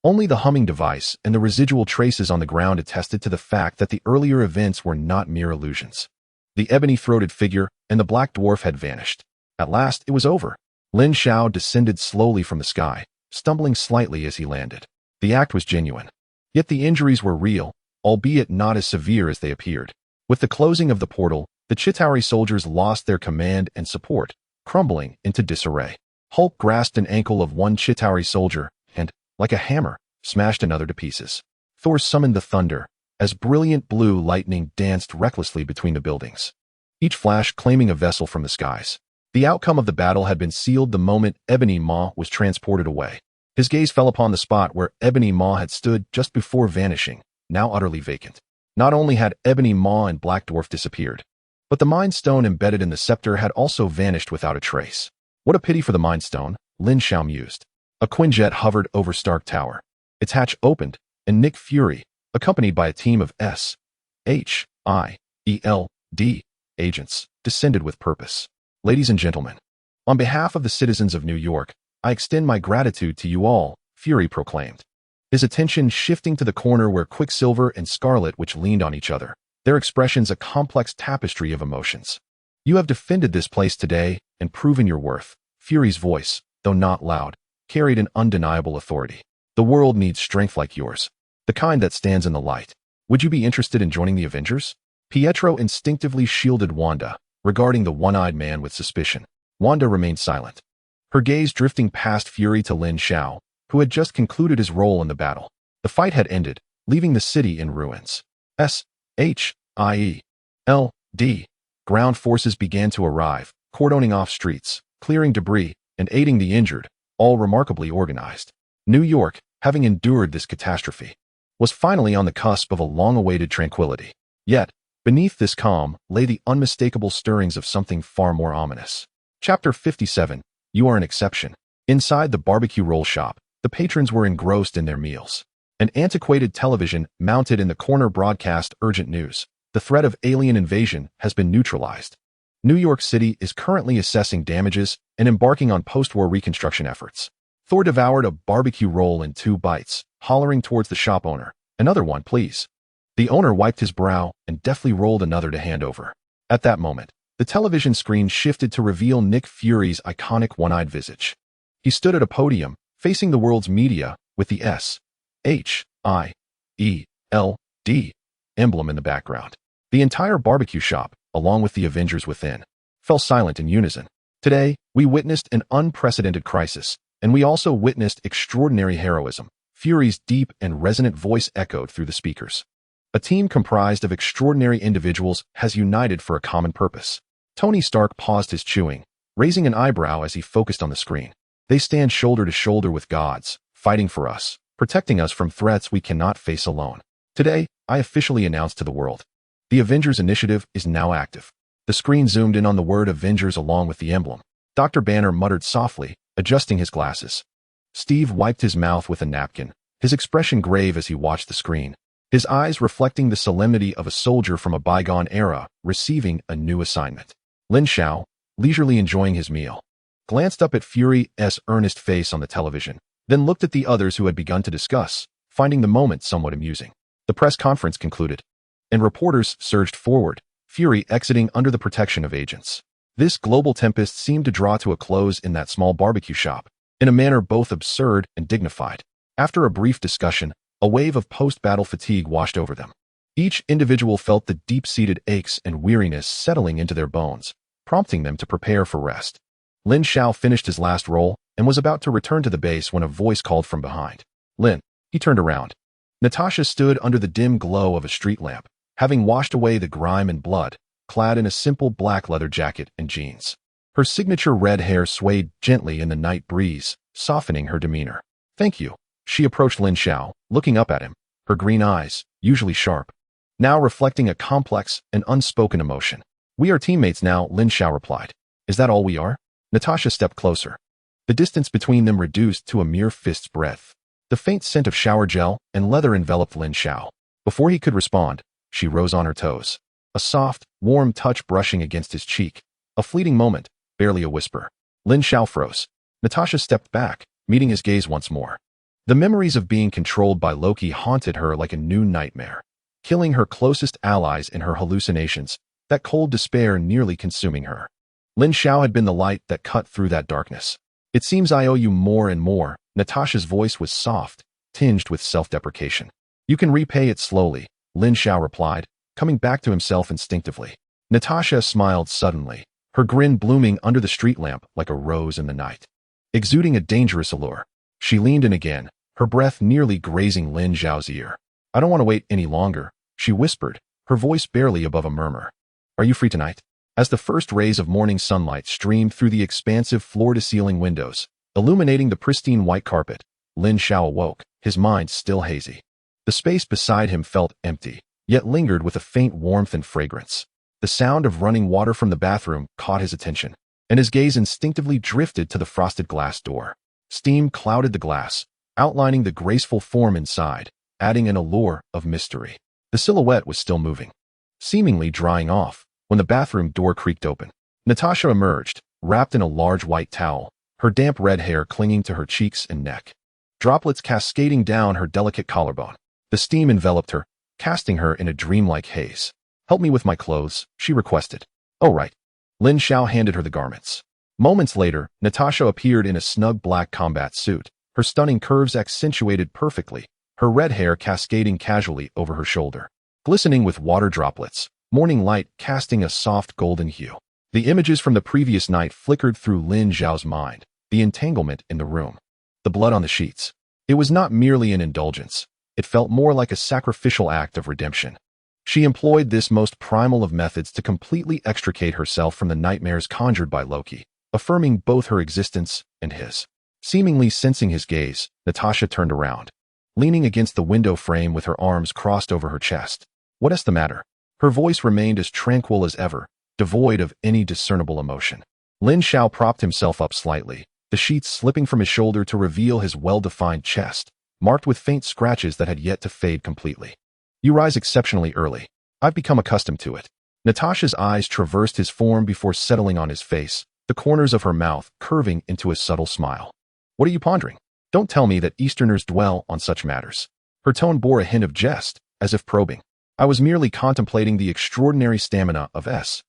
Only the humming device and the residual traces on the ground attested to the fact that the earlier events were not mere illusions. The ebony-throated figure and the black dwarf had vanished. At last, it was over. Lin Xiao descended slowly from the sky, stumbling slightly as he landed. The act was genuine. Yet the injuries were real, albeit not as severe as they appeared. With the closing of the portal, the Chitauri soldiers lost their command and support, crumbling into disarray. Hulk grasped an ankle of one Chitauri soldier and, like a hammer, smashed another to pieces. Thor summoned the thunder, as brilliant blue lightning danced recklessly between the buildings, each flash claiming a vessel from the skies. The outcome of the battle had been sealed the moment Ebony Maw was transported away. His gaze fell upon the spot where Ebony Maw had stood just before vanishing, now utterly vacant. Not only had Ebony Maw and Black Dwarf disappeared, but the Mind Stone embedded in the scepter had also vanished without a trace. What a pity for the Mind Stone, Lin Xiao mused. A Quinjet hovered over Stark Tower. Its hatch opened, and Nick Fury, accompanied by a team of S.H.I.E.L.D. agents, descended with purpose. Ladies and gentlemen, on behalf of the citizens of New York, I extend my gratitude to you all, Fury proclaimed, his attention shifting to the corner where Quicksilver and Scarlet Witch leaned on each other, their expressions a complex tapestry of emotions. You have defended this place today and proven your worth. Fury's voice, though not loud, carried an undeniable authority. The world needs strength like yours, the kind that stands in the light. Would you be interested in joining the Avengers? Pietro instinctively shielded Wanda, regarding the one-eyed man with suspicion. Wanda remained silent, her gaze drifting past Fury to Lin Xiao, who had just concluded his role in the battle. The fight had ended, leaving the city in ruins. S.H.I.E.L.D. Ground forces began to arrive, cordoning off streets, clearing debris, and aiding the injured, all remarkably organized. New York, having endured this catastrophe, was finally on the cusp of a long-awaited tranquility. Yet, beneath this calm lay the unmistakable stirrings of something far more ominous. Chapter 57. You are an exception. Inside the barbecue roll shop, the patrons were engrossed in their meals. An antiquated television mounted in the corner broadcast urgent news. The threat of alien invasion has been neutralized. New York City is currently assessing damages and embarking on post-war reconstruction efforts. Thor devoured a barbecue roll in 2 bites, hollering towards the shop owner, "Another one, please." The owner wiped his brow and deftly rolled another to hand over. At that moment, the television screen shifted to reveal Nick Fury's iconic one-eyed visage. He stood at a podium, facing the world's media, with the S.H.I.E.L.D. emblem in the background. The entire barbecue shop, along with the Avengers within, fell silent in unison. Today, we witnessed an unprecedented crisis, and we also witnessed extraordinary heroism. Fury's deep and resonant voice echoed through the speakers. A team comprised of extraordinary individuals has united for a common purpose. Tony Stark paused his chewing, raising an eyebrow as he focused on the screen. They stand shoulder to shoulder with gods, fighting for us, protecting us from threats we cannot face alone. Today, I officially announce to the world, the Avengers initiative is now active. The screen zoomed in on the word Avengers along with the emblem. Dr. Banner muttered softly, adjusting his glasses. Steve wiped his mouth with a napkin, his expression grave as he watched the screen, his eyes reflecting the solemnity of a soldier from a bygone era receiving a new assignment. Lin Xiao, leisurely enjoying his meal, glanced up at Fury's earnest face on the television, then looked at the others who had begun to discuss, finding the moment somewhat amusing. The press conference concluded, and reporters surged forward, Fury exiting under the protection of agents. This global tempest seemed to draw to a close in that small barbecue shop, in a manner both absurd and dignified. After a brief discussion, a wave of post-battle fatigue washed over them. Each individual felt the deep-seated aches and weariness settling into their bones, prompting them to prepare for rest. Lin Xiao finished his last roll and was about to return to the base when a voice called from behind. "Lin." He turned around. Natasha stood under the dim glow of a street lamp, having washed away the grime and blood, clad in a simple black leather jacket and jeans. Her signature red hair swayed gently in the night breeze, softening her demeanor. "Thank you." She approached Lin Xiao, looking up at him, her green eyes, usually sharp, now reflecting a complex and unspoken emotion. "We are teammates now," Lin Xiao replied. "Is that all we are?" Natasha stepped closer. The distance between them reduced to a mere fist's breadth. The faint scent of shower gel and leather enveloped Lin Xiao. Before he could respond, she rose on her toes, a soft, warm touch brushing against his cheek. A fleeting moment, barely a whisper. Lin Xiao froze. Natasha stepped back, meeting his gaze once more. The memories of being controlled by Loki haunted her like a new nightmare, killing her closest allies in her hallucinations, that cold despair nearly consuming her. Lin Xiao had been the light that cut through that darkness. "It seems I owe you more and more." Natasha's voice was soft, tinged with self-deprecation. "You can repay it slowly," Lin Xiao replied, coming back to himself instinctively. Natasha smiled suddenly, her grin blooming under the street lamp like a rose in the night, exuding a dangerous allure. She leaned in again, her breath nearly grazing Lin Xiao's ear. "I don't want to wait any longer." she whispered, her voice barely above a murmur. "Are you free tonight?" As the first rays of morning sunlight streamed through the expansive floor-to-ceiling windows, illuminating the pristine white carpet, Lin Xiao awoke, his mind still hazy. The space beside him felt empty, yet lingered with a faint warmth and fragrance. The sound of running water from the bathroom caught his attention, and his gaze instinctively drifted to the frosted glass door. Steam clouded the glass, outlining the graceful form inside, adding an allure of mystery. The silhouette was still moving, seemingly drying off, when the bathroom door creaked open. Natasha emerged, wrapped in a large white towel, her damp red hair clinging to her cheeks and neck, droplets cascading down her delicate collarbone. The steam enveloped her, casting her in a dreamlike haze. "Help me with my clothes," she requested. "Oh, right." Lin Xiao handed her the garments. Moments later, Natasha appeared in a snug black combat suit, her stunning curves accentuated perfectly, her red hair cascading casually over her shoulder, glistening with water droplets, morning light casting a soft golden hue. The images from the previous night flickered through Lin Xiao's mind, the entanglement in the room, the blood on the sheets. It was not merely an indulgence. It felt more like a sacrificial act of redemption. She employed this most primal of methods to completely extricate herself from the nightmares conjured by Loki, affirming both her existence and his. Seemingly sensing his gaze, Natasha turned around, leaning against the window frame with her arms crossed over her chest. "What's the matter?" Her voice remained as tranquil as ever, devoid of any discernible emotion. Lin Xiao propped himself up slightly, the sheets slipping from his shoulder to reveal his well-defined chest, marked with faint scratches that had yet to fade completely. "You rise exceptionally early. I've become accustomed to it." Natasha's eyes traversed his form before settling on his face, the corners of her mouth curving into a subtle smile. "What are you pondering? Don't tell me that Easterners dwell on such matters." Her tone bore a hint of jest, as if probing. "I was merely contemplating the extraordinary stamina of S.H.I.E.L.D.'s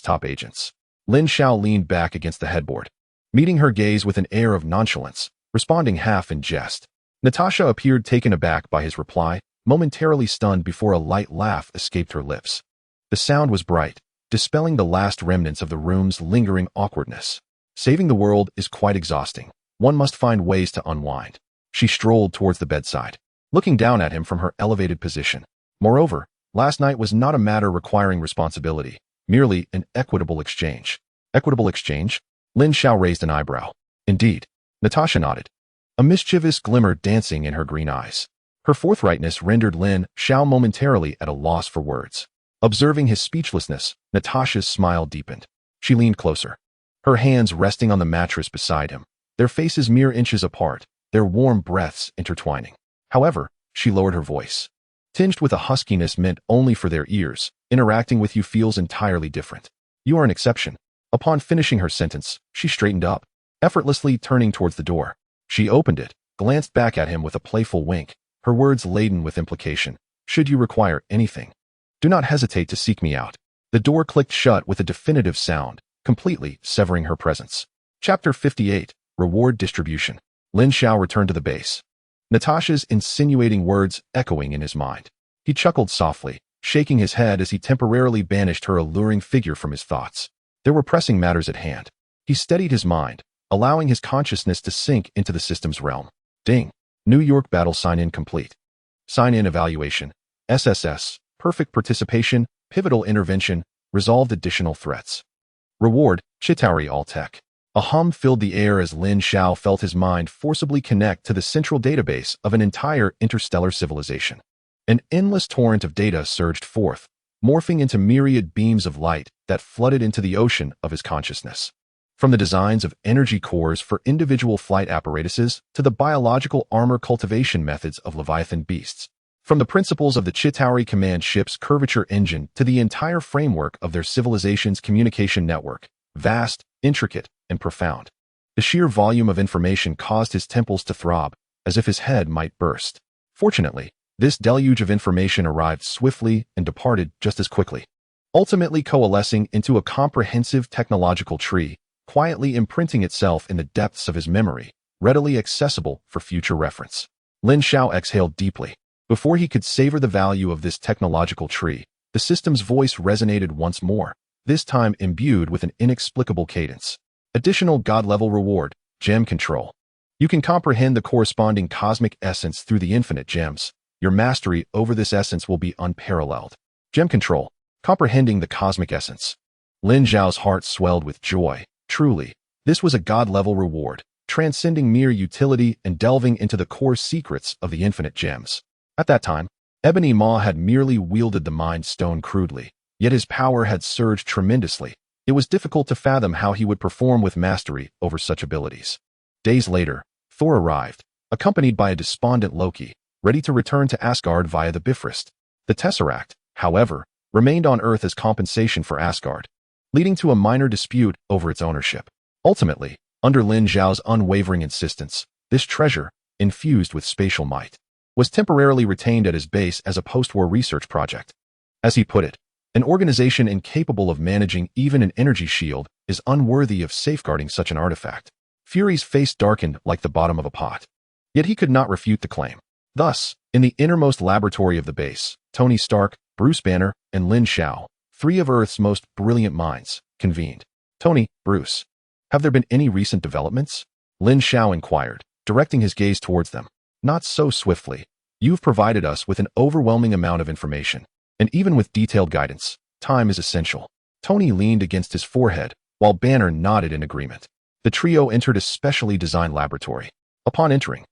top agents." Lin Xiao leaned back against the headboard, meeting her gaze with an air of nonchalance, responding half in jest. Natasha appeared taken aback by his reply, momentarily stunned before a light laugh escaped her lips. The sound was bright, dispelling the last remnants of the room's lingering awkwardness. "Saving the world is quite exhausting. One must find ways to unwind." She strolled towards the bedside, looking down at him from her elevated position. Moreover, last night was not a matter requiring responsibility, merely an equitable exchange. "Equitable exchange?" Lin Xiao raised an eyebrow. "Indeed." Natasha nodded, a mischievous glimmer dancing in her green eyes. Her forthrightness rendered Lin Xiao momentarily at a loss for words. Observing his speechlessness, Natasha's smile deepened. She leaned closer, her hands resting on the mattress beside him, their faces mere inches apart, their warm breaths intertwining. However, she lowered her voice, tinged with a huskiness meant only for their ears. "Interacting with you feels entirely different. You are an exception." Upon finishing her sentence, she straightened up, effortlessly turning towards the door. She opened it, glanced back at him with a playful wink, her words laden with implication. "Should you require anything, do not hesitate to seek me out." The door clicked shut with a definitive sound, completely severing her presence. Chapter 58, Reward Distribution. Lin Xiao returned to the base, Natasha's insinuating words echoing in his mind. He chuckled softly, shaking his head as he temporarily banished her alluring figure from his thoughts. There were pressing matters at hand. He steadied his mind, allowing his consciousness to sink into the system's realm. Ding. New York battle sign-in complete. Sign-in evaluation. SSS. Perfect participation. Pivotal intervention. Resolved additional threats. Reward. Chitauri All-Tech. A hum filled the air as Lin Xiao felt his mind forcibly connect to the central database of an entire interstellar civilization. An endless torrent of data surged forth, morphing into myriad beams of light that flooded into the ocean of his consciousness. From the designs of energy cores for individual flight apparatuses to the biological armor cultivation methods of Leviathan beasts. From the principles of the Chitauri command ship's curvature engine to the entire framework of their civilization's communication network, vast, intricate, and profound. The sheer volume of information caused his temples to throb, as if his head might burst. Fortunately, this deluge of information arrived swiftly and departed just as quickly, ultimately coalescing into a comprehensive technological tree, quietly imprinting itself in the depths of his memory, readily accessible for future reference. Lin Xiao exhaled deeply. Before he could savor the value of this technological tree, the system's voice resonated once more, this time imbued with an inexplicable cadence. Additional God-level reward, gem control. You can comprehend the corresponding cosmic essence through the infinite gems. Your mastery over this essence will be unparalleled. Gem control. Comprehending the cosmic essence. Lin Xiao's heart swelled with joy. Truly, this was a god-level reward, transcending mere utility and delving into the core secrets of the infinite gems. At that time, Ebony Maw had merely wielded the Mind Stone crudely, yet his power had surged tremendously. It was difficult to fathom how he would perform with mastery over such abilities. Days later, Thor arrived, accompanied by a despondent Loki, ready to return to Asgard via the Bifrost. The Tesseract, however, remained on Earth as compensation for Asgard, leading to a minor dispute over its ownership. Ultimately, under Lin Xiao's unwavering insistence, this treasure, infused with spatial might, was temporarily retained at his base as a post-war research project. As he put it, an organization incapable of managing even an energy shield is unworthy of safeguarding such an artifact. Fury's face darkened like the bottom of a pot. Yet he could not refute the claim. Thus, in the innermost laboratory of the base, Tony Stark, Bruce Banner, and Lin Xiao, three of Earth's most brilliant minds, convened. Tony, Bruce, have there been any recent developments? Lin Xiao inquired, directing his gaze towards them. Not so swiftly. You've provided us with an overwhelming amount of information, and even with detailed guidance, time is essential. Tony leaned against his forehead, while Banner nodded in agreement. The trio entered a specially designed laboratory. Upon entering,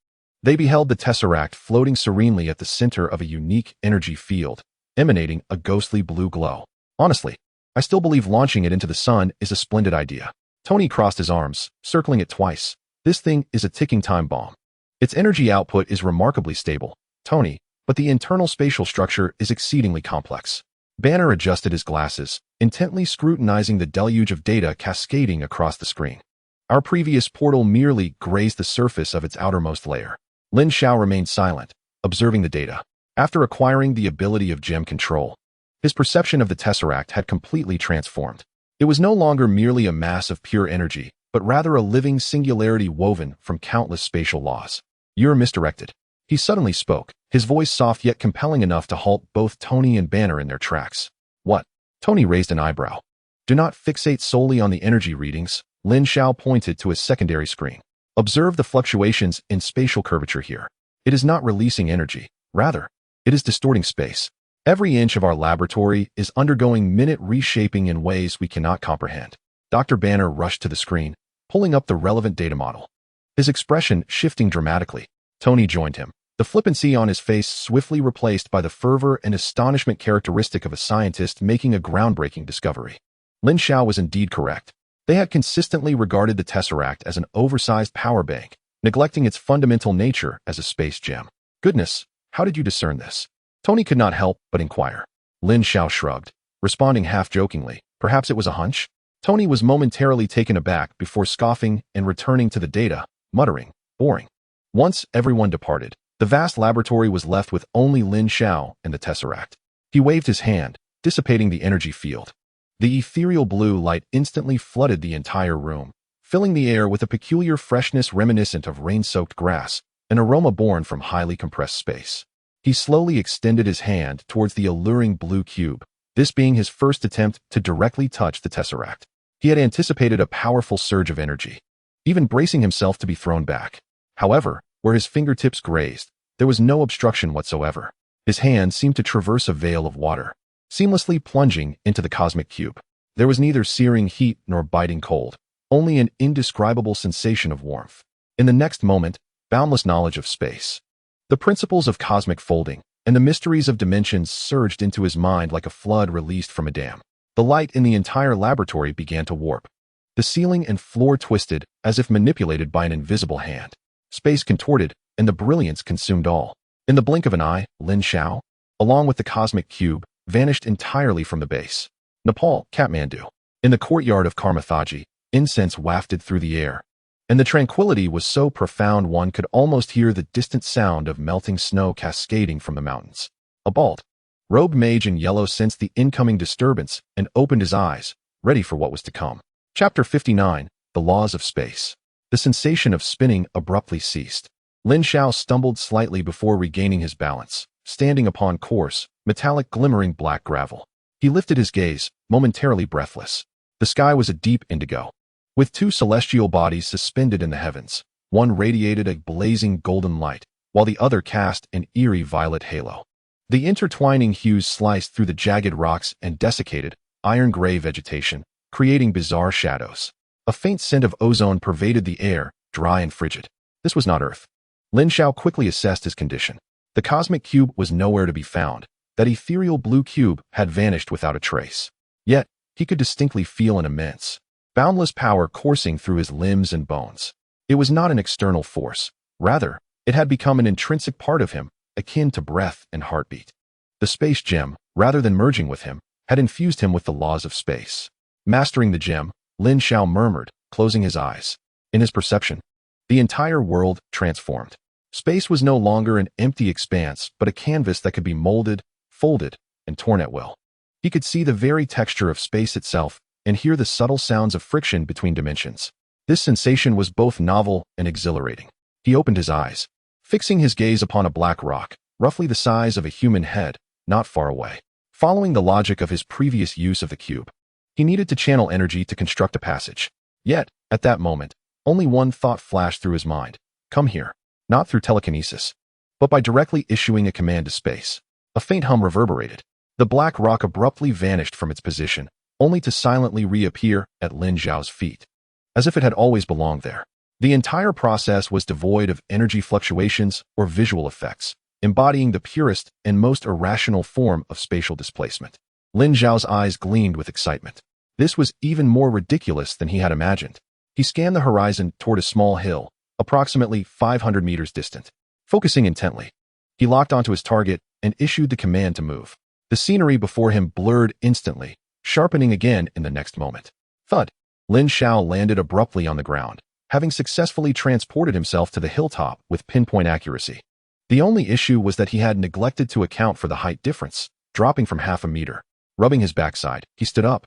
they beheld the Tesseract floating serenely at the center of a unique energy field, emanating a ghostly blue glow. Honestly, I still believe launching it into the sun is a splendid idea. Tony crossed his arms, circling it twice. This thing is a ticking time bomb. Its energy output is remarkably stable, Tony, but the internal spatial structure is exceedingly complex. Banner adjusted his glasses, intently scrutinizing the deluge of data cascading across the screen. Our previous portal merely grazed the surface of its outermost layer. Lin Xiao remained silent, observing the data. After acquiring the ability of gem control, his perception of the Tesseract had completely transformed. It was no longer merely a mass of pure energy, but rather a living singularity woven from countless spatial laws. You're misdirected. He suddenly spoke, his voice soft yet compelling enough to halt both Tony and Banner in their tracks. What? Tony raised an eyebrow. Do not fixate solely on the energy readings. Lin Xiao pointed to a secondary screen. Observe the fluctuations in spatial curvature here. It is not releasing energy. Rather, it is distorting space. Every inch of our laboratory is undergoing minute reshaping in ways we cannot comprehend. Dr. Banner rushed to the screen, pulling up the relevant data model. His expression shifting dramatically. Tony joined him, the flippancy on his face swiftly replaced by the fervor and astonishment characteristic of a scientist making a groundbreaking discovery. Lin Xiao was indeed correct. They had consistently regarded the Tesseract as an oversized power bank, neglecting its fundamental nature as a space gem. Goodness, how did you discern this? Tony could not help but inquire. Lin Xiao shrugged, responding half-jokingly. Perhaps it was a hunch? Tony was momentarily taken aback before scoffing and returning to the data, muttering, boring. Once everyone departed, the vast laboratory was left with only Lin Xiao and the Tesseract. He waved his hand, dissipating the energy field. The ethereal blue light instantly flooded the entire room, filling the air with a peculiar freshness reminiscent of rain-soaked grass, an aroma born from highly compressed space. He slowly extended his hand towards the alluring blue cube, this being his first attempt to directly touch the Tesseract. He had anticipated a powerful surge of energy, even bracing himself to be thrown back. However, where his fingertips grazed, there was no obstruction whatsoever. His hand seemed to traverse a veil of water, seamlessly plunging into the cosmic cube. There was neither searing heat nor biting cold, only an indescribable sensation of warmth. In the next moment, boundless knowledge of space, the principles of cosmic folding, and the mysteries of dimensions surged into his mind like a flood released from a dam. The light in the entire laboratory began to warp. The ceiling and floor twisted as if manipulated by an invisible hand. Space contorted, and the brilliance consumed all. In the blink of an eye, Lin Xiao, along with the cosmic cube, vanished entirely from the base. Nepal, Kathmandu. In the courtyard of Karmathaji, incense wafted through the air, and the tranquility was so profound one could almost hear the distant sound of melting snow cascading from the mountains. A bald, robed mage in yellow sensed the incoming disturbance and opened his eyes, ready for what was to come. Chapter 59, The Laws of Space. The sensation of spinning abruptly ceased. Lin Xiao stumbled slightly before regaining his balance, standing upon coarse, metallic glimmering black gravel. He lifted his gaze, momentarily breathless. The sky was a deep indigo, with two celestial bodies suspended in the heavens. One radiated a blazing golden light, while the other cast an eerie violet halo. The intertwining hues sliced through the jagged rocks and desiccated, iron-gray vegetation, creating bizarre shadows. A faint scent of ozone pervaded the air, dry and frigid. This was not Earth. Lin Xiao quickly assessed his condition. The cosmic cube was nowhere to be found. That ethereal blue cube had vanished without a trace. Yet, he could distinctly feel an immense, boundless power coursing through his limbs and bones. It was not an external force. Rather, it had become an intrinsic part of him, akin to breath and heartbeat. The space gem, rather than merging with him, had infused him with the laws of space. Mastering the gem, Lin Xiao murmured, closing his eyes. In his perception, the entire world transformed. Space was no longer an empty expanse, but a canvas that could be molded, folded, and torn at will. He could see the very texture of space itself and hear the subtle sounds of friction between dimensions. This sensation was both novel and exhilarating. He opened his eyes, fixing his gaze upon a black rock, roughly the size of a human head, not far away. Following the logic of his previous use of the cube, he needed to channel energy to construct a passage. Yet, at that moment, only one thought flashed through his mind. Come here. Not through telekinesis, but by directly issuing a command to space. A faint hum reverberated. The black rock abruptly vanished from its position, only to silently reappear at Lin Xiao's feet, as if it had always belonged there. The entire process was devoid of energy fluctuations or visual effects, embodying the purest and most irrational form of spatial displacement. Lin Xiao's eyes gleamed with excitement. This was even more ridiculous than he had imagined. He scanned the horizon toward a small hill, approximately 500 meters distant. Focusing intently, he locked onto his target and issued the command to move. The scenery before him blurred instantly, sharpening again in the next moment. Thud! Lin Xiao landed abruptly on the ground, having successfully transported himself to the hilltop with pinpoint accuracy. The only issue was that he had neglected to account for the height difference, dropping from half a meter. Rubbing his backside, he stood up,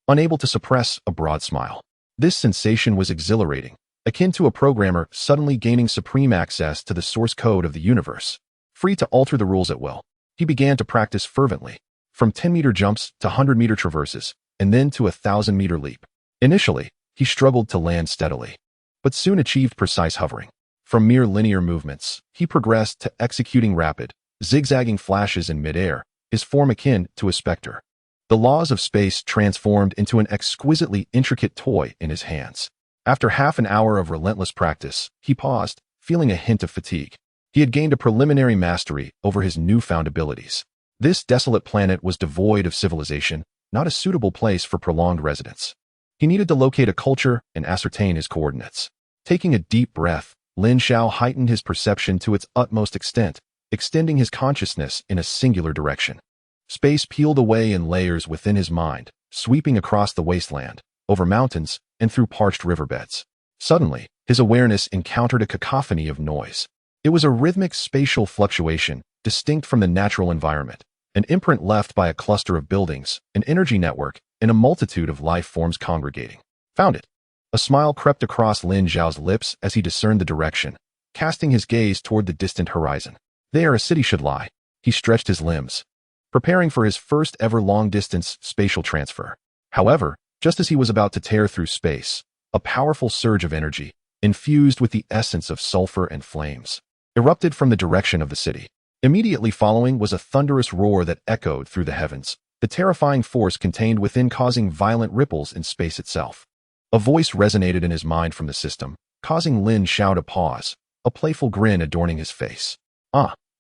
unable to suppress a broad smile. This sensation was exhilarating, akin to a programmer suddenly gaining supreme access to the source code of the universe. Free to alter the rules at will, he began to practice fervently, from 10-meter jumps to 100-meter traverses, and then to a 1,000-meter leap. Initially, he struggled to land steadily, but soon achieved precise hovering. From mere linear movements, he progressed to executing rapid, zigzagging flashes in midair, his form akin to a specter. The laws of space transformed into an exquisitely intricate toy in his hands. After half an hour of relentless practice, he paused, feeling a hint of fatigue. He had gained a preliminary mastery over his newfound abilities. This desolate planet was devoid of civilization, not a suitable place for prolonged residence. He needed to locate a culture and ascertain his coordinates. Taking a deep breath, Lin Xiao heightened his perception to its utmost extent, extending his consciousness in a singular direction. Space peeled away in layers within his mind, sweeping across the wasteland, over mountains, and through parched riverbeds. Suddenly, his awareness encountered a cacophony of noise. It was a rhythmic spatial fluctuation, distinct from the natural environment, an imprint left by a cluster of buildings, an energy network, and a multitude of life forms congregating. Found it. A smile crept across Lin Xiao's lips as he discerned the direction, casting his gaze toward the distant horizon. There a city should lie. He stretched his limbs, preparing for his first ever long-distance spatial transfer. However, just as he was about to tear through space, a powerful surge of energy, infused with the essence of sulfur and flames, erupted from the direction of the city. Immediately following was a thunderous roar that echoed through the heavens, the terrifying force contained within causing violent ripples in space itself. A voice resonated in his mind from the system, causing Lin Xiao to pause, a playful grin adorning his face.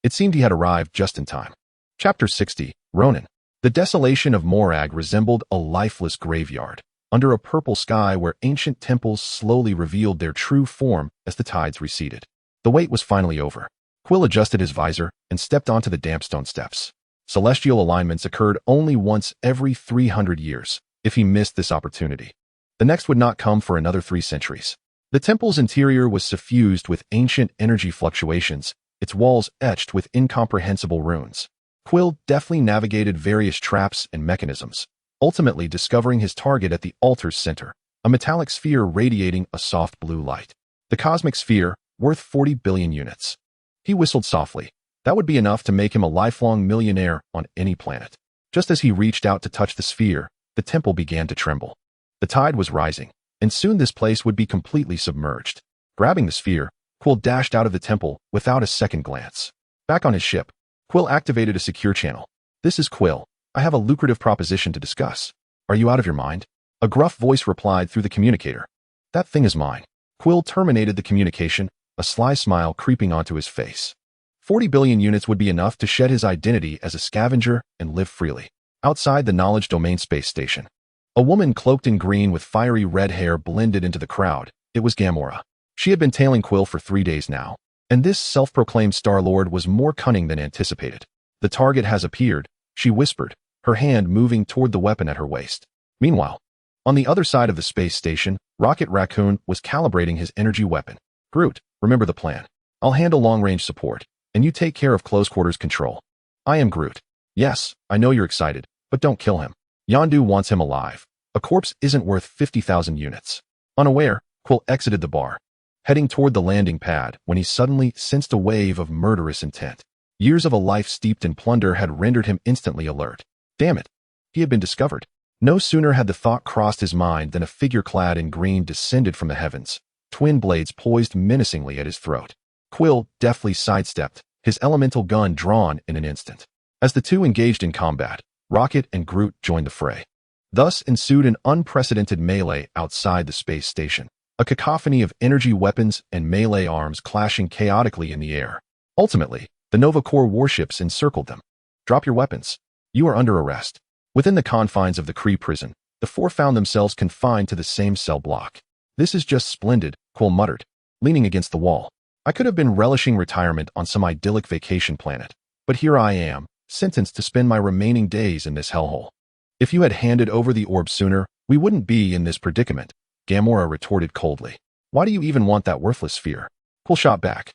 It seemed he had arrived just in time. Chapter 60, Ronin. The desolation of Morag resembled a lifeless graveyard, under a purple sky where ancient temples slowly revealed their true form as the tides receded. The wait was finally over. Quill adjusted his visor and stepped onto the damp stone steps. Celestial alignments occurred only once every 300 years. If he missed this opportunity, the next would not come for another 3 centuries. The temple's interior was suffused with ancient energy fluctuations, its walls etched with incomprehensible runes. Quill deftly navigated various traps and mechanisms, ultimately discovering his target at the altar's center, a metallic sphere radiating a soft blue light. The cosmic sphere, worth 40 billion units. He whistled softly. That would be enough to make him a lifelong millionaire on any planet. Just as he reached out to touch the sphere, the temple began to tremble. The tide was rising, and soon this place would be completely submerged. Grabbing the sphere, Quill dashed out of the temple without a second glance. Back on his ship, Quill activated a secure channel. "This is Quill. I have a lucrative proposition to discuss. Are you out of your mind?" A gruff voice replied through the communicator. "That thing is mine." Quill terminated the communication, a sly smile creeping onto his face. 40 billion units would be enough to shed his identity as a scavenger and live freely. Outside the Knowledge Domain space station, a woman cloaked in green with fiery red hair blended into the crowd. It was Gamora. She had been tailing Quill for 3 days now, and this self-proclaimed Star-Lord was more cunning than anticipated. "The target has appeared," she whispered, her hand moving toward the weapon at her waist. Meanwhile, on the other side of the space station, Rocket Raccoon was calibrating his energy weapon. "Groot, remember the plan. I'll handle long-range support, and you take care of close-quarters control." "I am Groot." "Yes, I know you're excited, but don't kill him. Yondu wants him alive. A corpse isn't worth 50,000 units. Unaware, Quill exited the bar, heading toward the landing pad when he suddenly sensed a wave of murderous intent. Years of a life steeped in plunder had rendered him instantly alert. Damn it. He had been discovered. No sooner had the thought crossed his mind than a figure clad in green descended from the heavens, twin blades poised menacingly at his throat. Quill deftly sidestepped, his elemental gun drawn in an instant. As the two engaged in combat, Rocket and Groot joined the fray. Thus ensued an unprecedented melee outside the space station, a cacophony of energy weapons and melee arms clashing chaotically in the air. Ultimately, the Nova Corps warships encircled them. "Drop your weapons. You are under arrest." Within the confines of the Kree prison, the four found themselves confined to the same cell block. "This is just splendid," Quill muttered, leaning against the wall. "I could have been relishing retirement on some idyllic vacation planet, but here I am, sentenced to spend my remaining days in this hellhole." "If you had handed over the orb sooner, we wouldn't be in this predicament," Gamora retorted coldly. "Why do you even want that worthless sphere?" Quill shot back.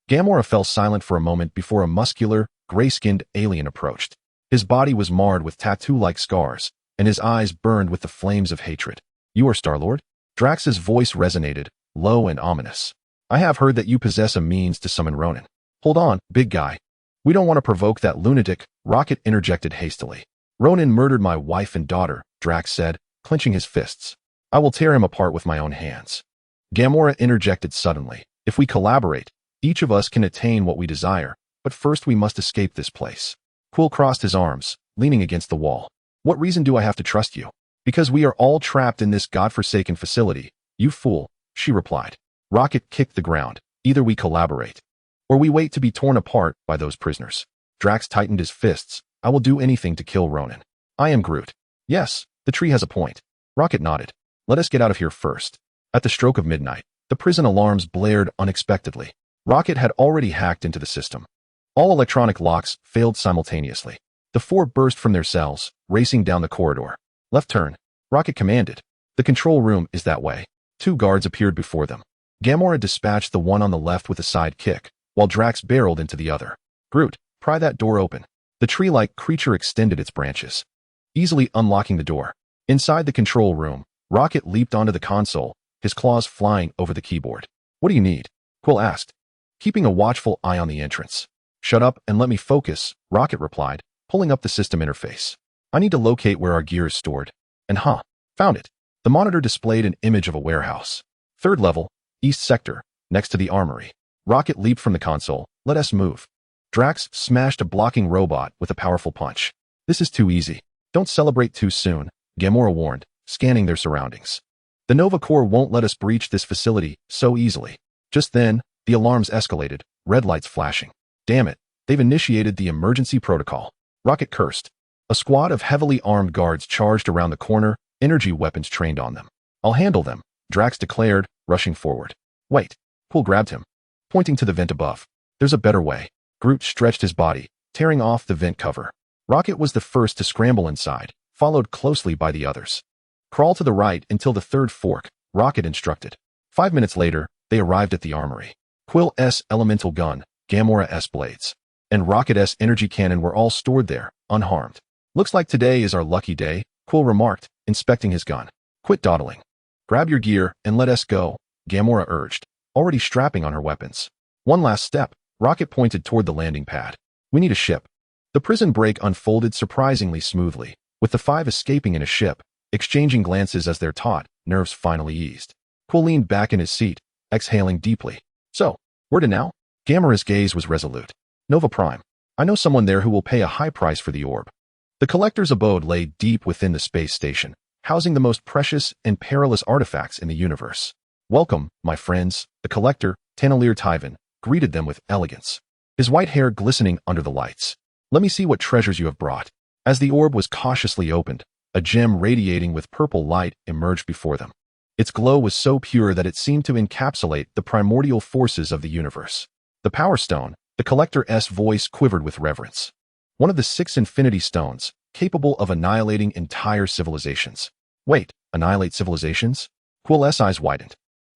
Gamora fell silent for a moment before a muscular, gray-skinned alien approached. His body was marred with tattoo-like scars, and his eyes burned with the flames of hatred. "You are Star-Lord?" Drax's voice resonated, low and ominous. "I have heard that you possess a means to summon Ronin." "Hold on, big guy. We don't want to provoke that lunatic," Rocket interjected hastily. "Ronin murdered my wife and daughter," Drax said, clenching his fists. "I will tear him apart with my own hands." Gamora interjected suddenly. "If we collaborate, each of us can attain what we desire, but first we must escape this place." Quill crossed his arms, leaning against the wall. "What reason do I have to trust you?" "Because we are all trapped in this godforsaken facility, you fool," she replied. Rocket kicked the ground. "Either we collaborate, or we wait to be torn apart by those prisoners." Drax tightened his fists. "I will do anything to kill Ronin." "I am Groot." "Yes, the tree has a point." Rocket nodded. "Let us get out of here first." At the stroke of midnight, the prison alarms blared unexpectedly. Rocket had already hacked into the system. All electronic locks failed simultaneously. The four burst from their cells, racing down the corridor. "Left turn," Rocket commanded. "The control room is that way." 2 guards appeared before them. Gamora dispatched the one on the left with a side kick, while Drax barreled into the other. "Groot, pry that door open." The tree-like creature extended its branches, easily unlocking the door. Inside the control room, Rocket leaped onto the console, his claws flying over the keyboard. "What do you need?" Quill asked, keeping a watchful eye on the entrance. "Shut up and let me focus," Rocket replied, pulling up the system interface. "I need to locate where our gear is stored." And found it. The monitor displayed an image of a warehouse. 3rd level, East Sector, next to the armory. Rocket leaped from the console. "Let us move." Drax smashed a blocking robot with a powerful punch. "This is too easy. Don't celebrate too soon," Gamora warned, scanning their surroundings. "The Nova Corps won't let us breach this facility so easily." Just then, the alarms escalated, red lights flashing. "Damn it, they've initiated the emergency protocol." Rocket cursed. A squad of heavily armed guards charged around the corner, energy weapons trained on them. "I'll handle them," Drax declared, rushing forward. "Wait." Quill grabbed him, pointing to the vent above. "There's a better way." Groot stretched his body, tearing off the vent cover. Rocket was the first to scramble inside, followed closely by the others. "Crawl to the right until the 3rd fork," Rocket instructed. 5 minutes later, they arrived at the armory. Quill's elemental gun, Gamora's blades, and Rocket's energy cannon were all stored there, unharmed. "Looks like today is our lucky day," Quill remarked, inspecting his gun. "Quit dawdling. Grab your gear and let us go," Gamora urged, already strapping on her weapons. "One last step," Rocket pointed toward the landing pad. "We need a ship." The prison break unfolded surprisingly smoothly, with the 5 escaping in a ship, exchanging glances as their taut nerves finally eased. Quill leaned back in his seat, exhaling deeply. "So, Where to now? Gamora's gaze was resolute. Nova Prime. I know someone there who will pay a high price for the orb. The collector's abode lay deep within the space station, housing the most precious and perilous artifacts in the universe. Welcome, my friends, the collector, Tanalir Tyvan, greeted them with elegance, his white hair glistening under the lights. Let me see what treasures you have brought. As the orb was cautiously opened, a gem radiating with purple light emerged before them. Its glow was so pure that it seemed to encapsulate the primordial forces of the universe. The Power Stone, the collector's voice quivered with reverence. One of the 6 infinity stones, capable of annihilating entire civilizations. Wait, annihilate civilizations? Quill's eyes widened.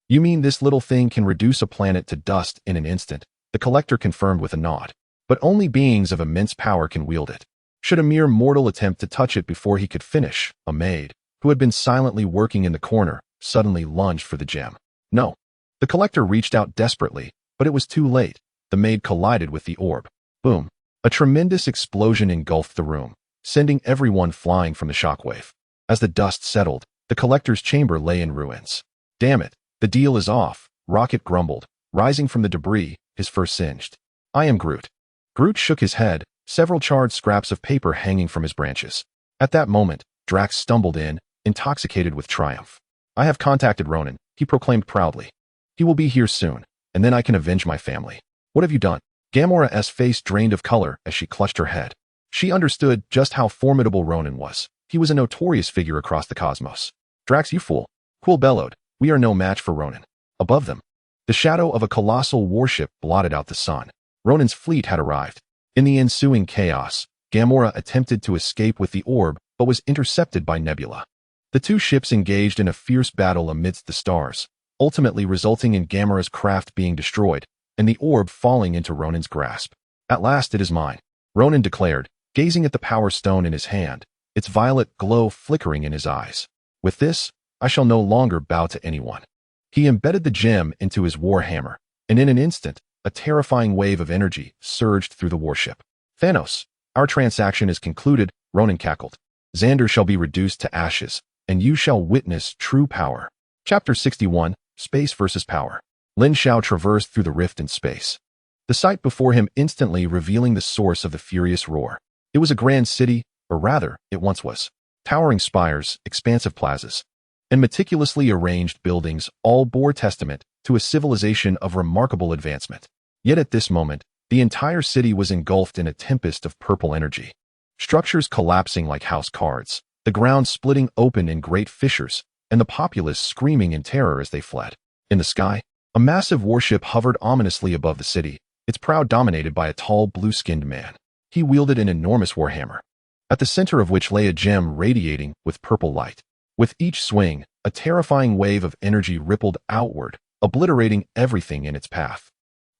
You mean this little thing can reduce a planet to dust in an instant? The collector confirmed with a nod. But only beings of immense power can wield it. Should a mere mortal attempt to touch it before he could finish, a maid, who had been silently working in the corner, suddenly lunged for the gem. No. The collector reached out desperately, but it was too late. The maid collided with the orb. Boom. A tremendous explosion engulfed the room, sending everyone flying from the shockwave. As the dust settled, the collector's chamber lay in ruins. Damn it, the deal is off, Rocket grumbled, rising from the debris, his fur singed. I am Groot. Groot shook his head, several charred scraps of paper hanging from his branches. At that moment, Drax stumbled in, intoxicated with triumph. I have contacted Ronin, he proclaimed proudly. He will be here soon, and then I can avenge my family. What have you done? Gamora's face drained of color as she clutched her head. She understood just how formidable Ronin was. He was a notorious figure across the cosmos. Drax, you fool. Quill bellowed. We are no match for Ronin. Above them, the shadow of a colossal warship blotted out the sun. Ronin's fleet had arrived. In the ensuing chaos, Gamora attempted to escape with the orb, but was intercepted by Nebula. The two ships engaged in a fierce battle amidst the stars, ultimately resulting in Gamora's craft being destroyed, and the orb falling into Ronin's grasp. At last it is mine, Ronin declared, gazing at the Power Stone in his hand, its violet glow flickering in his eyes. With this, I shall no longer bow to anyone. He embedded the gem into his warhammer, and in an instant, a terrifying wave of energy surged through the warship. Thanos, our transaction is concluded, Ronin cackled. Xander shall be reduced to ashes, and you shall witness true power. Chapter 61, Space versus Power. Lin Xiao traversed through the rift in space, the sight before him instantly revealing the source of the furious roar. It was a grand city, or rather, it once was. Towering spires, expansive plazas, and meticulously arranged buildings all bore testament to a civilization of remarkable advancement. Yet at this moment, the entire city was engulfed in a tempest of purple energy. Structures collapsing like house cards, the ground splitting open in great fissures, and the populace screaming in terror as they fled. In the sky, a massive warship hovered ominously above the city, its prow dominated by a tall, blue-skinned man. He wielded an enormous warhammer, at the center of which lay a gem radiating with purple light. With each swing, a terrifying wave of energy rippled outward, obliterating everything in its path.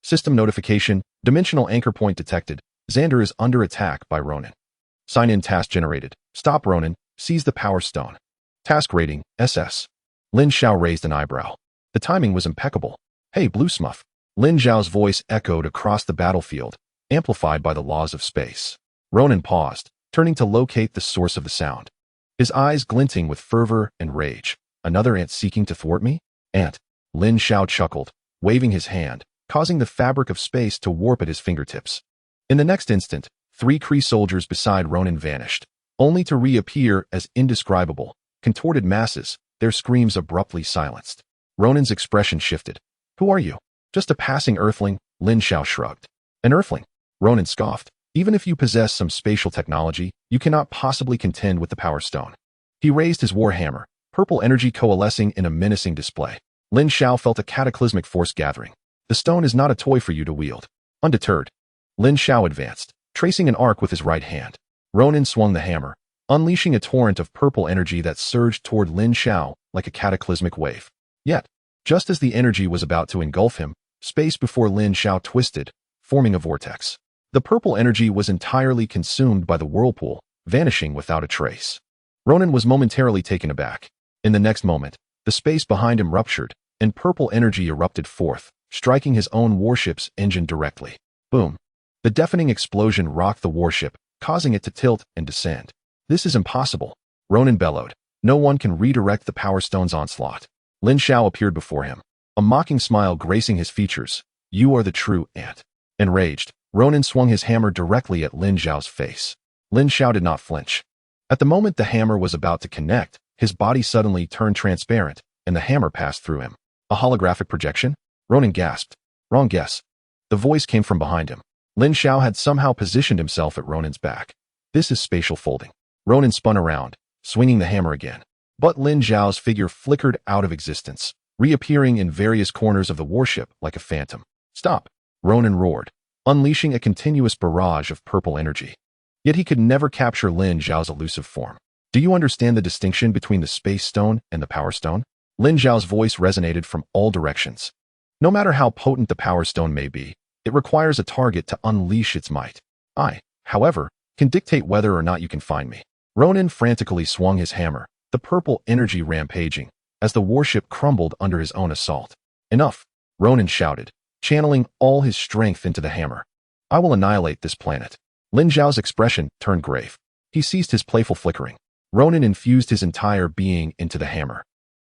System notification, dimensional anchor point detected. Xander is under attack by Ronin. Sign-in task generated. Stop Ronin, seize the Power Stone. Task rating, SS. Lin Xiao raised an eyebrow. The timing was impeccable. Hey, Blue Smuff. Lin Xiao's voice echoed across the battlefield, amplified by the laws of space. Ronin paused, turning to locate the source of the sound. His eyes glinting with fervor and rage. Another ant seeking to thwart me? Ant. Lin Xiao chuckled, waving his hand, causing the fabric of space to warp at his fingertips. In the next instant, 3 Kree soldiers beside Ronin vanished, only to reappear as indescribable, contorted masses, their screams abruptly silenced. Ronin's expression shifted. Who are you? Just a passing earthling, Lin Xiao shrugged. An earthling? Ronin scoffed. Even if you possess some spatial technology, you cannot possibly contend with the Power Stone. He raised his warhammer, purple energy coalescing in a menacing display. Lin Xiao felt a cataclysmic force gathering. The stone is not a toy for you to wield. Undeterred, Lin Xiao advanced, tracing an arc with his right hand. Ronin swung the hammer, unleashing a torrent of purple energy that surged toward Lin Xiao like a cataclysmic wave. Yet, just as the energy was about to engulf him, space before Lin Xiao twisted, forming a vortex. The purple energy was entirely consumed by the whirlpool, vanishing without a trace. Ronin was momentarily taken aback. In the next moment, the space behind him ruptured, and purple energy erupted forth, striking his own warship's engine directly. Boom. The deafening explosion rocked the warship, causing it to tilt and descend. This is impossible, Ronin bellowed. No one can redirect the Power Stone's onslaught. Lin Xiao appeared before him, a mocking smile gracing his features. You are the true ant. Enraged, Ronin swung his hammer directly at Lin Xiao's face. Lin Xiao did not flinch. At the moment the hammer was about to connect, his body suddenly turned transparent, and the hammer passed through him. A holographic projection? Ronin gasped. Wrong guess. The voice came from behind him. Lin Xiao had somehow positioned himself at Ronin's back. This is spatial folding. Ronin spun around, swinging the hammer again. But Lin Xiao's figure flickered out of existence, reappearing in various corners of the warship like a phantom. Stop! Ronin roared, unleashing a continuous barrage of purple energy. Yet he could never capture Lin Xiao's elusive form. Do you understand the distinction between the space stone and the power stone? Lin Xiao's voice resonated from all directions. No matter how potent the power stone may be, it requires a target to unleash its might. I, however, can dictate whether or not you can find me. Ronin frantically swung his hammer, the purple energy rampaging, as the warship crumbled under his own assault. Enough! Ronin shouted, channeling all his strength into the hammer. I will annihilate this planet. Lin Xiao's expression turned grave. He ceased his playful flickering. Ronin infused his entire being into the hammer,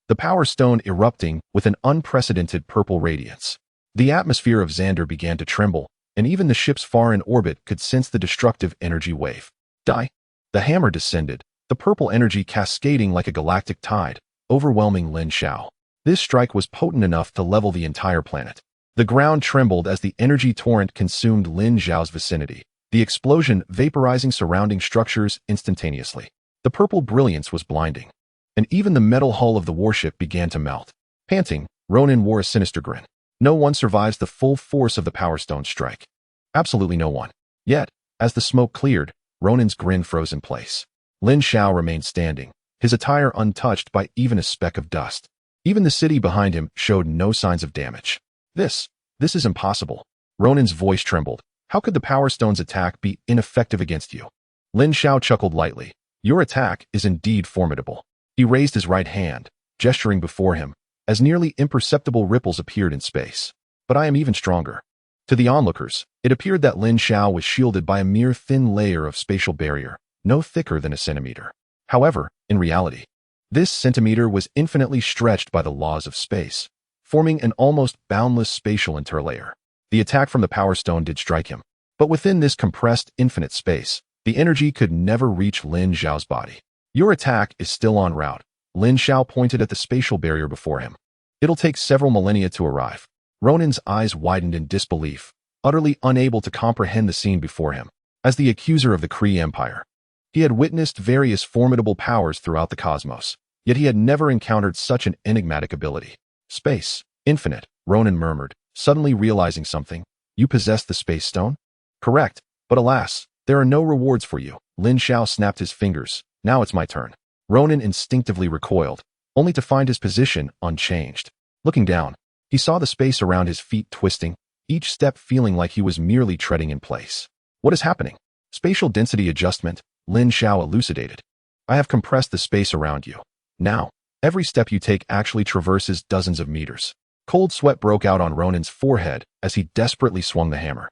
the power stone erupting with an unprecedented purple radiance. The atmosphere of Xander began to tremble, and even the ships far in orbit could sense the destructive energy wave. Die! The hammer descended, the purple energy cascading like a galactic tide, overwhelming Lin Xiao. This strike was potent enough to level the entire planet. The ground trembled as the energy torrent consumed Lin Xiao's vicinity, the explosion vaporizing surrounding structures instantaneously. The purple brilliance was blinding, and even the metal hull of the warship began to melt. Panting, Ronin wore a sinister grin. No one survives the full force of the Power Stone strike. Absolutely no one. Yet, as the smoke cleared, Ronin's grin froze in place. Lin Xiao remained standing, his attire untouched by even a speck of dust. Even the city behind him showed no signs of damage. This is impossible. Ronin's voice trembled. How could the Power Stone's attack be ineffective against you? Lin Xiao chuckled lightly. Your attack is indeed formidable. He raised his right hand, gesturing before him, as nearly imperceptible ripples appeared in space. But I am even stronger. To the onlookers, it appeared that Lin Xiao was shielded by a mere thin layer of spatial barrier, no thicker than a centimeter. However, in reality, this centimeter was infinitely stretched by the laws of space, forming an almost boundless spatial interlayer. The attack from the Power Stone did strike him, but within this compressed infinite space, the energy could never reach Lin Xiao's body. Your attack is still en route. Lin Xiao pointed at the spatial barrier before him. It'll take several millennia to arrive. Ronin's eyes widened in disbelief, utterly unable to comprehend the scene before him. As the accuser of the Kree Empire, he had witnessed various formidable powers throughout the cosmos, yet he had never encountered such an enigmatic ability. Space, infinite, Ronin murmured, suddenly realizing something. You possess the space stone? Correct, but alas, there are no rewards for you. Lin Xiao snapped his fingers. Now it's my turn. Ronin instinctively recoiled, only to find his position unchanged. Looking down, he saw the space around his feet twisting, each step feeling like he was merely treading in place. What is happening? Spatial density adjustment, Lin Xiao elucidated. I have compressed the space around you. Now, every step you take actually traverses dozens of meters. Cold sweat broke out on Ronin's forehead as he desperately swung the hammer,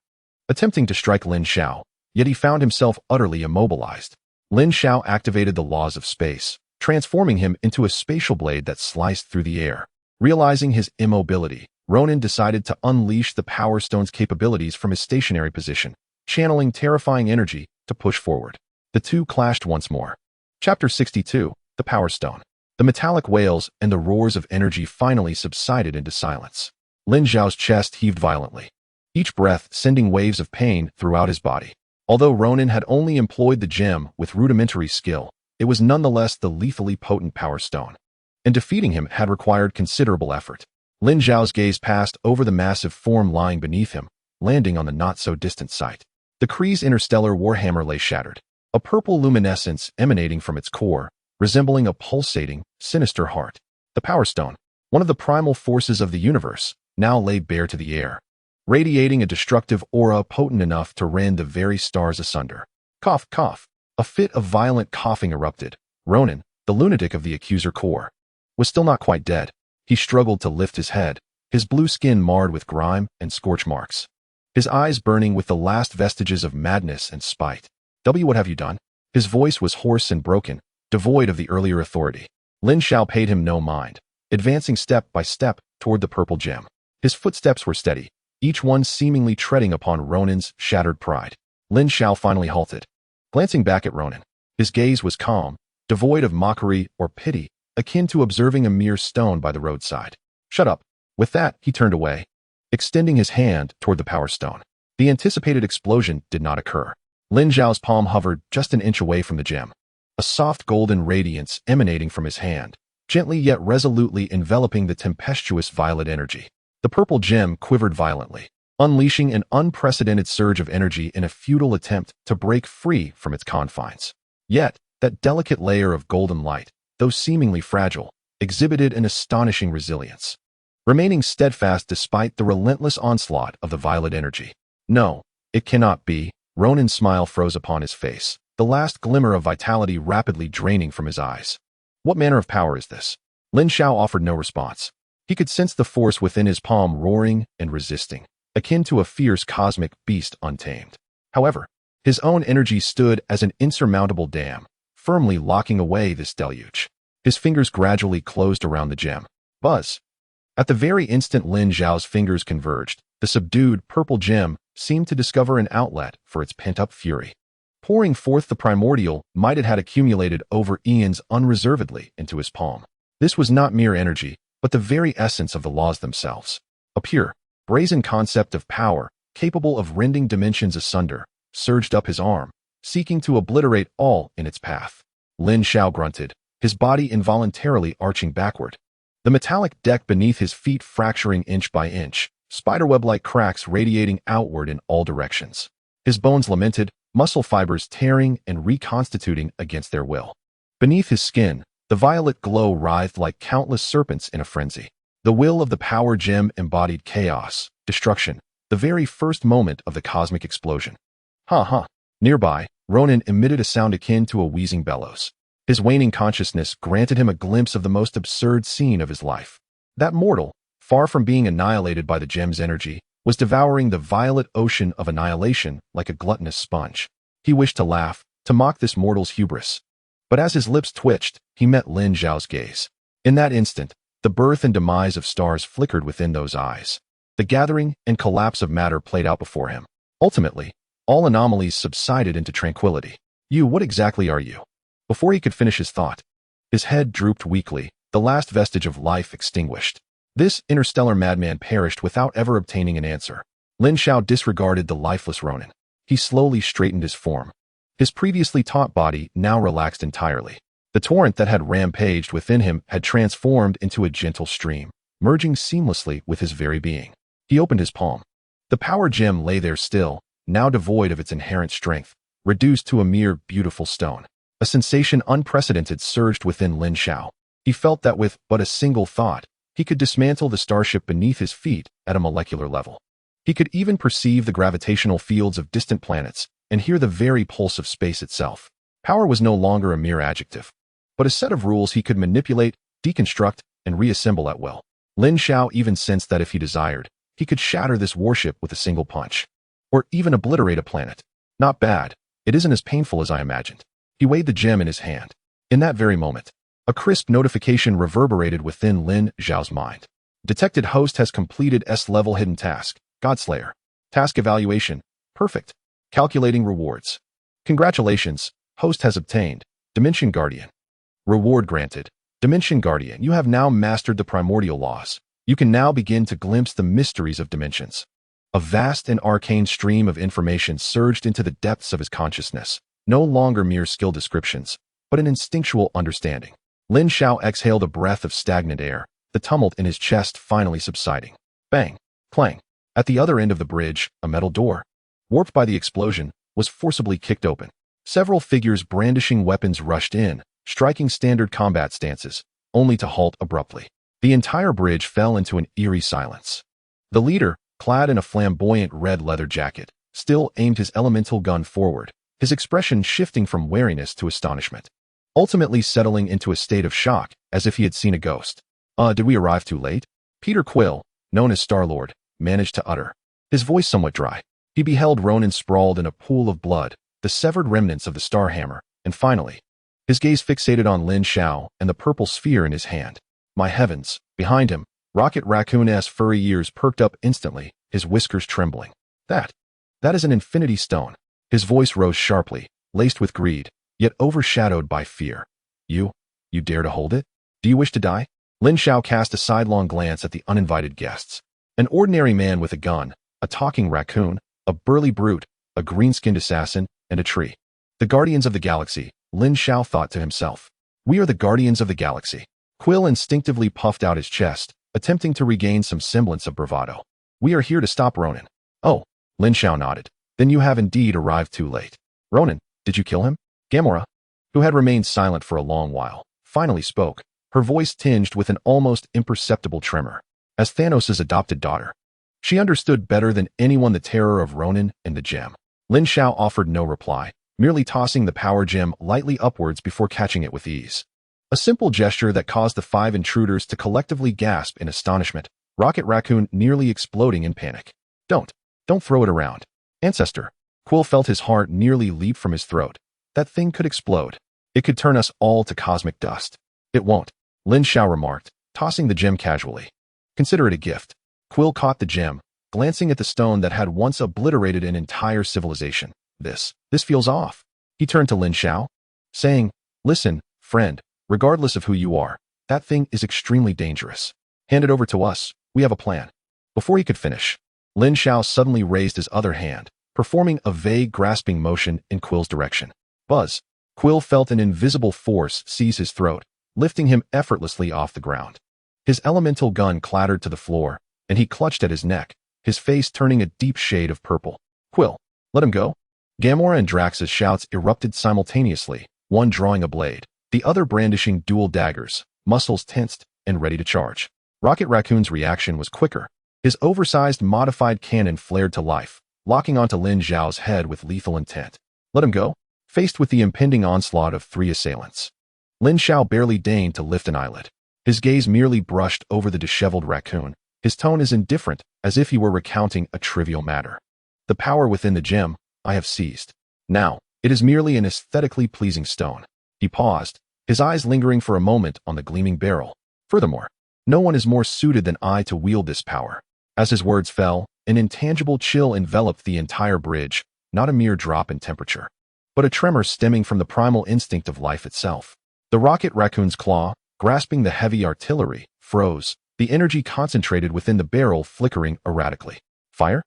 attempting to strike Lin Xiao, yet he found himself utterly immobilized. Lin Xiao activated the laws of space, transforming him into a spatial blade that sliced through the air. Realizing his immobility, Ronin decided to unleash the Power Stone's capabilities from his stationary position, channeling terrifying energy to push forward. The two clashed once more. Chapter 62, The Power Stone. The metallic wails and the roars of energy finally subsided into silence. Lin Xiao's chest heaved violently, each breath sending waves of pain throughout his body. Although Ronin had only employed the gem with rudimentary skill, it was nonetheless the lethally potent Power Stone, and defeating him had required considerable effort. Lin Xiao's gaze passed over the massive form lying beneath him, landing on the not-so-distant site. The Kree's interstellar warhammer lay shattered, a purple luminescence emanating from its core, resembling a pulsating, sinister heart. The Power Stone, one of the primal forces of the universe, now lay bare to the air, radiating a destructive aura potent enough to rend the very stars asunder. Cough, cough. A fit of violent coughing erupted. Ronin, the lunatic of the accuser core, was still not quite dead. He struggled to lift his head, his blue skin marred with grime and scorch marks, his eyes burning with the last vestiges of madness and spite. What have you done? His voice was hoarse and broken, devoid of the earlier authority. Lin Xiao paid him no mind, advancing step by step toward the purple gem. His footsteps were steady, each one seemingly treading upon Ronin's shattered pride. Lin Xiao finally halted. Glancing back at Ronin, his gaze was calm, devoid of mockery or pity, akin to observing a mere stone by the roadside. Shut up. With that, he turned away, extending his hand toward the power stone. The anticipated explosion did not occur. Lin Xiao's palm hovered just an inch away from the gem, a soft golden radiance emanating from his hand, gently yet resolutely enveloping the tempestuous violet energy. The purple gem quivered violently, unleashing an unprecedented surge of energy in a futile attempt to break free from its confines. Yet, that delicate layer of golden light, though seemingly fragile, exhibited an astonishing resilience, remaining steadfast despite the relentless onslaught of the violet energy. No, it cannot be. Ronin's smile froze upon his face, the last glimmer of vitality rapidly draining from his eyes. What manner of power is this? Lin Xiao offered no response. He could sense the force within his palm roaring and resisting, akin to a fierce cosmic beast untamed. However, his own energy stood as an insurmountable dam, firmly locking away this deluge. His fingers gradually closed around the gem. Buzz. At the very instant Lin Xiao's fingers converged, the subdued purple gem seemed to discover an outlet for its pent-up fury, pouring forth the primordial might it had accumulated over eons unreservedly into his palm. This was not mere energy, but the very essence of the laws themselves. A pure, brazen concept of power, capable of rending dimensions asunder, surged up his arm, seeking to obliterate all in its path. Lin Xiao grunted, his body involuntarily arching backward. The metallic deck beneath his feet fracturing inch by inch, spiderweb-like cracks radiating outward in all directions. His bones lamented, muscle fibers tearing and reconstituting against their will. Beneath his skin, the violet glow writhed like countless serpents in a frenzy. The will of the power gem embodied chaos, destruction, the very first moment of the cosmic explosion. Ha. Nearby, Ronin emitted a sound akin to a wheezing bellows. His waning consciousness granted him a glimpse of the most absurd scene of his life. That mortal, far from being annihilated by the gem's energy, was devouring the violet ocean of annihilation like a gluttonous sponge. He wished to laugh, to mock this mortal's hubris. But as his lips twitched, he met Lin Xiao's gaze. In that instant, the birth and demise of stars flickered within those eyes. The gathering and collapse of matter played out before him. Ultimately, all anomalies subsided into tranquility. What exactly are you? Before he could finish his thought, his head drooped weakly, the last vestige of life extinguished. This interstellar madman perished without ever obtaining an answer. Lin Xiao disregarded the lifeless Ronin. He slowly straightened his form. His previously taut body now relaxed entirely. The torrent that had rampaged within him had transformed into a gentle stream, merging seamlessly with his very being. He opened his palm. The power gem lay there still, now devoid of its inherent strength, reduced to a mere beautiful stone. A sensation unprecedented surged within Lin Xiao. He felt that with but a single thought, he could dismantle the starship beneath his feet at a molecular level. He could even perceive the gravitational fields of distant planets and hear the very pulse of space itself. Power was no longer a mere adjective, but a set of rules he could manipulate, deconstruct, and reassemble at will. Lin Xiao even sensed that if he desired, he could shatter this warship with a single punch, or even obliterate a planet. Not bad. It isn't as painful as I imagined. He weighed the gem in his hand. In that very moment, a crisp notification reverberated within Lin Xiao's mind. Detected host has completed S-level hidden task, Godslayer. Task evaluation, perfect. Calculating rewards. Congratulations, host has obtained, Dimension Guardian. Reward granted, Dimension Guardian. You have now mastered the primordial laws. You can now begin to glimpse the mysteries of dimensions. A vast and arcane stream of information surged into the depths of his consciousness, no longer mere skill descriptions, but an instinctual understanding. Lin Xiao exhaled a breath of stagnant air, the tumult in his chest finally subsiding. Bang! Clang! At the other end of the bridge, a metal door, warped by the explosion, was forcibly kicked open. Several figures brandishing weapons rushed in, striking standard combat stances, only to halt abruptly. The entire bridge fell into an eerie silence. The leader, clad in a flamboyant red leather jacket, still aimed his elemental gun forward, his expression shifting from wariness to astonishment, ultimately settling into a state of shock, as if he had seen a ghost. Did we arrive too late? Peter Quill, known as Star-Lord, managed to utter, his voice somewhat dry. He beheld Ronin sprawled in a pool of blood, the severed remnants of the star hammer, and finally, his gaze fixated on Lin Xiao and the purple sphere in his hand. My heavens, behind him, Rocket Raccoon's furry ears perked up instantly, his whiskers trembling. That is an infinity stone. His voice rose sharply, laced with greed, yet overshadowed by fear. You dare to hold it? Do you wish to die? Lin Xiao cast a sidelong glance at the uninvited guests. An ordinary man with a gun, a talking raccoon, a burly brute, a green-skinned assassin, and a tree. The Guardians of the Galaxy, Lin Xiao thought to himself. We are the Guardians of the Galaxy. Quill instinctively puffed out his chest, attempting to regain some semblance of bravado. We are here to stop Ronin. Oh, Lin Xiao nodded. Then you have indeed arrived too late. Ronin, did you kill him? Gamora, who had remained silent for a long while, finally spoke, her voice tinged with an almost imperceptible tremor. As Thanos' adopted daughter, she understood better than anyone the terror of Ronin and the gem. Lin Xiao offered no reply, merely tossing the power gem lightly upwards before catching it with ease. A simple gesture that caused the 5 intruders to collectively gasp in astonishment, Rocket Raccoon nearly exploding in panic. Don't throw it around. Ancestor. Quill felt his heart nearly leap from his throat. That thing could explode. It could turn us all to cosmic dust. It won't, Lin Xiao remarked, tossing the gem casually. Consider it a gift. Quill caught the gem, glancing at the stone that had once obliterated an entire civilization. This feels off. He turned to Lin Xiao, saying, Listen, friend, regardless of who you are, that thing is extremely dangerous. Hand it over to us, we have a plan. Before he could finish, Lin Xiao suddenly raised his other hand, performing a vague grasping motion in Quill's direction. Buzz. Quill felt an invisible force seize his throat, lifting him effortlessly off the ground. His elemental gun clattered to the floor, and he clutched at his neck, his face turning a deep shade of purple. Quill, let him go. Gamora and Drax's shouts erupted simultaneously, one drawing a blade, the other brandishing dual daggers, muscles tensed and ready to charge. Rocket Raccoon's reaction was quicker. His oversized modified cannon flared to life, locking onto Lin Xiao's head with lethal intent. Let him go. Faced with the impending onslaught of 3 assailants, Lin Xiao barely deigned to lift an eyelid. His gaze merely brushed over the disheveled raccoon, his tone as indifferent as if he were recounting a trivial matter. The power within the gem, I have seized. Now, it is merely an aesthetically pleasing stone. He paused, his eyes lingering for a moment on the gleaming barrel. Furthermore, no one is more suited than I to wield this power. As his words fell, an intangible chill enveloped the entire bridge, not a mere drop in temperature, but a tremor stemming from the primal instinct of life itself. The Rocket Raccoon's claw, grasping the heavy artillery, froze, the energy concentrated within the barrel flickering erratically. Fire?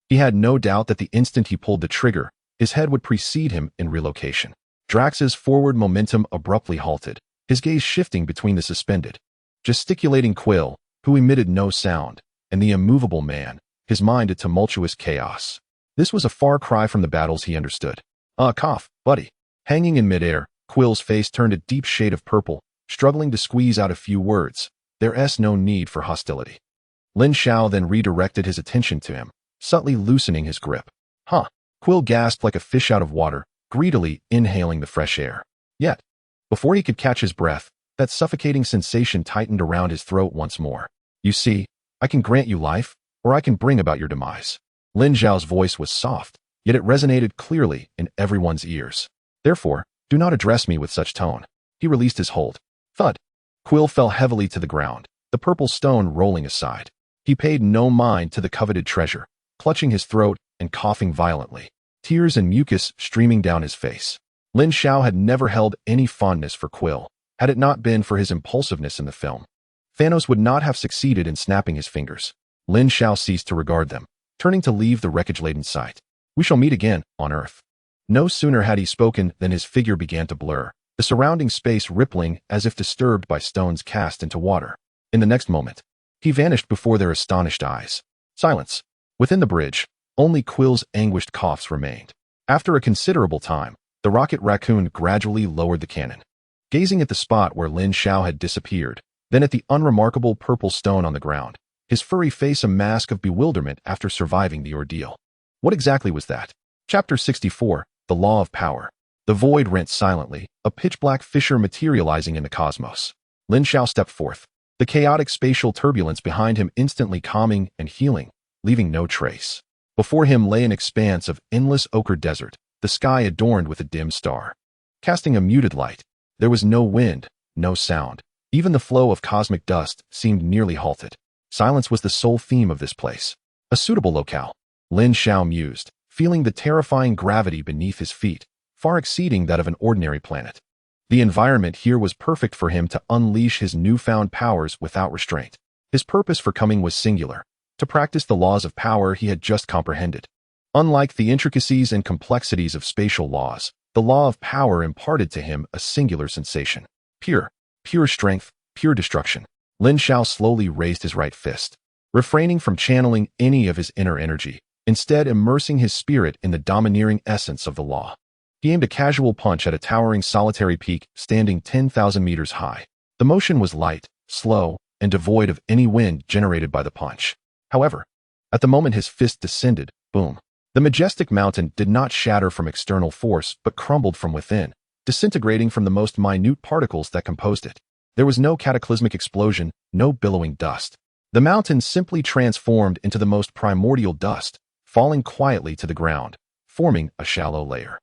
He had no doubt that the instant he pulled the trigger, his head would precede him in relocation. Drax's forward momentum abruptly halted, his gaze shifting between the suspended, gesticulating Quill, who emitted no sound, and the immovable man, his mind a tumultuous chaos. This was a far cry from the battles he understood. Cough, buddy. Hanging in midair, Quill's face turned a deep shade of purple, struggling to squeeze out a few words. There's no need for hostility. Lin Xiao then redirected his attention to him, subtly loosening his grip. Quill gasped like a fish out of water, greedily inhaling the fresh air. Yet, before he could catch his breath, that suffocating sensation tightened around his throat once more. You see, I can grant you life, or I can bring about your demise. Lin Xiao's voice was soft, yet it resonated clearly in everyone's ears. Therefore, do not address me with such tone. He released his hold. Thud. Quill fell heavily to the ground, the purple stone rolling aside. He paid no mind to the coveted treasure, clutching his throat and coughing violently, tears and mucus streaming down his face. Lin Xiao had never held any fondness for Quill, had it not been for his impulsiveness in the film. Thanos would not have succeeded in snapping his fingers. Lin Xiao ceased to regard them, turning to leave the wreckage-laden site. We shall meet again, on Earth. No sooner had he spoken than his figure began to blur, the surrounding space rippling as if disturbed by stones cast into water. In the next moment, he vanished before their astonished eyes. Silence. Within the bridge, only Quill's anguished coughs remained. After a considerable time, the Rocket Raccoon gradually lowered the cannon, gazing at the spot where Lin Xiao had disappeared, then at the unremarkable purple stone on the ground, his furry face a mask of bewilderment after surviving the ordeal. What exactly was that? Chapter 64, The Law of Power. The void rent silently, a pitch-black fissure materializing in the cosmos. Lin Xiao stepped forth, the chaotic spatial turbulence behind him instantly calming and healing, leaving no trace. Before him lay an expanse of endless ochre desert, the sky adorned with a dim star, casting a muted light. There was no wind, no sound. Even the flow of cosmic dust seemed nearly halted. Silence was the sole theme of this place. A suitable locale. Lin Xiao mused, feeling the terrifying gravity beneath his feet, far exceeding that of an ordinary planet. The environment here was perfect for him to unleash his newfound powers without restraint. His purpose for coming was singular, to practice the laws of power he had just comprehended. Unlike the intricacies and complexities of spatial laws, the law of power imparted to him a singular sensation. Pure strength, pure destruction. Lin Xiao slowly raised his right fist, refraining from channeling any of his inner energy, instead immersing his spirit in the domineering essence of the law. He aimed a casual punch at a towering solitary peak standing 10,000 meters high. The motion was light, slow, and devoid of any wind generated by the punch. However, at the moment his fist descended, boom. The majestic mountain did not shatter from external force but crumbled from within, disintegrating from the most minute particles that composed it. There was no cataclysmic explosion, no billowing dust. The mountain simply transformed into the most primordial dust, falling quietly to the ground, forming a shallow layer.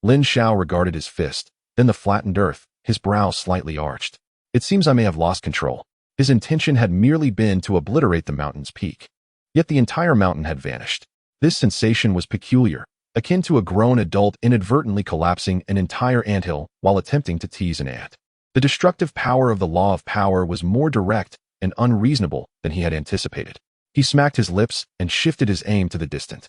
Lin Xiao regarded his fist, then the flattened earth, his brow slightly arched. It seems I may have lost control. His intention had merely been to obliterate the mountain's peak. Yet the entire mountain had vanished. This sensation was peculiar, akin to a grown adult inadvertently collapsing an entire anthill while attempting to tease an ant. The destructive power of the law of power was more direct and unreasonable than he had anticipated. He smacked his lips and shifted his aim to the distant,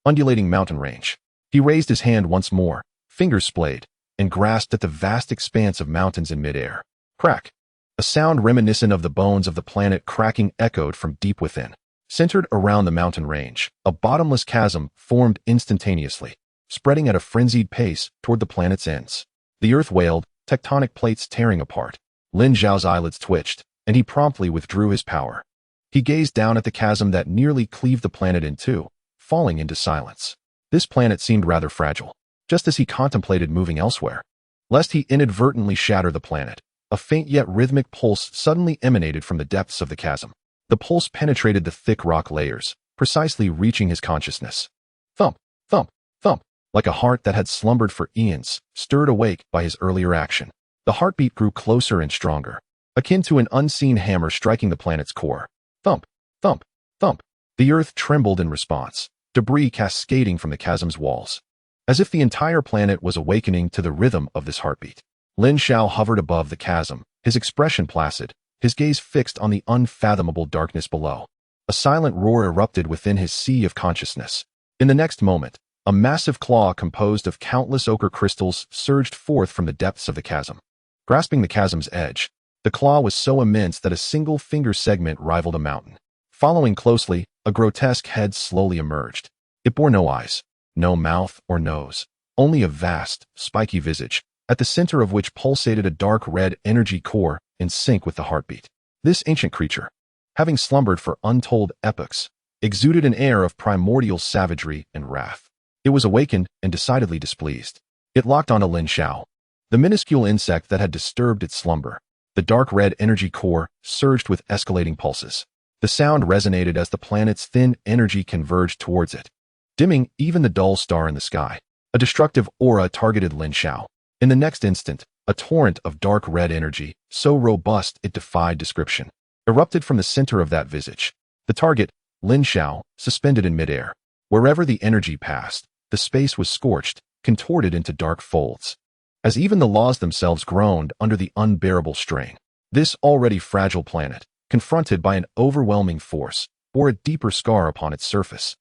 undulating mountain range. He raised his hand once more, fingers splayed, and grasped at the vast expanse of mountains in midair. Crack! A sound reminiscent of the bones of the planet cracking echoed from deep within. Centered around the mountain range, a bottomless chasm formed instantaneously, spreading at a frenzied pace toward the planet's ends. The earth wailed, tectonic plates tearing apart. Lin Xiao's eyelids twitched, and he promptly withdrew his power. He gazed down at the chasm that nearly cleaved the planet in two, falling into silence. This planet seemed rather fragile, just as he contemplated moving elsewhere. Lest he inadvertently shatter the planet, a faint yet rhythmic pulse suddenly emanated from the depths of the chasm. The pulse penetrated the thick rock layers, precisely reaching his consciousness. Thump, thump, thump, like a heart that had slumbered for eons, stirred awake by his earlier action. The heartbeat grew closer and stronger, akin to an unseen hammer striking the planet's core. Thump, thump, thump. The earth trembled in response, debris cascading from the chasm's walls, as if the entire planet was awakening to the rhythm of this heartbeat. Lin Xiao hovered above the chasm, his expression placid, his gaze fixed on the unfathomable darkness below. A silent roar erupted within his sea of consciousness. In the next moment, a massive claw composed of countless ochre crystals surged forth from the depths of the chasm. Grasping the chasm's edge, the claw was so immense that a single finger segment rivaled a mountain. Following closely, a grotesque head slowly emerged. It bore no eyes, no mouth or nose, only a vast, spiky visage, at the center of which pulsated a dark red energy core in sync with the heartbeat. This ancient creature, having slumbered for untold epochs, exuded an air of primordial savagery and wrath. It was awakened and decidedly displeased. It locked onto Lin Xiao, the minuscule insect that had disturbed its slumber. The dark red energy core surged with escalating pulses. The sound resonated as the planet's thin energy converged towards it, dimming even the dull star in the sky. A destructive aura targeted Lin Xiao. In the next instant, a torrent of dark red energy, so robust it defied description, erupted from the center of that visage. The target, Lin Xiao, suspended in midair. Wherever the energy passed, the space was scorched, contorted into dark folds. As even the laws themselves groaned under the unbearable strain, this already fragile planet, confronted by an overwhelming force, bore a deeper scar upon its surface.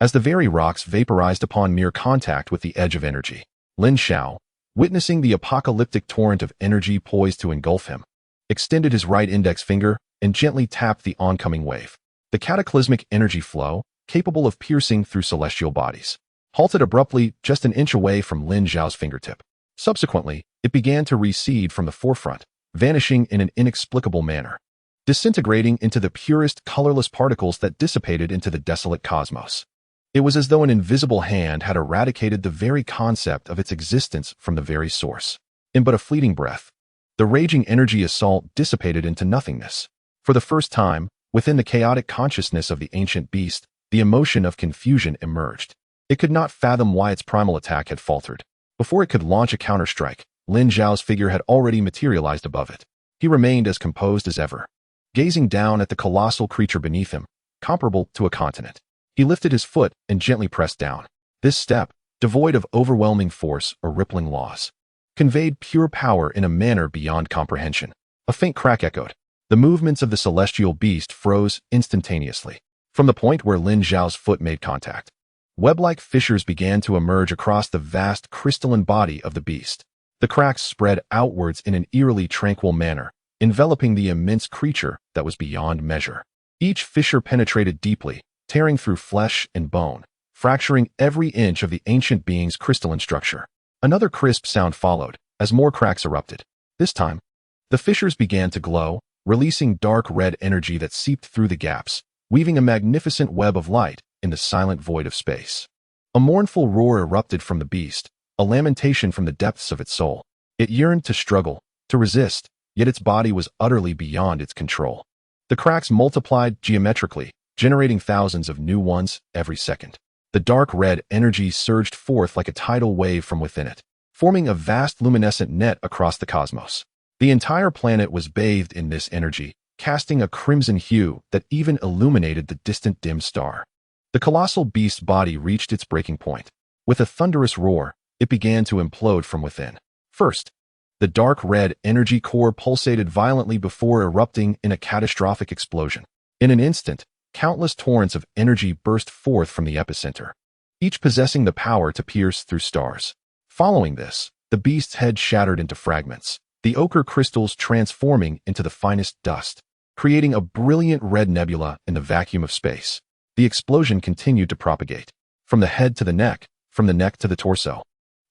As the very rocks vaporized upon mere contact with the edge of energy, Lin Xiao, witnessing the apocalyptic torrent of energy poised to engulf him, extended his right index finger and gently tapped the oncoming wave. The cataclysmic energy flow, capable of piercing through celestial bodies, halted abruptly just an inch away from Lin Xiao's fingertip. Subsequently, it began to recede from the forefront, vanishing in an inexplicable manner, disintegrating into the purest colorless particles that dissipated into the desolate cosmos. It was as though an invisible hand had eradicated the very concept of its existence from the very source. In but a fleeting breath, the raging energy assault dissipated into nothingness. For the first time, within the chaotic consciousness of the ancient beast, the emotion of confusion emerged. It could not fathom why its primal attack had faltered. Before it could launch a counterstrike, Lin Xiao's figure had already materialized above it. He remained as composed as ever, gazing down at the colossal creature beneath him, comparable to a continent. He lifted his foot and gently pressed down. This step, devoid of overwhelming force or rippling laws, conveyed pure power in a manner beyond comprehension. A faint crack echoed. The movements of the celestial beast froze instantaneously. From the point where Lin Xiao's foot made contact, web-like fissures began to emerge across the vast crystalline body of the beast. The cracks spread outwards in an eerily tranquil manner, enveloping the immense creature that was beyond measure. Each fissure penetrated deeply, tearing through flesh and bone, fracturing every inch of the ancient being's crystalline structure. Another crisp sound followed, as more cracks erupted. This time, the fissures began to glow, releasing dark red energy that seeped through the gaps, weaving a magnificent web of light in the silent void of space. A mournful roar erupted from the beast, a lamentation from the depths of its soul. It yearned to struggle, to resist, yet its body was utterly beyond its control. The cracks multiplied geometrically, generating thousands of new ones every second. The dark red energy surged forth like a tidal wave from within it, forming a vast luminescent net across the cosmos. The entire planet was bathed in this energy, casting a crimson hue that even illuminated the distant dim star. The colossal beast's body reached its breaking point. With a thunderous roar, it began to implode from within. First, the dark red energy core pulsated violently before erupting in a catastrophic explosion. In an instant, countless torrents of energy burst forth from the epicenter, each possessing the power to pierce through stars. Following this, the beast's head shattered into fragments, the ochre crystals transforming into the finest dust, creating a brilliant red nebula in the vacuum of space. The explosion continued to propagate, from the head to the neck, from the neck to the torso,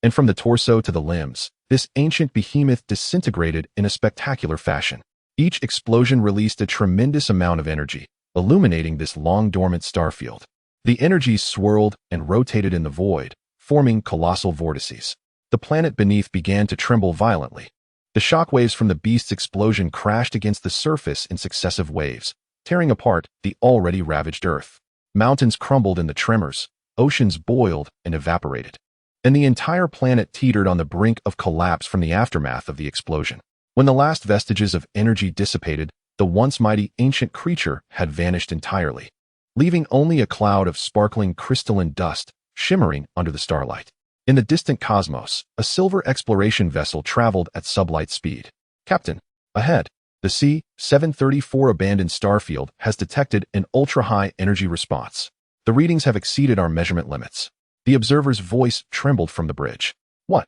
and from the torso to the limbs. This ancient behemoth disintegrated in a spectacular fashion. Each explosion released a tremendous amount of energy, illuminating this long-dormant starfield. The energies swirled and rotated in the void, forming colossal vortices. The planet beneath began to tremble violently. The shockwaves from the beast's explosion crashed against the surface in successive waves, tearing apart the already ravaged Earth. Mountains crumbled in the tremors, oceans boiled and evaporated, and the entire planet teetered on the brink of collapse from the aftermath of the explosion. When the last vestiges of energy dissipated, the once mighty ancient creature had vanished entirely, leaving only a cloud of sparkling crystalline dust shimmering under the starlight. In the distant cosmos, a silver exploration vessel traveled at sublight speed. "Captain, ahead, the C-734 abandoned starfield has detected an ultra-high energy response. The readings have exceeded our measurement limits." The observer's voice trembled from the bridge. "What?"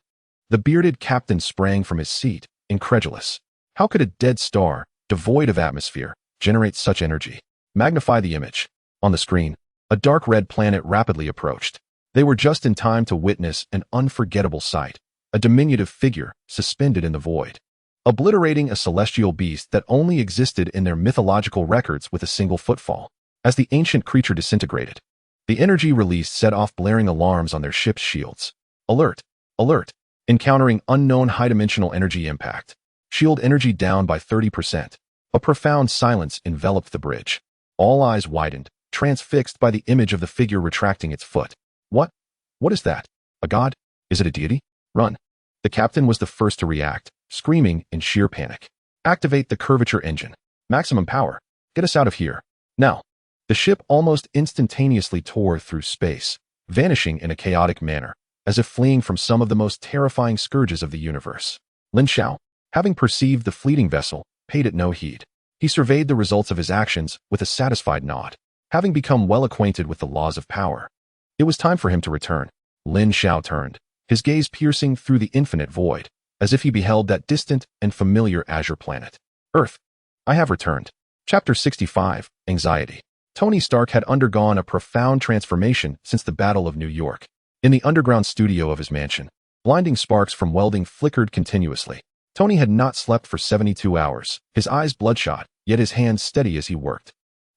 The bearded captain sprang from his seat, incredulous. How could a dead star, devoid of atmosphere, generate such energy? Magnify the image. On the screen, a dark red planet rapidly approached. They were just in time to witness an unforgettable sight, a diminutive figure suspended in the void, obliterating a celestial beast that only existed in their mythological records with a single footfall. As the ancient creature disintegrated, the energy released set off blaring alarms on their ship's shields. "Alert! Alert! Encountering unknown high-dimensional energy impact. Shield energy down by 30%. A profound silence enveloped the bridge. All eyes widened, transfixed by the image of the figure retracting its foot. "What? What is that? A god? Is it a deity? Run!" The captain was the first to react, screaming in sheer panic. "Activate the curvature engine. Maximum power. Get us out of here. Now!" The ship almost instantaneously tore through space, vanishing in a chaotic manner, as if fleeing from some of the most terrifying scourges of the universe. Lin Xiao, having perceived the fleeting vessel, paid it no heed. He surveyed the results of his actions with a satisfied nod. Having become well acquainted with the laws of power, it was time for him to return. Lin Xiao turned, his gaze piercing through the infinite void, as if he beheld that distant and familiar azure planet. "Earth, I have returned." Chapter 65, Anxiety. Tony Stark had undergone a profound transformation since the Battle of New York. In the underground studio of his mansion, blinding sparks from welding flickered continuously. Tony had not slept for 72 hours, his eyes bloodshot, yet his hands steady as he worked.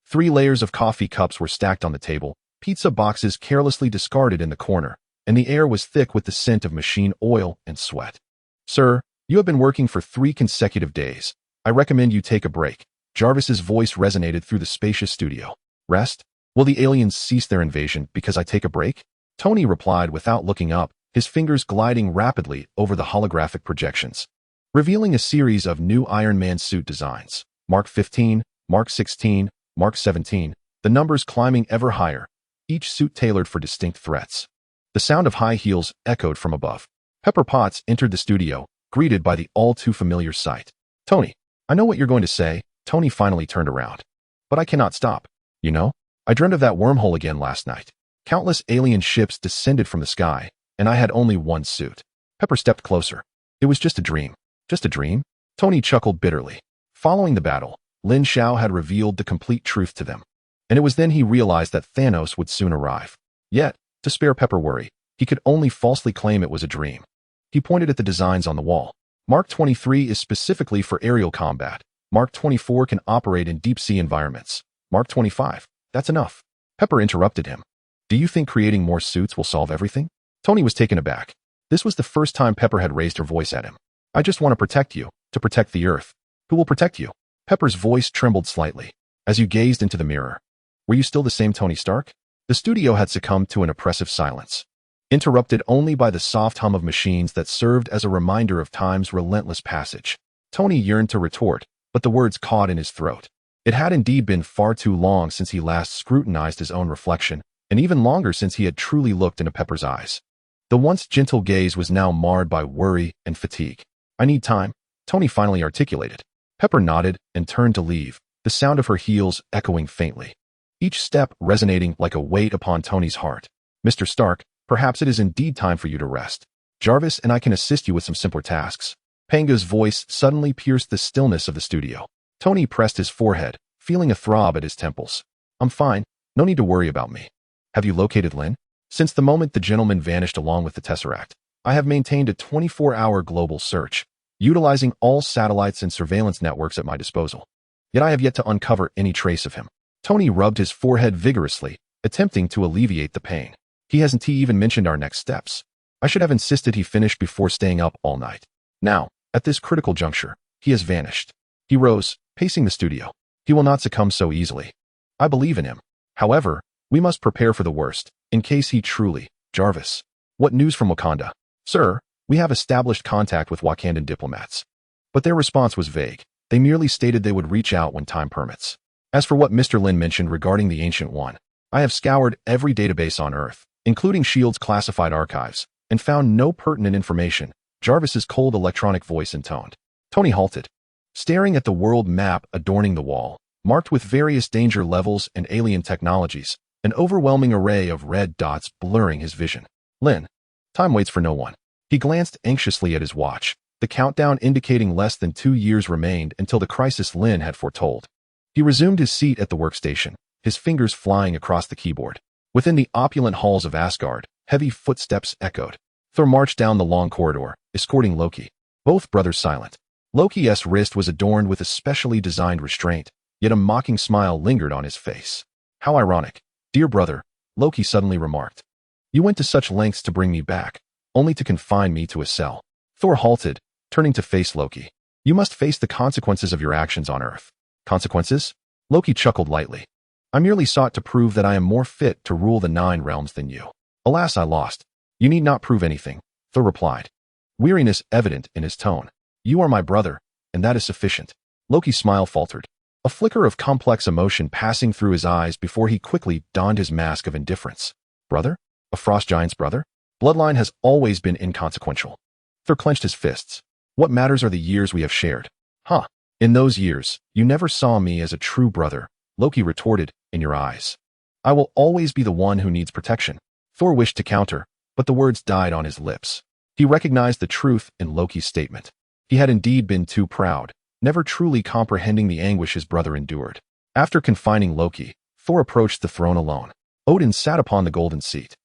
3 layers of coffee cups were stacked on the table, pizza boxes carelessly discarded in the corner, and the air was thick with the scent of machine oil and sweat. "Sir, you have been working for 3 consecutive days. I recommend you take a break." Jarvis's voice resonated through the spacious studio. "Rest? Will the aliens cease their invasion because I take a break?" Tony replied without looking up, his fingers gliding rapidly over the holographic projections, revealing a series of new Iron Man suit designs. Mark 15, Mark 16, Mark 17, the numbers climbing ever higher, each suit tailored for distinct threats. The sound of high heels echoed from above. Pepper Potts entered the studio, greeted by the all-too-familiar sight. "Tony, I know what you're going to say." Tony finally turned around. "But I cannot stop. You know, I dreamt of that wormhole again last night. Countless alien ships descended from the sky, and I had only one suit." Pepper stepped closer. "It was just a dream." "Just a dream?" Tony chuckled bitterly. Following the battle, Lin Xiao had revealed the complete truth to them. And it was then he realized that Thanos would soon arrive. Yet, to spare Pepper worry, he could only falsely claim it was a dream. He pointed at the designs on the wall. Mark 23 is specifically for aerial combat. Mark 24 can operate in deep-sea environments. Mark 25, that's enough. Pepper interrupted him. "Do you think creating more suits will solve everything?" Tony was taken aback. This was the first time Pepper had raised her voice at him. "I just want to protect you, to protect the Earth." "Who will protect you?" Pepper's voice trembled slightly. As you gazed into the mirror, were you still the same Tony Stark? The studio had succumbed to an oppressive silence, interrupted only by the soft hum of machines that served as a reminder of time's relentless passage. Tony yearned to retort, but the words caught in his throat. It had indeed been far too long since he last scrutinized his own reflection, and even longer since he had truly looked into Pepper's eyes. The once gentle gaze was now marred by worry and fatigue. "I need time," Tony finally articulated. Pepper nodded and turned to leave, the sound of her heels echoing faintly, each step resonating like a weight upon Tony's heart. "Mr. Stark, perhaps it is indeed time for you to rest. Jarvis and I can assist you with some simpler tasks." Panga's voice suddenly pierced the stillness of the studio. Tony pressed his forehead, feeling a throb at his temples. "I'm fine. No need to worry about me." "Have you located Lin?" "Since the moment the gentleman vanished along with the Tesseract, I have maintained a 24-hour global search, utilizing all satellites and surveillance networks at my disposal. Yet I have yet to uncover any trace of him." Tony rubbed his forehead vigorously, attempting to alleviate the pain. "He hasn't even mentioned our next steps. I should have insisted he finished before staying up all night. Now, at this critical juncture, he has vanished." He rose, pacing the studio. "He will not succumb so easily. I believe in him. However, we must prepare for the worst, in case he truly..." "Jarvis, what news from Wakanda?" "Sir, we have established contact with Wakandan diplomats." But their response was vague. They merely stated they would reach out when time permits. "As for what Mr. Lin mentioned regarding the Ancient One, I have scoured every database on Earth, including S.H.I.E.L.D.'s classified archives, and found no pertinent information." Jarvis's cold electronic voice intoned. Tony halted, staring at the world map adorning the wall, marked with various danger levels and alien technologies, an overwhelming array of red dots blurring his vision. "Lin, time waits for no one." He glanced anxiously at his watch, the countdown indicating less than 2 years remained until the crisis Lin had foretold. He resumed his seat at the workstation, his fingers flying across the keyboard. Within the opulent halls of Asgard, heavy footsteps echoed. Thor marched down the long corridor, escorting Loki, both brothers silent. Loki's wrist was adorned with a specially designed restraint, yet a mocking smile lingered on his face. "How ironic, dear brother," Loki suddenly remarked. "You went to such lengths to bring me back, only to confine me to a cell." Thor halted, turning to face Loki. "You must face the consequences of your actions on Earth." "Consequences?" Loki chuckled lightly. "I merely sought to prove that I am more fit to rule the 9 realms than you. Alas, I lost." "You need not prove anything," Thor replied, weariness evident in his tone. "You are my brother, and that is sufficient." Loki's smile faltered, a flicker of complex emotion passing through his eyes before he quickly donned his mask of indifference. "Brother? A frost giant's brother? Bloodline has always been inconsequential." Thor clenched his fists. "What matters are the years we have shared." "Huh. In those years, you never saw me as a true brother," Loki retorted, "in your eyes. I will always be the one who needs protection." Thor wished to counter, but the words died on his lips. He recognized the truth in Loki's statement. He had indeed been too proud, never truly comprehending the anguish his brother endured. After confining Loki, Thor approached the throne alone. Odin sat upon the golden seat,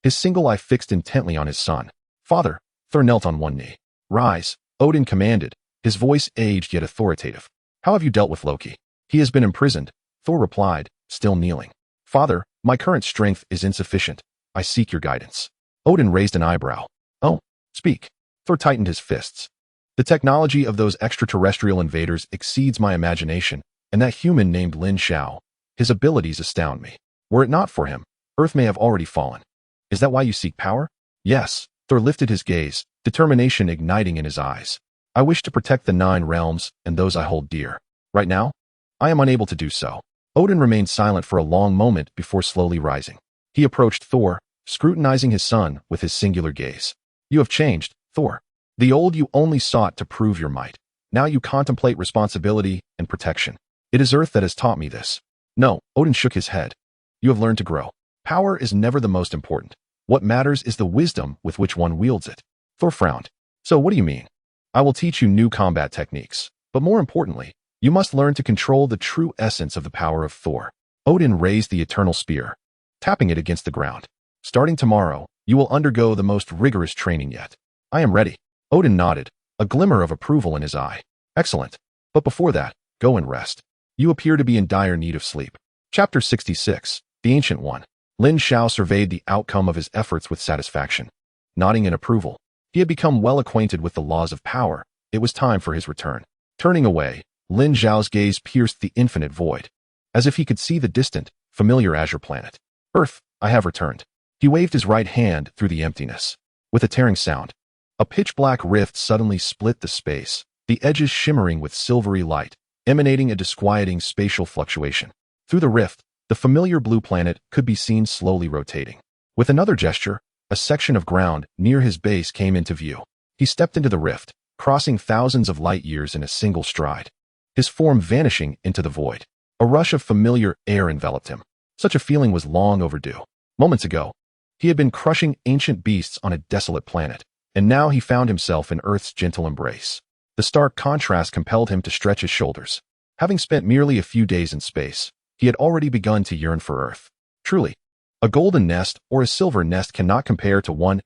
his single eye fixed intently on his son. "Father," Thor knelt on one knee. "Rise," Odin commanded, his voice aged yet authoritative. "How have you dealt with Loki?" "He has been imprisoned," Thor replied, still kneeling. "Father, my current strength is insufficient. I seek your guidance." Odin raised an eyebrow. "Oh, speak." Thor tightened his fists. "The technology of those extraterrestrial invaders exceeds my imagination, and that human named Lin Xiao, his abilities astound me. Were it not for him, Earth may have already fallen." "Is that why you seek power?" "Yes." Thor lifted his gaze, determination igniting in his eyes. "I wish to protect the 9 realms and those I hold dear. Right now, I am unable to do so. Odin remained silent for a long moment before slowly rising. He approached Thor, scrutinizing his son with his singular gaze. You have changed, Thor. The old you only sought to prove your might. Now you contemplate responsibility and protection. It is Earth that has taught me this. No, Odin shook his head. You have learned to grow. Power is never the most important. What matters is the wisdom with which one wields it. Thor frowned. So what do you mean? I will teach you new combat techniques, but more importantly, you must learn to control the true essence of the power of Thor. Odin raised the eternal spear, tapping it against the ground. Starting tomorrow, you will undergo the most rigorous training yet. I am ready. Odin nodded, a glimmer of approval in his eye. Excellent. But before that, go and rest. You appear to be in dire need of sleep. Chapter 66. The Ancient One. Lin Xiao surveyed the outcome of his efforts with satisfaction. Nodding in approval, he had become well acquainted with the laws of power. It was time for his return. Turning away, Lin Xiao's gaze pierced the infinite void, as if he could see the distant, familiar azure planet. Earth, I have returned. He waved his right hand through the emptiness. With a tearing sound, a pitch-black rift suddenly split the space, the edges shimmering with silvery light, emanating a disquieting spatial fluctuation. Through the rift, the familiar blue planet could be seen slowly rotating. With another gesture, a section of ground near his base came into view. He stepped into the rift, crossing thousands of light years in a single stride, his form vanishing into the void. A rush of familiar air enveloped him. Such a feeling was long overdue. Moments ago, he had been crushing ancient beasts on a desolate planet, and now he found himself in Earth's gentle embrace. The stark contrast compelled him to stretch his shoulders. Having spent merely a few days in space, he had already begun to yearn for Earth. Truly, a golden nest or a silver nest cannot compare to one's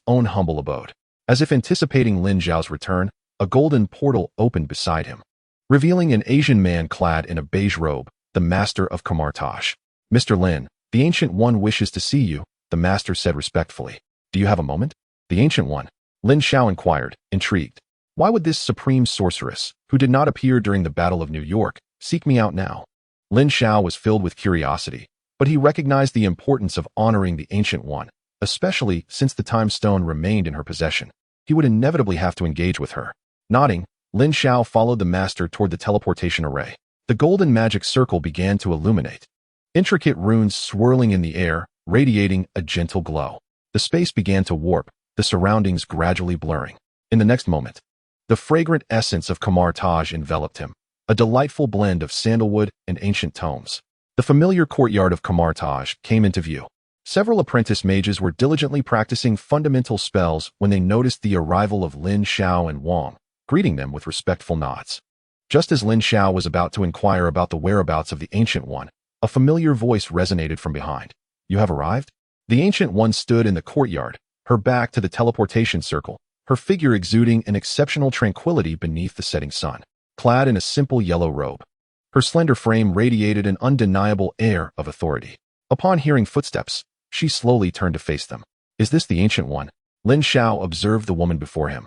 own humble abode. As if anticipating Lin Xiao's return, a golden portal opened beside him, revealing an Asian man clad in a beige robe, the master of Kamartaj. Mr. Lin, the Ancient One wishes to see you, the master said respectfully. Do you have a moment? The Ancient One, Lin Xiao inquired, intrigued. Why would this supreme sorceress, who did not appear during the Battle of New York, seek me out now? Lin Xiao was filled with curiosity, but he recognized the importance of honoring the Ancient One, especially since the time stone remained in her possession. He would inevitably have to engage with her. Nodding, Lin Xiao followed the master toward the teleportation array. The golden magic circle began to illuminate, intricate runes swirling in the air, radiating a gentle glow. The space began to warp, the surroundings gradually blurring. In the next moment, the fragrant essence of Kamartaj enveloped him, a delightful blend of sandalwood and ancient tomes. The familiar courtyard of Kamartaj came into view. Several apprentice mages were diligently practicing fundamental spells when they noticed the arrival of Lin Xiao and Wang, greeting them with respectful nods. Just as Lin Xiao was about to inquire about the whereabouts of the Ancient One, a familiar voice resonated from behind. You have arrived? The Ancient One stood in the courtyard, her back to the teleportation circle, her figure exuding an exceptional tranquility beneath the setting sun. Clad in a simple yellow robe, her slender frame radiated an undeniable air of authority. Upon hearing footsteps, she slowly turned to face them. Is this the Ancient One? Lin Xiao observed the woman before him,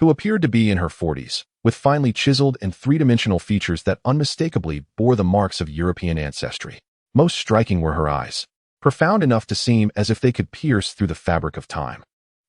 who appeared to be in her 40s, with finely chiseled and three-dimensional features that unmistakably bore the marks of European ancestry. Most striking were her eyes, profound enough to seem as if they could pierce through the fabric of time,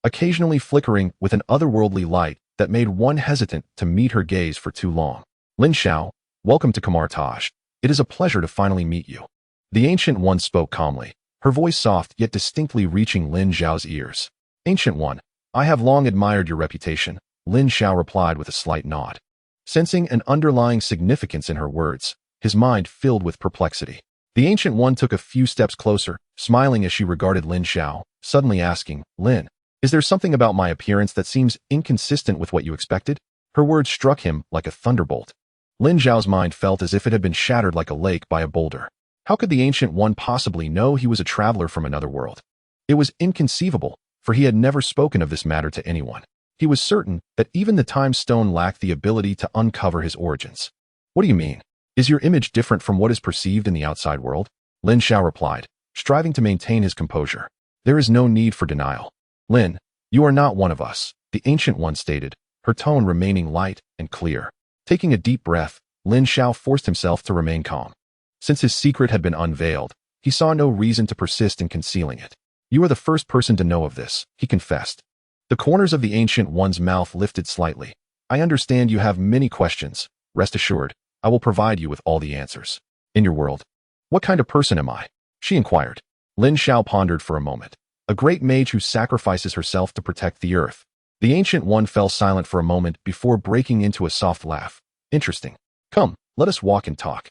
occasionally flickering with an otherworldly light that made one hesitant to meet her gaze for too long. Lin Xiao, welcome to Kamartaj. It is a pleasure to finally meet you. The Ancient One spoke calmly, her voice soft yet distinctly reaching Lin Xiao's ears. Ancient One, I have long admired your reputation, Lin Xiao replied with a slight nod. Sensing an underlying significance in her words, his mind filled with perplexity. The Ancient One took a few steps closer, smiling as she regarded Lin Xiao, suddenly asking, Lin, is there something about my appearance that seems inconsistent with what you expected? Her words struck him like a thunderbolt. Lin Xiao's mind felt as if it had been shattered like a lake by a boulder. How could the Ancient One possibly know he was a traveler from another world? It was inconceivable, for he had never spoken of this matter to anyone. He was certain that even the Time Stone lacked the ability to uncover his origins. What do you mean? Is your image different from what is perceived in the outside world? Lin Xiao replied, striving to maintain his composure. There is no need for denial. Lin, you are not one of us, the Ancient One stated, her tone remaining light and clear. Taking a deep breath, Lin Xiao forced himself to remain calm. Since his secret had been unveiled, he saw no reason to persist in concealing it. You are the first person to know of this, he confessed. The corners of the Ancient One's mouth lifted slightly. I understand you have many questions. Rest assured, I will provide you with all the answers. In your world, what kind of person am I? She inquired. Lin Xiao pondered for a moment. A great mage who sacrifices herself to protect the earth. The Ancient One fell silent for a moment before breaking into a soft laugh. Interesting. Come, let us walk and talk.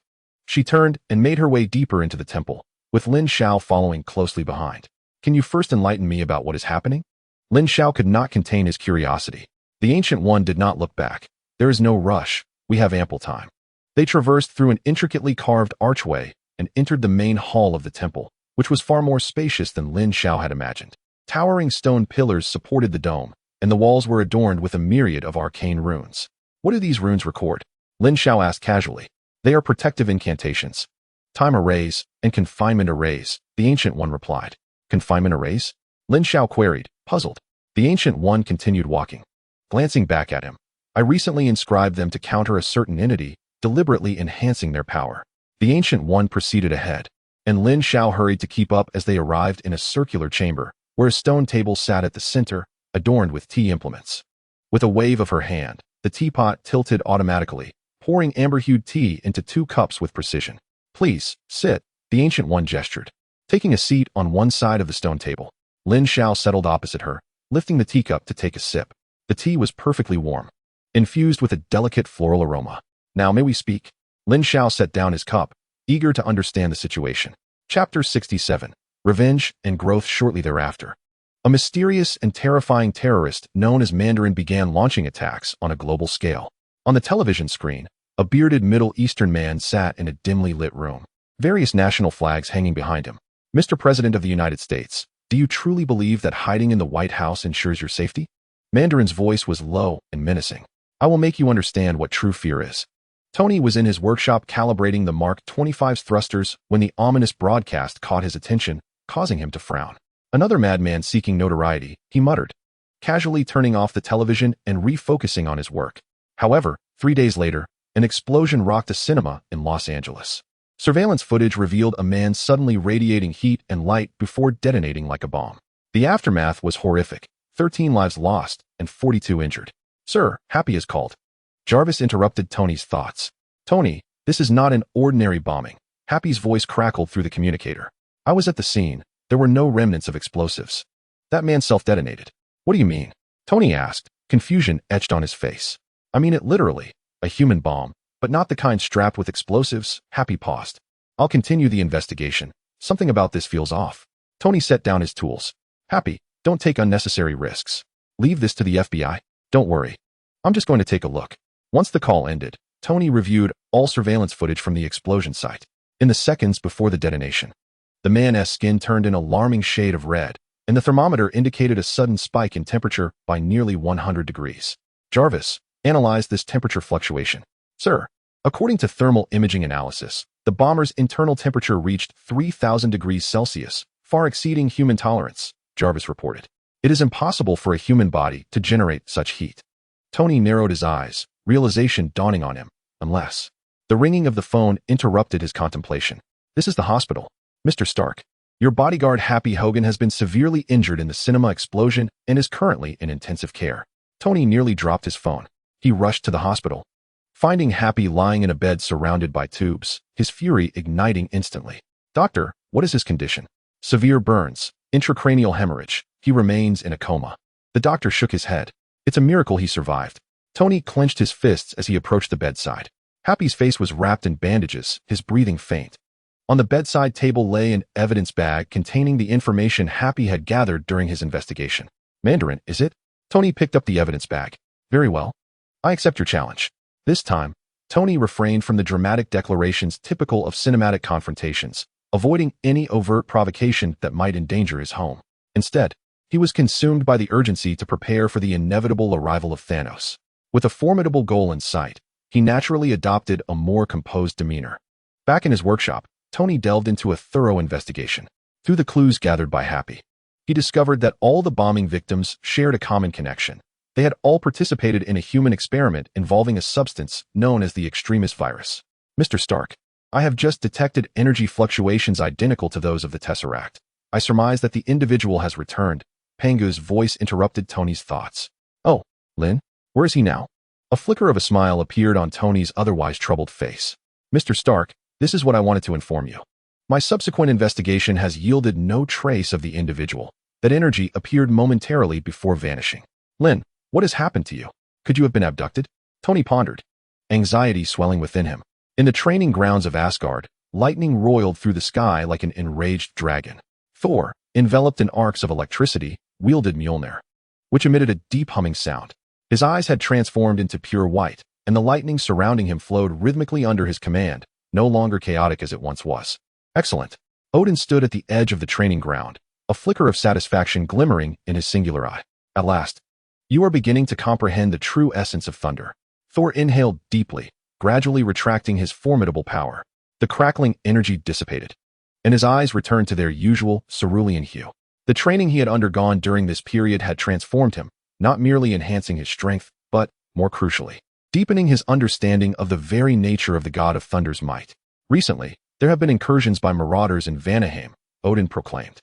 She turned and made her way deeper into the temple, with Lin Xiao following closely behind. Can you first enlighten me about what is happening? Lin Xiao could not contain his curiosity. The Ancient One did not look back. There is no rush. We have ample time. They traversed through an intricately carved archway and entered the main hall of the temple, which was far more spacious than Lin Xiao had imagined. Towering stone pillars supported the dome, and the walls were adorned with a myriad of arcane runes. What do these runes record? Lin Xiao asked casually. They are protective incantations. Time arrays and confinement arrays, the Ancient One replied. Confinement arrays? Lin Xiao queried, puzzled. The Ancient One continued walking. Glancing back at him, I recently inscribed them to counter a certain entity, deliberately enhancing their power. The Ancient One proceeded ahead, and Lin Xiao hurried to keep up as they arrived in a circular chamber, where a stone table sat at the center, adorned with tea implements. With a wave of her hand, the teapot tilted automatically, pouring amber-hued tea into 2 cups with precision. Please, sit, the Ancient One gestured. Taking a seat on one side of the stone table, Lin Xiao settled opposite her, lifting the teacup to take a sip. The tea was perfectly warm, infused with a delicate floral aroma. Now may we speak? Lin Xiao set down his cup, eager to understand the situation. Chapter 67. Revenge and Growth. Shortly thereafter, a mysterious and terrifying terrorist known as Mandarin began launching attacks on a global scale. On the television screen, a bearded Middle Eastern man sat in a dimly lit room, various national flags hanging behind him. Mr. President of the United States, do you truly believe that hiding in the White House ensures your safety? Mandarin's voice was low and menacing. I will make you understand what true fear is. Tony was in his workshop calibrating the Mark 25's thrusters when the ominous broadcast caught his attention, causing him to frown. Another madman seeking notoriety, he muttered, casually turning off the television and refocusing on his work. However, 3 days later, an explosion rocked a cinema in Los Angeles. Surveillance footage revealed a man suddenly radiating heat and light before detonating like a bomb. The aftermath was horrific. 13 lives lost and 42 injured. Sir, Happy is called. Jarvis interrupted Tony's thoughts. Tony, this is not an ordinary bombing. Happy's voice crackled through the communicator. I was at the scene. There were no remnants of explosives. That man self-detonated. What do you mean? Tony asked, confusion etched on his face. I mean it literally. A human bomb, but not the kind strapped with explosives. Happy paused. I'll continue the investigation. Something about this feels off. Tony set down his tools. Happy, don't take unnecessary risks. Leave this to the FBI. Don't worry. I'm just going to take a look. Once the call ended, Tony reviewed all surveillance footage from the explosion site. In the seconds before the detonation, the man's skin turned an alarming shade of red, and the thermometer indicated a sudden spike in temperature by nearly 100 degrees. Jarvis, analyze this temperature fluctuation. Sir, according to thermal imaging analysis, the bomber's internal temperature reached 3,000 degrees Celsius, far exceeding human tolerance, Jarvis reported. It is impossible for a human body to generate such heat. Tony narrowed his eyes, realization dawning on him, unless. The ringing of the phone interrupted his contemplation. This is the hospital. Mr. Stark, your bodyguard Happy Hogan has been severely injured in the cinema explosion and is currently in intensive care. Tony nearly dropped his phone. He rushed to the hospital. Finding Happy lying in a bed surrounded by tubes, his fury igniting instantly. Doctor, what is his condition? Severe burns, intracranial hemorrhage. He remains in a coma. The doctor shook his head. It's a miracle he survived. Tony clenched his fists as he approached the bedside. Happy's face was wrapped in bandages, his breathing faint. On the bedside table lay an evidence bag containing the information Happy had gathered during his investigation. Mandarin, is it? Tony picked up the evidence bag. Very well. I accept your challenge. This time, Tony refrained from the dramatic declarations typical of cinematic confrontations, avoiding any overt provocation that might endanger his home. Instead, he was consumed by the urgency to prepare for the inevitable arrival of Thanos. With a formidable goal in sight, he naturally adopted a more composed demeanor. Back in his workshop, Tony delved into a thorough investigation. Through the clues gathered by Happy, he discovered that all the bombing victims shared a common connection. They had all participated in a human experiment involving a substance known as the extremist virus. Mr. Stark, I have just detected energy fluctuations identical to those of the Tesseract. I surmise that the individual has returned. Pangu's voice interrupted Tony's thoughts. Oh, Lin, where is he now? A flicker of a smile appeared on Tony's otherwise troubled face. "Mr. Stark, this is what I wanted to inform you. My subsequent investigation has yielded no trace of the individual. That energy appeared momentarily before vanishing." "Lin, what has happened to you? Could you have been abducted?" Tony pondered, anxiety swelling within him. In the training grounds of Asgard, lightning roiled through the sky like an enraged dragon. Thor, enveloped in arcs of electricity, wielded Mjolnir, which emitted a deep humming sound. His eyes had transformed into pure white, and the lightning surrounding him flowed rhythmically under his command, no longer chaotic as it once was. "Excellent." Odin stood at the edge of the training ground, a flicker of satisfaction glimmering in his singular eye. "At last, you are beginning to comprehend the true essence of thunder." Thor inhaled deeply, gradually retracting his formidable power. The crackling energy dissipated, and his eyes returned to their usual cerulean hue. The training he had undergone during this period had transformed him, not merely enhancing his strength, but, more crucially, deepening his understanding of the very nature of the god of thunder's might. "Recently, there have been incursions by marauders in Vanaheim," Odin proclaimed.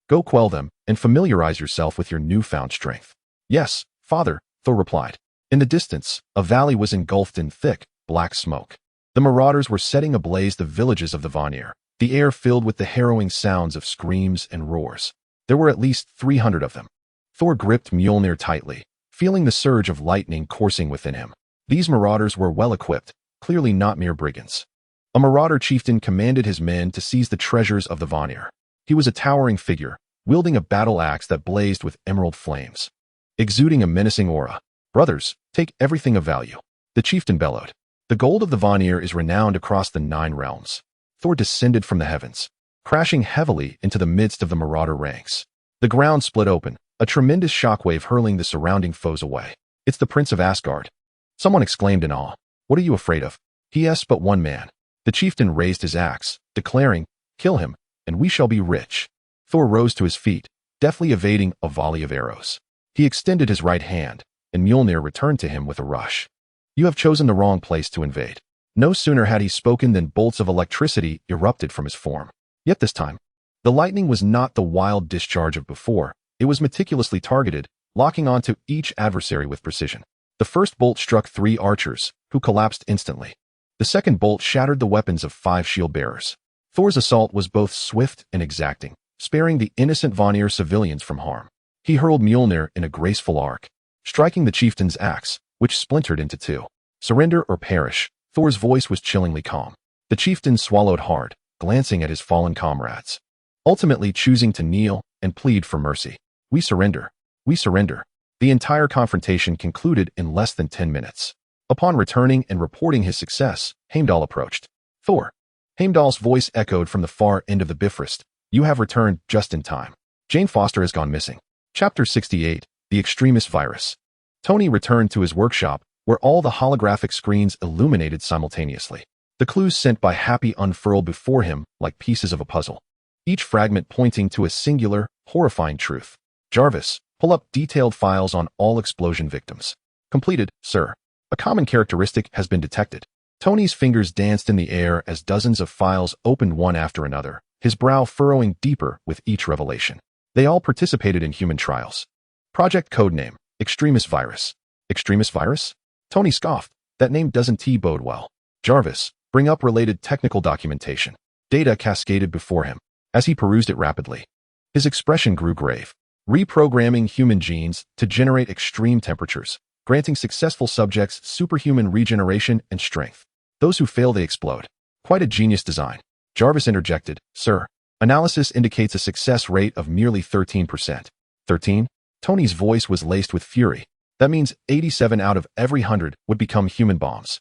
"Go quell them and familiarize yourself with your newfound strength." "Yes, father," Thor replied. In the distance, a valley was engulfed in thick, black smoke. The marauders were setting ablaze the villages of the Vanir, the air filled with the harrowing sounds of screams and roars. There were at least 300 of them. Thor gripped Mjolnir tightly, feeling the surge of lightning coursing within him. These marauders were well-equipped, clearly not mere brigands. A marauder chieftain commanded his men to seize the treasures of the Vanir. He was a towering figure, wielding a battle axe that blazed with emerald flames, exuding a menacing aura. "Brothers, take everything of value," the chieftain bellowed. "The gold of the Vanir is renowned across the 9 realms." Thor descended from the heavens, crashing heavily into the midst of the marauder ranks. The ground split open, a tremendous shockwave hurling the surrounding foes away. "It's the Prince of Asgard," someone exclaimed in awe. "What are you afraid of?" "He asks but one man." The chieftain raised his axe, declaring, "Kill him, and we shall be rich." Thor rose to his feet, deftly evading a volley of arrows. He extended his right hand, and Mjolnir returned to him with a rush. "You have chosen the wrong place to invade." No sooner had he spoken than bolts of electricity erupted from his form. Yet this time, the lightning was not the wild discharge of before. It was meticulously targeted, locking onto each adversary with precision. The first bolt struck 3 archers, who collapsed instantly. The second bolt shattered the weapons of 5 shield-bearers. Thor's assault was both swift and exacting, sparing the innocent Vanir civilians from harm. He hurled Mjolnir in a graceful arc, striking the chieftain's axe, which splintered into 2. "Surrender or perish." Thor's voice was chillingly calm. The chieftain swallowed hard, glancing at his fallen comrades, ultimately choosing to kneel and plead for mercy. "We surrender. We surrender." The entire confrontation concluded in less than 10 minutes. Upon returning and reporting his success, Heimdall approached. "Thor." Heimdall's voice echoed from the far end of the Bifrost. "You have returned just in time. Jane Foster has gone missing." Chapter 68, The Extremist Virus. Tony returned to his workshop, where all the holographic screens illuminated simultaneously. The clues sent by Happy unfurled before him like pieces of a puzzle, each fragment pointing to a singular, horrifying truth. "Jarvis, pull up detailed files on all explosion victims." "Completed, sir." "A common characteristic has been detected." Tony's fingers danced in the air as dozens of files opened one after another, his brow furrowing deeper with each revelation. They all participated in human trials. Project codename, Extremist Virus. Extremist Virus? Tony scoffed. That name doesn't bode well. "Jarvis, bring up related technical documentation." Data cascaded before him. As he perused it rapidly, his expression grew grave. Reprogramming human genes to generate extreme temperatures, granting successful subjects superhuman regeneration and strength. Those who fail, they explode. Quite a genius design. Jarvis interjected, "Sir, analysis indicates a success rate of merely 13%. 13? Tony's voice was laced with fury. That means 87 out of every 100 would become human bombs.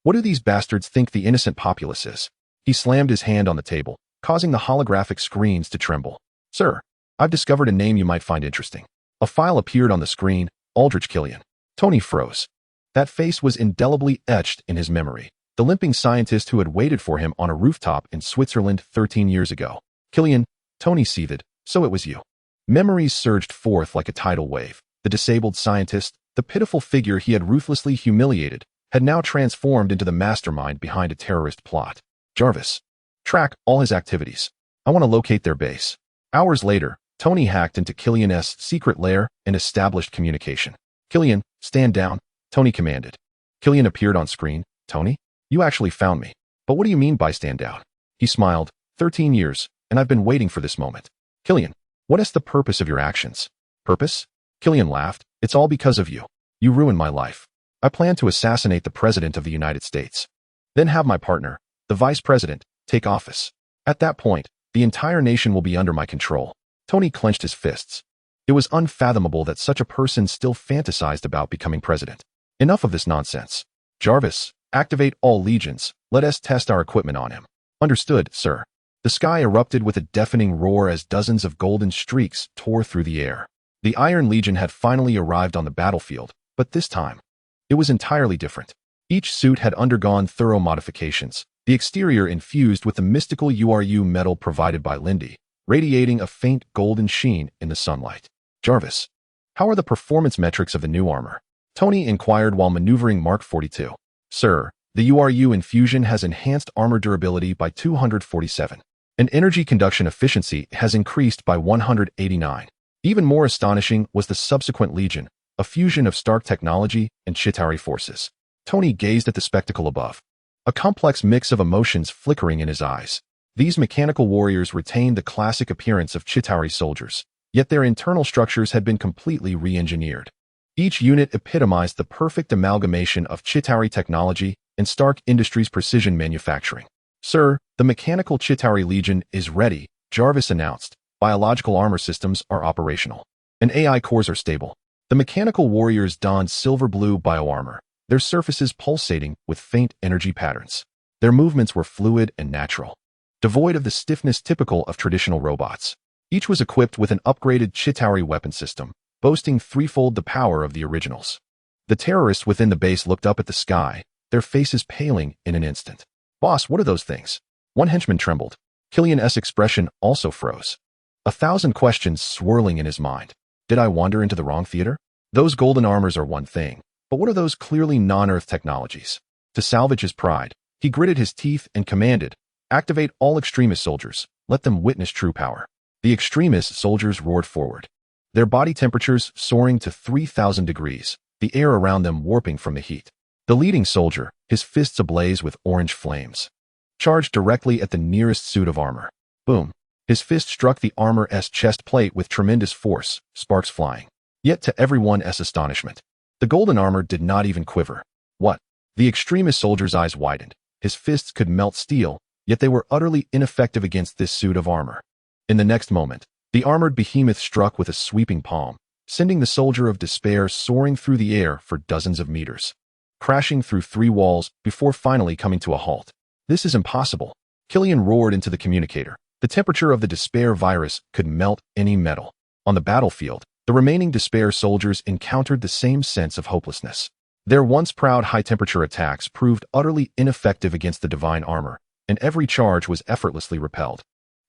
What do these bastards think the innocent populace is?" He slammed his hand on the table, causing the holographic screens to tremble. "Sir, I've discovered a name you might find interesting." A file appeared on the screen, Aldrich Killian. Tony froze. That face was indelibly etched in his memory. The limping scientist who had waited for him on a rooftop in Switzerland 13 years ago. "Killian," Tony seethed, "so it was you." Memories surged forth like a tidal wave. The disabled scientist, the pitiful figure he had ruthlessly humiliated, had now transformed into the mastermind behind a terrorist plot. "Jarvis, track all his activities. I want to locate their base." Hours later, Tony hacked into Killian's secret lair and established communication. "Killian, stand down," Tony commanded. Killian appeared on screen. Tony? You actually found me. But what do you mean by stand down? He smiled. 13 years, and I've been waiting for this moment. Killian, what is the purpose of your actions? Purpose? Killian laughed. It's all because of you. You ruined my life. I plan to assassinate the President of the United States. Then have my partner, the Vice President, take office. At that point, the entire nation will be under my control. Tony clenched his fists. It was unfathomable that such a person still fantasized about becoming president. Enough of this nonsense. Jarvis, activate all legions. Let us test our equipment on him. Understood, sir. The sky erupted with a deafening roar as dozens of golden streaks tore through the air. The Iron Legion had finally arrived on the battlefield, but this time, it was entirely different. Each suit had undergone thorough modifications, the exterior infused with the mystical URU metal provided by Lindy, radiating a faint golden sheen in the sunlight. Jarvis, how are the performance metrics of the new armor? Tony inquired while maneuvering Mark 42. Sir, the URU infusion has enhanced armor durability by 247. And energy conduction efficiency has increased by 189. Even more astonishing was the subsequent Legion, a fusion of Stark technology and Chitauri forces. Tony gazed at the spectacle above, a complex mix of emotions flickering in his eyes. These mechanical warriors retained the classic appearance of Chitauri soldiers, yet their internal structures had been completely re-engineered. Each unit epitomized the perfect amalgamation of Chitauri technology and Stark Industries' precision manufacturing. Sir, the mechanical Chitauri Legion is ready, Jarvis announced. Biological armor systems are operational, and AI cores are stable. The mechanical warriors donned silver-blue bioarmor, their surfaces pulsating with faint energy patterns. Their movements were fluid and natural, devoid of the stiffness typical of traditional robots. Each was equipped with an upgraded Chitauri weapon system, boasting threefold the power of the originals. The terrorists within the base looked up at the sky, their faces paling in an instant. Boss, what are those things? One henchman trembled. Killian's expression also froze. 1,000 questions swirling in his mind. Did I wander into the wrong theater? Those golden armors are one thing, but what are those clearly non-Earth technologies? To salvage his pride, he gritted his teeth and commanded, activate all extremist soldiers, let them witness true power. The extremist soldiers roared forward, their body temperatures soaring to 3,000 degrees, the air around them warping from the heat. The leading soldier, his fists ablaze with orange flames, charged directly at the nearest suit of armor. Boom. His fist struck the armor's chest plate with tremendous force, sparks flying. Yet to everyone's astonishment, the golden armor did not even quiver. What? The extremist soldier's eyes widened. His fists could melt steel, yet they were utterly ineffective against this suit of armor. In the next moment, the armored behemoth struck with a sweeping palm, sending the soldier of despair soaring through the air for dozens of meters, crashing through 3 walls before finally coming to a halt. This is impossible. Killian roared into the communicator. The temperature of the despair virus could melt any metal. On the battlefield, the remaining despair soldiers encountered the same sense of hopelessness. Their once proud high-temperature attacks proved utterly ineffective against the divine armor, and every charge was effortlessly repelled.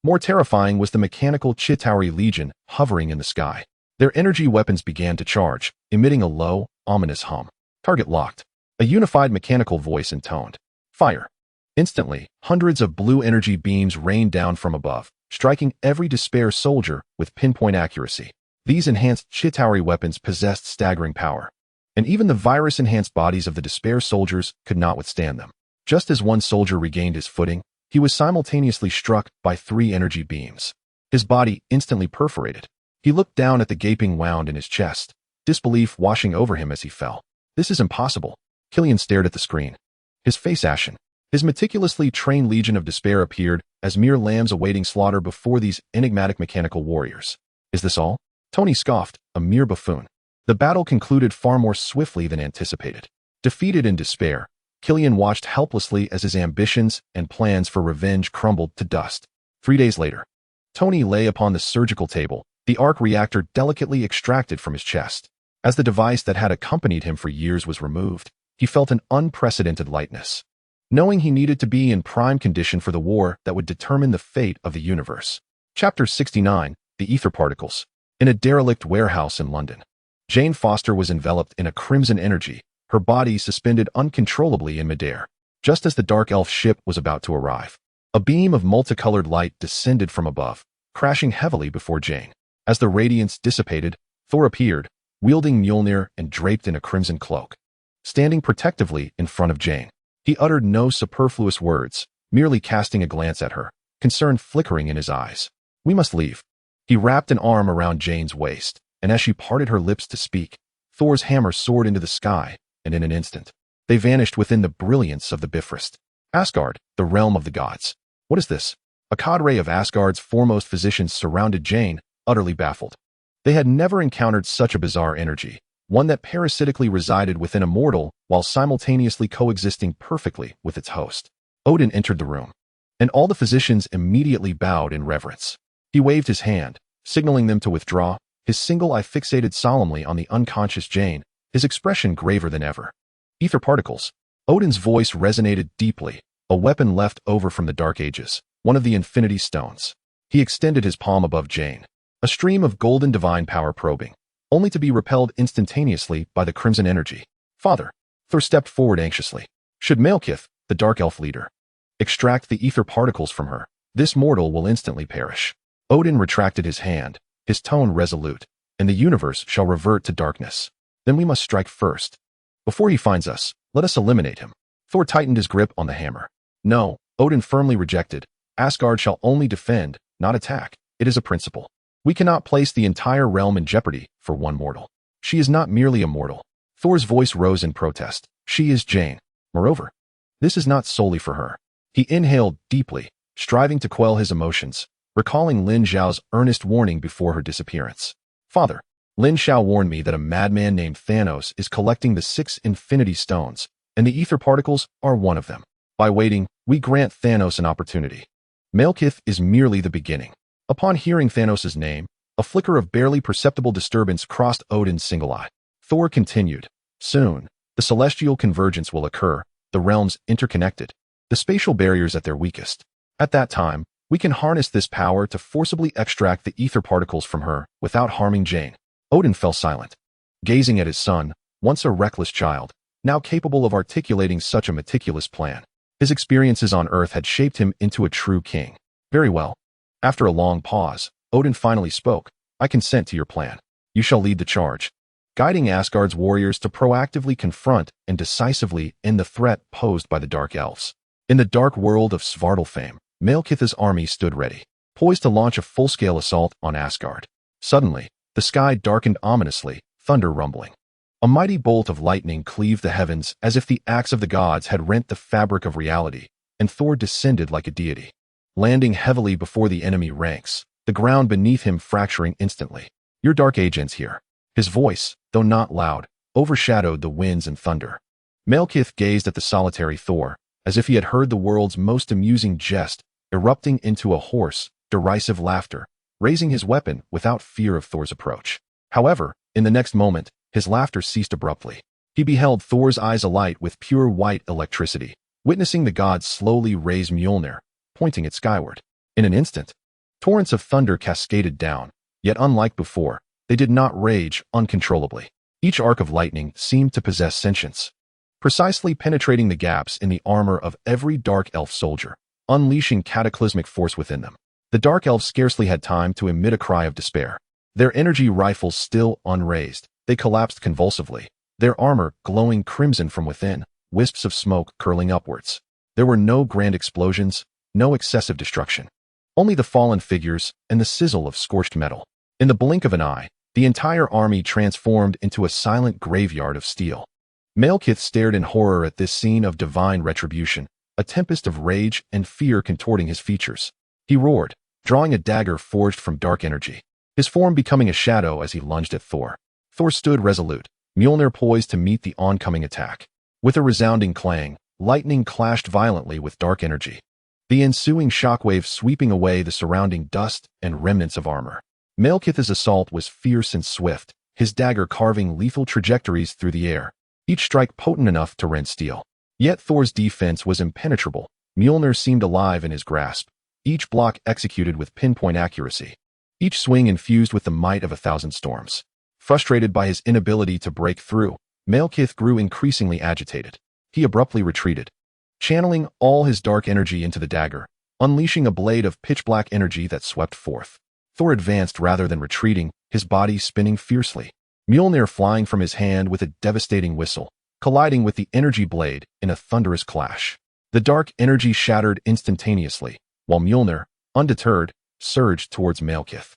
More terrifying was the mechanical Chitauri Legion hovering in the sky. Their energy weapons began to charge, emitting a low, ominous hum. Target locked. A unified mechanical voice intoned. Fire. Instantly, hundreds of blue energy beams rained down from above, striking every despair soldier with pinpoint accuracy. These enhanced Chitauri weapons possessed staggering power, and even the virus-enhanced bodies of the despair soldiers could not withstand them. Just as one soldier regained his footing, he was simultaneously struck by 3 energy beams. His body instantly perforated. He looked down at the gaping wound in his chest, disbelief washing over him as he fell. This is impossible. Killian stared at the screen, his face ashen. His meticulously trained legion of despair appeared as mere lambs awaiting slaughter before these enigmatic mechanical warriors. Is this all? Tony scoffed, a mere buffoon. The battle concluded far more swiftly than anticipated. Defeated in despair, Killian watched helplessly as his ambitions and plans for revenge crumbled to dust. 3 days later, Tony lay upon the surgical table, the Arc Reactor delicately extracted from his chest. As the device that had accompanied him for years was removed, he felt an unprecedented lightness, knowing he needed to be in prime condition for the war that would determine the fate of the universe. Chapter 69, The Ether Particles. In a derelict warehouse in London, Jane Foster was enveloped in a crimson energy, her body suspended uncontrollably in midair. Just as the dark elf ship was about to arrive, a beam of multicolored light descended from above, crashing heavily before Jane. As the radiance dissipated, Thor appeared, wielding Mjolnir and draped in a crimson cloak. standing protectively in front of Jane. He uttered no superfluous words, merely casting a glance at her, concern flickering in his eyes. "We must leave." He wrapped an arm around Jane's waist, and as she parted her lips to speak, Thor's hammer soared into the sky, and in an instant, they vanished within the brilliance of the Bifrost. Asgard, the realm of the gods. What is this? A cadre of Asgard's foremost physicians surrounded Jane, utterly baffled. They had never encountered such a bizarre energy, one that parasitically resided within a mortal while simultaneously coexisting perfectly with its host. Odin entered the room, and all the physicians immediately bowed in reverence. He waved his hand, signaling them to withdraw, his single eye fixated solemnly on the unconscious Jane, his expression graver than ever. Ether particles. Odin's voice resonated deeply, a weapon left over from the Dark Ages, one of the Infinity Stones. He extended his palm above Jane, a stream of golden divine power probing, only to be repelled instantaneously by the crimson energy. "Father," Thor stepped forward anxiously. "Should Malekith, the Dark Elf leader, extract the ether particles from her, this mortal will instantly perish." Odin retracted his hand, his tone resolute, "and the universe shall revert to darkness. Then we must strike first. Before he finds us, let us eliminate him." Thor tightened his grip on the hammer. "No," Odin firmly rejected. "Asgard shall only defend, not attack. It is a principle. We cannot place the entire realm in jeopardy for one mortal. She is not merely a mortal." Thor's voice rose in protest. "She is Jane. Moreover, this is not solely for her." He inhaled deeply, striving to quell his emotions, recalling Lin Xiao's earnest warning before her disappearance. "Father, Lin Xiao warned me that a madman named Thanos is collecting the 6 Infinity Stones, and the ether particles are one of them. By waiting, we grant Thanos an opportunity. Malekith is merely the beginning." Upon hearing Thanos' name, a flicker of barely perceptible disturbance crossed Odin's single eye. Thor continued, "Soon, the celestial convergence will occur, the realms interconnected, the spatial barriers at their weakest. At that time, we can harness this power to forcibly extract the ether particles from her without harming Jane." Odin fell silent, gazing at his son, once a reckless child, now capable of articulating such a meticulous plan. His experiences on Earth had shaped him into a true king. "Very well." After a long pause, Odin finally spoke. "I consent to your plan. You shall lead the charge, guiding Asgard's warriors to proactively confront and decisively end the threat posed by the Dark Elves." In the dark world of Svartalfheim, Malekith's army stood ready, poised to launch a full-scale assault on Asgard. Suddenly, the sky darkened ominously, thunder rumbling. A mighty bolt of lightning cleaved the heavens as if the axe of the gods had rent the fabric of reality, and Thor descended like a deity, landing heavily before the enemy ranks, the ground beneath him fracturing instantly. "Your dark agents here." His voice, though not loud, overshadowed the winds and thunder. Malekith gazed at the solitary Thor, as if he had heard the world's most amusing jest, erupting into a hoarse, derisive laughter, raising his weapon without fear of Thor's approach. However, in the next moment, his laughter ceased abruptly. He beheld Thor's eyes alight with pure white electricity, witnessing the god slowly raise Mjolnir, pointing it skyward. In an instant, torrents of thunder cascaded down, yet unlike before, they did not rage uncontrollably. Each arc of lightning seemed to possess sentience, precisely penetrating the gaps in the armor of every Dark Elf soldier, unleashing cataclysmic force within them. The Dark Elves scarcely had time to emit a cry of despair. Their energy rifles still unraised, they collapsed convulsively, their armor glowing crimson from within, wisps of smoke curling upwards. There were no grand explosions, no excessive destruction. Only the fallen figures and the sizzle of scorched metal. In the blink of an eye, the entire army transformed into a silent graveyard of steel. Malekith stared in horror at this scene of divine retribution, a tempest of rage and fear contorting his features. He roared, drawing a dagger forged from dark energy, his form becoming a shadow as he lunged at Thor. Thor stood resolute, Mjolnir poised to meet the oncoming attack. With a resounding clang, lightning clashed violently with dark energy, the ensuing shockwave sweeping away the surrounding dust and remnants of armor. Malekith's assault was fierce and swift, his dagger carving lethal trajectories through the air, each strike potent enough to rend steel. Yet Thor's defense was impenetrable. Mjolnir seemed alive in his grasp, each block executed with pinpoint accuracy, each swing infused with the might of 1,000 storms. Frustrated by his inability to break through, Malekith grew increasingly agitated. He abruptly retreated, channeling all his dark energy into the dagger, unleashing a blade of pitch-black energy that swept forth. Thor advanced rather than retreating, his body spinning fiercely, Mjolnir flying from his hand with a devastating whistle. colliding with the energy blade in a thunderous clash. The dark energy shattered instantaneously, while Mjolnir, undeterred, surged towards Malekith.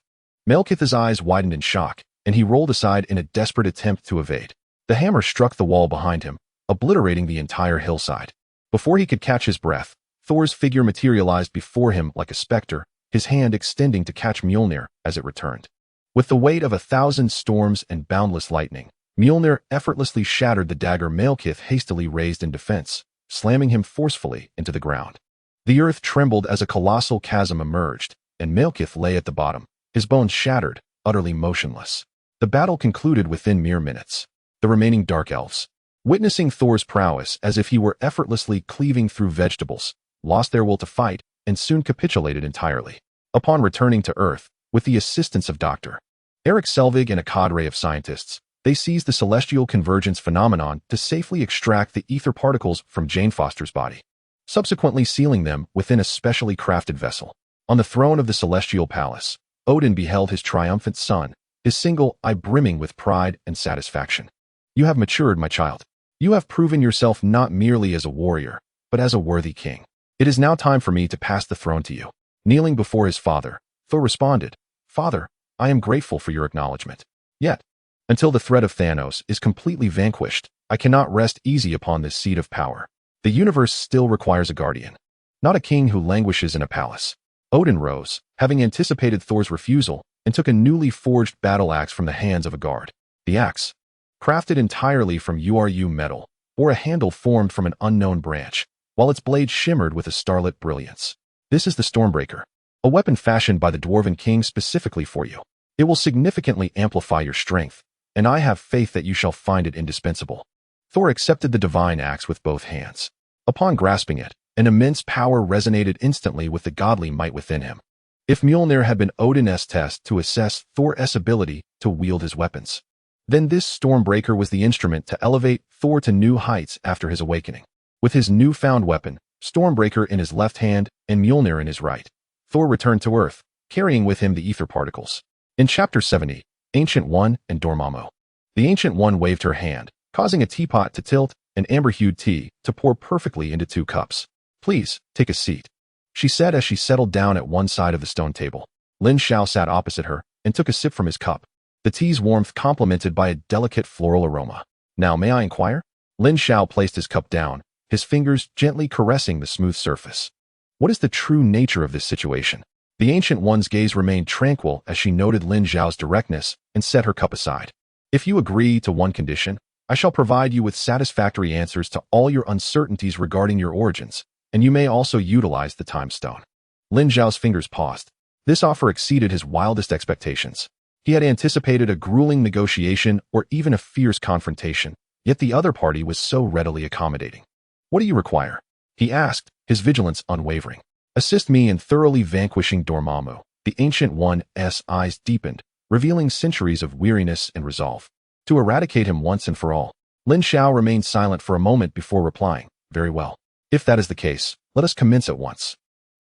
Malekith's eyes widened in shock, and he rolled aside in a desperate attempt to evade. The hammer struck the wall behind him, obliterating the entire hillside. Before he could catch his breath, Thor's figure materialized before him like a specter, his hand extending to catch Mjolnir as it returned. With the weight of 1,000 storms and boundless lightning, Mjolnir effortlessly shattered the dagger Malekith hastily raised in defense, slamming him forcefully into the ground. The earth trembled as a colossal chasm emerged, and Malekith lay at the bottom, his bones shattered, utterly motionless. The battle concluded within mere minutes. The remaining Dark Elves, witnessing Thor's prowess as if he were effortlessly cleaving through vegetables, lost their will to fight and soon capitulated entirely. Upon returning to Earth, with the assistance of Dr. Eric Selvig and a cadre of scientists, they seized the celestial convergence phenomenon to safely extract the ether particles from Jane Foster's body, subsequently sealing them within a specially crafted vessel. On the throne of the celestial palace, Odin beheld his triumphant son, his single eye brimming with pride and satisfaction. "You have matured, my child. You have proven yourself not merely as a warrior, but as a worthy king. It is now time for me to pass the throne to you." Kneeling before his father, Thor responded, "Father, I am grateful for your acknowledgement. Yet, until the threat of Thanos is completely vanquished, I cannot rest easy upon this seat of power. The universe still requires a guardian, not a king who languishes in a palace." Odin rose, having anticipated Thor's refusal, and took a newly forged battle axe from the hands of a guard. The axe, crafted entirely from URU metal, bore a handle formed from an unknown branch, while its blade shimmered with a starlit brilliance. "This is the Stormbreaker, a weapon fashioned by the Dwarven King specifically for you. It will significantly amplify your strength, and I have faith that you shall find it indispensable." Thor accepted the divine axe with both hands. Upon grasping it, an immense power resonated instantly with the godly might within him. If Mjolnir had been Odin's test to assess Thor's ability to wield his weapons, then this Stormbreaker was the instrument to elevate Thor to new heights after his awakening. With his newfound weapon, Stormbreaker in his left hand and Mjolnir in his right, Thor returned to Earth, carrying with him the ether particles. In Chapter 70, Ancient One and Dormamo, the Ancient One waved her hand, causing a teapot to tilt and amber-hued tea to pour perfectly into 2 cups. "Please, take a seat," she said as she settled down at one side of the stone table. Lin Xiao sat opposite her and took a sip from his cup, the tea's warmth complemented by a delicate floral aroma. "Now, may I inquire?" Lin Xiao placed his cup down, his fingers gently caressing the smooth surface. "What is the true nature of this situation?" The Ancient One's gaze remained tranquil as she noted Lin Xiao's directness and set her cup aside. "If you agree to one condition, I shall provide you with satisfactory answers to all your uncertainties regarding your origins, and you may also utilize the Time Stone." Lin Xiao's fingers paused. This offer exceeded his wildest expectations. He had anticipated a grueling negotiation or even a fierce confrontation, yet the other party was so readily accommodating. "What do you require?" he asked, his vigilance unwavering. "Assist me in thoroughly vanquishing Dormamo." The Ancient One's eyes deepened, revealing centuries of weariness and resolve. To eradicate him once and for all. Lin Xiao remained silent for a moment before replying, "Very well. If that is the case, let us commence at once."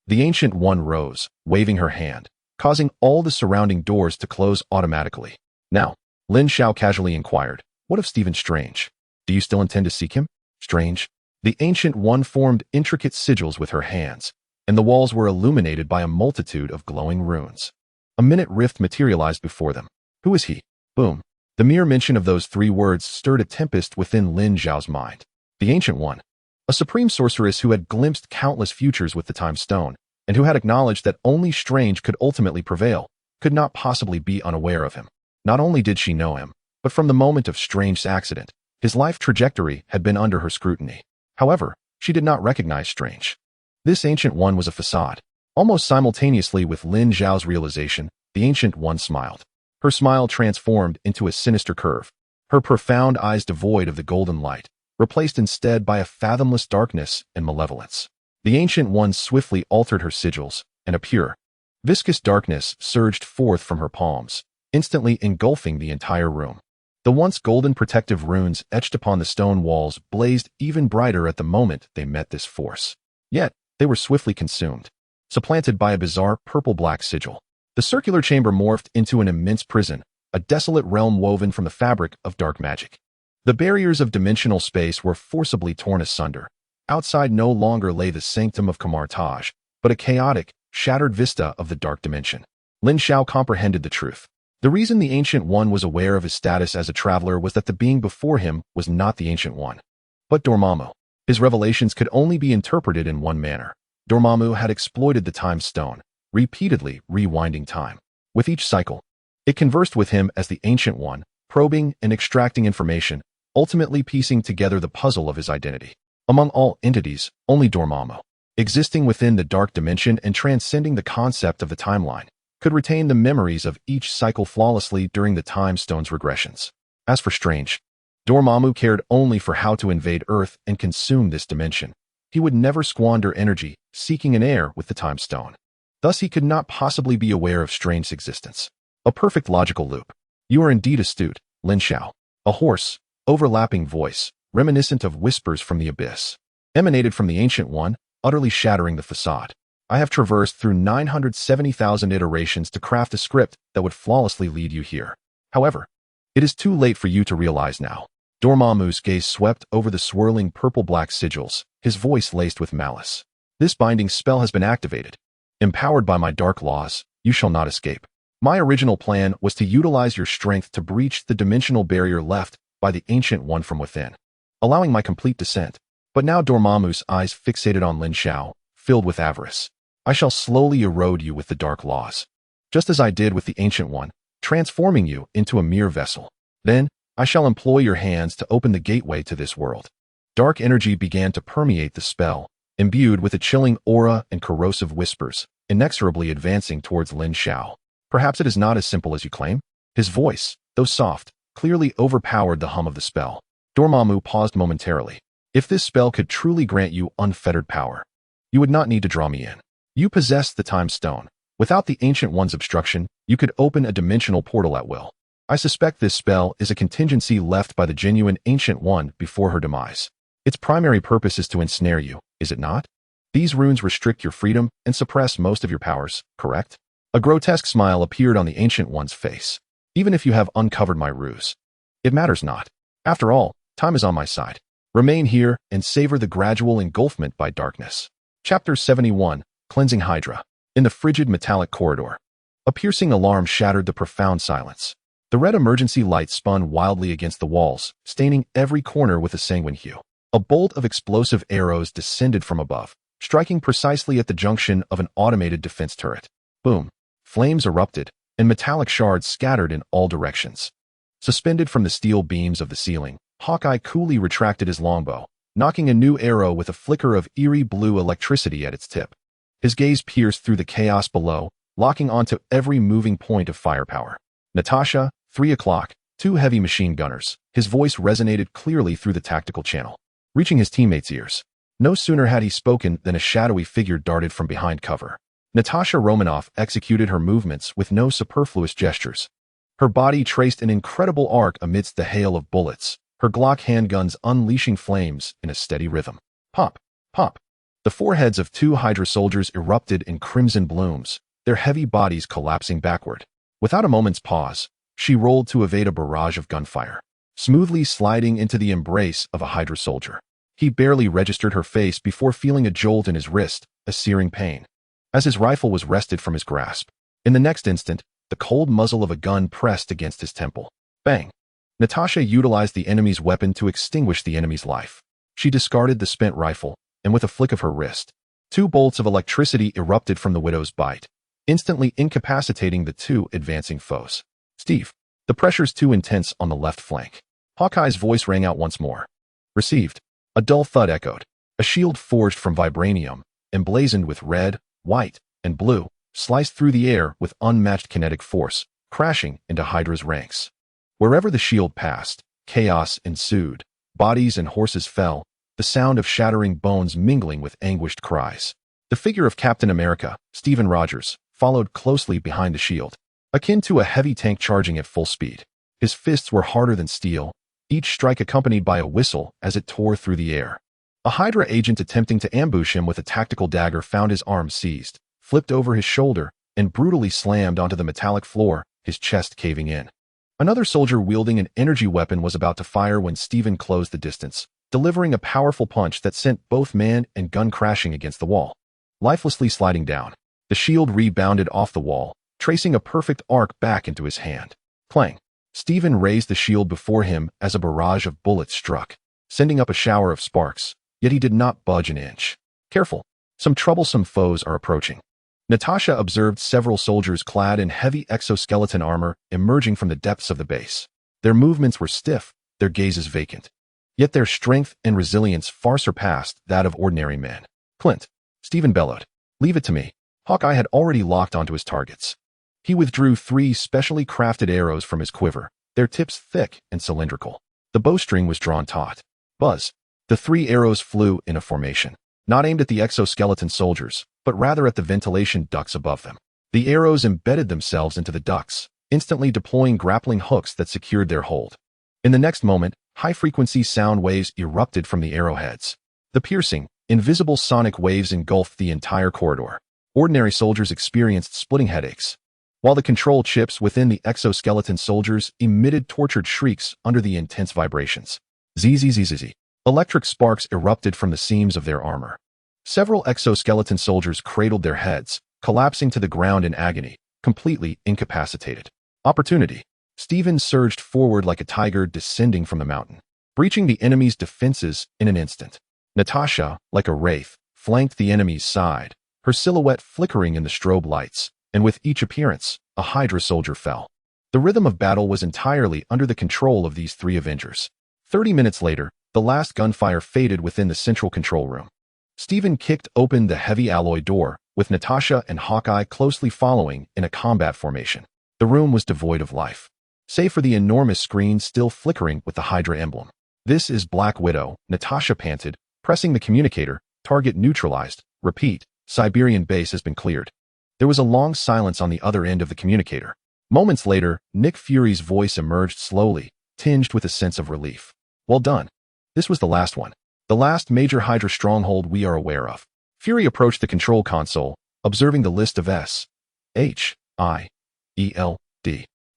The Ancient One rose, waving her hand, causing all the surrounding doors to close automatically. "Now," Lin Xiao casually inquired, "what of Stephen Strange? Do you still intend to seek him?" "Strange?" The Ancient One formed intricate sigils with her hands, and the walls were illuminated by a multitude of glowing runes. A minute rift materialized before them. "Who is he?" Boom. The mere mention of those 3 words stirred a tempest within Lin Xiao's mind. The Ancient One, a supreme sorceress who had glimpsed countless futures with the Time Stone, and who had acknowledged that only Strange could ultimately prevail, could not possibly be unaware of him. Not only did she know him, but from the moment of Strange's accident, his life trajectory had been under her scrutiny. However, she did not recognize Strange. This Ancient One was a facade. Almost simultaneously with Lin Xiao's realization, the Ancient One smiled. Her smile transformed into a sinister curve, her profound eyes devoid of the golden light, replaced instead by a fathomless darkness and malevolence. The Ancient One swiftly altered her sigils, and a pure, viscous darkness surged forth from her palms, instantly engulfing the entire room. The once golden protective runes etched upon the stone walls blazed even brighter at the moment they met this force. Yet, they were swiftly consumed, supplanted by a bizarre purple-black sigil. The circular chamber morphed into an immense prison, a desolate realm woven from the fabric of dark magic. The barriers of dimensional space were forcibly torn asunder. Outside no longer lay the sanctum of Kamartaj, but a chaotic, shattered vista of the dark dimension. Lin Xiao comprehended the truth. The reason the Ancient One was aware of his status as a traveler was that the being before him was not the Ancient One, but Dormammu. His revelations could only be interpreted in one manner. Dormammu had exploited the Time Stone, repeatedly rewinding time. With each cycle, it conversed with him as the Ancient One, probing and extracting information, ultimately piecing together the puzzle of his identity. Among all entities, only Dormammu, existing within the dark dimension and transcending the concept of the timeline, could retain the memories of each cycle flawlessly during the Time Stone's regressions. As for Strange, Dormammu cared only for how to invade Earth and consume this dimension. He would never squander energy seeking an heir with the Time Stone. Thus he could not possibly be aware of Strange's existence. A perfect logical loop. You are indeed astute, Lin Xiao. A hoarse, overlapping voice, reminiscent of whispers from the abyss, emanated from the Ancient One, utterly shattering the facade. I have traversed through 970,000 iterations to craft a script that would flawlessly lead you here. However, it is too late for you to realize now. Dormammu's gaze swept over the swirling purple-black sigils, his voice laced with malice. This binding spell has been activated. Empowered by my dark laws, you shall not escape. My original plan was to utilize your strength to breach the dimensional barrier left by the Ancient One from within, allowing my complete descent. But now Dormammu's eyes fixated on Lin Xiao, filled with avarice. I shall slowly erode you with the dark laws, just as I did with the Ancient One, transforming you into a mere vessel. Then, I shall employ your hands to open the gateway to this world. Dark energy began to permeate the spell, imbued with a chilling aura and corrosive whispers, inexorably advancing towards Lin Xiao. Perhaps it is not as simple as you claim. His voice, though soft, clearly overpowered the hum of the spell. Dormammu paused momentarily. If this spell could truly grant you unfettered power, you would not need to draw me in. You possess the Time Stone. Without the Ancient One's obstruction, you could open a dimensional portal at will. I suspect this spell is a contingency left by the genuine Ancient One before her demise. Its primary purpose is to ensnare you, is it not? These runes restrict your freedom and suppress most of your powers, correct? A grotesque smile appeared on the Ancient One's face. Even if you have uncovered my ruse, it matters not. After all, time is on my side. Remain here and savor the gradual engulfment by darkness. Chapter 71, Cleansing Hydra. In the frigid metallic corridor, a piercing alarm shattered the profound silence. The red emergency light spun wildly against the walls, staining every corner with a sanguine hue. A bolt of explosive arrows descended from above, striking precisely at the junction of an automated defense turret. Boom! Flames erupted, and metallic shards scattered in all directions. Suspended from the steel beams of the ceiling, Hawkeye coolly retracted his longbow, knocking a new arrow with a flicker of eerie blue electricity at its tip. His gaze pierced through the chaos below, locking onto every moving point of firepower. Natasha, 3 o'clock, 2 heavy machine gunners. His voice resonated clearly through the tactical channel, reaching his teammates' ears. No sooner had he spoken than a shadowy figure darted from behind cover. Natasha Romanoff executed her movements with no superfluous gestures. Her body traced an incredible arc amidst the hail of bullets, her Glock handguns unleashing flames in a steady rhythm. Pop! Pop! The foreheads of 2 Hydra soldiers erupted in crimson blooms, their heavy bodies collapsing backward. Without a moment's pause, she rolled to evade a barrage of gunfire, smoothly sliding into the embrace of a Hydra soldier. He barely registered her face before feeling a jolt in his wrist, a searing pain, as his rifle was wrested from his grasp. In the next instant, the cold muzzle of a gun pressed against his temple. Bang! Natasha utilized the enemy's weapon to extinguish the enemy's life. She discarded the spent rifle, and with a flick of her wrist, 2 bolts of electricity erupted from the widow's bite, instantly incapacitating the 2 advancing foes. Steve, the pressure's too intense on the left flank. Hawkeye's voice rang out once more. Received. A dull thud echoed. A shield forged from vibranium, emblazoned with red, white, and blue, sliced through the air with unmatched kinetic force, crashing into Hydra's ranks. Wherever the shield passed, chaos ensued. Bodies and horses fell, the sound of shattering bones mingling with anguished cries. The figure of Captain America, Stephen Rogers, followed closely behind the shield, akin to a heavy tank charging at full speed. His fists were harder than steel, each strike accompanied by a whistle as it tore through the air. A Hydra agent attempting to ambush him with a tactical dagger found his arm seized, flipped over his shoulder, and brutally slammed onto the metallic floor, his chest caving in. Another soldier wielding an energy weapon was about to fire when Stephen closed the distance, delivering a powerful punch that sent both man and gun crashing against the wall. Lifelessly sliding down, the shield rebounded off the wall, tracing a perfect arc back into his hand. Clang! Stephen raised the shield before him as a barrage of bullets struck, sending up a shower of sparks, yet he did not budge an inch. Careful! Some troublesome foes are approaching. Natasha observed several soldiers clad in heavy exoskeleton armor emerging from the depths of the base. Their movements were stiff, their gazes vacant. Yet their strength and resilience far surpassed that of ordinary men. Clint! Stephen bellowed. Leave it to me. Hawkeye had already locked onto his targets. He withdrew 3 specially crafted arrows from his quiver, their tips thick and cylindrical. The bowstring was drawn taut. Buzz! The 3 arrows flew in a formation, not aimed at the exoskeleton soldiers, but rather at the ventilation ducts above them. The arrows embedded themselves into the ducts, instantly deploying grappling hooks that secured their hold. In the next moment, high-frequency sound waves erupted from the arrowheads. The piercing, invisible sonic waves engulfed the entire corridor. Ordinary soldiers experienced splitting headaches, while the control chips within the exoskeleton soldiers emitted tortured shrieks under the intense vibrations. Zzz. Electric sparks erupted from the seams of their armor. Several exoskeleton soldiers cradled their heads, collapsing to the ground in agony, completely incapacitated. Opportunity. Stephen surged forward like a tiger descending from the mountain, breaching the enemy's defenses in an instant. Natasha, like a wraith, flanked the enemy's side, her silhouette flickering in the strobe lights, and with each appearance, a Hydra soldier fell. The rhythm of battle was entirely under the control of these 3 Avengers. 30 minutes later, the last gunfire faded within the central control room. Stephen kicked open the heavy alloy door, with Natasha and Hawkeye closely following in a combat formation. The room was devoid of life, save for the enormous screen still flickering with the Hydra emblem. This is Black Widow, Natasha panted, pressing the communicator. Target neutralized. Repeat, Siberian base has been cleared. There was a long silence on the other end of the communicator. Moments later, Nick Fury's voice emerged slowly, tinged with a sense of relief. Well done. This was the last one. The last major Hydra stronghold we are aware of. Fury approached the control console, observing the list of S-H-I-E-L-D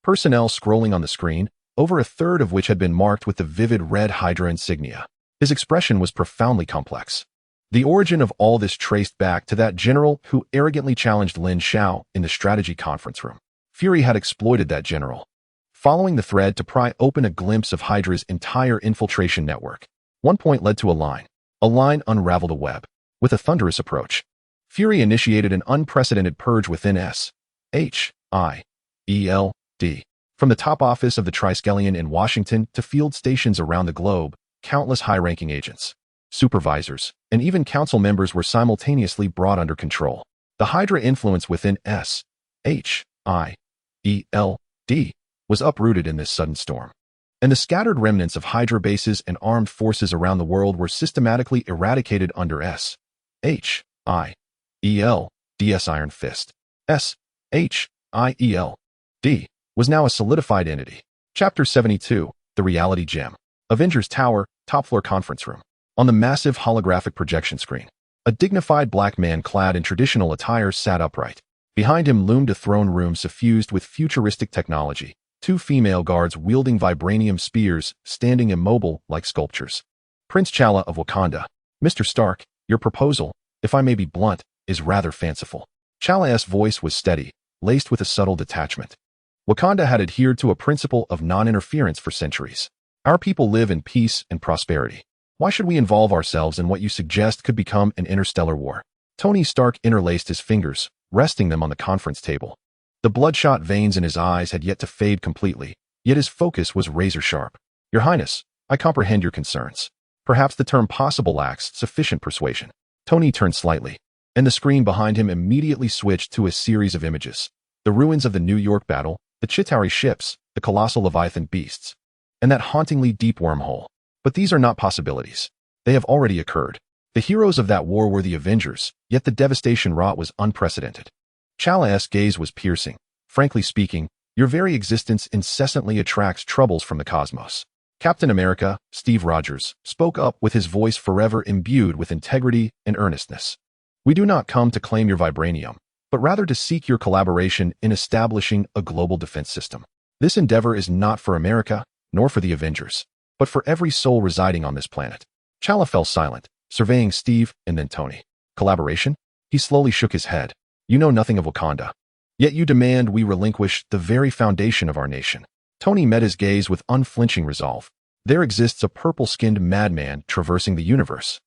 personnel scrolling on the screen, over a third of which had been marked with the vivid red Hydra insignia. His expression was profoundly complex. The origin of all this traced back to that general who arrogantly challenged Lin Xiao in the strategy conference room. Fury had exploited that general, following the thread to pry open a glimpse of Hydra's entire infiltration network. One point led to a line. A line unraveled a web. With a thunderous approach, Fury initiated an unprecedented purge within S-H-I-E-L-D. From the top office of the Triskelion in Washington to field stations around the globe, countless high-ranking agents, supervisors, and even council members were simultaneously brought under control. The Hydra influence within S-H-I-E-L-D was uprooted in this sudden storm, and the scattered remnants of Hydra bases and armed forces around the world were systematically eradicated under S-H-I-E-L-D's Iron Fist. S-H-I-E-L-D was now a solidified entity. Chapter 72, The Reality Gem. Avengers Tower, top-floor conference room. On the massive holographic projection screen, a dignified black man clad in traditional attire sat upright. Behind him loomed a throne room suffused with futuristic technology, 2 female guards wielding vibranium spears, standing immobile like sculptures. Prince T'Challa of Wakanda. Mr. Stark, your proposal, if I may be blunt, is rather fanciful. T'Challa's voice was steady, laced with a subtle detachment. Wakanda had adhered to a principle of non-interference for centuries. Our people live in peace and prosperity. Why should we involve ourselves in what you suggest could become an interstellar war? Tony Stark interlaced his fingers, resting them on the conference table. The bloodshot veins in his eyes had yet to fade completely, yet his focus was razor-sharp. Your Highness, I comprehend your concerns. Perhaps the term possible lacks sufficient persuasion. Tony turned slightly, and the screen behind him immediately switched to a series of images. The ruins of the New York battle, the Chitauri ships, the colossal Leviathan beasts, and that hauntingly deep wormhole. But these are not possibilities. They have already occurred. The heroes of that war were the Avengers, yet the devastation wrought was unprecedented. T'Challa's gaze was piercing. Frankly speaking, your very existence incessantly attracts troubles from the cosmos. Captain America, Steve Rogers, spoke up with his voice forever imbued with integrity and earnestness. We do not come to claim your vibranium, but rather to seek your collaboration in establishing a global defense system. This endeavor is not for America, nor for the Avengers, but for every soul residing on this planet. Chala fell silent, surveying Steve and then Tony. Collaboration? He slowly shook his head. You know nothing of Wakanda. Yet you demand we relinquish the very foundation of our nation. Tony met his gaze with unflinching resolve. There exists a purple-skinned madman traversing the universe,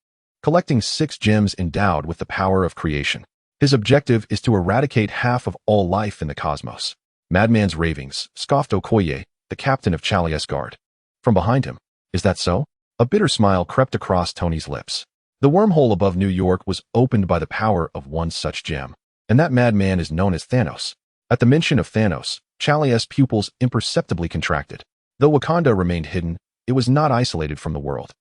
collecting 6 gems endowed with the power of creation. His objective is to eradicate half of all life in the cosmos. Madman's ravings, scoffed Okoye, the captain of Asgard. From behind him, is that so? A bitter smile crept across Tony's lips. The wormhole above New York was opened by the power of one such gem, and that madman is known as Thanos. At the mention of Thanos, Chalia's pupils imperceptibly contracted. Though Wakanda remained hidden, it was not isolated from the world.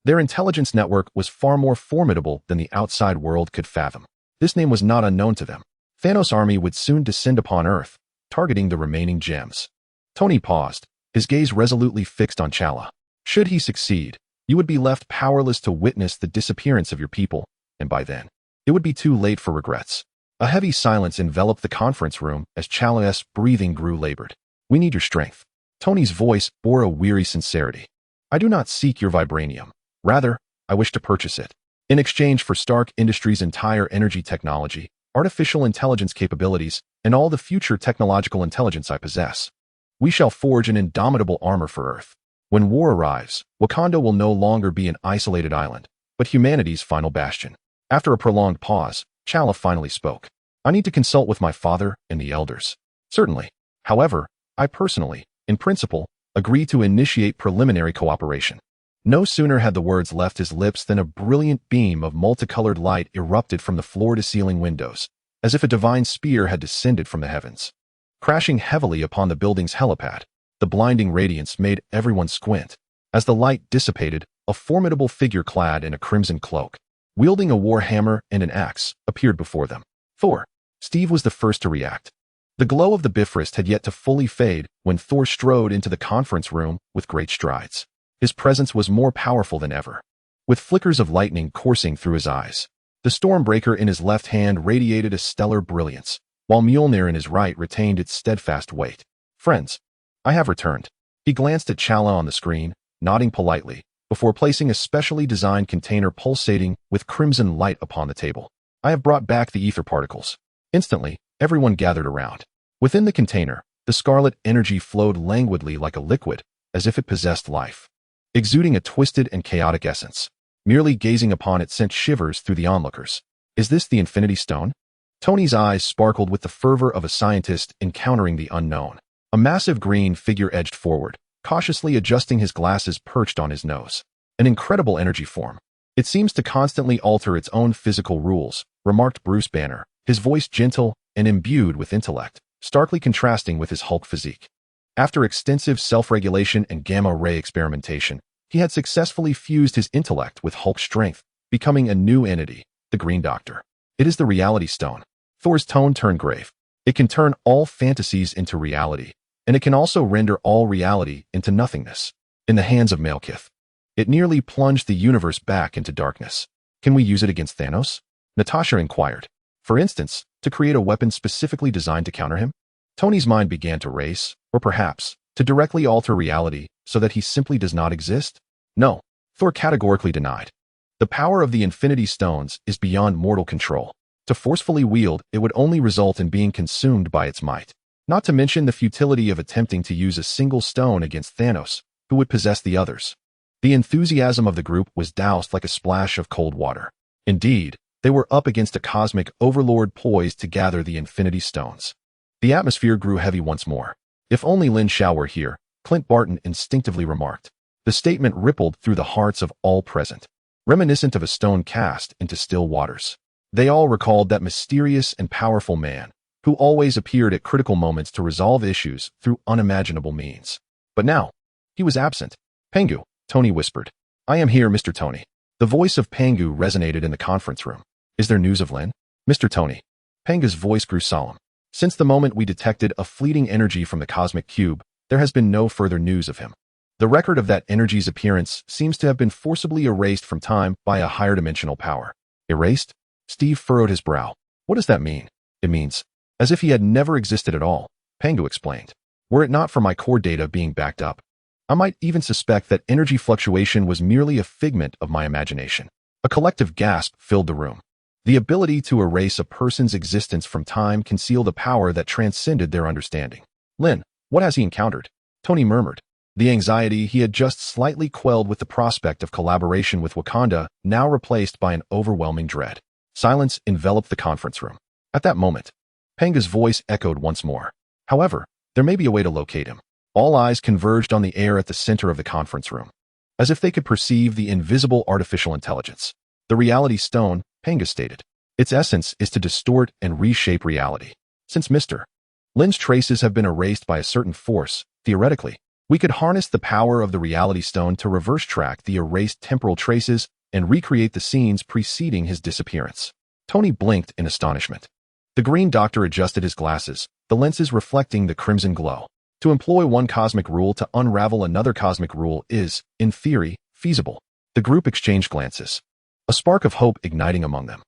Their intelligence network was far more formidable than the outside world could fathom. This name was not unknown to them. Thanos' army would soon descend upon Earth, targeting the remaining gems. Tony paused, his gaze resolutely fixed on Chala. Should he succeed, you would be left powerless to witness the disappearance of your people, and by then, it would be too late for regrets. A heavy silence enveloped the conference room as Chala's breathing grew labored. We need your strength. Tony's voice bore a weary sincerity. I do not seek your vibranium. Rather, I wish to purchase it. In exchange for Stark Industries' entire energy technology, artificial intelligence capabilities, and all the future technological intelligence I possess, we shall forge an indomitable armor for Earth. When war arrives, Wakanda will no longer be an isolated island, but humanity's final bastion. After a prolonged pause, Chala finally spoke. I need to consult with my father and the elders. Certainly. However, I personally, in principle, agree to initiate preliminary cooperation. No sooner had the words left his lips than a brilliant beam of multicolored light erupted from the floor-to-ceiling windows, as if a divine spear had descended from the heavens. Crashing heavily upon the building's helipad, the blinding radiance made everyone squint. As the light dissipated, a formidable figure clad in a crimson cloak, wielding a war hammer and an axe, appeared before them. Thor. Steve was the first to react. The glow of the Bifrost had yet to fully fade when Thor strode into the conference room with great strides. His presence was more powerful than ever, with flickers of lightning coursing through his eyes. The Stormbreaker in his left hand radiated a stellar brilliance, while Mjolnir in his right retained its steadfast weight. Friends, I have returned. He glanced at Chala on the screen, nodding politely, before placing a specially designed container pulsating with crimson light upon the table. I have brought back the ether particles. Instantly, everyone gathered around. Within the container, the scarlet energy flowed languidly like a liquid, as if it possessed life, exuding a twisted and chaotic essence. Merely gazing upon it sent shivers through the onlookers. Is this the Infinity Stone? Tony's eyes sparkled with the fervor of a scientist encountering the unknown. A massive green figure edged forward, cautiously adjusting his glasses perched on his nose. An incredible energy form. It seems to constantly alter its own physical rules, remarked Bruce Banner, his voice gentle and imbued with intellect, starkly contrasting with his Hulk physique. After extensive self-regulation and gamma-ray experimentation, he had successfully fused his intellect with Hulk strength, becoming a new entity, the Green Doctor. It is the Reality Stone. Thor's tone turned grave. It can turn all fantasies into reality, and it can also render all reality into nothingness. In the hands of Malekith, it nearly plunged the universe back into darkness. Can we use it against Thanos? Natasha inquired. For instance, to create a weapon specifically designed to counter him? Tony's mind began to race, or perhaps, to directly alter reality so that he simply does not exist? No, Thor categorically denied. The power of the Infinity Stones is beyond mortal control. To forcefully wield, it would only result in being consumed by its might. Not to mention the futility of attempting to use a single stone against Thanos, who would possess the others. The enthusiasm of the group was doused like a splash of cold water. Indeed, they were up against a cosmic overlord poised to gather the Infinity Stones. The atmosphere grew heavy once more. If only Lin Xiao were here, Clint Barton instinctively remarked. The statement rippled through the hearts of all present, reminiscent of a stone cast into still waters. They all recalled that mysterious and powerful man, who always appeared at critical moments to resolve issues through unimaginable means. But now, he was absent. Pengu, Tony whispered. I am here, Mr. Tony. The voice of Pengu resonated in the conference room. Is there news of Lin? Mr. Tony. Pengu's voice grew solemn. Since the moment we detected a fleeting energy from the cosmic cube, there has been no further news of him. The record of that energy's appearance seems to have been forcibly erased from time by a higher dimensional power. Erased? Steve furrowed his brow. What does that mean? It means, as if he had never existed at all, Pengu explained. Were it not for my core data being backed up, I might even suspect that energy fluctuation was merely a figment of my imagination. A collective gasp filled the room. The ability to erase a person's existence from time concealed a power that transcended their understanding. Lin, what has he encountered? Tony murmured. The anxiety he had just slightly quelled with the prospect of collaboration with Wakanda now replaced by an overwhelming dread. Silence enveloped the conference room. At that moment, Panga's voice echoed once more. However, there may be a way to locate him. All eyes converged on the air at the center of the conference room, as if they could perceive the invisible artificial intelligence. The reality stone, Panga stated. Its essence is to distort and reshape reality. Since Mr. Lin's traces have been erased by a certain force, theoretically, we could harness the power of the reality stone to reverse track the erased temporal traces and recreate the scenes preceding his disappearance. Tony blinked in astonishment. The Green Doctor adjusted his glasses, the lenses reflecting the crimson glow. To employ one cosmic rule to unravel another cosmic rule is, in theory, feasible. The group exchanged glances, a spark of hope igniting among them.